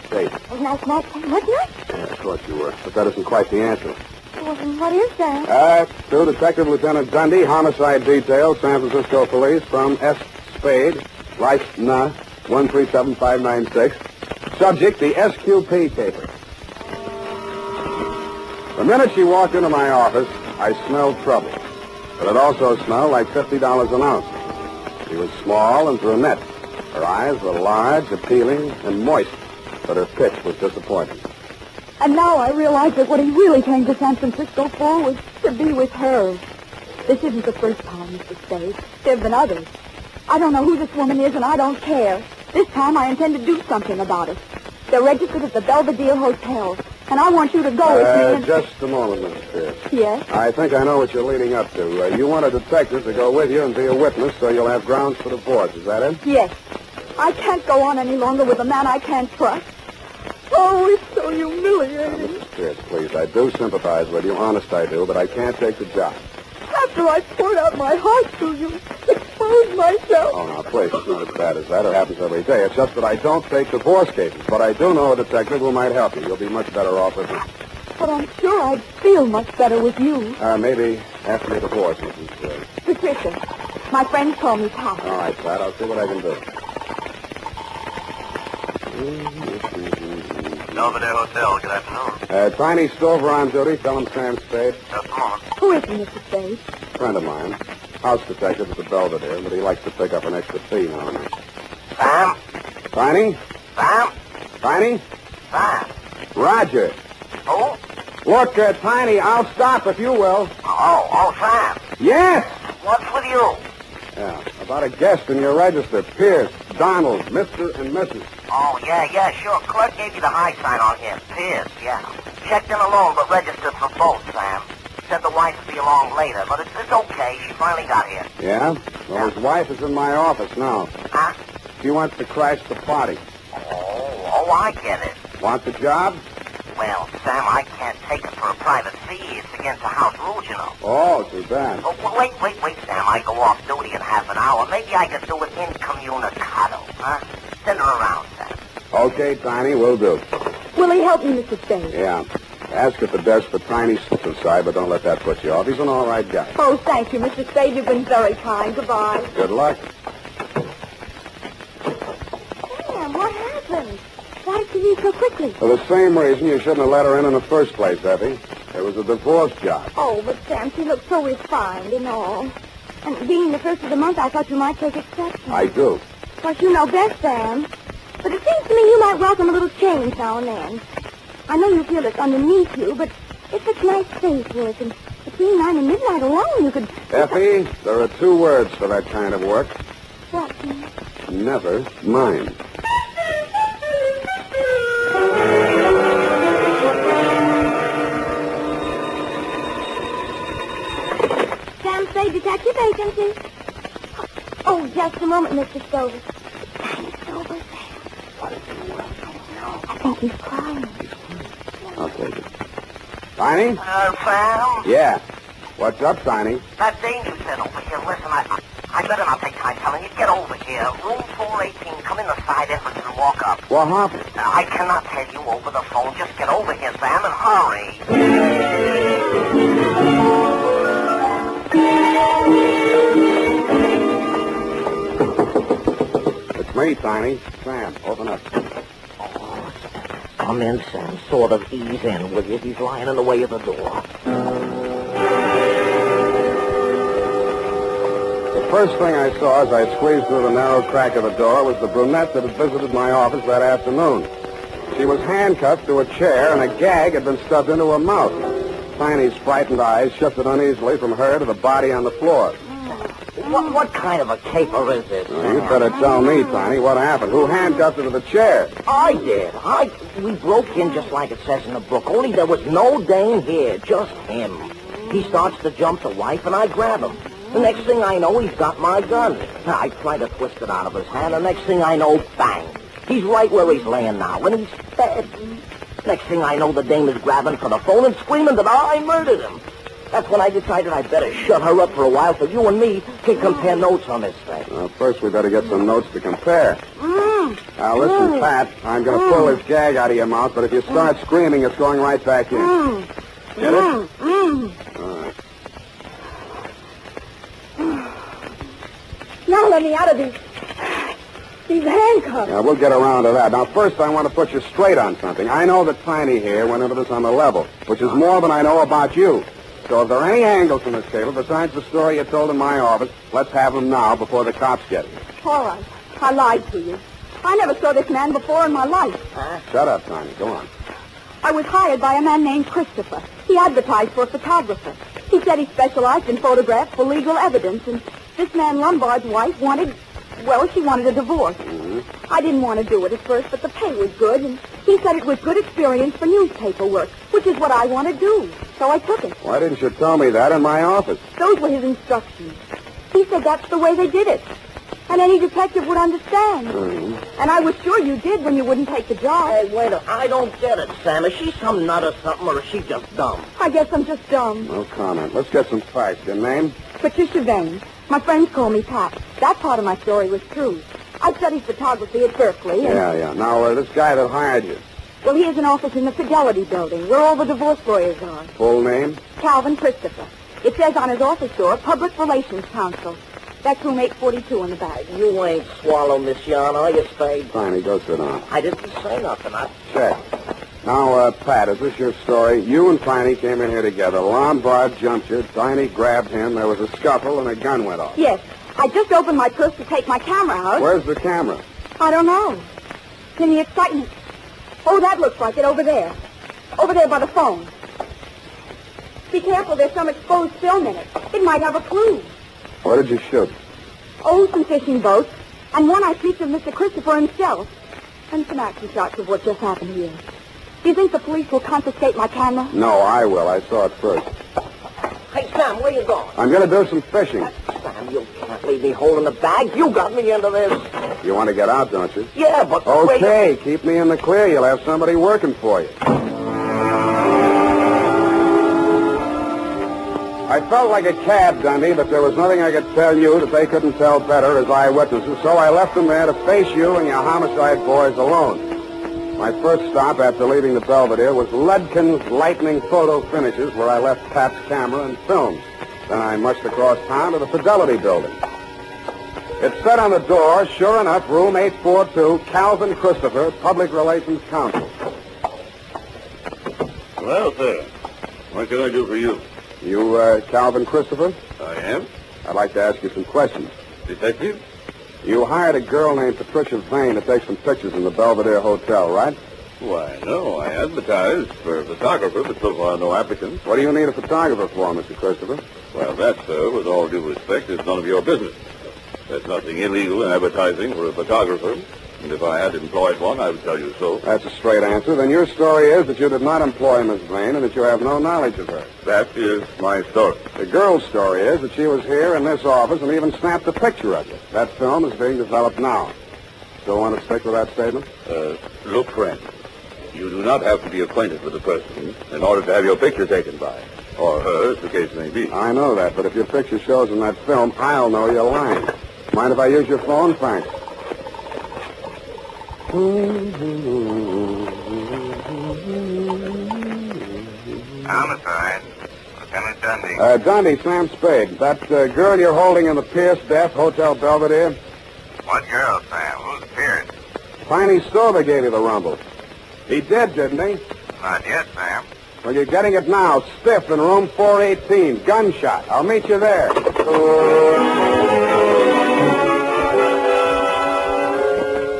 Hey. Wasn't I smart, Sam? Wasn't I? Yeah, of course you were. But that isn't quite the answer. Well, what is that? To Detective Lieutenant Dundee, Homicide Detail, San Francisco Police, from S. Spade, Life Na, 137596. Subject, the SQP Caper. The minute she walked into my office, I smelled trouble. But it also smelled like $50 an ounce. She was small and brunette. Her eyes were large, appealing, and moist. But her pitch was disappointing. And now I realize that what he really came to San Francisco for was to be with her. This isn't the first time, Mr. Spade. There have been others. I don't know who this woman is, and I don't care. This time I intend to do something about it. They're registered at the Belvedere Hotel. And I want you to go with me. And... Just a moment, Mrs. Pierce. Yes? I think I know what you're leading up to. You want a detective to go with you and be a witness so you'll have grounds for divorce. Is that it? Yes. I can't go on any longer with a man I can't trust. Oh, it's so humiliating. Mrs. Pierce, please, I do sympathize with you. Honest I do, but I can't take the job. After I poured out my heart to you, exposed myself. Oh, now, please, it's not as bad as that. It happens every day. It's just that I don't take divorce cases. But I do know a detective who might help you. You'll be much better off with me. But I'm sure I'd feel much better with you. Maybe after your divorce, Mrs. Pierce. Patricia, my friends call me Pat. All right, Pat, I'll see what I can do. Belvedere Hotel, good afternoon. Tiny Stover on duty. Tell him Sam Spade. Just a moment. Who is he, Mr. Spade? Friend of mine. House detective at the Belvedere, but he likes to pick up an extra fee now and then. Sam? Tiny? Sam? Tiny? Sam? Roger. Who? Look, Tiny, I'll stop if you will. Oh, Sam. Yes! What's with you? Yeah, about a guest in your register. Pierce, Donald, Mr. and Mrs. Oh, yeah, sure. Clerk gave you the high sign on him. Pierce, yeah. Checked in alone, but registered for both, Sam. Said the wife would be along later, but it's okay. She finally got here. Yeah? Well, his wife is in my office now. Huh? She wants to crash the party. Oh, I get it. Want the job? Well, Sam, I can't take it for a private fee. It's against the house rules, you know. Oh, too bad. Oh, well, wait, Sam. I go off duty in half an hour. Maybe I could do it incommunicado, huh? Send her around, Sam. Okay, Tiny, will do. Will he help me, Mr. Spade? Yeah. Ask at the desk for Tiny's side, but don't let that put you off. He's an all right guy. Oh, thank you, Mr. Spade. You've been very kind. Goodbye. Good luck. Sam, what happened? Why did you leave so quickly? For the same reason you shouldn't have let her in the first place, Effie. It was a divorce job. Oh, but Sam, she looked so refined and all. And being the first of the month, I thought you might take exception. I do. Of course, you know best, Sam. But it seems to me you might welcome a little change now and then. I know you feel it's underneath you, but if it's nice face work, and between 9 and midnight alone, you could... Effie, there are 2 words for that kind of work. What, Sam? Never mind. Sam Spade, detective agency. Oh, just a moment, Mr. Stover. Thanks, over there. What is in the world? I think he's crying. I'll take it. Tiny? Sam? Yeah. What's up, Tiny? That dame you said over here. Listen, I better not take time telling you. Get over here. Room 418. Come in the side entrance and walk up. What happened? I cannot tell you over the phone. Just get over here, Sam, and hurry. It's me, Tiny. Sam, open up. Come in, Sam. Sort of ease in, will you? He's lying in the way of the door. The first thing I saw as I squeezed through the narrow crack of the door was the brunette that had visited my office that afternoon. She was handcuffed to a chair, and a gag had been stuffed into her mouth. Tiny's frightened eyes shifted uneasily from her to the body on the floor. What kind of a caper is this? You'd better tell me, Tiny, what happened. Who handcuffed her to the chair? I did. We broke in just like it says in the book, only there was no dame here, just him. He starts to jump the wife, and I grab him. The next thing I know, he's got my gun. I try to twist it out of his hand, and the next thing I know, bang. He's right where he's laying now, and he's dead. Next thing I know, the dame is grabbing for the phone and screaming that I murdered him. That's when I decided I'd better shut her up for a while so you and me can compare notes on this thing. Well, first we better get some notes to compare. Now, listen, Pat, I'm going to pull this gag out of your mouth, but if you start screaming, it's going right back in. Get it? All right. Now let me out of these handcuffs. Yeah, we'll get around to that. Now, first, I want to put you straight on something. I know that Tiny here went into this on the level, which is more than I know about you. So if there are any angles in this cable besides the story you told in my office, let's have them now before the cops get here. All right. I lied to you. I never saw this man before in my life. Shut up, Tiny. Go on. I was hired by a man named Christopher. He advertised for a photographer. He said he specialized in photographs for legal evidence, and this man Lombard's wife wanted a divorce. Mm-hmm. I didn't want to do it at first, but the pay was good, and he said it was good experience for newspaper work, which is what I want to do. So I took it. Why didn't you tell me that in my office? Those were his instructions. He said that's the way they did it. And any detective would understand. And I was sure you did when you wouldn't take the job. Hey, wait a minute. I don't get it, Sam. Is she some nut or something, or is she just dumb? I guess I'm just dumb. No comment. Let's get some facts. Your name? Patricia Vane. My friends call me Pat. That part of my story was true. I studied photography at Berkeley. And... Yeah. Now, this guy that hired you. Well, he has an office in the Fidelity Building, where all the divorce lawyers are. Full name? Calvin Christopher. It says on his office door, Public Relations Counsel. That's room 842 in the back. You ain't swallow, Miss Yarn, are you, Spade? Fine, go sit down. I didn't say nothing. Check. Now, Pat, is this your story? You and Tiny came in here together. Lombard jumped you. Tiny grabbed him. There was a scuffle, and a gun went off. Yes. I just opened my purse to take my camera out. Where's the camera? I don't know. It's in the excitement. Oh, that looks like it over there. Over there by the phone. Be careful, there's some exposed film in it. It might have a clue. What did you shoot? Oh, some fishing boats. And one I featured Mr. Christopher himself. And some action shots of what just happened here. Do you think the police will confiscate my camera? No, I will. I saw it first. Hey, Sam, where you going? I'm going to do some fishing. Sam, you can't leave me holding the bag. You got me into this. You want to get out, don't you? Yeah, but... Okay, keep me in the clear. You'll have somebody working for you. I felt like a cad, Dundee, but there was nothing I could tell you that they couldn't tell better as eyewitnesses, so I left them there to face you and your homicide boys alone. My first stop after leaving the Belvedere was Ludkin's Lightning Photo Finishes, where I left Pat's camera and films. Then I mushed across town to the Fidelity Building. It said on the door, sure enough, room 842, Calvin Christopher, Public Relations Counsel. Well, sir, what can I do for you? You, Calvin Christopher? I am. I'd like to ask you some questions. Detective? You hired a girl named Patricia Vane to take some pictures in the Belvedere Hotel, right? Why, no. I advertised for a photographer, but so far no applicants. What do you need a photographer for, Mr. Christopher? Well, that, sir, with all due respect, is none of your business. There's nothing illegal in advertising for a photographer. And if I had employed one, I would tell you so. That's a straight answer. Then your story is that you did not employ Miss Vane and that you have no knowledge of her. That is my story. The girl's story is that she was here in this office and even snapped a picture of you. That film is being developed now. Still want to stick with that statement? Look, friend, you do not have to be acquainted with the person in order to have your picture taken by. Or her, as the case may be. I know that, but if your picture shows in that film, I'll know you're lying. Mind if I use your phone? Thanks. Homicide. Lieutenant Dundee. Dundee, Sam Spade. That girl you're holding in the Pierce death, Hotel Belvedere? What girl, Sam? Who's Pierce? Tiny Stover gave you the rumble. He did, didn't he? Not yet, Sam. Well, you're getting it now. Stiff in room 418. Gunshot. I'll meet you there.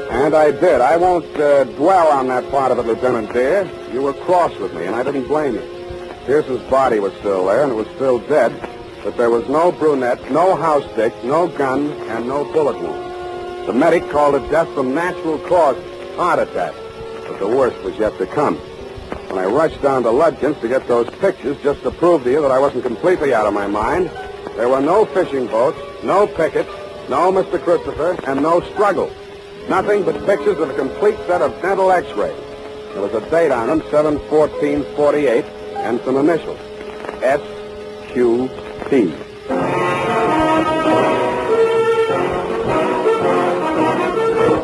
And I did. I won't dwell on that part of it, Lieutenant dear. You were cross with me, and I didn't blame you. Pierce's body was still there, and it was still dead, but there was no brunette, no house stick, no gun, and no bullet wound. The medic called it death from natural causes, heart attack, but the worst was yet to come. When I rushed down to Ludkin's to get those pictures just to prove to you that I wasn't completely out of my mind, there were no fishing boats, no pickets, no Mr. Christopher, and no struggle. Nothing but pictures of a complete set of dental x-rays. There was a date on them, 7/14/48, and some initials, SQP.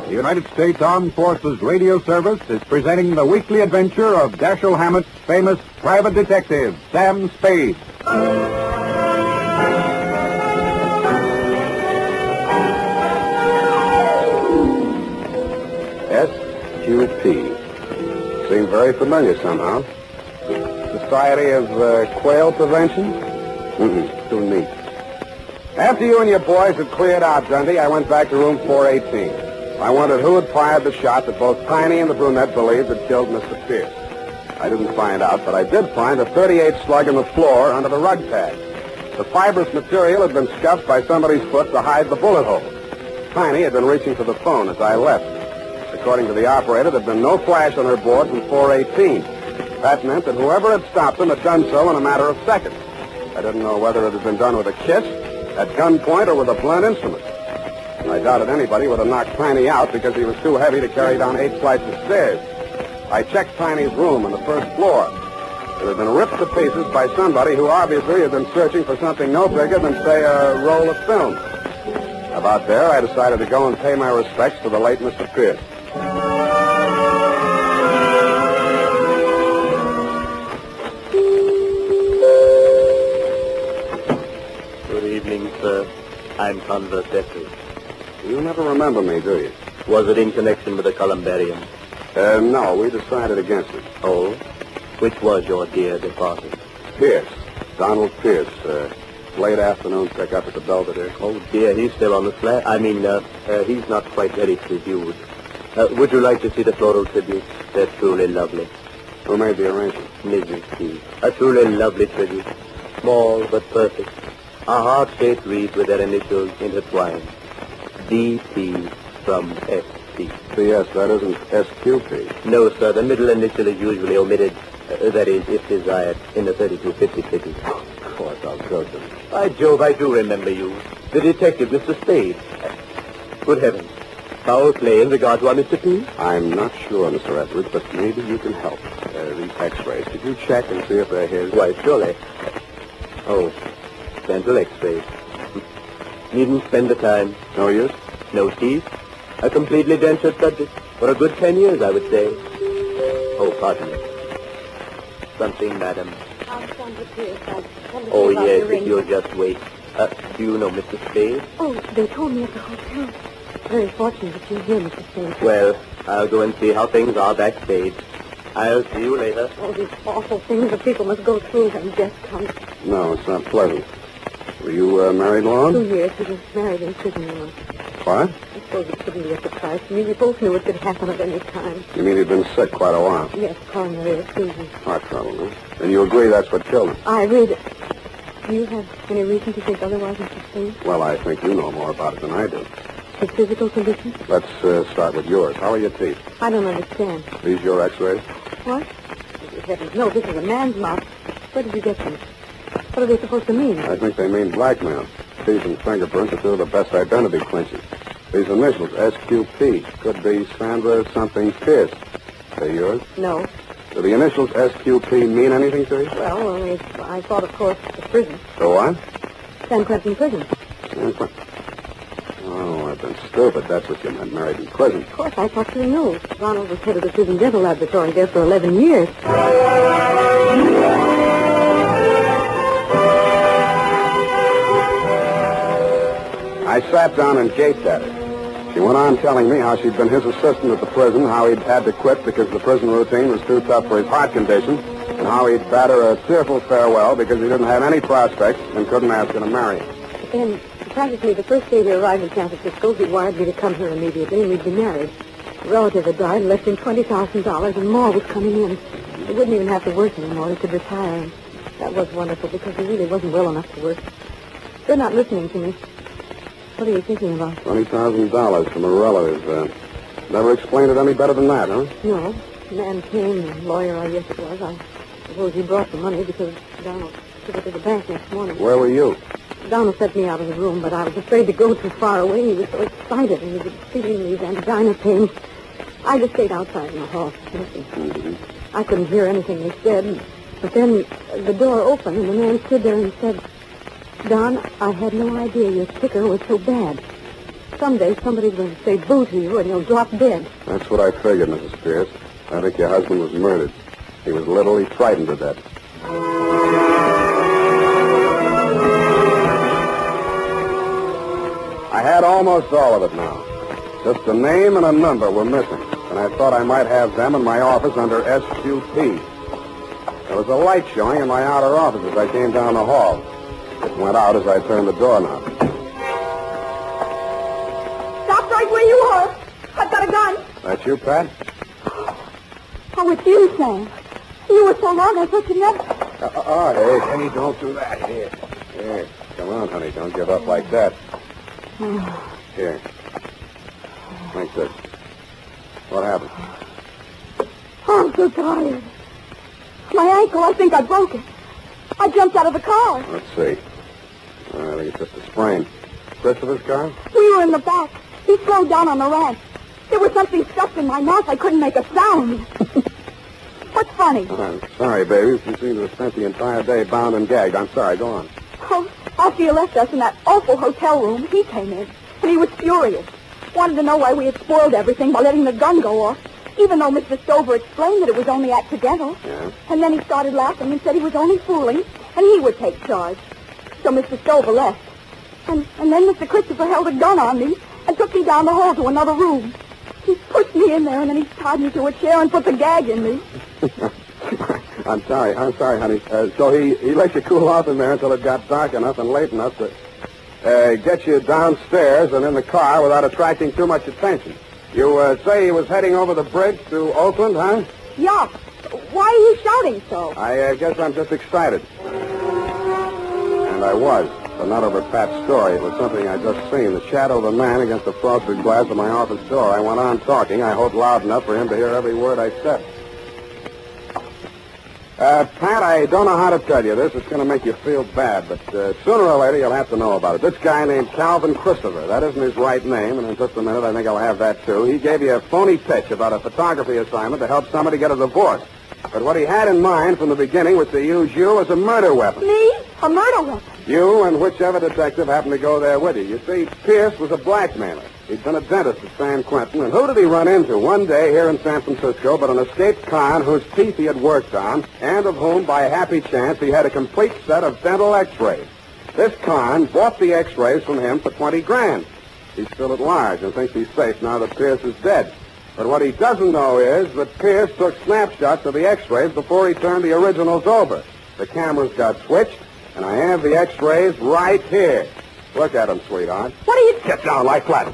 The United States Armed Forces Radio Service is presenting the weekly adventure of Dashiell Hammett's famous private detective, Sam Spade. SQP. Seemed very familiar somehow. Society of Quail Prevention? Too neat. After you and your boys had cleared out, Dundee, I went back to room 418. I wondered who had fired the shot that both Tiny and the brunette believed had killed Mr. Pierce. I didn't find out, but I did find a .38 slug in the floor under the rug pad. The fibrous material had been scuffed by somebody's foot to hide the bullet hole. Tiny had been reaching for the phone as I left. According to the operator, there had been no flash on her board from 4:18. That meant that whoever had stopped them had done so in a matter of seconds. I didn't know whether it had been done with a kiss, at gunpoint, or with a blunt instrument. I doubted anybody would have knocked Tiny out because he was too heavy to carry down 8 flights of stairs. I checked Tiny's room on the first floor. It had been ripped to pieces by somebody who obviously had been searching for something no bigger than, say, a roll of film. About there, I decided to go and pay my respects to the late Mr. Pierce. Good evening, sir. I'm Converse Jeffrey. You never remember me, do you? Was it in connection with the columbarium? No, we decided against it. Oh? Which was your dear departed? Pierce. Donald Pierce. Late afternoon pickup at the Belvedere. Oh, dear, he's still on the flat. He's not quite ready to be viewed. Would you like to see the floral tributes? They're truly lovely. Who made the arrangement? Mrs. P. A truly lovely tribute. Small but perfect. A heart-shaped wreath with their initials intertwined. D.P. from S.P. P.S., that isn't SQP. No, sir. The middle initial is usually omitted. That is, if desired, in the 3250 ticket. Of course, I'll go to him. By Jove, I do remember you. The detective, Mr. Spade. Good heavens. Foul play in regard to our Mr. P? I'm not sure, Mr. Etheridge, but maybe you can help. These x-rays. Could you check and see if they're his? Why, surely. Oh, dental x-rays. Needn't spend the time. No use? No teeth. A completely dentured subject. For a good 10 years, I would say. Oh, pardon me. Something, madam. Oh, yes, if you'll just wait. Do you know Mr. Spade? Oh, they told me at the hotel. Very fortunate that you're here, Mr. Spade. Well, I'll go and see how things are backstage. I'll see you later. Oh, these awful things that people must go through when death comes. No, it's not pleasant. Were you married long? 2 years. We were married in prison once. What? I suppose it couldn't be a surprise to me. We both knew it could happen at any time. You mean he'd been sick quite a while? Yes, coronary effusion. Heart trouble, huh? And you agree that's what killed him? I read it. Do you have any reason to think otherwise, Mr. Spade? Well, I think you know more about it than I do. His physical condition? Let's start with yours. How are your teeth? I don't understand. These your x-rays? What? Heavens, no, this is a man's mouth. Where did you get them? What are they supposed to mean? I think they mean blackmail. Teeth and fingerprints are two of the best identity clinches. These initials, SQP, could be Sandra something Pierce. They yours? No. Do the initials SQP mean anything to you? Well, only I thought, of course, the prison. The what? San Quentin prison. San Quentin. Oh, I've been stupid. That's what you meant, married in prison. Of course, I thought you knew. Ronald was head of the prison dental laboratory there for 11 years. I sat down and gaped at her. She went on telling me how she'd been his assistant at the prison, how he'd had to quit because the prison routine was too tough for his heart condition, and how he'd bade her a tearful farewell because he didn't have any prospects and couldn't ask her to marry him. But then, practically the first day we arrived in San Francisco, he wired me to come here immediately, and we'd be married. A relative had died and left him $20,000, and more was coming in. He wouldn't even have to work anymore. He could retire, and that was wonderful because he really wasn't well enough to work. They're not listening to me. What are you thinking about? $20,000 from a relative. Never explained it any better than that, huh? No. The man came, the lawyer, I guess it was. I suppose he brought the money because Donald took it to the bank next morning. Where were you? Donald sent me out of the room, but I was afraid to go too far away. He was so excited, and he was feeling these angina pains. I just stayed outside in the hall, listening. Mm-hmm. I couldn't hear anything they said, but then the door opened, and the man stood there and said, Don, I had no idea your ticker was so bad. Someday somebody's going to say boo to you and you'll drop dead. That's what I figured, Mrs. Pierce. I think your husband was murdered. He was literally frightened to death. I had almost all of it now. Just a name and a number were missing, and I thought I might have them in my office under SQP. There was a light showing in my outer office as I came down the hall. It went out as I turned the doorknob. Stop right where you are. I've got a gun. That you, Pat? Oh, it's you, Sam. You were so long, I thought you'd never... Hey, honey, don't do that. Here. Come on, honey, don't give up like that. Here. Like this. What happened? Oh, I'm so tired. My ankle, I think I broke it. I jumped out of the car. Let's see. I think it's just a sprain. Christopher's car? We were in the back. He slowed down on the ramp. There was something stuffed in my mouth. I couldn't make a sound. What's funny? I'm sorry, baby. You seem to have spent the entire day bound and gagged. I'm sorry. Go on. Oh, after you left us in that awful hotel room, he came in, and he was furious. Wanted to know why we had spoiled everything by letting the gun go off, even though Mr. Stover explained that it was only accidental. Yeah? And then he started laughing and said he was only fooling, and he would take charge. So Mr. Stover left. And then Mr. Christopher held a gun on me and took me down the hall to another room. He pushed me in there, and then he tied me to a chair and put the gag in me. I'm sorry, honey. So he let you cool off in there until it got dark enough and late enough to get you downstairs and in the car without attracting too much attention. You say he was heading over the bridge to Oakland, huh? Yeah. Why are you shouting so? I guess I'm just excited. And I was, but not over Pat's story. It was something I just seen. The shadow of a man against the frosted glass of my office door. I went on talking, I hope loud enough for him to hear every word I said. Pat, I don't know how to tell you this. It's going to make you feel bad, but sooner or later you'll have to know about it. This guy named Calvin Christopher, that isn't his right name, and in just a minute I think I'll have that too. He gave you a phony pitch about a photography assignment to help somebody get a divorce. But what he had in mind from the beginning was to use you as a murder weapon. Me? A murder weapon? You and whichever detective happened to go there with you. You see, Pierce was a blackmailer. He'd been a dentist at San Quentin, and who did he run into one day here in San Francisco but an escaped con whose teeth he had worked on, and of whom, by happy chance, he had a complete set of dental x-rays. This con bought the x-rays from him for $20,000. He's still at large and thinks he's safe now that Pierce is dead. But what he doesn't know is that Pierce took snapshots of the x-rays before he turned the originals over. The cameras got switched, and I have the x-rays right here. Look at them, sweetheart. What are you... Get down, lie flat.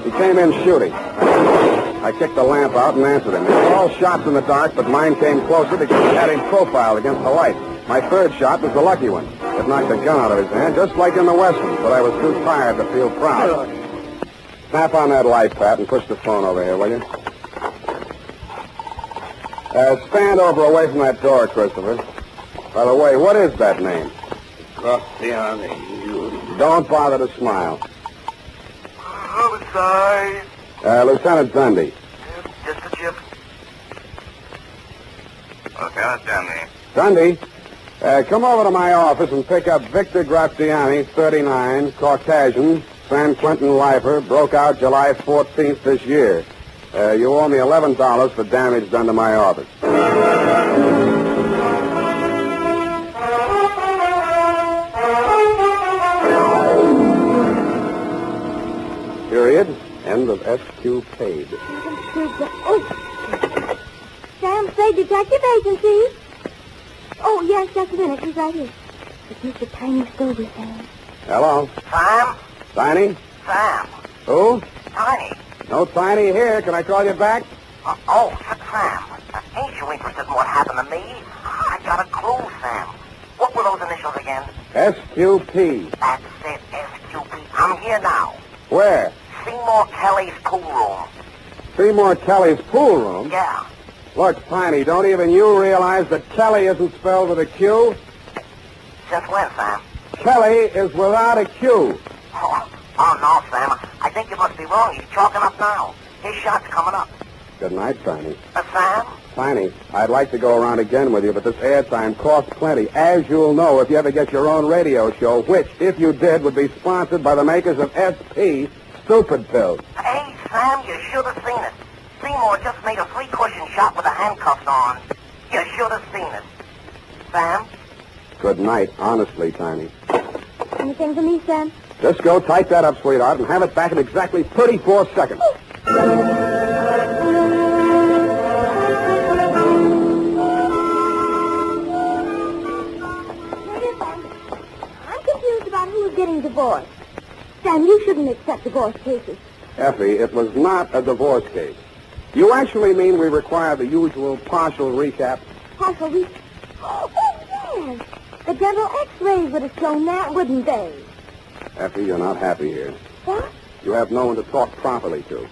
He came in shooting. I kicked the lamp out and answered him. They were all shots in the dark, but mine came closer because it had him profiled against the light. My third shot was the lucky one. It knocked the gun out of his hand, just like in the Western, but I was too tired to feel proud. Snap on that light, Pat, and push the phone over here, will you? Stand over away from that door, Christopher. By the way, what is that name? Don't bother to smile. Homicide. Lieutenant Dundee. Just a chip. Lieutenant Dundee. Dundee, come over to my office and pick up Victor Graziani, 39, Caucasian, San Quentin lifer, broke out July 14th this year. You owe me $11 for damage done to my office. Period. End of SQ paid. Oh. Sam Spade Detective Agency. Oh, yes, just a minute. He's right here. It's Mr. Tiny Stover, Sam. Hello. Sam? Tiny? Sam. Who? Tiny. No Tiny here. Can I call you back? Sam. Ain't you interested in what happened to me? I got a clue, Sam. What were those initials again? SQP. That's it, SQP. I'm here now. Where? Seymour Kelly's pool room. Seymour Kelly's pool room? Yeah. Look, Tiny, don't even you realize that Kelly isn't spelled with a Q? Since when, Sam? Kelly is without a Q. Oh, no, Sam. I think you must be wrong. He's chalking up now. His shot's coming up. Good night, Tiny. Sam? Tiny, I'd like to go around again with you, but this airtime costs plenty. As you'll know if you ever get your own radio show, which, if you did, would be sponsored by the makers of SP Stupid Pills. Hey, Sam, you should have seen it. Seymour just made a three-cushion shot with the handcuffs on. You should have seen it. Sam? Good night, honestly, Tiny. Anything for me, Sam? Just go type that up, sweetheart, and have it back in exactly 34 seconds. I'm confused about who's getting divorced. Sam, you shouldn't accept divorce cases. Effie, it was not a divorce case. You actually mean we require the usual partial recap? Partial recap? Oh, yes. The dental x-rays would have shown that, wouldn't they? Effie, you're not happy here. What? You have no one to talk properly to.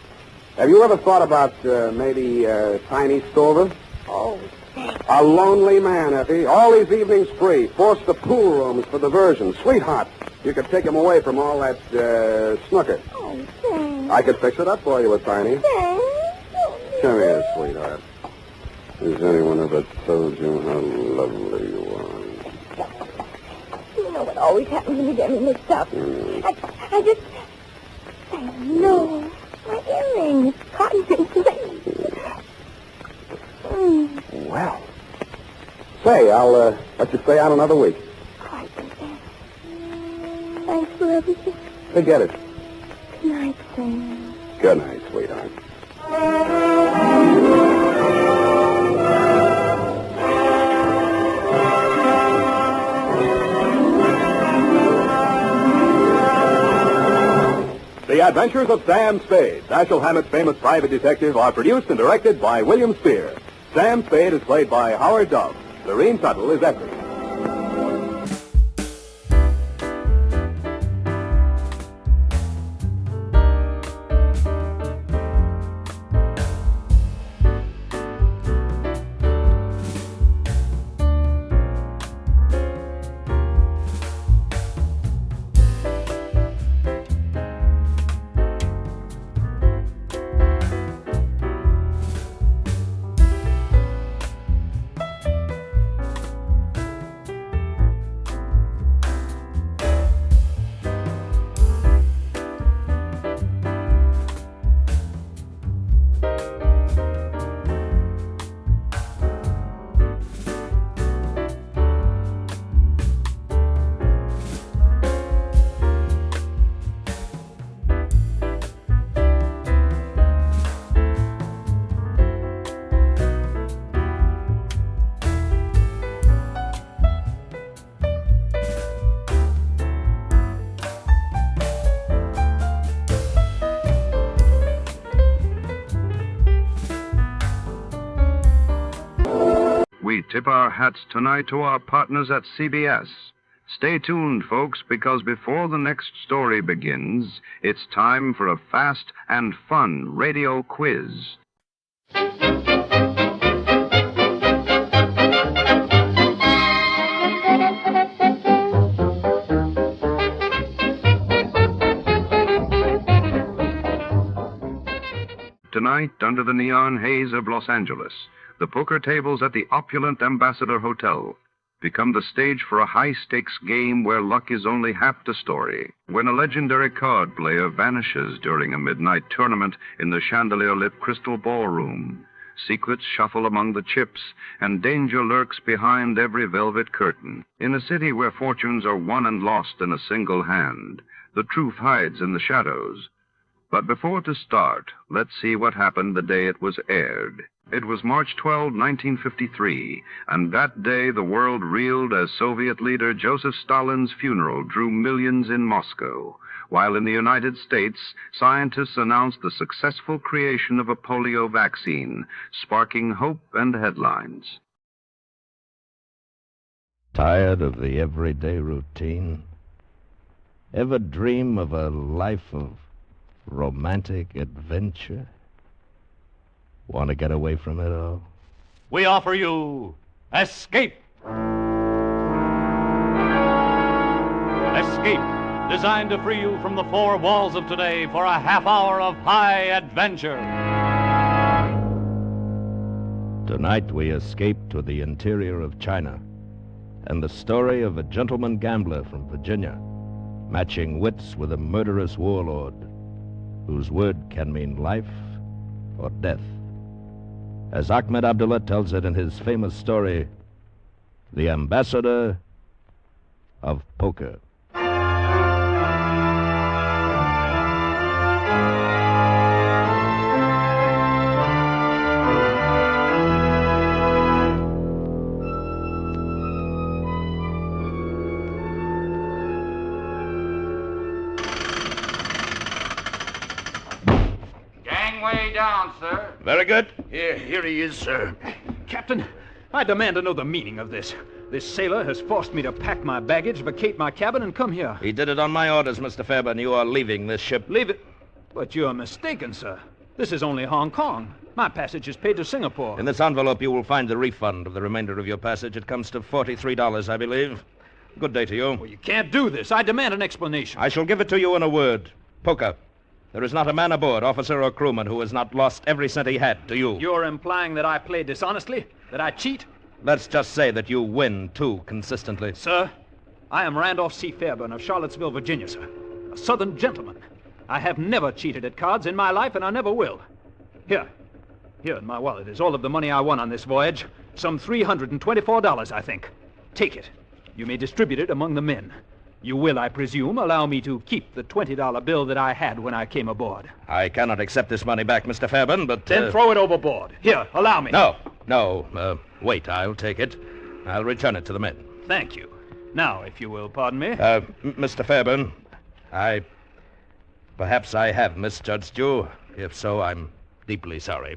Have you ever thought about maybe Tiny Stover? Oh, thanks. A lonely man, Effie. All these evenings free. Forced to pool rooms for diversion. Sweetheart, you could take him away from all that snooker. Oh, thanks. I could fix it up for you with Tiny. Thanks. Come here, sweetheart. Has anyone ever told you how lovely you are? You know what always happens when you get me mixed up. I just... I know. My earrings. Cottontail Caper. Well. Say, I'll let you stay out another week. Quite Thanks for everything. Forget it. Good night, Sam. Good night, sweetheart. The Adventures of Sam Spade, Dashiell Hammett's famous private detective, are produced and directed by William Spear. Sam Spade is played by Howard Dove. Lorene Tuttle is Effie. We tip our hats tonight to our partners at CBS. Stay tuned, folks, because before the next story begins, it's time for a fast and fun radio quiz. Tonight, under the neon haze of Los Angeles, the poker tables at the opulent Ambassador Hotel become the stage for a high-stakes game where luck is only half the story. When a legendary card player vanishes during a midnight tournament in the chandelier-lit Crystal Ballroom, secrets shuffle among the chips, and danger lurks behind every velvet curtain. In a city where fortunes are won and lost in a single hand, the truth hides in the shadows. But before to start, let's see what happened the day it was aired. It was March 12, 1953, and that day the world reeled as Soviet leader Joseph Stalin's funeral drew millions in Moscow, while in the United States, scientists announced the successful creation of a polio vaccine, sparking hope and headlines. Tired of the everyday routine? Ever dream of a life of romantic adventure? Want to get away from it all? We offer you Escape. Escape, designed to free you from the four walls of today for a half hour of high adventure. Tonight we escape to the interior of China and the story of a gentleman gambler from Virginia matching wits with a murderous warlord whose word can mean life or death. As Ahmed Abdullah tells it in his famous story, The Ambassador of Poker. Gangway down, sir. Very good. Here he is, sir. Captain, I demand to know the meaning of this. This sailor has forced me to pack my baggage, vacate my cabin, and come here. He did it on my orders, Mr. Fairbairn. You are leaving this ship. Leave it? But you are mistaken, sir. This is only Hong Kong. My passage is paid to Singapore. In this envelope, you will find the refund of the remainder of your passage. It comes to $43, I believe. Good day to you. Well, you can't do this. I demand an explanation. I shall give it to you in a word. Poker. There is not a man aboard, officer or crewman, who has not lost every cent he had to you. You're implying that I play dishonestly? That I cheat? Let's just say that you win, too, consistently. Sir, I am Randolph C. Fairbairn of Charlottesville, Virginia, sir. A Southern gentleman. I have never cheated at cards in my life, and I never will. Here in my wallet is all of the money I won on this voyage. Some $324, I think. Take it. You may distribute it among the men. You will, I presume, allow me to keep the $20 bill that I had when I came aboard. I cannot accept this money back, Mr. Fairbairn, but... Then throw it overboard. Here, allow me. No. Wait, I'll take it. I'll return it to the men. Thank you. Now, if you will pardon me. Mr. Fairbairn, perhaps I have misjudged you. If so, I'm deeply sorry.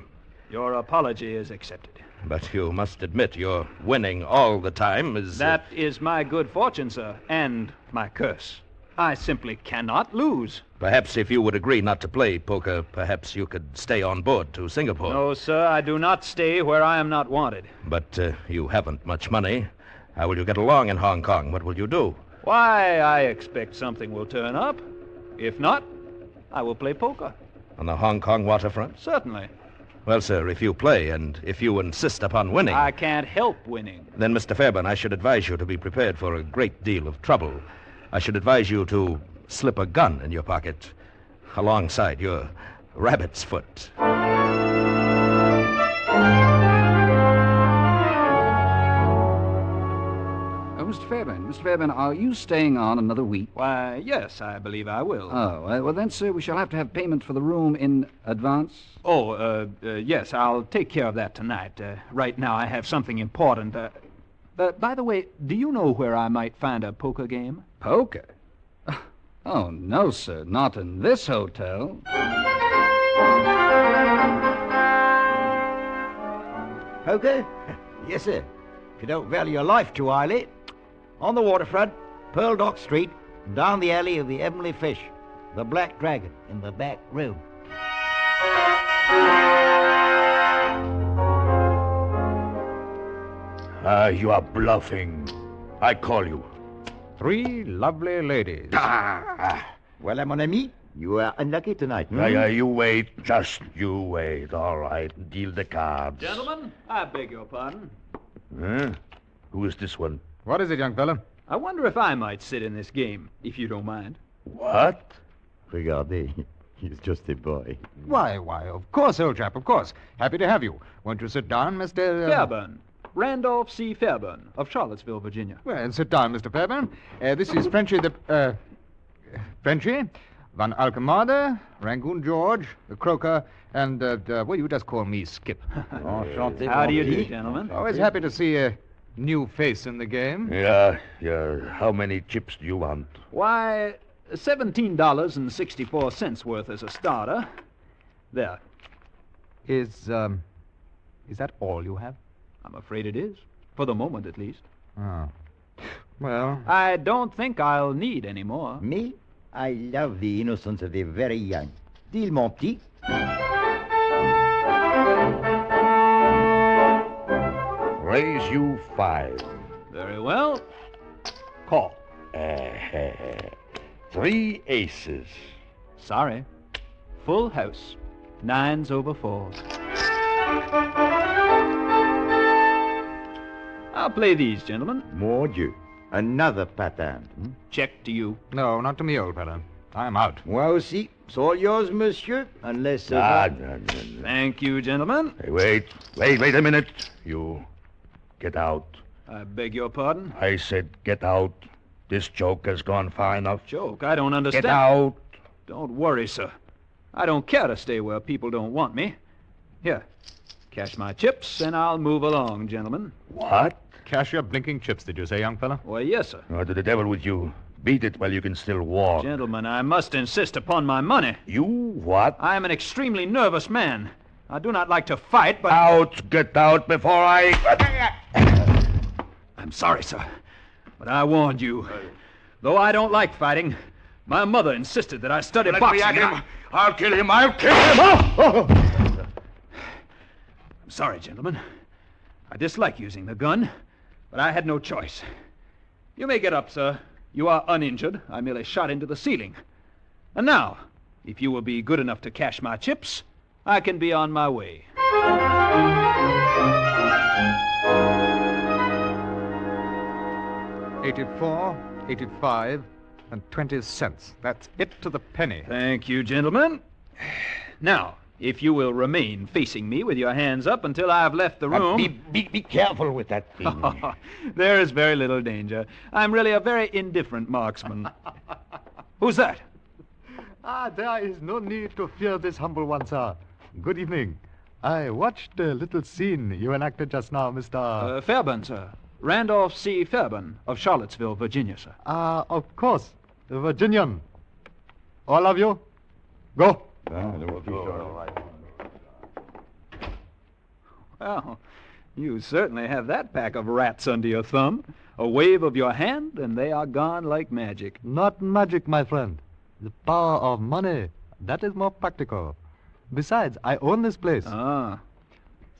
Your apology is accepted. But you must admit your winning all the time is... That is my good fortune, sir, and my curse. I simply cannot lose. Perhaps if you would agree not to play poker, perhaps you could stay on board to Singapore. No, sir, I do not stay where I am not wanted. But you haven't much money. How will you get along in Hong Kong? What will you do? Why, I expect something will turn up. If not, I will play poker. On the Hong Kong waterfront? Certainly. Well, sir, if you play and if you insist upon winning... I can't help winning. Then, Mr. Fairbairn, I should advise you to be prepared for a great deal of trouble. I should advise you to slip a gun in your pocket alongside your rabbit's foot. Mr. Fairbairn, are you staying on another week? Why, yes, I believe I will. Oh, well then, sir, we shall have to have payment for the room in advance. Yes, I'll take care of that tonight. Right now I have something important. By the way, do you know where I might find a poker game? Poker? Oh, no, sir, not in this hotel. Poker? Yes, sir. If you don't value your life too highly. On the waterfront, Pearl Dock Street, down the alley of the Heavenly Fish, the Black Dragon in the back room. You are bluffing. I call you. 3 lovely ladies. Voilà, mon ami. You are unlucky tonight. You wait. Just you wait. All right. Deal the cards. Gentlemen, I beg your pardon. Who is this one? What is it, young fella? I wonder if I might sit in this game, if you don't mind. What? Regardez, he's just a boy. Why, of course, old chap, of course. Happy to have you. Won't you sit down, Mr... Fairbairn. Randolph C. Fairbairn of Charlottesville, Virginia. Well, sit down, Mr. Fairbairn. This is Frenchy Frenchy, Van Alkemade, Rangoon George, the Croker, and, you just call me Skip. Enchanté. How do you do, gentlemen? Always happy to see a new face in the game. Yeah. How many chips do you want? Why, $17.64 worth as a starter. There. Is that all you have? I'm afraid it is. For the moment, at least. Oh. Well... I don't think I'll need any more. Me? I love the innocence of the very young. Deal, mon petit. Raise you 5. Very well. Call. 3 aces. Sorry. Full house. 9s over 4s. I'll play these, gentlemen. Mon Dieu. Another pattern. Check to you. No, not to me, old fellow. I'm out. Moi aussi. It's all yours, monsieur. Unless... No. Thank you, gentlemen. Hey, wait a minute. You get out. I beg your pardon? I said get out. This joke has gone far enough. Joke? I don't understand. Get out. Don't worry, sir. I don't care to stay where people don't want me. Here, cash my chips, and I'll move along, gentlemen. What? Cash your blinking chips, did you say, young fella? Why, yes, sir. To the devil with you. Beat it while you can still walk. Gentlemen, I must insist upon my money. You what? I am an extremely nervous man. I do not like to fight, but... Out! Get out before I... I'm sorry, sir, but I warned you. Though I don't like fighting, my mother insisted that I study boxing. Let me at him. I'll kill him. I'll kill him. I'm sorry, gentlemen. I dislike using the gun, but I had no choice. You may get up, sir. You are uninjured. I merely shot into the ceiling. And now, if you will be good enough to cash my chips, I can be on my way. $84, $85, and 20 cents. That's it to the penny. Thank you, gentlemen. Now, if you will remain facing me with your hands up until I have left the room... Be careful with that thing. There is very little danger. I'm really a very indifferent marksman. Who's that? There is no need to fear this humble one, sir. Good evening. I watched the little scene you enacted just now, Mr. Fairburn, sir. Randolph C. Fairburn of Charlottesville, Virginia, sir. Of course. The Virginian. All of you, go. Well, you certainly have that pack of rats under your thumb. A wave of your hand, and they are gone like magic. Not magic, my friend. The power of money. That is more practical. Besides, I own this place. Ah.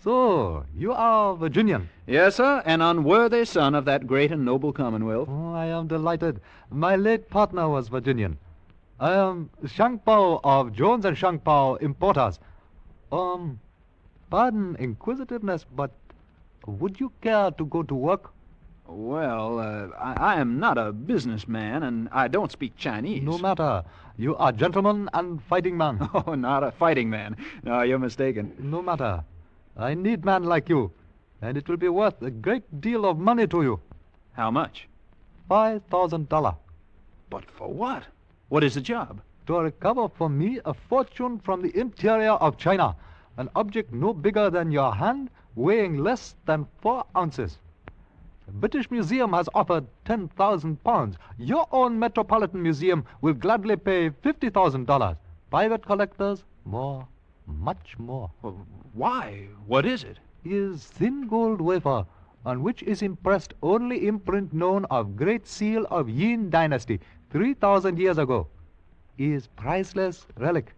So, you are Virginian? Yes, sir, an unworthy son of that great and noble Commonwealth. Oh, I am delighted. My late partner was Virginian. I am Shangpao of Jones and Shangpao Importers. Pardon inquisitiveness, but would you care to go to work? Well, I am not a businessman, and I don't speak Chinese. No matter. You are gentleman and fighting man. Oh, not a fighting man. No, you're mistaken. No matter. I need man like you, and it will be worth a great deal of money to you. How much? $5,000. But for what? What is the job? To recover for me a fortune from the interior of China, an object no bigger than your hand, weighing less than 4 ounces. The British Museum has offered £10,000. Your own Metropolitan Museum will gladly pay $50,000. Private collectors, more, much more. Well, why? What is it? Is thin gold wafer, on which is impressed only imprint known of Great Seal of Yin Dynasty, 3,000 years ago. Is priceless relic.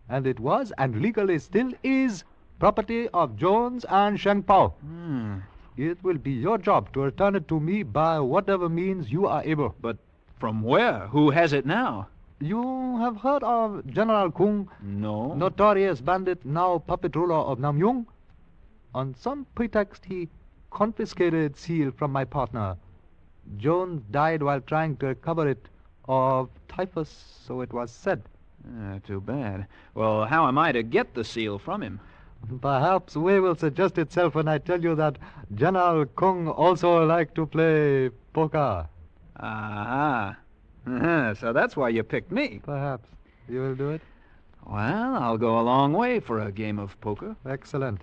And it was, and legally still is, property of Jones and Shangpao. It will be your job to return it to me by whatever means you are able. But from where? Who has it now? You have heard of General Kung? No. Notorious bandit, now puppet ruler of Namyung? On some pretext, he confiscated seal from my partner. Jones died while trying to recover it of typhus, so it was said. Too bad. Well, how am I to get the seal from him? Perhaps way will suggest itself when I tell you that General Kung also liked to play poker. Aha. So that's why you picked me. Perhaps. You will do it? Well, I'll go a long way for a game of poker. Excellent.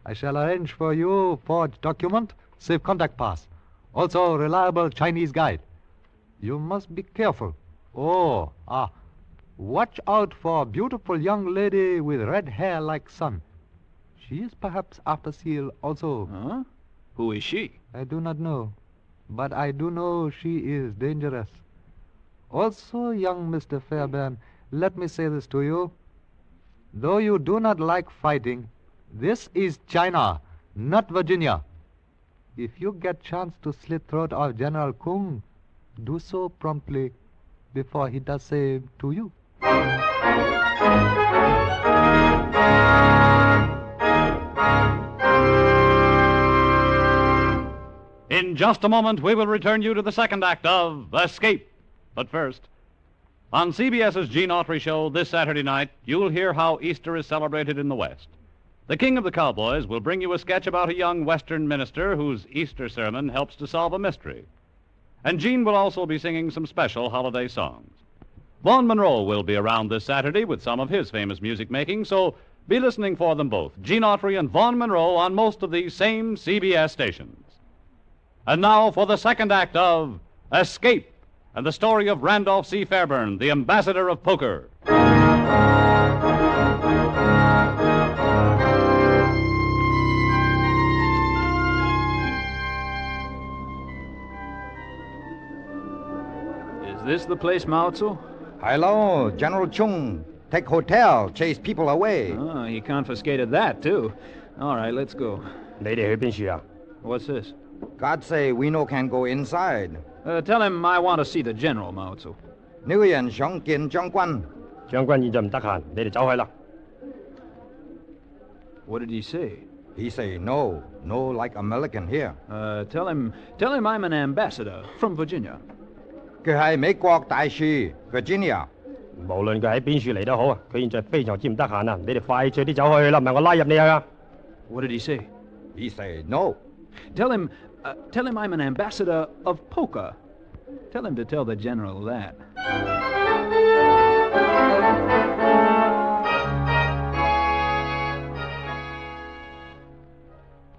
I shall arrange for you forged document, safe contact pass. Also reliable Chinese guide. You must be careful. Watch out for a beautiful young lady with red hair like sun. She is perhaps after seal also. Huh? Who is she? I do not know. But I do know she is dangerous. Also, young Mr. Fairbairn, let me say this to you. Though you do not like fighting, this is China, not Virginia. If you get chance to slit throat of General Kung, do so promptly before he does same to you. In just a moment, we will return you to the second act of Escape. But first, on CBS's Gene Autry Show this Saturday night, you'll hear how Easter is celebrated in the West. The King of the Cowboys will bring you a sketch about a young Western minister whose Easter sermon helps to solve a mystery. And Gene will also be singing some special holiday songs. Vaughn Monroe will be around this Saturday with some of his famous music making, so be listening for them both, Gene Autry and Vaughn Monroe, on most of these same CBS stations. And now for the second act of Escape, and the story of Randolph C. Fairburn, the ambassador of poker. Is this the place, Mao Tzu? Hello, General Chung. Take hotel, chase people away. Oh, he confiscated that, too. All right, let's go. What's this? God say we no can go inside. Tell him I want to see the general, Mao Tzu. 呢個人想見將軍。將軍現在唔得閒，你哋走去啦。What did he say? He say no like American here. Tell him I'm an ambassador from Virginia. 佢係美國大使 Virginia。無論佢喺邊處嚟都好啊，佢現在非常之唔得閒啊！你哋快脆啲走去啦，唔係我拉入你去啊！ What did he say? He say no. Tell him I'm an ambassador of poker. Tell him to tell the general that.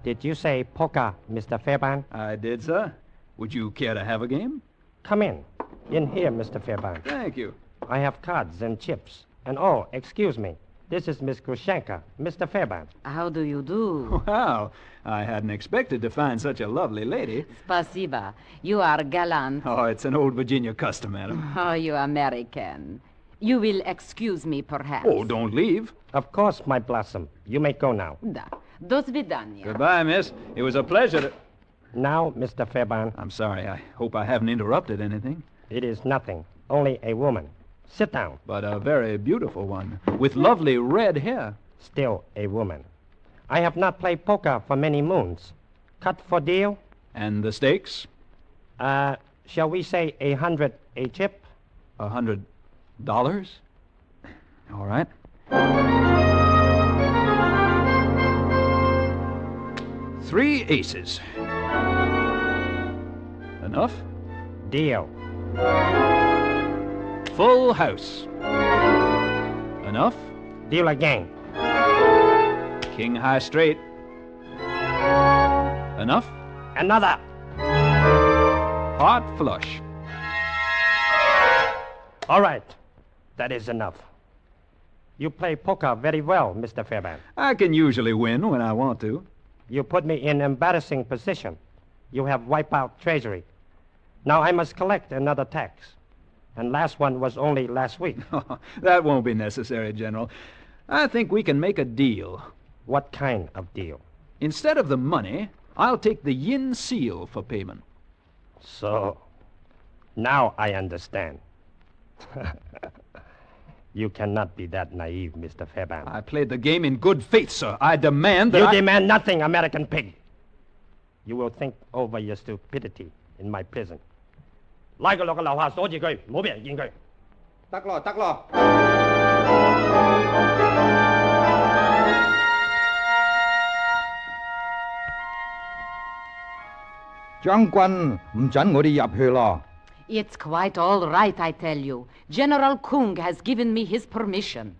Did you say poker, Mr. Fairbairn? I did, sir. Would you care to have a game? Come in. In here, Mr. Fairbairn. Thank you. I have cards and chips. And oh, excuse me. This is Miss Grushenka, Mr. Fairbairn. How do you do? Wow. I hadn't expected to find such a lovely lady. Spasiba. You are gallant. Oh, it's an old Virginia custom, madam. Oh, you American. You will excuse me, perhaps. Oh, don't leave. Of course, my blossom. You may go now. Da. Do svidaniya. Goodbye, miss. It was a pleasure to... Now, Mr. Fairbairn. I'm sorry. I hope I haven't interrupted anything. It is nothing. Only a woman. Sit down. But a very beautiful one, with lovely red hair. Still a woman. I have not played poker for many moons. Cut for deal? And the stakes? Shall we say 100 a chip? $100? All right. Three aces. Enough? Deal. Full house. Enough? Deal again. King high straight. Enough? Another. Heart flush. All right. That is enough. You play poker very well, Mr. Fairbairn. I can usually win when I want to. You put me in embarrassing position. You have wiped out treasury. Now I must collect another tax. And last one was only last week. That won't be necessary, General. I think we can make a deal. What kind of deal? Instead of the money, I'll take the yin seal for payment. So, now I understand. You cannot be that naive, Mr. Fairbairn. I played the game in good faith, sir. I demand that You demand nothing, American pig. You will think over your stupidity in my prison. 拉佢落個樓下鎖住佢，唔好俾人見佢。得咯，得咯。將軍唔准我哋入去咯。It's quite all right, I tell you. General Kung has given me his permission.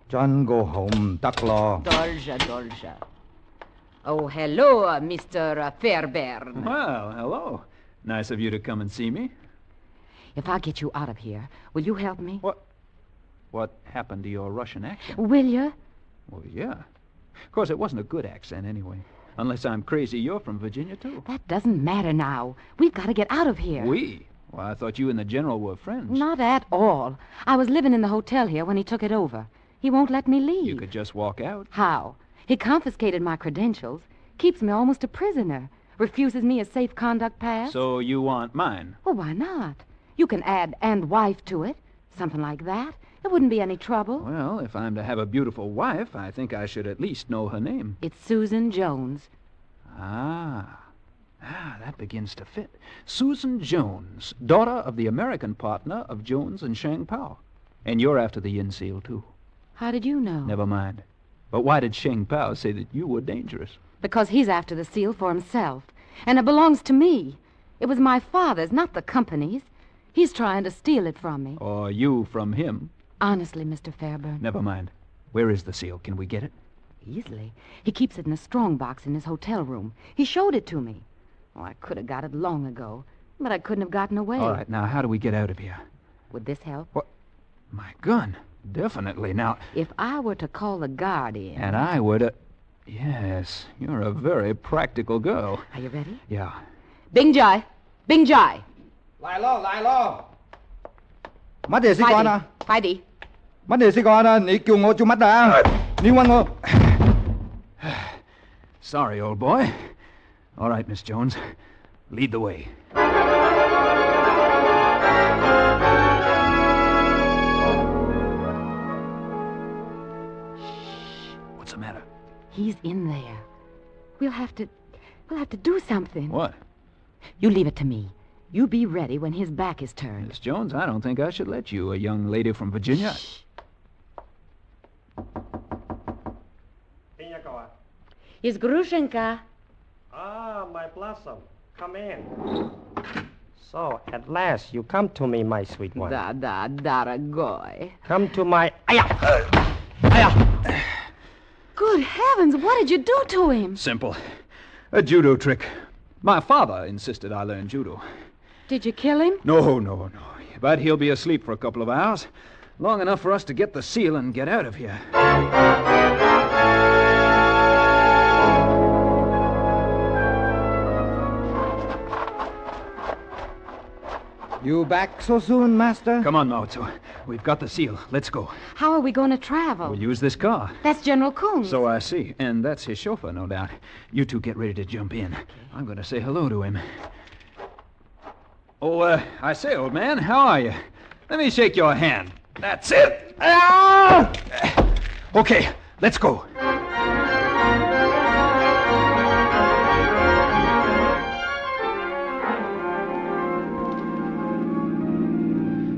真個好唔得咯。Dolja. Oh, hello, Mr. Fairbairn. Well, hello. Nice of you to come and see me. If I get you out of here, will you help me? What happened to your Russian accent? Will you? Well, yeah. Of course, it wasn't a good accent anyway. Unless I'm crazy, you're from Virginia, too. That doesn't matter now. We've got to get out of here. We? Well, I thought you and the general were friends. Not at all. I was living in the hotel here when he took it over. He won't let me leave. You could just walk out. How? He confiscated my credentials, keeps me almost a prisoner, refuses me a safe conduct pass. So you want mine? Well, why not? You can add "and wife" to it. Something like that. It wouldn't be any trouble. Well, if I'm to have a beautiful wife, I think I should at least know her name. It's Susan Jones. That begins to fit. Susan Jones, daughter of the American partner of Jones and Shang Pao. And you're after the yin seal, too. How did you know? Never mind. But why did Shang Pao say that you were dangerous? Because he's after the seal for himself. And it belongs to me. It was my father's, not the company's. He's trying to steal it from me. Or you from him. Honestly, Mr. Fairbairn. Never mind. Where is the seal? Can we get it? Easily. He keeps it in a strong box in his hotel room. He showed it to me. Oh, I could have got it long ago, but I couldn't have gotten away. All right, now how do we get out of here? Would this help? What? My gun. Definitely. Now... If I were to call the guard in... And I were to... Yes, you're a very practical girl. Are you ready? Yeah. Bing Jai! Bing Jai! Lie low, lie low. 乜嘢先講啊？快啲！乜嘢先講啊？你叫我做乜啊？你問我。Sorry, old boy. All right, Miss Jones. Lead the way. What's the matter? He's in there. We'll have to do something. What? You leave it to me. You be ready when his back is turned. Miss Jones, I don't think I should let you, a young lady from Virginia. Shh. Pina Is Grushenka. Ah, my blossom. Come in. So, at last, you come to me, my sweet one. Da, daragoy. Come to my... Good heavens, what did you do to him? Simple. A judo trick. My father insisted I learn judo. Did you kill him? No. But he'll be asleep for a couple of hours. Long enough for us to get the seal and get out of here. You back so soon, Master? Come on, Mao-Tzu. We've got the seal. Let's go. How are we going to travel? We'll use this car. That's General Coons. So I see. And that's his chauffeur, no doubt. You two get ready to jump in. Okay. I'm going to say hello to him. Oh, I say, old man, how are you? Let me shake your hand. That's it. Ah! Okay, let's go.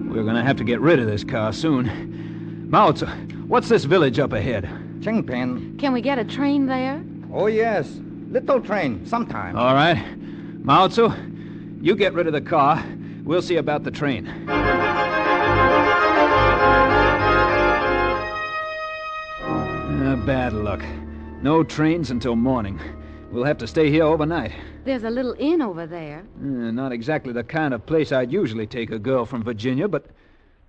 We're going to have to get rid of this car soon. Mao-Tzu, what's this village up ahead? Chengpen. Can we get a train there? Oh, yes. Little train, sometime. All right. Mao-Tzu, you get rid of the car. We'll see about the train. Bad luck. No trains until morning. We'll have to stay here overnight. There's a little inn over there. Not exactly the kind of place I'd usually take a girl from Virginia, but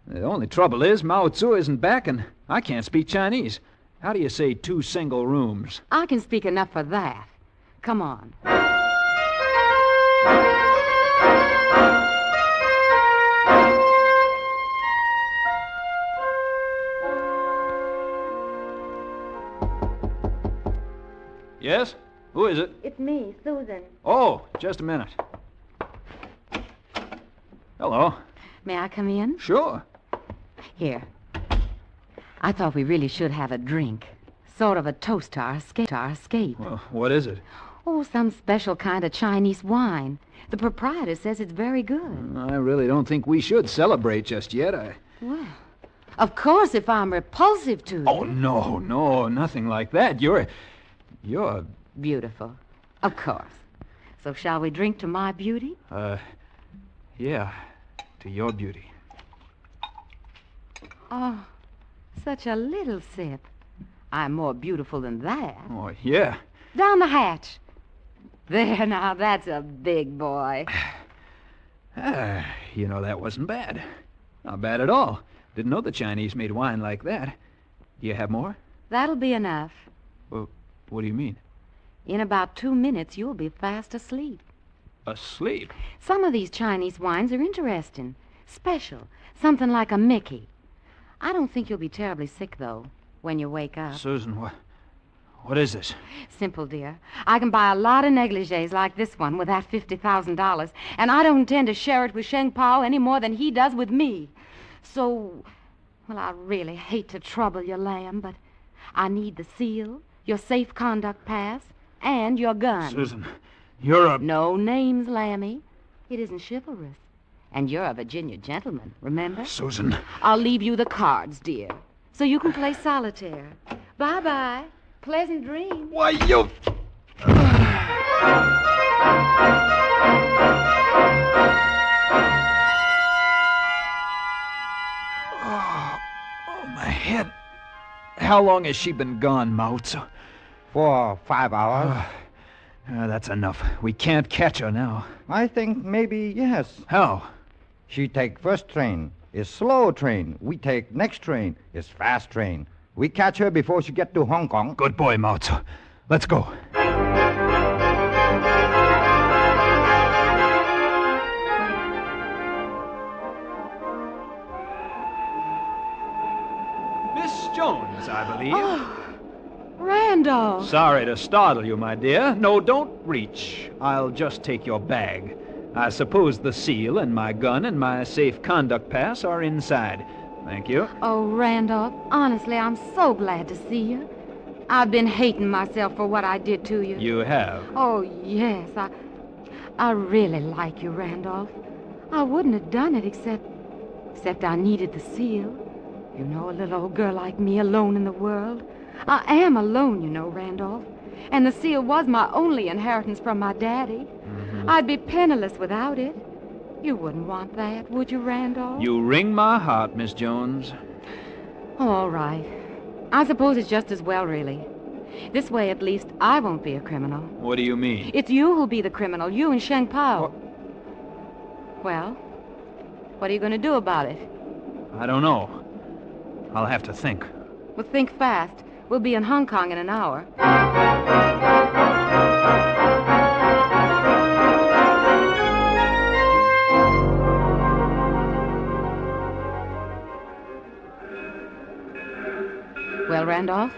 the only trouble is Mao-Tzu isn't back and I can't speak Chinese. How do you say 2 single rooms? I can speak enough for that. Come on. Yes? Who is it? It's me, Susan. Oh, just a minute. Hello. May I come in? Sure. Here. I thought we really should have a drink. Sort of a toast to our escape. Well, what is it? Oh, some special kind of Chinese wine. The proprietor says it's very good. I really don't think we should celebrate just yet. Well, of course, if I'm repulsive to you. Oh, no, nothing like that. You're... Beautiful. Of course. So shall we drink to my beauty? Yeah. To your beauty. Oh, such a little sip. I'm more beautiful than that. Oh, yeah. Down the hatch. There, now, that's a big boy. That wasn't bad. Not bad at all. Didn't know the Chinese made wine like that. Do you have more? That'll be enough. Well, what do you mean? In about 2 minutes, you'll be fast asleep. Asleep? Some of these Chinese wines are interesting. Special. Something like a Mickey. I don't think you'll be terribly sick, though, when you wake up. Susan, what is this? Simple, dear. I can buy a lot of negligees like this one with that $50,000, and I don't intend to share it with Sheng Pao any more than he does with me. So, well, I really hate to trouble you, lamb, but I need the seal, your safe conduct pass, and your gun. Susan, you're a... No names, Lammy. It isn't chivalrous. And you're a Virginia gentleman, remember? Susan. I'll leave you the cards, dear, so you can play solitaire. Bye-bye. Pleasant dreams. Why, you... Oh, my head. How long has she been gone, Mao-Tzu? For 5 hours. That's enough. We can't catch her now. I think maybe yes. How? She take first train. It's slow train. We take next train. It's fast train. We catch her before she get to Hong Kong. Good boy, Mao-Tzu. Let's go. Jones, I believe. Oh, Randolph. Sorry to startle you, my dear. No, don't reach. I'll just take your bag. I suppose the seal and my gun and my safe conduct pass are inside. Thank you. Oh, Randolph, honestly, I'm so glad to see you. I've been hating myself for what I did to you. You have? Oh, yes. I really like you, Randolph. I wouldn't have done it except I needed the seal. You know, a little old girl like me alone in the world. I am alone, you know, Randolph. And the seal was my only inheritance from my daddy. Mm-hmm. I'd be penniless without it. You wouldn't want that, would you, Randolph? You wring my heart, Miss Jones. All right. I suppose it's just as well, really. This way, at least, I won't be a criminal. What do you mean? It's you who'll be the criminal, you and Sheng Pao. Well, what are you going to do about it? I don't know. I'll have to think. Well, think fast. We'll be in Hong Kong in an hour. Well, Randolph,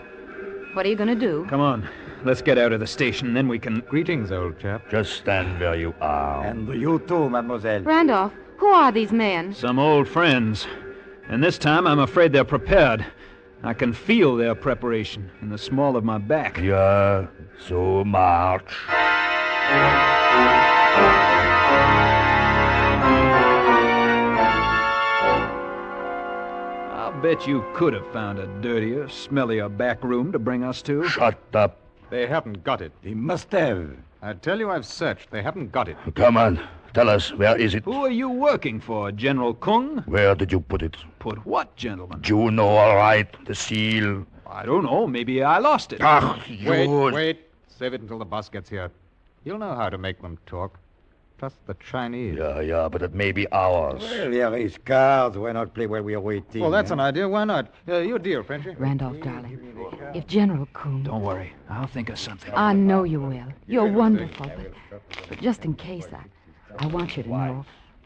what are you going to do? Come on. Let's get out of the station, then we can... Greetings, old chap. Just stand where you are. And you too, mademoiselle. Randolph, who are these men? Some old friends. And this time, I'm afraid they're prepared. I can feel their preparation in the small of my back. Yeah, so march. I'll bet you could have found a dirtier, smellier back room to bring us to. Shut up. They haven't got it. They must have. I tell you, I've searched. They haven't got it. Come on. Tell us, where is it? Who are you working for, General Kung? Where did you put it? Put what, gentlemen? You know all right. The seal. I don't know. Maybe I lost it. Ah, you... Wait. Save it until the boss gets here. You'll know how to make them talk. Trust the Chinese. Yeah, but it may be ours. Well, there is cards. Why not play while we are waiting? Well, that's an idea. Why not? Your deal, Frenchy. Randolph, darling, if General Kung... Don't worry. I'll think of something. I know you will. You're wonderful, but just in case, I want you to know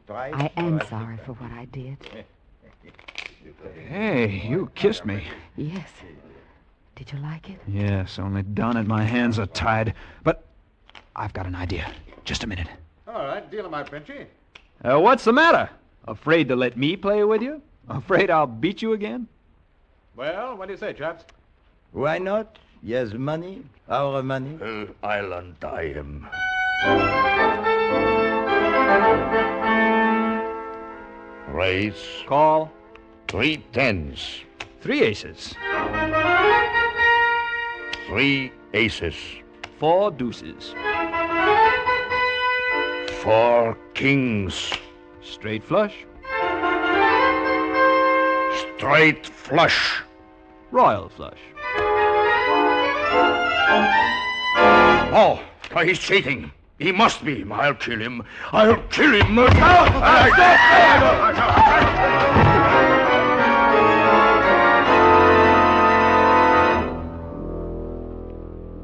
I am sorry for what I did. Hey, you kissed me. Yes. Did you like it? Yes, only down it my hands are tied. But I've got an idea. Just a minute. All right, deal 'em out, Frenchy. What's the matter? Afraid to let me play with you? Afraid I'll beat you again? Well, what do you say, chaps? Why not? Yes, money. Our money. I'll untie him. Raise. Call. 3 tens. 3 aces. 3 aces. 4 deuces. 4 kings. Straight flush. Straight flush. Royal flush. Oh, he's cheating. He must be. I'll kill him. I'll kill him.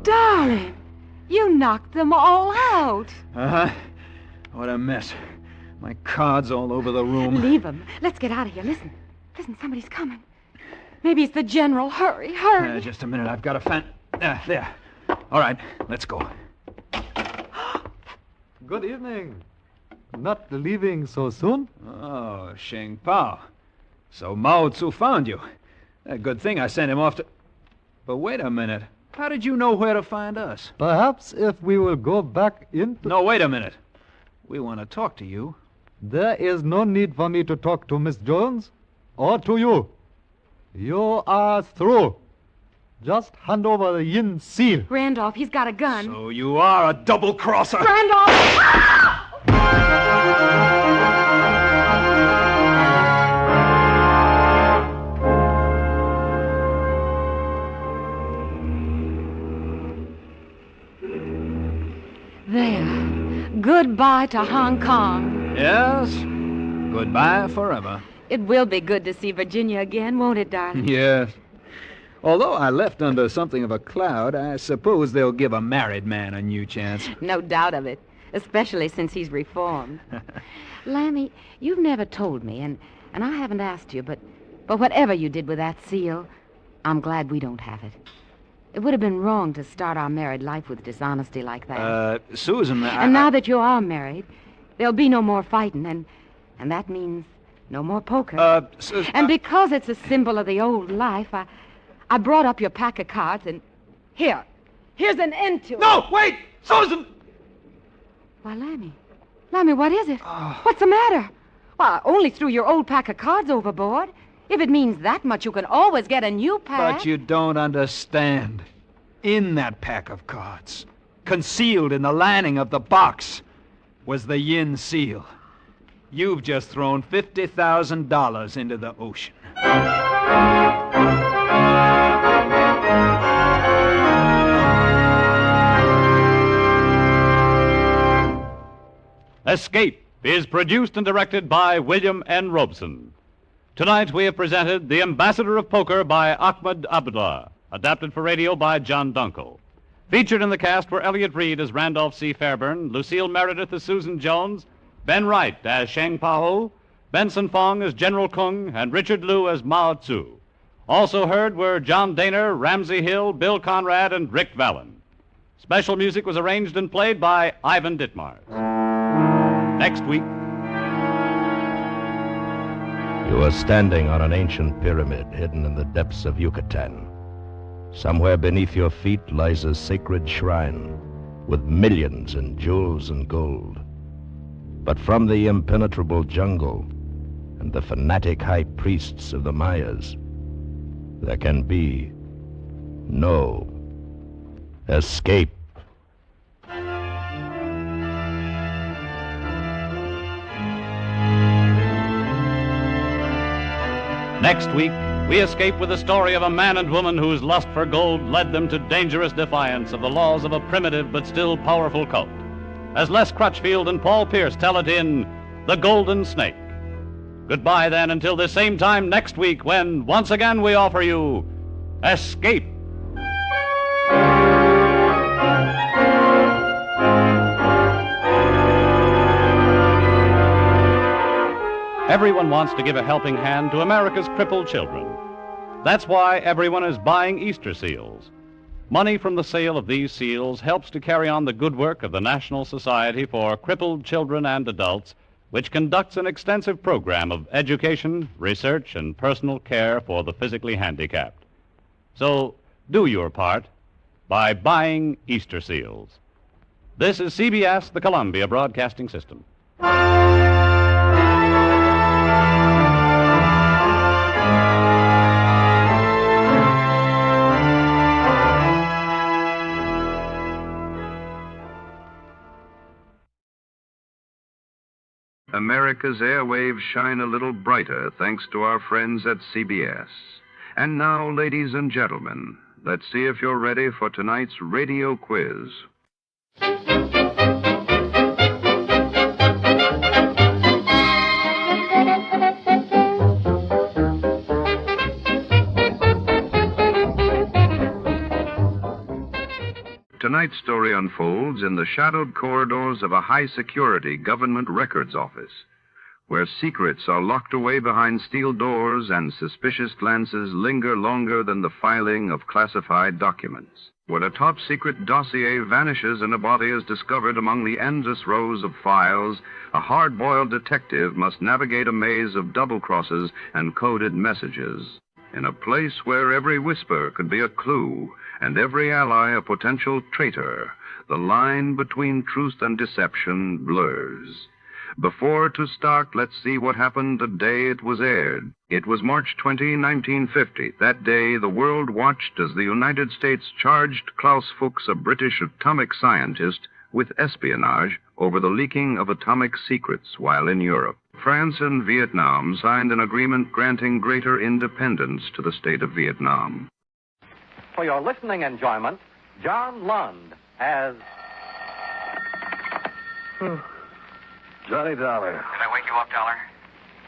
Darling, you knocked them all out. Uh-huh. What a mess. My cards all over the room. Leave them. Let's get out of here. Listen, somebody's coming. Maybe it's the general. Hurry. Just a minute. I've got to find... there. All right, let's go. Good evening. Not leaving so soon? Oh, Sheng Pao. So Mao Tzu found you. A good thing I sent him off to... But wait a minute. How did you know where to find us? Perhaps if we will go back into... No, wait a minute. We want to talk to you. There is no need for me to talk to Miss Jones or to you. You are through. Just hand over the yin seal. Randolph, he's got a gun. So you are a double-crosser. Randolph! There. Goodbye to Hong Kong. Yes. Goodbye forever. It will be good to see Virginia again, won't it, darling? Yes. Although I left under something of a cloud, I suppose they'll give a married man a new chance. No doubt of it, especially since he's reformed. Lammy, you've never told me, and I haven't asked you, but whatever you did with that seal, I'm glad we don't have it. It would have been wrong to start our married life with dishonesty like that. Susan, And now that you are married, there'll be no more fighting, and that means no more poker. And because it's a symbol of the old life, I brought up your pack of cards, and here's an end to it. No, wait! Susan! Why, Lammy, what is it? What's the matter? Well, I only threw your old pack of cards overboard. If it means that much, you can always get a new pack. But you don't understand. In that pack of cards, concealed in the lining of the box, was the yin seal. You've just thrown $50,000 into the ocean. Escape is produced and directed by William N. Robeson. Tonight we have presented The Ambassador of Poker by Ahmed Abdullah, adapted for radio by John Dunkel. Featured in the cast were Elliot Reed as Randolph C. Fairburn, Lucille Meredith as Susan Jones, Ben Wright as Sheng Pao, Benson Fong as General Kung, and Richard Liu as Mao Tzu. Also heard were John Daner, Ramsey Hill, Bill Conrad, and Rick Vallon. Special music was arranged and played by Ivan Ditmars. Next week... You are standing on an ancient pyramid hidden in the depths of Yucatan. Somewhere beneath your feet lies a sacred shrine with millions in jewels and gold. But from the impenetrable jungle and the fanatic high priests of the Mayas, there can be no escape. Next week, we escape with the story of a man and woman whose lust for gold led them to dangerous defiance of the laws of a primitive but still powerful cult. As Les Crutchfield and Paul Pierce tell it in The Golden Snake. Goodbye, then, until this same time next week when, once again, we offer you Escape. Everyone wants to give a helping hand to America's crippled children. That's why everyone is buying Easter seals. Money from the sale of these seals helps to carry on the good work of the National Society for Crippled Children and Adults, which conducts an extensive program of education, research, and personal care for the physically handicapped. So do your part by buying Easter seals. This is CBS, the Columbia Broadcasting System. America's airwaves shine a little brighter thanks to our friends at CBS. And now, ladies and gentlemen, let's see if you're ready for tonight's radio quiz. Tonight's story unfolds in the shadowed corridors of a high-security government records office, where secrets are locked away behind steel doors and suspicious glances linger longer than the filing of classified documents. When a top-secret dossier vanishes and a body is discovered among the endless rows of files, a hard-boiled detective must navigate a maze of double-crosses and coded messages. In a place where every whisper could be a clue and every ally a potential traitor, the line between truth and deception blurs. Before to start, let's see what happened the day it was aired. It was March 20, 1950. That day, the world watched as the United States charged Klaus Fuchs, a British atomic scientist, with espionage over the leaking of atomic secrets while in Europe. France and Vietnam signed an agreement granting greater independence to the state of Vietnam. For your listening enjoyment, John Lund as... Johnny Dollar. Did I wake you up, Dollar?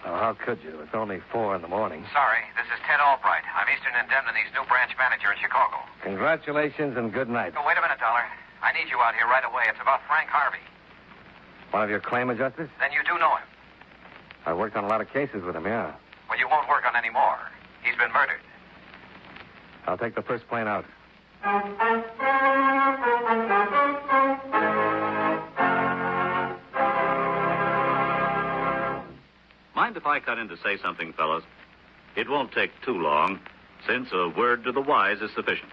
Oh, how could you? It's only 4 in the morning. Sorry, this is Ted Albright. I'm Eastern Indemnity's new branch manager in Chicago. Congratulations and good night. Oh, wait a minute, Dollar. I need you out here right away. It's about Frank Harvey. One of your claim adjusters? Then you do know him. I worked on a lot of cases with him, yeah. Well, you won't work on any more. He's been murdered. I'll take the first plane out. Mind if I cut in to say something, fellows? It won't take too long, since a word to the wise is sufficient.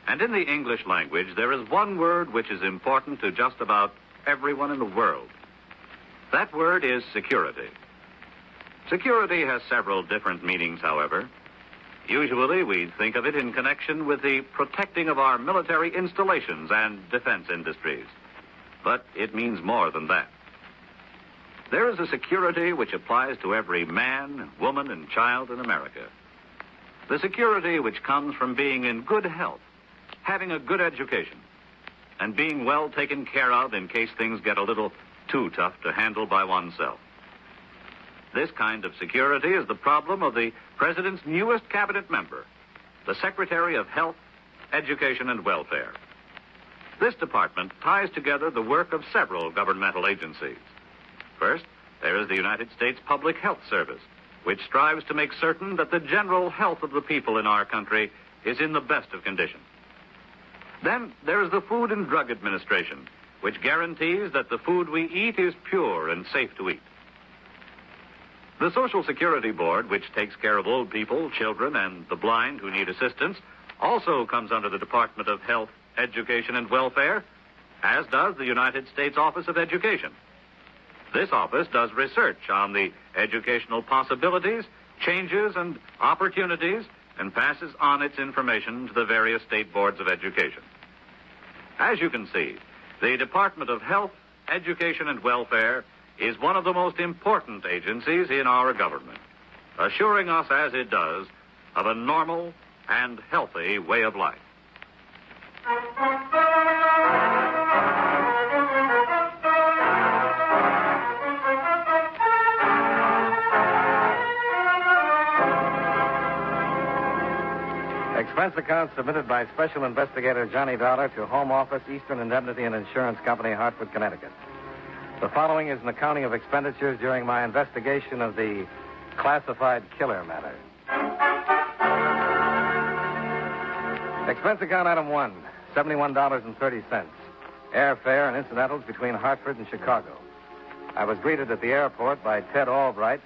And in the English language, there is one word which is important to just about everyone in the world. That word is security. Security has several different meanings, however. Usually, we think of it in connection with the protecting of our military installations and defense industries. But it means more than that. There is a security which applies to every man, woman, and child in America. The security which comes from being in good health, having a good education, and being well taken care of in case things get a little too tough to handle by oneself. This kind of security is the problem of the President's newest cabinet member, the Secretary of Health, Education, and Welfare. This department ties together the work of several governmental agencies. First, there is the United States Public Health Service, which strives to make certain that the general health of the people in our country is in the best of condition. Then there is the Food and Drug Administration, which guarantees that the food we eat is pure and safe to eat. The Social Security Board, which takes care of old people, children, and the blind who need assistance, also comes under the Department of Health, Education, and Welfare, as does the United States Office of Education. This office does research on the educational possibilities, changes, and opportunities, and passes on its information to the various state boards of education. As you can see, the Department of Health, Education, and Welfare is one of the most important agencies in our government, assuring us, as it does, of a normal and healthy way of life. Expense account submitted by Special Investigator Johnny Dollar to Home Office, Eastern Indemnity and Insurance Company, Hartford, Connecticut. The following is an accounting of expenditures during my investigation of the classified killer matter. Expense account item 1, $71.30. Airfare and incidentals between Hartford and Chicago. I was greeted at the airport by Ted Albright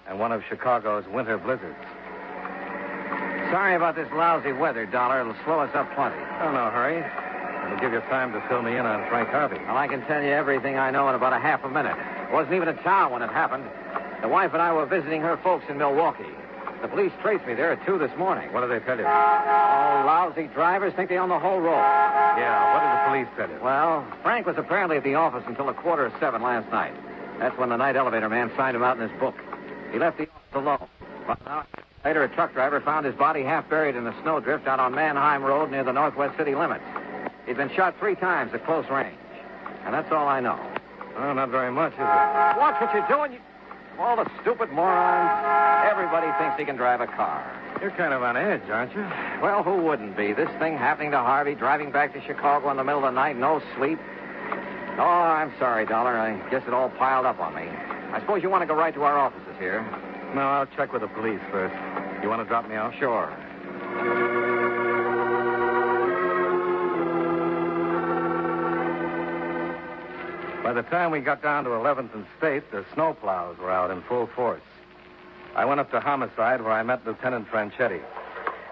and one of Chicago's winter blizzards. Sorry about this lousy weather, Dollar. It'll slow us up plenty. Oh, no hurry. It'll give you time to fill me in on Frank Harvey. Well, I can tell you everything I know in about a half a minute. Wasn't even in town when it happened. The wife and I were visiting her folks in Milwaukee. The police traced me there at 2 this morning. What did they tell you? All lousy drivers think they own the whole road. Yeah, what did the police tell you? Well, Frank was apparently at the office until 7:15 last night. That's when the night elevator man signed him out in his book. He left the office alone. But an hour later, a truck driver found his body half buried in a snowdrift out on Manheim Road near the northwest city limits. He'd been shot 3 times at close range. And that's all I know. Oh, not very much, is it? Watch what you're doing. All the stupid morons. Everybody thinks he can drive a car. You're kind of on edge, aren't you? Well, who wouldn't be? This thing happening to Harvey, driving back to Chicago in the middle of the night, no sleep. Oh, I'm sorry, Dollar. I guess it all piled up on me. I suppose you want to go right to our offices here. No, I'll check with the police first. You want to drop me off? Sure. By the time we got down to 11th and State, the snowplows were out in full force. I went up to Homicide, where I met Lieutenant Franchetti.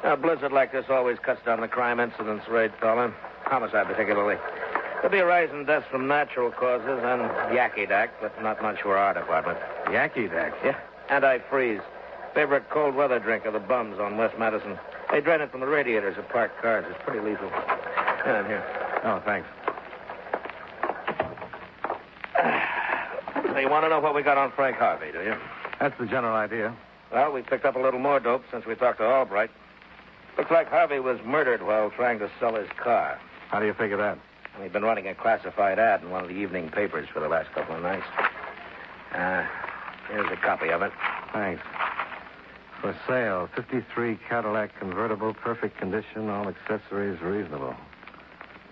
A blizzard like this always cuts down the crime incidence rate, Dollar. Homicide particularly. There'll be a rise in deaths from natural causes and Yakky-Dack, but not much for our department. Yakky-Dack? Yeah. Anti-freeze. Favorite cold weather drink of the bums on West Madison. They drain it from the radiators of parked cars. It's pretty lethal. Yeah, here. Oh, thanks. So you want to know what we got on Frank Harvey, do you? That's the general idea. Well, we picked up a little more dope since we talked to Albright. Looks like Harvey was murdered while trying to sell his car. How do you figure that? We've been running a classified ad in one of the evening papers for the last couple of nights. Here's a copy of it. Thanks. For sale, 53 Cadillac convertible, perfect condition, all accessories reasonable.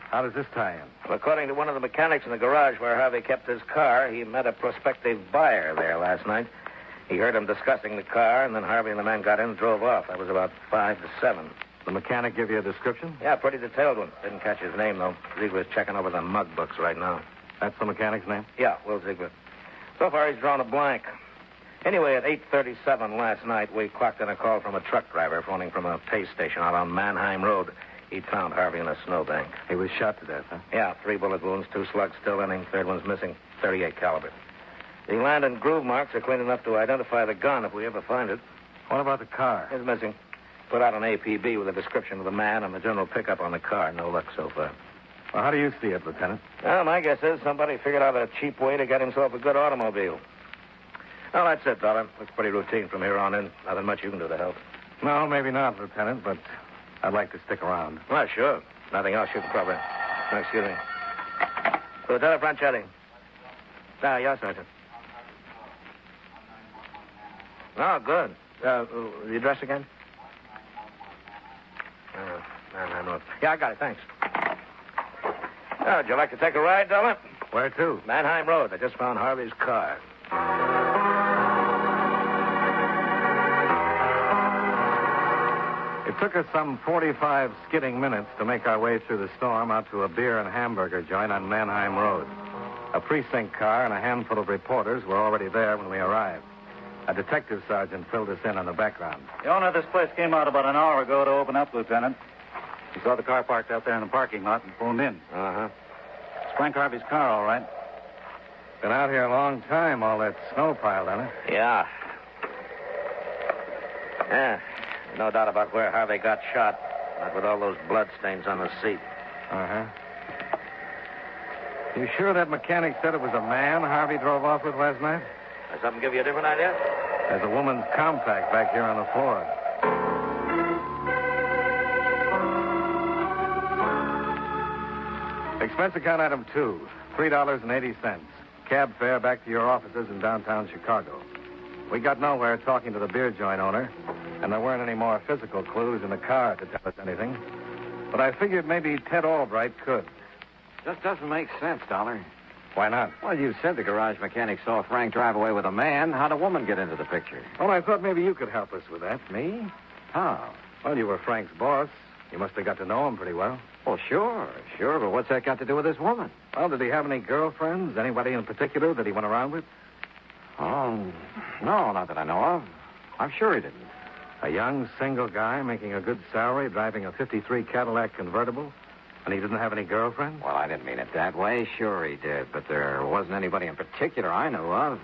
How does this tie in? Well, according to one of the mechanics in the garage where Harvey kept his car, he met a prospective buyer there last night. He heard him discussing the car, and then Harvey and the man got in and drove off. That was about 5 to 7. The mechanic give you a description? Yeah, pretty detailed one. Didn't catch his name, though. Ziegler's checking over the mug books right now. That's the mechanic's name? Yeah, Will Ziegler. So far, he's drawn a blank. Anyway, at 8:37 last night, we clocked in a call from a truck driver phoning from a pay station out on Mannheim Road. He'd found Harvey in a snowbank. He was shot to death, huh? Yeah, 3 bullet wounds, 2 slugs still in him, third one's missing, .38 caliber. The land and groove marks are clean enough to identify the gun if we ever find it. What about the car? It's missing. Put out an APB with a description of the man and the general pickup on the car. No luck so far. Well, how do you see it, Lieutenant? Well, my guess is somebody figured out a cheap way to get himself a good automobile. Well, that's it, Dollar. Looks pretty routine from here on in. Nothing much you can do to help. No, maybe not, Lieutenant, but I'd like to stick around. Well, sure. Nothing else you can cover. Oh, excuse me. Lieutenant Franchetti. Yes, Sergeant. Oh, good. The address again? No. Yeah, I got it. Thanks. Would you like to take a ride, Dollar? Where to? Mannheim Road. I just found Harvey's car. It took us some 45 skidding minutes to make our way through the storm out to a beer and hamburger joint on Mannheim Road. A precinct car and a handful of reporters were already there when we arrived. A detective sergeant filled us in on the background. The owner of this place came out about an hour ago to open up, Lieutenant. He saw the car parked out there in the parking lot and phoned in. Uh-huh. It's Frank Harvey's car, all right. Been out here a long time, all that snow piled on it. Yeah. No doubt about where Harvey got shot. Not with all those blood stains on the seat. Uh-huh. You sure that mechanic said it was a man Harvey drove off with last night? Does something give you a different idea? There's a woman's compact back here on the floor. Expense account item 2, $3.80. Cab fare back to your offices in downtown Chicago. We got nowhere talking to the beer joint owner, and there weren't any more physical clues in the car to tell us anything. But I figured maybe Ted Albright could. Just doesn't make sense, Dollar. Why not? Well, you said the garage mechanic saw Frank drive away with a man. How'd a woman get into the picture? Well, I thought maybe you could help us with that. Me? How? Well, you were Frank's boss. You must have got to know him pretty well. Well, sure, but what's that got to do with this woman? Well, did he have any girlfriends? Anybody in particular that he went around with? Oh, no, not that I know of. I'm sure he didn't. A young, single guy making a good salary, driving a 53 Cadillac convertible, and he didn't have any girlfriends? Well, I didn't mean it that way. Sure he did, but there wasn't anybody in particular I knew of.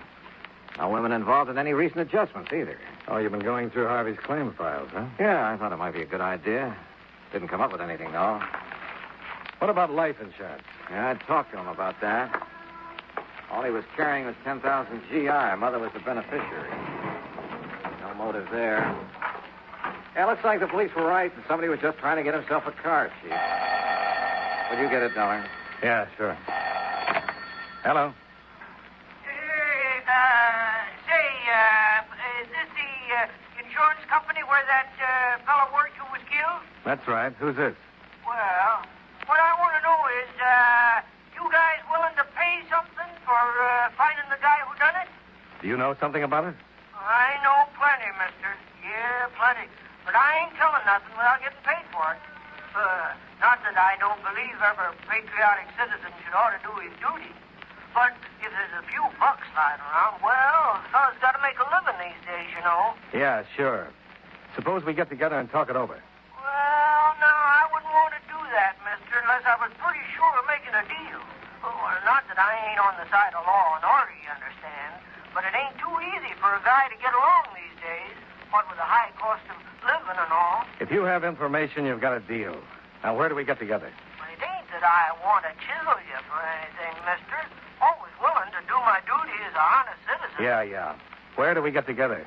No women involved in any recent adjustments either. Oh, you've been going through Harvey's claim files, huh? Yeah, I thought it might be a good idea. Didn't come up with anything, though. What about life insurance? Yeah, I talked to him about that. All he was carrying was 10,000 GI. Mother was the beneficiary. No motive there. Yeah, looks like the police were right, and somebody was just trying to get himself a car, Chief. Would you get it, Dollar? Yeah, sure. Hello. Is this the insurance company where that fellow worked who was killed? That's right. Who's this? Well, what I want to know is, you guys willing to pay something for finding the guy who done it? Do you know something about it? I know plenty, mister. Yeah, plenty. But I ain't telling nothing without getting paid for it. Not that I don't believe every patriotic citizen should ought to do his duty. But if there's a few bucks lying around, well, a fella's got to make a living these days, you know. Yeah, sure. Suppose we get together and talk it over. Well, no, I wouldn't want to do that, mister, unless I was pretty sure of making a deal. Well, not that I ain't on the side of law and order, you understand, but it ain't too easy for a guy to get along these days, what with the high cost of living and all. If you have information, you've got a deal. Now, where do we get together? Well, it ain't that I want to chisel you for anything, mister. Always willing to do my duty as a honest citizen. Yeah. Where do we get together?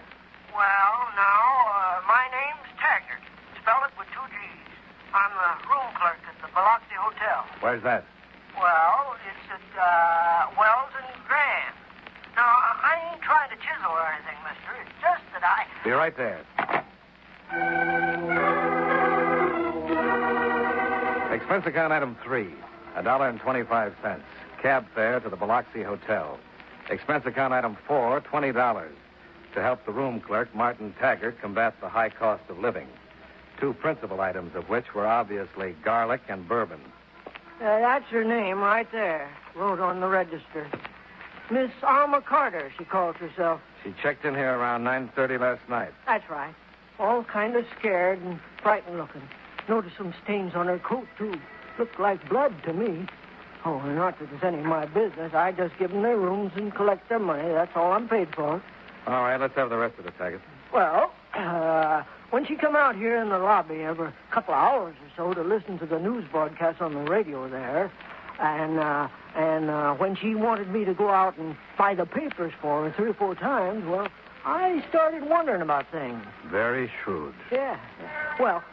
Well, now, my name's Taggart. Spell it with 2 G's. I'm the room clerk at the Biloxi Hotel. Where's that? Well, it's at Wells and Grand. Now, I ain't trying to chisel or anything, mister. It's just that I... Be right there. Expense account item 3, $1.25. Cab fare to the Biloxi Hotel. Expense account item 4, $20. To help the room clerk, Martin Taggart, combat the high cost of living. 2 principal items of which were obviously garlic and bourbon. That's her name right there, wrote on the register. Miss Alma Carter, she calls herself. She checked in here around 9:30 last night. That's right. All kind of scared and frightened looking. Noticed some stains on her coat, too. Looked like blood to me. Oh, not that it's any of my business. I just give them their rooms and collect their money. That's all I'm paid for. All right, let's have the rest of the packet. Well, when she come out here in the lobby every couple of hours or so to listen to the news broadcast on the radio there, and when she wanted me to go out and buy the papers for her 3 or 4 times, well, I started wondering about things. Very shrewd. Yeah. Well,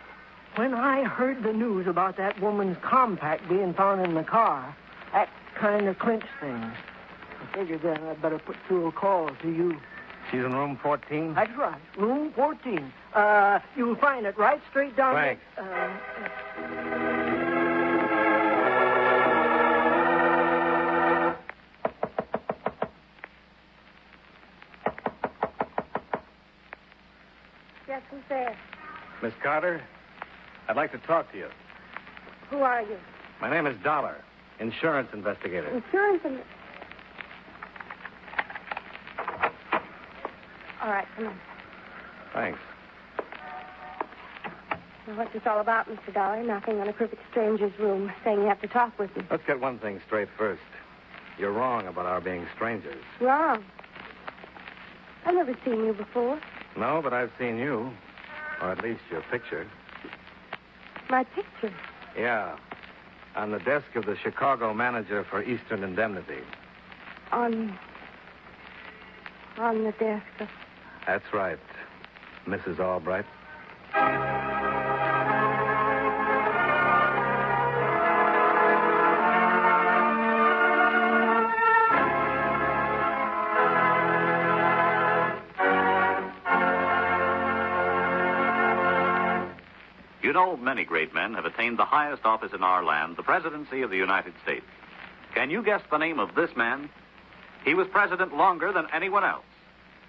when I heard the news about that woman's compact being found in the car, that kind of clinched things. I figured then I'd better put through a call to you. She's in room 14? That's right, room 14. You'll find it right straight down Thanks. Yes, who's there? Miss Carter, I'd like to talk to you. Who are you? My name is Dolar, insurance investigator. Insurance and... All right, come on. Thanks. Now, what's this all about, Mr. Dollar? Knocking on a perfect stranger's room, saying you have to talk with me. Let's get one thing straight first. You're wrong about our being strangers. Wrong. I've never seen you before. No, but I've seen you. Or at least your picture. My picture? Yeah. On the desk of the Chicago manager for Eastern Indemnity. On the desk of... That's right. Mrs. Albright. You know, many great men have attained the highest office in our land, the presidency of the United States. Can you guess the name of this man? He was president longer than anyone else.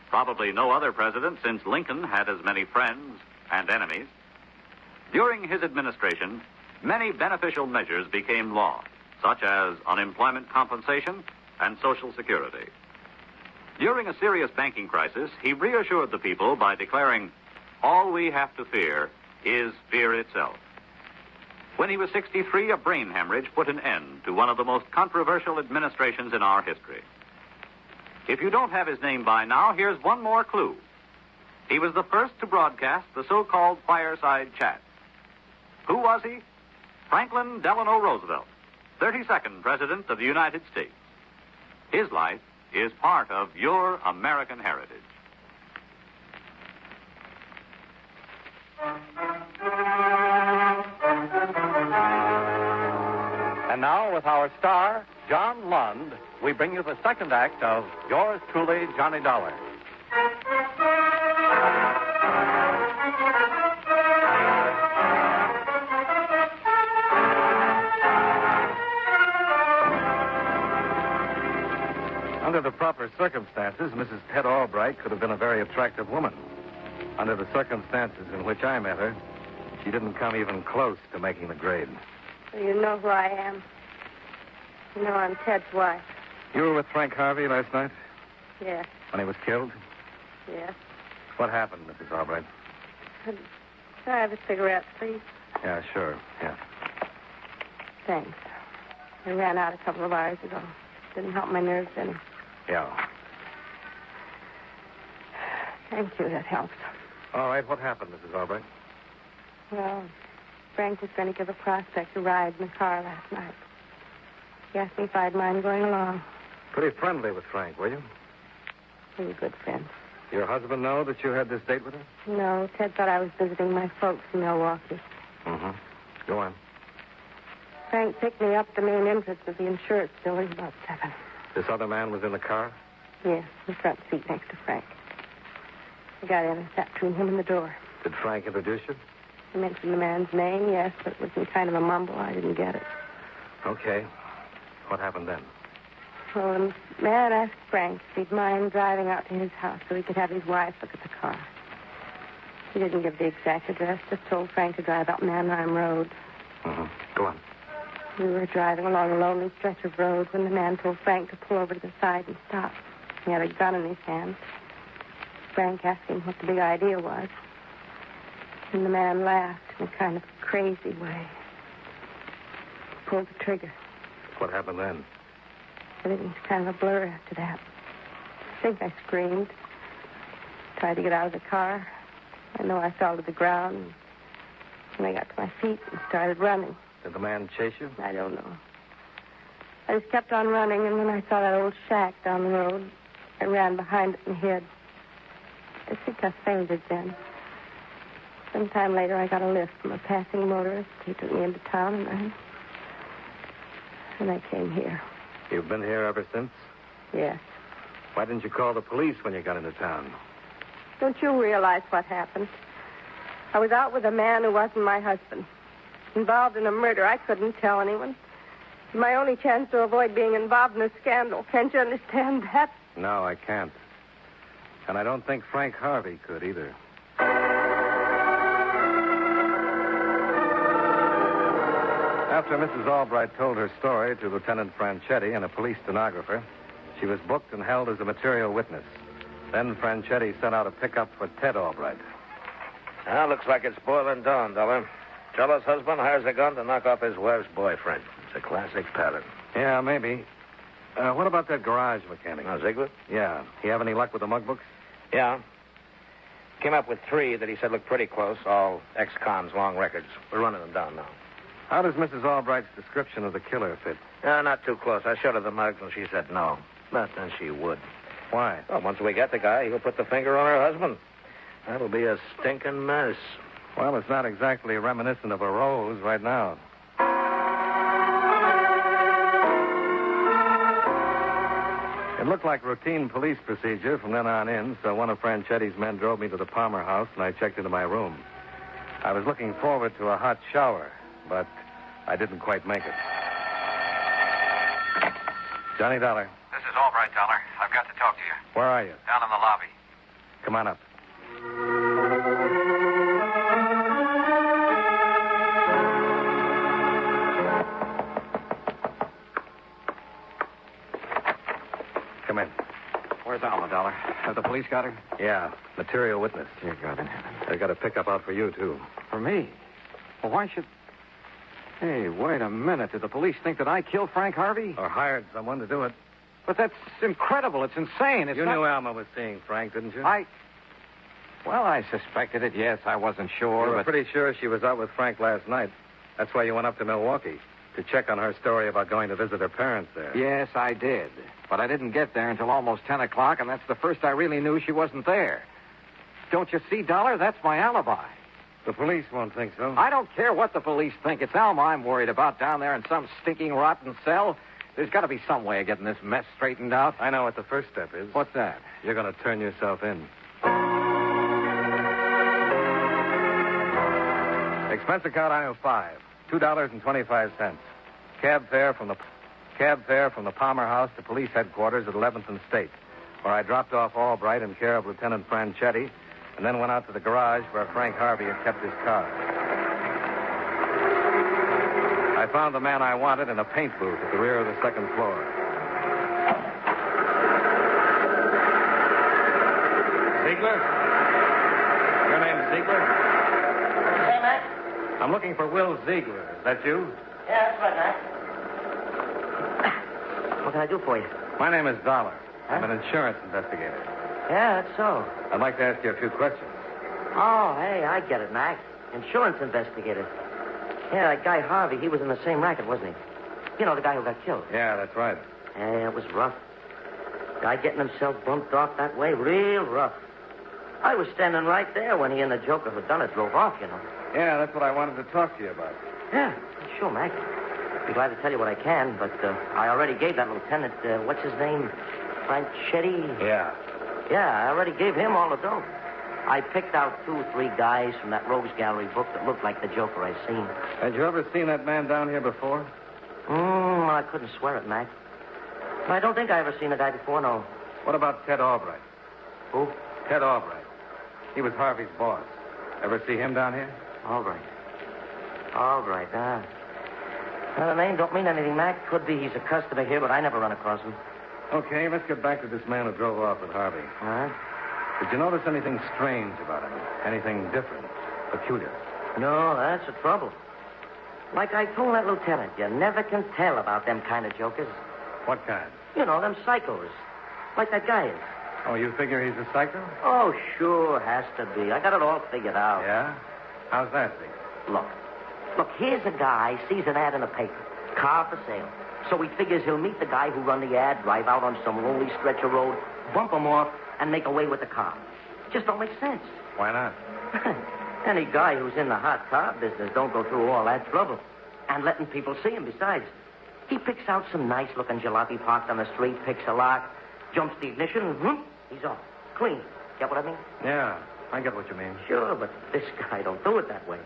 Probably no other president since Lincoln had as many friends and enemies. During his administration, many beneficial measures became law, such as unemployment compensation and Social Security. During a serious banking crisis, he reassured the people by declaring, "All we have to fear is fear itself." When he was 63, a brain hemorrhage put an end to one of the most controversial administrations in our history. If you don't have his name by now, here's one more clue. He was the first to broadcast the so-called fireside chat. Who was he? Franklin Delano Roosevelt, 32nd President of the United States. His life is part of your American heritage. And now, with our star, John Lund, we bring you the second act of Yours Truly, Johnny Dollar. Under the proper circumstances, Mrs. Ted Albright could have been a very attractive woman. Under the circumstances in which I met her, she didn't come even close to making the grade. You know who I am. You know I'm Ted's wife. You were with Frank Harvey last night Yes, when he was killed? yes. What happened, Mrs. Albright? Can I have a cigarette, please? Yeah, sure. Yeah. Thanks. I ran out a couple of hours ago. Didn't help my nerves any. Yeah. Thank you, that helps. All right, what happened, Mrs. Albright? Well, Frank was going to give a prospect a ride in the car last night. He asked me if I'd mind going along. Pretty friendly with Frank, were you? We were good friends. Your husband know that you had this date with her? No, Ted thought I was visiting my folks in Milwaukee. Mm-hmm. Go on. Frank picked me up the main entrance of the insurance building about 7. This other man was in the car? Yes, the front seat next to Frank. I got in and sat between him and the door. Did Frank introduce you? He mentioned the man's name, yes, but it was in kind of a mumble. I didn't get it. Okay. What happened then? Well, the man asked Frank if he'd mind driving out to his house so he could have his wife look at the car. He didn't give the exact address, just told Frank to drive up Mannheim Road. Go on. We were driving along a lonely stretch of road when the man told Frank to pull over to the side and stop. He had a gun in his hand. Frank asked him what the big idea was. And the man laughed in a kind of crazy way. Pulled the trigger. What happened then? Everything was kind of a blur after that. I think I screamed. Tried to get out of the car. I know I fell to the ground. And I got to my feet and started running. Did the man chase you? I don't know. I just kept on running, and when I saw that old shack down the road, I ran behind it and hid. I think I fainted then. Sometime later, I got a lift from a passing motorist. He took me into town, and I came here. You've been here ever since? Yes. Why didn't you call the police when you got into town? Don't you realize what happened? I was out with a man who wasn't my husband. Involved in a murder. I couldn't tell anyone. My only chance to avoid being involved in a scandal. Can't you understand that? No, I can't. And I don't think Frank Harvey could either. After Mrs. Albright told her story to Lieutenant Franchetti and a police stenographer, she was booked and held as a material witness. Then Franchetti sent out a pickup for Ted Albright. Now, looks like it's boiling down, Dollar. Jealous husband hires a gun to knock off his wife's boyfriend. It's a classic pattern. Yeah, maybe. What about that garage mechanic? Ziegler? Yeah. He have any luck with the mug books? Yeah. Came up with 3 that he said looked pretty close, all ex-cons, long records. We're running them down now. How does Mrs. Albright's description of the killer fit? Not too close. I showed her the mugs, and she said no. But then she would. Why? Well, once we get the guy, he'll put the finger on her husband. That'll be a stinking mess. Well, it's not exactly reminiscent of a rose right now. It looked like routine police procedure from then on in, so one of Franchetti's men drove me to the Palmer house, and I checked into my room. I was looking forward to a hot shower, but I didn't quite make it. Johnny Dollar. This is Albright, Dollar. I've got to talk to you. Where are you? Down in the lobby. Come on up. Come in. Where's Alma, Dollar? Have the police got her? Yeah, material witness. Dear God in heaven. They got a pickup out for you, too. For me? Well, why should... Hey, wait a minute. Did the police think that I killed Frank Harvey? Or hired someone to do it. But that's incredible. It's insane. You knew Alma was seeing Frank, didn't you? Well, I suspected it, yes. I wasn't sure, You were but... pretty sure she was out with Frank last night. That's why you went up to Milwaukee, to check on her story about going to visit her parents there. Yes, I did. But I didn't get there until almost 10 o'clock, and that's the first I really knew she wasn't there. Don't you see, Dollar? That's my alibi. The police won't think so. I don't care what the police think. It's Alma I'm worried about down there in some stinking, rotten cell. There's got to be some way of getting this mess straightened out. I know what the first step is. What's that? You're going to turn yourself in. Expense account item 5, $2.25. Cab fare from the Palmer house to police headquarters at 11th and State, where I dropped off Albright in care of Lieutenant Franchetti, and then went out to the garage where Frank Harvey had kept his car. I found the man I wanted in a paint booth at the rear of the second floor. Ziegler? Your name's Ziegler? Hey, Mac? I'm looking for Will Ziegler. Is that you? Yeah, that's right, Mac. What can I do for you? My name is Dollar. I'm an insurance investigator. Yeah, that's so. I'd like to ask you a few questions. Oh, hey, I get it, Mac. Insurance investigator. Yeah, that guy Harvey, he was in the same racket, wasn't he? You know, the guy who got killed. Yeah, that's right. Yeah, it was rough. Guy getting himself bumped off that way, real rough. I was standing right there when he and the joker who done it drove off, you know. Yeah, that's what I wanted to talk to you about. Yeah, sure, Mac. Be glad to tell you what I can, but I already gave that lieutenant, what's his name? Franchetti? Yeah. Yeah, I already gave him all the dope. I picked out 2 or 3 guys from that Rose Gallery book that looked like the Joker I seen. Had you ever seen that man down here before? I couldn't swear it, Mac. I don't think I ever seen a guy before, no. What about Ted Albright? Who? Ted Albright. He was Harvey's boss. Ever see him down here? All right. Well, the name don't mean anything, Mac. Could be he's a customer here, but I never run across him. Okay, let's get back to this man who drove off with Harvey. Huh? Did you notice anything strange about him? Anything different, peculiar? No, that's the trouble. Like I told that lieutenant, you never can tell about them kind of jokers. What kind? You know, them psychos. Like that guy is. Oh, you figure he's a psycho? Oh, sure, has to be. I got it all figured out. Yeah? How's that, Dick? Look, here's a guy, sees an ad in the paper. Car for sale. So he figures he'll meet the guy who run the ad, drive out on some lonely stretch of road, bump him off, and make away with the car. Just don't make sense. Why not? Any guy who's in the hot car business don't go through all that trouble. And letting people see him besides. He picks out some nice-looking jalopy parked on the street, picks a lock, jumps the ignition, and whoop, he's off. Clean. Get what I mean? Yeah, I get what you mean. Sure, but this guy don't do it that way.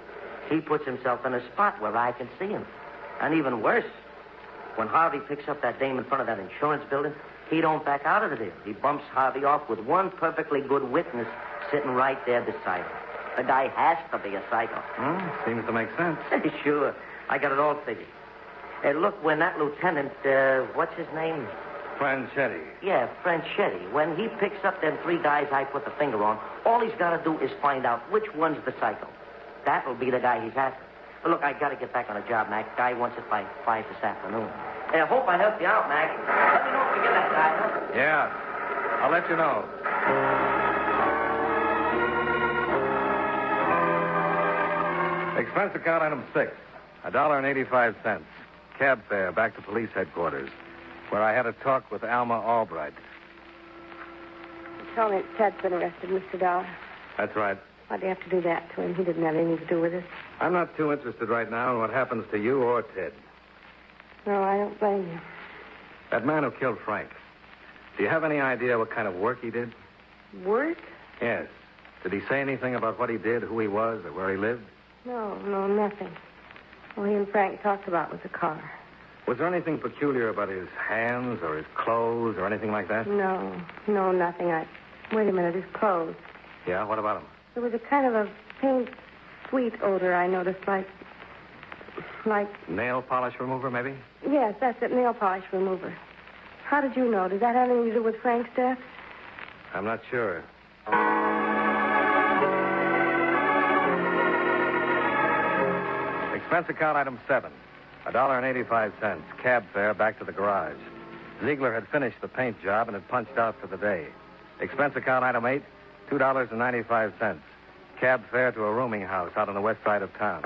He puts himself in a spot where I can see him. And even worse, when Harvey picks up that dame in front of that insurance building, he don't back out of the deal. He bumps Harvey off with one perfectly good witness sitting right there beside him. The guy has to be a psycho. Seems to make sense. Sure. I got it all figured. Hey, look, when that lieutenant, what's his name? Franchetti. Yeah, Franchetti. When he picks up them three guys I put the finger on, all he's got to do is find out which one's the psycho. That'll be the guy he's after. But look, I got to get back on the job, Mac. Guy wants it by 5 this afternoon. Hey, I hope I helped you out, Mac. Let me know if you get that guy, huh? Yeah. I'll let you know. Expense account item 6. $1.85. Cab fare back to police headquarters, where I had a talk with Alma Albright. Tell me Ted's been arrested, Mr. Dollar. That's right. Why'd you have to do that to him? He didn't have anything to do with it. I'm not too interested right now in what happens to you or Ted. No, I don't blame you. That man who killed Frank. Do you have any idea what kind of work he did? Work? Yes. Did he say anything about what he did, who he was, or where he lived? No, nothing. All he and Frank talked about was the car. Was there anything peculiar about his hands or his clothes or anything like that? No, nothing. Wait a minute, his clothes. Yeah, what about him? There was a kind of a faint, sweet odor I noticed, like... Nail polish remover, maybe? Yes, that's it, nail polish remover. How did you know? Does that have anything to do with Frank's death? I'm not sure. Expense account item 7. $1.85. Cab fare back to the garage. Ziegler had finished the paint job and had punched out for the day. Expense account item 8. $2.95. Cab fare to a rooming house out on the west side of town.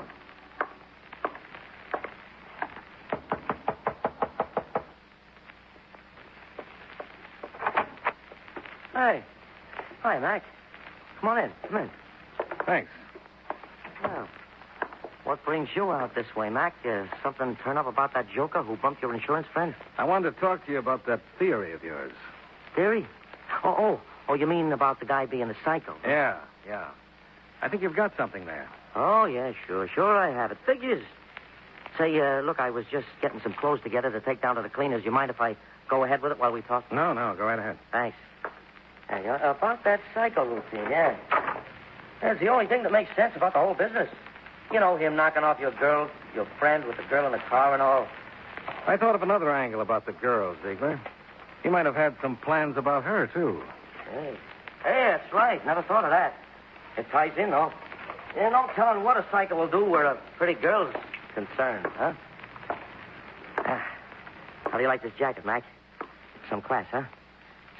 Hey. Hi, Mac. Come on in. Come in. Thanks. Well, what brings you out this way, Mac? Something turn up about that joker who bumped your insurance friend? I wanted to talk to you about that theory of yours. Theory? Oh, you mean about the guy being a psycho? Yeah. I think you've got something there. Oh, yeah, sure I have. It figures. Say, look, I was just getting some clothes together to take down to the cleaners. You mind if I go ahead with it while we talk? No, go right ahead. Thanks. Hey, about that psycho routine, yeah. That's the only thing that makes sense about the whole business. You know, him knocking off your friend with the girl in the car and all. I thought of another angle about the girl, Ziegler. He might have had some plans about her, too. Hey, that's right. Never thought of that. It ties in, though. Yeah, no telling what a psycho will do where a pretty girl's concerned, huh? How do you like this jacket, Mac? Some class, huh?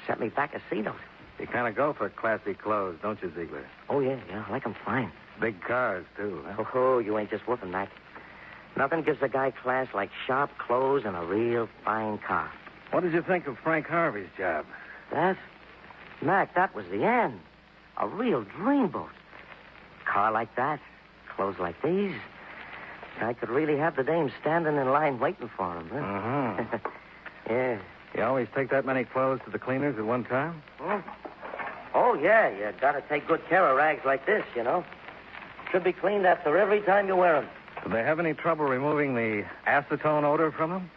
Set me back a C note. You kind of go for classy clothes, don't you, Ziegler? Oh, yeah, I like 'em fine. Big cars, too, huh? Oh, you ain't just whooping, Mac. Nothing gives a guy class like sharp clothes and a real fine car. What did you think of Frank Harvey's job? That? Mac, that was the end. A real dreamboat. Car like that, clothes like these. I could really have the dame standing in line waiting for him, huh? Uh-huh. Yeah. You always take that many clothes to the cleaners at one time? Oh, yeah. You gotta take good care of rags like this, you know. Should be cleaned after every time you wear them. Do they have any trouble removing the acetone odor from them?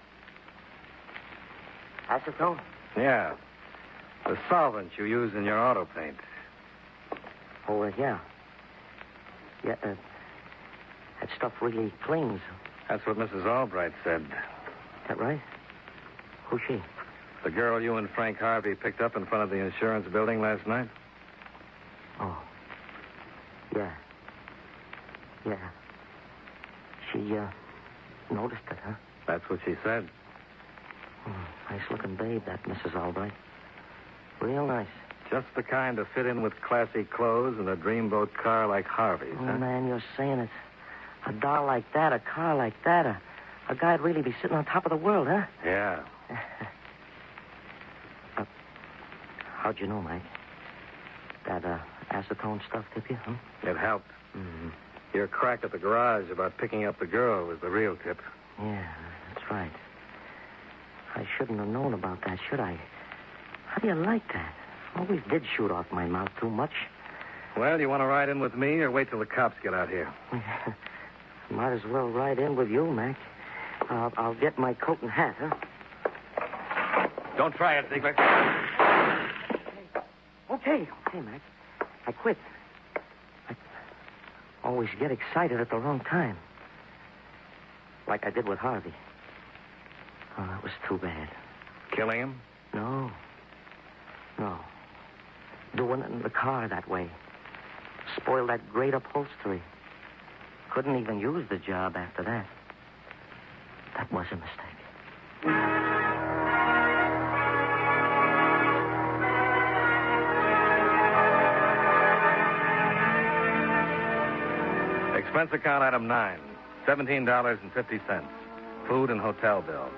Acetone? Yeah. The solvent you use in your auto paint. Oh, yeah. Yeah, that stuff really clings. That's what Mrs. Albright said. That right? Who's she? The girl you and Frank Harvey picked up in front of the insurance building last night? Oh. Yeah. Yeah. She, noticed it, huh? That's what she said. Nice-looking babe, that Mrs. Albright. Real nice. Just the kind to fit in with classy clothes and a dreamboat car like Harvey's, Oh, huh? man, you're saying it. A doll like that, a car like that, a guy'd really be sitting on top of the world, huh? Yeah. How'd you know, Mike? That, acetone stuff tip you, huh? It helped. Mm-hmm. Your crack at the garage about picking up the girl was the real tip. Yeah, that's right. I shouldn't have known about that, should I? How do you like that? Always did shoot off my mouth too much. Well, you want to ride in with me or wait till the cops get out here? Might as well ride in with you, Mac. I'll get my coat and hat, huh? Don't try it, Ziegler. Okay, Mac. I quit. I always get excited at the wrong time. Like I did with Harvey. Oh, that was too bad. Killing him? No. Doing it in the car that way. Spoiled that great upholstery. Couldn't even use the job after that. That was a mistake. Expense account item 9, $17.50. Food and hotel bill.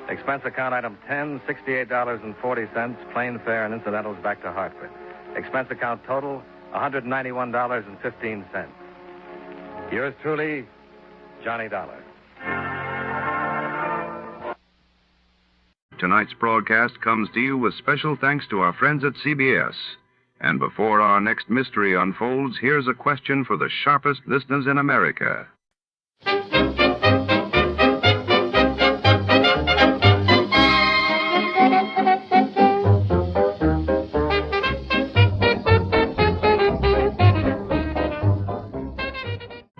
Expense account item 10, $68.40, plane fare and incidentals back to Hartford. Expense account total, $191.15. Yours truly, Johnny Dollar. Tonight's broadcast comes to you with special thanks to our friends at CBS. And before our next mystery unfolds, here's a question for the sharpest listeners in America.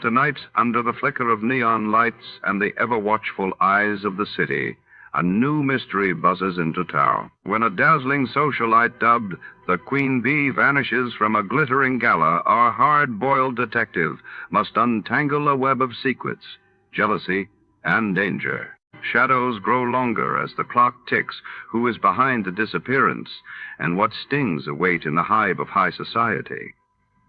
Tonight, under the flicker of neon lights and the ever-watchful eyes of the city, a new mystery buzzes into town. When a dazzling socialite dubbed the Queen Bee vanishes from a glittering gala, our hard-boiled detective must untangle a web of secrets, jealousy, and danger. Shadows grow longer as the clock ticks who is behind the disappearance and what stings await in the hive of high society.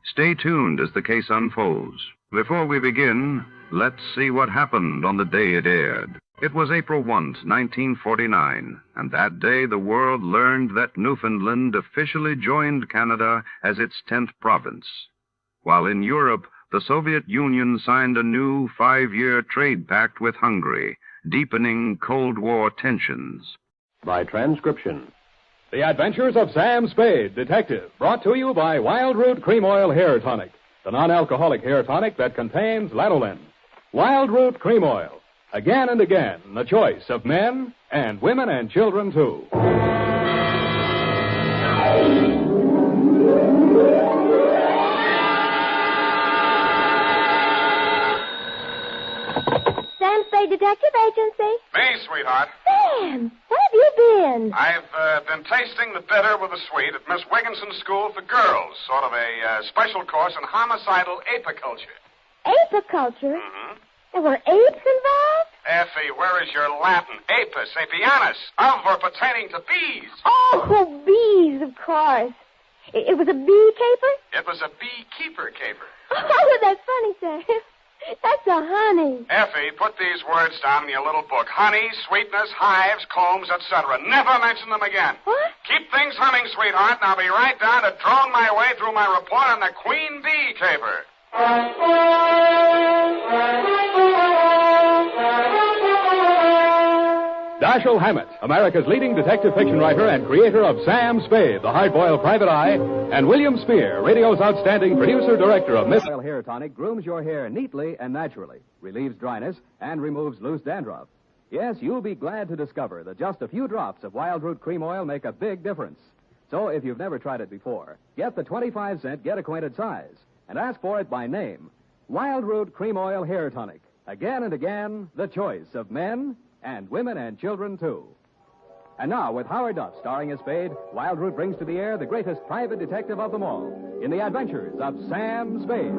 Stay tuned as the case unfolds. Before we begin, let's see what happened on the day it aired. It was April 1, 1949, and that day the world learned that Newfoundland officially joined Canada as its 10th province. While in Europe, the Soviet Union signed a new 5-year trade pact with Hungary, deepening Cold War tensions. By transcription. The Adventures of Sam Spade, Detective, brought to you by Wild Root Cream Oil Hair Tonic, the non-alcoholic hair tonic that contains lanolin. Wild Root Cream Oil. Again and again, the choice of men and women and children, too. Sam Spade Detective Agency. Me, sweetheart. Sam, where have you been? I've been tasting the bitter with the sweet at Miss Wigginson's School for Girls, sort of a special course in homicidal apiculture. Apiculture? Mm-hmm. There were apes involved? Effie, where is your Latin? Apis, apianus, of or pertaining to bees. Oh, bees, of course. It was a bee caper? It was a beekeeper caper. Oh, that's funny, Sam. That's a honey. Effie, put these words down in your little book. Honey, sweetness, hives, combs, etc. Never mention them again. What? Keep things humming, sweetheart, and I'll be right down to drone my way through my report on the Queen Bee Caper. Dashiell Hammett, America's leading detective fiction writer and creator of Sam Spade, the hard-boiled private eye, and William Spear, radio's outstanding producer-director of Miss... Hair Tonic grooms your hair neatly and naturally, relieves dryness, and removes loose dandruff. Yes, you'll be glad to discover that just a few drops of Wild Root Cream Oil make a big difference. So if you've never tried it before, get the 25-cent Get Acquainted size and ask for it by name. Wild Root Cream Oil Hair Tonic. Again and again, the choice of men and women and children, too. And now, with Howard Duff starring as Spade, Wild Root brings to the air the greatest private detective of them all in the adventures of Sam Spade.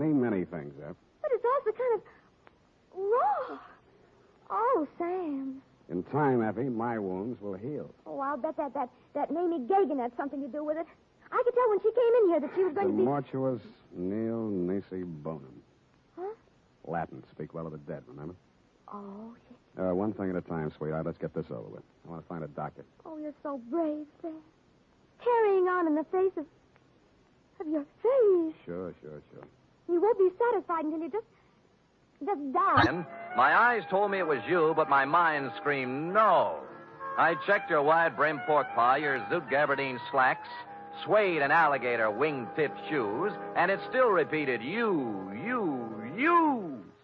Many things, Ep. But it's also kind of raw. Oh, Sam. In time, Effie, my wounds will heal. Oh, I'll bet that Mamie Gagan had something to do with it. I could tell when she came in here that she was going to be... Mortuus nil nisi bonum. Huh? Latin. Speak well of the dead, remember? Oh, one thing at a time, sweetheart. Let's get this over with. I want to find a doctor. oh, you're so brave, Sam. Carrying on in the face of your face. Sure. You won't be satisfied until you just die. And my eyes told me it was you, but my mind screamed no. I checked your wide-brimmed pork pie, your zoot gabardine slacks, suede and alligator wing-tipped shoes, and it still repeated you.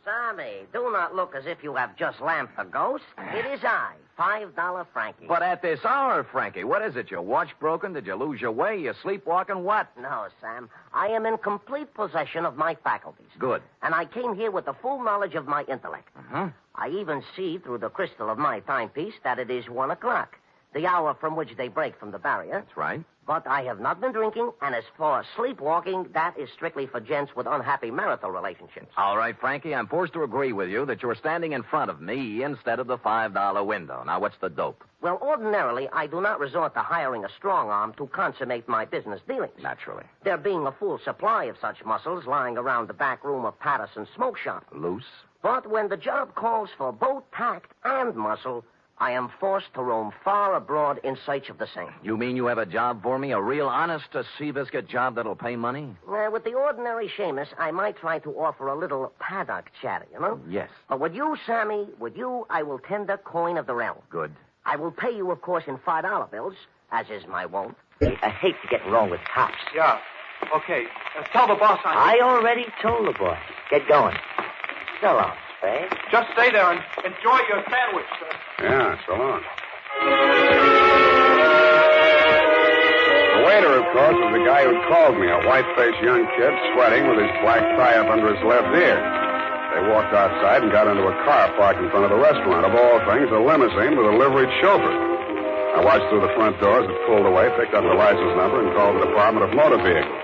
Sammy, do not look as if you have just lamped the ghost. It is I, $5 Frankie. But at this hour, Frankie, what is it? Your watch broken? Did you lose your way? You sleepwalking? What? No, Sam. I am in complete possession of my faculties. Good. And I came here with the full knowledge of my intellect. Uh-huh. I even see through the crystal of my timepiece that it is 1 o'clock, the hour from which they break from the barrier. That's right. But I have not been drinking, and as for sleepwalking, that is strictly for gents with unhappy marital relationships. All right, Frankie, I'm forced to agree with you that you're standing in front of me instead of the $5 window. Now, what's the dope? Well, ordinarily, I do not resort to hiring a strong arm to consummate my business dealings. Naturally. There being a full supply of such muscles lying around the back room of Patterson's smoke shop. Loose? But when the job calls for both tact and muscle, I am forced to roam far abroad in search of the same. You mean you have a job for me? A real honest Seabiscuit job that'll pay money? With the ordinary Seamus, I might try to offer a little paddock chatter, you know? Yes. But with you, Sammy, I will tender coin of the realm. Good. I will pay you, of course, in $5 bills, as is my wont. I hate to get wrong with cops. Yeah. Okay. Tell the boss I already told the boy. Get going. So long, Spade. Just stay there and enjoy your sandwich, sir. Yeah, so long. The waiter, of course, was the guy who called me, a white-faced young kid sweating with his black tie up under his left ear. They walked outside and got into a car parked in front of the restaurant. Of all things, a limousine with a liveried chauffeur. I watched through the front doors. It pulled away, picked up the license number, and called the Department of Motor Vehicles.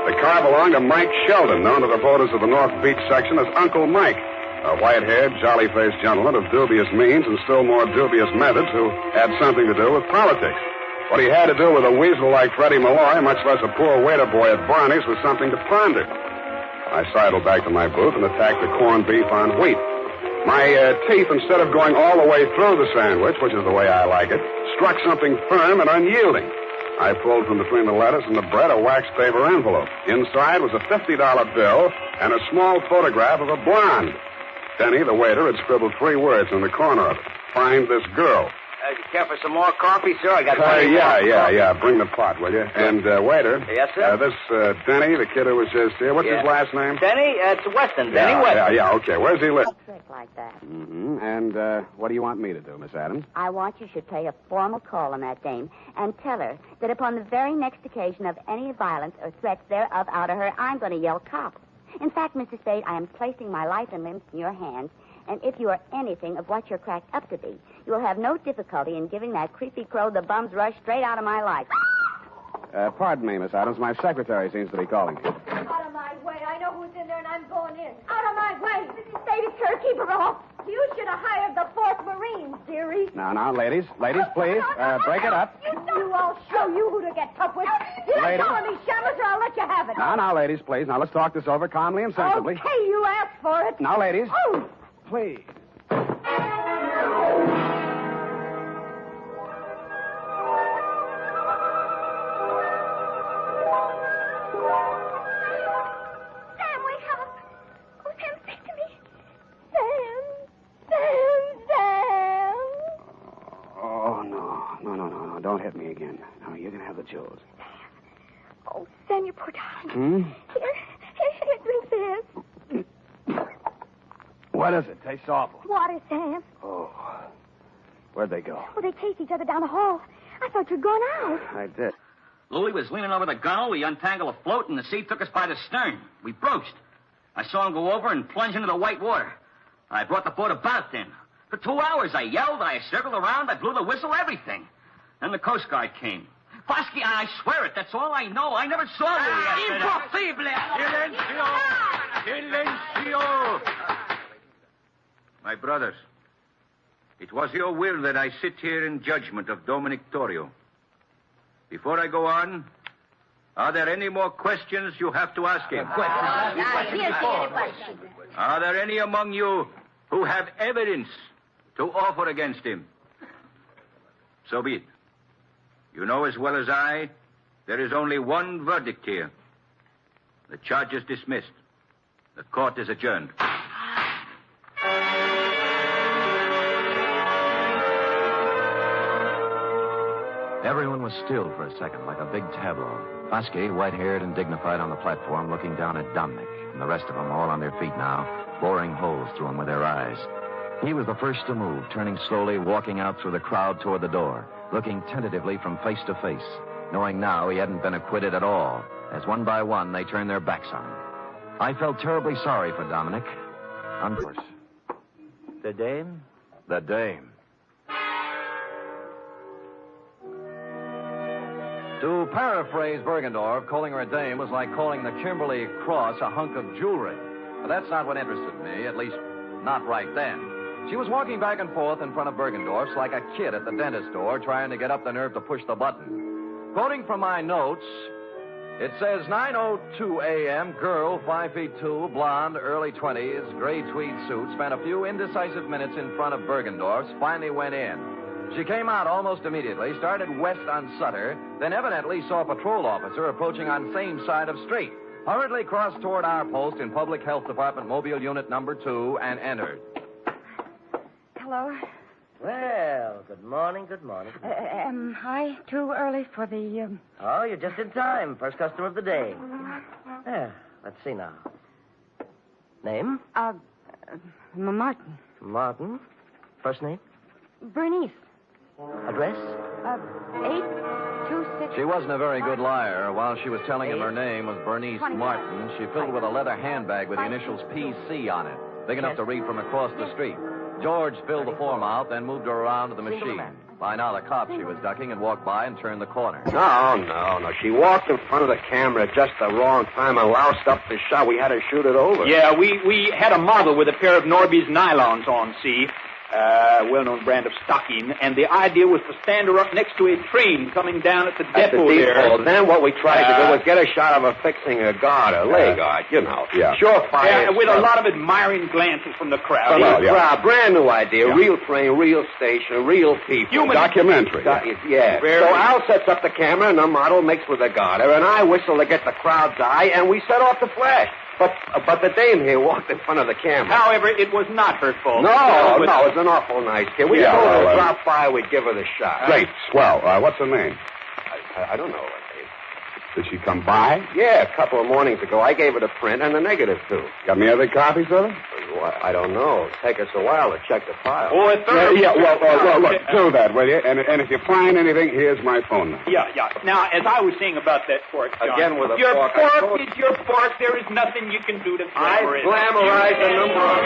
The car belonged to Mike Sheldon, known to the voters of the North Beach section as Uncle Mike. A white-haired, jolly-faced gentleman of dubious means and still more dubious methods who had something to do with politics. What he had to do with a weasel like Freddie Malloy, much less a poor waiter boy at Barney's, was something to ponder. I sidled back to my booth and attacked the corned beef on wheat. My teeth, instead of going all the way through the sandwich, which is the way I like it, struck something firm and unyielding. I pulled from between the lettuce and the bread a wax paper envelope. Inside was a $50 bill and a small photograph of a blonde. Denny, the waiter, had scribbled 3 words in the corner of it. Find this girl. You care for some more coffee, sir? I got Yeah. Bring the pot, will you? And, waiter. Yes, sir? This, Denny, the kid who was just here. What's his last name? Denny? It's Weston. Denny Weston. Yeah, okay. Where's he live? A trick like that. Mm-hmm. And, what do you want me to do, Miss Adams? I want you should pay a formal call on that dame and tell her that upon the very next occasion of any violence or threats thereof out of her, I'm going to yell cops. In fact, Mr. Spade, I am placing my life and limbs in your hands, and if you are anything of what you're cracked up to be, you will have no difficulty in giving that creepy crow the bum's rush straight out of my life. Pardon me, Miss Adams. My secretary seems to be calling you. Out of my way. I know who's in there, and I'm going in. Out of my way. Mrs. Spade, it's her. Keep her off. You should have hired the 4th Marines, dearie. Now, ladies. Ladies, please. Break it up. I'll show you who to get tough with. You don't Ladies. tell me, Shamus, or I'll let you have it. Now, ladies, please. Now, let's talk this over calmly and sensibly. Okay, you asked for it. Now, ladies. Oh. Please. Don't hit me again. No, you're going to have the jewels. Oh, Sam, you poor darling. Here, drink this. What is it? Tastes awful. Water, Sam. Oh. Where'd they go? Oh, they chased each other down the hall. I thought you'd gone out. I did. Louis was leaning over the gunwale. We untangled a float, and the sea took us by the stern. We broached. I saw him go over and plunge into the white water. I brought the boat about then. For 2 hours, I yelled, I circled around, I blew the whistle, everything. Then the Coast Guard came. Fosky, and I swear it, that's all I know. I never saw Louis. Impossible! Silencio! My brothers, it was your will that I sit here in judgment of Dominic Torrio. Before I go on, are there any more questions you have to ask him? Are there any among you who have evidence to offer against him? So be it. You know as well as I, there is only one verdict here. The charge is dismissed. The court is adjourned. Everyone was still for a second, like a big tableau. Fosky, white-haired and dignified on the platform, looking down at Dominic, and the rest of them all on their feet now, boring holes through him with their eyes. He was the first to move, turning slowly, walking out through the crowd toward the door, looking tentatively from face to face, knowing now he hadn't been acquitted at all, as one by one they turned their backs on him. I felt terribly sorry for Dominic. Of course. The dame? The dame. To paraphrase Bergendorf, calling her a dame was like calling the Kimberly Cross a hunk of jewelry. But that's not what interested me, at least not right then. She was walking back and forth in front of Bergendorf's like a kid at the dentist door trying to get up the nerve to push the button. Quoting from my notes, it says 9:02 a.m., girl, 5'2", blonde, early 20s, gray tweed suit, spent a few indecisive minutes in front of Bergendorf's, finally went in. She came out almost immediately, started west on Sutter, then evidently saw a patrol officer approaching on same side of street, hurriedly crossed toward our post in Public Health Department Mobile Unit number 2, and entered. Hello. Well, good morning, good morning. Am I too early for the... Oh, you're just in time. First customer of the day. There, let's see now. Name? Martin. Martin. First name? Bernice. Address? 826... She wasn't a very good liar. While she was telling him her name was Bernice Martin, she filled with a leather handbag with the initials PC on it, big enough to read from across the street. George filled the form out, then moved her around to the machine. By now, the cop she was ducking had walked by and turned the corner. No. She walked in front of the camera at just the wrong time and loused up the shot. We had to shoot it over. Yeah, we had a model with a pair of Norby's nylons on, see? Well-known brand of stocking, and the idea was to stand her up next to a train coming down at the depot there. Then what we tried to do was get a shot of her fixing a guard, a leg guard, you know. Yeah. Surefire. With a lot of admiring glances from the crowd. Brand new idea. Real train, real station, real people. Documentary. Yeah. So Al sets up the camera, and the model makes with the garter, and I whistle to get the crowd's eye, and we set off the flash. But the dame here walked in front of the camera. However, it was not her fault. No, it was an awful nice kid. We told her to drop by, we'd give her the shot. Great, swell. What's her name? I don't know. Did she come by? Yeah, a couple of mornings ago. I gave her the print and the negative, too. Got any other copies of it? Well, I don't know. It'll take us a while to check the file. Oh, well, look, do that, will you? And if you find anything, here's my phone number. Yeah. Now, as I was saying about that fork, John, again with a your fork. Fork is your fork. There is nothing you can do to I flavor it. glamorize the number on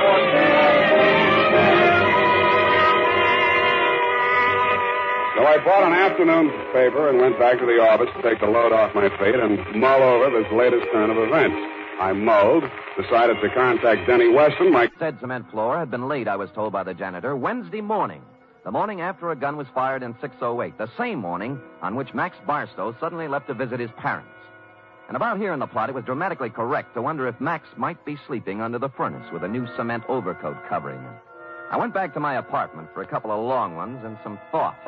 So I bought an afternoon paper and went back to the office to take the load off my feet and mull over this latest turn of events. I mulled, decided to contact Denny Weston. Said cement floor had been laid, I was told by the janitor, Wednesday morning. The morning after a gun was fired in 608. The same morning on which Max Barstow suddenly left to visit his parents. And about here in the plot, it was dramatically correct to wonder if Max might be sleeping under the furnace with a new cement overcoat covering him. I went back to my apartment for a couple of long ones and some thought.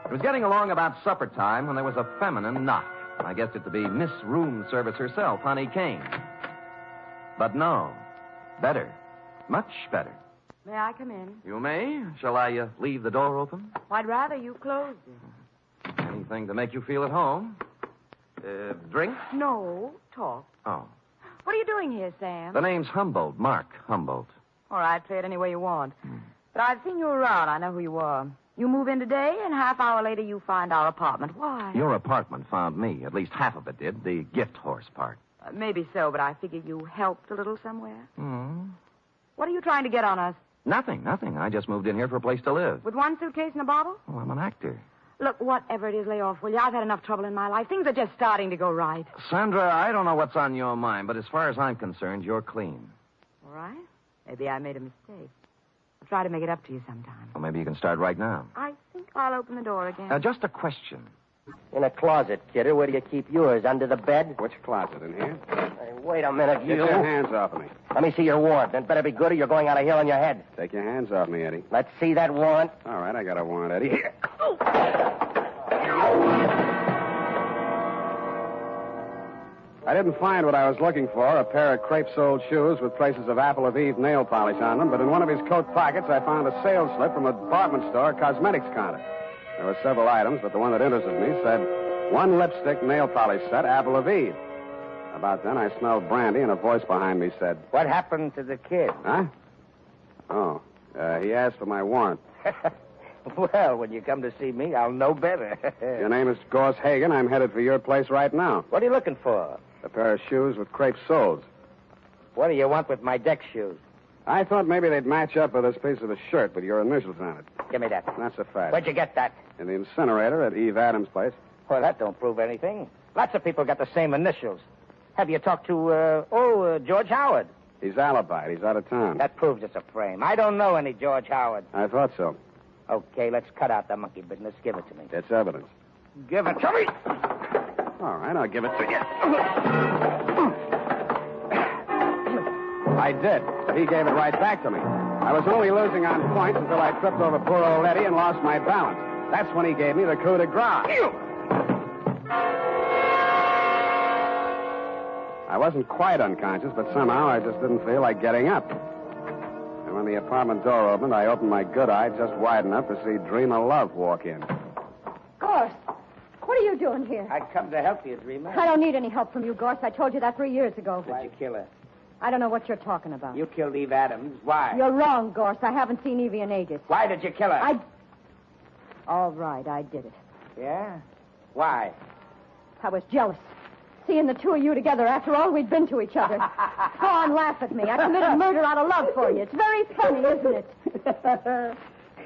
It was getting along about supper time when there was a feminine knock. I guessed it to be Miss Room Service herself, Honey Kane. But no. Better. Much better. May I come in? You may. Shall I leave the door open? I'd rather you closed it. Anything to make you feel at home. Drink? No, talk. Oh. What are you doing here, Sam? The name's Humboldt. Mark Humboldt. All right, play it any way you want. But I've seen you around. I know who you are. You move in today, and half hour later you find our apartment. Why? Your apartment found me. At least half of it did. The gift horse part. Maybe so, but I figure you helped a little somewhere. Hmm. What are you trying to get on us? Nothing. I just moved in here for a place to live. With one suitcase and a bottle? Oh, I'm an actor. Look, whatever it is, lay off, will you? I've had enough trouble in my life. Things are just starting to go right. Sandra, I don't know what's on your mind, but as far as I'm concerned, you're clean. All right. Maybe I made a mistake. I'll try to make it up to you sometime. Well, maybe you can start right now. I think I'll open the door again. Just a question. In a closet, kidder. Where do you keep yours? Under the bed? Which closet? In here? Hey, wait a minute, Get you. your hands off of me. Let me see your warrant. It better be good or you're going on a hill on your head. Take your hands off me, Eddie. Let's see that warrant. All right, I got a warrant, Eddie. Here. I didn't find what I was looking for, a pair of crepe-soled shoes with traces of Apple of Eve nail polish on them, but in one of his coat pockets I found a sales slip from a department store cosmetics counter. There were several items, but the one that interested me said, 1 lipstick nail polish set, Apple of Eve. About then, I smelled brandy, and a voice behind me said... What happened to the kid? Huh? Oh, he asked for my warrant. Well, when you come to see me, I'll know better. Your name is Gorse Hagen. I'm headed for your place right now. What are you looking for? A pair of shoes with crepe soles. What do you want with my deck shoes? I thought maybe they'd match up with this piece of the shirt with your initials on it. Give me that. That's a fact. Where'd you get that? In the incinerator at Eve Adams' place. Well, that don't prove anything. Lots of people got the same initials. Have you talked to, George Howard? He's alibied. He's out of town. That proves it's a frame. I don't know any George Howard. I thought so. Okay, let's cut out the monkey business. Give it to me. It's evidence. Give it to me! All right, I'll give it to you. I did, but he gave it right back to me. I was only losing on points until I tripped over poor old Eddie and lost my balance. That's when he gave me the coup de grace. I wasn't quite unconscious, but somehow I just didn't feel like getting up. And when the apartment door opened, I opened my good eye just wide enough to see Dreamer Love walk in. Gorse, what are you doing here? I come to help you, Dreamer. I don't need any help from you, Gorse. I told you that 3 years ago. Did you kill her? I don't know what you're talking about. You killed Eve Adams. Why? You're wrong, Gorse. I haven't seen Evie in ages. Why did you kill her? All right, I did it. Yeah? Why? I was jealous. Seeing the two of you together after all we'd been to each other. Go on, laugh at me. I committed murder out of love for you. It's very funny, isn't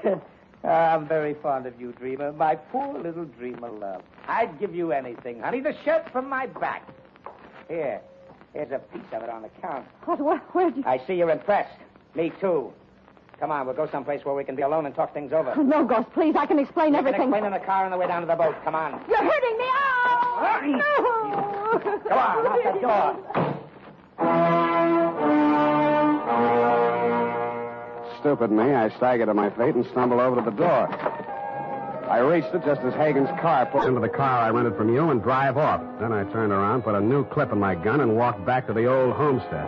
it? I'm very fond of you, Dreamer. My poor little Dreamer Love. I'd give you anything, honey. The shirt from my back. Here's a piece of it on the counter. Where'd you... I see you're impressed. Me, too. Come on, we'll go someplace where we can be alone and talk things over. Oh, no, Gorse, please. I can explain everything. You can explain in the car on the way down to the boat. Come on. You're hurting me. Oh! No! Come on, out the door. Stupid me, I staggered to my feet and stumbled over to the door. I reached it just as Hagen's car pulled into the car I rented from you and drive off. Then I turned around, put a new clip in my gun, and walked back to the old homestead.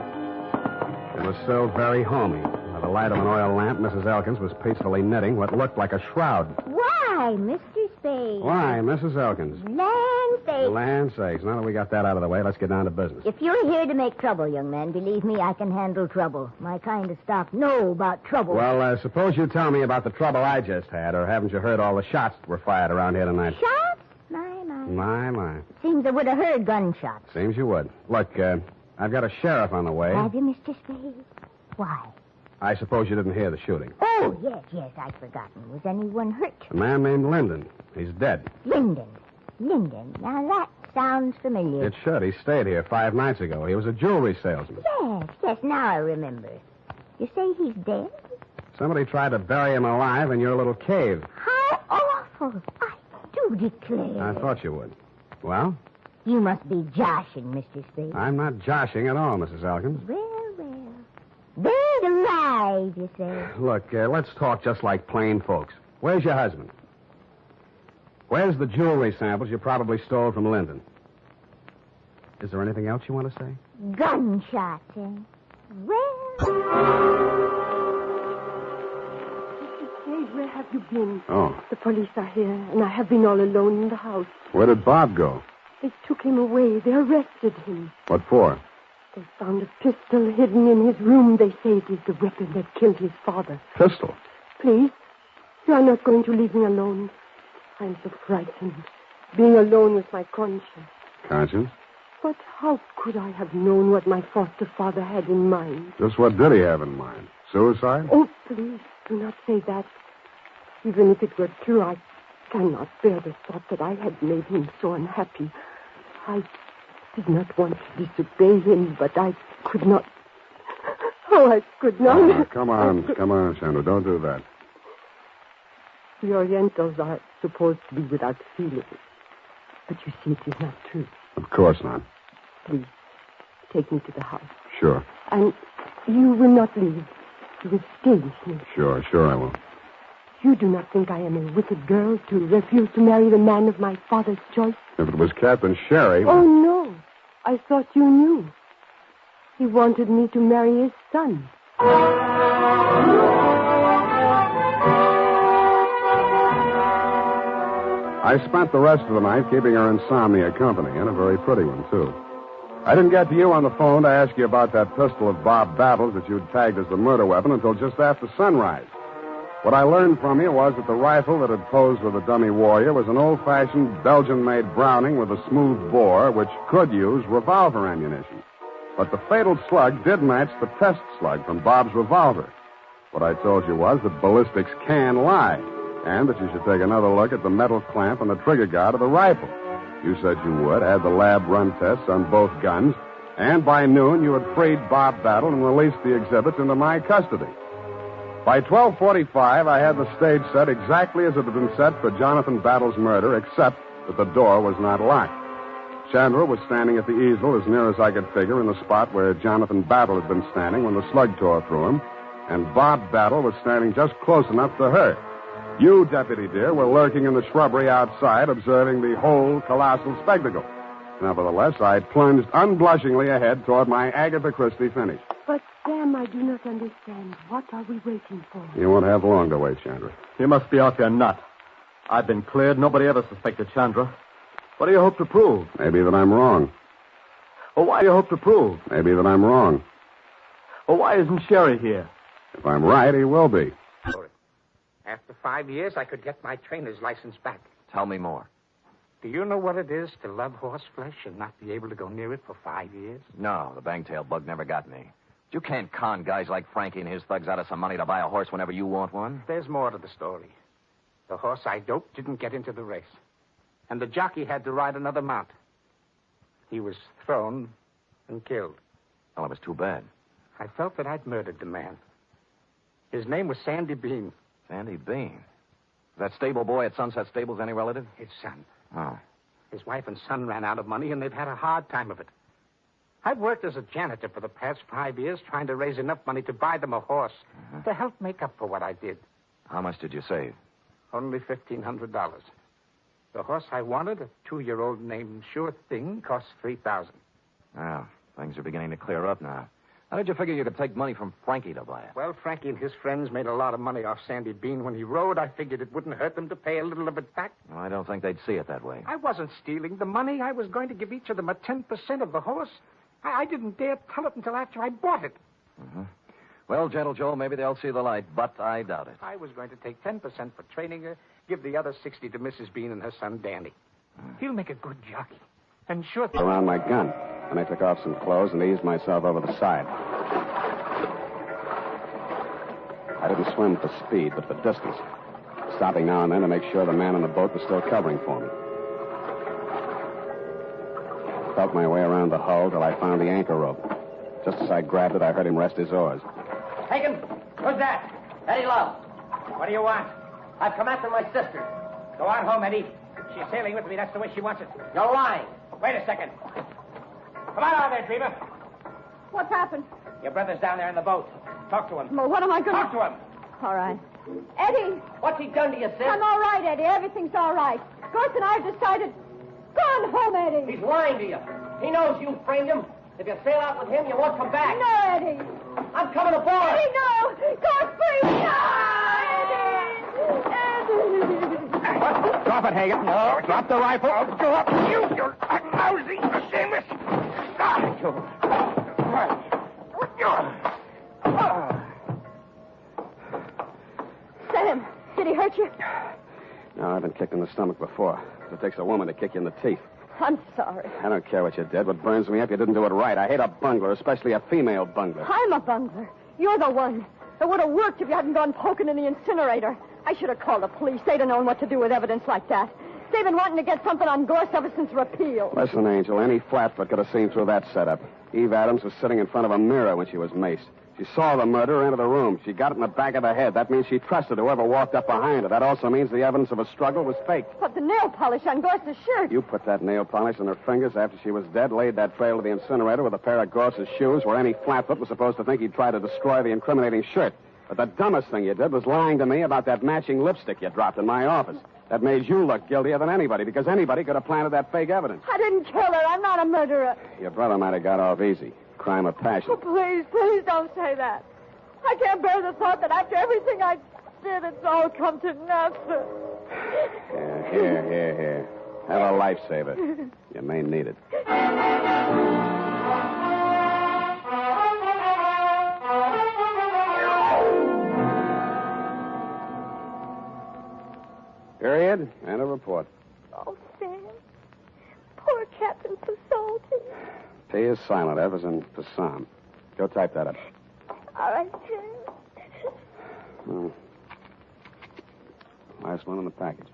It was still very homey. By the light of an oil lamp, Mrs. Elkins was peacefully knitting what looked like a shroud. Why, Mr. Spade? Why, Mrs. Elkins? Land sakes. Land sakes. Now that we got that out of the way, let's get down to business. If you're here to make trouble, young man, believe me, I can handle trouble. My kind of stock know about trouble. Well, suppose you tell me about the trouble I just had, or haven't you heard all the shots that were fired around here tonight? Shots? My. Seems I would have heard gunshots. Seems you would. Look, I've got a sheriff on the way. Have you, Mr. Spade? Why? I suppose you didn't hear the shooting. Oh, yes, I'd forgotten. Was anyone hurt? A man named Linden. He's dead. Linden. Now that sounds familiar. It should. He stayed here 5 nights ago. He was a jewelry salesman. Yes, now I remember. You say he's dead? Somebody tried to bury him alive in your little cave. How awful. I do declare. I thought you would. Well? You must be joshing, Mr. Spade. I'm not joshing at all, Mrs. Elkins. Well. Buried alive, you say? Look, let's talk just like plain folks. Where's your husband? Where's the jewelry samples you probably stole from Linden? Is there anything else you want to say? Gunshots, eh? Well... Mr. Spade, where have you been? Oh. The police are here, and I have been all alone in the house. Where did Bob go? They took him away. They arrested him. What for? They found a pistol hidden in his room. They say it is the weapon that killed his father. Pistol? Please, you are not going to leave me alone. I'm so frightened. Being alone with my conscience. Conscience? But how could I have known what my foster father had in mind? Just what did he have in mind? Suicide? Oh, please, do not say that. Even if it were true, I cannot bear the thought that I had made him so unhappy. I did not want to disobey him, but I could not. Oh, I could not. Oh, come on, Chandra. Don't do that. The Orientals are supposed to be without feelings. But you see, it is not true. Of course not. Please, take me to the house. Sure. And you will not leave. You will stay with me. Sure I will. You do not think I am a wicked girl to refuse to marry the man of my father's choice? If it was Captain Sherry... Oh, no. I thought you knew. He wanted me to marry his son. I spent the rest of the night keeping her insomnia company, and a very pretty one, too. I didn't get to you on the phone to ask you about that pistol of Bob Battle's that you'd tagged as the murder weapon until just after sunrise. What I learned from you was that the rifle that had posed with a dummy warrior was an old-fashioned Belgian-made Browning with a smooth bore, which could use revolver ammunition. But the fatal slug did match the test slug from Bob's revolver. What I told you was that ballistics can lie, and that you should take another look at the metal clamp on the trigger guard of the rifle. You said you would, had the lab run tests on both guns, and by noon you had freed Bob Battle and released the exhibits into my custody. By 12:45, I had the stage set exactly as it had been set for Jonathan Battle's murder, except that the door was not locked. Chandra was standing at the easel as near as I could figure in the spot where Jonathan Battle had been standing when the slug tore through him, and Bob Battle was standing just close enough to her. You, Deputy dear, were lurking in the shrubbery outside, observing the whole colossal spectacle. Nevertheless, I plunged unblushingly ahead toward my Agatha Christie finish. But, Sam, I do not understand. What are we waiting for? You won't have long to wait, Chandra. You must be out there nut. I've been cleared. Nobody ever suspected Chandra. What do you hope to prove? Maybe that I'm wrong. Well, why do you hope to prove? Maybe that I'm wrong. Well, why isn't Sherry here? If I'm right, he will be. After 5 years, I could get my trainer's license back. Tell me more. Do you know what it is to love horse flesh and not be able to go near it for 5 years? No, the bangtail bug never got me. You can't con guys like Frankie and his thugs out of some money to buy a horse whenever you want one. There's more to the story. The horse I doped didn't get into the race. And the jockey had to ride another mount. He was thrown and killed. Well, it was too bad. I felt that I'd murdered the man. His name was Sandy Bean. Sandy Bean? That stable boy at Sunset Stables any relative? His son. Oh. His wife and son ran out of money, and they've had a hard time of it. I've worked as a janitor for the past 5 years, trying to raise enough money to buy them a horse to help make up for what I did. How much did you save? Only $1,500. The horse I wanted, a 2-year-old named Sure Thing, cost $3,000. Well, things are beginning to clear up now. How did you figure you could take money from Frankie to buy it? Well, Frankie and his friends made a lot of money off Sandy Bean when he rode. I figured it wouldn't hurt them to pay a little of it back. Well, I don't think they'd see it that way. I wasn't stealing the money. I was going to give each of them a 10% of the horse. I didn't dare tell it until after I bought it. Mm-hmm. Well, Gentle Joe, maybe they'll see the light, but I doubt it. I was going to take 10% for training her, give the other 60 to Mrs. Bean and her son, Danny. He'll make a good jockey. And sure... Around my gun. And I took off some clothes and eased myself over the side. I didn't swim for speed, but for distance. Stopping now and then to make sure the man in the boat was still covering for me. Felt my way around the hull till I found the anchor rope. Just as I grabbed it, I heard him rest his oars. Hagen, who's that? Eddie Love. What do you want? I've come after my sister. Go on home, Eddie. She's sailing with me. That's the way she wants it. You're lying. Wait a second. Come on out there, Dreamer. What's happened? Your brother's down there in the boat. Talk to him. Well, what am I going to... Talk to him. All right. Eddie. What's he done to you, sis? I'm all right, Eddie. Everything's all right. Garth and I have decided... Go on home, Eddie. He's lying to you. He knows you framed him. If you sail out with him, you won't come back. No, Eddie. I'm coming aboard. Eddie, no. Garth, please. No, Eddie. Drop it, Hagen. No. Drop the rifle. Go up. You. the stomach before. It takes a woman to kick you in the teeth. I'm sorry. I don't care what you did. What burns me up, you didn't do it right. I hate a bungler, especially a female bungler. I'm a bungler. You're the one. It would have worked if you hadn't gone poking in the incinerator. I should have called the police. They'd have known what to do with evidence like that. They've been wanting to get something on Gorse ever since repeal. Listen, Angel, any flatfoot could have seen through that setup. Eve Adams was sitting in front of a mirror when she was maced. She saw the murderer enter the room. She got it in the back of the head. That means she trusted whoever walked up behind her. That also means the evidence of a struggle was faked. But the nail polish on Gorse's shirt. You put that nail polish on her fingers after she was dead, laid that trail to the incinerator with a pair of Gorse's shoes where any flatfoot was supposed to think he'd try to destroy the incriminating shirt. But the dumbest thing you did was lying to me about that matching lipstick you dropped in my office. That made you look guiltier than anybody, because anybody could have planted that fake evidence. I didn't kill her. I'm not a murderer. Your brother might have got off easy. Crime of passion. Oh, please don't say that. I can't bear the thought that after everything I did, it's all come to nothing. Here. Have a lifesaver. You may need it. Period. And a report. Oh, Sam. Poor Captain Pasolti. P is silent. F is in Passam. Go type that up. All right, Sam. Oh. Last one in the package.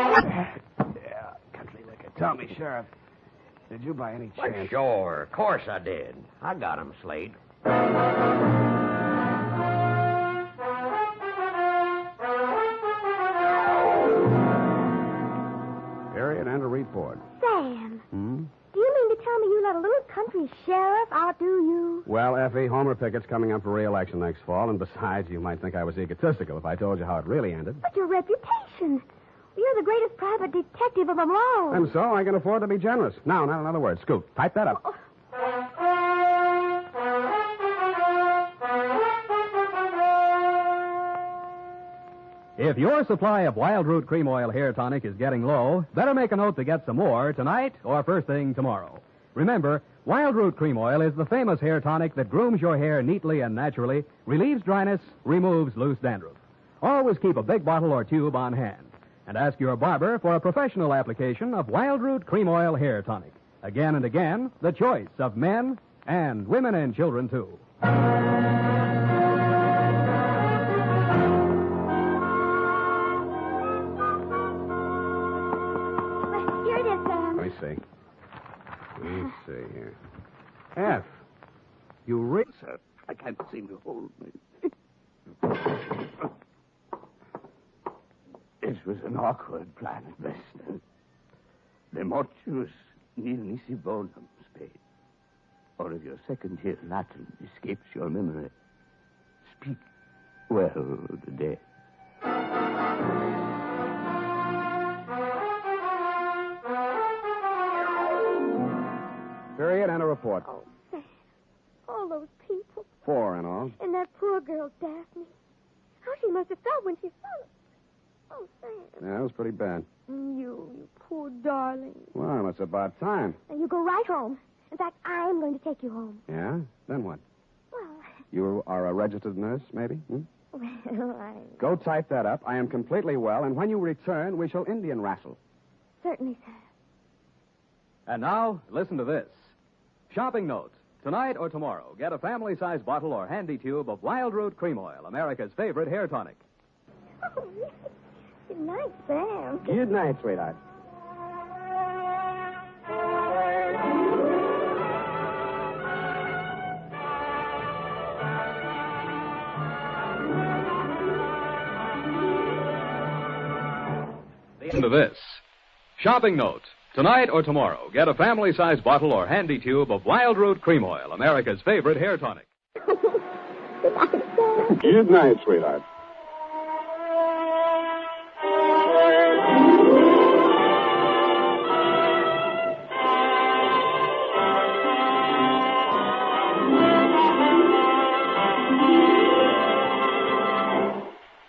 Yeah, country liquor. Tell me, Sheriff, did you by any Well, chance... sure. Of course I did. I got him, Slade. Period and a report. Sam, Hmm? do you mean to tell me you let a little country sheriff outdo you? Well, Effie, Homer Pickett's coming up for re-election next fall, and besides, you might think I was egotistical if I told you how it really ended. But your reputation. You're the greatest private detective of them all. And so I can afford to be generous. Now, not another word. Scoot, type that up. If your supply of Wild Root Cream Oil Hair Tonic is getting low, better make a note to get some more tonight or first thing tomorrow. Remember, Wild Root Cream Oil is the famous hair tonic that grooms your hair neatly and naturally, relieves dryness, removes loose dandruff. Always keep a big bottle or tube on hand. And ask your barber for a professional application of Wild Root Cream Oil Hair Tonic. Again and again, the choice of men and women and children, too. Here it is, Sam. Let me see. Let's see here. F. You read, Sir, I can't seem to hold me. It was an awkward plan at best. The mortuus nil nisi bonum, Spade. Or if your second year Latin escapes your memory, speak well the dead. Period and a report. Oh, Sam. All those people. 4 in all. And that poor girl, Daphne. How she must have felt when she saw it. Oh, Sam. Yeah, that was pretty bad. You poor darling. Well, it's about time. And you go right home. In fact, I'm going to take you home. Yeah? Then what? Well, You are a registered nurse, maybe? Hmm? I... Go type that up. I am completely well, and when you return, we shall Indian wrestle. Certainly, sir. And now, listen to this. Shopping note. Tonight or tomorrow, get a family-sized bottle or handy tube of Wild Root Cream Oil, America's favorite hair tonic. Oh, good night, Sam. Good night, sweetheart. Listen to this. Shopping note. Tonight or tomorrow, get a family-sized bottle or handy tube of Wild Root Cream Oil, America's favorite hair tonic. Good night, sweetheart.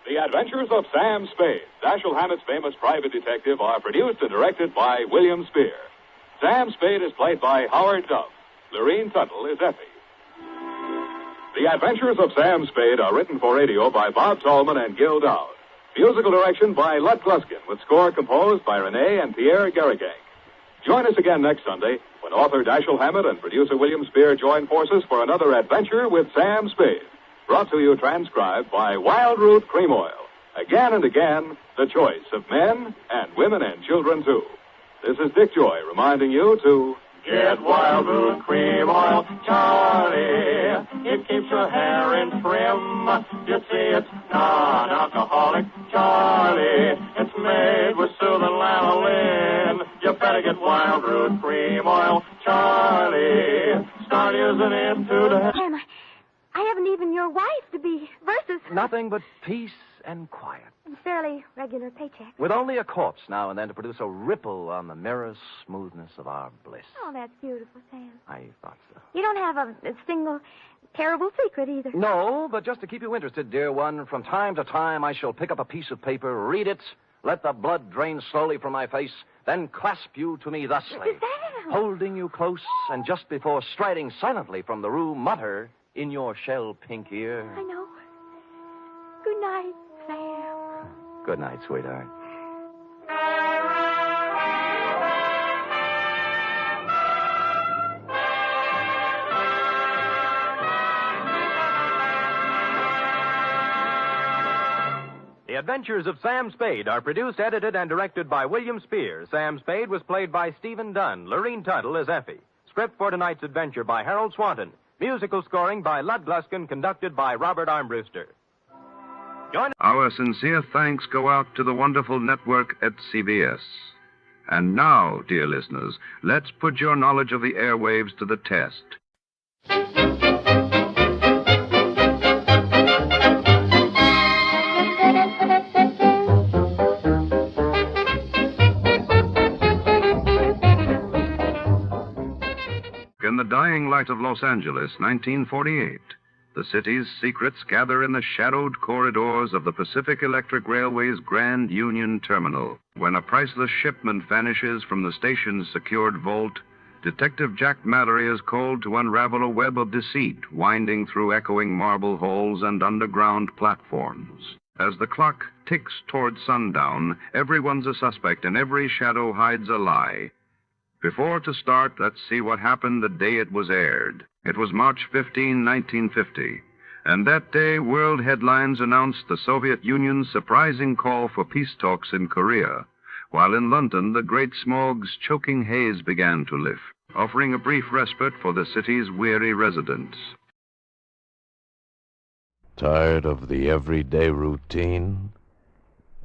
The Adventures of Sam Spade, Dashiell Hammett's famous private detective, are produced and directed by William Spear. Sam Spade is played by Howard Duff. Lorene Tuttle is Effie. The Adventures of Sam Spade are written for radio by Bob Tallman and Gil Dowd. Musical direction by Lud Gluskin, with score composed by Renee and Pierre Garrigang. Join us again next Sunday when author Dashiell Hammett and producer William Spear join forces for another adventure with Sam Spade. Brought to you transcribed by Wild Root Cream Oil. Again and again, the choice of men and women and children, too. This is Dick Joy reminding you to get Wild Root Cream Oil, Charlie. It keeps your hair in trim. You see, it's non-alcoholic, Charlie. It's made with soothing lanolin. You better get Wild Root Cream Oil, Charlie. Start using it today. Sam, I haven't even your wife to be versus. Nothing but peace and quiet. Fairly regular paycheck. With only a corpse now and then to produce a ripple on the mirror smoothness of our bliss. Oh, that's beautiful, Sam. I thought so. You don't have a single terrible secret either. No, but just to keep you interested, dear one, from time to time I shall pick up a piece of paper, read it, let the blood drain slowly from my face, then clasp you to me thusly, Sam! holding you close, and just before striding silently from the room, mutter in your shell-pink ear. I know. Good night, Sam. Good night, sweetheart. The Adventures of Sam Spade are produced, edited, and directed by William Spear. Sam Spade was played by Stephen Dunn. Lorene Tuttle as Effie. Script for tonight's adventure by Harold Swanton. Musical scoring by Lud Gluskin, conducted by Robert Armbruster. Our sincere thanks go out to the wonderful network at CBS. And now, dear listeners, let's put your knowledge of the airwaves to the test. In the dying light of Los Angeles, 1948, the city's secrets gather in the shadowed corridors of the Pacific Electric Railway's Grand Union Terminal. When a priceless shipment vanishes from the station's secured vault, Detective Jack Mallory is called to unravel a web of deceit winding through echoing marble halls and underground platforms. As the clock ticks toward sundown, everyone's a suspect and every shadow hides a lie. Before to start, let's see what happened the day it was aired. It was March 15, 1950, and that day world headlines announced the Soviet Union's surprising call for peace talks in Korea, while in London the great smog's choking haze began to lift, offering a brief respite for the city's weary residents. Tired of the everyday routine?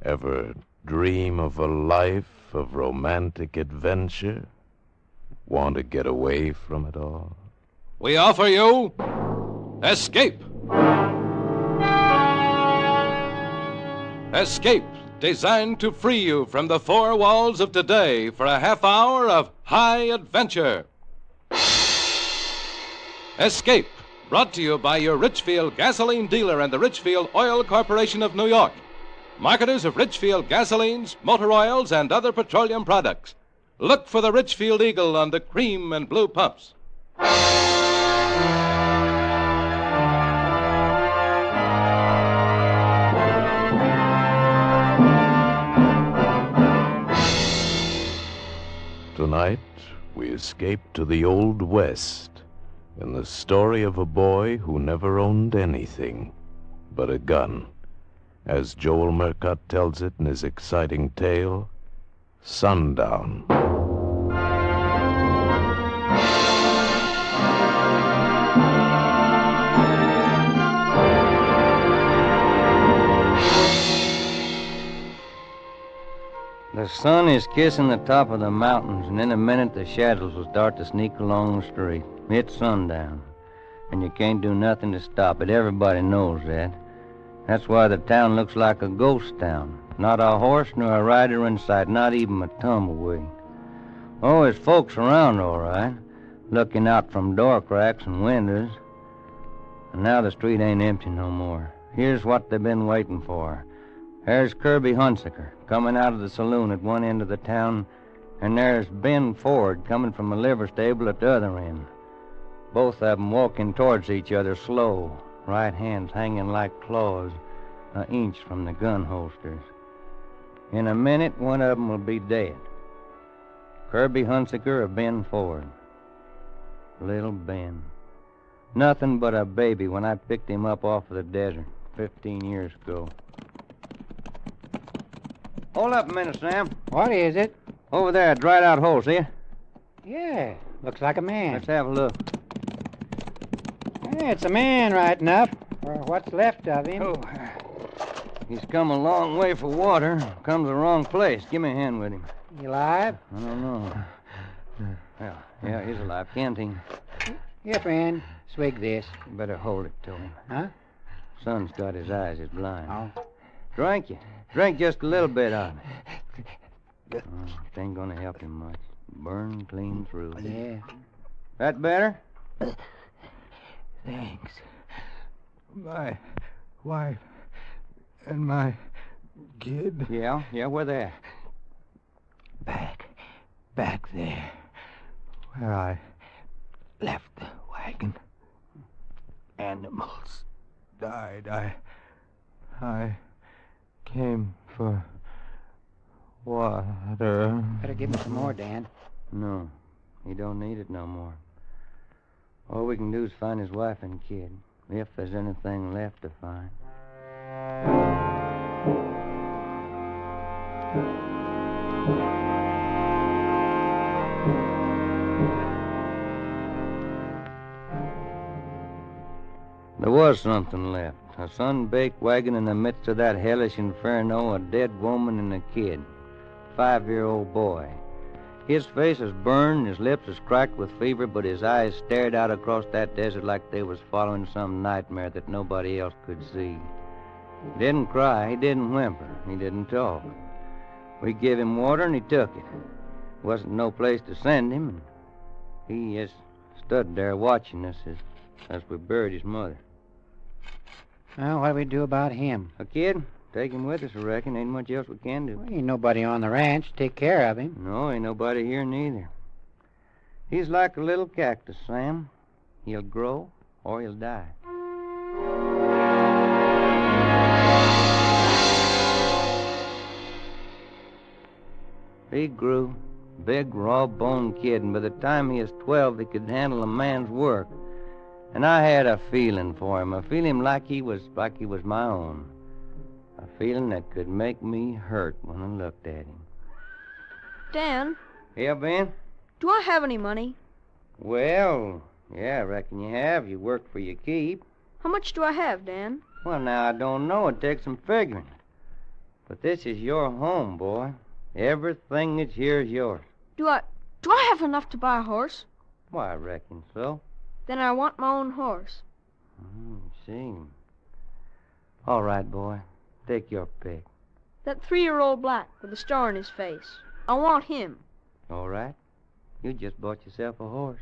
Ever dream of a life of romantic adventure? Want to get away from it all? We offer you Escape. Escape, designed to free you from the four walls of today for a half hour of high adventure. Escape, brought to you by your Richfield gasoline dealer and the Richfield Oil Corporation of New York, marketers of Richfield gasolines, motor oils, and other petroleum products. Look for the Richfield Eagle on the cream and blue pumps. Tonight, we escape to the Old West in the story of a boy who never owned anything but a gun. As Joel Murcott tells it in his exciting tale, Sundown. The sun is kissing the top of the mountains, and in a minute the shadows will start to sneak along the street. It's sundown, and you can't do nothing to stop it. Everybody knows that. That's why the town looks like a ghost town. Not a horse nor a rider in sight, not even a tumbleweed. Oh, there's folks around, all right, looking out from door cracks and windows. And now the street ain't empty no more. Here's what they've been waiting for. There's Kirby Hunsaker coming out of the saloon at one end of the town, and there's Ben Ford coming from the liver stable at the other end. Both of them walking towards each other slow, right hands hanging like claws, an inch from the gun holsters. In a minute, one of them will be dead. Kirby Hunsaker of Ben Ford. Little Ben. Nothing but a baby when I picked him up off of the desert 15 years ago. Hold up a minute, Sam. What is it? Over there, a dried-out hole, see you? Yeah, looks like a man. Let's have a look. Yeah, it's a man right enough, or what's left of him. Oh. He's come a long way for water. Come to the wrong place. Give me a hand with him. He alive? I don't know. Well, yeah, he's alive. Can't he? Here, friend. Swig this. You better hold it to him. Huh? Son's got his eyes. He's blind. Oh. Drink you. Drink just a little bit of it. Oh, it ain't gonna help him much. Burn clean through. Yeah. That better? Thanks. My wife and my kid. Yeah, where they at? Back there, where I left the wagon. Animals died. I came for water. Better give him some more, Dan. No, he don't need it no more. All we can do is find his wife and kid, if there's anything left to find. There was something left. A sun-baked wagon in the midst of that hellish inferno, a dead woman and a kid. 5-year-old boy. His face is burned, his lips is cracked with fever, but his eyes stared out across that desert like they was following some nightmare that nobody else could see. He didn't cry, he didn't whimper, he didn't talk. We gave him water and he took it. Wasn't no place to send him, and he just stood there watching us as we buried his mother. Well, what do we do about him? A kid? Take him with us, I reckon. Ain't much else we can do. Well, ain't nobody on the ranch to take care of him. No, ain't nobody here neither. He's like a little cactus, Sam. He'll grow or he'll die. He grew. Big, raw-boned kid, and by the time he was 12, he could handle a man's work. And I had a feeling for him, a feeling like he was my own. A feeling that could make me hurt when I looked at him. Dan? Yeah, Ben? Do I have any money? Well, yeah, I reckon you have. You work for your keep. How much do I have, Dan? Well, now, I don't know. It takes some figuring. But this is your home, boy. Everything that's here is yours. Do I have enough to buy a horse? Why, I reckon so. Then I want my own horse. See. All right, boy. Take your pick. That 3-year-old black with a star on his face. I want him. All right. You just bought yourself a horse.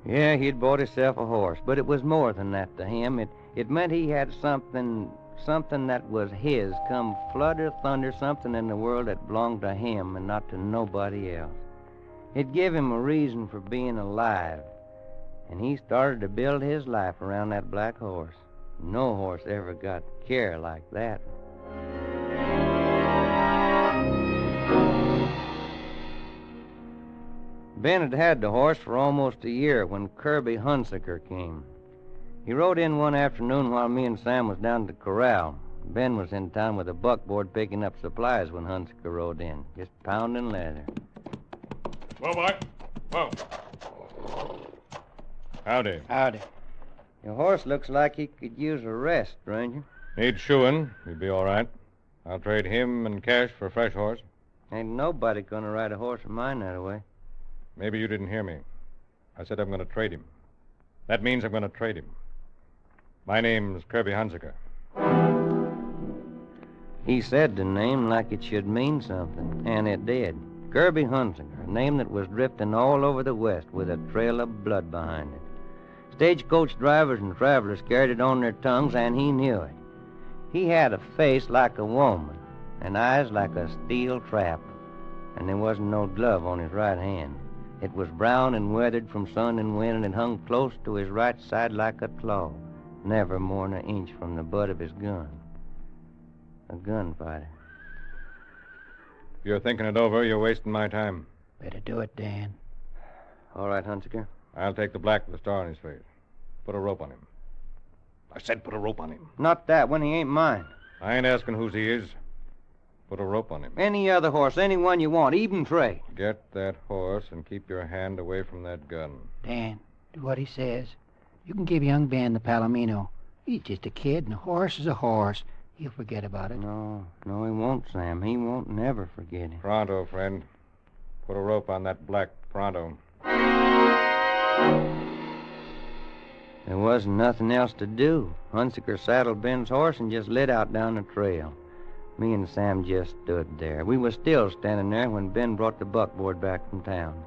Yeah, he'd bought himself a horse, but it was more than that to him. It meant he had something that was his, come flood or thunder, something in the world that belonged to him and not to nobody else. It gave him a reason for being alive, and he started to build his life around that black horse. No horse ever got care like that. Ben had had the horse for almost a year when Kirby Hunsaker came. He rode in one afternoon while me and Sam was down at the corral. Ben was in town with a buckboard picking up supplies when Hunsaker rode in, just pounding leather. Whoa, boy. Whoa. Howdy. Howdy. Your horse looks like he could use a rest, Ranger. Needs shoeing. He'd be all right. I'll trade him and cash for a fresh horse. Ain't nobody gonna ride a horse of mine that way. Maybe you didn't hear me. I said I'm going to trade him. That means I'm going to trade him. My name's Kirby Hunsaker. He said the name like it should mean something, and it did. Kirby Hunsaker, a name that was drifting all over the West with a trail of blood behind it. Stagecoach drivers and travelers carried it on their tongues, and he knew it. He had a face like a woman, and eyes like a steel trap, and there wasn't no glove on his right hand. It was brown and weathered from sun and wind, and it hung close to his right side like a claw, never more'n an inch from the butt of his gun. A gunfighter. If you're thinking it over, you're wasting my time. Better do it, Dan. All right, Hunsaker. I'll take the black with the star on his face. Put a rope on him. I said put a rope on him. Not that one. He ain't mine. I ain't asking whose he is. Put a rope on him. Any other horse, any one you want, even trade. Get that horse and keep your hand away from that gun. Dan, do what he says. You can give young Ben the Palomino. He's just a kid, and a horse is a horse. He'll forget about it. No, he won't, Sam. He won't never forget it. Pronto, friend. Put a rope on that black pronto. There wasn't nothing else to do. Hunsaker saddled Ben's horse and just lit out down the trail. Me and Sam just stood there. We was still standing there when Ben brought the buckboard back from town.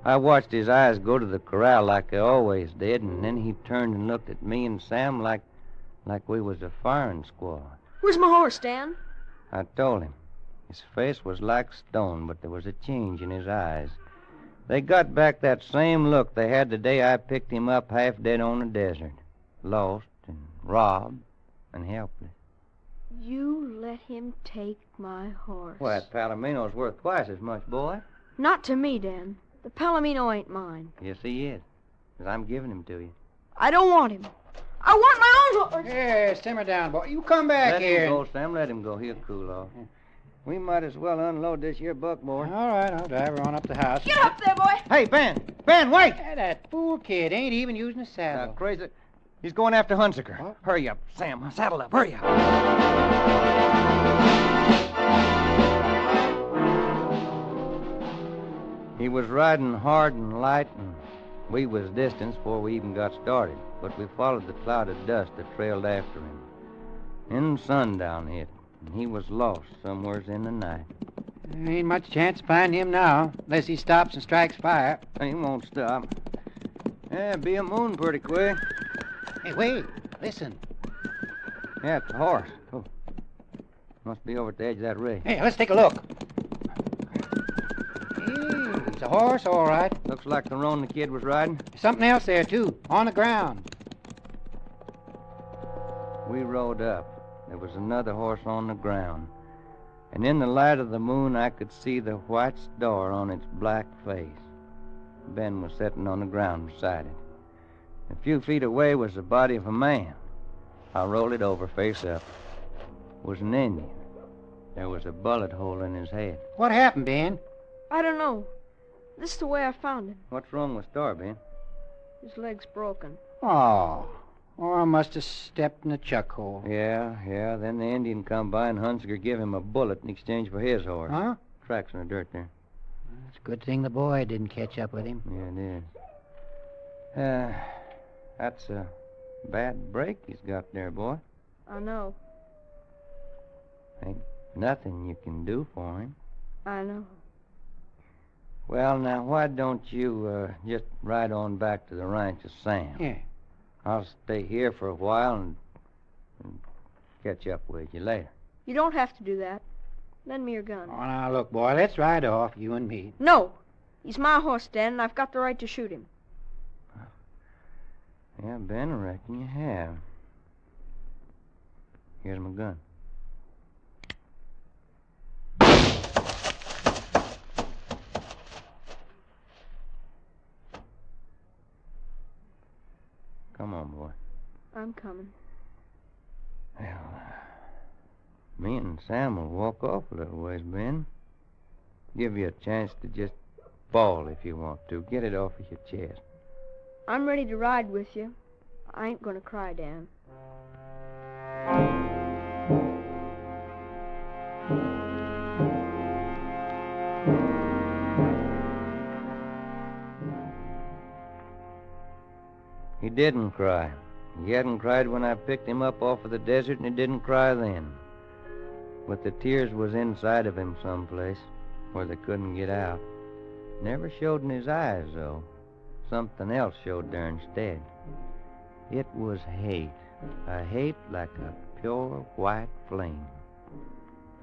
I watched his eyes go to the corral like they always did, and then he turned and looked at me and Sam like we was a firing squad. Where's my horse, Dan? I told him. His face was like stone, but there was a change in his eyes. They got back that same look they had the day I picked him up half dead on the desert. Lost and robbed and helpless. You let him take my horse. Well, that Palomino's worth twice as much, boy. Not to me, Dan. The Palomino ain't mine. Yes, he is. 'Cause I'm giving him to you. I don't want him. I want my own horse. Here, simmer down, boy. You come back here. Let him go, Sam. Let him go. He'll cool off. We might as well unload this here buckboard. All right, I'll drive her on up the house. Get up there, boy. Hey, Ben! Ben, wait! That fool kid ain't even using a saddle. Crazy. He's going after Hunsaker. What? Hurry up, Sam. Saddle up. Hurry up. He was riding hard and light, and we was distant before we even got started. But we followed the cloud of dust that trailed after him. Then sundown hit, and he was lost somewheres in the night. There ain't much chance to find him now, unless he stops and strikes fire. He won't stop. Yeah, be a moon pretty quick. Hey, wait. Listen. Yeah, it's a horse. Oh. Must be over at the edge of that ridge. Hey, let's take a look. Hey, it's a horse, all right. Looks like the roan the kid was riding. There's something else there, too, on the ground. We rode up. There was another horse on the ground. And in the light of the moon, I could see the white star on its black face. Ben was sitting on the ground beside it. A few feet away was the body of a man. I rolled it over face up. It was an Indian. There was a bullet hole in his head. What happened, Ben? I don't know. This is the way I found him. What's wrong with Star, Ben? His leg's broken. Oh, or I must have stepped in the chuck hole. Yeah. Then the Indian come by and Hunsaker give him a bullet in exchange for his horse. Huh? Tracks in the dirt there. It's a good thing the boy didn't catch up with him. Yeah, it is. That's a bad break he's got there, boy. I know. Ain't nothing you can do for him. I know. Well, now, why don't you just ride on back to the ranch of Sam? Yeah. I'll stay here for a while and catch up with you later. You don't have to do that. Lend me your gun. Oh, now, look, boy, let's ride off, you and me. No. He's my horse, Dan, and I've got the right to shoot him. Yeah, Ben, I reckon you have. Here's my gun. Come on, boy. I'm coming. Well, me and Sam will walk off a little ways, Ben. Give you a chance to just bawl if you want to. Get it off of your chest. I'm ready to ride with you. I ain't gonna cry, Dan. He didn't cry. He hadn't cried when I picked him up off of the desert, and he didn't cry then. But the tears was inside of him someplace, where they couldn't get out. Never showed in his eyes, though. Something else showed there instead. It was hate. A hate like a pure white flame.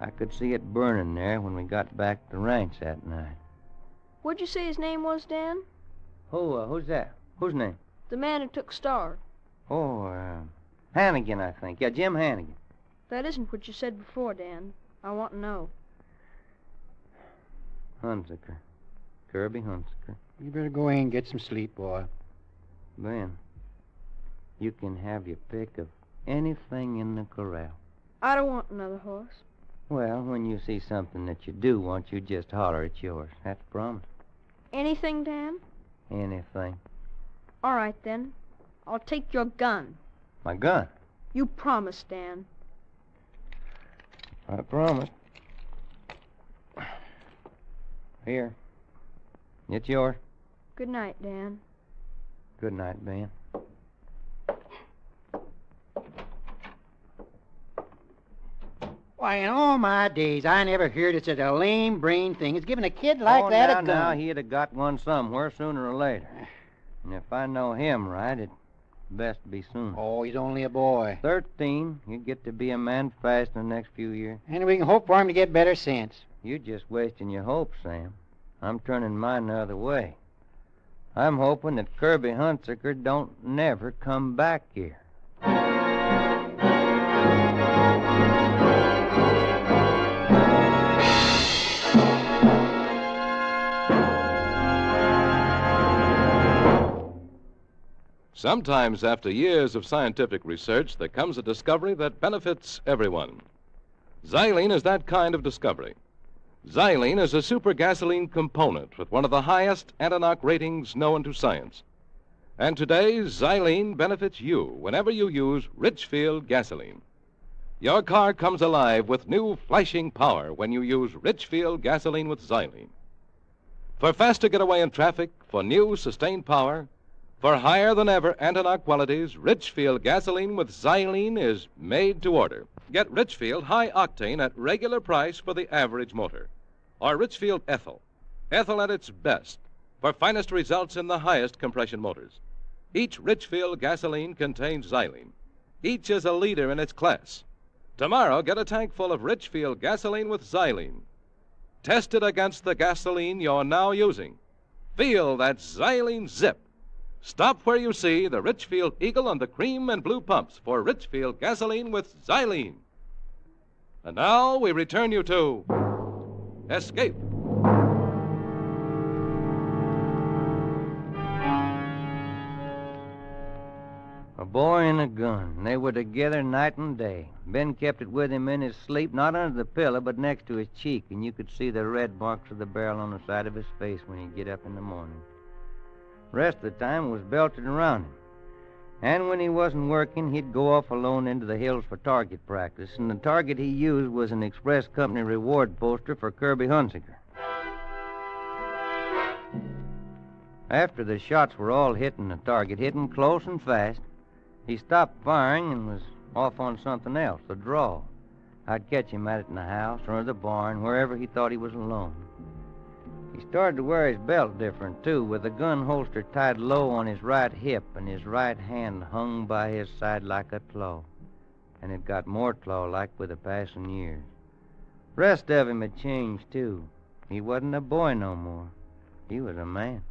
I could see it burning there when we got back to the ranch that night. What'd you say his name was, Dan? Who's that? Whose name? The man who took Star. Hannigan, I think. Yeah, Jim Hannigan. That isn't what you said before, Dan. I want to know. Hunziker. Kirby Hunziker. You better go in and get some sleep, boy. Ben, you can have your pick of anything in the corral. I don't want another horse. Well, when you see something that you do want, you just holler it's yours. That's a promise. Anything, Dan? Anything. All right, then. I'll take your gun. My gun? You promised, Dan. I promised. Here. It's yours. Good night, Dan. Good night, Ben. Why, in all my days, I never heard of such a lame brain thing as giving a kid like that a gun. Now, he'd have got one somewhere sooner or later. And if I know him right, it'd best be soon. Oh, he's only a boy. 13. He'd get to be a man fast in the next few years. And we can hope for him to get better sense. You're just wasting your hopes, Sam. I'm turning mine the other way. I'm hoping that Kirby Hunziker don't never come back here. Sometimes, after years of scientific research, there comes a discovery that benefits everyone. Xylene is that kind of discovery. Xylene is a super gasoline component with one of the highest anti-knock ratings known to science. And today, Xylene benefits you whenever you use Richfield gasoline. Your car comes alive with new flashing power when you use Richfield gasoline with Xylene. For faster getaway in traffic, for new sustained power, for higher-than-ever anti-knock qualities, Richfield gasoline with Xylene is made to order. Get Richfield high octane at regular price for the average motor. Or Richfield ethyl. Ethyl at its best for finest results in the highest compression motors. Each Richfield gasoline contains Xylene. Each is a leader in its class. Tomorrow, get a tank full of Richfield gasoline with Xylene. Test it against the gasoline you're now using. Feel that Xylene zip. Stop where you see the Richfield Eagle and the cream and blue pumps for Richfield gasoline with Xylene. And now we return you to Escape. A boy and a gun. They were together night and day. Ben kept it with him in his sleep, not under the pillow, but next to his cheek, and you could see the red marks of the barrel on the side of his face when he'd get up in the morning. Rest of the time was belted around him. And when he wasn't working, he'd go off alone into the hills for target practice, and the target he used was an Express Company reward poster for Kirby Hunziker. After the shots were all hitting the target, hitting close and fast, he stopped firing and was off on something else, a draw. I'd catch him at it in the house or the barn, wherever he thought he was alone. He started to wear his belt different, too, with the gun holster tied low on his right hip and his right hand hung by his side like a claw. And it got more claw-like with the passing years. Rest of him had changed, too. He wasn't a boy no more. He was a man.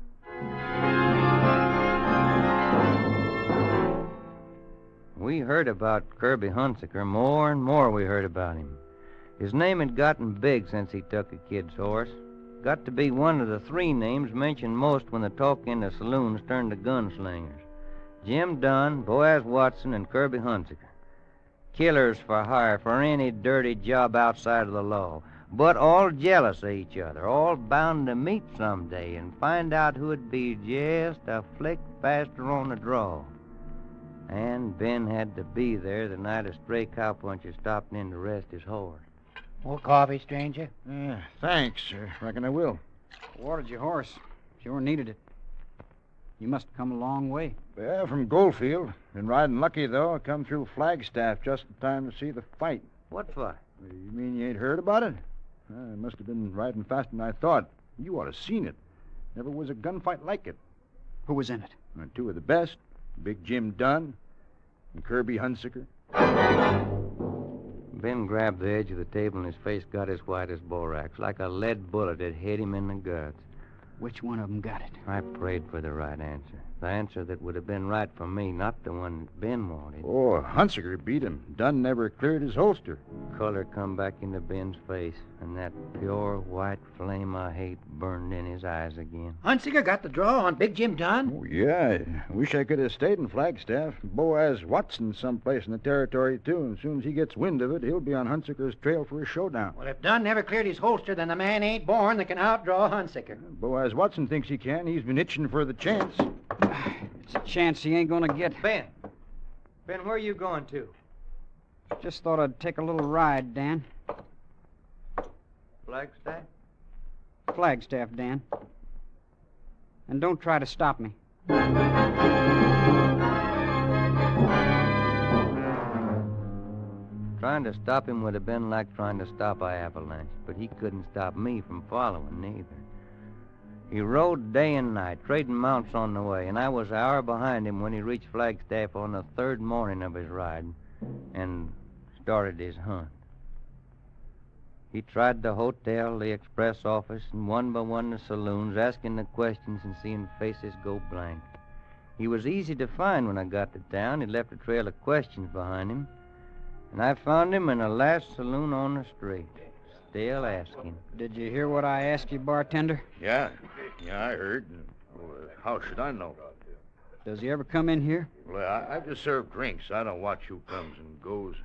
We heard about Kirby Hunziker. More and more we heard about him. His name had gotten big since he took a kid's horse. Got to be one of the three names mentioned most when the talk in the saloons turned to gunslingers. Jim Dunn, Boaz Watson, and Kirby Hunziker. Killers for hire for any dirty job outside of the law, but all jealous of each other, all bound to meet someday and find out who'd be just a flick faster on the draw. And Ben had to be there the night a stray cowpuncher stopped in to rest his horse. More coffee, stranger? Yeah, thanks. Reckon I will. Watered your horse. Sure needed it. You must have come a long way. Yeah, from Goldfield. Been riding lucky, though. I come through Flagstaff just in time to see the fight. What fight? You mean you ain't heard about it? I must have been riding faster than I thought. You ought to seen it. Never was a gunfight like it. Who was in it? Two of the best. Big Jim Dunn and Kirby Hunziker. Ben grabbed the edge of the table and his face got as white as borax, like a lead bullet had hit him in the guts. Which one of them got it? I prayed for the right answer. The answer that would have been right for me, not the one that Ben wanted. Oh, Hunsaker beat him. Dunn never cleared his holster. Color come back into Ben's face, and that pure white flame I hate burned in his eyes again. Hunsiker got the draw on Big Jim Dunn. Oh, yeah. I wish I could have stayed in Flagstaff. Boaz Watson's someplace in the territory, too. And as soon as he gets wind of it, he'll be on Hunsaker's trail for a showdown. Well, if Dunn never cleared his holster, then the man ain't born that can outdraw Hunsiker. Boaz Watson thinks he can. He's been itching for the chance. It's a chance he ain't gonna get. Ben, where are you going to? Just thought I'd take a little ride, Dan. Flagstaff? Flagstaff, Dan. And don't try to stop me. Trying to stop him would have been like trying to stop an avalanche, but he couldn't stop me from following neither. He rode day and night, trading mounts on the way, and I was an hour behind him when he reached Flagstaff on the third morning of his ride and started his hunt. He tried the hotel, the express office, and one by one the saloons, asking the questions and seeing faces go blank. He was easy to find when I got to town. He left a trail of questions behind him, and I found him in the last saloon on the street, still asking. Did you hear what I asked you, bartender? Yeah, I heard. Well, how should I know? Does he ever come in here? Well, I just serve drinks. I don't watch who comes and goes.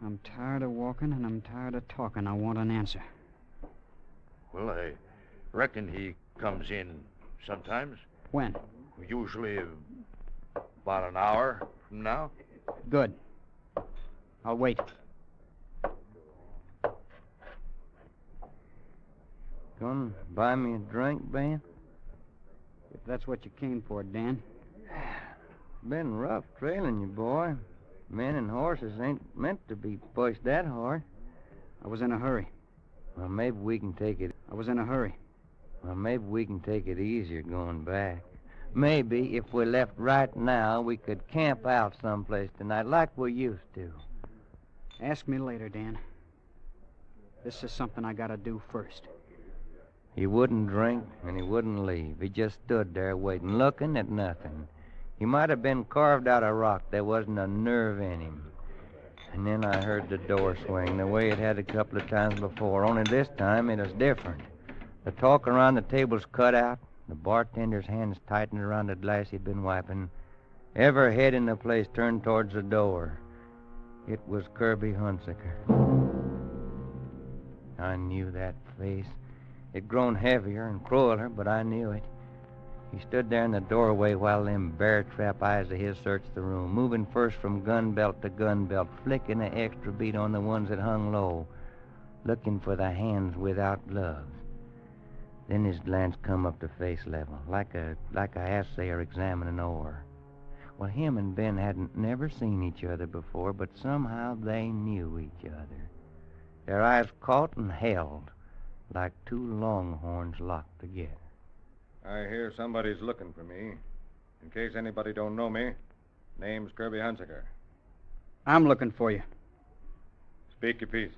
I'm tired of walking and I'm tired of talking. I want an answer. Well, I reckon he comes in sometimes. When? Usually about an hour from now. Good. I'll wait. Gonna buy me a drink, Ben? If that's what you came for, Dan. Been rough trailing you, boy. Men and horses ain't meant to be pushed that hard. I was in a hurry. Well, maybe we can take it... I was in a hurry. Well, maybe we can take it easier going back. Maybe if we left right now, we could camp out someplace tonight like we used to. Ask me later, Dan. This is something I gotta do first. He wouldn't drink, and he wouldn't leave. He just stood there waiting, looking at nothing. He might have been carved out of rock. There wasn't a nerve in him. And then I heard the door swing the way it had a couple of times before, only this time it was different. The talk around the table's cut out, the bartender's hands tightened around the glass he'd been wiping. Every head in the place turned towards the door. It was Kirby Hunsaker. I knew that face. It'd grown heavier and crueler, but I knew it. He stood there in the doorway while them bear-trap eyes of his searched the room, moving first from gun belt to gun belt, flicking an extra beat on the ones that hung low, looking for the hands without gloves. Then his glance come up to face level, like a assayer examining ore. Well, him and Ben hadn't never seen each other before, but somehow they knew each other. Their eyes caught and held, like two longhorns locked together. I hear somebody's looking for me. In case anybody don't know me, name's Kirby Hunsaker. I'm looking for you. Speak your piece.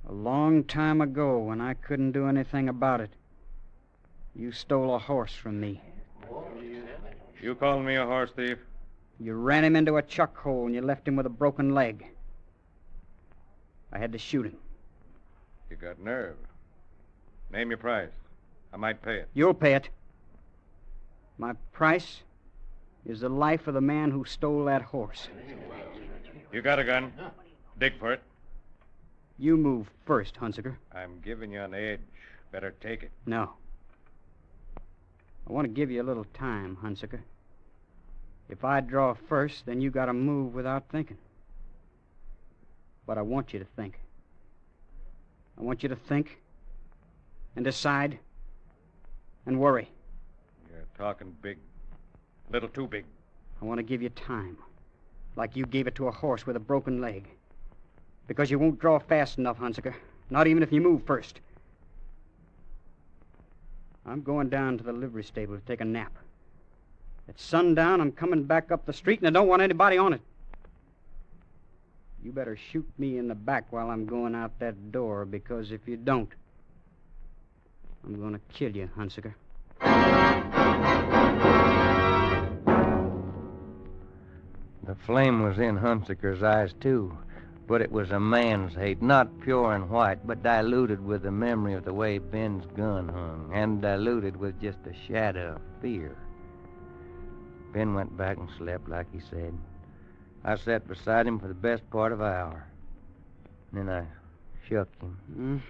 A long time ago, when I couldn't do anything about it, you stole a horse from me. You calling me a horse thief? You ran him into a chuck hole and you left him with a broken leg. I had to shoot him. You got nerve. Name your price. I might pay it. You'll pay it. My price is the life of the man who stole that horse. You got a gun. Dig for it. You move first, Hunsaker. I'm giving you an edge. Better take it. No. I want to give you a little time, Hunsaker. If I draw first, then you got to move without thinking. But I want you to think. I want you to think and decide and worry. You're talking big. A little too big. I want to give you time, like you gave it to a horse with a broken leg. Because you won't draw fast enough, Hunsaker. Not even if you move first. I'm going down to the livery stable to take a nap. At sundown, I'm coming back up the street, and I don't want anybody on it. You better shoot me in the back while I'm going out that door, because if you don't, I'm going to kill you, Hunsaker. The flame was in Hunsaker's eyes, too, but it was a man's hate, not pure and white, but diluted with the memory of the way Ben's gun hung, and diluted with just a shadow of fear. Ben went back and slept like he said. I sat beside him for the best part of an hour. Then I shook him,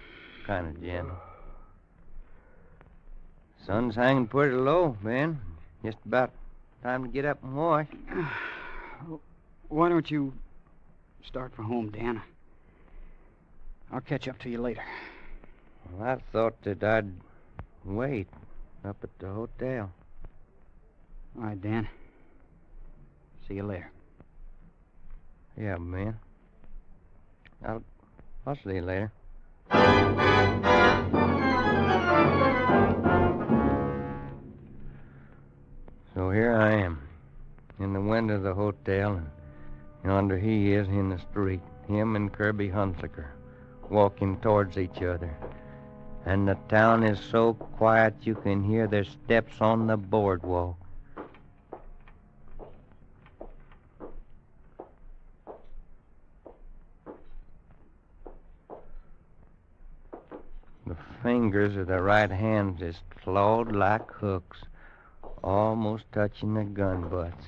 kind of gentle. Sun's hanging pretty low, Ben. Just about time to get up and wash. Why don't you start for home, Dan? I'll catch up to you later. Well, I thought that I'd wait up at the hotel. All right, Dan. See you later. Yeah, Ben. I'll see you later. So here I am, in the window of the hotel, and yonder he is in the street, him and Kirby Hunsaker, walking towards each other. And the town is so quiet you can hear their steps on the boardwalk. The fingers of the right hand is clawed like hooks, almost touching the gun butts.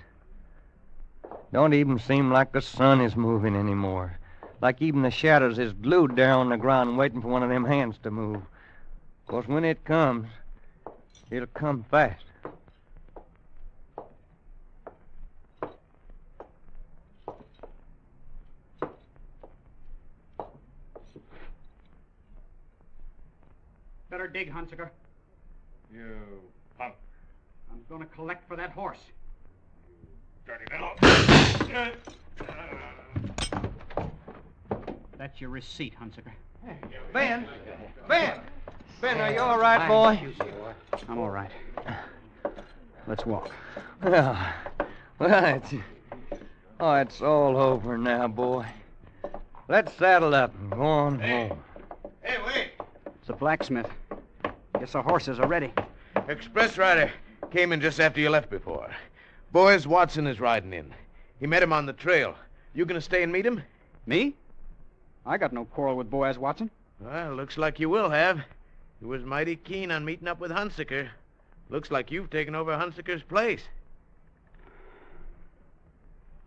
Don't even seem like the sun is moving anymore. Like even the shadows is glued there on the ground waiting for one of them hands to move. 'Cause when it comes, it'll come fast. Better dig, Hunsaker. You punk. I'm going to collect for that horse. Dirty little... That's your receipt, Hunsaker. Ben! Ben! Ben, are you all right, boy? I'm all right. Let's walk. Well, it's all over now, boy. Let's saddle up and go on home. Hey, wait. It's a blacksmith. Guess the horses are ready. Express rider came in just after you left before. Boys, Watson is riding in. He met him on the trail. You gonna stay and meet him? Me? I got no quarrel with Boaz Watson. Well, looks like you will have. He was mighty keen on meeting up with Hunsaker. Looks like you've taken over Hunsaker's place.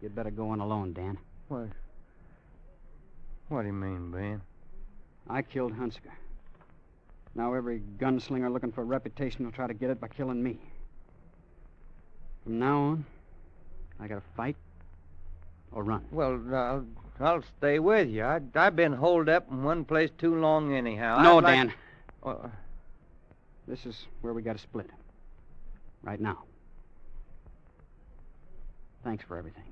You'd better go on alone, Dan. What do you mean, Ben? I killed Hunsaker. Now every gunslinger looking for a reputation will try to get it by killing me. From now on, I gotta fight or run. Well, I'll stay with you. I've been holed up in one place too long anyhow. No, Dan. This is where we gotta split. Right now. Thanks for everything.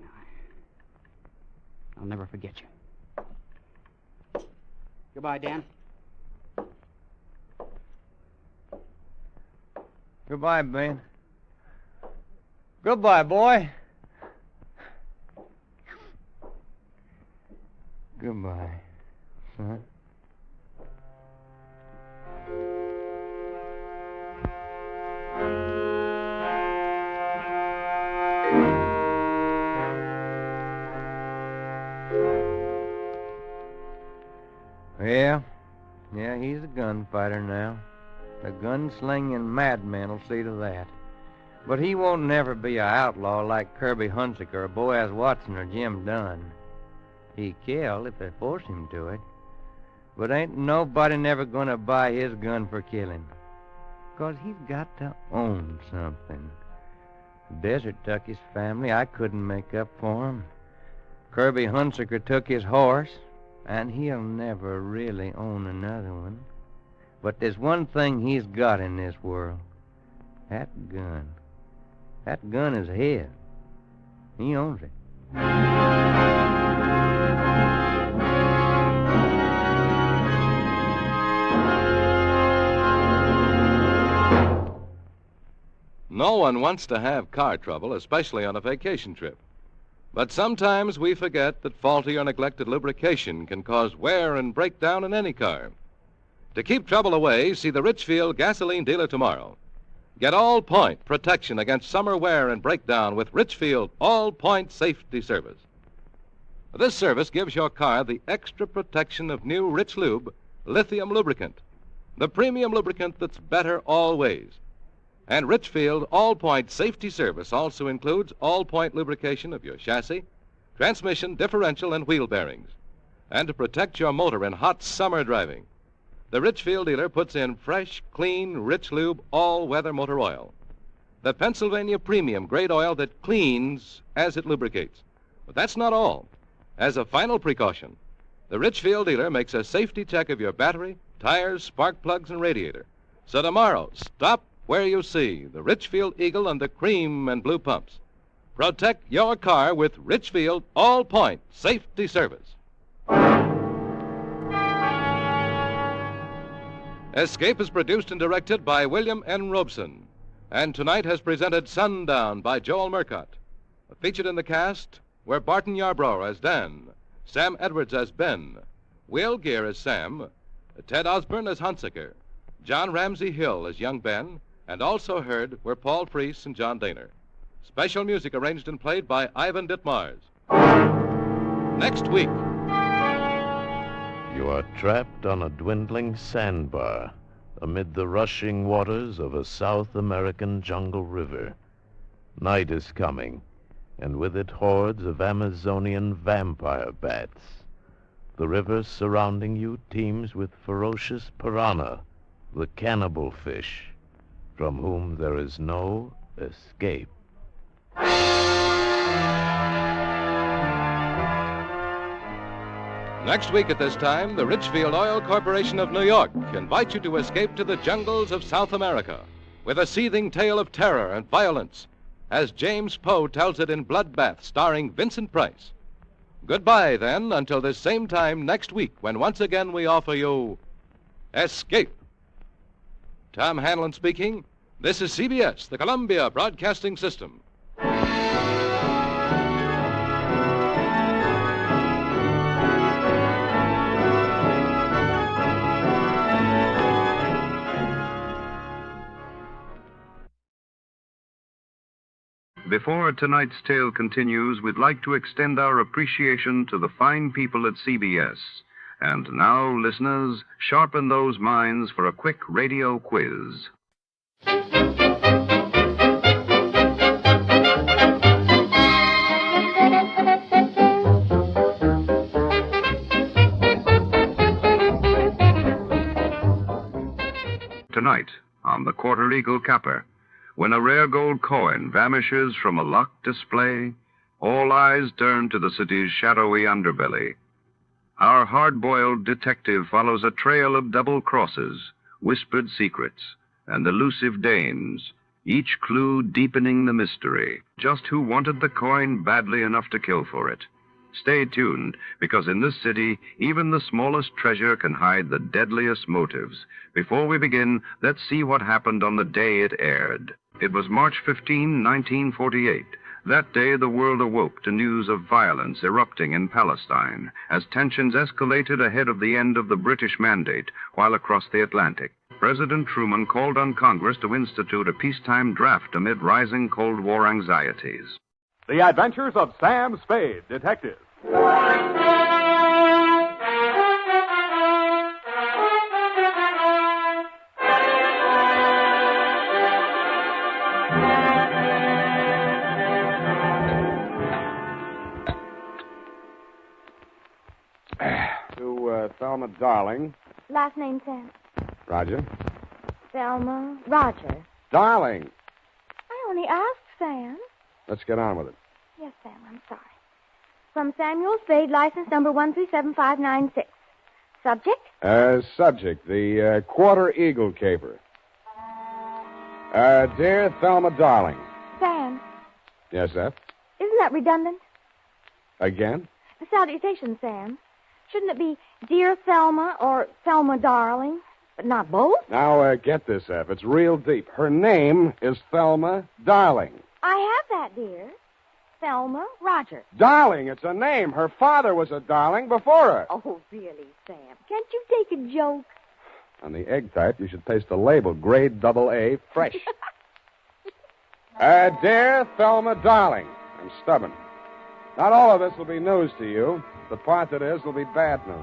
I'll never forget you. Goodbye, Dan. Goodbye, Ben. Goodbye, boy. Goodbye, son. Yeah, he's a gunfighter now. The gunslinging madman will see to that. But he won't never be an outlaw like Kirby Hunsaker or Boaz Watson or Jim Dunn. He kill if they force him to it. But ain't nobody never gonna buy his gun for killing. 'Cause he's got to own something. Desert took his family. I couldn't make up for him. Kirby Hunsaker took his horse, and he'll never really own another one. But there's one thing he's got in this world. That gun. That gun is his. He owns it. No one wants to have car trouble, especially on a vacation trip. But sometimes we forget that faulty or neglected lubrication can cause wear and breakdown in any car. To keep trouble away, see the Richfield gasoline dealer tomorrow. Get all-point protection against summer wear and breakdown with Richfield All-Point Safety Service. This service gives your car the extra protection of new Rich Lube lithium lubricant, the premium lubricant that's better always. And Richfield All-Point Safety Service also includes all-point lubrication of your chassis, transmission, differential, and wheel bearings. And to protect your motor in hot summer driving, the Richfield dealer puts in fresh, clean, Rich Lube all-weather motor oil, the Pennsylvania premium grade oil that cleans as it lubricates. But that's not all. As a final precaution, the Richfield dealer makes a safety check of your battery, tires, spark plugs, and radiator. So tomorrow, stop where you see the Richfield Eagle and the cream and blue pumps. Protect your car with Richfield All-Point Safety Service. Escape is produced and directed by William N. Robeson, and tonight has presented Sundown by Joel Murcott. Featured in the cast were Barton Yarbrough as Dan, Sam Edwards as Ben, Will Gear as Sam, Ted Osborne as Hunsaker, John Ramsey Hill as young Ben, and also heard were Paul Freese and John Daner. Special music arranged and played by Ivan Ditmars. Next week. You are trapped on a dwindling sandbar amid the rushing waters of a South American jungle river. Night is coming, and with it hordes of Amazonian vampire bats. The river surrounding you teems with ferocious piranha, the cannibal fish, from whom there is no escape. Next week at this time, the Richfield Oil Corporation of New York invites you to escape to the jungles of South America with a seething tale of terror and violence, as James Poe tells it in Bloodbath, starring Vincent Price. Goodbye, then, until this same time next week, when once again we offer you Escape. Tom Hanlon speaking. This is CBS, the Columbia Broadcasting System. Before tonight's tale continues, we'd like to extend our appreciation to the fine people at CBS. And now, listeners, sharpen those minds for a quick radio quiz. Tonight, on the Quarter-Eagle Caper, when a rare gold coin vanishes from a locked display, all eyes turn to the city's shadowy underbelly. Our hard-boiled detective follows a trail of double crosses, whispered secrets, and elusive dames, each clue deepening the mystery. Just who wanted the coin badly enough to kill for it? Stay tuned, because in this city, even the smallest treasure can hide the deadliest motives. Before we begin, let's see what happened on the day it aired. It was March 15, 1948. That day, the world awoke to news of violence erupting in Palestine as tensions escalated ahead of the end of the British mandate while across the Atlantic. President Truman called on Congress to institute a peacetime draft amid rising Cold War anxieties. The Adventures of Sam Spade, Detective. Thelma Darling. Last name, Sam? Roger. Thelma Roger. Darling. I only asked, Sam. Let's get on with it. Yes, Sam, I'm sorry. From Samuel Spade, license number 1375596. Subject? Subject, the Quarter-Eagle Caper. Dear Thelma Darling. Sam. Yes, Eph? Isn't that redundant? Again? The salutation, Sam. Shouldn't it be Dear Thelma or Thelma Darling, but not both? Now, get this, Eph. It's real deep. Her name is Thelma Darling. I have that, dear. Thelma Rogers. Darling, it's a name. Her father was a darling before her. Oh, really, Sam? Can't you take a joke? On the egg type, you should paste a label, grade AA, fresh. Dear Thelma Darling, I'm stubborn. Not all of this will be news to you. The part that is will be bad news.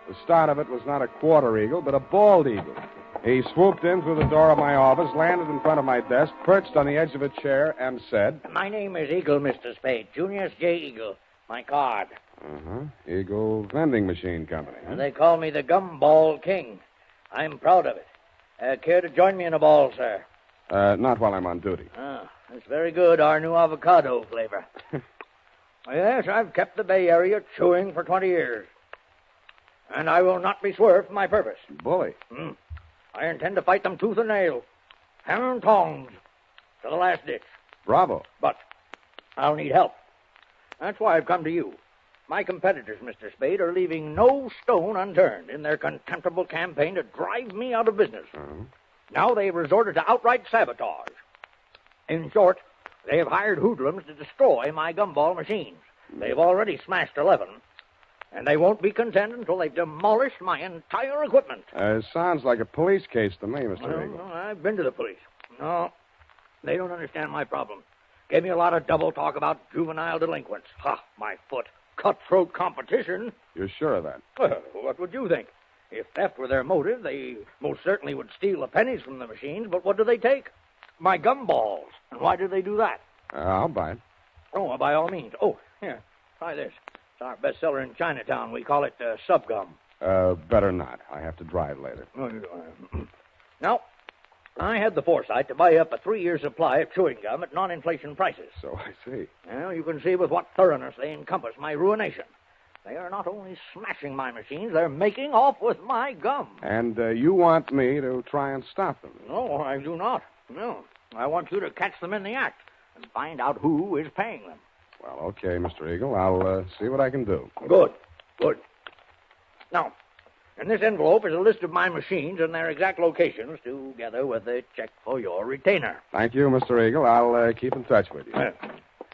The start of it was not a quarter-eagle, but a bald eagle. He swooped in through the door of my office, landed in front of my desk, perched on the edge of a chair, and said... My name is Eagle, Mr. Spade. Junius J. Eagle. My card. Eagle Vending Machine Company. Huh? They call me the Gumball King. I'm proud of it. Care to join me in a ball, sir? Not while I'm on duty. Ah, that's very good. Our new avocado flavor. Yes, I've kept the Bay Area chewing for 20 years. And I will not be swerved from my purpose. Bully. I intend to fight them tooth and nail. Hammer and tongs. To the last ditch. Bravo. But I'll need help. That's why I've come to you. My competitors, Mr. Spade, are leaving no stone unturned in their contemptible campaign to drive me out of business. Now they've resorted to outright sabotage. In short, they have hired hoodlums to destroy my gumball machines. They've already smashed 11, and they won't be content until they've demolished my entire equipment. Sounds like a police case to me, Mr. Eagle. No, I've been to the police. No, they don't understand my problem. Gave me a lot of double talk about juvenile delinquents. Ha, my foot. Cutthroat competition. You're sure of that? Well, what would you think? If theft were their motive, they most certainly would steal the pennies from the machines, but what do they take? My gumballs. And why do they do that? I'll buy it. Oh, by all means. Oh, here, try this. It's our bestseller in Chinatown. We call it Subgum. Better not. I have to drive later. Now, I had the foresight to buy up a 3-year supply of chewing gum at non-inflation prices. So I see. Well, you can see with what thoroughness they encompass my ruination. They are not only smashing my machines, they're making off with my gum. And you want me to try and stop them? No, I do not. No. I want you to catch them in the act and find out who is paying them. Well, okay, Mr. Eagle. I'll see what I can do. Good. Now, in this envelope is a list of my machines and their exact locations, together with a check for your retainer. Thank you, Mr. Eagle. I'll keep in touch with you.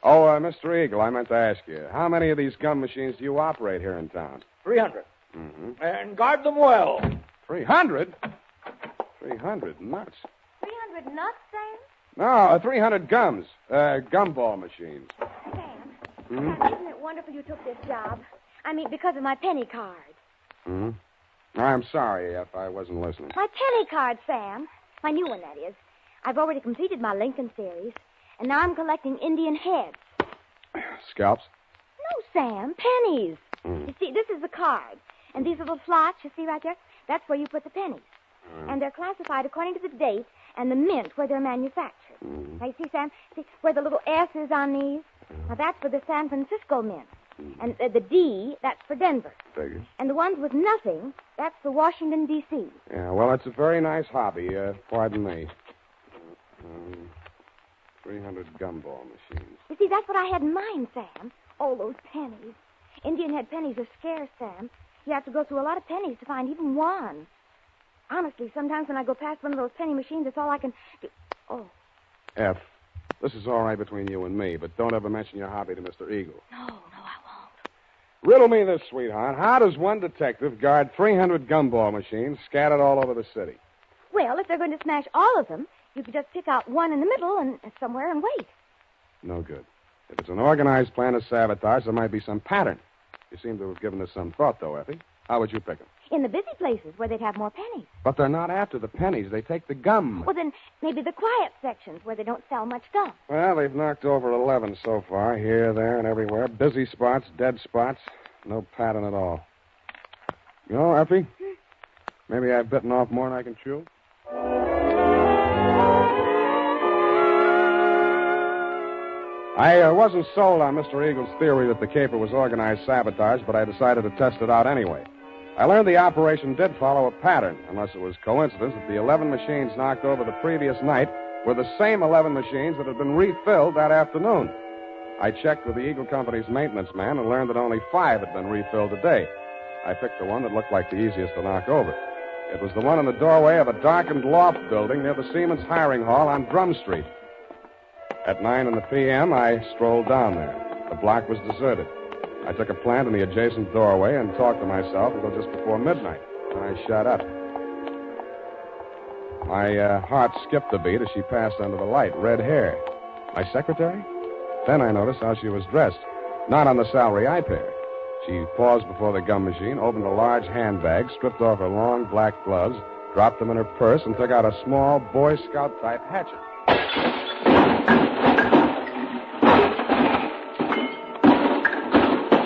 Mr. Eagle, I meant to ask you, how many of these gum machines do you operate here in town? 300. And guard them well. 300? 300 nuts. 300 nuts, Sam? No, 300 gums. Gumball machines. Sam, isn't it wonderful you took this job? I mean, because of my penny card. I'm sorry if I wasn't listening. My penny card, Sam. My new one, that is. I've already completed my Lincoln series, and now I'm collecting Indian heads. Scalps? No, Sam, pennies. You see, this is the card, and these little slots you see right there, that's where you put the pennies. And they're classified according to the date and the mint where they're manufactured. Now, you see, Sam, where the little S is on these? Now, that's for the San Francisco mint. And the D, that's for Denver. Figures. And the ones with nothing, that's for Washington, D.C. Yeah, well, it's a very nice hobby. Pardon me. 300 gumball machines. You see, that's what I had in mind, Sam. All those pennies. Indian head pennies are scarce, Sam. You have to go through a lot of pennies to find even one. Honestly, sometimes when I go past one of those penny machines, that's all I can do. Oh. F, this is all right between you and me, but don't ever mention your hobby to Mr. Eagle. No, I won't. Riddle me this, sweetheart. How does one detective guard 300 gumball machines scattered all over the city? Well, if they're going to smash all of them, you could just pick out one in the middle and somewhere and wait. No good. If it's an organized plan of sabotage, there might be some pattern. You seem to have given us some thought, though, Effie. How would you pick them? In the busy places where they'd have more pennies. But they're not after the pennies. They take the gum. Well, then maybe the quiet sections where they don't sell much gum. Well, they've knocked over 11 so far, here, there, and everywhere. Busy spots, dead spots. No pattern at all. You know, Effie, maybe I've bitten off more than I can chew. I wasn't sold on Mr. Eagle's theory that the caper was organized sabotage, but I decided to test it out anyway. I learned the operation did follow a pattern, unless it was coincidence that the 11 machines knocked over the previous night were the same 11 machines that had been refilled that afternoon. I checked with the Eagle Company's maintenance man and learned that only 5 had been refilled today. I picked the one that looked like the easiest to knock over. It was the one in the doorway of a darkened loft building near the Seamen's Hiring Hall on Drum Street. At 9 p.m., I strolled down there. The block was deserted. I took a plant in the adjacent doorway and talked to myself until just before midnight. Then I shut up. My heart skipped a beat as she passed under the light. Red hair. My secretary? Then I noticed how she was dressed. Not on the salary I paid her. She paused before the gum machine, opened a large handbag, stripped off her long black gloves, dropped them in her purse, and took out a small Boy Scout-type hatchet.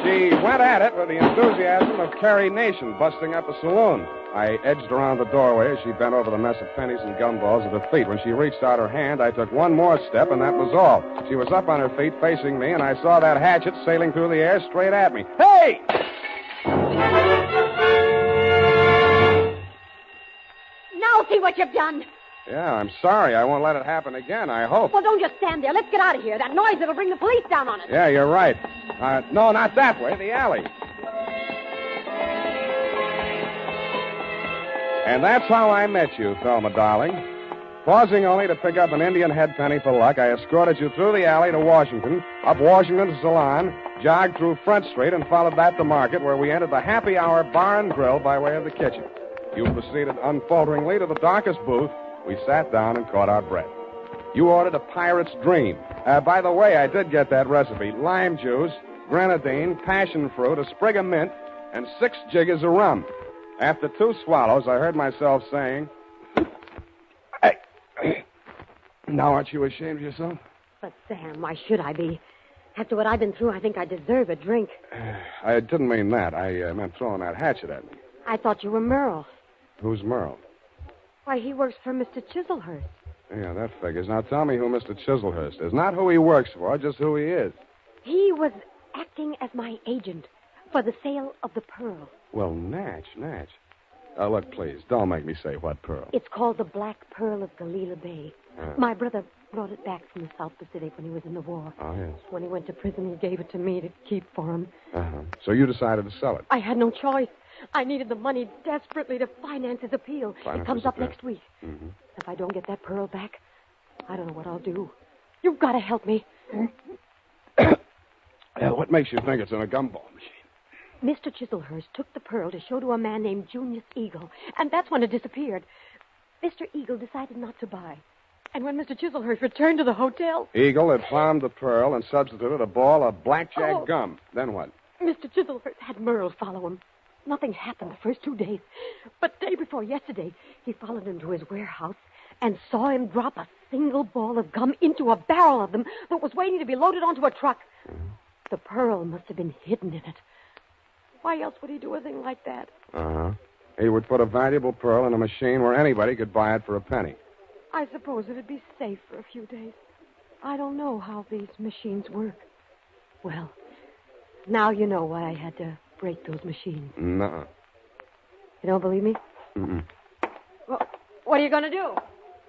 She went at it with the enthusiasm of Carrie Nation busting up a saloon. I edged around the doorway as she bent over the mess of pennies and gumballs at her feet. When she reached out her hand, I took one more step, and that was all. She was up on her feet facing me, and I saw that hatchet sailing through the air straight at me. Hey! Now see what you've done. Yeah, I'm sorry. I won't let it happen again, I hope. Well, don't just stand there. Let's get out of here. That noise, it'll bring the police down on us. Yeah, you're right. No, not that way. The alley. And that's how I met you, Thelma, darling. Pausing only to pick up an Indian head penny for luck, I escorted you through the alley to Washington, up Washington to Salon, jogged through Front Street, and followed that to Market, where we entered the Happy Hour Bar and Grill by way of the kitchen. You proceeded unfalteringly to the darkest booth. We sat down and caught our breath. You ordered a pirate's dream. By the way, I did get that recipe. Lime juice, grenadine, passion fruit, a sprig of mint, and 6 jiggers of rum. After 2 swallows, I heard myself saying, now aren't you ashamed of yourself? But, Sam, why should I be? After what I've been through, I think I deserve a drink. I didn't mean that. I meant throwing that hatchet at me. I thought you were Merle. Who's Merle? Why, he works for Mr. Chiselhurst. Yeah, that figures. Now tell me who Mr. Chiselhurst is. Not who he works for, just who he is. He was acting as my agent for the sale of the pearl. Well, Natch. Look, please, don't make me say what pearl. It's called the Black Pearl of Galila Bay. My brother brought it back from the South Pacific when he was in the war. Oh, yes. When he went to prison, he gave it to me to keep for him. Uh-huh. So you decided to sell it? I had no choice. I needed the money desperately to finance his appeal. Finance it comes his up appeal. next week. Mm-hmm. If I don't get that pearl back, I don't know what I'll do. You've got to help me. What makes you think it's in a gumball machine? Mr. Chiselhurst took the pearl to show to a man named Junius Eagle, and that's when it disappeared. Mr. Eagle decided not to buy. And when Mr. Chiselhurst returned to the hotel... Eagle had found the pearl and substituted a ball of blackjack gum. Then what? Mr. Chiselhurst had Merle follow him. Nothing happened the first 2 days. But day before yesterday, he followed him to his warehouse and saw him drop a single ball of gum into a barrel of them that was waiting to be loaded onto a truck. The pearl must have been hidden in it. Why else would he do a thing like that? Uh-huh. He would put a valuable pearl in a machine where anybody could buy it for a penny. I suppose it'd be safe for a few days. I don't know how these machines work. Well, now you know why I had to break those machines. Nuh-uh. You don't believe me? Mm-mm. Well, what are you going to do?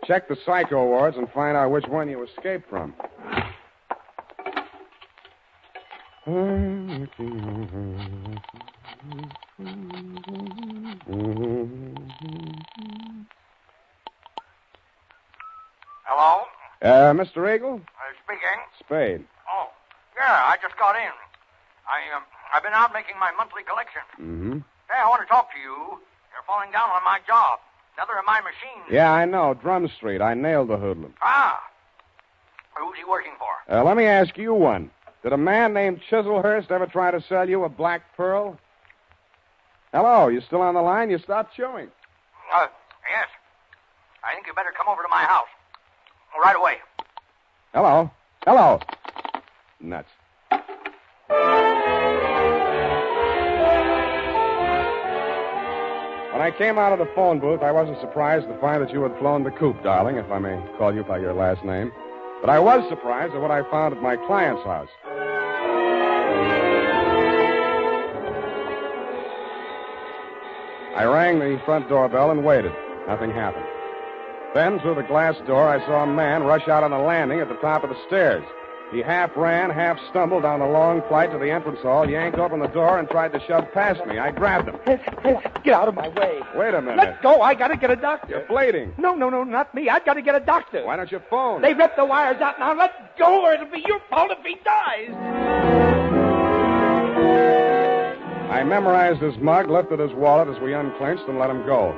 Check the psycho wards and find out which one you escaped from. Hello? Mr. Eagle? Speaking. Spade. Oh, yeah, I just got in. I've been out making my monthly collection. Mm-hmm. Hey, I want to talk to you. You're falling down on my job. Another of my machines. Yeah, I know. Drum Street. I nailed the hoodlum. Ah. Who's he working for? Let me ask you one. Did a man named Chiselhurst ever try to sell you a black pearl? Hello, you still on the line? You stopped chewing. Yes. I think you better come over to my house. Right away. Hello. Nuts. When I came out of the phone booth, I wasn't surprised to find that you had flown the coop, darling, if I may call you by your last name. But I was surprised at what I found at my client's house. I rang the front doorbell and waited. Nothing happened. Then, through the glass door, I saw a man rush out on the landing at the top of the stairs. He half ran, half stumbled down the long flight to the entrance hall, yanked open the door, and tried to shove past me. I grabbed him. Get out of my way. Wait a minute. Let go. I got to get a doctor. You're bleeding. No, not me. I've got to get a doctor. Why don't you phone? They ripped the wires out. Now let go, or it'll be your fault if he dies. I memorized his mug, lifted his wallet as we unclinched, and let him go.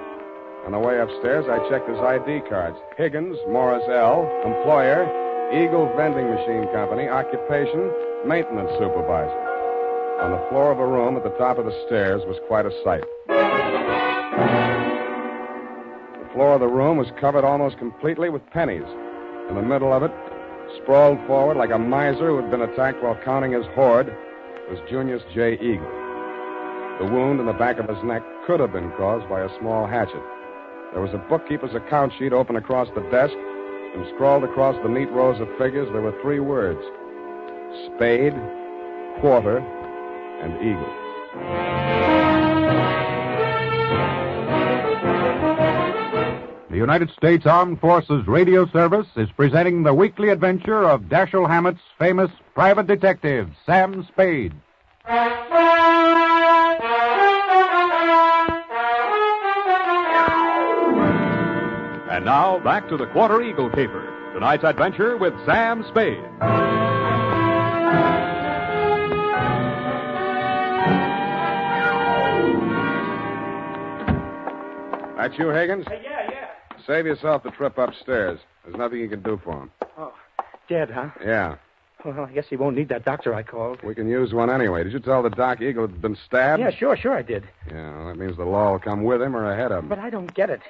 On the way upstairs, I checked his ID cards. Higgins, Morris L., employer, Eagle Vending Machine Company, occupation, maintenance supervisor. On the floor of a room at the top of the stairs was quite a sight. The floor of the room was covered almost completely with pennies. In the middle of it, sprawled forward like a miser who had been attacked while counting his hoard, was Junius J. Eagle. The wound in the back of his neck could have been caused by a small hatchet. There was a bookkeeper's account sheet open across the desk, and scrawled across the neat rows of figures there were 3 words: Spade, Quarter, and Eagle. The United States Armed Forces Radio Service is presenting the weekly adventure of Dashiell Hammett's famous private detective, Sam Spade. And now, back to the Quarter-Eagle Caper. Tonight's adventure with Sam Spade. That you, Higgins? Yeah. Save yourself the trip upstairs. There's nothing you can do for him. Oh, dead, huh? Yeah. Well, I guess he won't need that doctor I called. We can use one anyway. Did you tell the doc Eagle had been stabbed? Yeah, sure I did. Yeah, well, that means the law will come with him or ahead of him. But I don't get it.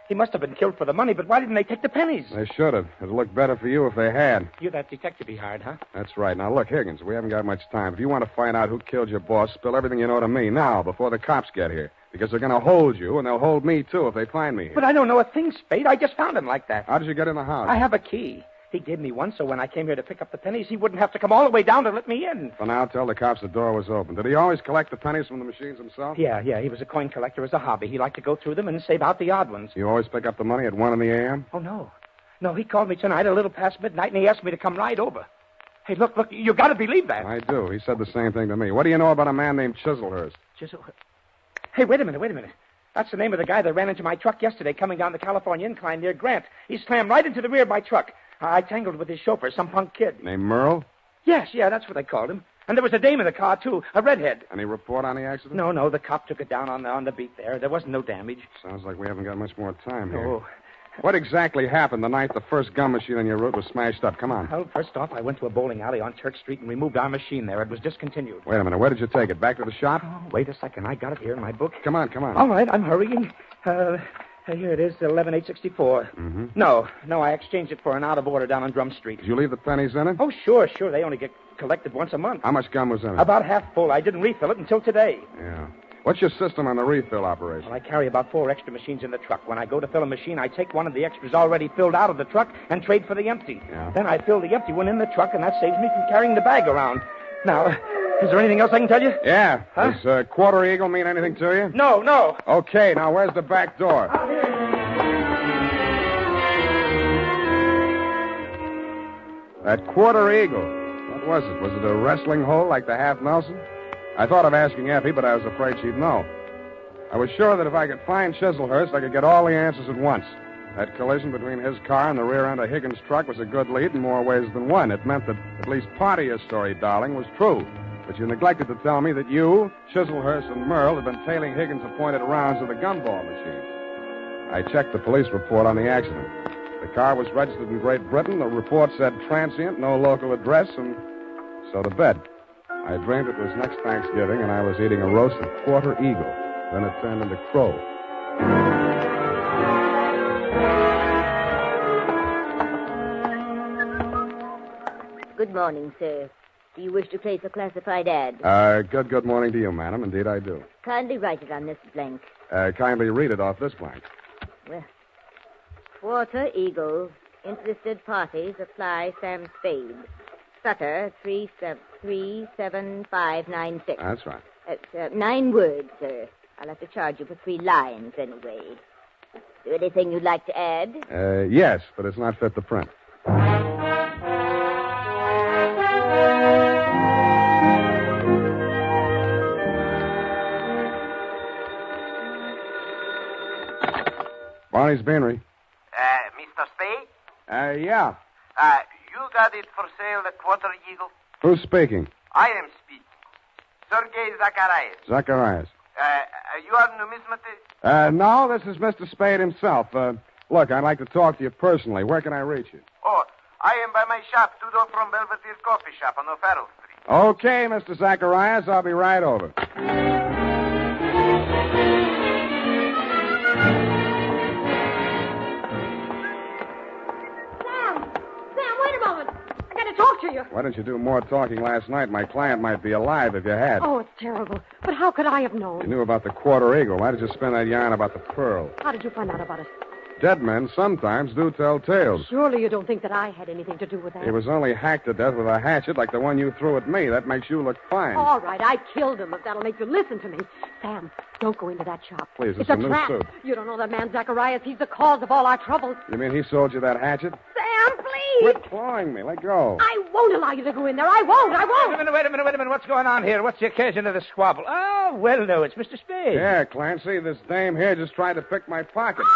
He must have been killed for the money, but why didn't they take the pennies? They should have. It'd look better for you if they had. You're that detective-y hard, huh? That's right. Now, look, Higgins, we haven't got much time. If you want to find out who killed your boss, spill everything you know to me now, before the cops get here. Because they're going to hold you, and they'll hold me, too, if they find me here. But I don't know a thing, Spade. I just found him like that. How did you get in the house? I have a key. He gave me one, so when I came here to pick up the pennies, he wouldn't have to come all the way down to let me in. For now, tell the cops the door was open. Did he always collect the pennies from the machines himself? Yeah. He was a coin collector as a hobby. He liked to go through them and save out the odd ones. You always pick up the money at 1 in the a.m.? Oh, no. No, he called me tonight a little past midnight, and he asked me to come right over. Hey, look, you got to believe that. I do. He said the same thing to me. What do you know about a man named Chiselhurst? Hey, wait a minute. That's the name of the guy that ran into my truck yesterday coming down the California incline near Grant. He slammed right into the rear of my truck. I tangled with his chauffeur, some punk kid. Named Merle? Yes, that's what they called him. And there was a dame in the car, too, a redhead. Any report on the accident? No, the cop took it down on the beat there. There wasn't no damage. Sounds like we haven't got much more time here. Oh. What exactly happened the night the first gum machine on your route was smashed up? Come on. Well, first off, I went to a bowling alley on Church Street and removed our machine there. It was discontinued. Wait a minute. Where did you take it? Back to the shop? Oh, wait a second. I got it here in my book. Come on. All right, I'm hurrying. Here it is, 11864. Mm-hmm. No, I exchanged it for an out of order down on Drum Street. Did you leave the pennies in it? Oh, sure. They only get collected once a month. How much gum was in it? About half full. I didn't refill it until today. Yeah. What's your system on the refill operation? Well, I carry about 4 extra machines in the truck. When I go to fill a machine, I take one of the extras already filled out of the truck and trade for the empty. Yeah. Then I fill the empty one in the truck, and that saves me from carrying the bag around. Now, is there anything else I can tell you? Yeah. Huh? Does Quarter-Eagle mean anything to you? No. Okay, now where's the back door? Out here. That Quarter-Eagle. What was it? Was it a wrestling hole like the Half Nelson? I thought of asking Effie, but I was afraid she'd know. I was sure that if I could find Chiselhurst, I could get all the answers at once. That collision between his car and the rear end of Higgins' truck was a good lead in more ways than one. It meant that at least part of your story, darling, was true. But you neglected to tell me that you, Chiselhurst, and Merle had been tailing Higgins' appointed rounds of the gumball machine. I checked the police report on the accident. The car was registered in Great Britain. The report said transient, no local address, and so to bed. I dreamed it was next Thanksgiving, and I was eating a roast of Quarter-Eagle. Then it turned into crow. Good morning, sir. Do you wish to place a classified ad? Good morning to you, madam. Indeed, I do. Kindly write it on this blank. Kindly read it off this blank. Well, Quarter-Eagle. Interested parties apply Sam Spade. Sutter, 37596. That's right. 9 words, sir. I'll have to charge you for 3 lines anyway. Is there anything you'd like to add? Yes, but it's not fit to print. Barney's Beanery. Mr. Spade? Yeah. You got it for sale, the Quarter-Eagle? Who's speaking? I am speaking. Sergei Zacharias. Zacharias. You are numismatist? No, this is Mr. Spade himself. Look, I'd like to talk to you personally. Where can I reach you? Oh, I am by my shop, 2 doors from Belvedere Coffee Shop on O'Farrell Street. Okay, Mr. Zacharias, I'll be right over. Sam, wait a moment. I got to talk to you. Why didn't you do more talking last night? My client might be alive if you had. Oh, it's terrible. But how could I have You known? knew about the Quarter-Eagle. Why did you spin that yarn about the pearl? How did you find out about it? Dead men sometimes do tell tales. Surely you don't think that I had anything to do with that. He was only hacked to death with a hatchet like the one you threw at me. That makes you look fine. All right, I killed him, if that'll make you listen to me. Sam, don't go into that shop. Please, it's it's a a new trap. suit. You don't know that man Zacharias. He's the cause of all our troubles. You mean he sold you that hatchet? Sam, please! Quit clawing me. Let go. I won't allow you to go in there. I won't. Wait a minute. What's going on here? What's the occasion of the squabble? Oh, well, no, it's Mr. Spade. Yeah, Clancy, this dame here just tried to pick my pocket.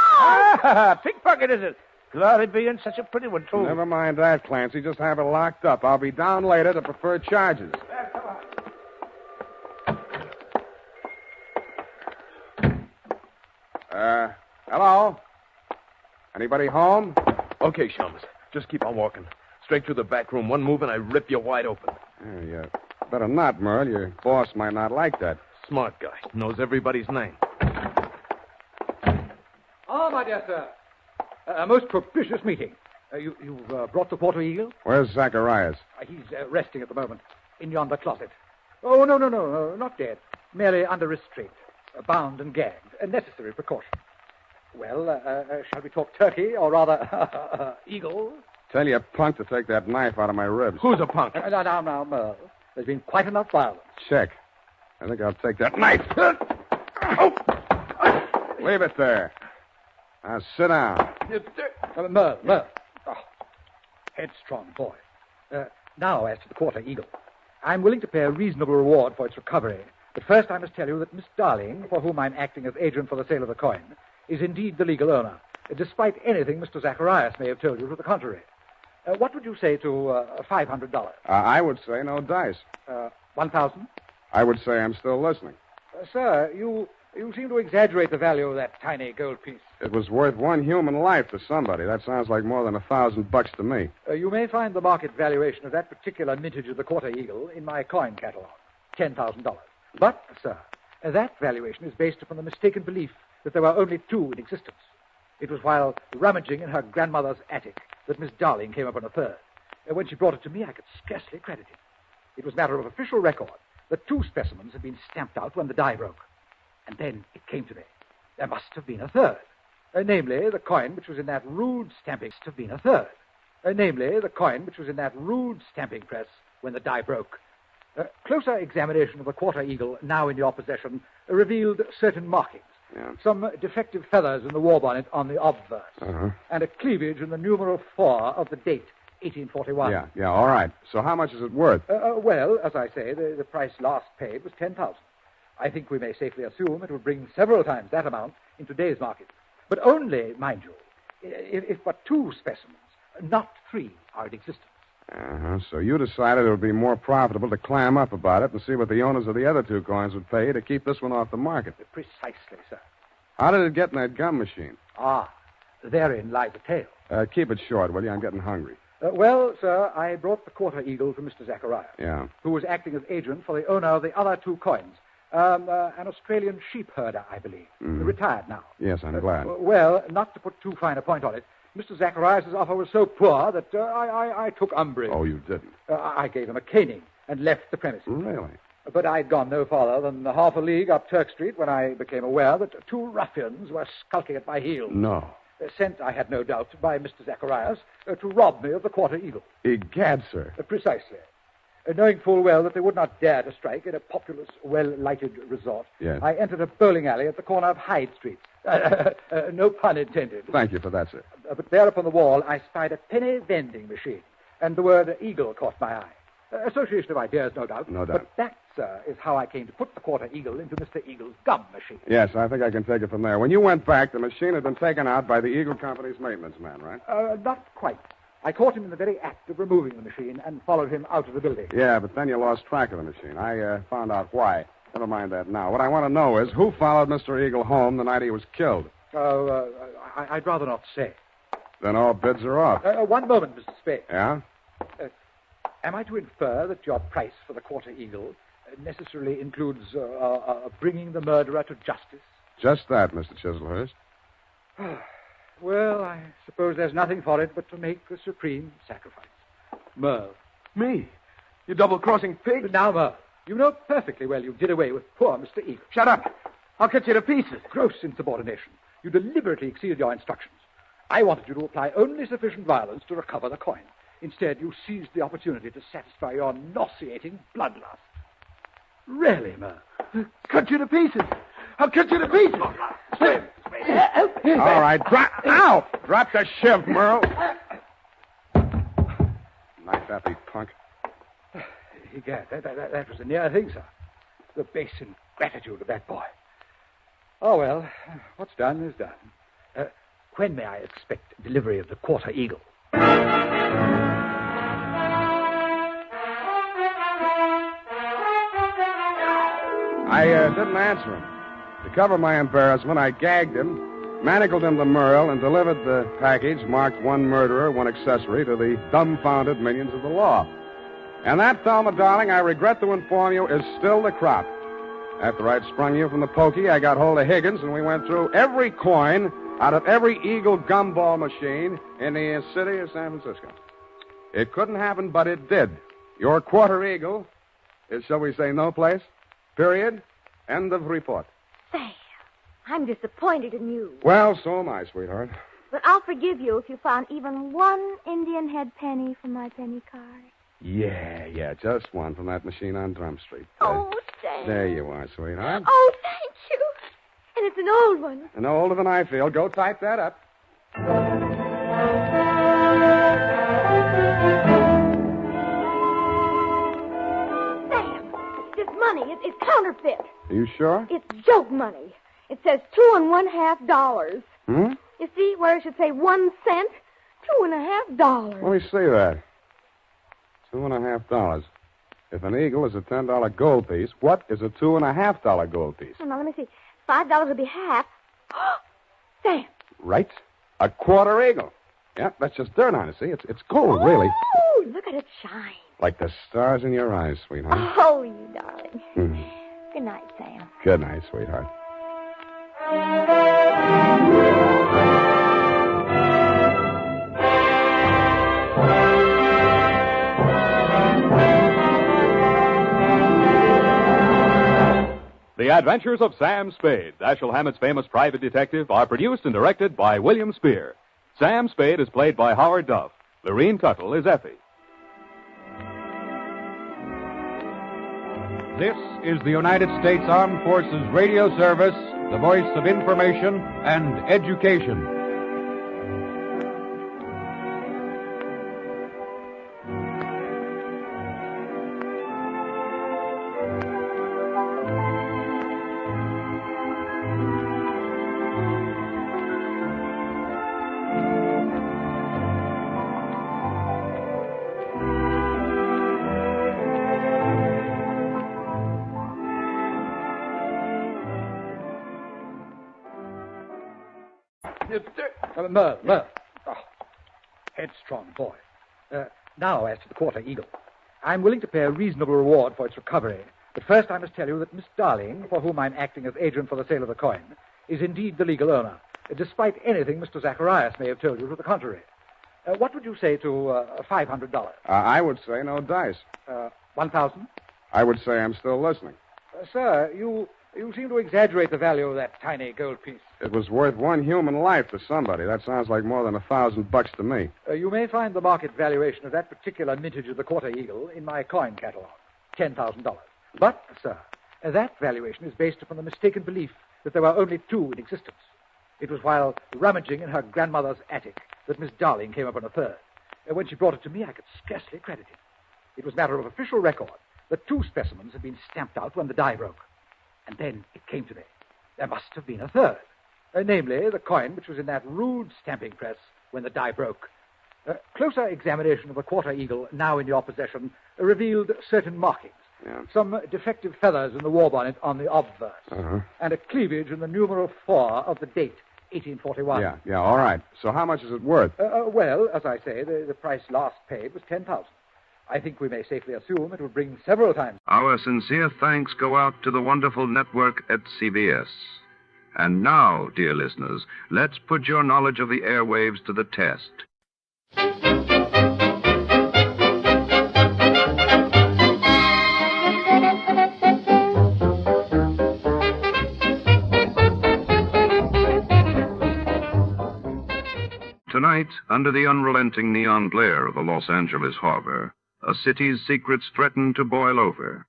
Pickpocket, is it? Glory be, and such a pretty one, too. Never mind that, Clancy. Just have it locked up. I'll be down later to prefer charges. Hello? Anybody home? Okay, Chalmers. Just keep on walking. Straight through the back room. One move and I rip you wide open. Yeah. Better not, Merle. Your boss might not like that. Smart guy. Knows everybody's name. Oh, my dear sir. A most propitious meeting. You've brought the Quarter-Eagle? Where's Zacharias? He's resting at the moment in yonder closet. Oh, no, not dead. Merely under restraint. Bound and gagged. A necessary precaution. Well, shall we talk turkey, or rather, eagle? Tell your punk to take that knife out of my ribs. Who's a punk? Now, Merle. There's been quite enough violence. Check. I think I'll take that knife. Leave it there. Now, sit down. Merle. Oh, headstrong boy. Now, as to the Quarter-Eagle. I'm willing to pay a reasonable reward for its recovery. But first I must tell you that Miss Darling, for whom I'm acting as agent for the sale of the coin, is indeed the legal owner, despite anything Mr. Zacharias may have told you to the contrary. What would you say to $500? I would say no dice. 1,000? I would say I'm still listening. Sir, you seem to exaggerate the value of that tiny gold piece. It was worth one human life to somebody. That sounds like more than $1,000 to me. You may find the market valuation of that particular mintage of the Quarter-Eagle in my coin catalog, $10,000. But, sir, that valuation is based upon the mistaken belief that there were only 2 in existence. It was while rummaging in her grandmother's attic that Miss Darling came upon a third. When she brought it to me, I could scarcely credit it. It was matter of official record that 2 specimens had been stamped out when the die broke. And then it came to me. There must have been a third. Namely, the coin which was in that rude stamping must have been a third. Namely, the coin which was in that rude stamping press when the die broke. Closer examination of the Quarter-Eagle, now in your possession, revealed certain markings. Yeah. Some defective feathers in the war bonnet on the obverse. And a cleavage in the numeral 4 of the date, 1841. Yeah, all right. So how much is it worth? Well, as I say, the price last paid was $10,000. I think we may safely assume it would bring several times that amount in today's market. But only, mind you, if but 2 specimens, not 3, are in existence. So you decided it would be more profitable to clam up about it and see what the owners of the other 2 coins would pay to keep this one off the market. Precisely, sir. How did it get in that gum machine? Therein lies the tale. Keep it short, will you? I'm getting hungry. Well, sir, I brought the Quarter-Eagle to Mr. Zacharias. Yeah. Who was acting as agent for the owner of the other 2 coins. An Australian sheep herder, I believe. Retired now. Yes, I'm glad. Well, not to put too fine a point on it, Mr. Zacharias' offer was so poor that I took umbrage. Oh, you didn't? I gave him a caning and left the premises. Really? But I'd gone no farther than half a league up Turk Street when I became aware that 2 ruffians were skulking at my heels. No. Sent, I had no doubt, by Mr. Zacharias to rob me of the Quarter-Eagle. Egad, sir. Precisely. Knowing full well that they would not dare to strike in a populous, well-lighted resort, yes. I entered a bowling alley at the corner of Hyde Street. No pun intended. Thank you for that, sir. But there upon the wall, I spied a penny vending machine, and the word eagle caught my eye. Association of ideas, no doubt. No doubt. But that sir, is how I came to put the Quarter-Eagle into Mr. Eagle's gum machine. Yes, I think I can take it from there. When you went back, the machine had been taken out by the Eagle Company's maintenance man, right? Not quite. I caught him in the very act of removing the machine and followed him out of the building. Yeah, but then you lost track of the machine. I found out why. Never mind that now. What I want to know is who followed Mr. Eagle home the night he was killed. I'd rather not say. Then all bids are off. One moment, Mr. Spade. Yeah? Am I to infer that your price for the Quarter-Eagle necessarily includes bringing the murderer to justice? Just that, Mr. Chislehurst. Well, I suppose there's nothing for it but to make the supreme sacrifice. Merle. Me? You double-crossing pig? Now, Merle, you know perfectly well you did away with poor Mr. Eagle. Shut up. I'll cut you to pieces. Gross insubordination. You deliberately exceeded your instructions. I wanted you to apply only sufficient violence to recover the coin. Instead, you seized the opportunity to satisfy your nauseating bloodlust. Really, Merle? Cut you to pieces. I'll cut you to pieces. All right, drop. Ow! Drop the shiv, Merle. Nice happy punk. Egad, that was a near thing, sir. The base ingratitude of that boy. Oh, well, what's done is done. When may I expect delivery of the Quarter-Eagle? I didn't answer him. To cover my embarrassment, I gagged him, manacled him to Merle, and delivered the package marked one murderer, one accessory to the dumbfounded minions of the law. And that, Thelma, darling, I regret to inform you, is still the crop. After I'd sprung you from the pokey, I got hold of Higgins, and we went through every coin out of every Eagle gumball machine in the city of San Francisco. It couldn't happen, but it did. Your Quarter-Eagle is, shall we say, no place. Period. End of report. Sam, I'm disappointed in you. Well, so am I, sweetheart. But I'll forgive you if you found even one Indian head penny from my penny card. Yeah, just one from that machine on Drum Street. Oh, Sam. There you are, sweetheart. Oh, thank you. And it's an old one. And older than I feel. Go type that up. Sam, this money, it's counterfeit. Are you sure? It's joke money. It says $2.50. Hmm? You see where it should say 1 cent? $2.50. Let me see that. $2.50. If an eagle is a $10 gold piece, what is a $2.50 gold piece? Oh, now, let me see. $5 would be half. Sam. Right. A Quarter-Eagle. Yeah, that's just dirt on it, see? It's gold, really. Oh, look at it shine. Like the stars in your eyes, sweetheart. Oh, you darling. Hmm. Good night, Sam. Good night, sweetheart. The Adventures of Sam Spade, Dashiell Hammett's famous private detective, are produced and directed by William Spear. Sam Spade is played by Howard Duff. Lorene Tuttle is Effie. This is the United States Armed Forces Radio Service, the voice of information and education. Merle. Oh, headstrong boy. Now, as to the Quarter-Eagle. I'm willing to pay a reasonable reward for its recovery. But first I must tell you that Miss Darling, for whom I'm acting as agent for the sale of the coin, is indeed the legal owner, despite anything Mr. Zacharias may have told you to the contrary. What would you say to $500? I would say no dice. 1,000? I would say I'm still listening. Sir, you seem to exaggerate the value of that tiny gold piece. It was worth one human life to somebody. That sounds like more than $1,000 to me. You may find the market valuation of that particular mintage of the Quarter-Eagle in my coin catalog, $10,000. But, sir, that valuation is based upon the mistaken belief that there were only two in existence. It was while rummaging in her grandmother's attic that Miss Darling came upon a third. When she brought it to me, I could scarcely credit it. It was matter of official record The 2 specimens had been stamped out when the die broke. And then it came to me. There must have been a third. Namely, the coin which was in that rude stamping press when the die broke. Closer examination of the Quarter-Eagle, now in your possession, revealed certain markings. Yeah. Some defective feathers in the war bonnet on the obverse. And a cleavage in the numeral 4 of the date, 1841. Yeah, all right. So how much is it worth? Well, as I say, the price last paid was $10,000. I think we may safely assume it will bring several times. Our sincere thanks go out to the wonderful network at CBS. And now, dear listeners, let's put your knowledge of the airwaves to the test. Tonight, under the unrelenting neon glare of the Los Angeles harbor, a city's secrets threaten to boil over.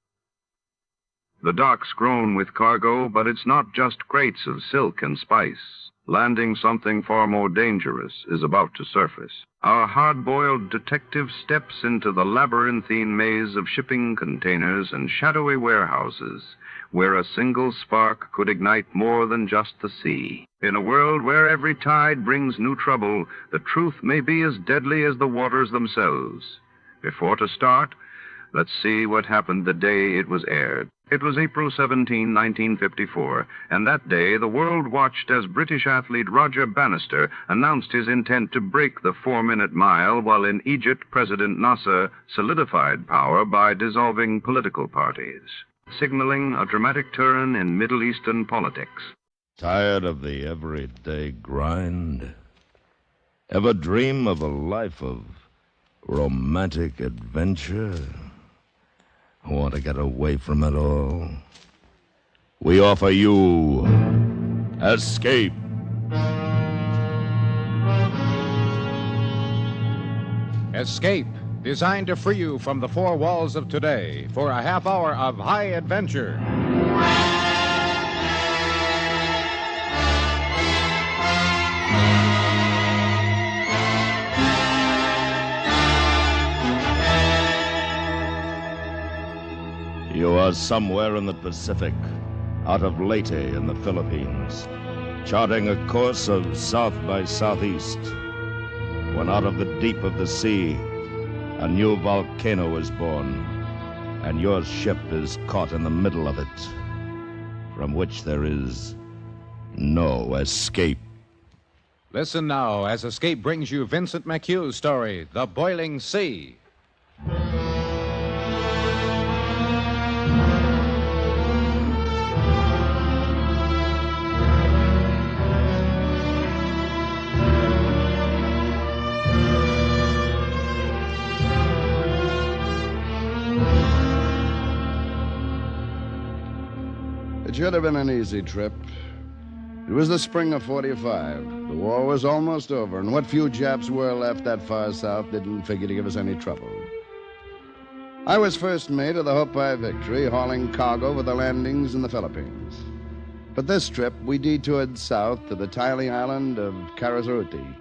The docks groan with cargo, but it's not just crates of silk and spice. Landing something far more dangerous is about to surface. Our hard-boiled detective steps into the labyrinthine maze of shipping containers and shadowy warehouses, where a single spark could ignite more than just the sea. In a world where every tide brings new trouble, the truth may be as deadly as the waters themselves. Before to start, let's see what happened the day it was aired. It was April 17, 1954, and that day the world watched as British athlete Roger Bannister announced his intent to break the 4-minute mile, while in Egypt President Nasser solidified power by dissolving political parties, signaling a dramatic turn in Middle Eastern politics. Tired of the everyday grind? Ever dream of a life of romantic adventure? Want to get away from it all? We offer you Escape. Escape, designed to free you from the 4 walls of today for a half hour of high adventure. You are somewhere in the Pacific, out of Leyte in the Philippines, charting a course of south by southeast, when out of the deep of the sea, a new volcano is born, and your ship is caught in the middle of it, from which there is no escape. Listen now as Escape brings you Vincent McHugh's story, The Boiling Sea. It should have been an easy trip. It was the spring of 45. The war was almost over, and what few Japs were left that far south didn't figure to give us any trouble. I was first mate of the Hopi Victory, hauling cargo for the landings in the Philippines. But this trip, we detoured south to the tiny island of Carazuti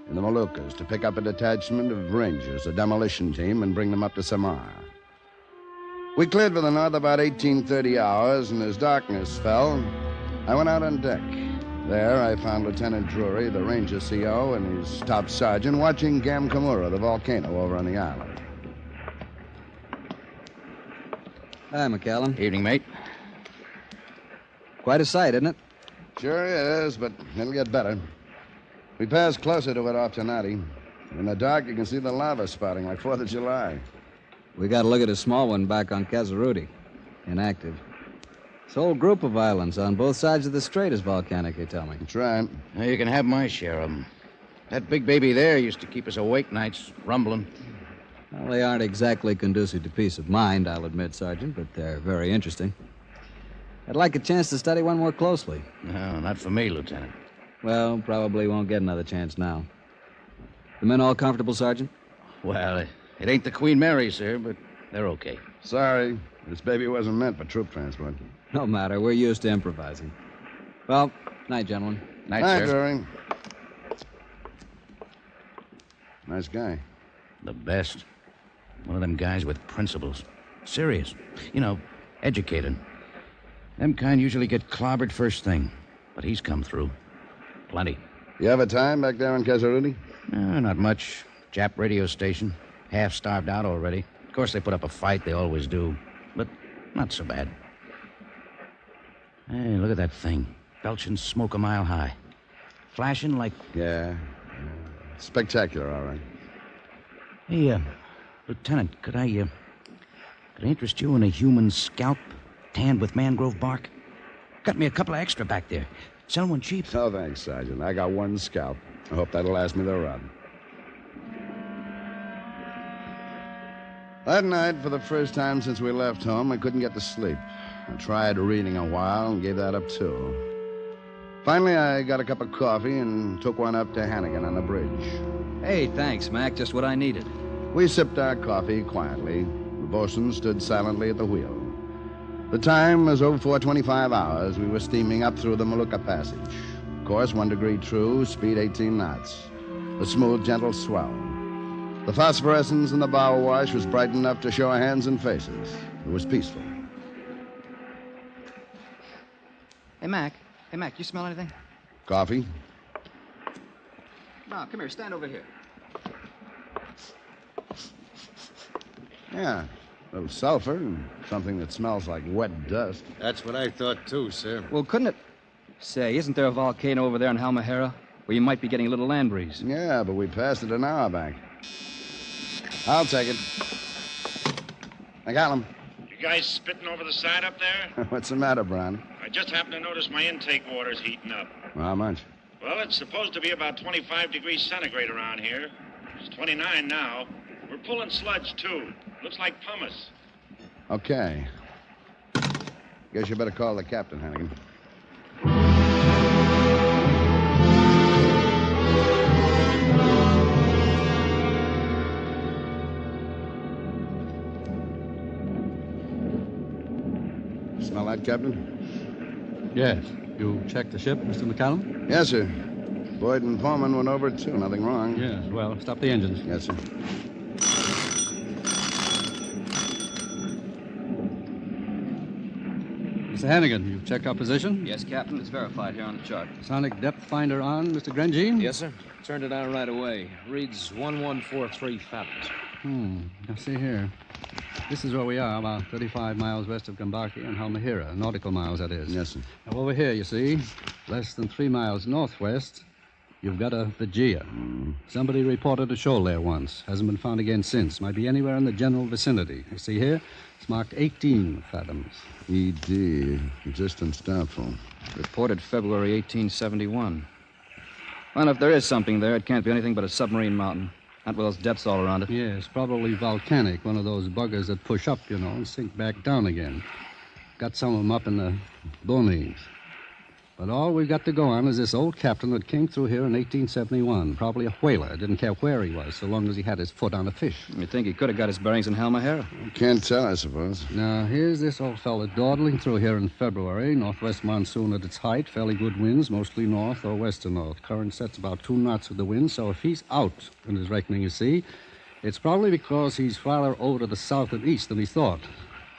in the Moluccas to pick up a detachment of Rangers, a demolition team, and bring them up to Samar. We cleared for the north about 1830 hours, and as darkness fell, I went out on deck. There, I found Lieutenant Drury, the Ranger CO, and his top sergeant watching Gamkamura, the volcano, over on the island. Hi, McCallum. Evening, mate. Quite a sight, isn't it? Sure is, but it'll get better. We passed closer to it off Tenati. In the dark, you can see the lava spouting like 4th of July. We got to look at a small one back on Cazaruti. Inactive. This whole group of islands on both sides of the strait is volcanic, they tell me. That's right. Now, you can have my share of them. That big baby there used to keep us awake nights, rumbling. Well, they aren't exactly conducive to peace of mind, I'll admit, Sergeant, but they're very interesting. I'd like a chance to study one more closely. No, not for me, Lieutenant. Well, probably won't get another chance now. The men all comfortable, Sergeant? Well, it ain't the Queen Mary, sir, but they're okay. Sorry. This baby wasn't meant for troop transport. No matter. We're used to improvising. Well, night, gentlemen. Night, Night, sir. Drury. Nice guy. The best. One of them guys with principles. Serious. You know, educated. Them kind usually get clobbered first thing. But he's come through. Plenty. You have a time back there in Casarudi? Not much. Jap radio station. Half starved out already. Of course, they put up a fight. They always do. But not so bad. Hey, look at that thing. Belching smoke a mile high. Flashing like... Yeah. Spectacular, all right. Hey, Lieutenant, could I interest you in a human scalp tanned with mangrove bark? Got me a couple of extra back there. Sell one cheap. Oh, thanks, Sergeant. I got one scalp. I hope that'll last me the run. That night, for the first time since we left home, I couldn't get to sleep. I tried reading a while and gave that up, too. Finally, I got a cup of coffee and took one up to Hannigan on the bridge. Hey, thanks, Mac. Just what I needed. We sipped our coffee quietly. The bosun stood silently at the wheel. The time was 04:25 hours. We were steaming up through the Molucca Passage. Course 1 degree true, speed 18 knots. A smooth, gentle swell. The phosphorescence in the bow wash was bright enough to show our hands and faces. It was peaceful. Hey, Mac, you smell anything? Coffee? No, come here. Stand over here. Yeah. A little sulfur and something that smells like wet dust. That's what I thought, too, sir. Well, couldn't it... Say, isn't there a volcano over there in Halmahera where you might be getting a little land breeze? Yeah, but we passed it an hour back. I'll take it. I got him. You guys spitting over the side up there? What's the matter, Brown? I just happened to notice my intake water's heating up. How much? Well, it's supposed to be about 25 degrees centigrade around here. It's 29 now. We're pulling sludge, too. Looks like pumice. Okay. Guess you better call the captain, Hannigan. Smell that, Captain? Yes. You checked the ship, Mr. McCallum? Yes, sir. Boyd and Foreman went over it, too. Nothing wrong. Yes, well, stop the engines. Yes, sir. Mr. Hannigan, you checked our position? Yes, Captain. It's verified here on the chart. Sonic depth finder on, Mr. Grangine? Yes, sir. Turned it on right away. Reads 1143 fathoms. Now, see here. This is where we are, about 35 miles west of Gambaki and Halmahera, nautical miles, that is. Yes, sir. Now, over here, you see, less than 3 miles northwest, you've got a Vigia. Somebody reported a shoal there once. Hasn't been found again since. Might be anywhere in the general vicinity. You see here? It's marked 18 fathoms. E.D. Existence doubtful. Reported February 1871. Well, if there is something there, it can't be anything but a submarine mountain. Not with those depths all around it. Yes, probably volcanic. One of those buggers that push up, you know, and sink back down again. Got some of them up in the boonies. But all we've got to go on is this old captain that came through here in 1871. Probably a whaler. Didn't care where he was, so long as he had his foot on a fish. You think he could have got his bearings in Halmahera? Can't tell, I suppose. Now, here's this old fella dawdling through here in February. Northwest monsoon at its height. Fairly good winds, mostly north or west to north. Current sets about 2 knots with the wind, so if he's out in his reckoning, you see, it's probably because he's farther over to the south and east than he thought.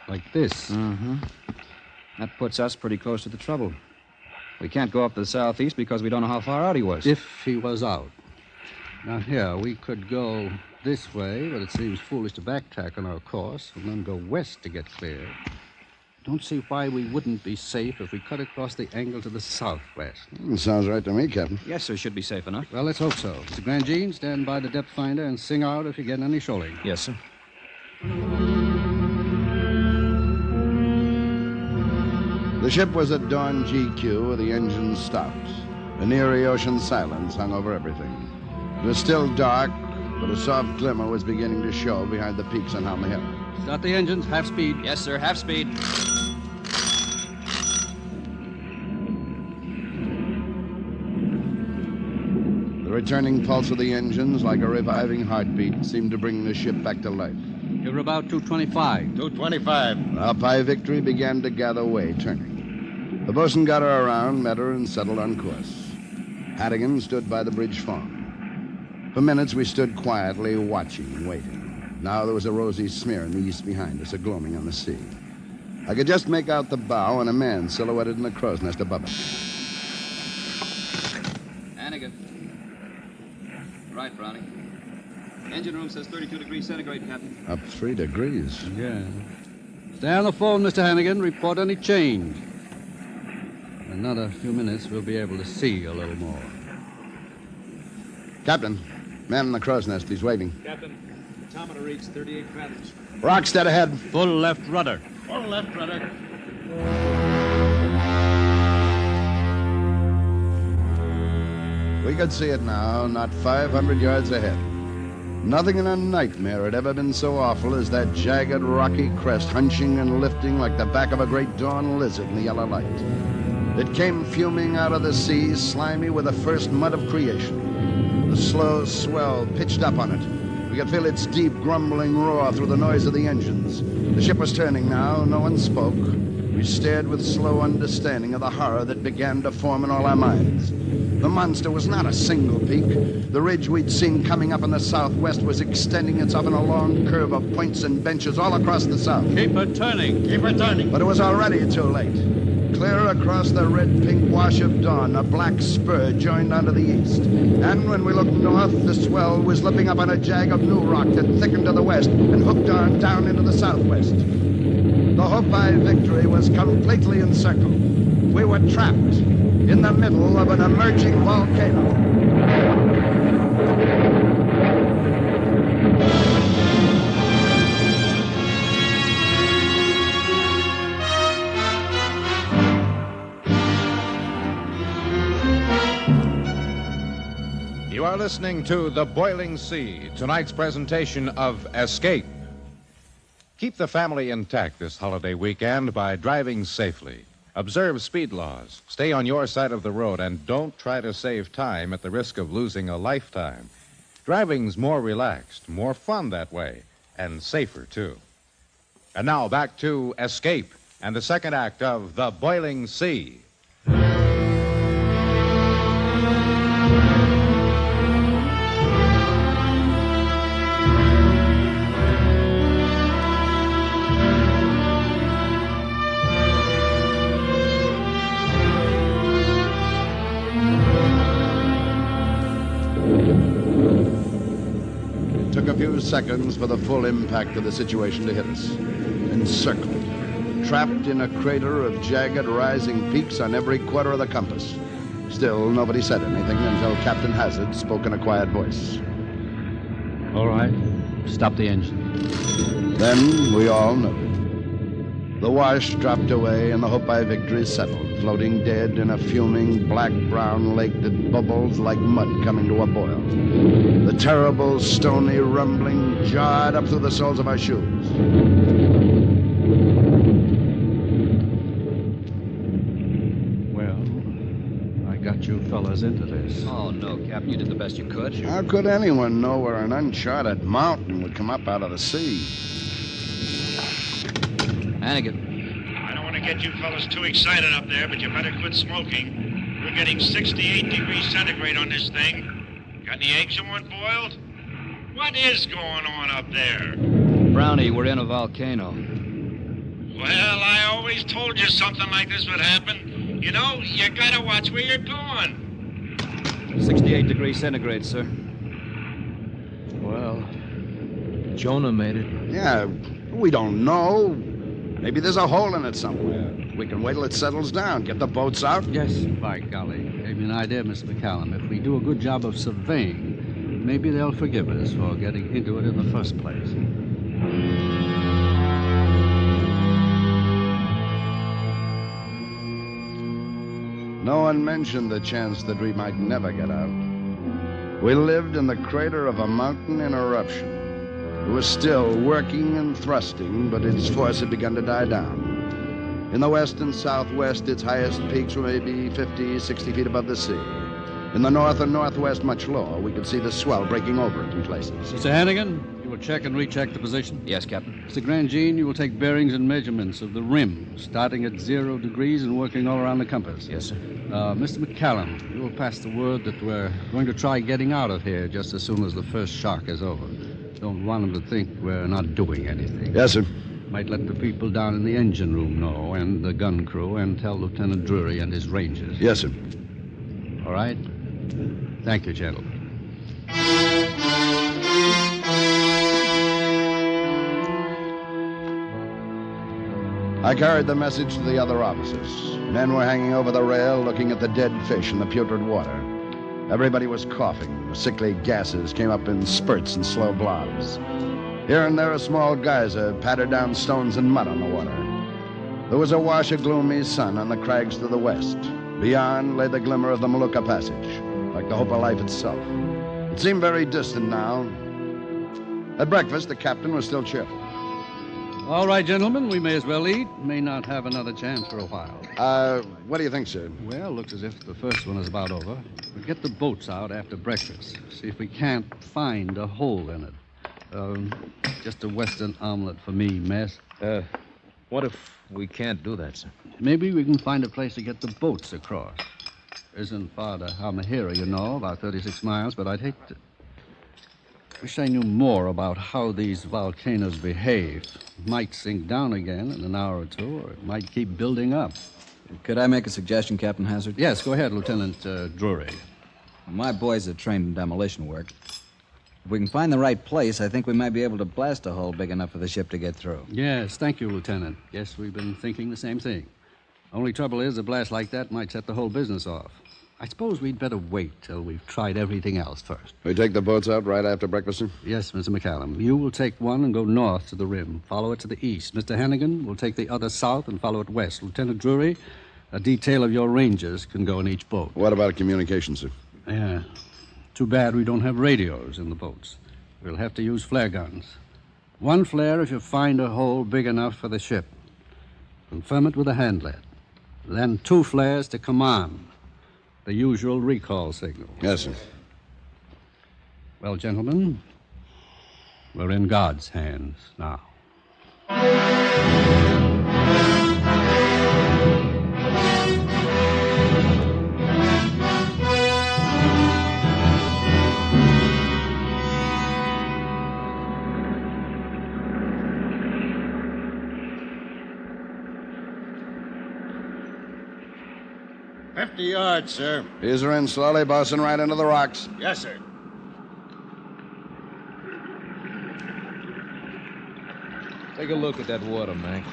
Like this. Mm-hmm. That puts us pretty close to the trouble. We can't go up to the southeast because we don't know how far out he was. If he was out. Now, here, we could go this way, but it seems foolish to backtrack on our course and then go west to get clear. Don't see why we wouldn't be safe if we cut across the angle to the southwest. Sounds right to me, Captain. Yes, sir, should be safe enough. Well, let's hope so. Mr. Grangine, stand by the depth finder and sing out if you get any shoaling. Yes, sir. The ship was at dawn GQ, the engines stopped. An eerie ocean silence hung over everything. It was still dark, but a soft glimmer was beginning to show behind the peaks on Halmahera. Start the engines, half speed. Yes, sir, half speed. The returning pulse of the engines, like a reviving heartbeat, seemed to bring the ship back to life. Give her about 225. 225. Up high Victory began to gather way, turning. The bosun got her around, met her, and settled on course. Hannigan stood by the bridge phone. For minutes, we stood quietly, watching, waiting. Now there was a rosy smear in the east behind us, a gloaming on the sea. I could just make out the bow and a man silhouetted in the crow's nest above it. Hannigan. Right, Brownie. Engine room says 32 degrees centigrade, Captain. Up 3 degrees. Yeah. Stay on the phone, Mr. Hannigan. Report any change. In another few minutes, we'll be able to see a little more. Captain, man in the crow's nest. He's waving. Captain, thermometer reads 38 fathoms. Rock's dead ahead. Full left rudder. Full left rudder. We could see it now, not 500 yards ahead. Nothing in a nightmare had ever been so awful as that jagged, rocky crest hunching and lifting like the back of a great dawn lizard in the yellow light. It came fuming out of the sea, slimy with the first mud of creation. The slow swell pitched up on it. We could feel its deep, grumbling roar through the noise of the engines. The ship was turning now. No one spoke. We stared with slow understanding of the horror that began to form in all our minds. The monster was not a single peak. The ridge we'd seen coming up in the southwest was extending itself in a long curve of points and benches all across the south. Keep her turning. Keep her turning. But it was already too late. Clear across the red-pink wash of dawn, a black spur joined onto the east. And when we looked north, the swell was lipping up on a jag of new rock that thickened to the west and hooked on down into the southwest. The Hopi Victory was completely encircled. We were trapped in the middle of an emerging volcano. You are listening to The Boiling Sea, tonight's presentation of Escape. Keep the family intact this holiday weekend by driving safely. Observe speed laws, stay on your side of the road, and don't try to save time at the risk of losing a lifetime. Driving's more relaxed, more fun that way, and safer, too. And now back to Escape and the second act of The Boiling Sea. A few seconds for the full impact of the situation to hit us. Encircled, trapped in a crater of jagged, rising peaks on every quarter of the compass. Still, nobody said anything until Captain Hazard spoke in a quiet voice. All right. Stop the engine. Then we all noted. The wash dropped away and the Hopi Victory settled, floating dead in a fuming black-brown lake that bubbled like mud coming to a boil. The terrible, stony rumbling jarred up through the soles of our shoes. Well, I got you fellas into this. Oh, no, Captain. You did the best you could. How could anyone know where an uncharted mountain would come up out of the sea? Hannigan. I don't want to get you fellas too excited up there, but you better quit smoking. We're getting 68 degrees centigrade on this thing. Got any eggs you want boiled? What is going on up there? Brownie, we're in a volcano. Well, I always told you something like this would happen. You know, you gotta watch where you're going. 68 degrees centigrade, sir. Well, Jonah made it. Yeah, we don't know. Maybe there's a hole in it somewhere. We can wait till it settles down, get the boats out. Yes, by golly. Gave me an idea, Mr. McCallum. If we do a good job of surveying, maybe they'll forgive us for getting into it in the first place. No one mentioned the chance that we might never get out. We lived in the crater of a mountain in eruption. It was still working and thrusting, but its force had begun to die down. In the west and southwest, its highest peaks were maybe 50, 60 feet above the sea. In the north and northwest, much lower, we could see the swell breaking over it in places. Mr. Hannigan, you will check and recheck the position? Yes, Captain. Mr. Grandjean, you will take bearings and measurements of the rim, starting at 0 degrees and working all around the compass. Yes, sir. Mr. McCallum, you will pass the word that we're going to try getting out of here just as soon as the first shock is over. Don't want them to think we're not doing anything. Yes, sir. Might let the people down in the engine room know, and the gun crew, and tell Lieutenant Drury and his rangers. Yes, sir. All right? Thank you, gentlemen. I carried the message to the other officers. Men were hanging over the rail looking at the dead fish in the putrid water. Everybody was coughing. Sickly gases came up in spurts and slow blobs. Here and there a small geyser pattered down stones and mud on the water. There was a wash of gloomy sun on the crags to the west. Beyond lay the glimmer of the Molucca Passage, like the hope of life itself. It seemed very distant now. At breakfast, the captain was still cheerful. All right, gentlemen, we may as well eat. May not have another chance for a while. What do you think, sir? Well, looks as if the first one is about over. We'll get the boats out after breakfast. See if we can't find a hole in it. Just a Western omelet for me, mess. What if we can't do that, sir? Maybe we can find a place to get the boats across. Isn't far to Halmahera, you know, about 36 miles, but I'd hate to... Wish I knew more about how these volcanoes behave. It might sink down again in an hour or two, or it might keep building up. Could I make a suggestion, Captain Hazard? Yes, go ahead, Lieutenant Drury. My boys are trained in demolition work. If we can find the right place, I think we might be able to blast a hole big enough for the ship to get through. Yes, thank you, Lieutenant. Guess we've been thinking the same thing. Only trouble is, a blast like that might set the whole business off. I suppose we'd better wait till we've tried everything else first. We take the boats out right after breakfast, sir? Yes, Mr. McCallum. You will take one and go north to the rim. Follow it to the east. Mr. Hannigan will take the other south and follow it west. Lieutenant Drury, a detail of your rangers can go in each boat. What about communication, sir? Yeah. Too bad we don't have radios in the boats. We'll have to use flare guns. One flare if you find a hole big enough for the ship. Confirm it with a handlet. Then 2 flares to command. The usual recall signal. Yes, sir. Well, gentlemen, we're in God's hands now. $50, sir. Ease her in slowly, bosun, right into the rocks. Yes, sir. Take a look at that water, Mac.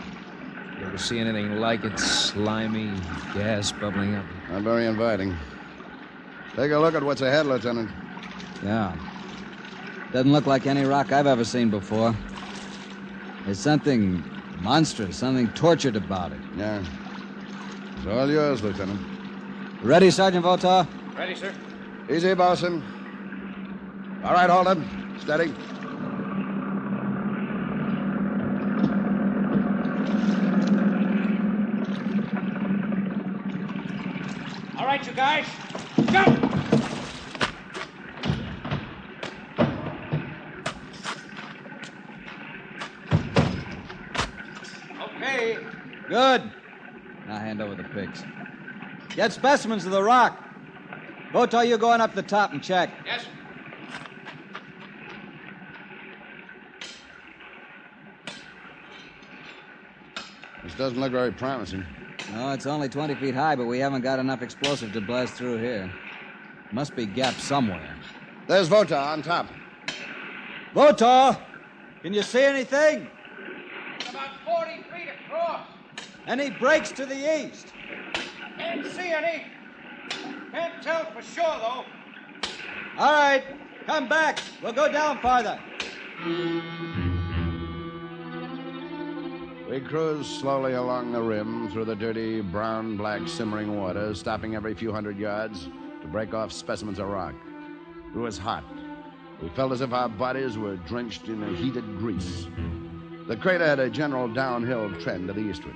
You ever see anything like it? Slimy, gas bubbling up. Not very inviting. Take a look at what's ahead, Lieutenant. Yeah. Doesn't look like any rock I've ever seen before. There's something monstrous, something tortured about it. Yeah. It's all yours, Lieutenant. Ready, Sergeant Votaw? Ready, sir. Easy, bosun. All right, hold him. Steady. All right, you guys. Go! Okay. Good. Now hand over the pigs. Get specimens of the rock. Votaw, you going up the top and check. Yes, sir. This doesn't look very promising. No, it's only 20 feet high, but we haven't got enough explosive to blast through here. Must be gaps somewhere. There's Votaw on top. Votaw! Can you see anything? About 40 feet across. Any breaks to the east? Can't see any. Can't tell for sure, though. All right. Come back. We'll go down farther. We cruised slowly along the rim through the dirty, brown-black simmering water, stopping every few hundred yards to break off specimens of rock. It was hot. We felt as if our bodies were drenched in a heated grease. The crater had a general downhill trend to the eastward.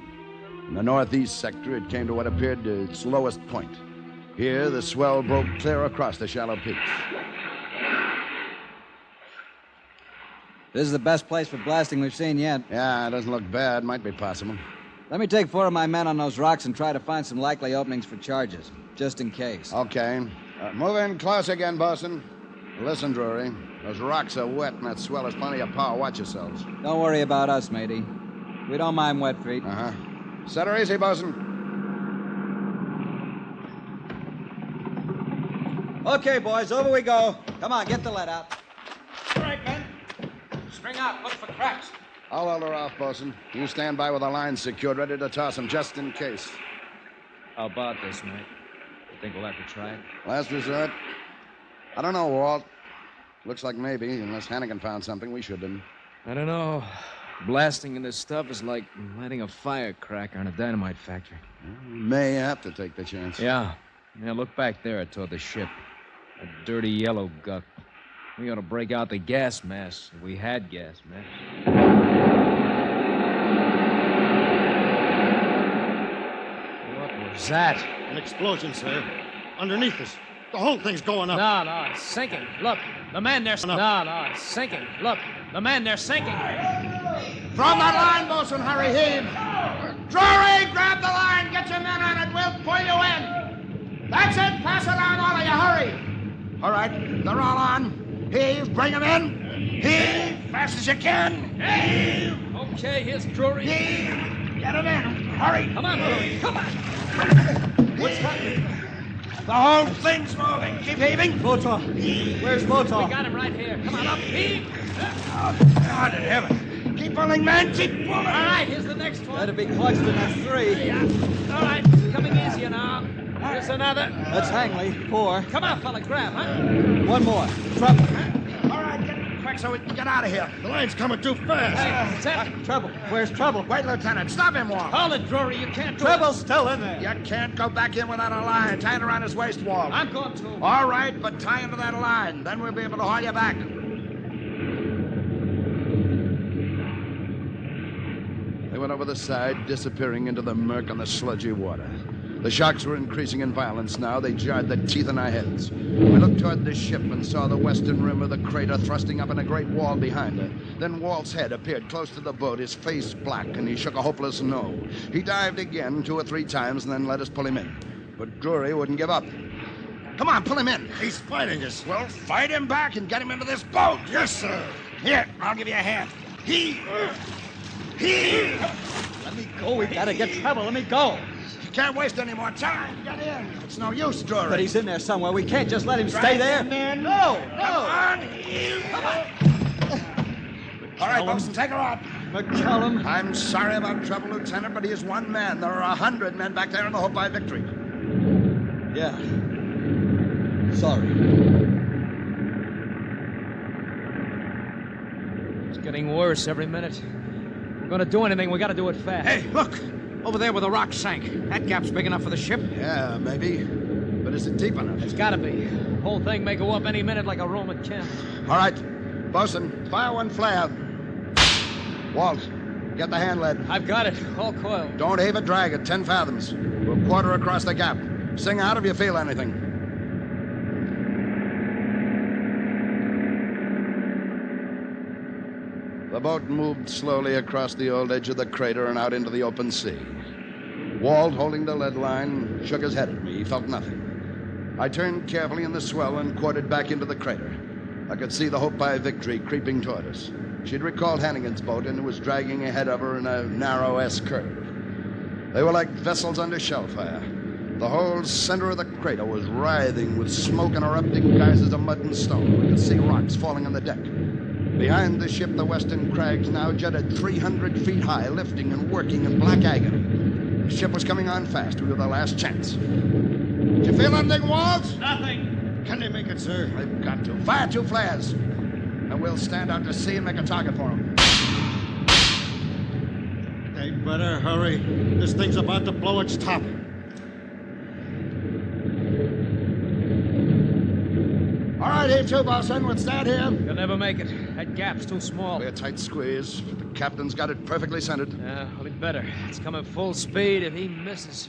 In the northeast sector, it came to what appeared to its lowest point. Here, the swell broke clear across the shallow peaks. This is the best place for blasting we've seen yet. Yeah, it doesn't look bad. Might be possible. Let me take 4 of my men on those rocks and try to find some likely openings for charges, just in case. Okay. Move in close again, bosun. Listen, Drury. Those rocks are wet, and that swell has plenty of power. Watch yourselves. Don't worry about us, matey. We don't mind wet feet. Uh-huh. Set her easy, bosun. Okay, boys, over we go. Come on, get the lead out. All right, men. String out. Look for cracks. I'll hold her off, bosun. You stand by with the lines secured, ready to toss them just in case. How about this, mate? You think we'll have to try it? Last resort? I don't know, Walt. Looks like maybe, unless Hannigan found something we should have. I don't know. Blasting in this stuff is like lighting a firecracker in a dynamite factory. We may have to take the chance. Yeah. Yeah, look back there toward the ship. A dirty yellow guck. We ought to break out the gas mask if we had gas masks. What was that? An explosion, sir. Underneath us. The whole thing's going up. No, it's sinking. Look, the man there. No, it's sinking. Look, the man there sinking. From that line, bosun, hurry, heave. Drury, grab the line. Get your men on it. We'll pull you in. That's it. Pass it on, all of you. Hurry. All right, they're all on. Heave, bring them in. Heave, fast as you can. Heave. Okay, here's Drury. Heave, get him in. Hurry. Come on, Drury. Come on. What's happening? The whole thing's moving. Keep heaving. Motor. Where's Motor? We got him right here. Come on up. Heave. Oh, God in heaven. Keep pulling, man. Keep pulling. All right, here's the next one. That'd be clutched in a 3. Yeah. All right, coming easier now. Here's another. That's Hangley. 4. Come on, fella, grab, huh? One more. Trouble. All right, get quick so we can get out of here. The line's coming too fast. Hey, Sam. Trouble. Where's Trouble? Wait, Lieutenant. Stop him, Walt. Hold it, Drury. You can't do Trouble's still in there. You can't go back in without a line. Tie it around his waist wall. I'm going to. All right, but tie into that line. Then we'll be able to haul you back. They went over the side, disappearing into the murk on the sludgy water. The shocks were increasing in violence now. They jarred the teeth in our heads. We looked toward the ship and saw the western rim of the crater thrusting up in a great wall behind her. Then Walt's head appeared close to the boat, his face black, and he shook a hopeless no. He dived again 2 or 3 times and then let us pull him in. But Drury wouldn't give up. Come on, pull him in. He's fighting us. Well, fight him back and get him into this boat. Yes, sir. Here, I'll give you a hand. He. Let me go. We gotta get Trouble. Let me go. You can't waste any more time. Get in. It's no use, Drury. But he's in there somewhere. We can't just let him stay there. Man. No. Come on. All right, bosun, take her out. McCullum. I'm sorry about trouble, Lieutenant, but he is one man. There are 100 men back there in the hope by victory. Yeah. Sorry. It's getting worse every minute. If we're going to do anything, we got to do it fast. Hey, look. Over there where the rock sank. That gap's big enough for the ship? Yeah, maybe. But is it deep enough? It's got to be. The whole thing may go up any minute like a Roman camp. All right. Bosun, fire one flare. Walt, get the hand lead. I've got it. All coiled. Don't heave it, drag it. 10 fathoms. We'll quarter across the gap. Sing out if you feel anything. The boat moved slowly across the old edge of the crater and out into the open sea. Walt, holding the lead line, shook his head at me. He felt nothing. I turned carefully in the swell and quartered back into the crater. I could see the Hope by Victory creeping toward us. She'd recalled Hannigan's boat and was dragging ahead of her in a narrow S-curve. They were like vessels under shell fire. The whole center of the crater was writhing with smoke and erupting geysers of mud and stone. We could see rocks falling on the deck. Behind the ship, the western crags now jutted 300 feet high, lifting and working in black agony. The ship was coming on fast. We were the last chance. Did you feel anything, Walt? Nothing. Can they make it, sir? They've got to. Fire 2 flares. And we'll stand out to sea and make a target for them. They better hurry. This thing's about to blow its top. All right, here too, bosun. We'll stand here. You'll never make it. That gap's too small. Be a tight squeeze. The captain's got it perfectly centered. Yeah, well, he'd better. It's coming full speed if he misses.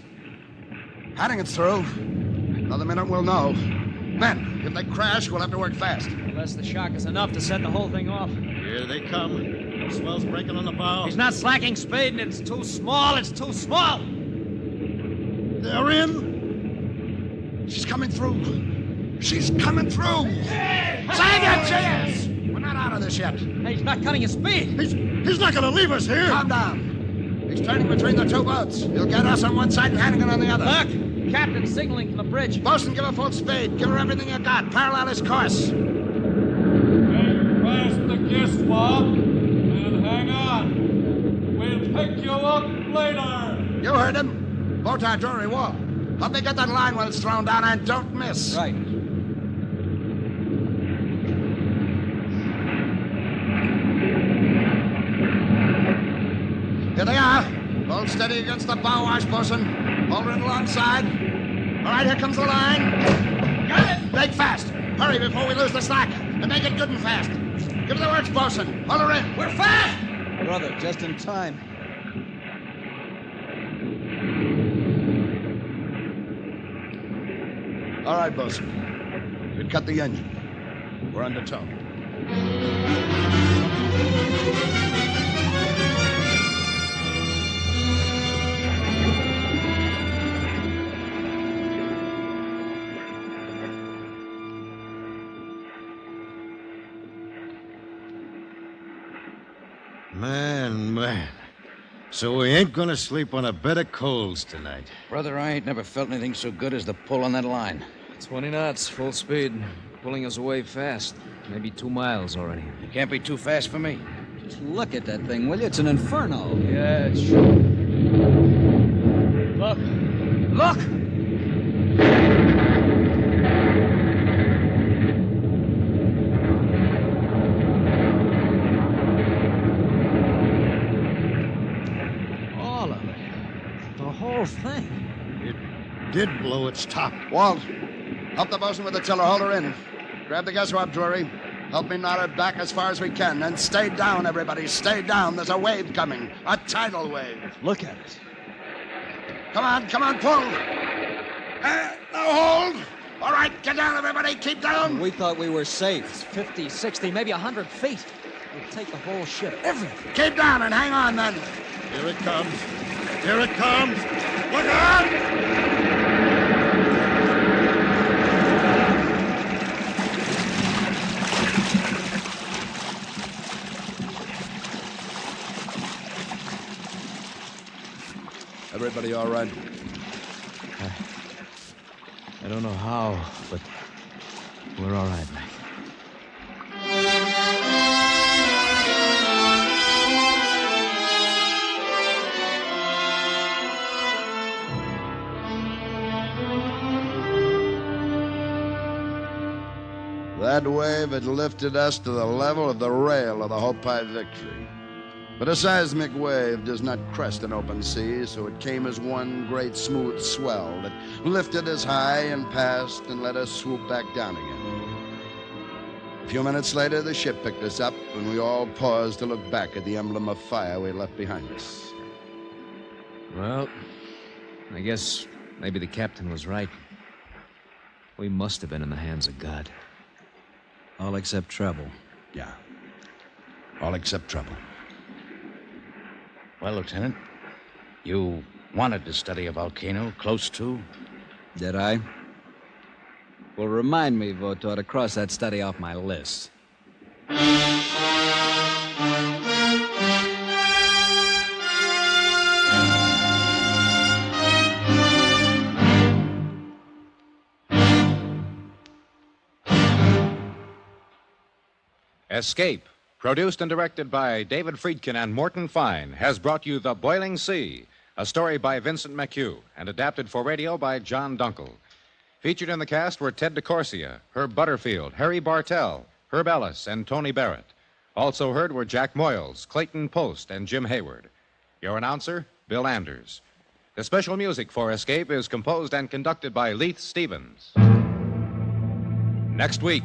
Hannigan's through. Another minute, we'll know. Men, if they crash, we'll have to work fast. Unless the shock is enough to set the whole thing off. Here they come. The swell's breaking on the bow. He's not slacking, Spade, and it's too small. It's too small. They're in. She's coming through. She's coming through. Save your chairs! We're not out of this yet. Hey, he's not coming at speed. He's not going to leave us here. Calm down. He's turning between the two boats. He'll get us on one side and Hannigan on the other. Look! Captain signaling from the bridge. Bosun, give her full speed. Give her everything you got. Parallel his course. Press the gear swab and hang on. We'll pick you up later. You heard him. Boat our jury wall. Help me get that line when it's thrown down and don't miss. Right. Here they are. Hold steady against the bow wash, Bosun. Hold her in alongside. All right, here comes the line. Got it. Make fast. Hurry before we lose the slack. And make it good and fast. Give her the works, Bosun. Hold her in. We're fast! Brother, just in time. All right, Bosun. You cut the engine. We're under tow. Man. So we ain't gonna sleep on a bed of coals tonight. Brother, I ain't never felt anything so good as the pull on that line. 20 knots, full speed. Pulling us away fast. Maybe 2 miles already. It can't be too fast for me. Just look at that thing, will you? It's an inferno. Yeah, it's sure. Look! Look! All of it. The whole thing. It did blow its top. Walt, help the bosun with the tiller. Hold her in. Grab the gas swab, Drury. Help me knot her back as far as we can. And stay down, everybody. Stay down. There's a wave coming. A tidal wave. Look at it. Come on, pull. Now hold. All right, get down, everybody. Keep down. We thought we were safe. 50, 60, maybe 100 feet. We'll take the whole ship, everything. Keep down and hang on, then. Here it comes. Here it comes. Look out! Everybody all right? I don't know how, but we're all right, Mac. That wave had lifted us to the level of the rail of the Hopi Victory. But a seismic wave does not crest an open sea, so it came as one great smooth swell that lifted us high and passed and let us swoop back down again. A few minutes later, the ship picked us up, and we all paused to look back at the emblem of fire we left behind us. Well, I guess maybe the captain was right. We must have been in the hands of God. All except trouble. Yeah. All except trouble. Well, Lieutenant, you wanted to study a volcano close to? Did I? Well, remind me, Votor, to cross that study off my list. Escape, produced and directed by David Friedkin and Morton Fine, has brought you The Boiling Sea, a story by Vincent McHugh and adapted for radio by John Dunkel. Featured in the cast were Ted DeCorsia, Herb Butterfield, Harry Bartell, Herb Ellis, and Tony Barrett. Also heard were Jack Moyles, Clayton Post, and Jim Hayward. Your announcer, Bill Anders. The special music for Escape is composed and conducted by Leith Stevens. Next week.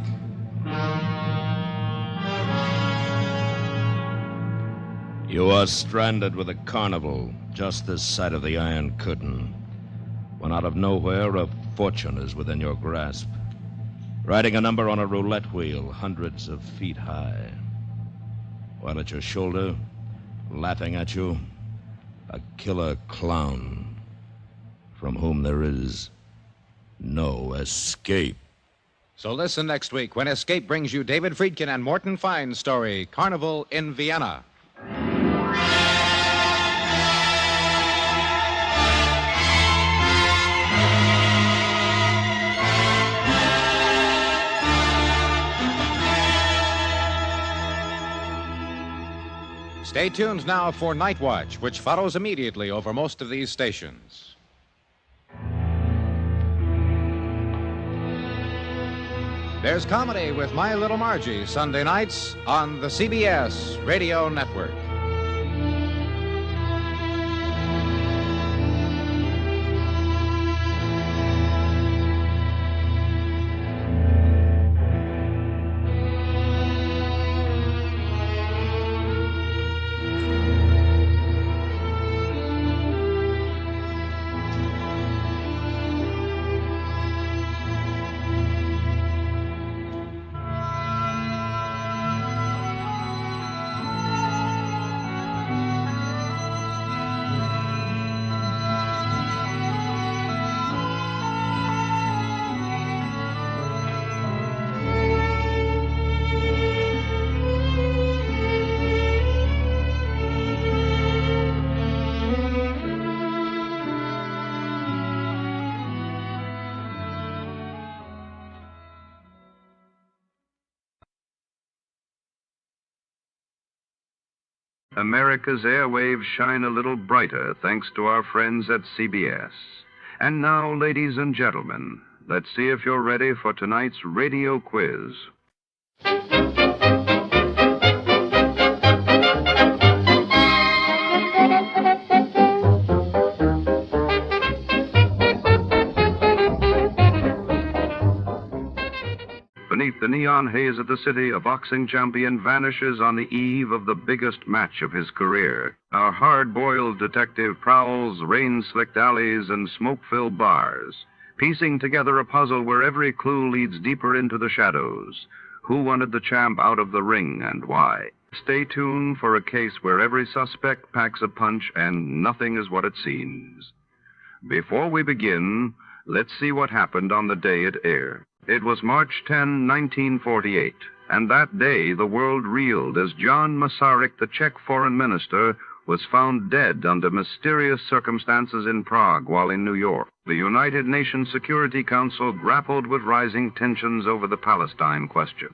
You are stranded with a carnival just this side of the Iron Curtain, when out of nowhere a fortune is within your grasp. Riding a number on a roulette wheel hundreds of feet high. While at your shoulder, laughing at you, a killer clown from whom there is no escape. So listen next week when Escape brings you David Friedkin and Morton Fine's story, Carnival in Vienna. Stay tuned now for Night Watch, which follows immediately over most of these stations. There's comedy with My Little Margie, Sunday nights on the CBS Radio Network. America's airwaves shine a little brighter thanks to our friends at CBS. And now, ladies and gentlemen, let's see if you're ready for tonight's radio quiz. Beneath the neon haze of the city, a boxing champion vanishes on the eve of the biggest match of his career. Our hard-boiled detective prowls rain-slicked alleys and smoke-filled bars, piecing together a puzzle where every clue leads deeper into the shadows. Who wanted the champ out of the ring and why? Stay tuned for a case where every suspect packs a punch and nothing is what it seems. Before we begin, let's see what happened on the day it aired. It was March 10, 1948, and that day the world reeled as John Masaryk, the Czech foreign minister, was found dead under mysterious circumstances in Prague while in New York. The United Nations Security Council grappled with rising tensions over the Palestine question.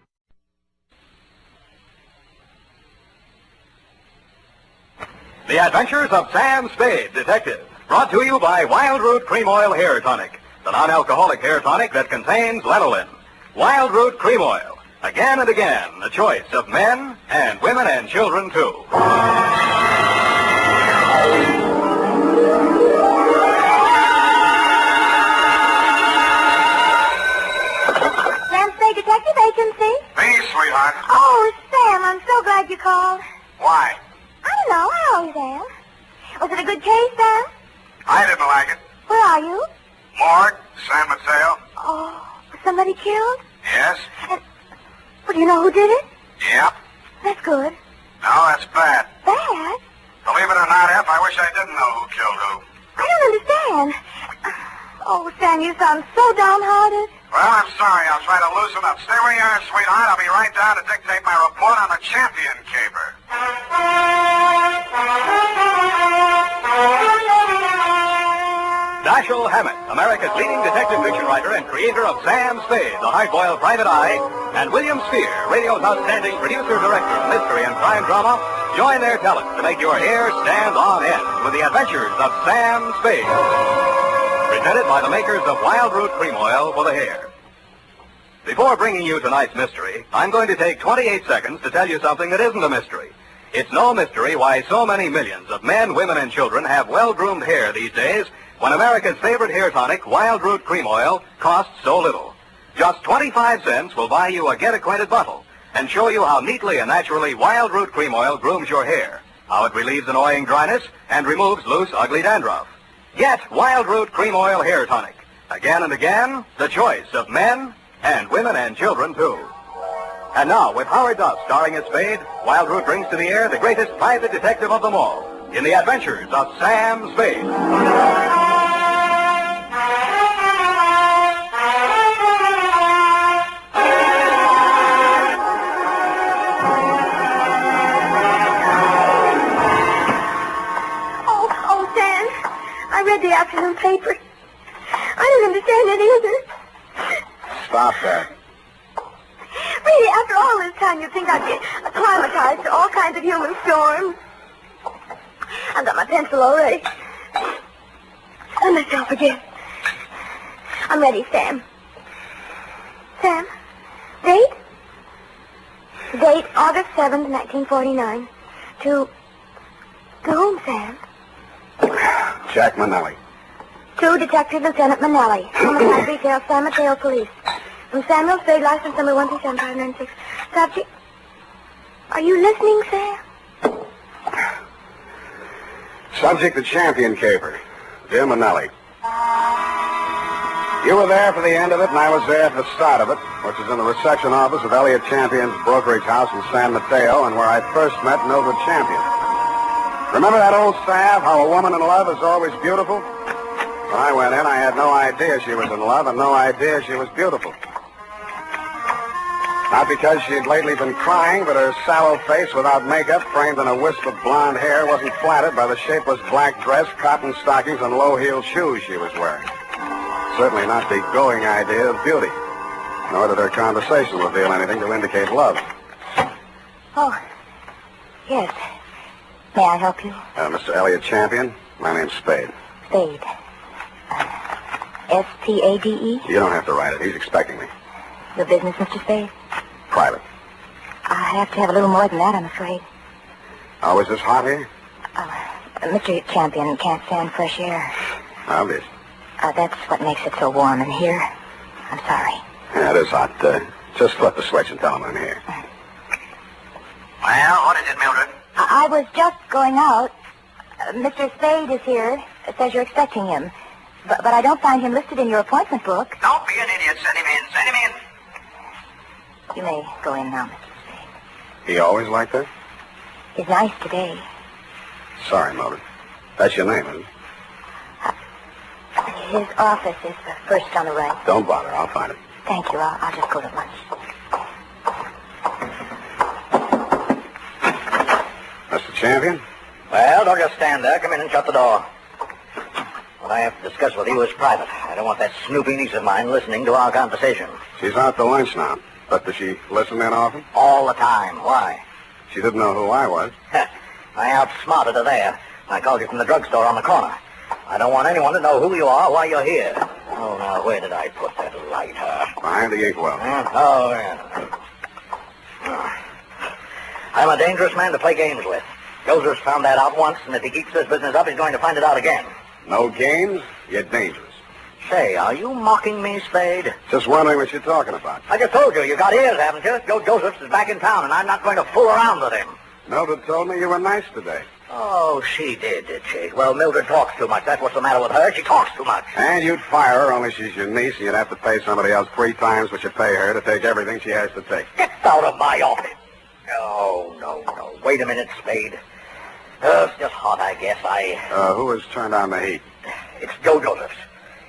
The Adventures of Sam Spade, Detective, brought to you by Wild Root Cream Oil Hair Tonic, the non-alcoholic hair tonic that contains lanolin. Wild Root Cream Oil. Again and again, the choice of men and women and children, too. Sam Spade, Detective Agency? Me, sweetheart. Oh, Sam, I'm so glad you called. Why? I don't know. I always am. Was it a good case, Sam? I didn't like it. Where are you? Morgue, San Mateo. Oh, was somebody killed? Yes? Well, do you know who did it? Yep. That's good. No, that's bad. Bad? Believe it or not, F, I wish I didn't know who killed who. I don't understand. Oh, Sam, you sound so downhearted. Well, I'm sorry. I'll try to loosen up. Stay where you are, sweetheart. I'll be right down to dictate my report on the Champion Caper. Dashiell Hammett, America's leading detective fiction writer and creator of Sam Spade, the hard-boiled private eye, and William Spear, radio's outstanding producer-director of mystery and crime drama, join their talents to make your hair stand on end with the adventures of Sam Spade. Presented by the makers of Wild Root Cream Oil for the hair. Before bringing you tonight's mystery, I'm going to take 28 seconds to tell you something that isn't a mystery. It's no mystery why so many millions of men, women, and children have well-groomed hair these days when America's favorite hair tonic, Wild Root Cream Oil, costs so little. Just 25 cents will buy you a get-acquainted bottle and show you how neatly and naturally Wild Root Cream Oil grooms your hair, how it relieves annoying dryness and removes loose, ugly dandruff. Get Wild Root Cream Oil Hair Tonic. Again and again, the choice of men and women and children, too. And now, with Howard Duff starring as Spade, Wild Root brings to the air the greatest private detective of them all in the adventures of Sam Spade. stop that. Really, after all this time, you'd think I'd be acclimatized to all kinds of human storms. I've got my pencil already. And myself again. I'm ready, Sam. Sam, date? Date August 7th, 1949. To whom, Sam? Jack Manelli. To Detective Lieutenant Manelli, Homicide Detail, San Mateo Police. From Samuel Spade, license number 137-596. Subject... Are you listening, Sam? Subject the Champion Caper. Jim Manelli. You were there for the end of it, and I was there for the start of it, which is in the reception office of Elliot Champion's brokerage house in San Mateo, and where I first met Mildred Champion. Remember that old salve, how a woman in love is always beautiful? When I went in, I had no idea she was in love and no idea she was beautiful. Not because she had lately been crying, but her sallow face without makeup, framed in a wisp of blonde hair, wasn't flattered by the shapeless black dress, cotton stockings, and low-heeled shoes she was wearing. Certainly not the going idea of beauty. Nor did her conversation reveal anything to indicate love. Oh, yes. May I help you? Mr. Elliot Champion, my name's Spade. Spade. S-P-A-D-E? You don't have to write it. He's expecting me. Your business, Mr. Spade? Private. I have to have a little more than that, I'm afraid. Oh, is this hot here? Mr. Champion can't stand fresh air. Obvious. That's what makes it so warm in here. I'm sorry. Yeah, it is hot. Just flip the switch and tell him I'm here. Well, what is it, Mildred? I was just going out. Mr. Spade is here. Says you're expecting him. But I don't find him listed in your appointment book. Don't be an idiot. Send him in. Send him in. You may go in now, Mr. Spade. He always like that? He's nice today. Sorry, Mildred. That's your name, isn't it? His office is the first on the right. Don't bother. I'll find it. Thank you. I'll just go to lunch. Mr. Champion? Well, don't just stand there. Come in and shut the door. What I have to discuss with you is private. I don't want that snoopy niece of mine listening to our conversation. She's out to lunch now. But does she listen in often? All the time. Why? She didn't know who I was. I outsmarted her there. I called you from the drugstore on the corner. I don't want anyone to know who you are while you're here. Oh, now, where did I put that lighter? Behind the inkwell. Oh, yeah. I'm a dangerous man to play games with. Joseph's found that out once, and if he keeps this business up, he's going to find it out again. No games? You're dangerous. Say, are you mocking me, Spade? Just wondering what you're talking about. I just told you, you got ears, haven't you? Joe Josephs is back in town, and I'm not going to fool around with him. Mildred told me you were nice today. Oh, she did she? Well, Mildred talks too much. That's what's the matter with her. She talks too much. And you'd fire her, only she's your niece, and you'd have to pay somebody else 3 times what you pay her to take everything she has to take. Get out of my office. Oh, no. Wait a minute, Spade. It's just hot, I guess. Who has turned on the heat? It's Joe Josephs.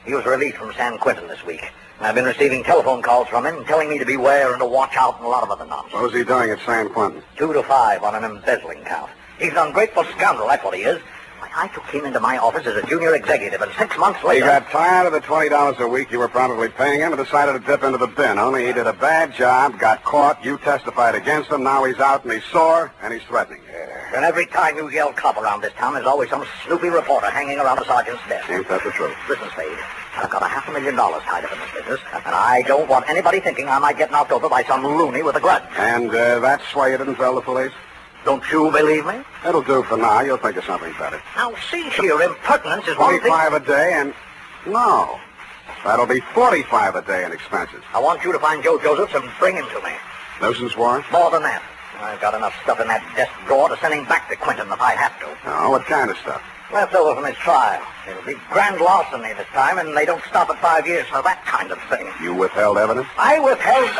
He was released from San Quentin this week. And I've been receiving telephone calls from him telling me to beware and to watch out and a lot of other nonsense. What was he doing at San Quentin? 2 to 5 on an embezzling count. He's an ungrateful scoundrel, that's what he is. I took him into my office as a junior executive, and 6 months later... He got tired of the $20 a week you were probably paying him and decided to dip into the bin. Only he did a bad job, got caught, you testified against him, now he's out and he's sore and he's threatening. And every time you yell cop around this town, there's always some snoopy reporter hanging around the sergeant's desk. Ain't that the truth? Listen, Spade, I've got $500,000 tied up in this business, and I don't want anybody thinking I might get knocked over by some loony with a grudge. And that's why you didn't tell the police? Don't you believe me? It'll do for now. You'll think of something better. Now, see here, impertinence is one thing... 25 a day and... No. That'll be 45 a day in expenses. I want you to find Joe Josephs and bring him to me. Nuisance warrant? More than that. I've got enough stuff in that desk drawer to send him back to Quentin if I have to. Oh, what kind of stuff? Left over from his trial. It'll be grand larceny this time, and they don't stop at 5 years for that kind of thing. You withheld evidence? I withheld...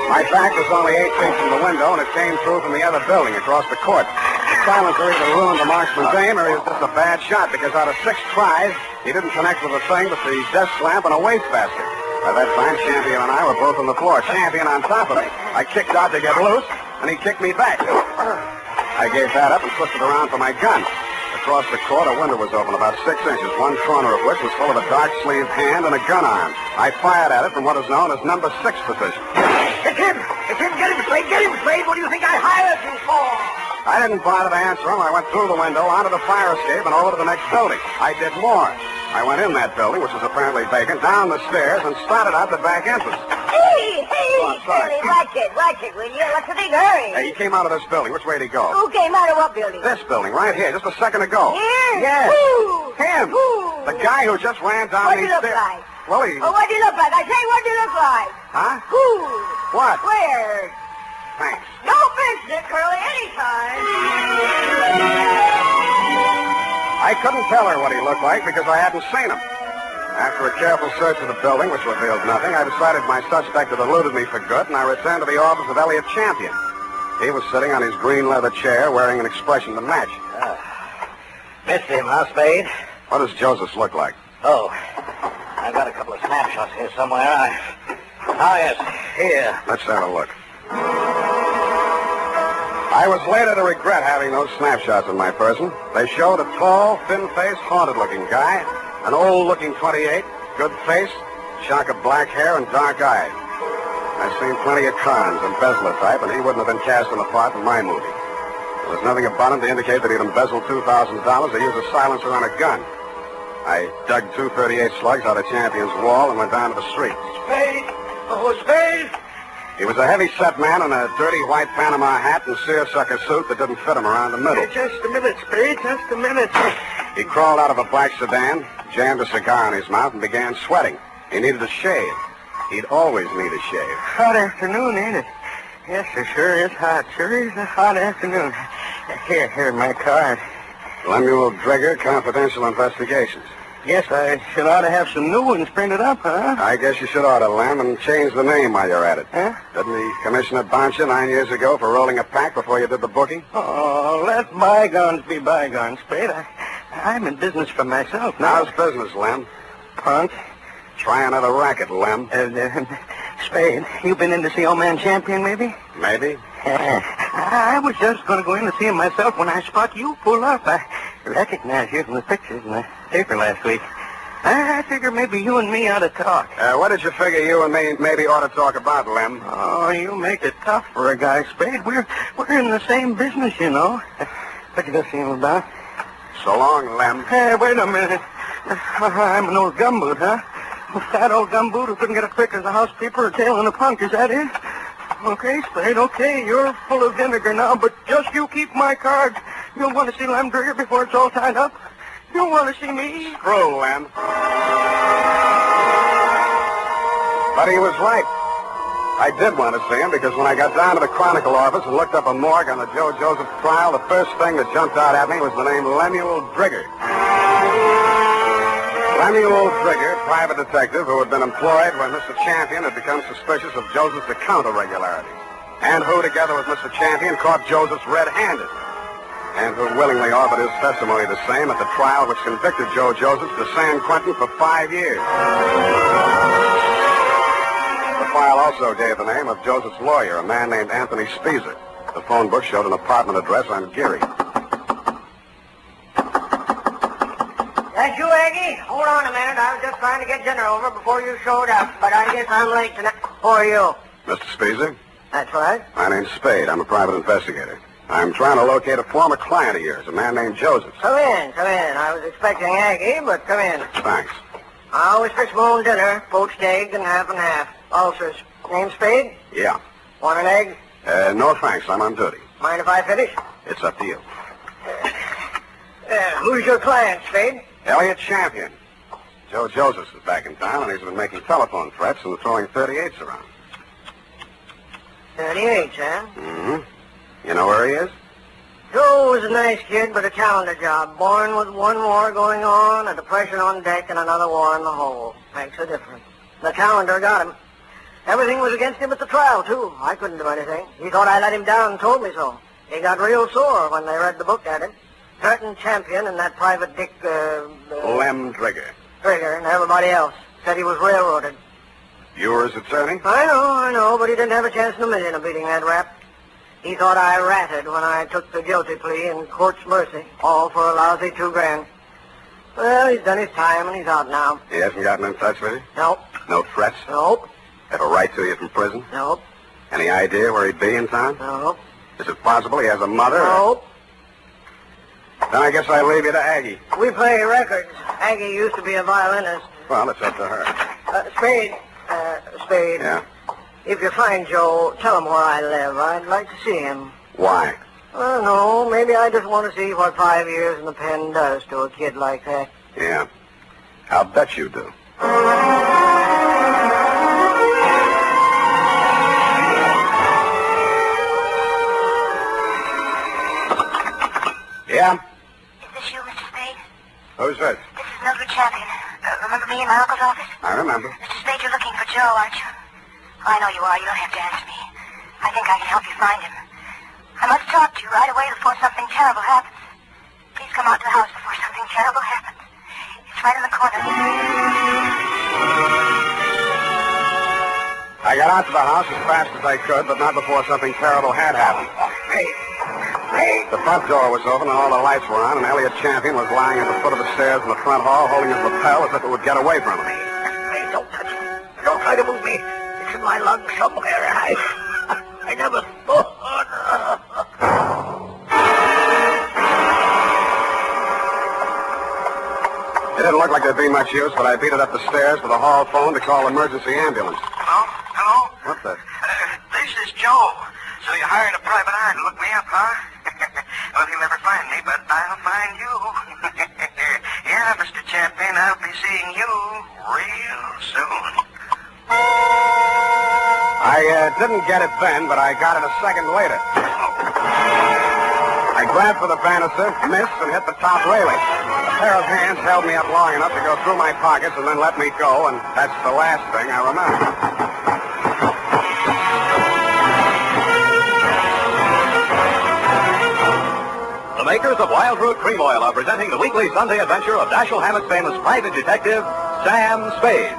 My back was only 8 feet from the window, and it came through from the other building across the court. The silencer either ruined the marksman's aim, or he was just a bad shot, because out of 6 tries, he didn't connect with a thing but the desk lamp and a wastebasket. By that time, Champion and I were both on the floor, Champion on top of me. I kicked out to get loose, and he kicked me back. I gave that up and twisted around for my gun. The across the court, a window was open about 6 inches, one corner of which was full of a dark-sleeved hand and a gun arm. I fired at it from what is known as number 6 position. It's him! It's him! Get him, Spade! Get him, Spade! What do you think I hired you for? I didn't bother to answer him. I went through the window, onto the fire escape, and over to the next building. I did more. I went in that building, which was apparently vacant, down the stairs, and started out the back entrance. Hey, Billy, watch it, will you? What's the big hurry? Hey, he came out of this building. Which way did he go? Who came out of what building? This building, right here, just a second ago. Here? Yes. Who? Him. Who? The guy who just ran down What'd these he look stairs. like? Well, he... Oh, what'd he look like? I say, what'd he look like? Huh? Who? What? Where? Thanks. Don't mention it, Curly, anytime. I couldn't tell her what he looked like because I hadn't seen him. After a careful search of the building, which revealed nothing, I decided my suspect had eluded me for good, and I returned to the office of Elliot Champion. He was sitting on his green leather chair, wearing an expression to match. Missed him, huh, Spade? What does Joseph look like? Oh, I've got a couple of snapshots here somewhere. Oh, yes, here. Let's have a look. I was later to regret having those snapshots of my person. They showed a tall, thin-faced, haunted-looking guy, an old-looking 28, good face, shock of black hair, and dark eyes. I've seen plenty of cons, embezzler type, and he wouldn't have been cast in a part in my movie. There was nothing about him to indicate that he'd embezzled $2,000 or used a silencer on a gun. I dug 238 slugs out of Champion's wall and went down to the street. Spade! Oh, Spade! He was a heavy-set man in a dirty white Panama hat and seersucker suit that didn't fit him around the middle. Just a minute, Spade, just a minute. He crawled out of a black sedan, jammed a cigar in his mouth, and began sweating. He needed a shave. He'd always need a shave. Hot afternoon, ain't it? Yes, it sure is hot. Sure is a hot afternoon. Here, my card. Lemuel Drigger, Confidential Investigations. Guess I should ought to have some new ones printed up, huh? I guess you should order, Lem, and change the name while you're at it. Huh? Didn't the commissioner bounce you 9 years ago for rolling a pack before you did the booking? Oh, let bygones be bygones, Spade. I'm in business for myself now. How's business, Lem? Punk. Try another racket, Lem. Spade, you been in to see old man Champion, maybe? Maybe. I was just going to go in to see him myself when I spot you pull up. I recognize you from the pictures in the paper last week. I figure maybe you and me ought to talk. What did you figure you and me maybe ought to talk about, Lem? Oh, you make it tough for a guy, Spade. We're in the same business, you know. What you going to see him about? So long, Lem. Hey, wait a minute. I'm an old gumboot, huh? A fat old gumboot who couldn't get a trick as a housekeeper or tail in a punk. Is that it? Okay, Spade, okay. You're full of vinegar now, but just you keep my cards. You'll want to see Lem Drigger before it's all tied up. You'll want to see me. Screw, Lem. But he was right. I did want to see him because when I got down to the Chronicle office and looked up a morgue on the Joe Joseph trial, the first thing that jumped out at me was the name Lemuel Drigger. Lemuel Drigger, private detective who had been employed when Mr. Champion had become suspicious of Joseph's account irregularities, and who, together with Mr. Champion, caught Joseph's red-handed, and who willingly offered his testimony the same at the trial which convicted Joe Joseph to San Quentin for 5 years. The file also gave the name of Joseph's lawyer, a man named Anthony Speezer. The phone book showed an apartment address on Geary. That's you, Aggie? Hold on a minute. I was just trying to get dinner over before you showed up, but I guess I'm late tonight. Who are you? Mr. Speezer? That's right. My name's Spade. I'm a private investigator. I'm trying to locate a former client of yours, a man named Joseph. Come in. I was expecting Aggie, but come in. Thanks. I always fix my own dinner, poached eggs and half and half. Ulcers. Name Spade? Yeah. Want an egg? No thanks. I'm on duty. Mind if I finish? It's up to you. Who's your client, Spade? Elliot Champion. Joe Josephs is back in town, and he's been making telephone threats and throwing 38s around. 38, huh? Mm-hmm. You know where he is? Joe was a nice kid, but a calendar job. Born with one war going on, a depression on deck, and another war in the hole. Makes a difference. The calendar got him. Everything was against him at the trial, too. I couldn't do anything. He thought I let him down and told me so. He got real sore when they read the book at him. Curtin Champion and that private dick, Lem Drigger. Drigger and everybody else said he was railroaded. You were his attorney? I know, but he didn't have a chance in a million of beating that rap. He thought I ratted when I took the guilty plea in court's mercy, all for a lousy $2,000. Well, he's done his time and he's out now. He hasn't gotten in touch with you? Nope. No threats? Nope. Have a right to you from prison? Nope. Any idea where he'd be in town? Nope. Is it possible he has a mother? Nope. Then I guess I leave you to Aggie. We play records. Aggie used to be a violinist. Well, it's up to her. Spade. Spade. Yeah? If you find Joe, tell him where I live. I'd like to see him. Why? I don't know. Maybe I just want to see what 5 years in the pen does to a kid like that. Yeah. I'll bet you do. Yeah? Is this you, Mr. Spade? Who's this? This is Mildred Champion. Remember me in my uncle's office? I remember. Mr. Spade, you're looking for Joe, aren't you? Oh, I know you are. You don't have to answer me. I think I can help you find him. I must talk to you right away before something terrible happens. Please come out to the house before something terrible happens. It's right in the corner. I got out to the house as fast as I could, but not before something terrible had happened. Hey. The front door was open and all the lights were on, and Elliot Champion was lying at the foot of the stairs in the front hall, holding his lapel as if it would get away from him. Hey, don't touch me. Don't try to move me. It's in my lungs somewhere, and I never thought. It didn't look like there'd be much use, but I beat it up the stairs to the hall phone to call emergency ambulance. Hello? Hello? What the? This is Joe. So you hired a private eye to look me up, huh? Well, you'll never find me, but I'll find you. Yeah, Mr. Champion, I'll be seeing you real soon. I didn't get it then, but I got it a second later. I grabbed for the banister, missed, and hit the top railing. A pair of hands held me up long enough to go through my pockets and then let me go, and that's the last thing I remember. The makers of Wild Root Cream Oil are presenting the weekly Sunday adventure of Dashiell Hammett's famous private detective, Sam Spade.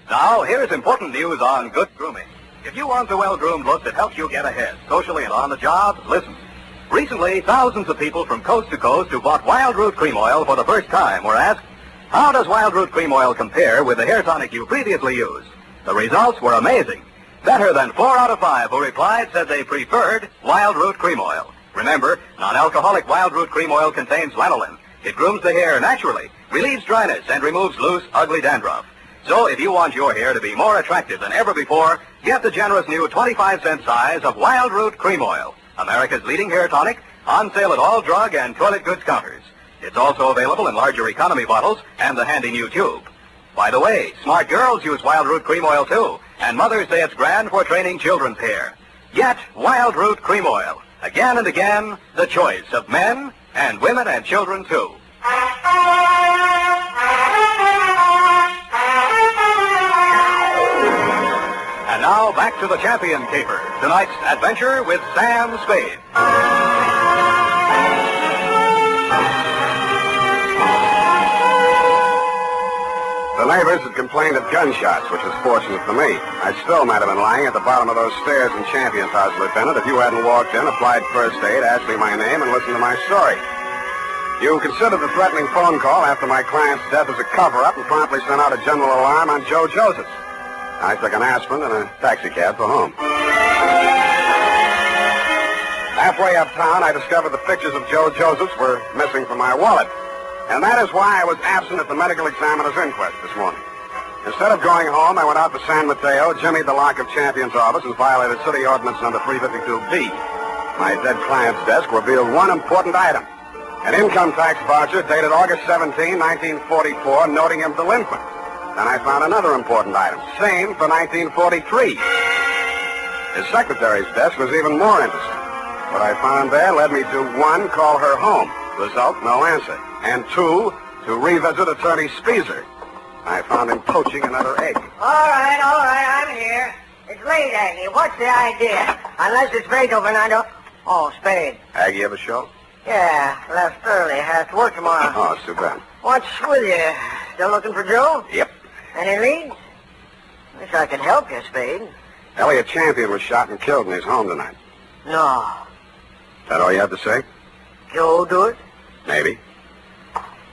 Now, here's important news on good grooming. If you want the well-groomed look that helps you get ahead, socially and on the job, listen. Recently, thousands of people from coast to coast who bought Wild Root Cream Oil for the first time were asked, how does Wild Root Cream Oil compare with the hair tonic you previously used? The results were amazing. Better than 4 out of 5 who replied said they preferred Wild Root Cream Oil. Remember, non-alcoholic Wild Root Cream Oil contains lanolin. It grooms the hair naturally, relieves dryness, and removes loose, ugly dandruff. So if you want your hair to be more attractive than ever before, get the generous new 25-cent size of Wild Root Cream Oil, America's leading hair tonic, on sale at all drug and toilet goods counters. It's also available in larger economy bottles and the handy new tube. By the way, smart girls use Wild Root Cream Oil too, and mothers say it's grand for training children's hair. Get Wild Root Cream Oil. Again and again, the choice of men and women and children too. And now, back to the Champion Caper. Tonight's adventure with Sam Spade. The neighbors had complained of gunshots, which was fortunate for me. I still might have been lying at the bottom of those stairs in Champion's house, Lieutenant, if you hadn't walked in, applied first aid, asked me my name, and listened to my story. You considered the threatening phone call after my client's death as a cover-up and promptly sent out a general alarm on Joe Josephs. I took an aspirin and a taxicab for home. Halfway uptown, I discovered the pictures of Joe Josephs were missing from my wallet. And that is why I was absent at the medical examiner's inquest this morning. Instead of going home, I went out to San Mateo, jimmied the lock of Champion's office, and violated City Ordinance number 352B. My dead client's desk revealed one important item. An income tax voucher dated August 17, 1944, noting him delinquent. Then I found another important item, same for 1943. His secretary's desk was even more interesting. What I found there led me to 1, call her home. Result, no answer. And 2, to revisit Attorney Speezer. I found him poaching another egg. All right, I'm here. It's late, Aggie. What's the idea? Unless it's Beethoven, I don't... Oh, Spade. Aggie ever show? Yeah, left early. Has to work tomorrow. Oh, it's too bad. What's with you? Still looking for Joe? Yep. Any leads? Wish I could help you, Spade. Elliot Champion was shot and killed, and he's home tonight. No. That all you have to say? Joe do it? Maybe.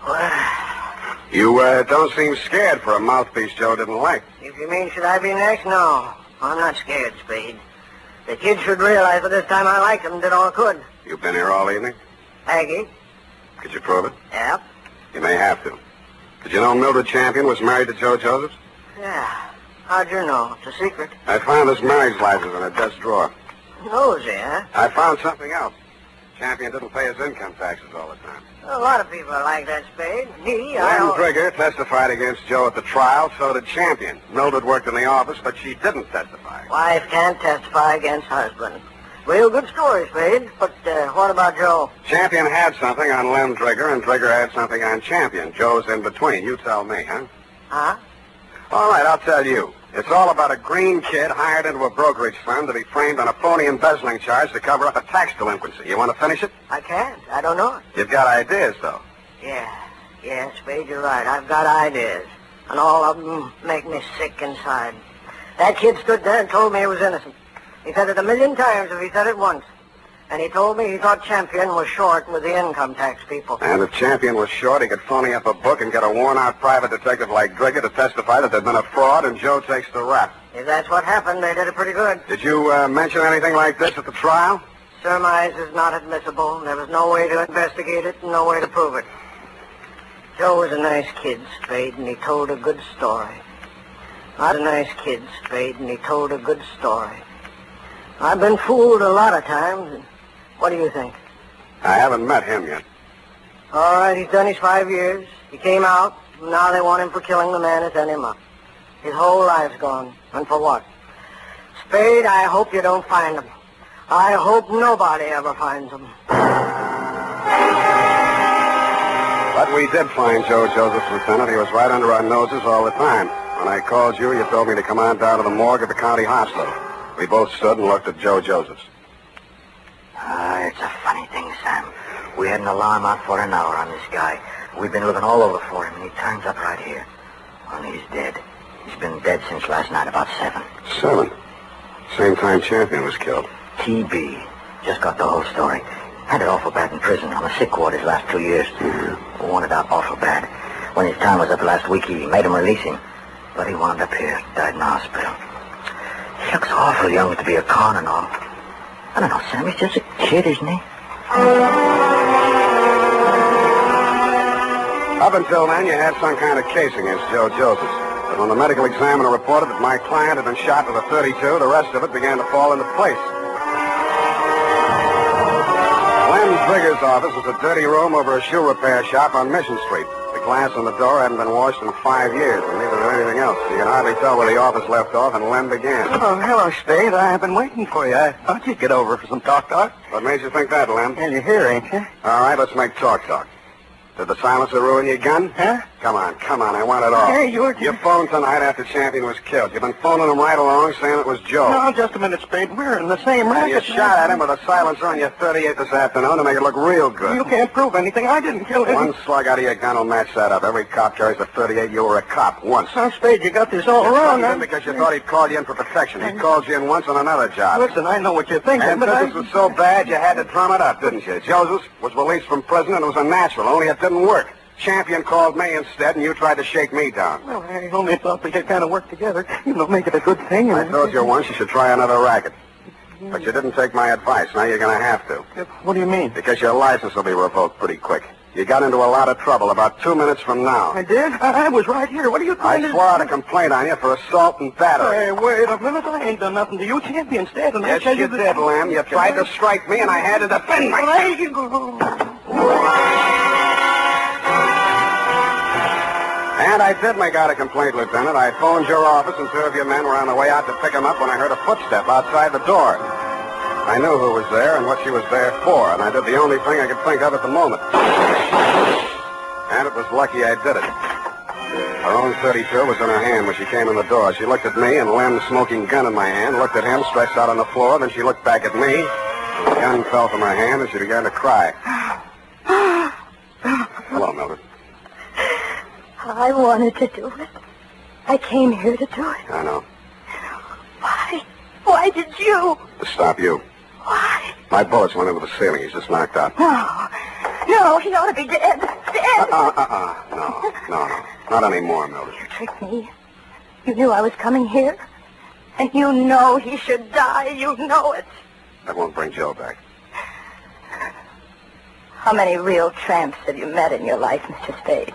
Well, You don't seem scared for a mouthpiece Joe didn't like. if you mean should I be next, no. I'm not scared, Spade. The kid should realize by this time I liked him and did all I could. You've been here all evening? Aggie? Could you prove it? Yep. You may have to. Did you know Mildred Champion was married to Joe Josephs? Yeah. How'd you know? It's a secret. I found his marriage license in a desk drawer. Nosy, huh? I found something else. Champion didn't pay his income taxes all the time. A lot of people are like that, Spade. Me, Lem Trigger testified against Joe at the trial, so did Champion. Mildred worked in the office, but she didn't testify. Wife can't testify against husband. Real good story, Spade. But what about Joe? Champion had something on Lem Trigger, and Trigger had something on Champion. Joe's in between. You tell me, huh? Huh? All right, I'll tell you. It's all about a green kid hired into a brokerage firm to be framed on a phony embezzling charge to cover up a tax delinquency. You want to finish it? I can't. I don't know it. You've got ideas, though. Yeah, Spade, you're right. I've got ideas. And all of them make me sick inside. That kid stood there and told me he was innocent. He said it 1,000,000 times if he said it once. And he told me he thought Champion was short with the income tax people. And if Champion was short, he could phony up a book and get a worn-out private detective like Drigger to testify that there'd been a fraud, and Joe takes the rap. If that's what happened, they did it pretty good. Did you mention anything like this at the trial? Surmise is not admissible. There was no way to investigate it and no way to prove it. Joe was a nice kid, Spade, and he told a good story. Not a nice kid, Spade, and he told a good story. I've been fooled a lot of times. And what do you think? I haven't met him yet. All right, he's done his 5 years. He came out, and now they want him for killing the man who sent him up. His whole life's gone. And for what? Spade, I hope you don't find him. I hope nobody ever finds him. But we did find Joe Josephs, Lieutenant. He was right under our noses all the time. When I called you, you told me to come on down to the morgue at the county hospital. We both stood and looked at Joe Josephs. It's a funny thing, Sam. We had an alarm out for an hour on this guy. We've been looking all over for him, and he turns up right here. Only he's dead. He's been dead since last night, about 7. 7? Same time Champion was killed. TB. Just got the whole story. Had it awful bad in prison on the sick ward his last 2 years. Wanted out awful bad. When his time was up last week, he made him release him. But he wound up here, died in the hospital. He looks awful young to be a con and all. I don't know, Sam, he's just a kid, isn't he? Up until then, you had some kind of case against Joe Josephs. But when the medical examiner reported that my client had been shot with a .32, the rest of it began to fall into place. Lem Trigger's office was a dirty room over a shoe repair shop on Mission Street. The glass on the door hadn't been washed in 5 years, and neither did anything else. You can hardly tell where the office left off and Lem began. Oh, hello, Spade. I've been waiting for you. I thought you'd get over for some talk. What made you think that, Lem? Well, you're here, ain't you? All right, let's make talk. Did the silencer ruin your gun? Huh? Come on, I want it all. Hey, you phoned tonight after Champion was killed. You've been phoning him right along saying it was Joe. No, just a minute, Spade. We're in the same And racket. you shot at him with a silencer on your .38 this afternoon to make it look real good. You can't prove anything. I didn't kill him. One slug out of your gun will match that up. Every cop carries a .38. You were a cop once. Oh, Spade, you got this all wrong. You because you thought he'd called you in for protection. He called you in once on another job. Listen, I know what you're thinking, And but business was so bad you had to drum it up, didn't you? Joseph was released from prison and it was a natural, only it didn't work. Champion called me instead, and you tried to shake me down. Well, I only thought we could kind of work together. Make it a good thing. I told you once you should try another racket. But you didn't take my advice. Now you're going to have to. What do you mean? Because your license will be revoked pretty quick. You got into a lot of trouble about 2 minutes from now. I did? I was right here. What are you trying to do? I swore out a complaint on you for assault and battery. Hey, wait a minute. I ain't done nothing to you. Champion's dead. And Yes, I tell you did, Lem. You tried to strike me, and I had to defend myself. And I did make out a complaint, Lieutenant. I phoned your office, and 2 of your men were on the way out to pick him up when I heard a footstep outside the door. I knew who was there and what she was there for, and I did the only thing I could think of at the moment. And it was lucky I did it. Her own .32 was in her hand when she came in the door. She looked at me, and Lem's smoking gun in my hand, looked at him stretched out on the floor, then she looked back at me, and the gun fell from her hand, and she began to cry. I wanted to do it. I came here to do it. I know. Why? Why did you? To stop you. Why? My bullets went over the ceiling. He's just knocked out. No, he ought to be dead. Dead. No. Not anymore, Mildred. You tricked me. You knew I was coming here. And you know he should die. You know it. That won't bring Joe back. How many real tramps have you met in your life, Mr. Spade?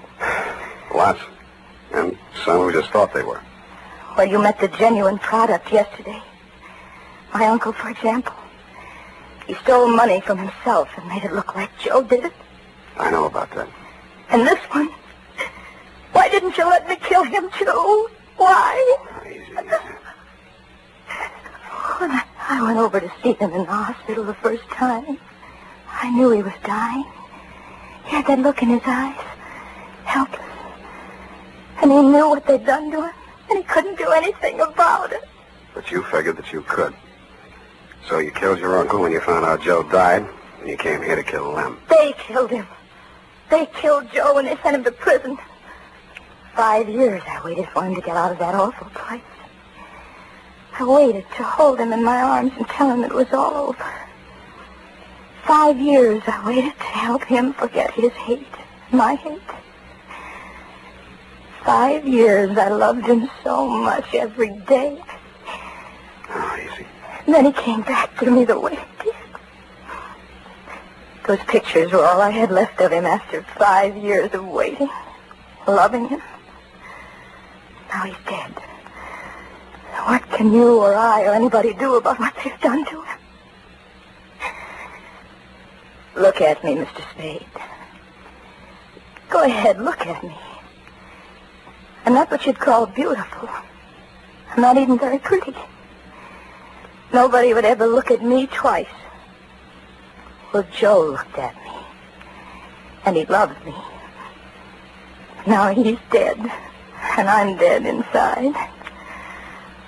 Lots. And some who just thought they were. Well, you met the genuine product yesterday. My uncle, for example. He stole money from himself and made it look like Joe did it. I know about that. And this one? Why didn't you let me kill him, too? Why? Easy. When I went over to see him in the hospital the first time, I knew he was dying. He had that look in his eyes, helpless. And he knew what they'd done to him, and he couldn't do anything about it. But you figured that you could. So you killed your uncle when you found out Joe died, and you came here to kill them. They killed him. They killed Joe and they sent him to prison. 5 years I waited for him to get out of that awful place. I waited to hold him in my arms and tell him it was all over. 5 years I waited to help him forget his hate, my hate. 5 years I loved him so much every day. Oh, easy. And then he came back to me the way he did. Those pictures were all I had left of him after 5 years of waiting, loving him. Now he's dead. What can you or I or anybody do about what they've done to him? Look at me, Mr. Spade. Go ahead, look at me. I'm not what you'd call beautiful. I'm not even very pretty. Nobody would ever look at me twice. Well, Joe looked at me. And he loved me. Now he's dead. And I'm dead inside.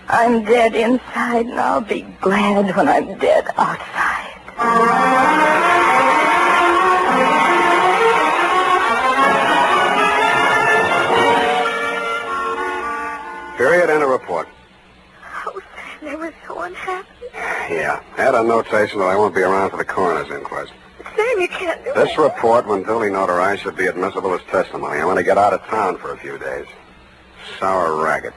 I'm dead inside, and I'll be glad when I'm dead outside. Period and a report. Oh, they were so unhappy. Yeah. Add a notation that I won't be around for the coroner's inquest. Sam, you can't do This report, when duly notarized, should be admissible as testimony. I'm going to get out of town for a few days. Sour racket.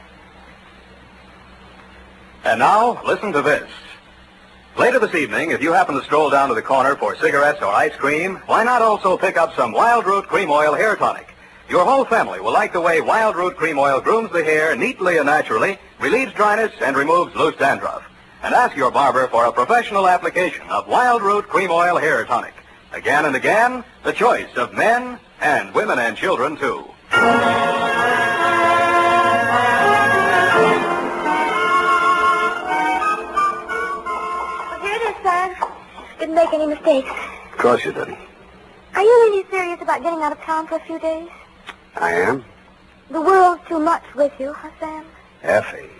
And now, listen to this. Later this evening, if you happen to stroll down to the corner for cigarettes or ice cream, why not also pick up some Wild Root Cream Oil Hair Tonic? Your whole family will like the way Wild Root Cream Oil grooms the hair neatly and naturally, relieves dryness, and removes loose dandruff. And ask your barber for a professional application of Wild Root Cream Oil Hair Tonic. Again and again, the choice of men and women and children, too. Didn't make any mistakes. Of course you didn't. Are you really serious about getting out of town for a few days? I am? The world's too much with you, huh, Sam? Effie.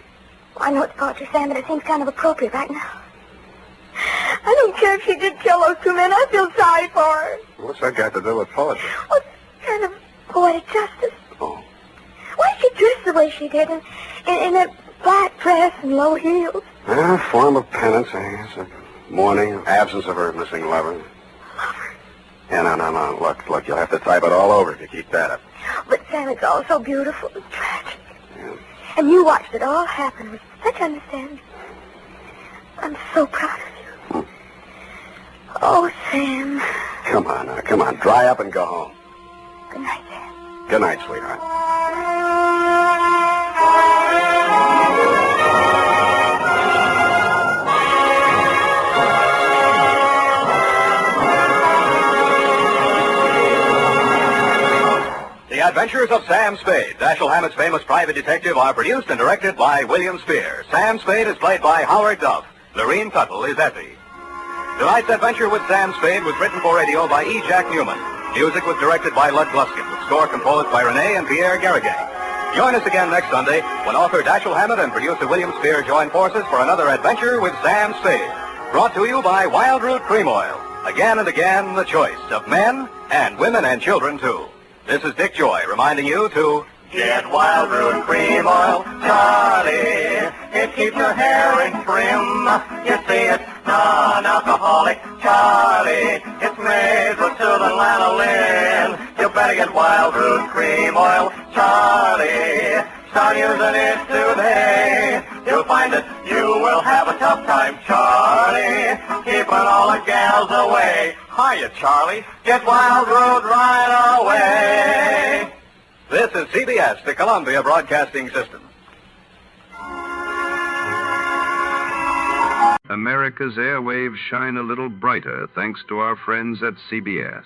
I know it's poetry, Sam, but it seems kind of appropriate right now. I don't care if she did kill those two men. I feel sorry for her. What's that got to do with poetry? Well, it's kind of poetic justice. Oh. Why did she dress the way she did in a black dress and low heels? A form of penance, I guess. Mourning, absence of her missing lover. Lover? Yeah, no. Look, you'll have to type it all over if you keep that up. But, Sam, it's all so beautiful and tragic. Yeah. And you watched it all happen with such understanding. I'm so proud of you. Oh, Sam. Come on now, come on. Dry up and go home. Good night, Sam. Good night, sweetheart. The Adventures of Sam Spade, Dashiell Hammett's famous private detective, are produced and directed by William Spear. Sam Spade is played by Howard Duff. Lorene Tuttle is Effie. Tonight's adventure with Sam Spade was written for radio by E. Jack Newman. Music was directed by Lud Gluskin, with score composed by Renee and Pierre Garriguet. Join us again next Sunday when author Dashiell Hammett and producer William Spear join forces for another adventure with Sam Spade. Brought to you by Wild Root Cream Oil. Again and again, the choice of men and women and children, too. This is Dick Joy reminding you to Get Wild Root Cream Oil, Charlie. It keeps your hair in trim. You see, it's non-alcoholic, Charlie. It's made with soothing lanolin. You better get Wild Root Cream Oil, Charlie. Start using it today. You'll find that you will have a tough time, Charlie, keeping all the gals away. Hiya, Charlie. Get Wild Root right away. This is CBS, the Columbia Broadcasting System. America's airwaves shine a little brighter thanks to our friends at CBS.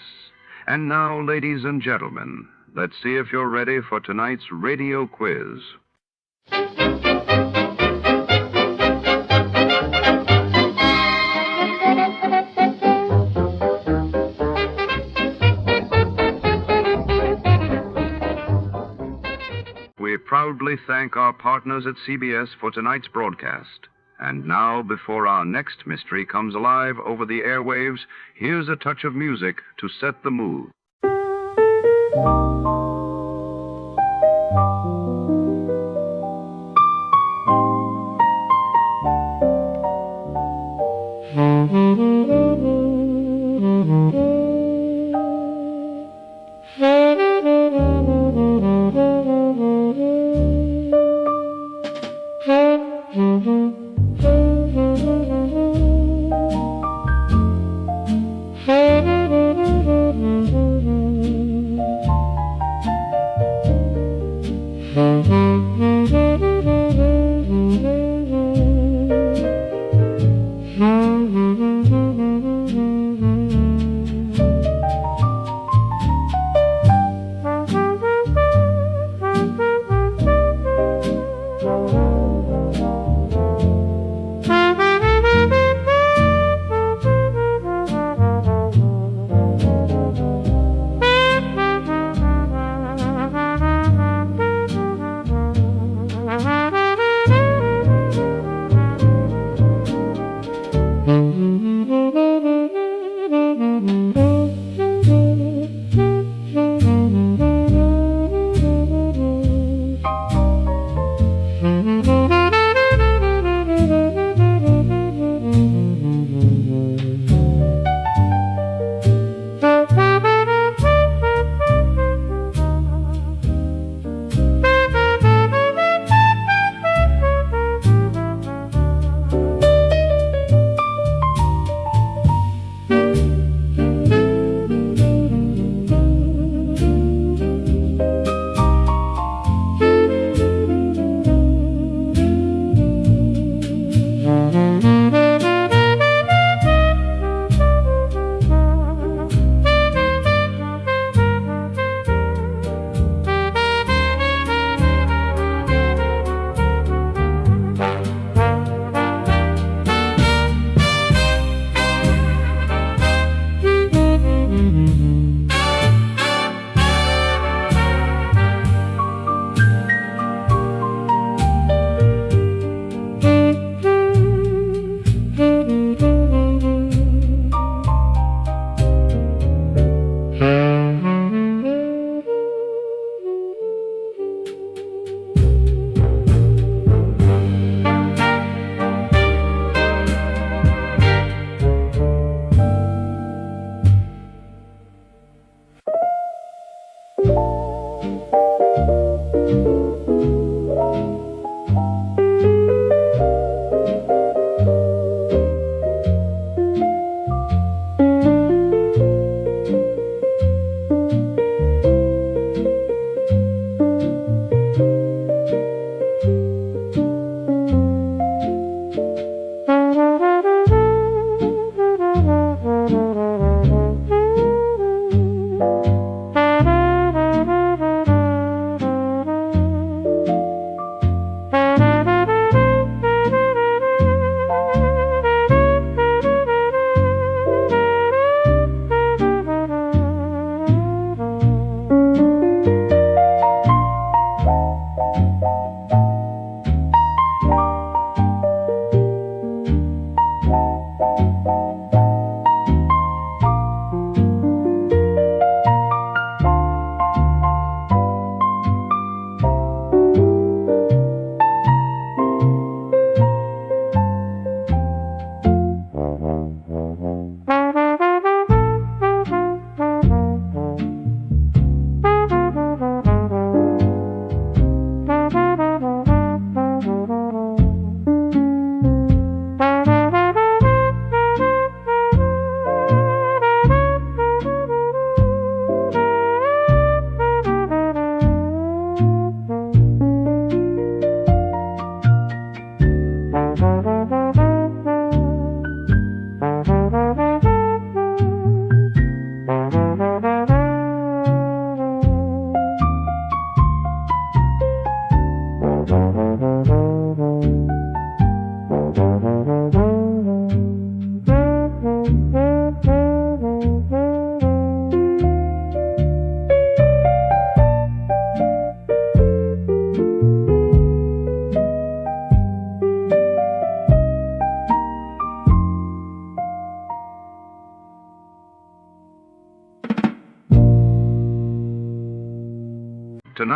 And now, ladies and gentlemen, let's see if you're ready for tonight's radio quiz. We proudly thank our partners at CBS for tonight's broadcast. And now, before our next mystery comes alive over the airwaves, here's a touch of music to set the mood.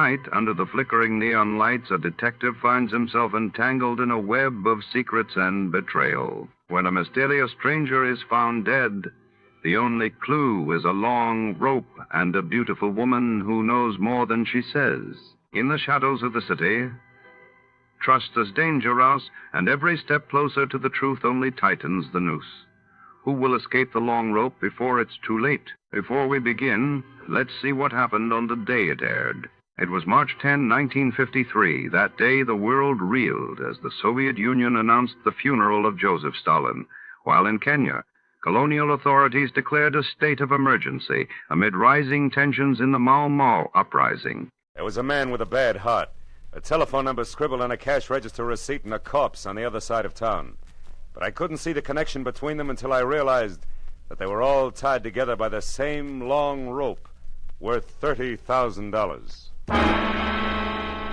night, under the flickering neon lights, a detective finds himself entangled in a web of secrets and betrayal. When a mysterious stranger is found dead, the only clue is a long rope and a beautiful woman who knows more than she says. In the shadows of the city, trust is dangerous, and every step closer to the truth only tightens the noose. Who will escape the long rope before it's too late? Before we begin, let's see what happened on the day it aired. It was March 10, 1953. That day, the world reeled as the Soviet Union announced the funeral of Joseph Stalin, while in Kenya, colonial authorities declared a state of emergency amid rising tensions in the Mau Mau uprising. There was a man with a bad heart, a telephone number scribbled on a cash register receipt, and a corpse on the other side of town. But I couldn't see the connection between them until I realized that they were all tied together by the same long rope worth $30,000.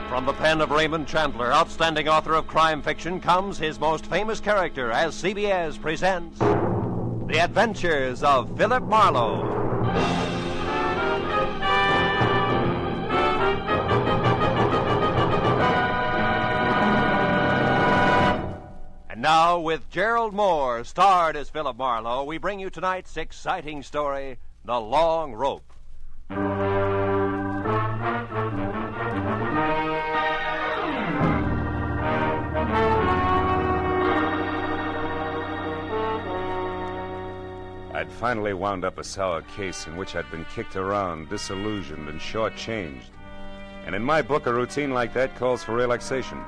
From the pen of Raymond Chandler, outstanding author of crime fiction, comes his most famous character as CBS presents The Adventures of Philip Marlowe. And now, with Gerald Moore, starred as Philip Marlowe, we bring you tonight's exciting story, The Long Rope. I'd finally wound up a sour case in which I'd been kicked around, disillusioned, and shortchanged. And in my book, a routine like that calls for relaxation.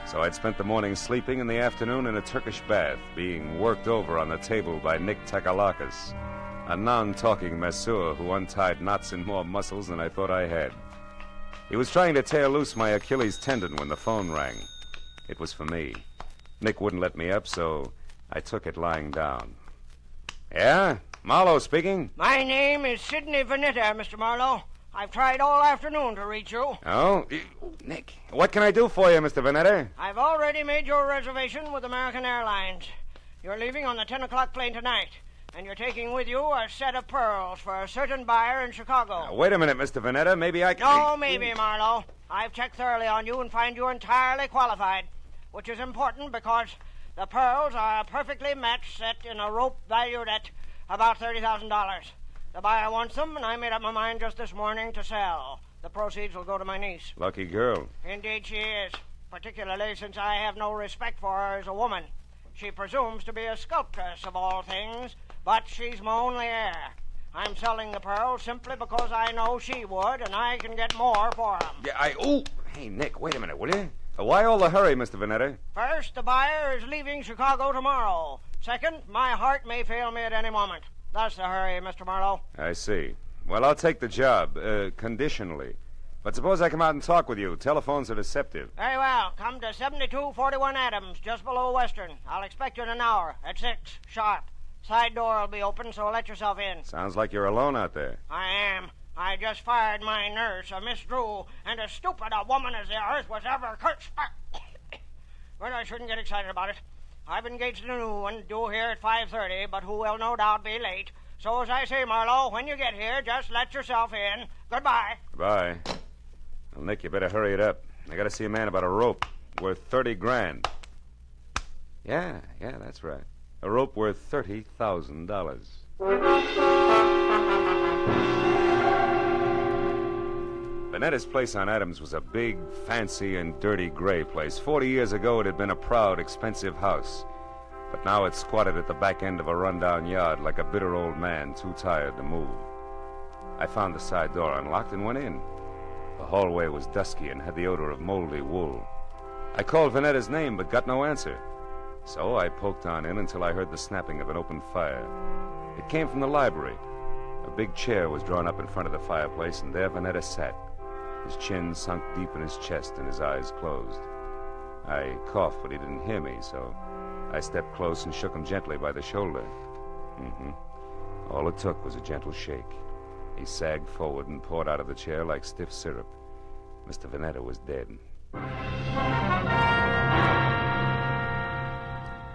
So I'd spent the morning sleeping and the afternoon in a Turkish bath, being worked over on the table by Nick Takalakis, a non-talking masseur who untied knots in more muscles than I thought I had. He was trying to tear loose my Achilles tendon when the phone rang. It was for me. Nick wouldn't let me up, so I took it lying down. Yeah? Marlowe speaking? My name is Sidney Vanetta, Mr. Marlowe. I've tried all afternoon to reach you. Oh? Nick, what can I do for you, Mr. Vanetta? I've already made your reservation with American Airlines. You're leaving on the 10 o'clock plane tonight, and you're taking with you a set of pearls for a certain buyer in Chicago. Now, wait a minute, Mr. Vanetta. Maybe I can... No, maybe, Marlowe. I've checked thoroughly on you and find you entirely qualified, which is important because the pearls are a perfectly matched set in a rope valued at about $30,000. The buyer wants them, and I made up my mind just this morning to sell. The proceeds will go to my niece. Lucky girl. Indeed she is, particularly since I have no respect for her as a woman. She presumes to be a sculptress of all things, but she's my only heir. I'm selling the pearls simply because I know she would, and I can get more for them. Yeah, Hey, Nick, wait a minute, will you? Why all the hurry, Mr. Vanetta? First, the buyer is leaving Chicago tomorrow. Second, my heart may fail me at any moment. That's the hurry, Mr. Marlowe. I see. Well, I'll take the job, conditionally. But suppose I come out and talk with you. Telephones are deceptive. Very well. Come to 7241 Adams, just below Western. I'll expect you in an hour, at 6, sharp. Side door will be open, so let yourself in. Sounds like you're alone out there. I am. I just fired my nurse, a Miss Drew, and as stupid a woman as the earth was ever cursed. But I shouldn't get excited about it. I've engaged a new one due here at 5:30, but who will no doubt be late. So as I say, Marlowe, when you get here, just let yourself in. Goodbye. Goodbye. Well, Nick, you better hurry it up. I gotta see a man about a rope worth 30 grand. Yeah, that's right. A rope worth $30,000. Vanetta's place on Adams was a big, fancy, and dirty gray place. 40 years ago, it had been a proud, expensive house. But now it squatted at the back end of a rundown yard like a bitter old man too tired to move. I found the side door unlocked and went in. The hallway was dusky and had the odor of moldy wool. I called Vanetta's name but got no answer. So I poked on in until I heard the snapping of an open fire. It came from the library. A big chair was drawn up in front of the fireplace, and there Vanetta sat. His chin sunk deep in his chest and his eyes closed. I coughed, but he didn't hear me, so I stepped close and shook him gently by the shoulder. All it took was a gentle shake. He sagged forward and poured out of the chair like stiff syrup. Mr. Vanetta was dead.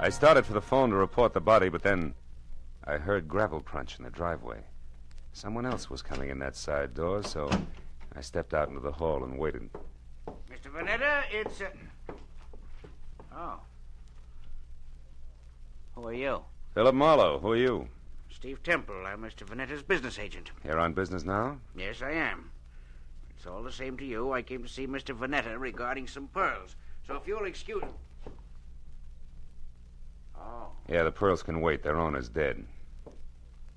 I started for the phone to report the body, but then I heard gravel crunch in the driveway. Someone else was coming in that side door, so I stepped out into the hall and waited. Mr. Vanetta, it's... Oh. Who are you? Philip Marlowe. Who are you? Steve Temple. I'm Mr. Vanetta's business agent. Here on business now? Yes, I am. It's all the same to you. I came to see Mr. Vanetta regarding some pearls. So if you'll excuse... Oh. Yeah, the pearls can wait. Their owner's dead.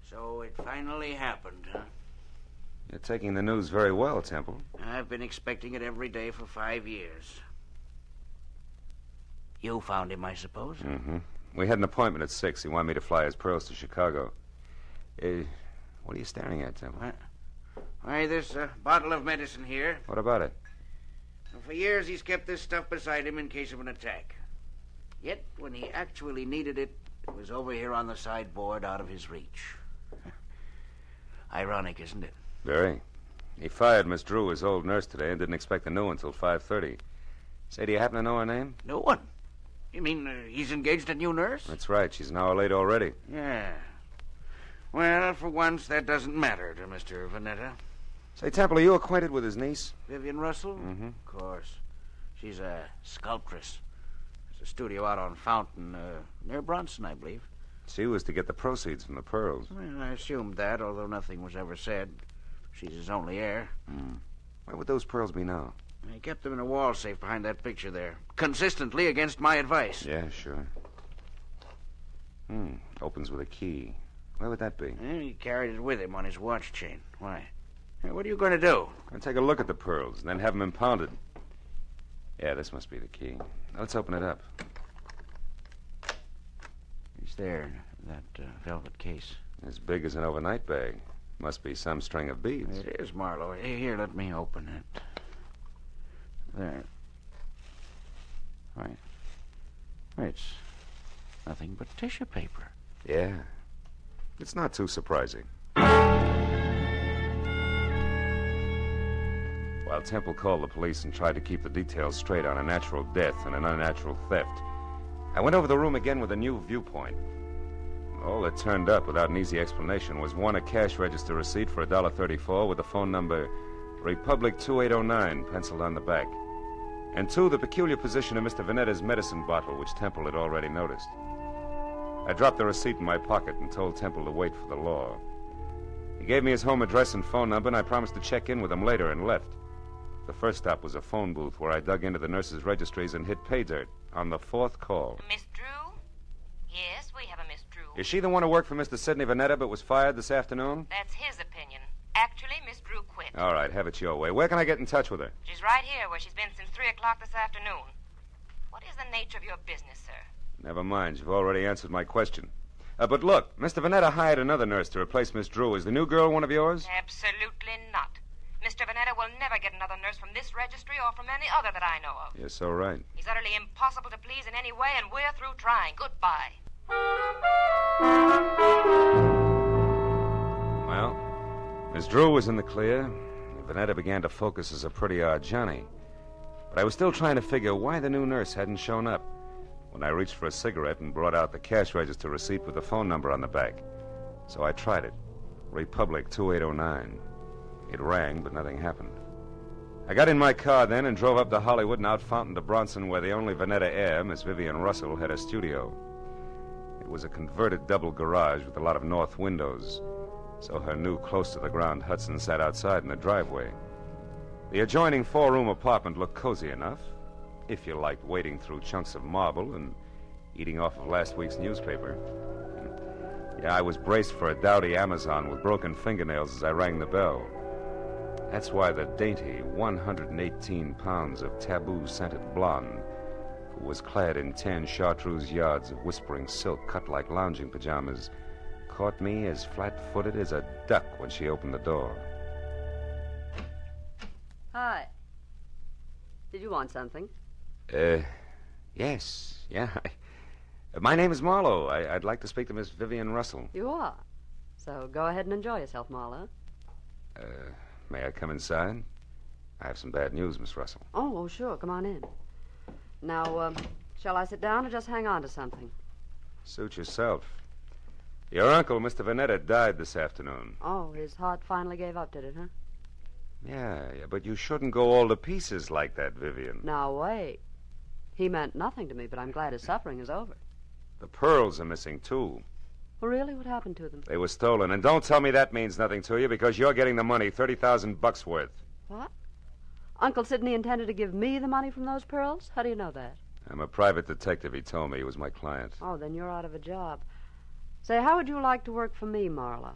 So it finally happened, huh? You're taking the news very well, Temple. I've been expecting it every day for 5 years. You found him, I suppose? Mm-hmm. We had an appointment at 6. He wanted me to fly his pearls to Chicago. What are you staring at, Temple? What? Why, this bottle of medicine here. What about it? Well, for years, he's kept this stuff beside him in case of an attack. Yet, when he actually needed it, it was over here on the sideboard out of his reach. Ironic, isn't it? Very. He fired Miss Drew, his old nurse, today, and didn't expect a new one until 5:30. Say, do you happen to know her name? No one. You mean he's engaged a new nurse? That's right. She's an hour late already. Yeah. Well, for once, that doesn't matter to Mr. Vanetta. Say, Temple, are you acquainted with his niece? Vivian Russell? Mm-hmm. Of course. She's a sculptress. There's a studio out on Fountain, near Bronson, I believe. She was to get the proceeds from the pearls. Well, I assumed that, although nothing was ever said. She's his only heir. Where would those pearls be now? I kept them in a wall safe behind that picture there. Consistently against my advice. Yeah, sure. Opens with a key. Where would that be? He carried it with him on his watch chain. Why? What are you going to do? I'm going to take a look at the pearls and then have them impounded. Yeah, this must be the key. Now, let's open it up. He's there, that velvet case. As big as an overnight bag. Must be some string of beads. It is, Marlowe. Here, let me open it. There. Right. It's nothing but tissue paper. Yeah. It's not too surprising. While Temple called the police and tried to keep the details straight on a natural death and an unnatural theft, I went over the room again with a new viewpoint. All that turned up without an easy explanation was, 1, a cash register receipt for $1.34 with the phone number Republic 2809 penciled on the back, and 2, the peculiar position of Mr. Vanetta's medicine bottle, which Temple had already noticed. I dropped the receipt in my pocket and told Temple to wait for the law. He gave me his home address and phone number, and I promised to check in with him later and left. The first stop was a phone booth where I dug into the nurses' registries and hit pay dirt on the 4th call. Miss Drew? Yes, we have a Miss Drew. Is she the one who worked for Mr. Sidney Vanetta but was fired this afternoon? That's his opinion. Actually, Miss Drew quit. All right, have it your way. Where can I get in touch with her? She's right here where she's been since 3 o'clock this afternoon. What is the nature of your business, sir? Never mind. You've already answered my question. But look, Mr. Vanetta hired another nurse to replace Miss Drew. Is the new girl one of yours? Absolutely not. Mr. Vanetta will never get another nurse from this registry or from any other that I know of. You're so right. He's utterly impossible to please in any way, and we're through trying. Goodbye. Well, Miss Drew was in the clear. Vanetta began to focus as a pretty odd Johnny. But I was still trying to figure why the new nurse hadn't shown up when I reached for a cigarette and brought out the cash register receipt with the phone number on the back. So I tried it. Republic 2809. It rang, but nothing happened. I got in my car then and drove up to Hollywood and out Fountain to Bronson, where the only Vanetta heir, Miss Vivian Russell, had a studio. It was a converted double garage with a lot of north windows, so her new close-to-the-ground Hudson sat outside in the driveway. The adjoining 4-room apartment looked cozy enough, if you liked wading through chunks of marble and eating off of last week's newspaper. Yeah, I was braced for a dowdy Amazon with broken fingernails as I rang the bell. That's why the dainty 118 pounds of taboo-scented blonde, who was clad in 10 chartreuse yards of whispering silk cut like lounging pajamas, caught me as flat-footed as a duck when she opened the door. Hi. Did you want something? Yes. Yeah. My name is Marlowe. I'd like to speak to Miss Vivian Russell. You are. So go ahead and enjoy yourself, Marlowe. May I come inside? I have some bad news, Miss Russell. Oh, sure. Come on in. Now, shall I sit down or just hang on to something? Suit yourself. Your uncle, Mr. Vanetta, died this afternoon. Oh, his heart finally gave up, did it, huh? Yeah, but you shouldn't go all to pieces like that, Vivian. Now, wait. He meant nothing to me, but I'm glad his suffering is over. The pearls are missing, too. Well, really? What happened to them? They were stolen. And don't tell me that means nothing to you, because you're getting the money, $30,000 worth. What? Uncle Sidney intended to give me the money from those pearls? How do you know that? I'm a private detective. He told me he was my client. Oh, then you're out of a job. Say, how would you like to work for me, Marlowe?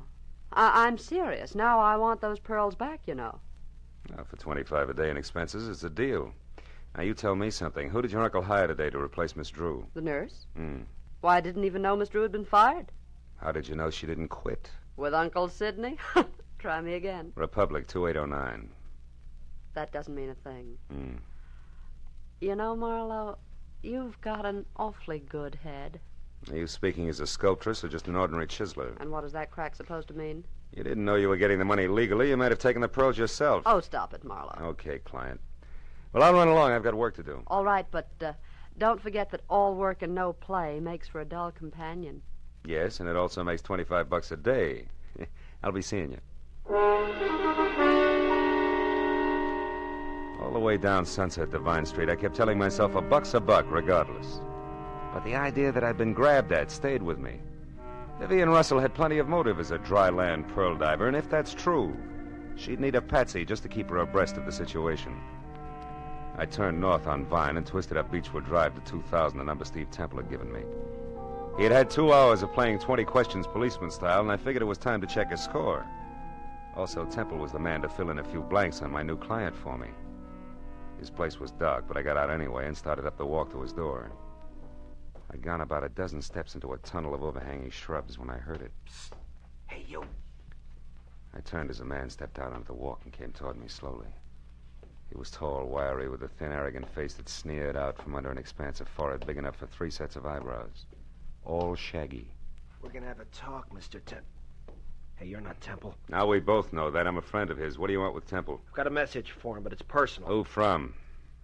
I'm serious. Now I want those pearls back, you know. Now, for $25 a day in expenses, it's a deal. Now, you tell me something. Who did your uncle hire today to replace Miss Drew? The nurse? Hmm. Why, I didn't even know Miss Drew had been fired. How did you know she didn't quit? With Uncle Sidney? Try me again. Republic, 2809. That doesn't mean a thing. Hmm. You know, Marlowe, you've got an awfully good head. Are you speaking as a sculptress or just an ordinary chiseler? And what is that crack supposed to mean? You didn't know you were getting the money legally. You might have taken the pearls yourself. Oh, stop it, Marlowe. Okay, client. Well, I'll run along. I've got work to do. All right, but don't forget that all work and no play makes for a dull companion. Yes, and it also makes $25 a day. I'll be seeing you. All the way down Sunset Divine Street, I kept telling myself $1's a buck regardless. But the idea that I'd been grabbed at stayed with me. Vivian Russell had plenty of motive as a dry land pearl diver, and if that's true, she'd need a patsy just to keep her abreast of the situation. I turned north on Vine and twisted up Beechwood Drive to 2000, the number Steve Temple had given me. He had had 2 hours of playing 20 questions policeman style, and I figured it was time to check his score. Also, Temple was the man to fill in a few blanks on my new client for me. His place was dark, but I got out anyway and started up the walk to his door. I'd gone about a dozen steps into a tunnel of overhanging shrubs when I heard it. Psst. Hey, you. I turned as a man stepped out onto the walk and came toward me slowly. He was tall, wiry, with a thin, arrogant face that sneered out from under an expansive forehead big enough for 3 sets of eyebrows. All shaggy. We're gonna have a talk, Mr. Temple. Hey, you're not Temple. Now we both know that. I'm a friend of his. What do you want with Temple? I've got a message for him, but it's personal. Who from?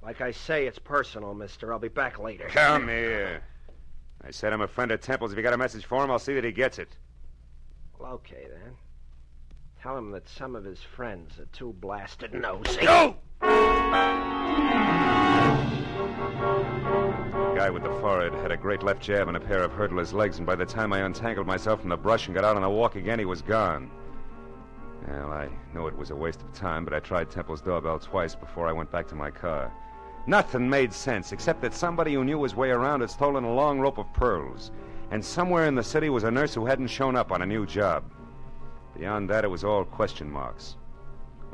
Like I say, it's personal, mister. I'll be back later. Come here. I said I'm a friend of Temple's. If you got a message for him, I'll see that he gets it. Well, okay, then. Tell him that some of his friends are too blasted nosy. Go! The guy with the forehead had a great left jab and a pair of hurdler's legs, and by the time I untangled myself from the brush and got out on the walk again, he was gone. Well, I knew it was a waste of time, but I tried Temple's doorbell twice before I went back to my car. Nothing made sense, except that somebody who knew his way around had stolen a long rope of pearls, and somewhere in the city was a nurse who hadn't shown up on a new job. Beyond that, it was all question marks.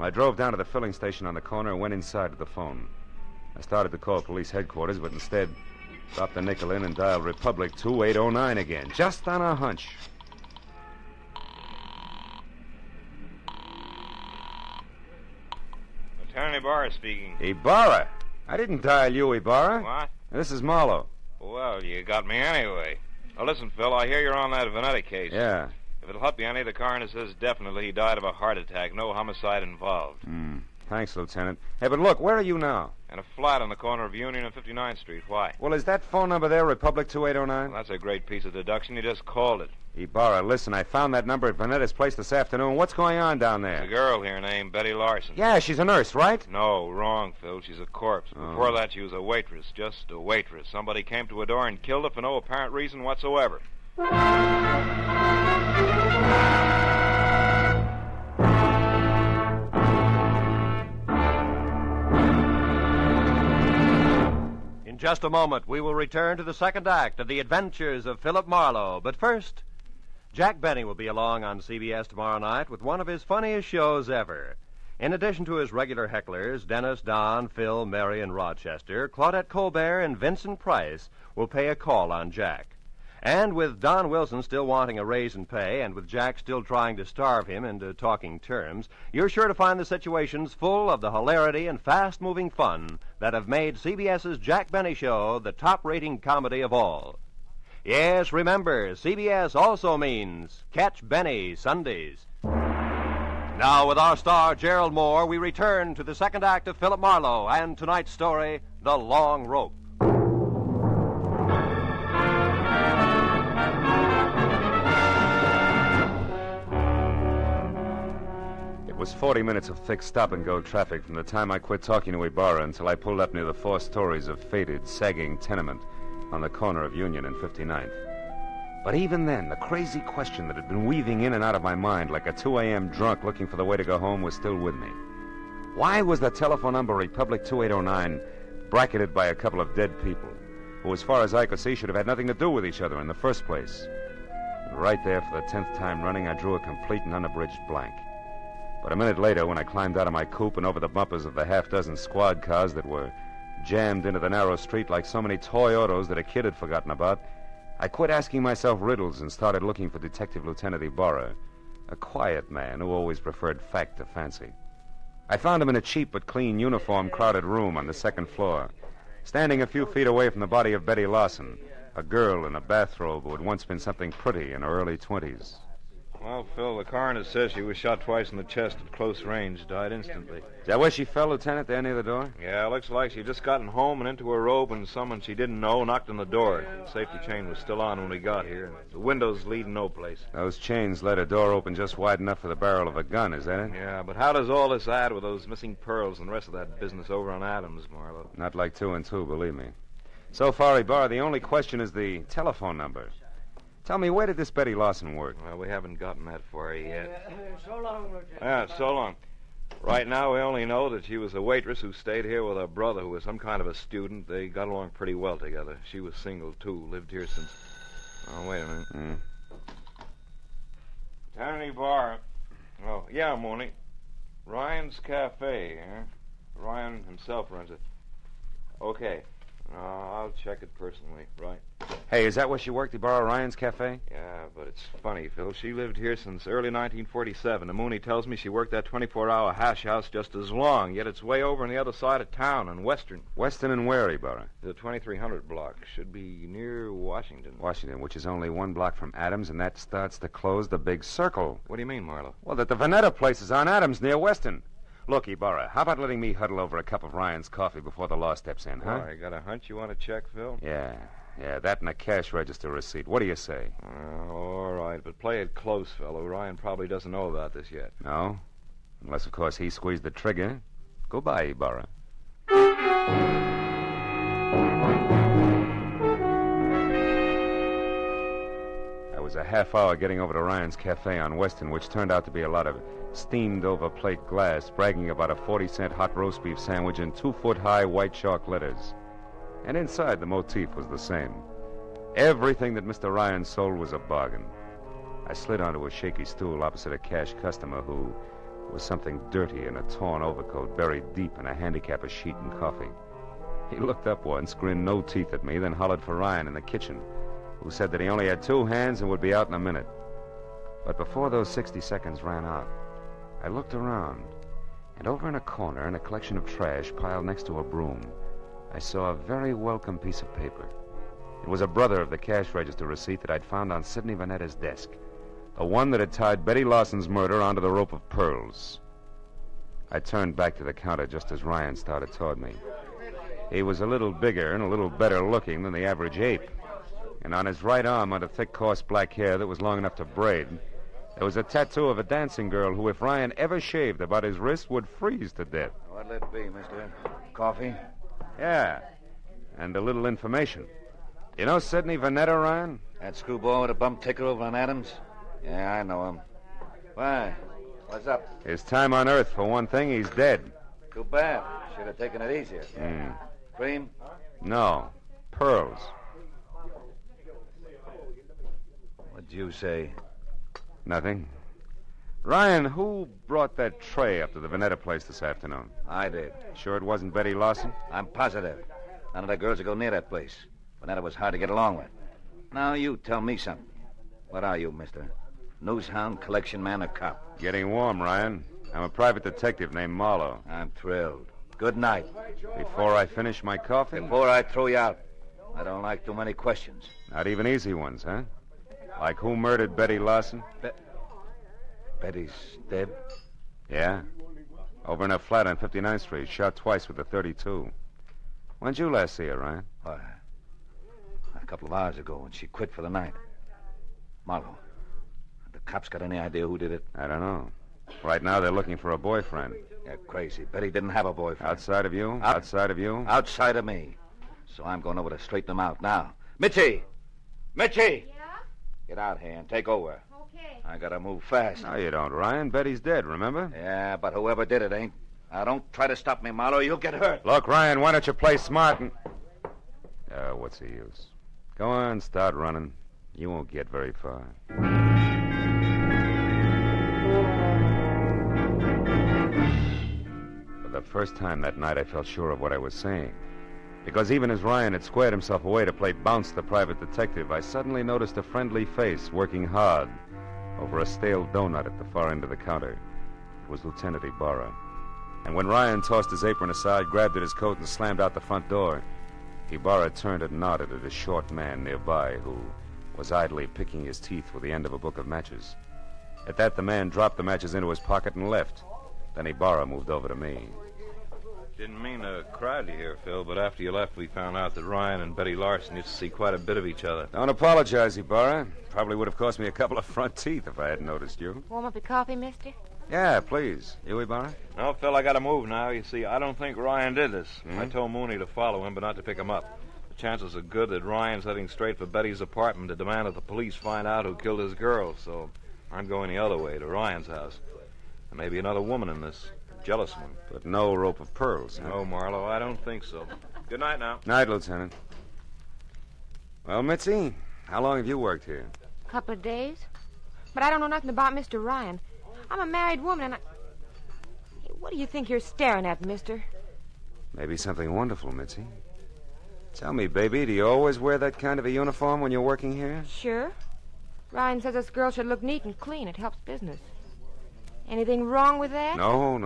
I drove down to the filling station on the corner and went inside to the phone. I started to call police headquarters, but instead dropped the nickel in and dialed Republic 2809 again, just on a hunch. Lieutenant Ibarra speaking. Ibarra? I didn't dial you, Ibarra. What? This is Marlowe. Well, you got me anyway. Now, listen, Phil, I hear you're on that Vanetta case. Yeah. If it'll help you any, the coroner says definitely he died of a heart attack. No homicide involved. Thanks, Lieutenant. Hey, but look, where are you now? In a flat on the corner of Union and 59th Street. Why? Well, is that phone number there, Republic 2809? Well, that's a great piece of deduction. You just called it. Ibarra, listen, I found that number at Vanetta's place this afternoon. What's going on down there? There's a girl here named Betty Larson. Yeah, she's a nurse, right? No, wrong, Phil. She's a corpse. Before that, she was a waitress. Just a waitress. Somebody came to her door and killed her for no apparent reason whatsoever. In just a moment, we will return to the second act of The Adventures of Philip Marlowe. But first, Jack Benny will be along on CBS tomorrow night with one of his funniest shows ever. In addition to his regular hecklers, Dennis, Don, Phil, Mary, and Rochester, Claudette Colbert and Vincent Price will pay a call on Jack. And with Don Wilson still wanting a raise in pay, and with Jack still trying to starve him into talking terms, you're sure to find the situations full of the hilarity and fast-moving fun that have made CBS's Jack Benny Show the top-rating comedy of all. Yes, remember, CBS also means Catch Benny Sundays. Now, with our star, Gerald Moore, we return to the second act of Philip Marlowe and tonight's story, The Long Rope. was 40 minutes of thick stop-and-go traffic from the time I quit talking to Ibarra until I pulled up near the 4 stories of faded, sagging tenement on the corner of Union and 59th. But even then, the crazy question that had been weaving in and out of my mind like a 2 a.m. drunk looking for the way to go home was still with me. Why was the telephone number Republic 2809 bracketed by a couple of dead people who, as far as I could see, should have had nothing to do with each other in the first place? And right there, for the 10th time running, I drew a complete and unabridged blank. But a minute later, when I climbed out of my coupe and over the bumpers of the half-dozen squad cars that were jammed into the narrow street like so many toy autos that a kid had forgotten about, I quit asking myself riddles and started looking for Detective Lieutenant Ibarra, a quiet man who always preferred fact to fancy. I found him in a cheap but clean uniform crowded room on the 2nd floor, standing a few feet away from the body of Betty Lawson, a girl in a bathrobe who had once been something pretty in her early 20s. Well, Phil, the coroner says she was shot twice in the chest at close range, died instantly. Is that where she fell, Lieutenant, there near the door? Yeah, looks like she'd just gotten home and into her robe when someone she didn't know knocked on the door. The safety chain was still on when we got here. The windows lead no place. Those chains let a door open just wide enough for the barrel of a gun, is that it? Yeah, but how does all this add with those missing pearls and the rest of that business over on Adams, Marlowe? Not like 2 and 2, believe me. So far, Ibarra, the only question is the telephone number. Tell me, where did this Betty Lawson work? Well, we haven't gotten that far yet. So long, Lieutenant. Yeah, so long. Right now, we only know that she was a waitress who stayed here with her brother, who was some kind of a student. They got along pretty well together. She was single, too. Lived here since... Oh, wait a minute. Lieutenant Ibarra. Oh, yeah, Mooney. Ryan's Cafe, huh? Ryan himself runs it. Okay. I'll check it personally, right? Hey, is that where she worked, Ibarra, Ryan's Cafe? Yeah, but it's funny, Phil. She lived here since early 1947. And Mooney tells me she worked that 24-hour hash house just as long, yet it's way over on the other side of town in Western. Western and where, Ibarra? The 2300 block. Should be near Washington. Washington, which is only 1 block from Adams, and that starts to close the big circle. What do you mean, Marlowe? Well, that the Veneta place is on Adams near Western. Look, Ibarra, how about letting me huddle over a cup of Ryan's coffee before the law steps in, huh? Oh, you got a hunch you want to check, Phil? Yeah, that and a cash register receipt. What do you say? All right, but play it close, fellow. Ryan probably doesn't know about this yet. No? Unless, of course, he squeezed the trigger. Goodbye, Ibarra. I was a half hour getting over to Ryan's Cafe on Western, which turned out to be a lot of steamed-over plate glass, bragging about a 40-cent hot roast beef sandwich in 2-foot-high white chalk letters. And inside, the motif was the same. Everything that Mr. Ryan sold was a bargain. I slid onto a shaky stool opposite a cash customer who was something dirty in a torn overcoat buried deep in a handicapper's sheet and coffee. He looked up once, grinned no teeth at me, then hollered for Ryan in the kitchen, who said that he only had 2 hands and would be out in a minute. But before those 60 seconds ran out, I looked around, and over in a corner, in a collection of trash piled next to a broom, I saw a very welcome piece of paper. It was a brother of the cash register receipt that I'd found on Sidney Vanetta's desk, the one that had tied Betty Lawson's murder onto the rope of pearls. I turned back to the counter just as Ryan started toward me. He was a little bigger and a little better looking than the average ape, and on his right arm, under thick, coarse black hair that was long enough to braid, there was a tattoo of a dancing girl who, if Ryan ever shaved about his wrist, would freeze to death. What'll it be, mister? Coffee? Yeah, and a little information. You know Sidney Vanetta, Ryan? That screwball with a bump ticker over on Adams? Yeah, I know him. Why? What's up? His time on Earth, for one thing, he's dead. Too bad. Should have taken it easier. Cream? No. Pearls. What'd you say? Nothing. Ryan, who brought that tray up to the Vanetta place this afternoon? I did. Sure it wasn't Betty Lawson? I'm positive. None of the girls would go near that place. Vanetta was hard to get along with. Now you tell me something. What are you, mister? Newshound, collection man, or cop? Getting warm, Ryan. I'm a private detective named Marlowe. I'm thrilled. Good night. Before I finish my coffee? Before I throw you out. I don't like too many questions. Not even easy ones, huh? Like who murdered Betty Lawson? Betty's dead? Yeah. Over in her flat on 59th Street, shot twice with a .32. When'd you last see her, Ryan? Why, a couple of hours ago when she quit for the night. Marlowe, have the cops got any idea who did it? I don't know. Right now, they're looking for a boyfriend. You're crazy. Betty didn't have a boyfriend. Outside of you? Outside of you? Outside of me. So I'm going over to straighten them out now. Mitzi! Mitzi! Yeah? Get out here and take over. Okay. I gotta move fast. No, you don't, Ryan. Betty's dead, remember? Yeah, but whoever did it ain't. Now, don't try to stop me, Marlowe. You'll get hurt. Look, Ryan, why don't you play smart and... what's the use? Go on, start running. You won't get very far. For the first time that night, I felt sure of what I was saying. Because even as Ryan had squared himself away to play bounce the private detective, I suddenly noticed a friendly face working hard over a stale donut at the far end of the counter. It was Lieutenant Ibarra. And when Ryan tossed his apron aside, grabbed at his coat, and slammed out the front door, Ibarra turned and nodded at a short man nearby who was idly picking his teeth with the end of a book of matches. At that, the man dropped the matches into his pocket and left. Then Ibarra moved over to me. Didn't mean to crowd you here, Phil, but after you left, we found out that Ryan and Betty Larson used to see quite a bit of each other. Don't apologize, Ibarra. Probably would have cost me a couple of front teeth if I hadn't noticed you. Warm up your coffee, mister? Yeah, please. You, Ibarra? No, Phil, I gotta move now. You see, I don't think Ryan did this. I told Mooney to follow him, but not to pick him up. The chances are good that Ryan's heading straight for Betty's apartment to demand that the police find out who killed his girl, so I'm going the other way, to Ryan's house. There may be another woman in this. Jealous one. But no rope of pearls, huh? No, Marlowe, I don't think so. Good night now. Night, Lieutenant. Well, Mitzi, how long have you worked here? A couple of days. But I don't know nothing about Mr. Ryan. I'm a married woman, and Hey, what do you think you're staring at, mister? Maybe something wonderful, Mitzi. Tell me, baby, do you always wear that kind of a uniform when you're working here? Sure. Ryan says us girls should look neat and clean. It helps business. Anything wrong with that? No.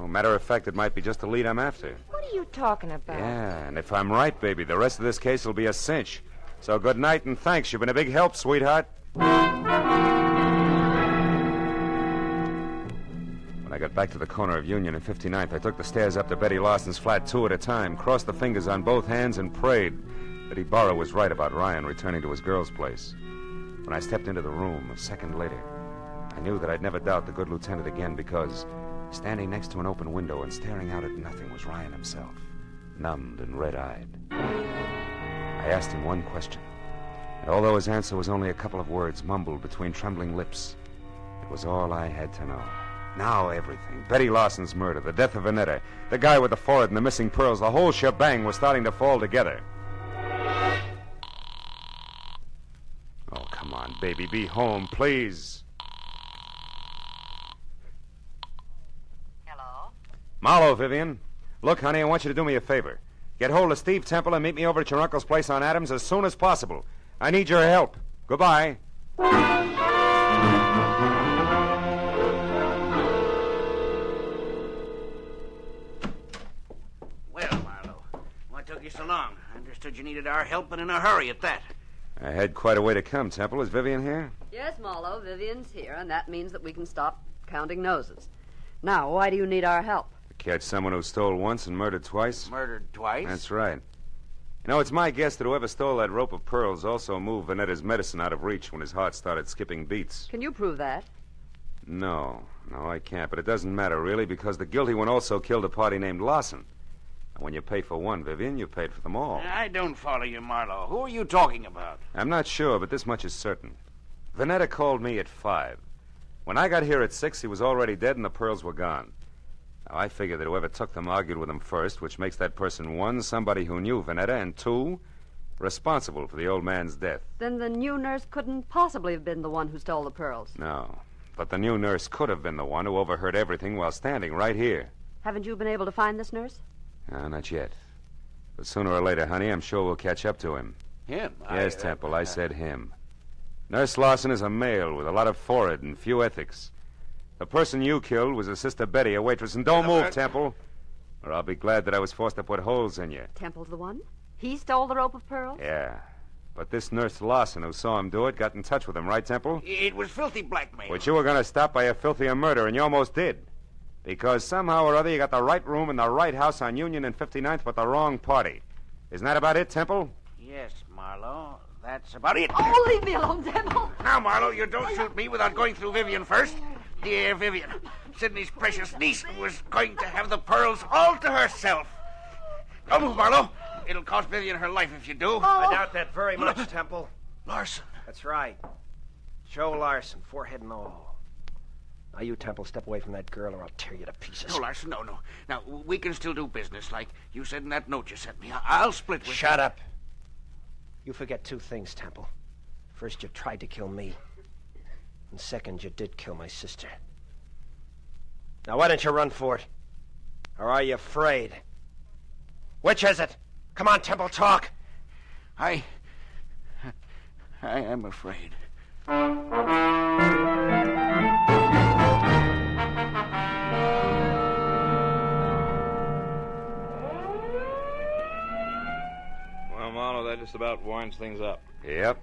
Matter of fact, it might be just the lead I'm after. What are you talking about? Yeah, and if I'm right, baby, the rest of this case will be a cinch. So good night and thanks. You've been a big help, sweetheart. When I got back to the corner of Union and 59th, I took the stairs up to Betty Larson's flat 2 at a time, crossed the fingers on both hands, and prayed that Ibarra was right about Ryan returning to his girl's place. When I stepped into the room a second later, I knew that I'd never doubt the good lieutenant again because standing next to an open window and staring out at nothing was Ryan himself, numbed and red-eyed. I asked him one question, and although his answer was only a couple of words mumbled between trembling lips, it was all I had to know. Now everything. Betty Larson's murder, the death of Vanetta, the guy with the forehead and the missing pearls, the whole shebang was starting to fall together. Oh, come on, baby, be home, please. Marlowe, Vivian. Look, honey, I want you to do me a favor. Get hold of Steve Temple and meet me over at your uncle's place on Adams as soon as possible. I need your help. Goodbye. Well, Marlowe, what took you so long? I understood you needed our help and in a hurry at that. I had quite a way to come, Temple. Is Vivian here? Yes, Marlowe, Vivian's here, and that means that we can stop counting noses. Now, why do you need our help? Catch someone who stole once and murdered twice? Murdered twice? That's right. You know, it's my guess that whoever stole that rope of pearls also moved Vanetta's medicine out of reach when his heart started skipping beats. Can you prove that? No, I can't. But it doesn't matter, really, because the guilty one also killed a party named Larson. And when you pay for one, Vivian, you paid for them all. I don't follow you, Marlowe. Who are you talking about? I'm not sure, but this much is certain. Vanetta called me at 5. When I got here at 6, he was already dead and the pearls were gone. Now, I figure that whoever took them argued with him first, which makes that person, 1, somebody who knew Vanetta, and 2, responsible for the old man's death. Then the new nurse couldn't possibly have been the one who stole the pearls. No, but the new nurse could have been the one who overheard everything while standing right here. Haven't you been able to find this nurse? No, not yet. But sooner or later, honey, I'm sure we'll catch up to him. Him? Yes, Temple, I said him. Nurse Larson is a male with a lot of forehead and few ethics. The person you killed was a Sister Betty, a waitress. And don't move, Temple, or I'll be glad that I was forced to put holes in you. Temple's the one? He stole the rope of pearls? Yeah. But this Nurse Larson who saw him do it got in touch with him, right, Temple? It was filthy blackmail. Which you were going to stop by a filthier murder, and you almost did. Because somehow or other you got the right room in the right house on Union and 59th, but the wrong party. Isn't that about it, Temple? Yes, Marlowe. That's about it. Oh, leave me alone, Temple. Now, Marlowe, you don't shoot me without going through Vivian first. dear Vivian, Sidney's precious niece, was going to have the pearls all to herself. Don't move, Marlowe. It'll cost Vivian her life if you do. I doubt that very much, Temple. Larson. That's right. Joe Larson, forehead and all. Now, you, Temple, step away from that girl or I'll tear you to pieces. No, Larson, no. Now, we can still do business like you said in that note you sent me. I'll split with you. Shut up. You forget two things, Temple. First, you tried to kill me. And second, you did kill my sister. Now, why don't you run for it? Or are you afraid? Which is it? Come on, Temple, talk. I am afraid. Well, Marlowe, that just about winds things up. Yep.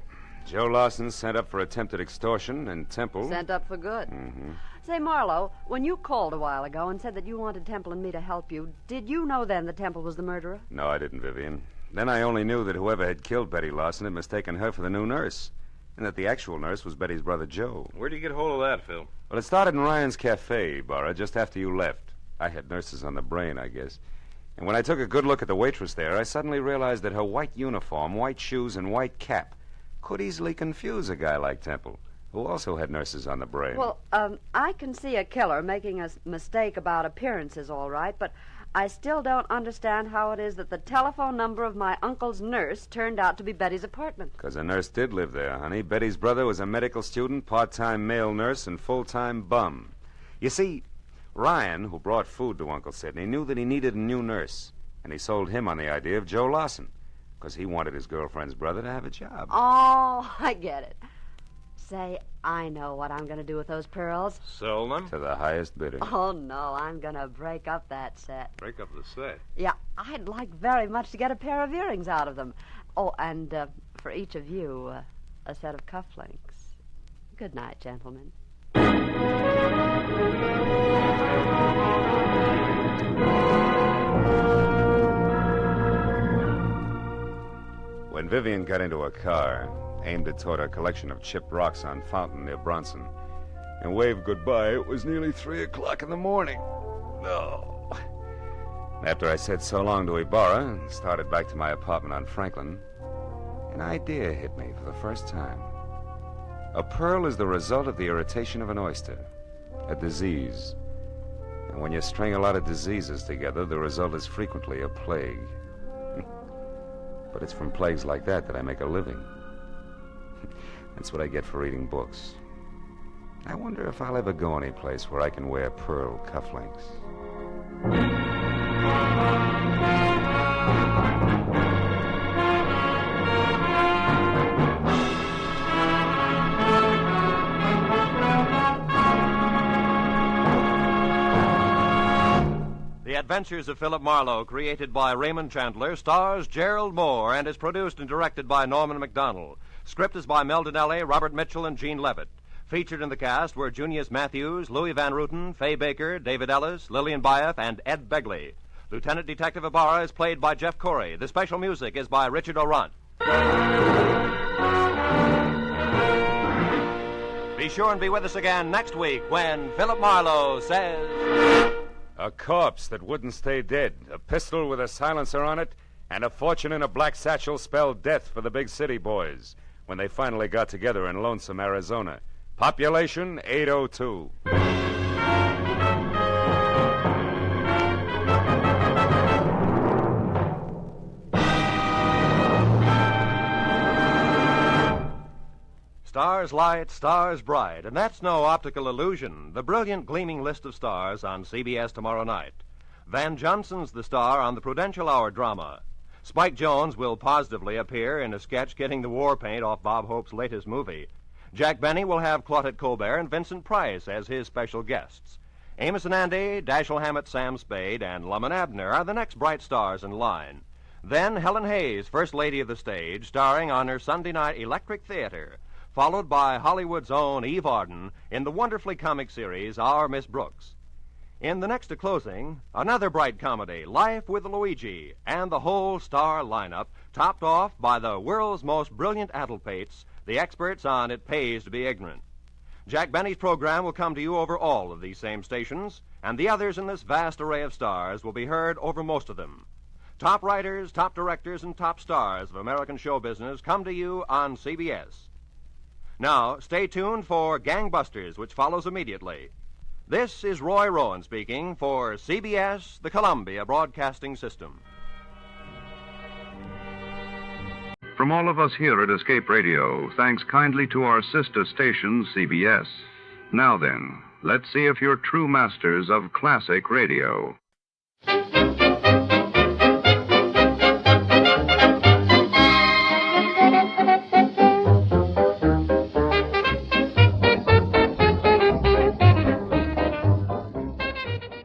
Joe Larson sent up for attempted extortion, and Temple... Sent up for good. Mm-hmm. Say, Marlowe, when you called a while ago and said that you wanted Temple and me to help you, did you know then that Temple was the murderer? No, I didn't, Vivian. Then I only knew that whoever had killed Betty Larson had mistaken her for the new nurse, and that the actual nurse was Betty's brother, Joe. Where'd you get hold of that, Phil? Well, it started in Ryan's Cafe, Barra, just after you left. I had nurses on the brain, I guess. And when I took a good look at the waitress there, I suddenly realized that her white uniform, white shoes, and white cap could easily confuse a guy like Temple, who also had nurses on the brain. Well, I can see a killer making a mistake about appearances, all right, but I still don't understand how it is that the telephone number of my uncle's nurse turned out to be Betty's apartment. Because a nurse did live there, honey. Betty's brother was a medical student, part-time male nurse, and full-time bum. You see, Ryan, who brought food to Uncle Sidney, knew that he needed a new nurse, and he sold him on the idea of Joe Larson, because he wanted his girlfriend's brother to have a job. Oh, I get it. Say, I know what I'm going to do with those pearls. Sell them? To the highest bidder. Oh, no, I'm going to break up that set. Break up the set? Yeah, I'd like very much to get a pair of earrings out of them. Oh, and for each of you, a set of cufflinks. Good night, gentlemen. When Vivian got into a car, aimed it toward a collection of chipped rocks on Fountain near Bronson, and waved goodbye, it was nearly 3 o'clock in the morning. No. After I said so long to Ibarra and started back to my apartment on Franklin, an idea hit me for the first time. A pearl is the result of the irritation of an oyster, a disease. And when you string a lot of diseases together, the result is frequently a plague. But it's from plagues like that I make a living. That's what I get for reading books. I wonder if I'll ever go any place where I can wear pearl cufflinks. The Adventures of Philip Marlowe, created by Raymond Chandler, stars Gerald Moore and is produced and directed by Norman MacDonald. Script is by Mel Donnelly, Robert Mitchell, and Gene Levitt. Featured in the cast were Junius Matthews, Louis Van Ruten, Fay Baker, David Ellis, Lillian Baeff, and Ed Begley. Lieutenant Detective Ibarra is played by Jeff Corey. The special music is by Richard Orant. Be sure and be with us again next week when Philip Marlowe says... A corpse that wouldn't stay dead, a pistol with a silencer on it, and a fortune in a black satchel spelled death for the big city boys when they finally got together in lonesome Arizona. Population 802. Stars light, stars bright, and that's no optical illusion. The brilliant gleaming list of stars on CBS tomorrow night. Van Johnson's the star on the Prudential Hour drama. Spike Jones will positively appear in a sketch getting the war paint off Bob Hope's latest movie. Jack Benny will have Claudette Colbert and Vincent Price as his special guests. Amos and Andy, Dashiell Hammett, Sam Spade, and Lum and Abner are the next bright stars in line. Then Helen Hayes, First Lady of the Stage, starring on her Sunday night Electric Theater, followed by Hollywood's own Eve Arden in the wonderfully comic series Our Miss Brooks. In the next to closing, another bright comedy, Life with Luigi, and the whole star lineup, topped off by the world's most brilliant addlepates, the experts on It Pays to Be Ignorant. Jack Benny's program will come to you over all of these same stations, and the others in this vast array of stars will be heard over most of them. Top writers, top directors, and top stars of American show business come to you on CBS. Now, stay tuned for Gangbusters, which follows immediately. This is Roy Rowan speaking for CBS, the Columbia Broadcasting System. From all of us here at Escape Radio, thanks kindly to our sister station, CBS. Now then, let's see if you're true masters of classic radio.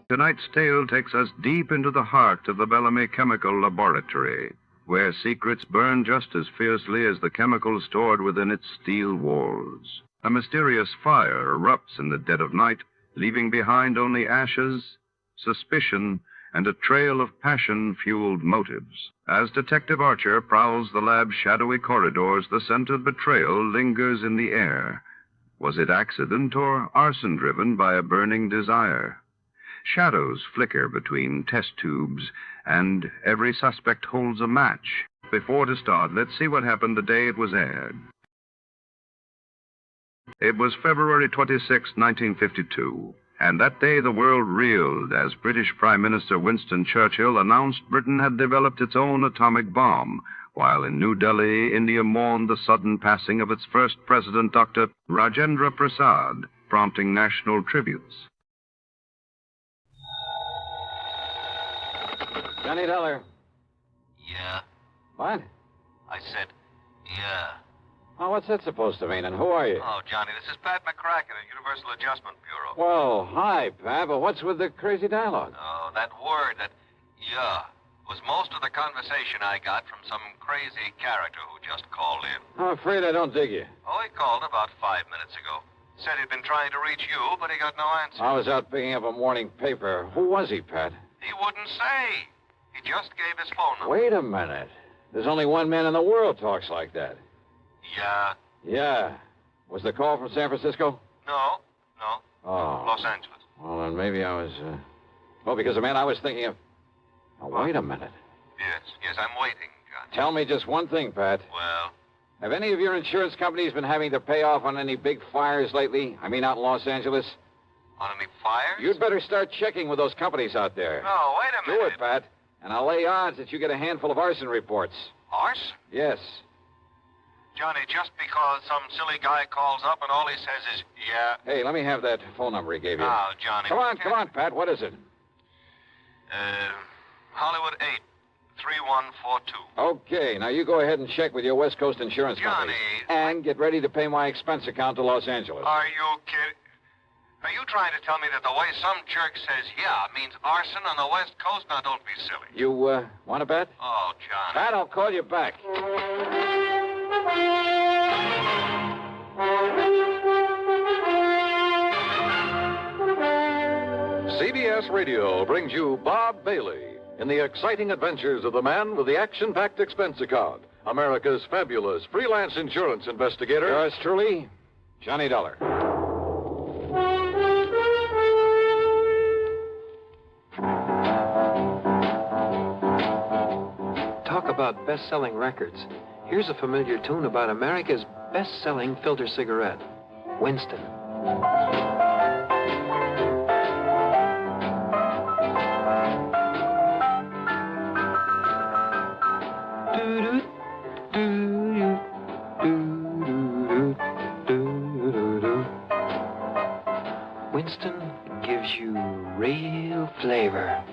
Tonight's tale takes us deep into the heart of the Bellamy Chemical Laboratory, where secrets burn just as fiercely as the chemicals stored within its steel walls. A mysterious fire erupts in the dead of night, leaving behind only ashes, suspicion, and a trail of passion-fueled motives. As Detective Archer prowls the lab's shadowy corridors, the scent of betrayal lingers in the air. Was it accident or arson driven by a burning desire? Shadows flicker between test tubes, and every suspect holds a match. Before to start, let's see what happened the day it was aired. It was February 26, 1952, and that day the world reeled as British Prime Minister Winston Churchill announced Britain had developed its own atomic bomb, while in New Delhi, India mourned the sudden passing of its first president, Dr. Rajendra Prasad, prompting national tributes. Johnny Dollar. Yeah. What? I said, yeah. Oh, what's that supposed to mean, and who are you? Oh, Johnny, this is Pat McCracken at Universal Adjustment Bureau. Well, hi, Pat, but what's with the crazy dialogue? Oh, that word, that yeah, was most of the conversation I got from some crazy character who just called in. I'm afraid I don't dig you. Oh, he called about 5 minutes ago. Said he'd been trying to reach you, but he got no answer. I was out picking up a morning paper. Who was he, Pat? He wouldn't say. He just gave his phone number. Wait a minute. There's only one man in the world talks like that. Yeah. Yeah. Was the call from San Francisco? No. Oh. Los Angeles. Well, then maybe I was, Well, because the man I was thinking of... Now, wait a minute. Yes, I'm waiting, John. Tell me just one thing, Pat. Well? Have any of your insurance companies been having to pay off on any big fires lately? I mean, out in Los Angeles? On any fires? You'd better start checking with those companies out there. No, wait a minute. Do it, Pat. And I'll lay odds that you get a handful of arson reports. Arson? Yes. Johnny, just because some silly guy calls up and all he says is, yeah. Hey, let me have that phone number he gave you. Now, Johnny. Come on, Pat. What is it? Hollywood 8, 3142. Okay, now you go ahead and check with your West Coast insurance company. Johnny. And get ready to pay my expense account to Los Angeles. Are you kidding? Are you trying to tell me that the way some jerk says yeah means arson on the West Coast? Now, don't be silly. You, want to bet? Oh, Johnny. Pat, I'll call you back. CBS Radio brings you Bob Bailey in the exciting adventures of the man with the action-packed expense account, America's fabulous freelance insurance investigator. Yours truly, Johnny Dollar. Talk about best-selling records. Here's a familiar tune about America's best-selling filter cigarette, Winston. Winston gives you real flavor,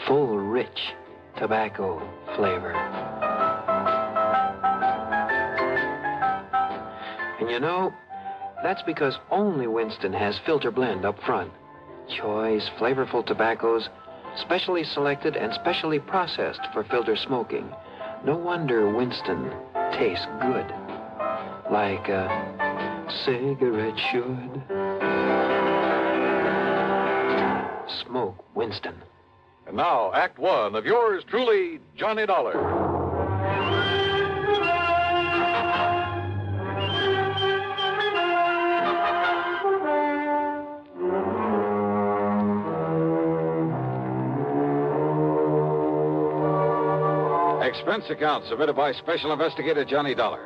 full, rich tobacco flavor. And you know, that's because only Winston has filter blend up front. Choice, flavorful tobaccos, specially selected and specially processed for filter smoking. No wonder Winston tastes good, like a cigarette should. Smoke Winston. And now, Act One of yours truly, Johnny Dollar. Expense account submitted by Special Investigator Johnny Dollar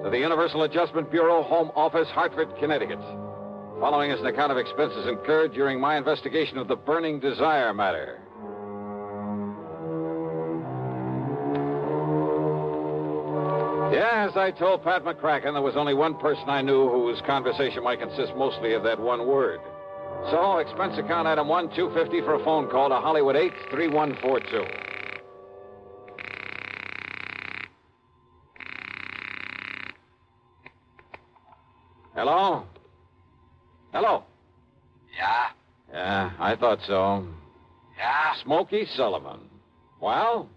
to the Universal Adjustment Bureau, Home Office, Hartford, Connecticut. Following is an account of expenses incurred during my investigation of the Burning Desire matter. Yeah, as I told Pat McCracken, there was only one person I knew whose conversation might consist mostly of that one word. So, expense account item 1, $250 for a phone call to Hollywood 8, 3142. Hello? Hello? Yeah? Yeah, I thought so. Yeah? Smokey Sullivan. Well?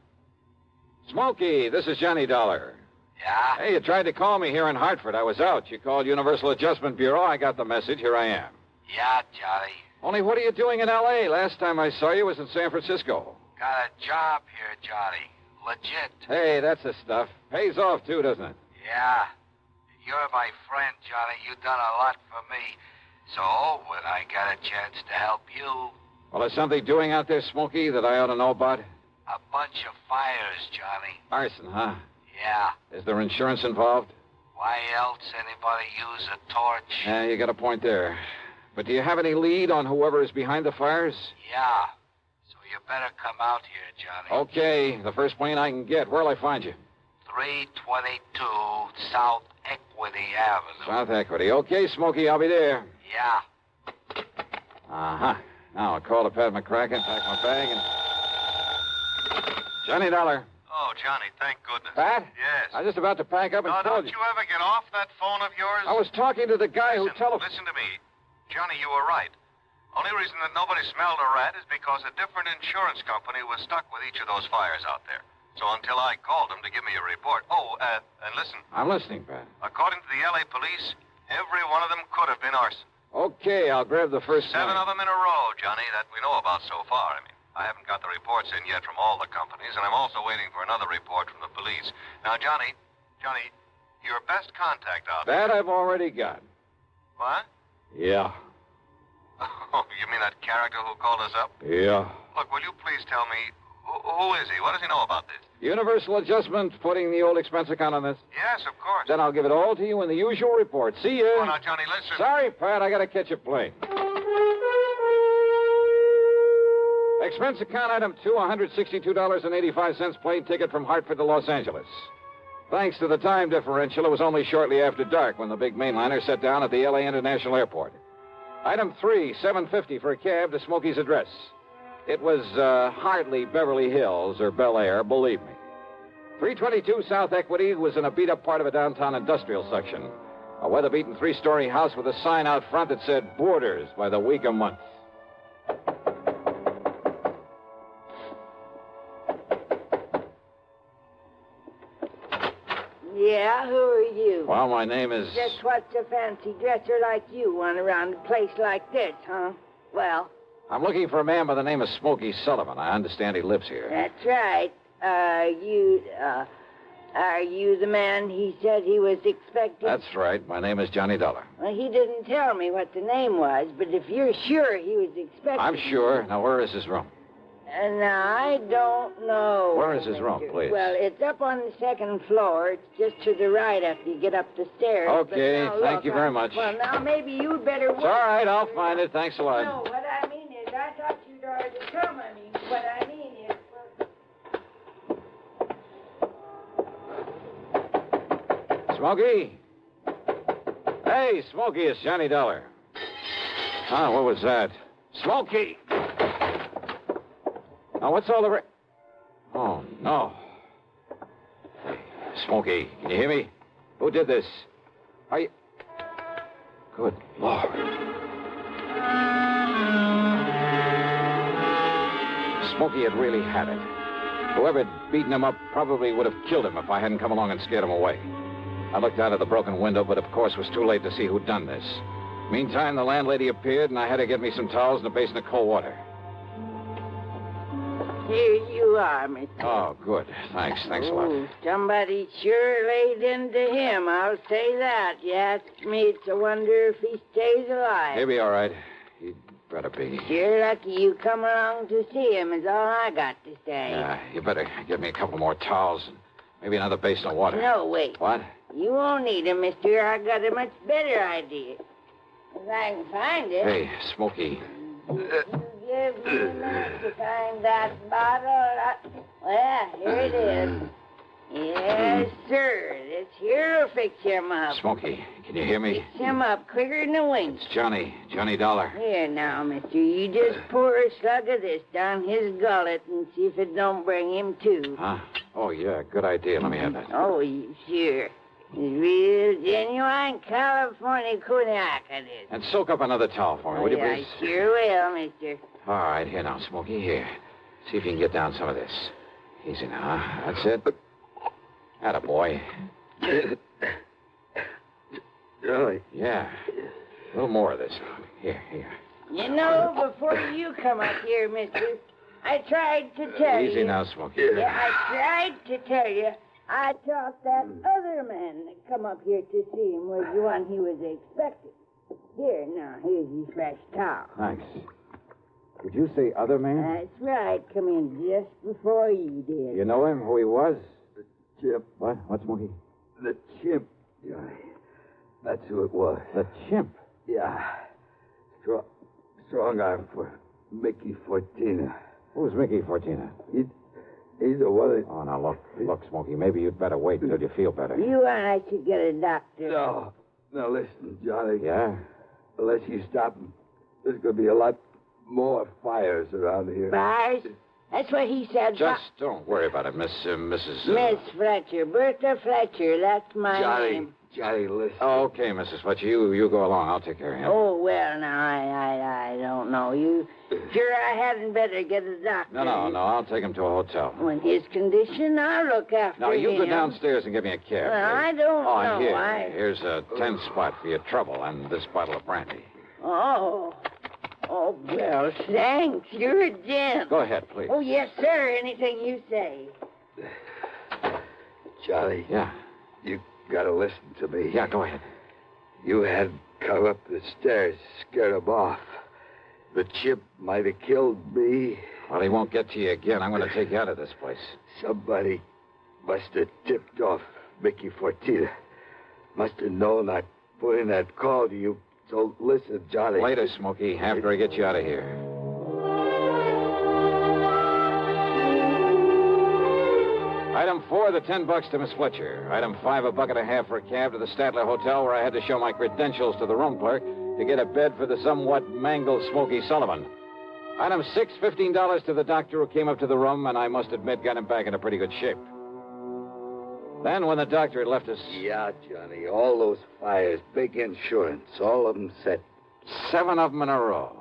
Smokey, this is Johnny Dollar. Yeah? Hey, you tried to call me here in Hartford. I was out. You called Universal Adjustment Bureau. I got the message. Here I am. Yeah, Johnny. Only what are you doing in L.A.? Last time I saw you was in San Francisco. Got a job here, Johnny. Legit. Hey, that's the stuff. Pays off, too, doesn't it? Yeah. You're my friend, Johnny. You've done a lot for me. So, when I got a chance to help you... Well, is something doing out there, Smokey, that I ought to know about? A bunch of fires, Johnny. Arson, huh? Yeah. Is there insurance involved? Why else anybody use a torch? Yeah, you got a point there. But do you have any lead on whoever is behind the fires? Yeah. So you better come out here, Johnny. Okay. The first plane I can get. Where'll I find you? 322 South Equity Avenue. South Equity. Okay, Smokey, I'll be there. Yeah. Uh-huh. Now I'll call to Pat McCracken, pack my bag, and... Johnny Dollar. Oh, Johnny, thank goodness. Pat? Yes. I was just about to pack up and call Don't you ever get off that phone of yours? I was talking to the guy who Listen to me. Johnny, you were right. Only reason that nobody smelled a rat is because a different insurance company was stuck with each of those fires out there. So until I called them to give me a report. Oh, and listen. I'm listening, Pat. According to the L.A. police, every one of them could have been arson. Okay, I'll grab the first 7 plane. of them in a row, Johnny, that we know about so far. I mean, I haven't got the reports in yet from all the companies, and I'm also waiting for another report from the police. Now, Johnny, your best contact out there. That I've already got. What? Yeah. Oh, you mean that character who called us up? Yeah. Look, will you please tell me, who is he? What does he know about this? Universal Adjustment putting the old expense account on this? Yes, of course. Then I'll give it all to you in the usual report. See ya. Oh, now, Johnny, listen. Sorry, Pat, I gotta catch a plane. Expense account item 2, $162.85 plane ticket from Hartford to Los Angeles. Thanks to the time differential, it was only shortly after dark when the big mainliner set down at the L.A. International Airport. Item 3, $750 for a cab to Smokey's address. It was hardly Beverly Hills or Bel Air, believe me. 322 South Equity was in a beat-up part of a downtown industrial section. A weather-beaten 3-story house with a sign out front that said Boarders by the week a month. Yeah, who are you? Well, my name is... Just what's a fancy dresser like you want around a place like this, huh? Well? I'm looking for a man by the name of Smokey Sullivan. I understand he lives here. That's right. Are you the man he said he was expecting? That's right. My name is Johnny Dollar. Well, he didn't tell me what the name was, but if you're sure he was expecting... I'm sure. Now, where is his room? And I don't know. Where is his room, please? Well, it's up on the second floor. It's just to the right after you get up the stairs. Okay, But now, thank look, you very much. Well, now maybe you'd better... It's all right, I'll find it. Thanks a lot. No, what I mean is, I thought you'd already come. I mean, what I mean is... Smokey? Hey, Smokey, it's Johnny Dollar. Ah, what was that? Smokey! Now, what's all the... Oh, no. Hey, Smokey, can you hear me? Who did this? Are you... Good Lord. Smokey had really had it. Whoever'd beaten him up probably would have killed him if I hadn't come along and scared him away. I looked out of the broken window, but of course it was too late to see who'd done this. Meantime, the landlady appeared, and I had to get me some towels and a basin of cold water. Here you are, Mr. Oh, good. Thanks a lot. Oh, somebody sure laid into him, I'll say that. You ask me, it's a wonder if he stays alive. He'll be all right. He'd Better be. You're lucky you come along to see him, is all I got to say. Yeah, you better get me a couple more towels and maybe another basin of water. No, wait. What? You won't need him, mister. I got a much better idea. If I can find it. Hey, Smokey. You give me a minute to find that bottle. Well, here it is. Yes, sir. This here'll fix him up. Smokey, can you hear me? Fix him up quicker than a wink. It's Johnny Dollar. Here now, mister. You just pour a slug of this down his gullet and see if it don't bring him to. Huh? Oh, yeah, good idea. Let me have that. Oh, sure. It's real genuine California cognac, it is. And soak up another towel for me, will you, I please? sure will, mister. All right, here now, Smokey, here. See if you can get down some of this. Easy now, huh? That's it. Attaboy. Really? Yeah. A little more of this. Here. You know, before you come up here, mister, I tried to tell you. Easy now, Smokey. Yeah, I tried to tell you. I thought that other man that come up here to see him was the one he was expecting. Here, now, here's his fresh towel. Thanks. Did you say other man? That's right. Come in just before you did. You know him, who he was? The chimp. What? What's Smokey? The chimp, Johnny. That's who it was. The chimp? Yeah. Strong arm for Mickey Fortina. Who's Mickey Fortina? He's the one that... Oh, now, look, Smokey, maybe you'd better wait until you feel better. You and I should get a doctor. No. Now, listen, Johnny. Yeah? Unless you stop him, there's going to be a lot more fires around here. Fires? That's what he said. Just don't worry about it, Mrs. Miss Fletcher. Bertha Fletcher. That's my name. Johnny, listen. Oh, okay, Mrs. Fletcher. You go along. I'll take care of him. Oh, well, now, I don't know. You sure I hadn't better get a doctor? No. I'll take him to a hotel. In his condition, I'll look after him. Now, you go downstairs and give me a cab. Well, I don't know. Here's a 10 spot for your trouble and this bottle of brandy. Oh, well, thanks. You're a gent. Go ahead, please. Oh, yes, sir. Anything you say. Johnny. Yeah? You gotta listen to me. Yeah, go ahead. You had come up the stairs, scared him off. The chimp might have killed me. Well, he won't get to you again. I'm going to take you out of this place. Somebody must have tipped off Mickey Fortina. Must have known I'd put in that call to you. So listen, Johnny. Later, Smokey, after I get you out of here. Item 4, the $10 to Miss Fletcher. Item 5, $1.50 for a cab to the Statler Hotel, where I had to show my credentials to the room clerk to get a bed for the somewhat mangled Smokey Sullivan. Item 6, $15 to the doctor who came up to the room, and I must admit got him back into pretty good shape. Then, when the doctor had left us... Yeah, Johnny, all those fires, big insurance, all of them set. 7 of them in a row.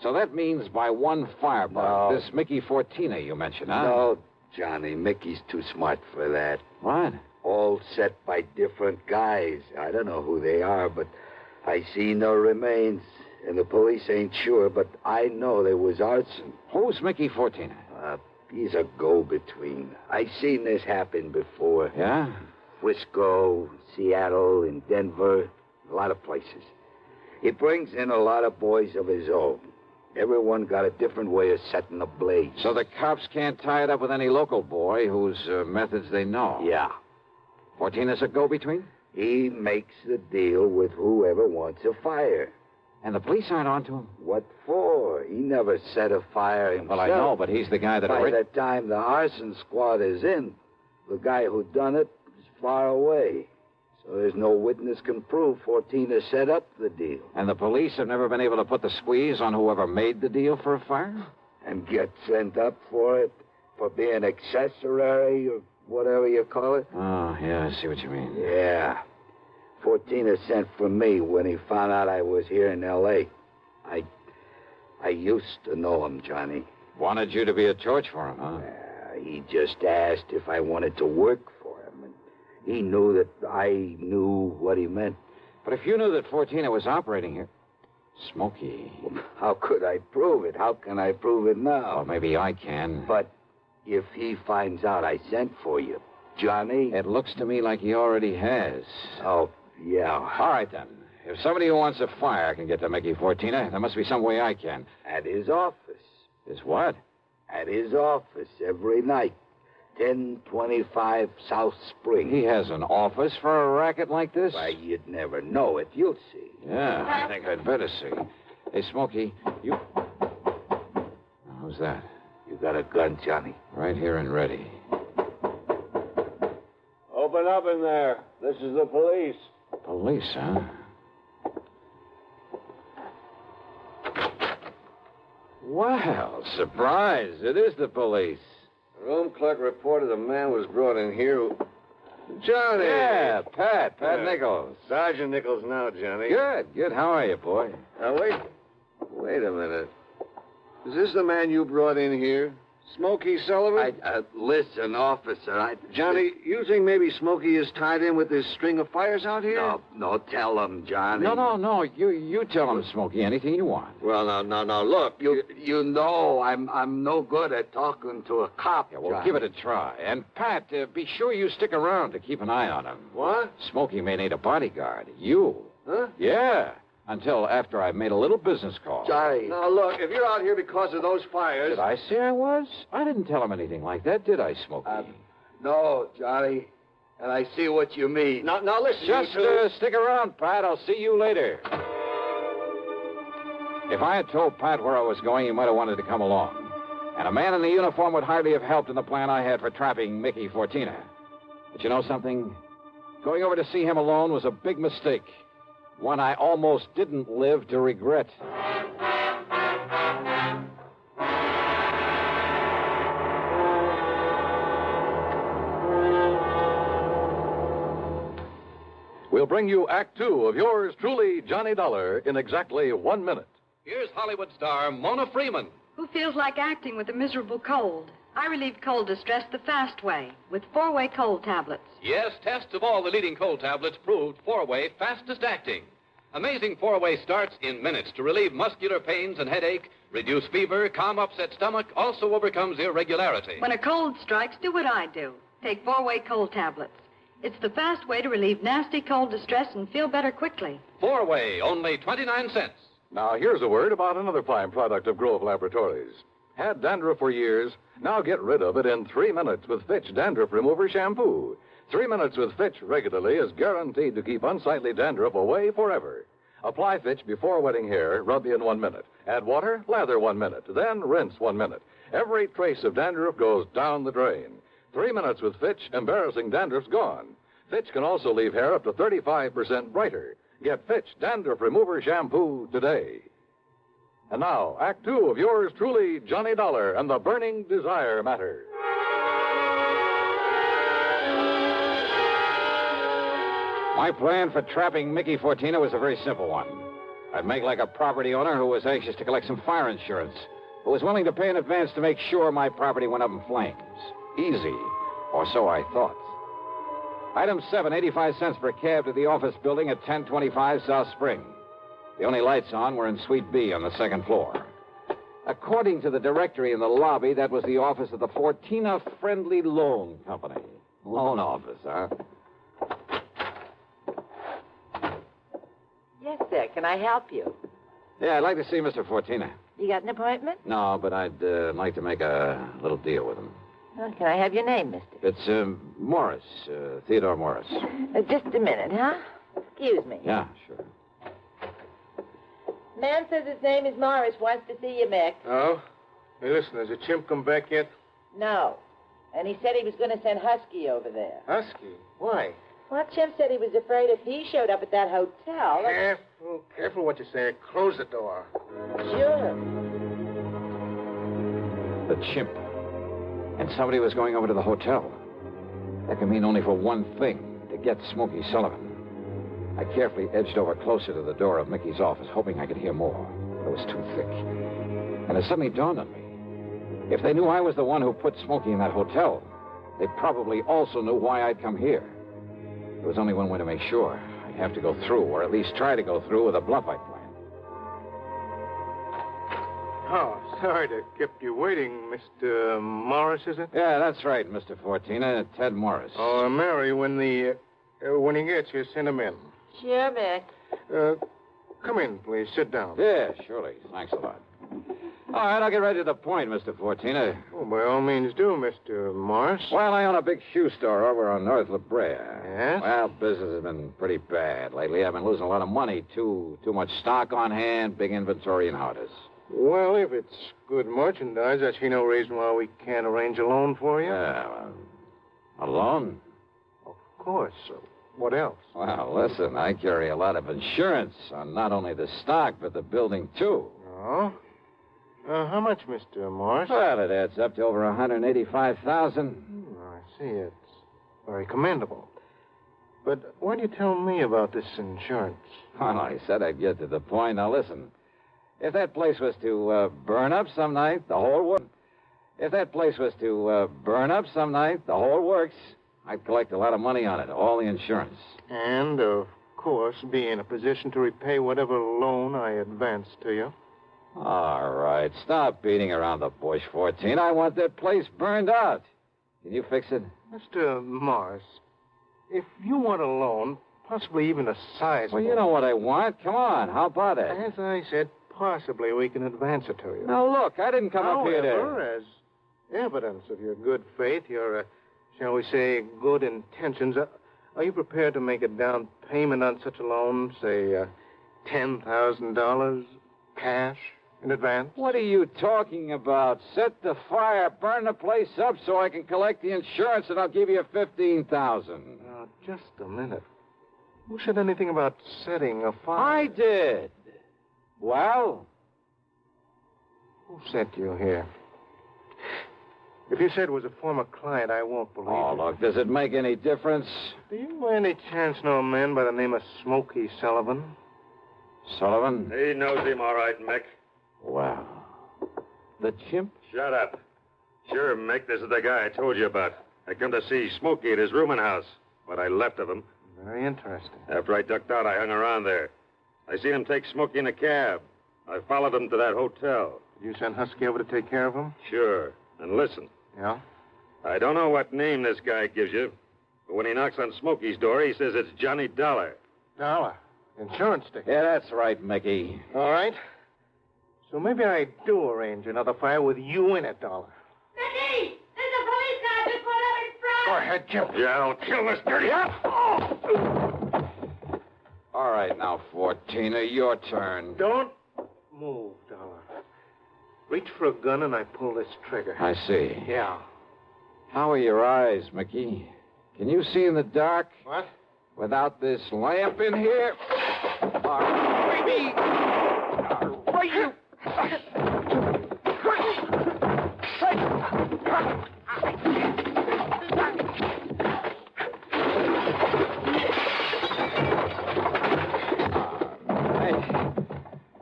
So that means by one firebug, this Mickey Fortina you mentioned, huh? No, Johnny, Mickey's too smart for that. What? All set by different guys. I don't know who they are, but I see no remains. And the police ain't sure, but I know there was arson. Who's Mickey Fortina? He's a go-between. I seen this happen before. Yeah? Frisco, Seattle, and Denver, a lot of places. He brings in a lot of boys of his own. Everyone got a different way of setting a blaze. So the cops can't tie it up with any local boy whose methods they know? Yeah. Fortina's a go-between? He makes the deal with whoever wants a fire. And the police aren't onto him? What for? He never set a fire himself. Well, I know, but he's the guy that... By the time the arson squad is in, the guy who done it is far away. So there's no witness can prove Fortina set up the deal. And the police have never been able to put the squeeze on whoever made the deal for a fire? And get sent up for it? For being accessory or whatever you call it? Oh, yeah, I see what you mean. Yeah. Fortina sent for me when he found out I was here in L.A. I used to know him, Johnny. Wanted you to be a torch for him, huh? He just asked if I wanted to work for him. And he knew that I knew what he meant. But if you knew that Fortina was operating here... Smokey... How could I prove it? How can I prove it now? Well, maybe I can. But if he finds out I sent for you, Johnny... It looks to me like he already has. Oh, yeah. All right, then. If somebody who wants a fire can get to Mickey Fortina, there must be some way I can. At his office. His what? At his office every night. 1025 South Spring. He has an office for a racket like this? Why, you'd never know it. You'll see. Yeah, I think I'd better see. Hey, Smokey, you... Who's that? You got a gun, Johnny? Right here and ready. Open up in there. This is the police. Police, huh? Well, surprise. It is the police. The room clerk reported a man was brought in here who... Johnny! Yeah, Pat Nichols. Sergeant Nichols now, Johnny. Good. How are you, boy? Now, wait a minute. Is this the man you brought in here? Smokey Sullivan? Listen, officer, Johnny, you think maybe Smokey is tied in with this string of fires out here? No, tell him, Johnny. No. You tell him, Smokey, anything you want. Well, no. Look, you know I'm no good at talking to a cop. Yeah, well, Johnny. give it a try. And, Pat, be sure you stick around to keep an eye on him. What? Smokey may need a bodyguard. You. Huh? Yeah. Until after I've made a little business call. Johnny. Now, look, if you're out here because of those fires... Did I say I was? I didn't tell him anything like that, did I, Smokey? No, Johnny. And I see what you mean. Now listen, Just stick around, Pat. I'll see you later. If I had told Pat where I was going, he might have wanted to come along. And a man in the uniform would hardly have helped in the plan I had for trapping Mickey Fortina. But you know something? Going over to see him alone was a big mistake. One I almost didn't live to regret. We'll bring you Act Two of yours truly, Johnny Dollar, in exactly 1 minute. Here's Hollywood star Mona Freeman. Who feels like acting with a miserable cold? I relieve cold distress the fast way with 4-way cold tablets. Yes, tests of all the leading cold tablets proved 4-way fastest acting. Amazing 4-way starts in minutes to relieve muscular pains and headache, reduce fever, calm upset stomach, also overcomes irregularity. When a cold strikes, do what I do. Take 4-way cold tablets. It's the fast way to relieve nasty cold distress and feel better quickly. 4-way, only 29 cents. Now, here's a word about another fine product of Grove Laboratories. Had dandruff for years? Now get rid of it in 3 minutes with Fitch Dandruff Remover Shampoo. 3 minutes with Fitch regularly is guaranteed to keep unsightly dandruff away forever. Apply Fitch before wetting hair, rub in 1 minute. Add water, lather 1 minute, then rinse 1 minute. Every trace of dandruff goes down the drain. 3 minutes with Fitch, embarrassing dandruff's gone. Fitch can also leave hair up to 35% brighter. Get Fitch Dandruff Remover Shampoo today. And now, Act Two of yours truly, Johnny Dollar and the Burning Desire Matter. My plan for trapping Mickey Fortina was a very simple one. I'd make like a property owner who was anxious to collect some fire insurance, who was willing to pay in advance to make sure my property went up in flames. Easy, or so I thought. Item 7, 85 cents per cab to the office building at 1025 South Spring. The only lights on were in Suite B on the second floor. According to the directory in the lobby, that was the office of the Fortina Friendly Loan Company. Loan office, huh? Yes, sir. Can I help you? Yeah, I'd like to see Mr. Fortina. You got an appointment? No, but I'd like to make a little deal with him. Well, can I have your name, mister? It's Morris, Theodore Morris. Just a minute, huh? Excuse me. Yeah, sure. Man says his name is Morris. Wants to see you, Mick. Oh? Hey, listen, has the chimp come back yet? No. And he said he was going to send Husky over there. Husky? Why? Well, Chimp said he was afraid if he showed up at that hotel... Careful what you say. Close the door. Sure. The chimp. And somebody was going over to the hotel. That could mean only for one thing, to get Smokey Sullivan. I carefully edged over closer to the door of Mickey's office, hoping I could hear more. But it was too thick. And it suddenly dawned on me. If they knew I was the one who put Smokey in that hotel, they probably also knew why I'd come here. There was only one way to make sure. I'd have to go through, or at least try to go through, with a bluff I planned. Oh, sorry to keep you waiting, Mr. Morris, is it? Yeah, that's right, Mr. Fortina. Ted Morris. Oh, Mary, when he gets here, send him in. Sure, Mick. Come in, please. Sit down. Yeah, surely. Thanks a lot. All right, I'll get right to the point, Mr. Fortina. Oh, by all means do, Mr. Morris. Well, I own a big shoe store over on North La Brea. Yes? Well, business has been pretty bad lately. I've been losing a lot of money. Too much stock on hand, big inventory, and how it is. Well, if it's good merchandise, I see no reason why we can't arrange a loan for you. Yeah, a loan? Of course. What else? Well, listen, I carry a lot of insurance on not only the stock, but the building, too. Oh? How much, Mr. Morris? Well, it adds up to over $185,000. I see. It's very commendable. But why do you tell me about this insurance? Well, I said I'd get to the point. Now, listen. If that place was to burn up some night, the whole works. If that place was to burn up some night, the whole works. I'd collect a lot of money on it, all the insurance. And, of course, be in a position to repay whatever loan I advance to you. All right, stop beating around the bush, 14. I want that place burned out. Can you fix it? Mr. Morris, if you want a loan, possibly even a sizable... Well, you know what I want. Come on, how about it? As I said, possibly we can advance it to you. Now, look, I didn't come up here to... However, as evidence of your good faith, your, shall we say, good intentions, are you prepared to make a down payment on such a loan, say, $10,000 cash in advance? What are you talking about? Set the fire, burn the place up so I can collect the insurance, and I'll give you $15,000. Now, just a minute. Who said anything about setting a fire? I did. Well? Who sent you here? If you said it was a former client, I won't believe Oh, it. look, does it make any difference? Do you by any chance know a man by the name of Smokey Sullivan? Sullivan? He knows him all right, Mick. Wow. The chimp? Shut up. Sure, Mick, this is the guy I told you about. I come to see Smokey at his rooming house. What I left of him. Very interesting. After I ducked out, I hung around there. I seen him take Smokey in a cab. I followed him to that hotel. Did you send Husky over to take care of him? Sure. And listen. Yeah? I don't know what name this guy gives you, but when he knocks on Smokey's door, he says it's Johnny Dollar. Dollar? Insurance ticket? Yeah, that's right, Mickey. All right. So maybe I do arrange another fire with you in it, Dollar. Mickey! There's a police car just pulled up in front! Go ahead, Jim. Yeah, I'll kill this dirty... All right, now, 14er, your turn. Don't move, Dollar. Reach for a gun and I pull this trigger. I see. Yeah. How are your eyes, Mickey? Can you see in the dark? What? Without this lamp in here? All right, you...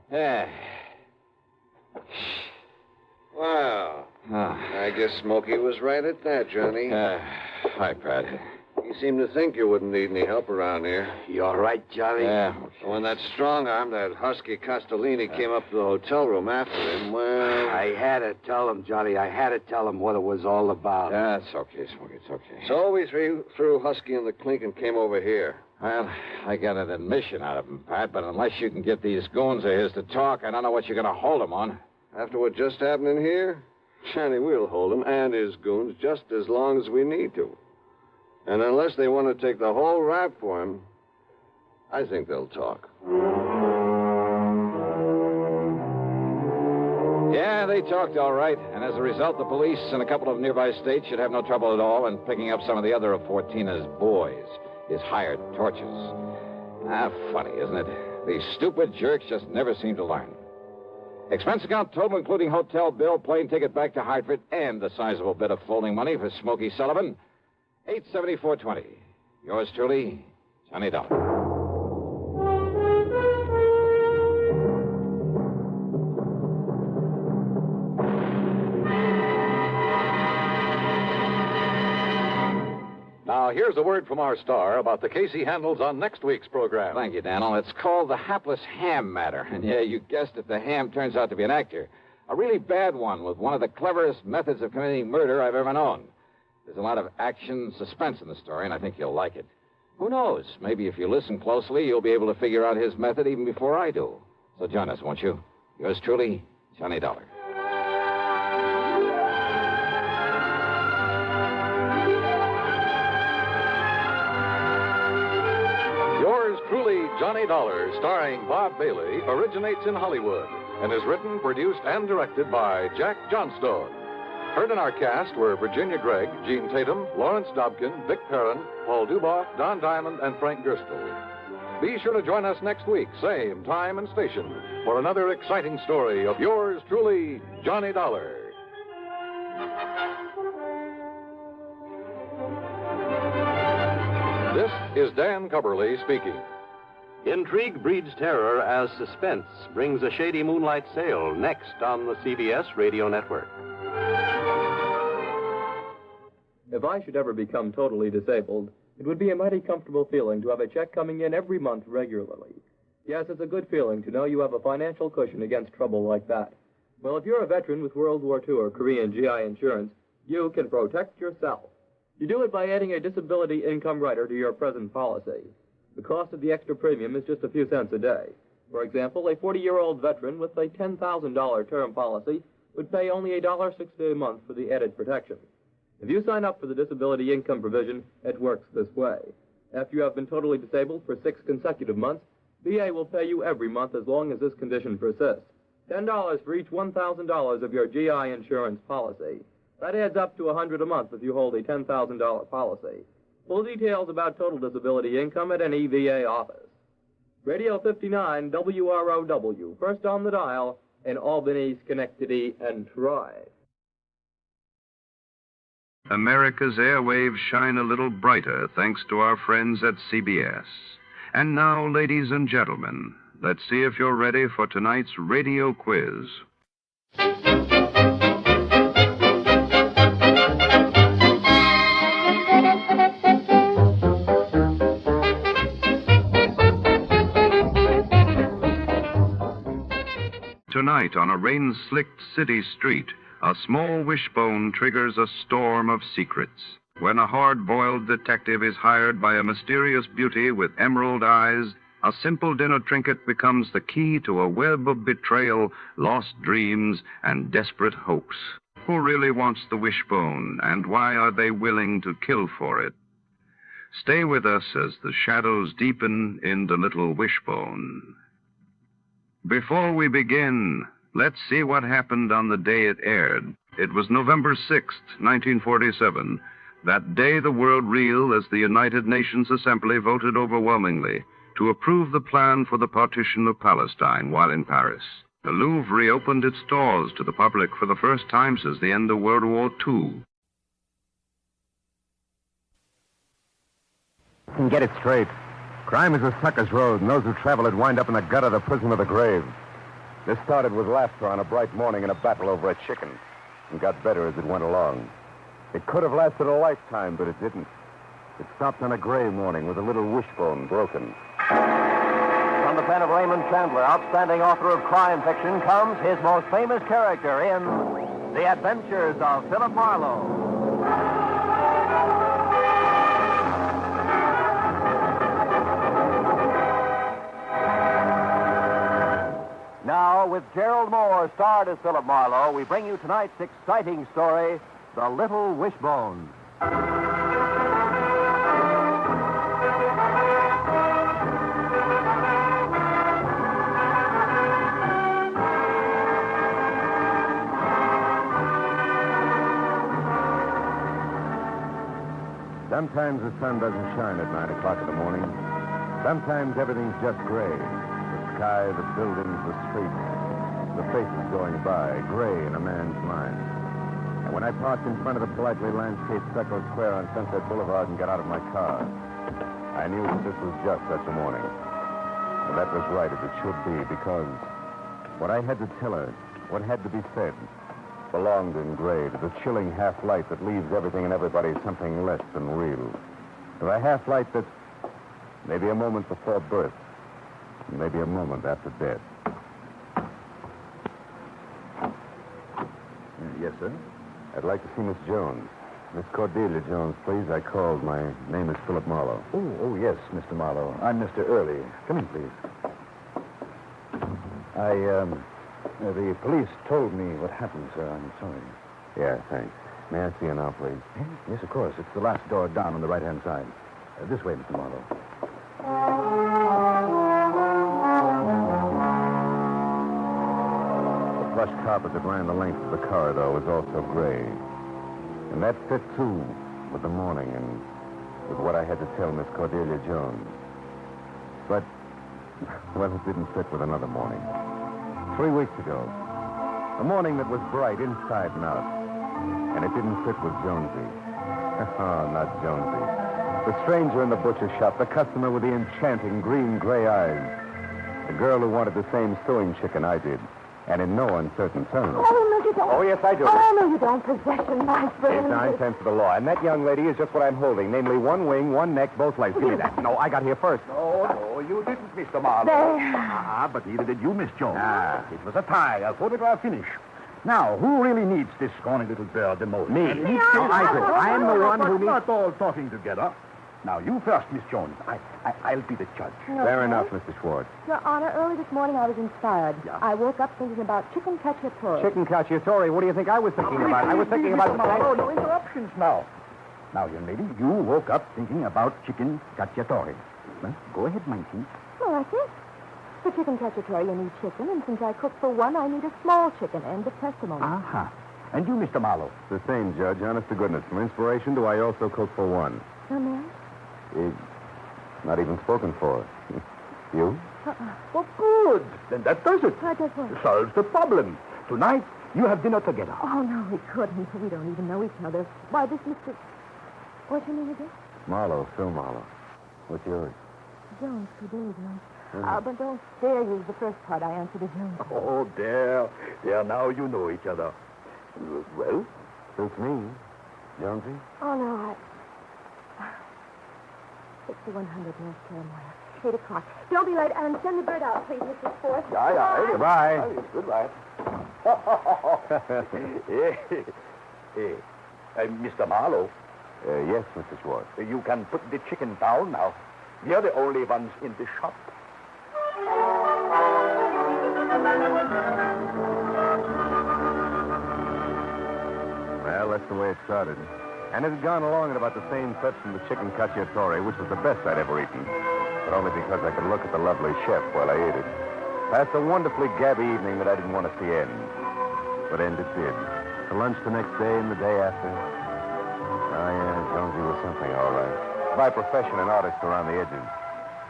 Yeah. Wow. I guess Smokey was right at that, Johnny. Hi, Pat. You seem to think you wouldn't need any help around here. You all right, Johnny? Yeah. When that strong arm, that husky Castellini, came up to the hotel room after him, well... I had to tell him, Johnny. I had to tell him what it was all about. Yeah, it's okay, Smokey. It's okay. So we threw Husky in the clink and came over here. Well, I got an admission out of him, Pat, but unless you can get these goons of his to talk, I don't know what you're going to hold them on. After what just happened in here, Johnny, we'll hold him and his goons just as long as we need to. And unless they want to take the whole rap for him, I think they'll talk. Yeah, they talked all right. And as a result, the police in a couple of nearby states should have no trouble at all in picking up some of the other of Fortina's boys, his hired torches. Funny, isn't it? These stupid jerks just never seem to learn. Expense account total, including hotel bill, plane ticket back to Hartford, and the sizable bit of folding money for Smokey Sullivan. $874.20. Yours truly, Johnny Dollar. Now, here's a word from our star about the case he handles on next week's program. Thank you, Daniel. It's called the hapless ham matter. And yeah, you guessed it, the ham turns out to be an actor. A really bad one with one of the cleverest methods of committing murder I've ever known. There's a lot of action, suspense in the story, and I think you'll like it. Who knows? Maybe if you listen closely, you'll be able to figure out his method even before I do. So join us, won't you? Yours truly, Johnny Dollar. Yours truly, Johnny Dollar, starring Bob Bailey, originates in Hollywood and is written, produced, and directed by Jack Johnstone. Heard in our cast were Virginia Gregg, Gene Tatum, Lawrence Dobkin, Vic Perrin, Paul Duboff, Don Diamond, and Frank Gerstle. Be sure to join us next week, same time and station, for another exciting story of yours truly, Johnny Dollar. This is Dan Cubberly speaking. Intrigue breeds terror as Suspense brings a shady moonlight sail next on the CBS radio network. If I should ever become totally disabled, it would be a mighty comfortable feeling to have a check coming in every month regularly. Yes, it's a good feeling to know you have a financial cushion against trouble like that. Well, if you're a veteran with World War II or Korean GI insurance, you can protect yourself. You do it by adding a disability income rider to your present policy. The cost of the extra premium is just a few cents a day. For example, a 40-year-old veteran with a $10,000 term policy would pay only $1.60 a month for the added protection. If you sign up for the disability income provision, it works this way. After you have been totally disabled for 6 consecutive months, VA will pay you every month as long as this condition persists. $10 for each $1,000 of your GI insurance policy. That adds up to $100 a month if you hold a $10,000 policy. Full details about total disability income at any VA office. Radio 59 WROW, first on the dial in Albany, Schenectady, and Troy. America's airwaves shine a little brighter thanks to our friends at CBS. And now, ladies and gentlemen, let's see if you're ready for tonight's radio quiz. Tonight, on a rain-slicked city street, a small wishbone triggers a storm of secrets. When a hard-boiled detective is hired by a mysterious beauty with emerald eyes, a simple dinner trinket becomes the key to a web of betrayal, lost dreams, and desperate hopes. Who really wants the wishbone, and why are they willing to kill for it? Stay with us as the shadows deepen in the little wishbone. Before we begin, let's see what happened on the day it aired. It was November 6th, 1947. That day the world reeled as the United Nations Assembly voted overwhelmingly to approve the plan for the partition of Palestine while in Paris. The Louvre reopened its doors to the public for the first time since the end of World War II. And get it straight. Crime is a sucker's road, and those who travel it wind up in the gutter, the prison, or the grave. This started with laughter on a bright morning in a battle over a chicken, and got better as it went along. It could have lasted a lifetime, but it didn't. It stopped on a gray morning with a little wishbone broken. From the pen of Raymond Chandler, outstanding author of crime fiction, comes his most famous character in The Adventures of Philip Marlowe. Now, with Gerald Moore starred as Philip Marlowe, we bring you tonight's exciting story, The Little Wishbone. Sometimes the sun doesn't shine at 9 o'clock in the morning. Sometimes everything's just gray. The sky, the buildings, the streets, the faces going by, gray in a man's mind. And when I parked in front of the politely landscaped stucco square on Sunset Boulevard and got out of my car, I knew that this was just such a morning. And that was right as it should be, because what I had to tell her, what had to be said, belonged in gray to the chilling half-light that leaves everything and everybody something less than real. To a half-light that's maybe a moment before birth, and maybe a moment after death. Yes, sir? I'd like to see Miss Jones. Miss Cordelia Jones, please. I called. My name is Philip Marlowe. Oh, yes, Mr. Marlowe. I'm Mr. Early. Come in, please. The police told me what happened, sir. I'm sorry. Yeah, thanks. May I see you now, please? Yes, of course. It's the last door down on the right-hand side. This way, Mr. Marlowe. The plush carpet that ran the length of the corridor was also gray. And that fit, too, with the morning and with what I had to tell Miss Cordelia Jones. But, well, it didn't fit with another morning. 3 weeks ago. A morning that was bright inside and out. And it didn't fit with Jonesy. Oh, not Jonesy. The stranger in the butcher shop, the customer with the enchanting green-gray eyes. The girl who wanted the same sewing chicken I did. And in no uncertain terms. Oh, no, you don't. Oh, yes, I do. Oh, no, you don't. Possession, my friend. It's 9 tenths of the law. And that young lady is just what I'm holding. Namely, one wing, one neck, both legs. Give me that. No, I got here first. No, you didn't, Mr. Marlowe. There. But neither did you, Miss Jones. It was a tie, a photograph finish. Now, who really needs this scrawny little bird the most? Me. I do. I am the one who needs... Not all talking together. Now, you first, Miss Jones. I'll be the judge. No, Fair enough, Mr. Schwartz. Your Honor, early this morning I was inspired. Yeah. I woke up thinking about chicken cacciatore. Chicken cacciatore? What do you think I was thinking about? I was thinking about... Oh, no interruptions now. Now, young lady, you woke up thinking about chicken cacciatore. Well, go ahead, Mikey. Well, that's it. For chicken cacciatore, you need chicken, and since I cook for one, I need a small chicken. End of testimony. Uh-huh. And you, Mr. Marlowe? The same, Judge. Honest to goodness. For inspiration, do I also cook for one? No, ma'am? Not even spoken for. You? Well, good. Then that does it. What does what? Solves the problem. Tonight, you have dinner together. Oh, no, we couldn't. We don't even know each other. Why, this Mr... What's your name again? Marlowe, Phil Marlowe. What's yours? Jones, Cordelia Jones. But don't dare use the first part I answered to Jones. Oh, there. There, now you know each other. Well? Suits me. Jonesy? Oh, no, 6100 North Carolina. 8 o'clock. Don't be late, and send the bird out, please, Mr. Forth. Yeah. Goodbye. Goodbye. Mr. Marlowe. Yes, Mr. Schwartz. You can put the chicken down now. We are the only ones in the shop. Well, that's the way it started. And it had gone along at about the same clip from the chicken cacciatore, which was the best I'd ever eaten. But only because I could look at the lovely chef while I ate it. Past a wonderfully gabby evening that I didn't want to see end. But end it did. For lunch the next day and the day after. Oh, yeah, Jonesy was something, all right. By profession, an artist around the edges.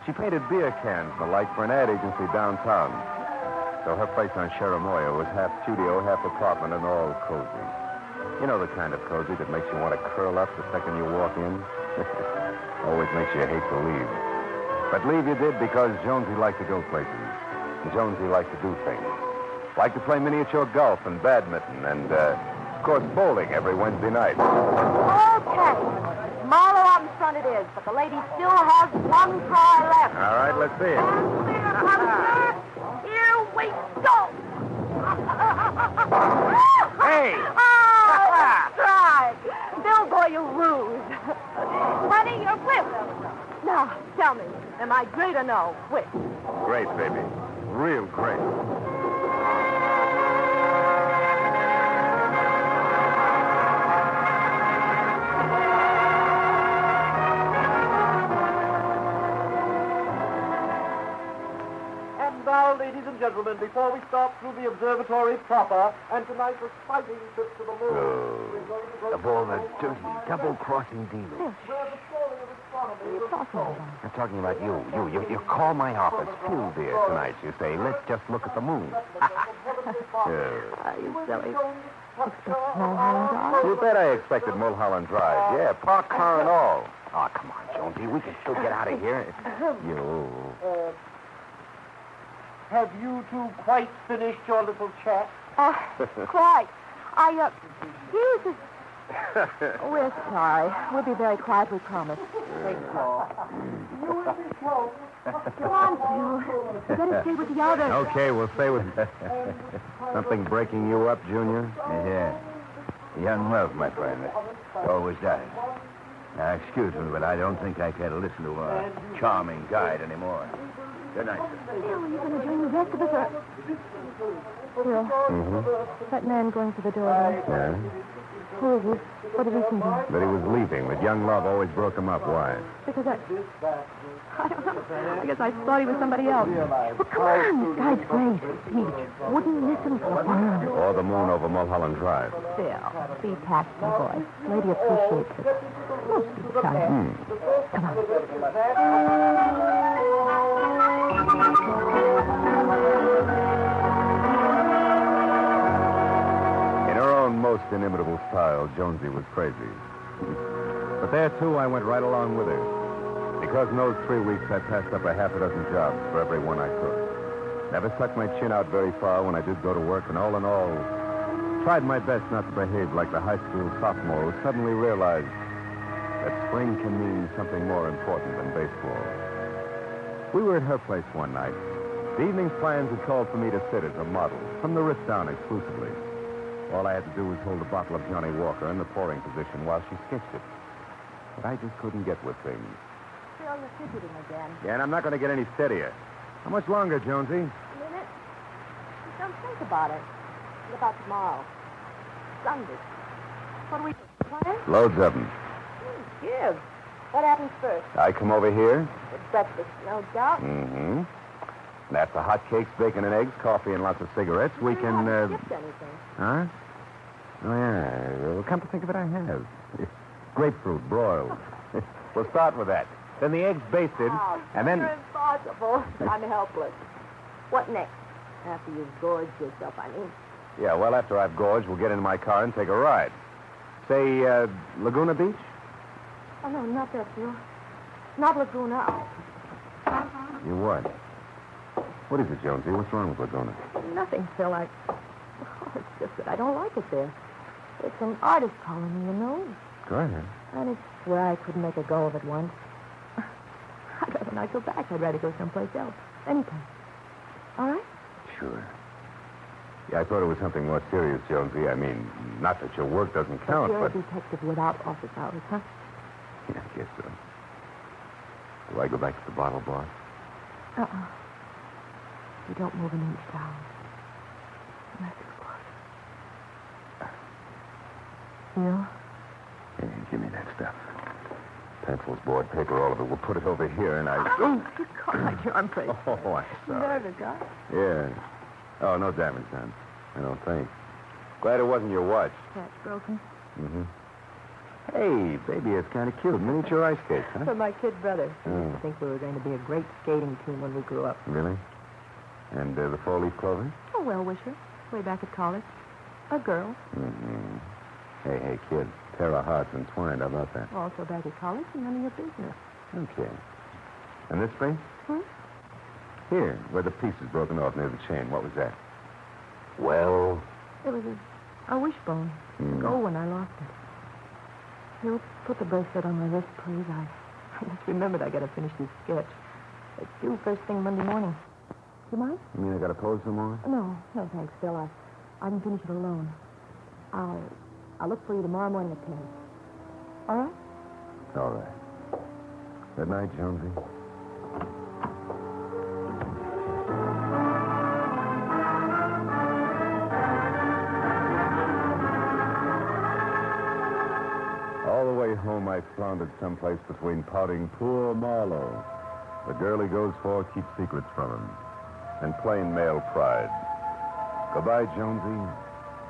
She painted beer cans and the like for an ad agency downtown. So her place on Cherimoya was half studio, half apartment, and all cozy. You know the kind of cozy that makes you want to curl up the second you walk in? Always makes you hate to leave. But leave you did because Jonesy liked to go places. And Jonesy liked to do things. Liked to play miniature golf and badminton and, of course, bowling every Wednesday night. Okay. Marlowe out in front it is, but the lady still has one try left. All right, let's see it. Here we go. Hey! Try. Bill, boy, you lose. Honey, you're whipped. Now, tell me, am I great or no? Whip. Great, baby. Real great. Now, ladies and gentlemen, before we start through the observatory proper, and tonight's exciting trip to the moon... Of all the dirty, double-crossing dealers. I'm talking about you. You call my office. Few beer tonight, you say. Let's just look at the moon. Are you silly? Expect Mulholland Drive? You bet I expected Mulholland Drive. Yeah, park car and all. Oh, come on, Jonesy. We can still get out of here. You... Have you two quite finished your little chat? Quite. Excuse us. We're sorry. We'll be very quiet, we promise. Thank you. You will be close. Come on, Phil. You better stay with the others. Okay, we'll stay with... Something breaking you up, Junior? Yeah. Young love, my friend. It always does. Now, excuse me, but I don't think I care to listen to a charming guide anymore. Good night, sir. Bill, are you going to join the rest of us, or... Bill, Mm-hmm. that man going to the door there. Yeah? Who is he? What did he think of? That he was leaving, that young love always broke him up. Why? Because I don't know. I guess I thought he was somebody else. Well, come on. This guy's great. Peach. Wouldn't listen for a word. Or the moon over Mulholland Drive. Bill, be tactful, boy. Lady appreciates it. Most of the time. Come on. In her own most inimitable style, Jonesy was crazy. But there, too, I went right along with her. Because in those 3 weeks, I passed up a half a dozen jobs for every one I could. Never stuck my chin out very far when I did go to work, and all in all, tried my best not to behave like the high school sophomore who suddenly realized that spring can mean something more important than baseball. We were at her place one night. The evening's plans had called for me to sit as a model, from the wrist down exclusively. All I had to do was hold a bottle of Johnny Walker in the pouring position while she sketched it. But I just couldn't get with things. Bill, you're fidgeting again. Yeah, and I'm not going to get any steadier. How much longer, Jonesy? A minute. Don't think about it. What about tomorrow? Sunday. What do we plan? Loads of them. Give. What happens first? I come over here. It's breakfast, no doubt. Mm-hmm. And after hot cakes, bacon and eggs, coffee, and lots of cigarettes, we can, Skipped anything. Huh? Oh, yeah. Well, come to think of it, I have. Grapefruit broiled. We'll start with that. Then the eggs basted, and then... It's impossible. I'm helpless. What next? After you've gorged yourself, I mean. Yeah, well, after I've gorged, we'll get in my car and take a ride. Say, Laguna Beach? Oh, no, not that, Phil. Not Laguna. You what? What is it, Jonesy? What's wrong with Laguna? Nothing, Phil. Oh, it's just that I don't like it there. It's an artist colony, you know. Go ahead. And it's where I couldn't make a go of it once. I'd rather not go back. I'd rather go someplace else. Anytime. All right? Sure. Yeah, I thought it was something more serious, Jonesy. I mean, not that your work doesn't count, You're but... a detective without office hours, huh? Yeah, I guess so. Do I go back to the bottle, boss? Uh-uh. You don't move an inch down. Unless it's close. Phil? Hey, give me that stuff. Pencils, board, paper, all of it. We'll put it over here, and I... Oh, you caught my arm face. Oh, I'm sorry. Nervous, huh? Yeah. Oh, no damage done. I don't think. Glad it wasn't your watch. Cat's broken. Mm-hmm. Hey, baby, it's kind of cute. Miniature ice skates, huh? For my kid brother. Oh. I think we were going to be a great skating team when we grew up. Really? And the four-leaf clover? A well-wisher. Way back at college. A girl. Mm-hmm. Hey, kid. Pair of hearts entwined. How about that? Also back at college and none of your business. Okay. And this thing? Here, where the piece is broken off near the chain. What was that? Well... It was a wishbone. Gold when I lost it. You'll put the bracelet on my wrist, please. I just remembered I got to finish this sketch. It's due first thing Monday morning. You mind? You mean I got to pose some more? No, thanks, Phil. I can finish it alone. I'll look for you tomorrow morning at 10. All right? All right. Good night, Jonesy. All the way home, I floundered someplace between pouting poor Marlowe, the girl he goes for keeps secrets from him, and plain male pride. Goodbye, Jonesy.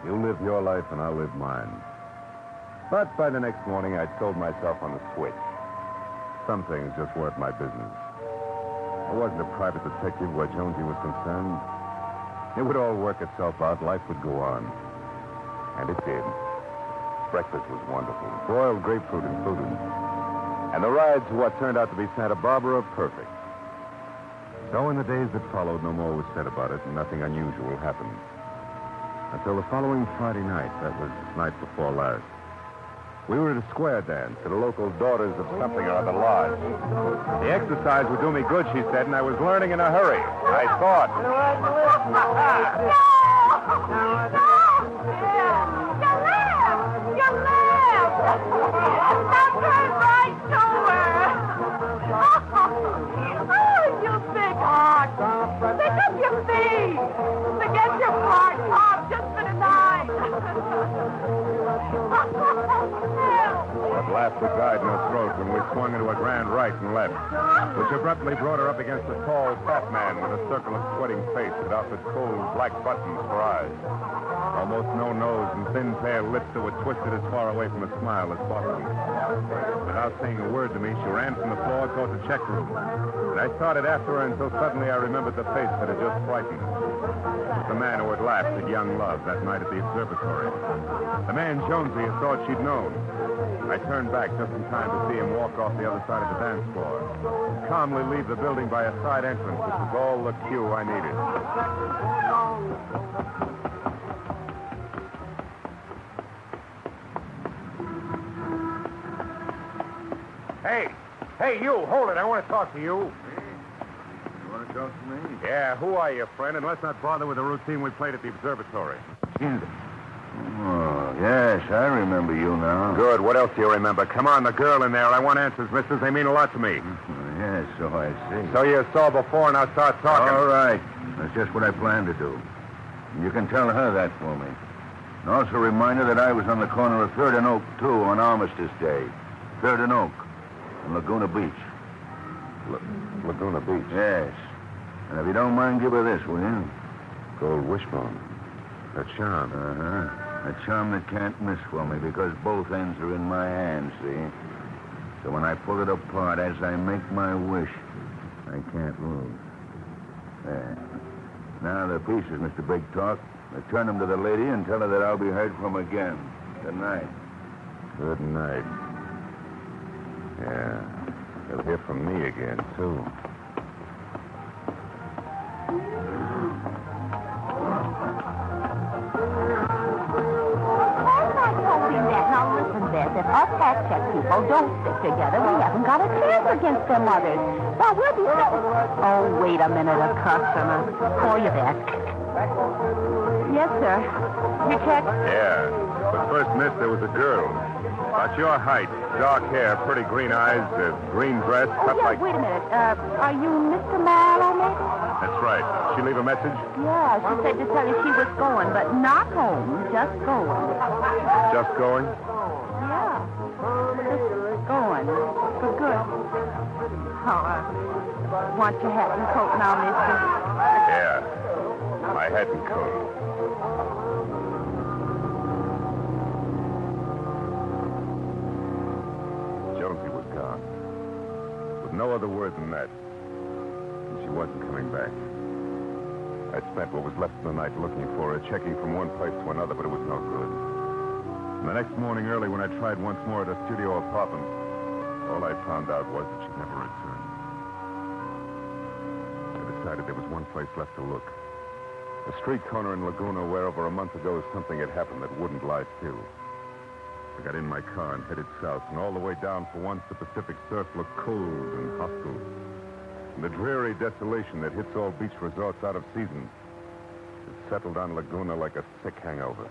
You live your life and I'll live mine. But by the next morning, I'd sold myself on the switch. Some things just weren't my business. I wasn't a private detective where Jonesy was concerned. It would all work itself out. Life would go on. And it did. Breakfast was wonderful. Broiled grapefruit included. And the rides to what turned out to be Santa Barbara perfect. So in the days that followed, no more was said about it, and nothing unusual happened. Until the following Friday night. That was night before last. We were at a square dance at a local Daughters of Something or Other lodge. The exercise would do me good, she said, and I was learning in a hurry. I thought. turn right to her. Oh, you big heart. Pick up your feet. Forget your part, Pop, just for tonight. That laughter died in her throat when we swung into a grand right and left, which abruptly brought her up against a tall, fat man with a circle of sweating face that offered cold black buttons for eyes. Almost no nose and thin, pale lips that were twisted as far away from a smile as possible. Without saying a word to me, she ran from the floor toward the check room. And I started after her until suddenly I remembered the face that had just frightened me. The man who had laughed at young love that night at the observatory. The man Jonesy had thought she'd known. I turned back just in time to see him walk off the other side of the dance floor, calmly leave the building by a side entrance, which was all the cue I needed. Hey, you, hold it. I want to talk to you. You want to talk to me? Yeah, who are you, friend? And let's not bother with the routine we played at the observatory. Oh, yes, I remember you now. Good. What else do you remember? Come on, the girl in there. I want answers, mistress. They mean a lot to me. Yes, so I see. So you saw before, now start talking. All right. That's just what I planned to do. You can tell her that for me. And also remind her that I was on the corner of 3rd and Oak, too, on Armistice Day. 3rd and Oak. On Laguna Beach. Laguna Beach? Yes. And if you don't mind, give her this, will you? Gold wishbone. A charm. Uh-huh. A charm that can't miss for me because both ends are in my hands, see? So when I pull it apart, as I make my wish, I can't lose. There. Now the pieces, Mr. Big Talk. Return them to the lady and tell her that I'll be heard from again. Good night. Good night. Yeah. You'll hear from me again, too. Now listen, Beth, if us hat check people don't stick together, we haven't got a chance against them others. Well, we'll be sitting... Oh, wait a minute, a customer. Call you back. Yes, sir. Your check? Yeah. But first, miss, there was a girl. About your height, dark hair, pretty green eyes, green dress, cut like... Wait a minute. Are you Mr. Marlowe, maybe? That's right. She leave a message? Yeah, she said to tell you she was going, but not home, just going. Just going? Yeah. Just going. For good. Oh, want your hat and coat now, mister? Yeah. My hat and coat. Jonesy was gone. With no other word than that. And she wasn't coming back. I spent what was left of the night looking for her, checking from one place to another, but it was no good. And the next morning early, when I tried once more at her studio apartment, all I found out was that she never returned. I decided there was one place left to look. A street corner in Laguna where over a month ago something had happened that wouldn't lie still. I got in my car and headed south, and all the way down for once the Pacific surf looked cold and hostile. And the dreary desolation that hits all beach resorts out of season had settled on Laguna like a sick hangover.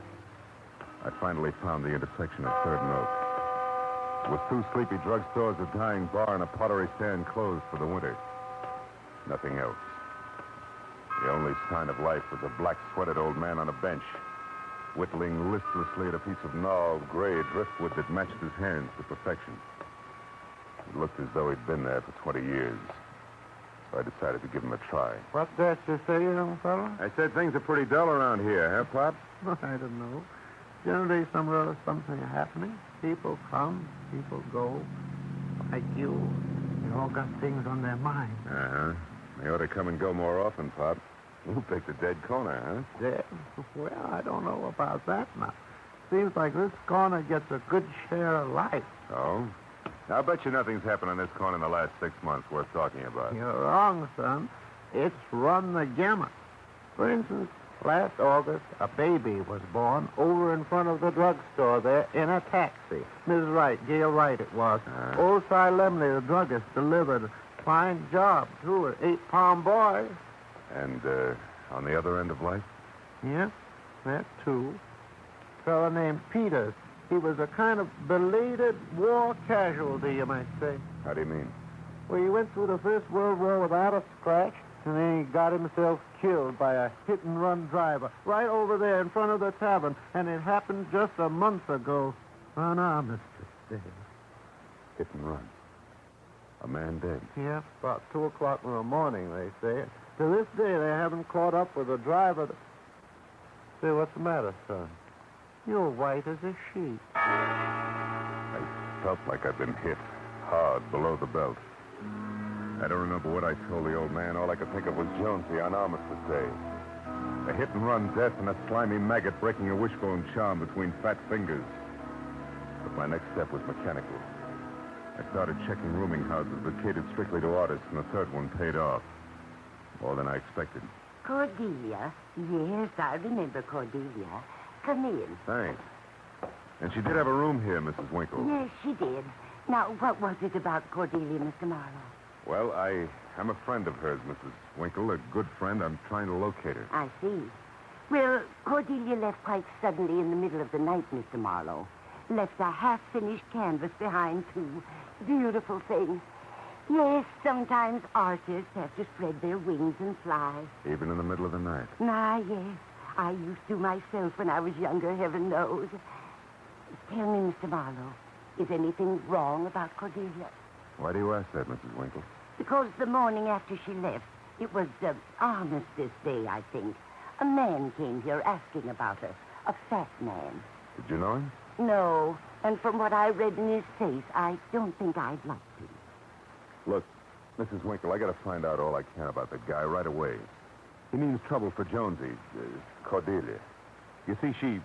I finally found the intersection of 3rd and Oak. It was 2 sleepy drugstores, a dying bar, and a pottery stand closed for the winter. Nothing else. The only sign of life was a black-sweated old man on a bench, whittling listlessly at a piece of gnarled gray driftwood that matched his hands to perfection. It looked as though he'd been there for 20 years. So I decided to give him a try. What's that you say, young fellow? I said things are pretty dull around here, huh, Pop? I don't know. Generally, something happening. People come, people go. Like you. They all got things on their mind. Uh-huh. They ought to come and go more often, Pop. You picked a dead corner, huh? Dead? Well, I don't know about that now. Seems like this corner gets a good share of life. Oh? I'll bet you nothing's happened on this corner in the last 6 months worth talking about. You're wrong, son. It's run the gamut. For instance, last August, a baby was born over in front of the drugstore there in a taxi. Mrs. Wright, Gail Wright it was. Old Si Lemley, the druggist, delivered. Fine job, too, an 8-pound boy. And, on the other end of life? Yeah, that too. A fella named Peters. He was a kind of belated war casualty, you might say. How do you mean? Well, he went through the First World War without a scratch, and then he got himself killed by a hit-and-run driver right over there in front of the tavern, and it happened just a month ago on Armistice Day. Hit and run. A man dead. Yeah, about 2 o'clock in the morning, they say. To this day, they haven't caught up with the driver. Say, what's the matter, son? You're white as a sheet. I felt like I'd been hit hard below the belt. I don't remember what I told the old man. All I could think of was Jonesy on Armistice Day. A hit-and-run death and a slimy maggot breaking a wishbone charm between fat fingers. But my next step was mechanical. I started checking rooming houses that catered strictly to artists, and the third one paid off. More than I expected. Cordelia? Yes, I remember Cordelia. Come in. Thanks. And she did have a room here, Mrs. Winkle. Yes, she did. Now, what was it about Cordelia, Mr. Marlowe? Well, I'm a friend of hers, Mrs. Winkle, a good friend. I'm trying to locate her. I see. Well, Cordelia left quite suddenly in the middle of the night, Mr. Marlowe. Left a half-finished canvas behind, too. Beautiful thing. Yes, sometimes artists have to spread their wings and fly. Even in the middle of the night? Ah, yes. I used to myself when I was younger, heaven knows. Tell me, Mr. Marlowe, is anything wrong about Cordelia? Why do you ask that, Mrs. Winkle? Because the morning after she left, it was Armistice Day, I think. A man came here asking about her. A fat man. Did you know him? No, and from what I read in his face, I don't think I'd like to. Look, Mrs. Winkle, I got to find out all I can about the guy right away. He means trouble for Jonesy, Cordelia. You see, she...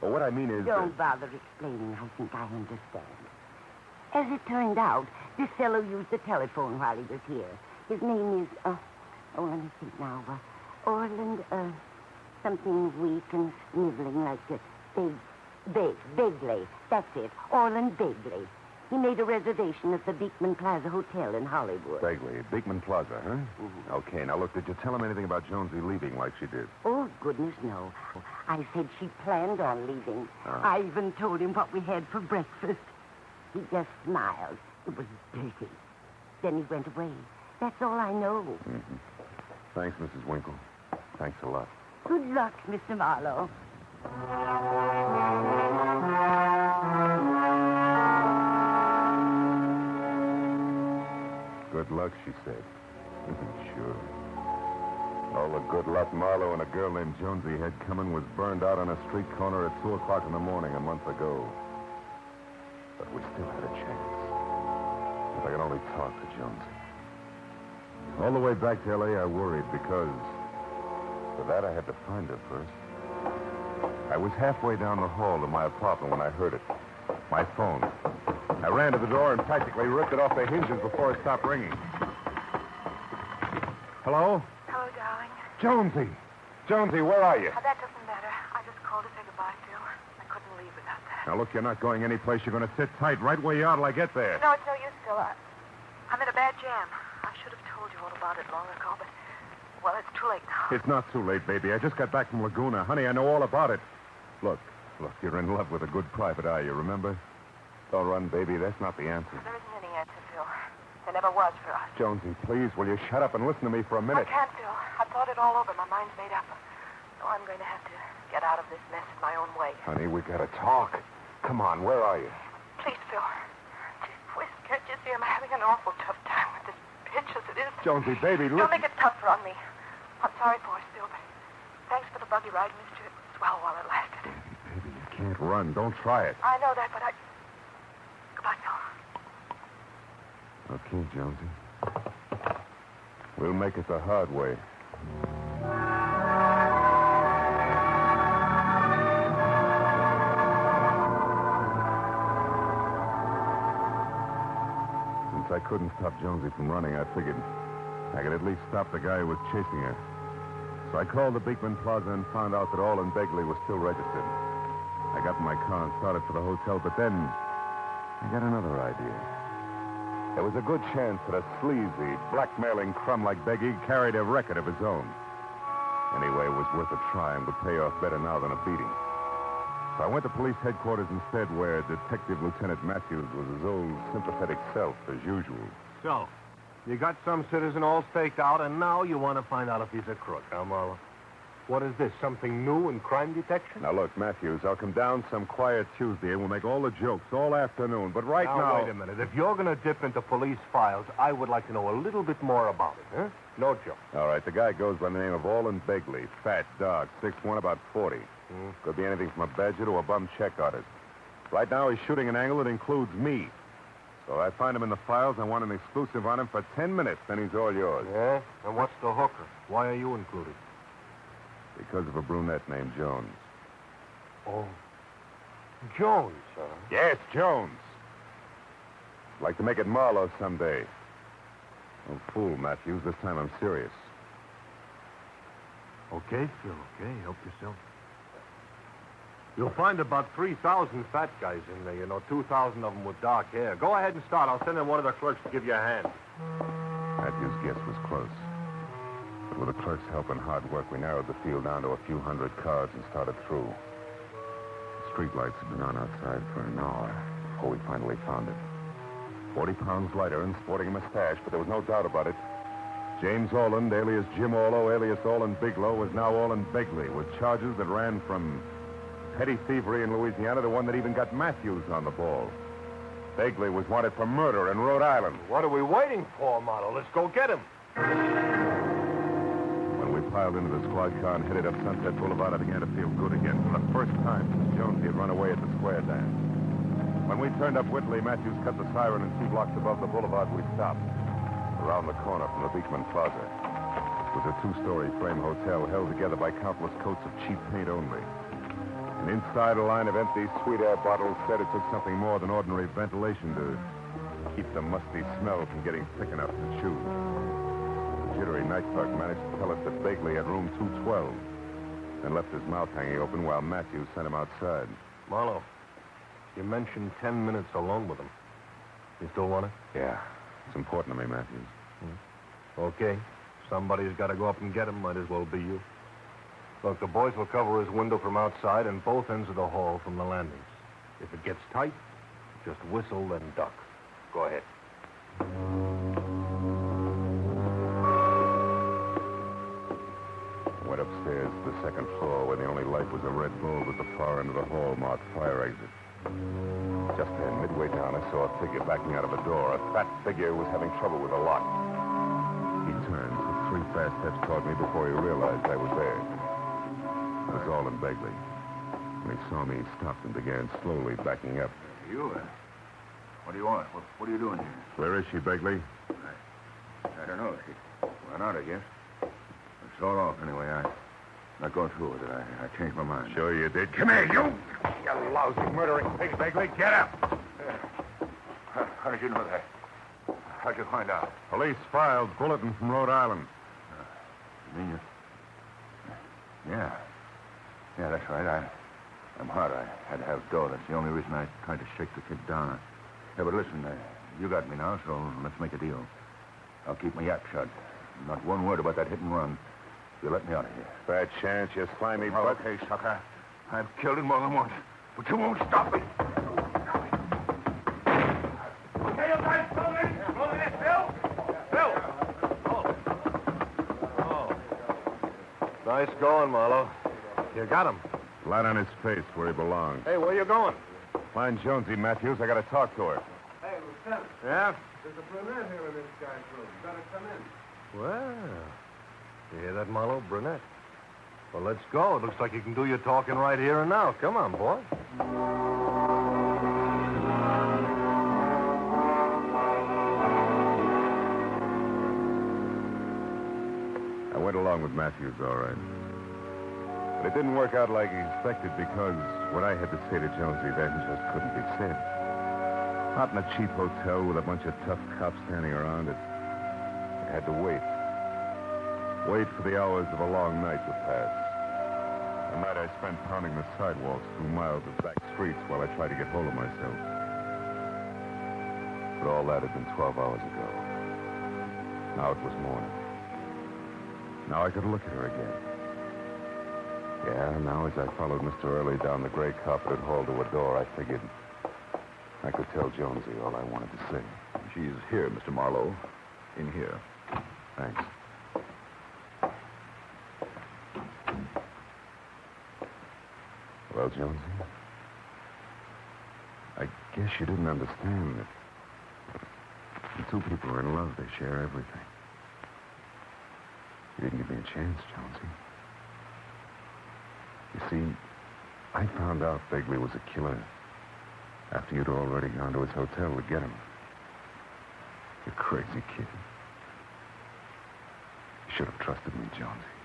Well, what I mean is... Don't bother explaining. I think I understand. As it turned out, this fellow used the telephone while he was here. His name is, let me think now. Orland, something weak and sniveling like Begley. That's it. Orland Begley. He made a reservation at the Beekman Plaza Hotel in Hollywood. Begley, Beekman Plaza, huh? Mm-hmm. Okay, now look, did you tell him anything about Jonesy leaving like she did? Oh, goodness, no. I said she planned on leaving. I even told him what we had for breakfast. He just smiled. It was dirty. Then he went away. That's all I know. Mm-hmm. Thanks, Mrs. Winkle. Thanks a lot. Good luck, Mr. Marlowe. Good luck, she said. Sure. All the good luck Marlowe and a girl named Jonesy had coming was burned out on a street corner at 2 o'clock in the morning a month ago. But we still had a chance. If I could only talk to Jonesy. All the way back to L.A., I worried because for that I had to find her first. I was halfway down the hall to my apartment when I heard it. My phone. I ran to the door and practically ripped it off the hinges before it stopped ringing. Hello? Hello, darling. Jonesy! Jonesy, where are you? Oh, that doesn't matter. I just called to say goodbye, Phil. I couldn't leave without that. Now, look, you're not going anyplace. You're going to sit tight right where you are till I get there. No, it's no use, Phil. I'm in a bad jam. I should have told you all about it long ago, but, well, it's too late now. It's not too late, baby. I just got back from Laguna. Honey, I know all about it. Look, you're in love with a good private eye, you remember? Don't run, baby. That's not the answer. There isn't any answer, Phil. There never was for us. Jonesy, please, will you shut up and listen to me for a minute? I can't, Phil. I've thought it all over. My mind's made up. So I'm going to have to get out of this mess in my own way. Honey, we got to talk. Come on, where are you? Please, Phil. Gee whiz, can't you see I'm having an awful tough time with this pitch as it is? Jonesy, baby, look. Don't make it tougher on me. I'm sorry for us, Phil, but thanks for the buggy ride, mister. It was swell while it lasted. Baby, you can't run. Don't try it. I know that, but Goodbye, Phil. Okay, Jonesy. We'll make it the hard way. Since I couldn't stop Jonesy from running, I figured I could at least stop the guy who was chasing her. So I called the Beekman Plaza and found out that Orland Begley was still registered. I got in my car and started for the hotel, but then I got another idea. There was a good chance that a sleazy, blackmailing crumb like Begley carried a record of his own. Anyway, it was worth a try and would pay off better now than a beating. So I went to police headquarters instead, where Detective Lieutenant Matthews was his old sympathetic self, as usual. So, you got some citizen all staked out, and now you want to find out if he's a crook, huh, Marlowe? What is this, something new in crime detection? Now, look, Matthews, I'll come down some quiet Tuesday and we'll make all the jokes all afternoon. But right now... Wait a minute. If you're going to dip into police files, I would like to know a little bit more about it, huh? No joke. All right, the guy goes by the name of Orlin Begley. Fat, dark, 6'1", about 40. Could be anything from a badger to a bum check artist. Right now, he's shooting an angle that includes me. So I find him in the files. I want an exclusive on him for 10 minutes, then he's all yours. Yeah? And what's the hooker? Why are you included? Because of a brunette named Jones. Oh. Jones, huh? Yes, Jones. I'd like to make it Marlowe someday. Don't fool, Matthews. This time I'm serious. Okay, Phil, okay. Help yourself. You'll find about 3,000 fat guys in there, 2,000 of them with dark hair. Go ahead and start. I'll send in one of the clerks to give you a hand. Matthews' guess was close. But with the clerk's help and hard work, we narrowed the field down to a few hundred cars and started through. The street lights had been on outside for an hour before we finally found it. 40 pounds lighter and sporting a mustache, but there was no doubt about it. James Orland, alias Jim Orlo, alias Orland Bigelow, was now Orland Begley, with charges that ran from petty thievery in Louisiana to one that even got Matthews on the ball. Begley was wanted for murder in Rhode Island. What are we waiting for, Marlowe? Let's go get him. When we piled into the squad car and headed up Sunset Boulevard, I began to feel good again. For the first time since Jonesy had run away at the square dance. When we turned up Whitley, Matthews cut the siren, and 2 blocks above the boulevard, we stopped. Around the corner from the Beekman Plaza. It was a 2-story frame hotel held together by countless coats of cheap paint only. And inside, a line of empty sweet air bottles said it took something more than ordinary ventilation to keep the musty smell from getting thick enough to chew. The jittery night clerk managed to tell us that Begley had room 212 and left his mouth hanging open while Matthews sent him outside. Marlowe, you mentioned 10 minutes alone with him. You still want it? Yeah. It's important to me, Matthews. Okay. Somebody's got to go up and get him. Might as well be you. Look, the boys will cover his window from outside and both ends of the hall from the landings. If it gets tight, just whistle and duck. Go ahead. I went upstairs to the second floor where the only light was a red bulb at the far end of the hall marked fire exit. Just then, midway down, I saw a figure backing out of a door. A fat figure who was having trouble with a lock. He turned, took 3 fast steps toward me before he realized I was there. It was Orlin Begley. When he saw me, he stopped and began slowly backing up. You, what do you want? What are you doing here? Where is she, Begley? I don't know. She went out, I guess. I saw her off anyway. I'm not going through with it. I changed my mind. Sure you did. Come here, you! You lousy murdering pig, Begley. Get up! How did you know that? How'd you find out? Police files, bulletin from Rhode Island. You mean you... Yeah. Yeah, that's right. I'm hard. I had to have dough. That's the only reason I tried to shake the kid down. Yeah, but listen, you got me now, so let's make a deal. I'll keep my yap shut. Not one word about that hit and run. You let me out of here. Bad chance, you slimy Oh, butt. okay, sucker. I've killed him more than once, but you won't stop me. Okay, you guys, follow me. Follow me, Phil. Oh. Nice going, Marlowe. You got him. Flat on his face where he belongs. Hey, where you going? Find Jonesy, Matthews. I got to talk to her. Hey, Lieutenant. Yeah? There's a brunette here in this guy's room. You better come in. Well, you hear that, Marlowe? Brunette. Well, let's go. It looks like you can do your talking right here and now. Come on, boy. I went along with Matthews, all right. But it didn't work out like he expected because what I had to say to Jonesy then just couldn't be said. Not in a cheap hotel with a bunch of tough cops standing around it. I had to wait. Wait for the hours of a long night to pass. A night I spent pounding the sidewalks through miles of back streets while I tried to get hold of myself. But all that had been 12 hours ago. Now it was morning. Now I could look at her again. Yeah, now as I followed Mr. Early down the gray carpeted hall to a door, I figured I could tell Jonesy all I wanted to say. She's here, Mr. Marlowe. In here. Thanks. Well, Jonesy, I guess you didn't understand that when two people are in love, they share everything. You didn't give me a chance, Jonesy. You see, I found out Begley was a killer after you'd already gone to his hotel to get him. You crazy kid. You should have trusted me, Jonesy.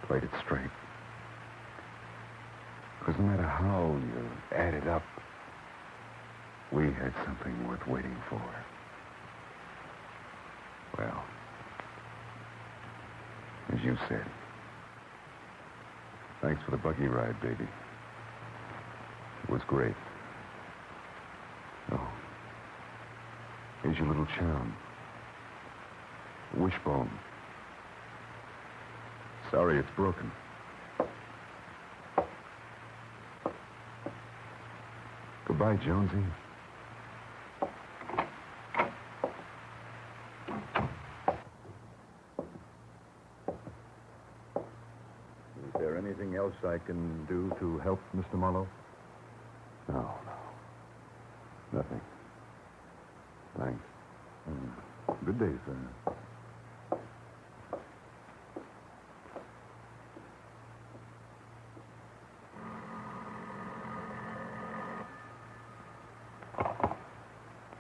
Played it straight. Because no matter how you add it up, we had something worth waiting for. Well, as you said, thanks for the buggy ride, baby. It was great. Oh, here's your little charm. Wishbone. Sorry it's broken. Goodbye, Jonesy. Is there anything else I can do to help, Mr. Marlowe? No. Nothing. Thanks. Good day, sir.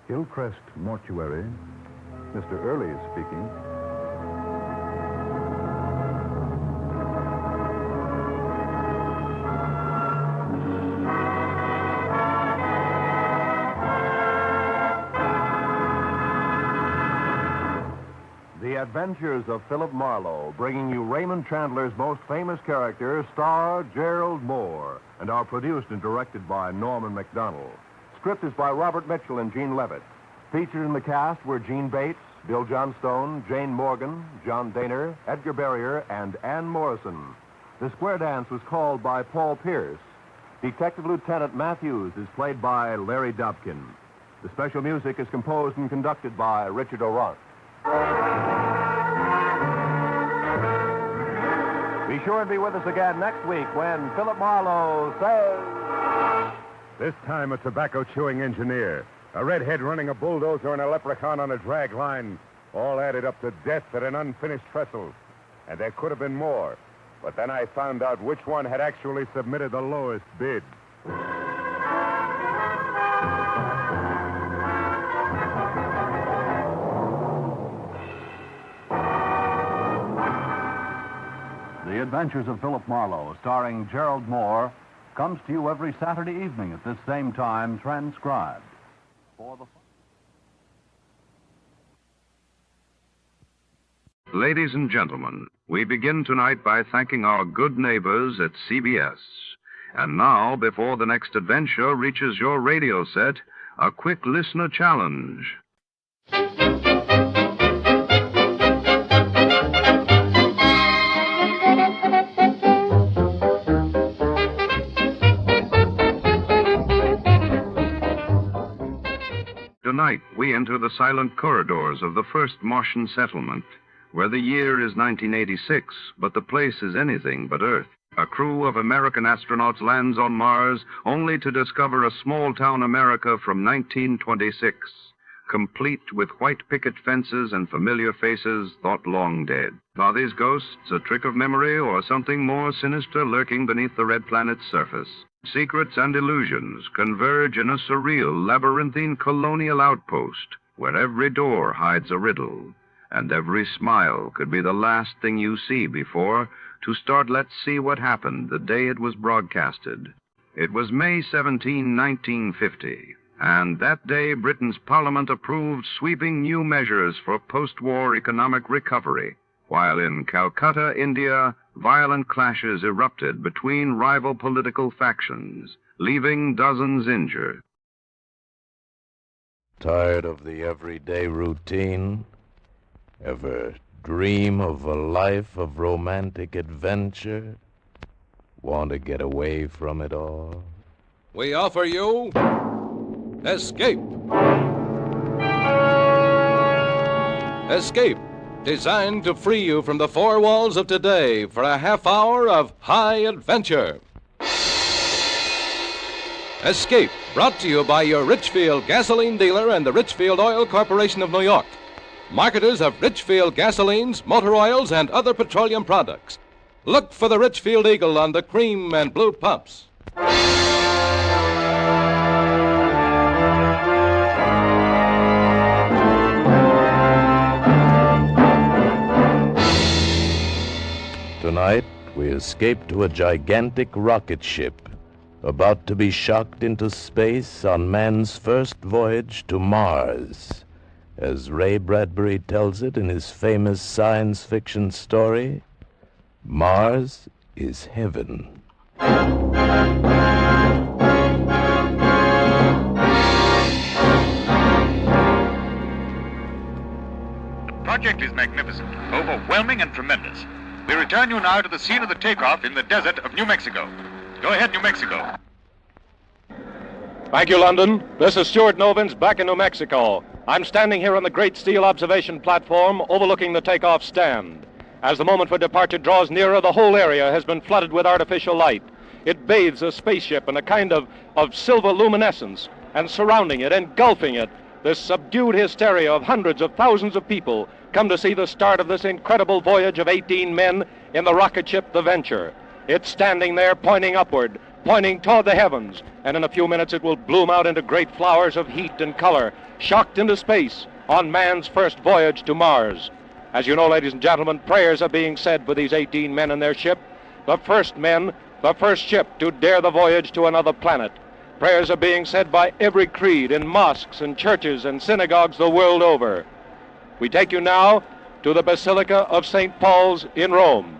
Hillcrest Mortuary. Mr. Early is speaking. The Adventures of Philip Marlowe, bringing you Raymond Chandler's most famous character, star Gerald Moore, and are produced and directed by Norman MacDonald. Script is by Robert Mitchell and Gene Levitt. Featured in the cast were Gene Bates, Bill Johnstone, Jane Morgan, John Daner, Edgar Barrier, and Ann Morrison. The square dance was called by Paul Pierce. Detective Lieutenant Matthews is played by Larry Dobkin. The special music is composed and conducted by Richard O'Rourke. Be sure and be with us again next week when Philip Marlowe says... This time a tobacco-chewing engineer, a redhead running a bulldozer, and a leprechaun on a drag line, all added up to death at an unfinished trestle. And there could have been more. But then I found out which one had actually submitted the lowest bid. The Adventures of Philip Marlowe, starring Gerald Moore, comes to you every Saturday evening at this same time, transcribed. Ladies and gentlemen, we begin tonight by thanking our good neighbors at CBS. And now, before the next adventure reaches your radio set, a quick listener challenge. Tonight, we enter the silent corridors of the first Martian settlement, where the year is 1986, but the place is anything but Earth. A crew of American astronauts lands on Mars only to discover a small-town America from 1926, complete with white picket fences and familiar faces thought long dead. Are these ghosts a trick of memory or something more sinister lurking beneath the red planet's surface? Secrets and illusions converge in a surreal, labyrinthine colonial outpost where every door hides a riddle, and every smile could be the last thing you see before, to start Let's See What Happened the day it was broadcasted. It was May 17, 1950, and that day Britain's Parliament approved sweeping new measures for post-war economic recovery, while in Calcutta, India, violent clashes erupted between rival political factions, leaving dozens injured. Tired of the everyday routine? Ever dream of a life of romantic adventure? Want to get away from it all? We offer you Escape. Escape, designed to free you from the four walls of today for a half hour of high adventure. Escape, brought to you by your Richfield gasoline dealer and the Richfield Oil Corporation of New York, marketers of Richfield gasolines, motor oils, and other petroleum products. Look for the Richfield Eagle on the cream and blue pumps. Tonight, we escape to a gigantic rocket ship about to be shocked into space on man's first voyage to Mars. As Ray Bradbury tells it in his famous science fiction story, Mars is heaven. The project is magnificent, overwhelming, and tremendous. We return you now to the scene of the takeoff in the desert of New Mexico. Go ahead, New Mexico. Thank you, London. This is Stuart Novins back in New Mexico. I'm standing here on the great steel observation platform overlooking the takeoff stand. As the moment for departure draws nearer, the whole area has been flooded with artificial light. It bathes the spaceship in a kind of silver luminescence, and surrounding it, engulfing it, this subdued hysteria of hundreds of thousands of people come to see the start of this incredible voyage of 18 men in the rocket ship The Venture. It's standing there pointing upward, pointing toward the heavens, and in a few minutes it will bloom out into great flowers of heat and color, shocked into space on man's first voyage to Mars. As you know, ladies and gentlemen, prayers are being said for these 18 men and their ship, the first men, the first ship to dare the voyage to another planet. Prayers are being said by every creed in mosques and churches and synagogues the world over. We take you now to the Basilica of St. Paul's in Rome.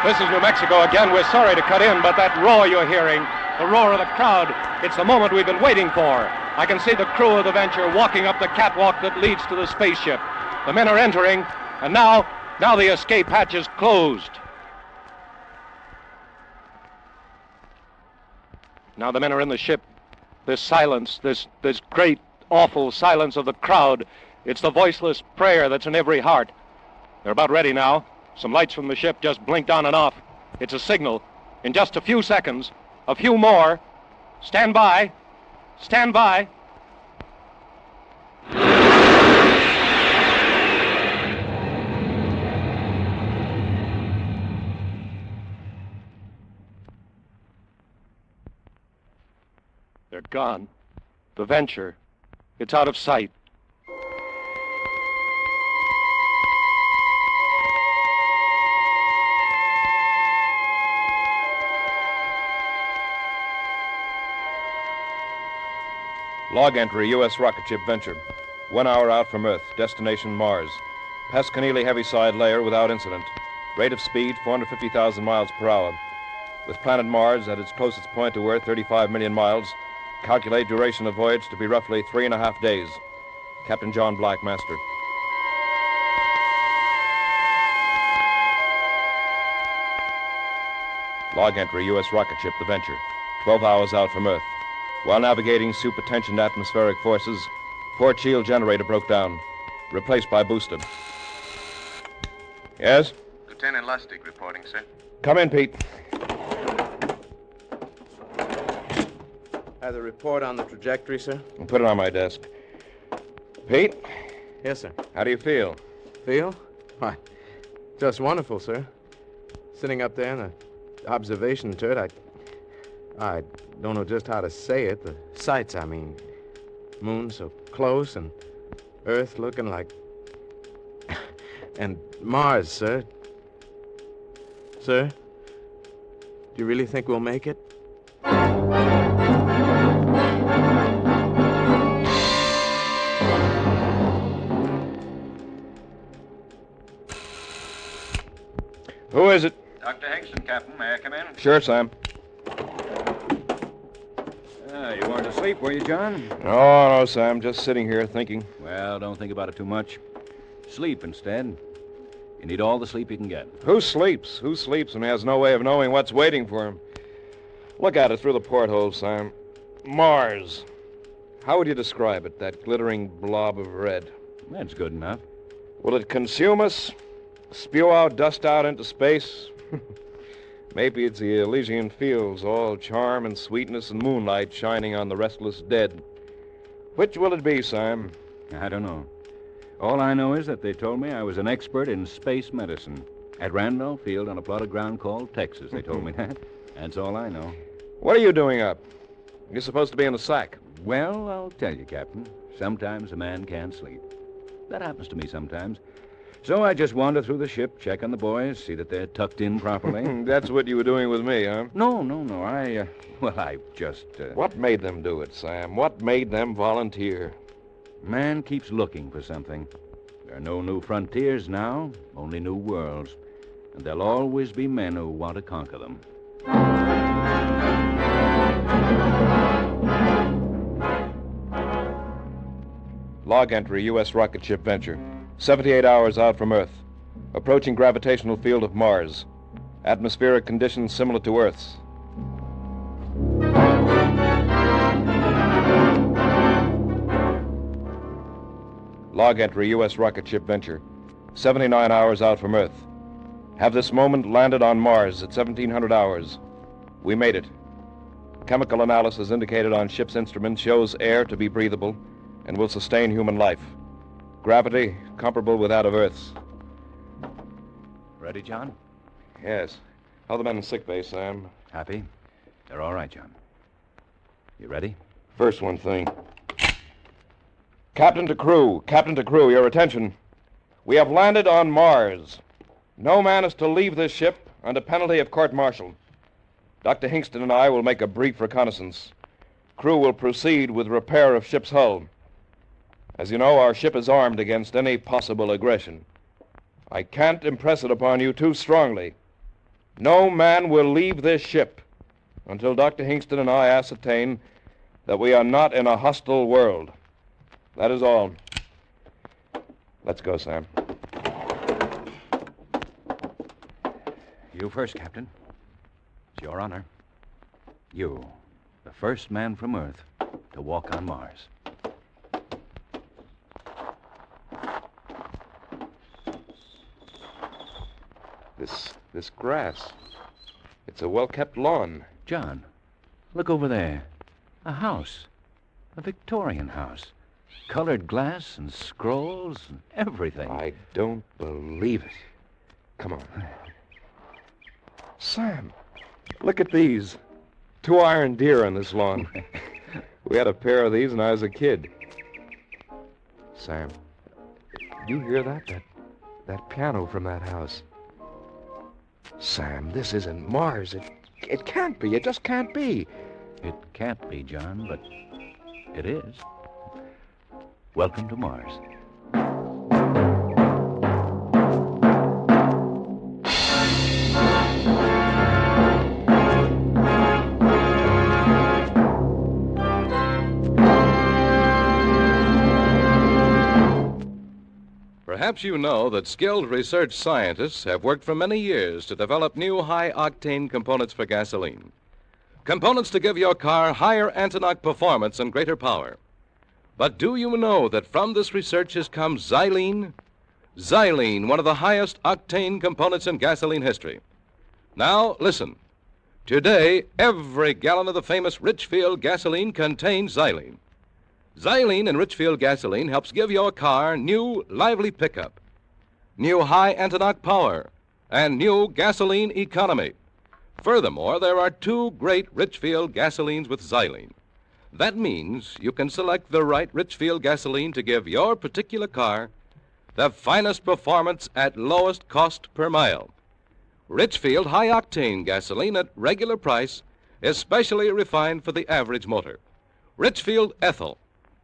This is New Mexico again. We're sorry to cut in, but that roar you're hearing, the roar of the crowd, it's the moment we've been waiting for. I can see the crew of the Venture walking up the catwalk that leads to the spaceship. The men are entering, and now the escape hatch is closed. Now the men are in the ship. This silence, this great, awful silence of the crowd, it's the voiceless prayer that's in every heart. They're about ready now. Some lights from the ship just blinked on and off. It's a signal. In just a few seconds, a few more. Stand by. Stand by. They're gone. The Venture. It's out of sight. Log entry, U.S. rocket ship Venture. 1 hour out from Earth, destination Mars. Past Keneally heaviside layer without incident. Rate of speed, 450,000 miles per hour. With planet Mars at its closest point to Earth, 35 million miles. Calculate duration of voyage to be roughly 3.5 days. Captain John Black, master. Log entry, U.S. rocket ship The Venture. 12 hours out from Earth. While navigating super-tensioned atmospheric forces, port shield generator broke down. Replaced by booster. Yes? Lieutenant Lustig reporting, sir. Come in, Pete. Have the report on the trajectory, sir? I'll put it on my desk. Pete? Yes, sir. How do you feel? Feel? Why, just wonderful, sir. Sitting up there in the observation turret, I don't know just how to say it. The sights, I mean. Moon so close and Earth looking like... and Mars, sir. Sir? Do you really think we'll make it? Who is it? Dr. Hingston, Captain. May I come in? Sure, Sam. You weren't asleep, were you, John? No, Sam. Just sitting here thinking. Well, don't think about it too much. Sleep instead. You need all the sleep you can get. Who sleeps? Who sleeps and has no way of knowing what's waiting for him? Look at it through the porthole, Sam. Mars. How would you describe it, that glittering blob of red? That's good enough. Will it consume us? Spew out dust out into space? Maybe it's the Elysian fields, all charm and sweetness and moonlight shining on the restless dead. Which will it be, Sam? I don't know. All I know is that they told me I was an expert in space medicine. At Randolph Field on a plot of ground called Texas, they told me that. That's all I know. What are you doing up? You're supposed to be in the sack. Well, I'll tell you, Captain. Sometimes a man can't sleep. That happens to me sometimes. So I just wander through the ship, check on the boys, see that they're tucked in properly. That's what you were doing with me, huh? No. I just... What made them do it, Sam? What made them volunteer? Man keeps looking for something. There are no new frontiers now, only new worlds. And there'll always be men who want to conquer them. Log entry, U.S. rocket ship Venture. 78 hours out from Earth. Approaching gravitational field of Mars. Atmospheric conditions similar to Earth's. Log entry, U.S. rocket ship Venture. 79 hours out from Earth. Have this moment landed on Mars at 1700 hours. We made it. Chemical analysis indicated on ship's instruments shows air to be breathable and will sustain human life. Gravity comparable with that of Earth's. Ready, John? Yes. How are the men in sickbay, Sam? Happy? They're all right, John. You ready? First one thing. Captain to crew, your attention. We have landed on Mars. No man is to leave this ship under penalty of court-martial. Dr. Hingston and I will make a brief reconnaissance. Crew will proceed with repair of ship's hull. As you know, our ship is armed against any possible aggression. I can't impress it upon you too strongly. No man will leave this ship until Dr. Hingston and I ascertain that we are not in a hostile world. That is all. Let's go, Sam. You first, Captain. It's your honor. You, the first man from Earth to walk on Mars. This grass. It's a well-kept lawn. John, look over there. A house. A Victorian house. Colored glass and scrolls and everything. I don't believe it. Come on. Sam, look at these. 2 iron deer on this lawn. We had a pair of these when I was a kid. Sam, you hear that? That piano from that house. Sam, this isn't Mars. It can't be. It just can't be. It can't be, John, but it is. Welcome to Mars. Perhaps you know that skilled research scientists have worked for many years to develop new high-octane components for gasoline. Components to give your car higher anti-knock performance and greater power. But do you know that from this research has come xylene? Xylene, one of the highest octane components in gasoline history. Now, listen. Today, every gallon of the famous Richfield gasoline contains xylene. Xylene in Richfield gasoline helps give your car new, lively pickup, new high anti-knock power, and new gasoline economy. Furthermore, there are 2 great Richfield gasolines with xylene. That means you can select the right Richfield gasoline to give your particular car the finest performance at lowest cost per mile. Richfield high-octane gasoline at regular price is specially refined for the average motor. Richfield ethyl.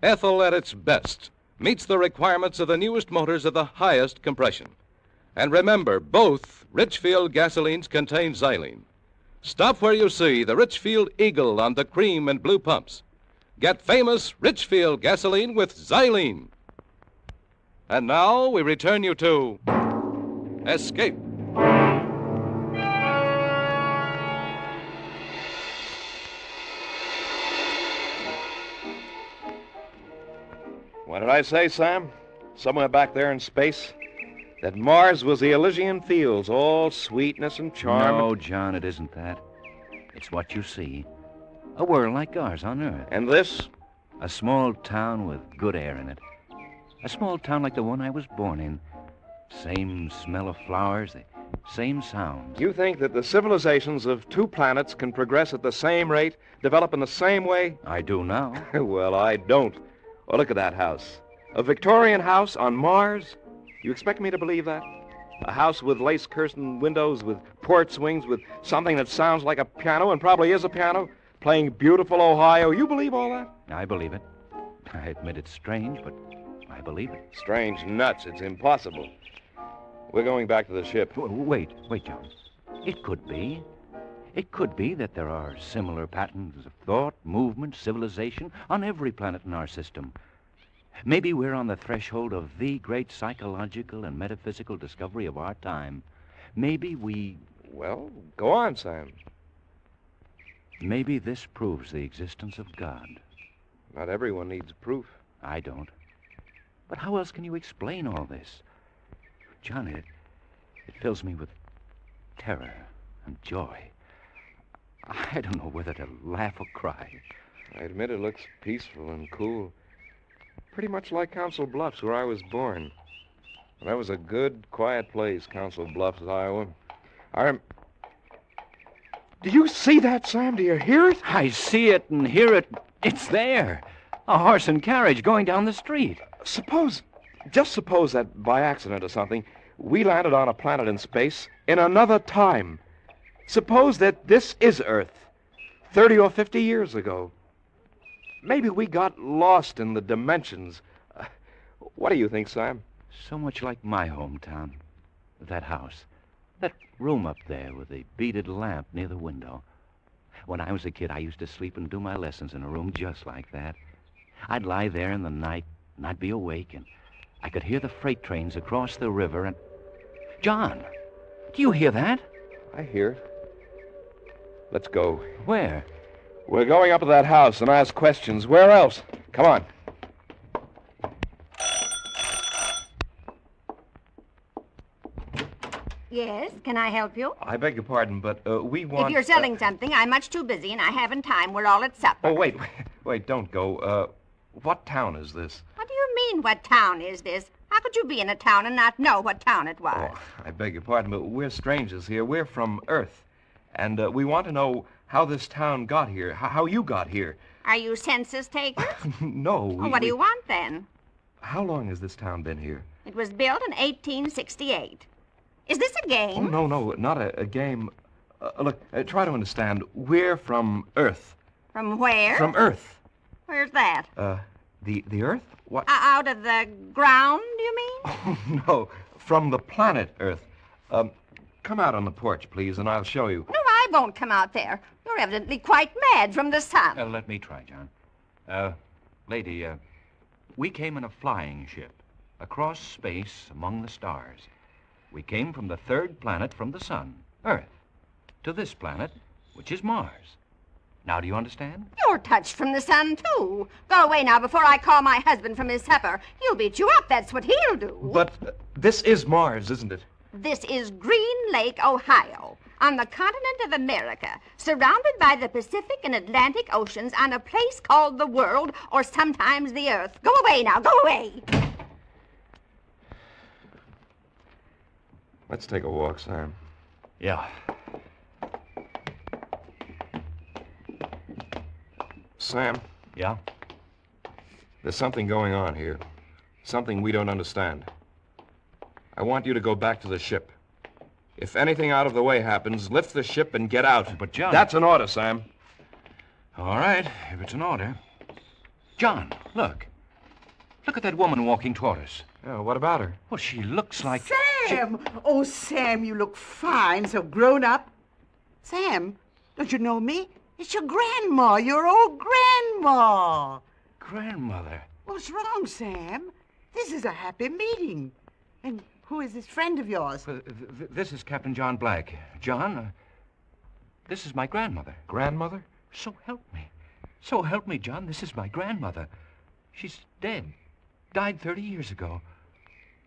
Ethyl at its best meets the requirements of the newest motors of the highest compression. And remember, both Richfield gasolines contain xylene. Stop where you see the Richfield Eagle on the cream and blue pumps. Get famous Richfield gasoline with xylene. And now we return you to Escape. What did I say, Sam? Somewhere back there in space? That Mars was the Elysian fields, all sweetness and charm. No, John, it isn't that. It's what you see. A world like ours on Earth. And this? A small town with good air in it. A small town like the one I was born in. Same smell of flowers, the same sounds. You think that the civilizations of two planets can progress at the same rate, develop in the same way? I do now. Well, I don't. Oh, look at that house. A Victorian house on Mars? You expect me to believe that? A house with lace-curtained windows, with port swings, with something that sounds like a piano and probably is a piano, playing beautiful Ohio. You believe all that? I believe it. I admit it's strange, but I believe it. Strange nuts. It's impossible. We're going back to the ship. Wait, John. It could be. It could be that there are similar patterns of thought, movement, civilization on every planet in our system. Maybe we're on the threshold of the great psychological and metaphysical discovery of our time. Maybe we... Well, go on, Sam. Maybe this proves the existence of God. Not everyone needs proof. I don't. But how else can you explain all this? John, it fills me with terror and joy. I don't know whether to laugh or cry. I admit it looks peaceful and cool. Pretty much like Council Bluffs, where I was born. That was a good, quiet place, Council Bluffs, Iowa. Do you see that, Sam? Do you hear it? I see it and hear it. It's there. A horse and carriage going down the street. Just suppose that by accident or something, we landed on a planet in space in another time. Suppose that this is Earth, 30 or 50 years ago. Maybe we got lost in the dimensions. What do you think, Sam? So much like my hometown. That house. That room up there with the beaded lamp near the window. When I was a kid, I used to sleep and do my lessons in a room just like that. I'd lie there in the night, and I'd be awake, and I could hear the freight trains across the river, and... John, do you hear that? I hear it. Let's go. Where? We're going up to that house and ask questions. Where else? Come on. Yes, can I help you? I beg your pardon, but we want... If you're selling something, I'm much too busy and I haven't time. We're all at supper. Oh, wait, don't go. What town is this? What do you mean, what town is this? How could you be in a town and not know what town it was? Oh, I beg your pardon, but we're strangers here. We're from Earth. And we want to know how this town got here, how you got here. Are you census takers? No. What do you want, then? How long has this town been here? It was built in 1868. Is this a game? Oh, no, not a game. Look, try to understand. We're from Earth. From where? From Earth. Where's that? The Earth? What? Out of the ground, do you mean? Oh, no, from the planet Earth. Come out on the porch, please, and I'll show you. No, I won't come out there. You're evidently quite mad from the sun. Let me try, John. Lady, we came in a flying ship across space among the stars. We came from the third planet from the sun, Earth, to this planet, which is Mars. Now, do you understand? You're touched from the sun, too. Go away now before I call my husband from his supper. He'll beat you up. That's what he'll do. But this is Mars, isn't it? This is Green Lake, Ohio, on the continent of America, surrounded by the Pacific and Atlantic Oceans on a place called the world, or sometimes the Earth. Go away now. Go away. Let's take a walk, Sam. Yeah. Sam? Yeah? There's something going on here. Something we don't understand. I want you to go back to the ship. If anything out of the way happens, lift the ship and get out. But, John... That's an order, Sam. All right, if it's an order. John, look. Look at that woman walking toward us. Oh, what about her? Well, she looks like... Sam! Oh, Sam, you look fine, so grown up. Sam, don't you know me? It's your grandma, your old grandma. Grandmother? What's wrong, Sam? This is a happy meeting. And who is this friend of yours? This is Captain John Black. John, this is my grandmother. Grandmother? So help me. So help me, John. This is my grandmother. She's dead. Died 30 years ago.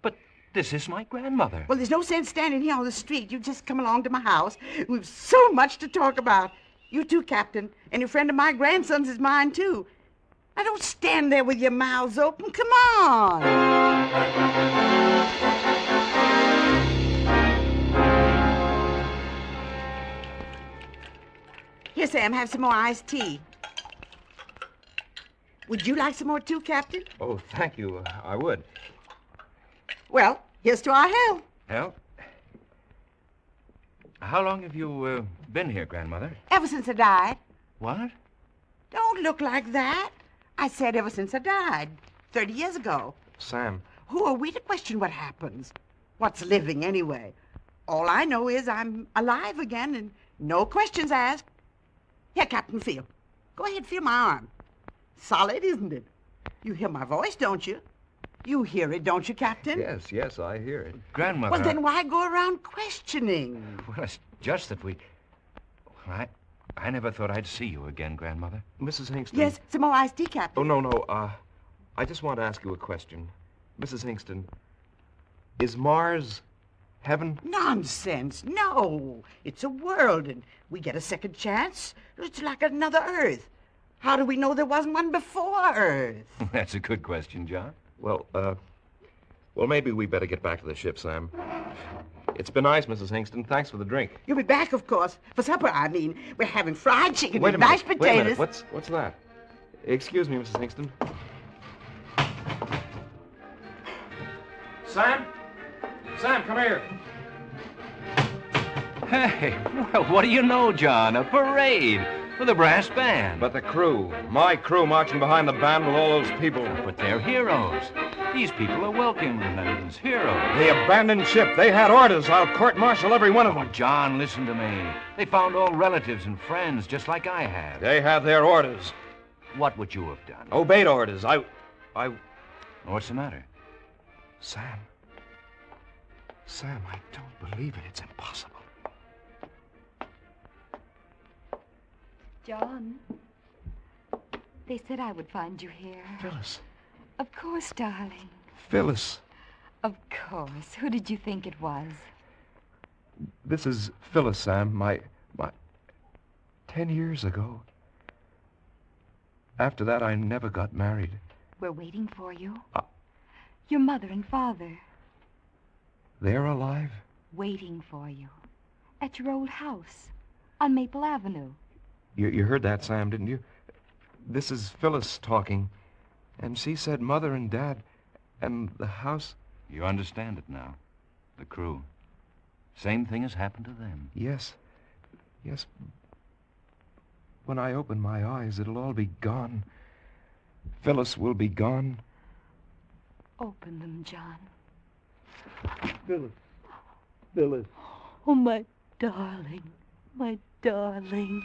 But this is my grandmother. Well, there's no sense standing here on the street. You just come along to my house. We've so much to talk about. You too, Captain. And a friend of my grandson's is mine, too. Now, don't stand there with your mouths open. Come on. Here, Sam, have some more iced tea. Would you like some more, too, Captain? Oh, thank you. I would. Well, here's to our health. Health? How long have you been here, Grandmother? Ever since I died. What? Don't look like that. I said ever since I died, 30 years ago. Sam. Who are we to question what happens? What's living, anyway? All I know is I'm alive again and no questions asked. Here, Captain, feel. Go ahead, feel my arm. Solid, isn't it? You hear my voice, don't you? You hear it, don't you, Captain? Yes, I hear it. Grandmother... Well, then why go around questioning? Well, it's just that we... Well, I never thought I'd see you again, Grandmother. Mrs. Hingston. Yes, some more iced tea, Captain. Oh, no. I just want to ask you a question. Mrs. Hingston, is Mars heaven? Nonsense. No. It's a world, and we get a second chance. It's like another Earth. How do we know there wasn't one before Earth? That's a good question, John. Well, maybe we better get back to the ship, Sam. It's been nice, Mrs. Hingston. Thanks for the drink. You'll be back, of course. For supper, I mean. We're having fried chicken Wait and a minute. mashed potatoes. Wait a minute. What's that? Excuse me, Mrs. Hingston. Sam? Sam, come here. Hey, well, what do you know, John? A parade with a brass band. But the crew, my crew marching behind the band with all those people. But they're heroes. These people are welcomed as heroes. The abandoned ship, they had orders. I'll court-martial every one of them. John, listen to me. They found all relatives and friends just like I have. They had their orders. What would you have done? Obeyed orders. I... What's the matter? Sam, I don't believe it. It's impossible. John, they said I would find you here. Phyllis. Of course, darling. Phyllis. Of course. Who did you think it was? This is Phyllis, Sam. My 10 years ago. After that, I never got married. We're waiting for you. Your mother and father. They're alive? Waiting for you. At your old house. On Maple Avenue. You heard that, Sam, didn't you? This is Phyllis talking. And she said Mother and Dad and the house... You understand it now. The crew. Same thing has happened to them. Yes. When I open my eyes, it'll all be gone. Phyllis will be gone. Open them, John. Phyllis. Oh, my darling. My darling.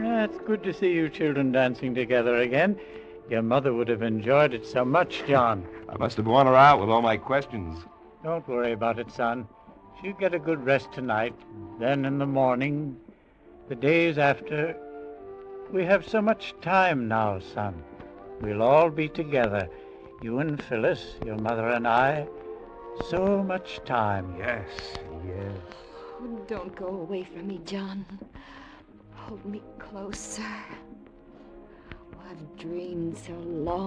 It's good to see you children dancing together again. Your mother would have enjoyed it so much, John. I must have worn her out with all my questions. Don't worry about it, son. She'll get a good rest tonight. Then in the morning, the days after... We have so much time now, son. We'll all be together. You and Phyllis, your mother and I. So much time. Yes. Oh, don't go away from me, John. Hold me closer. Oh, I've dreamed so long.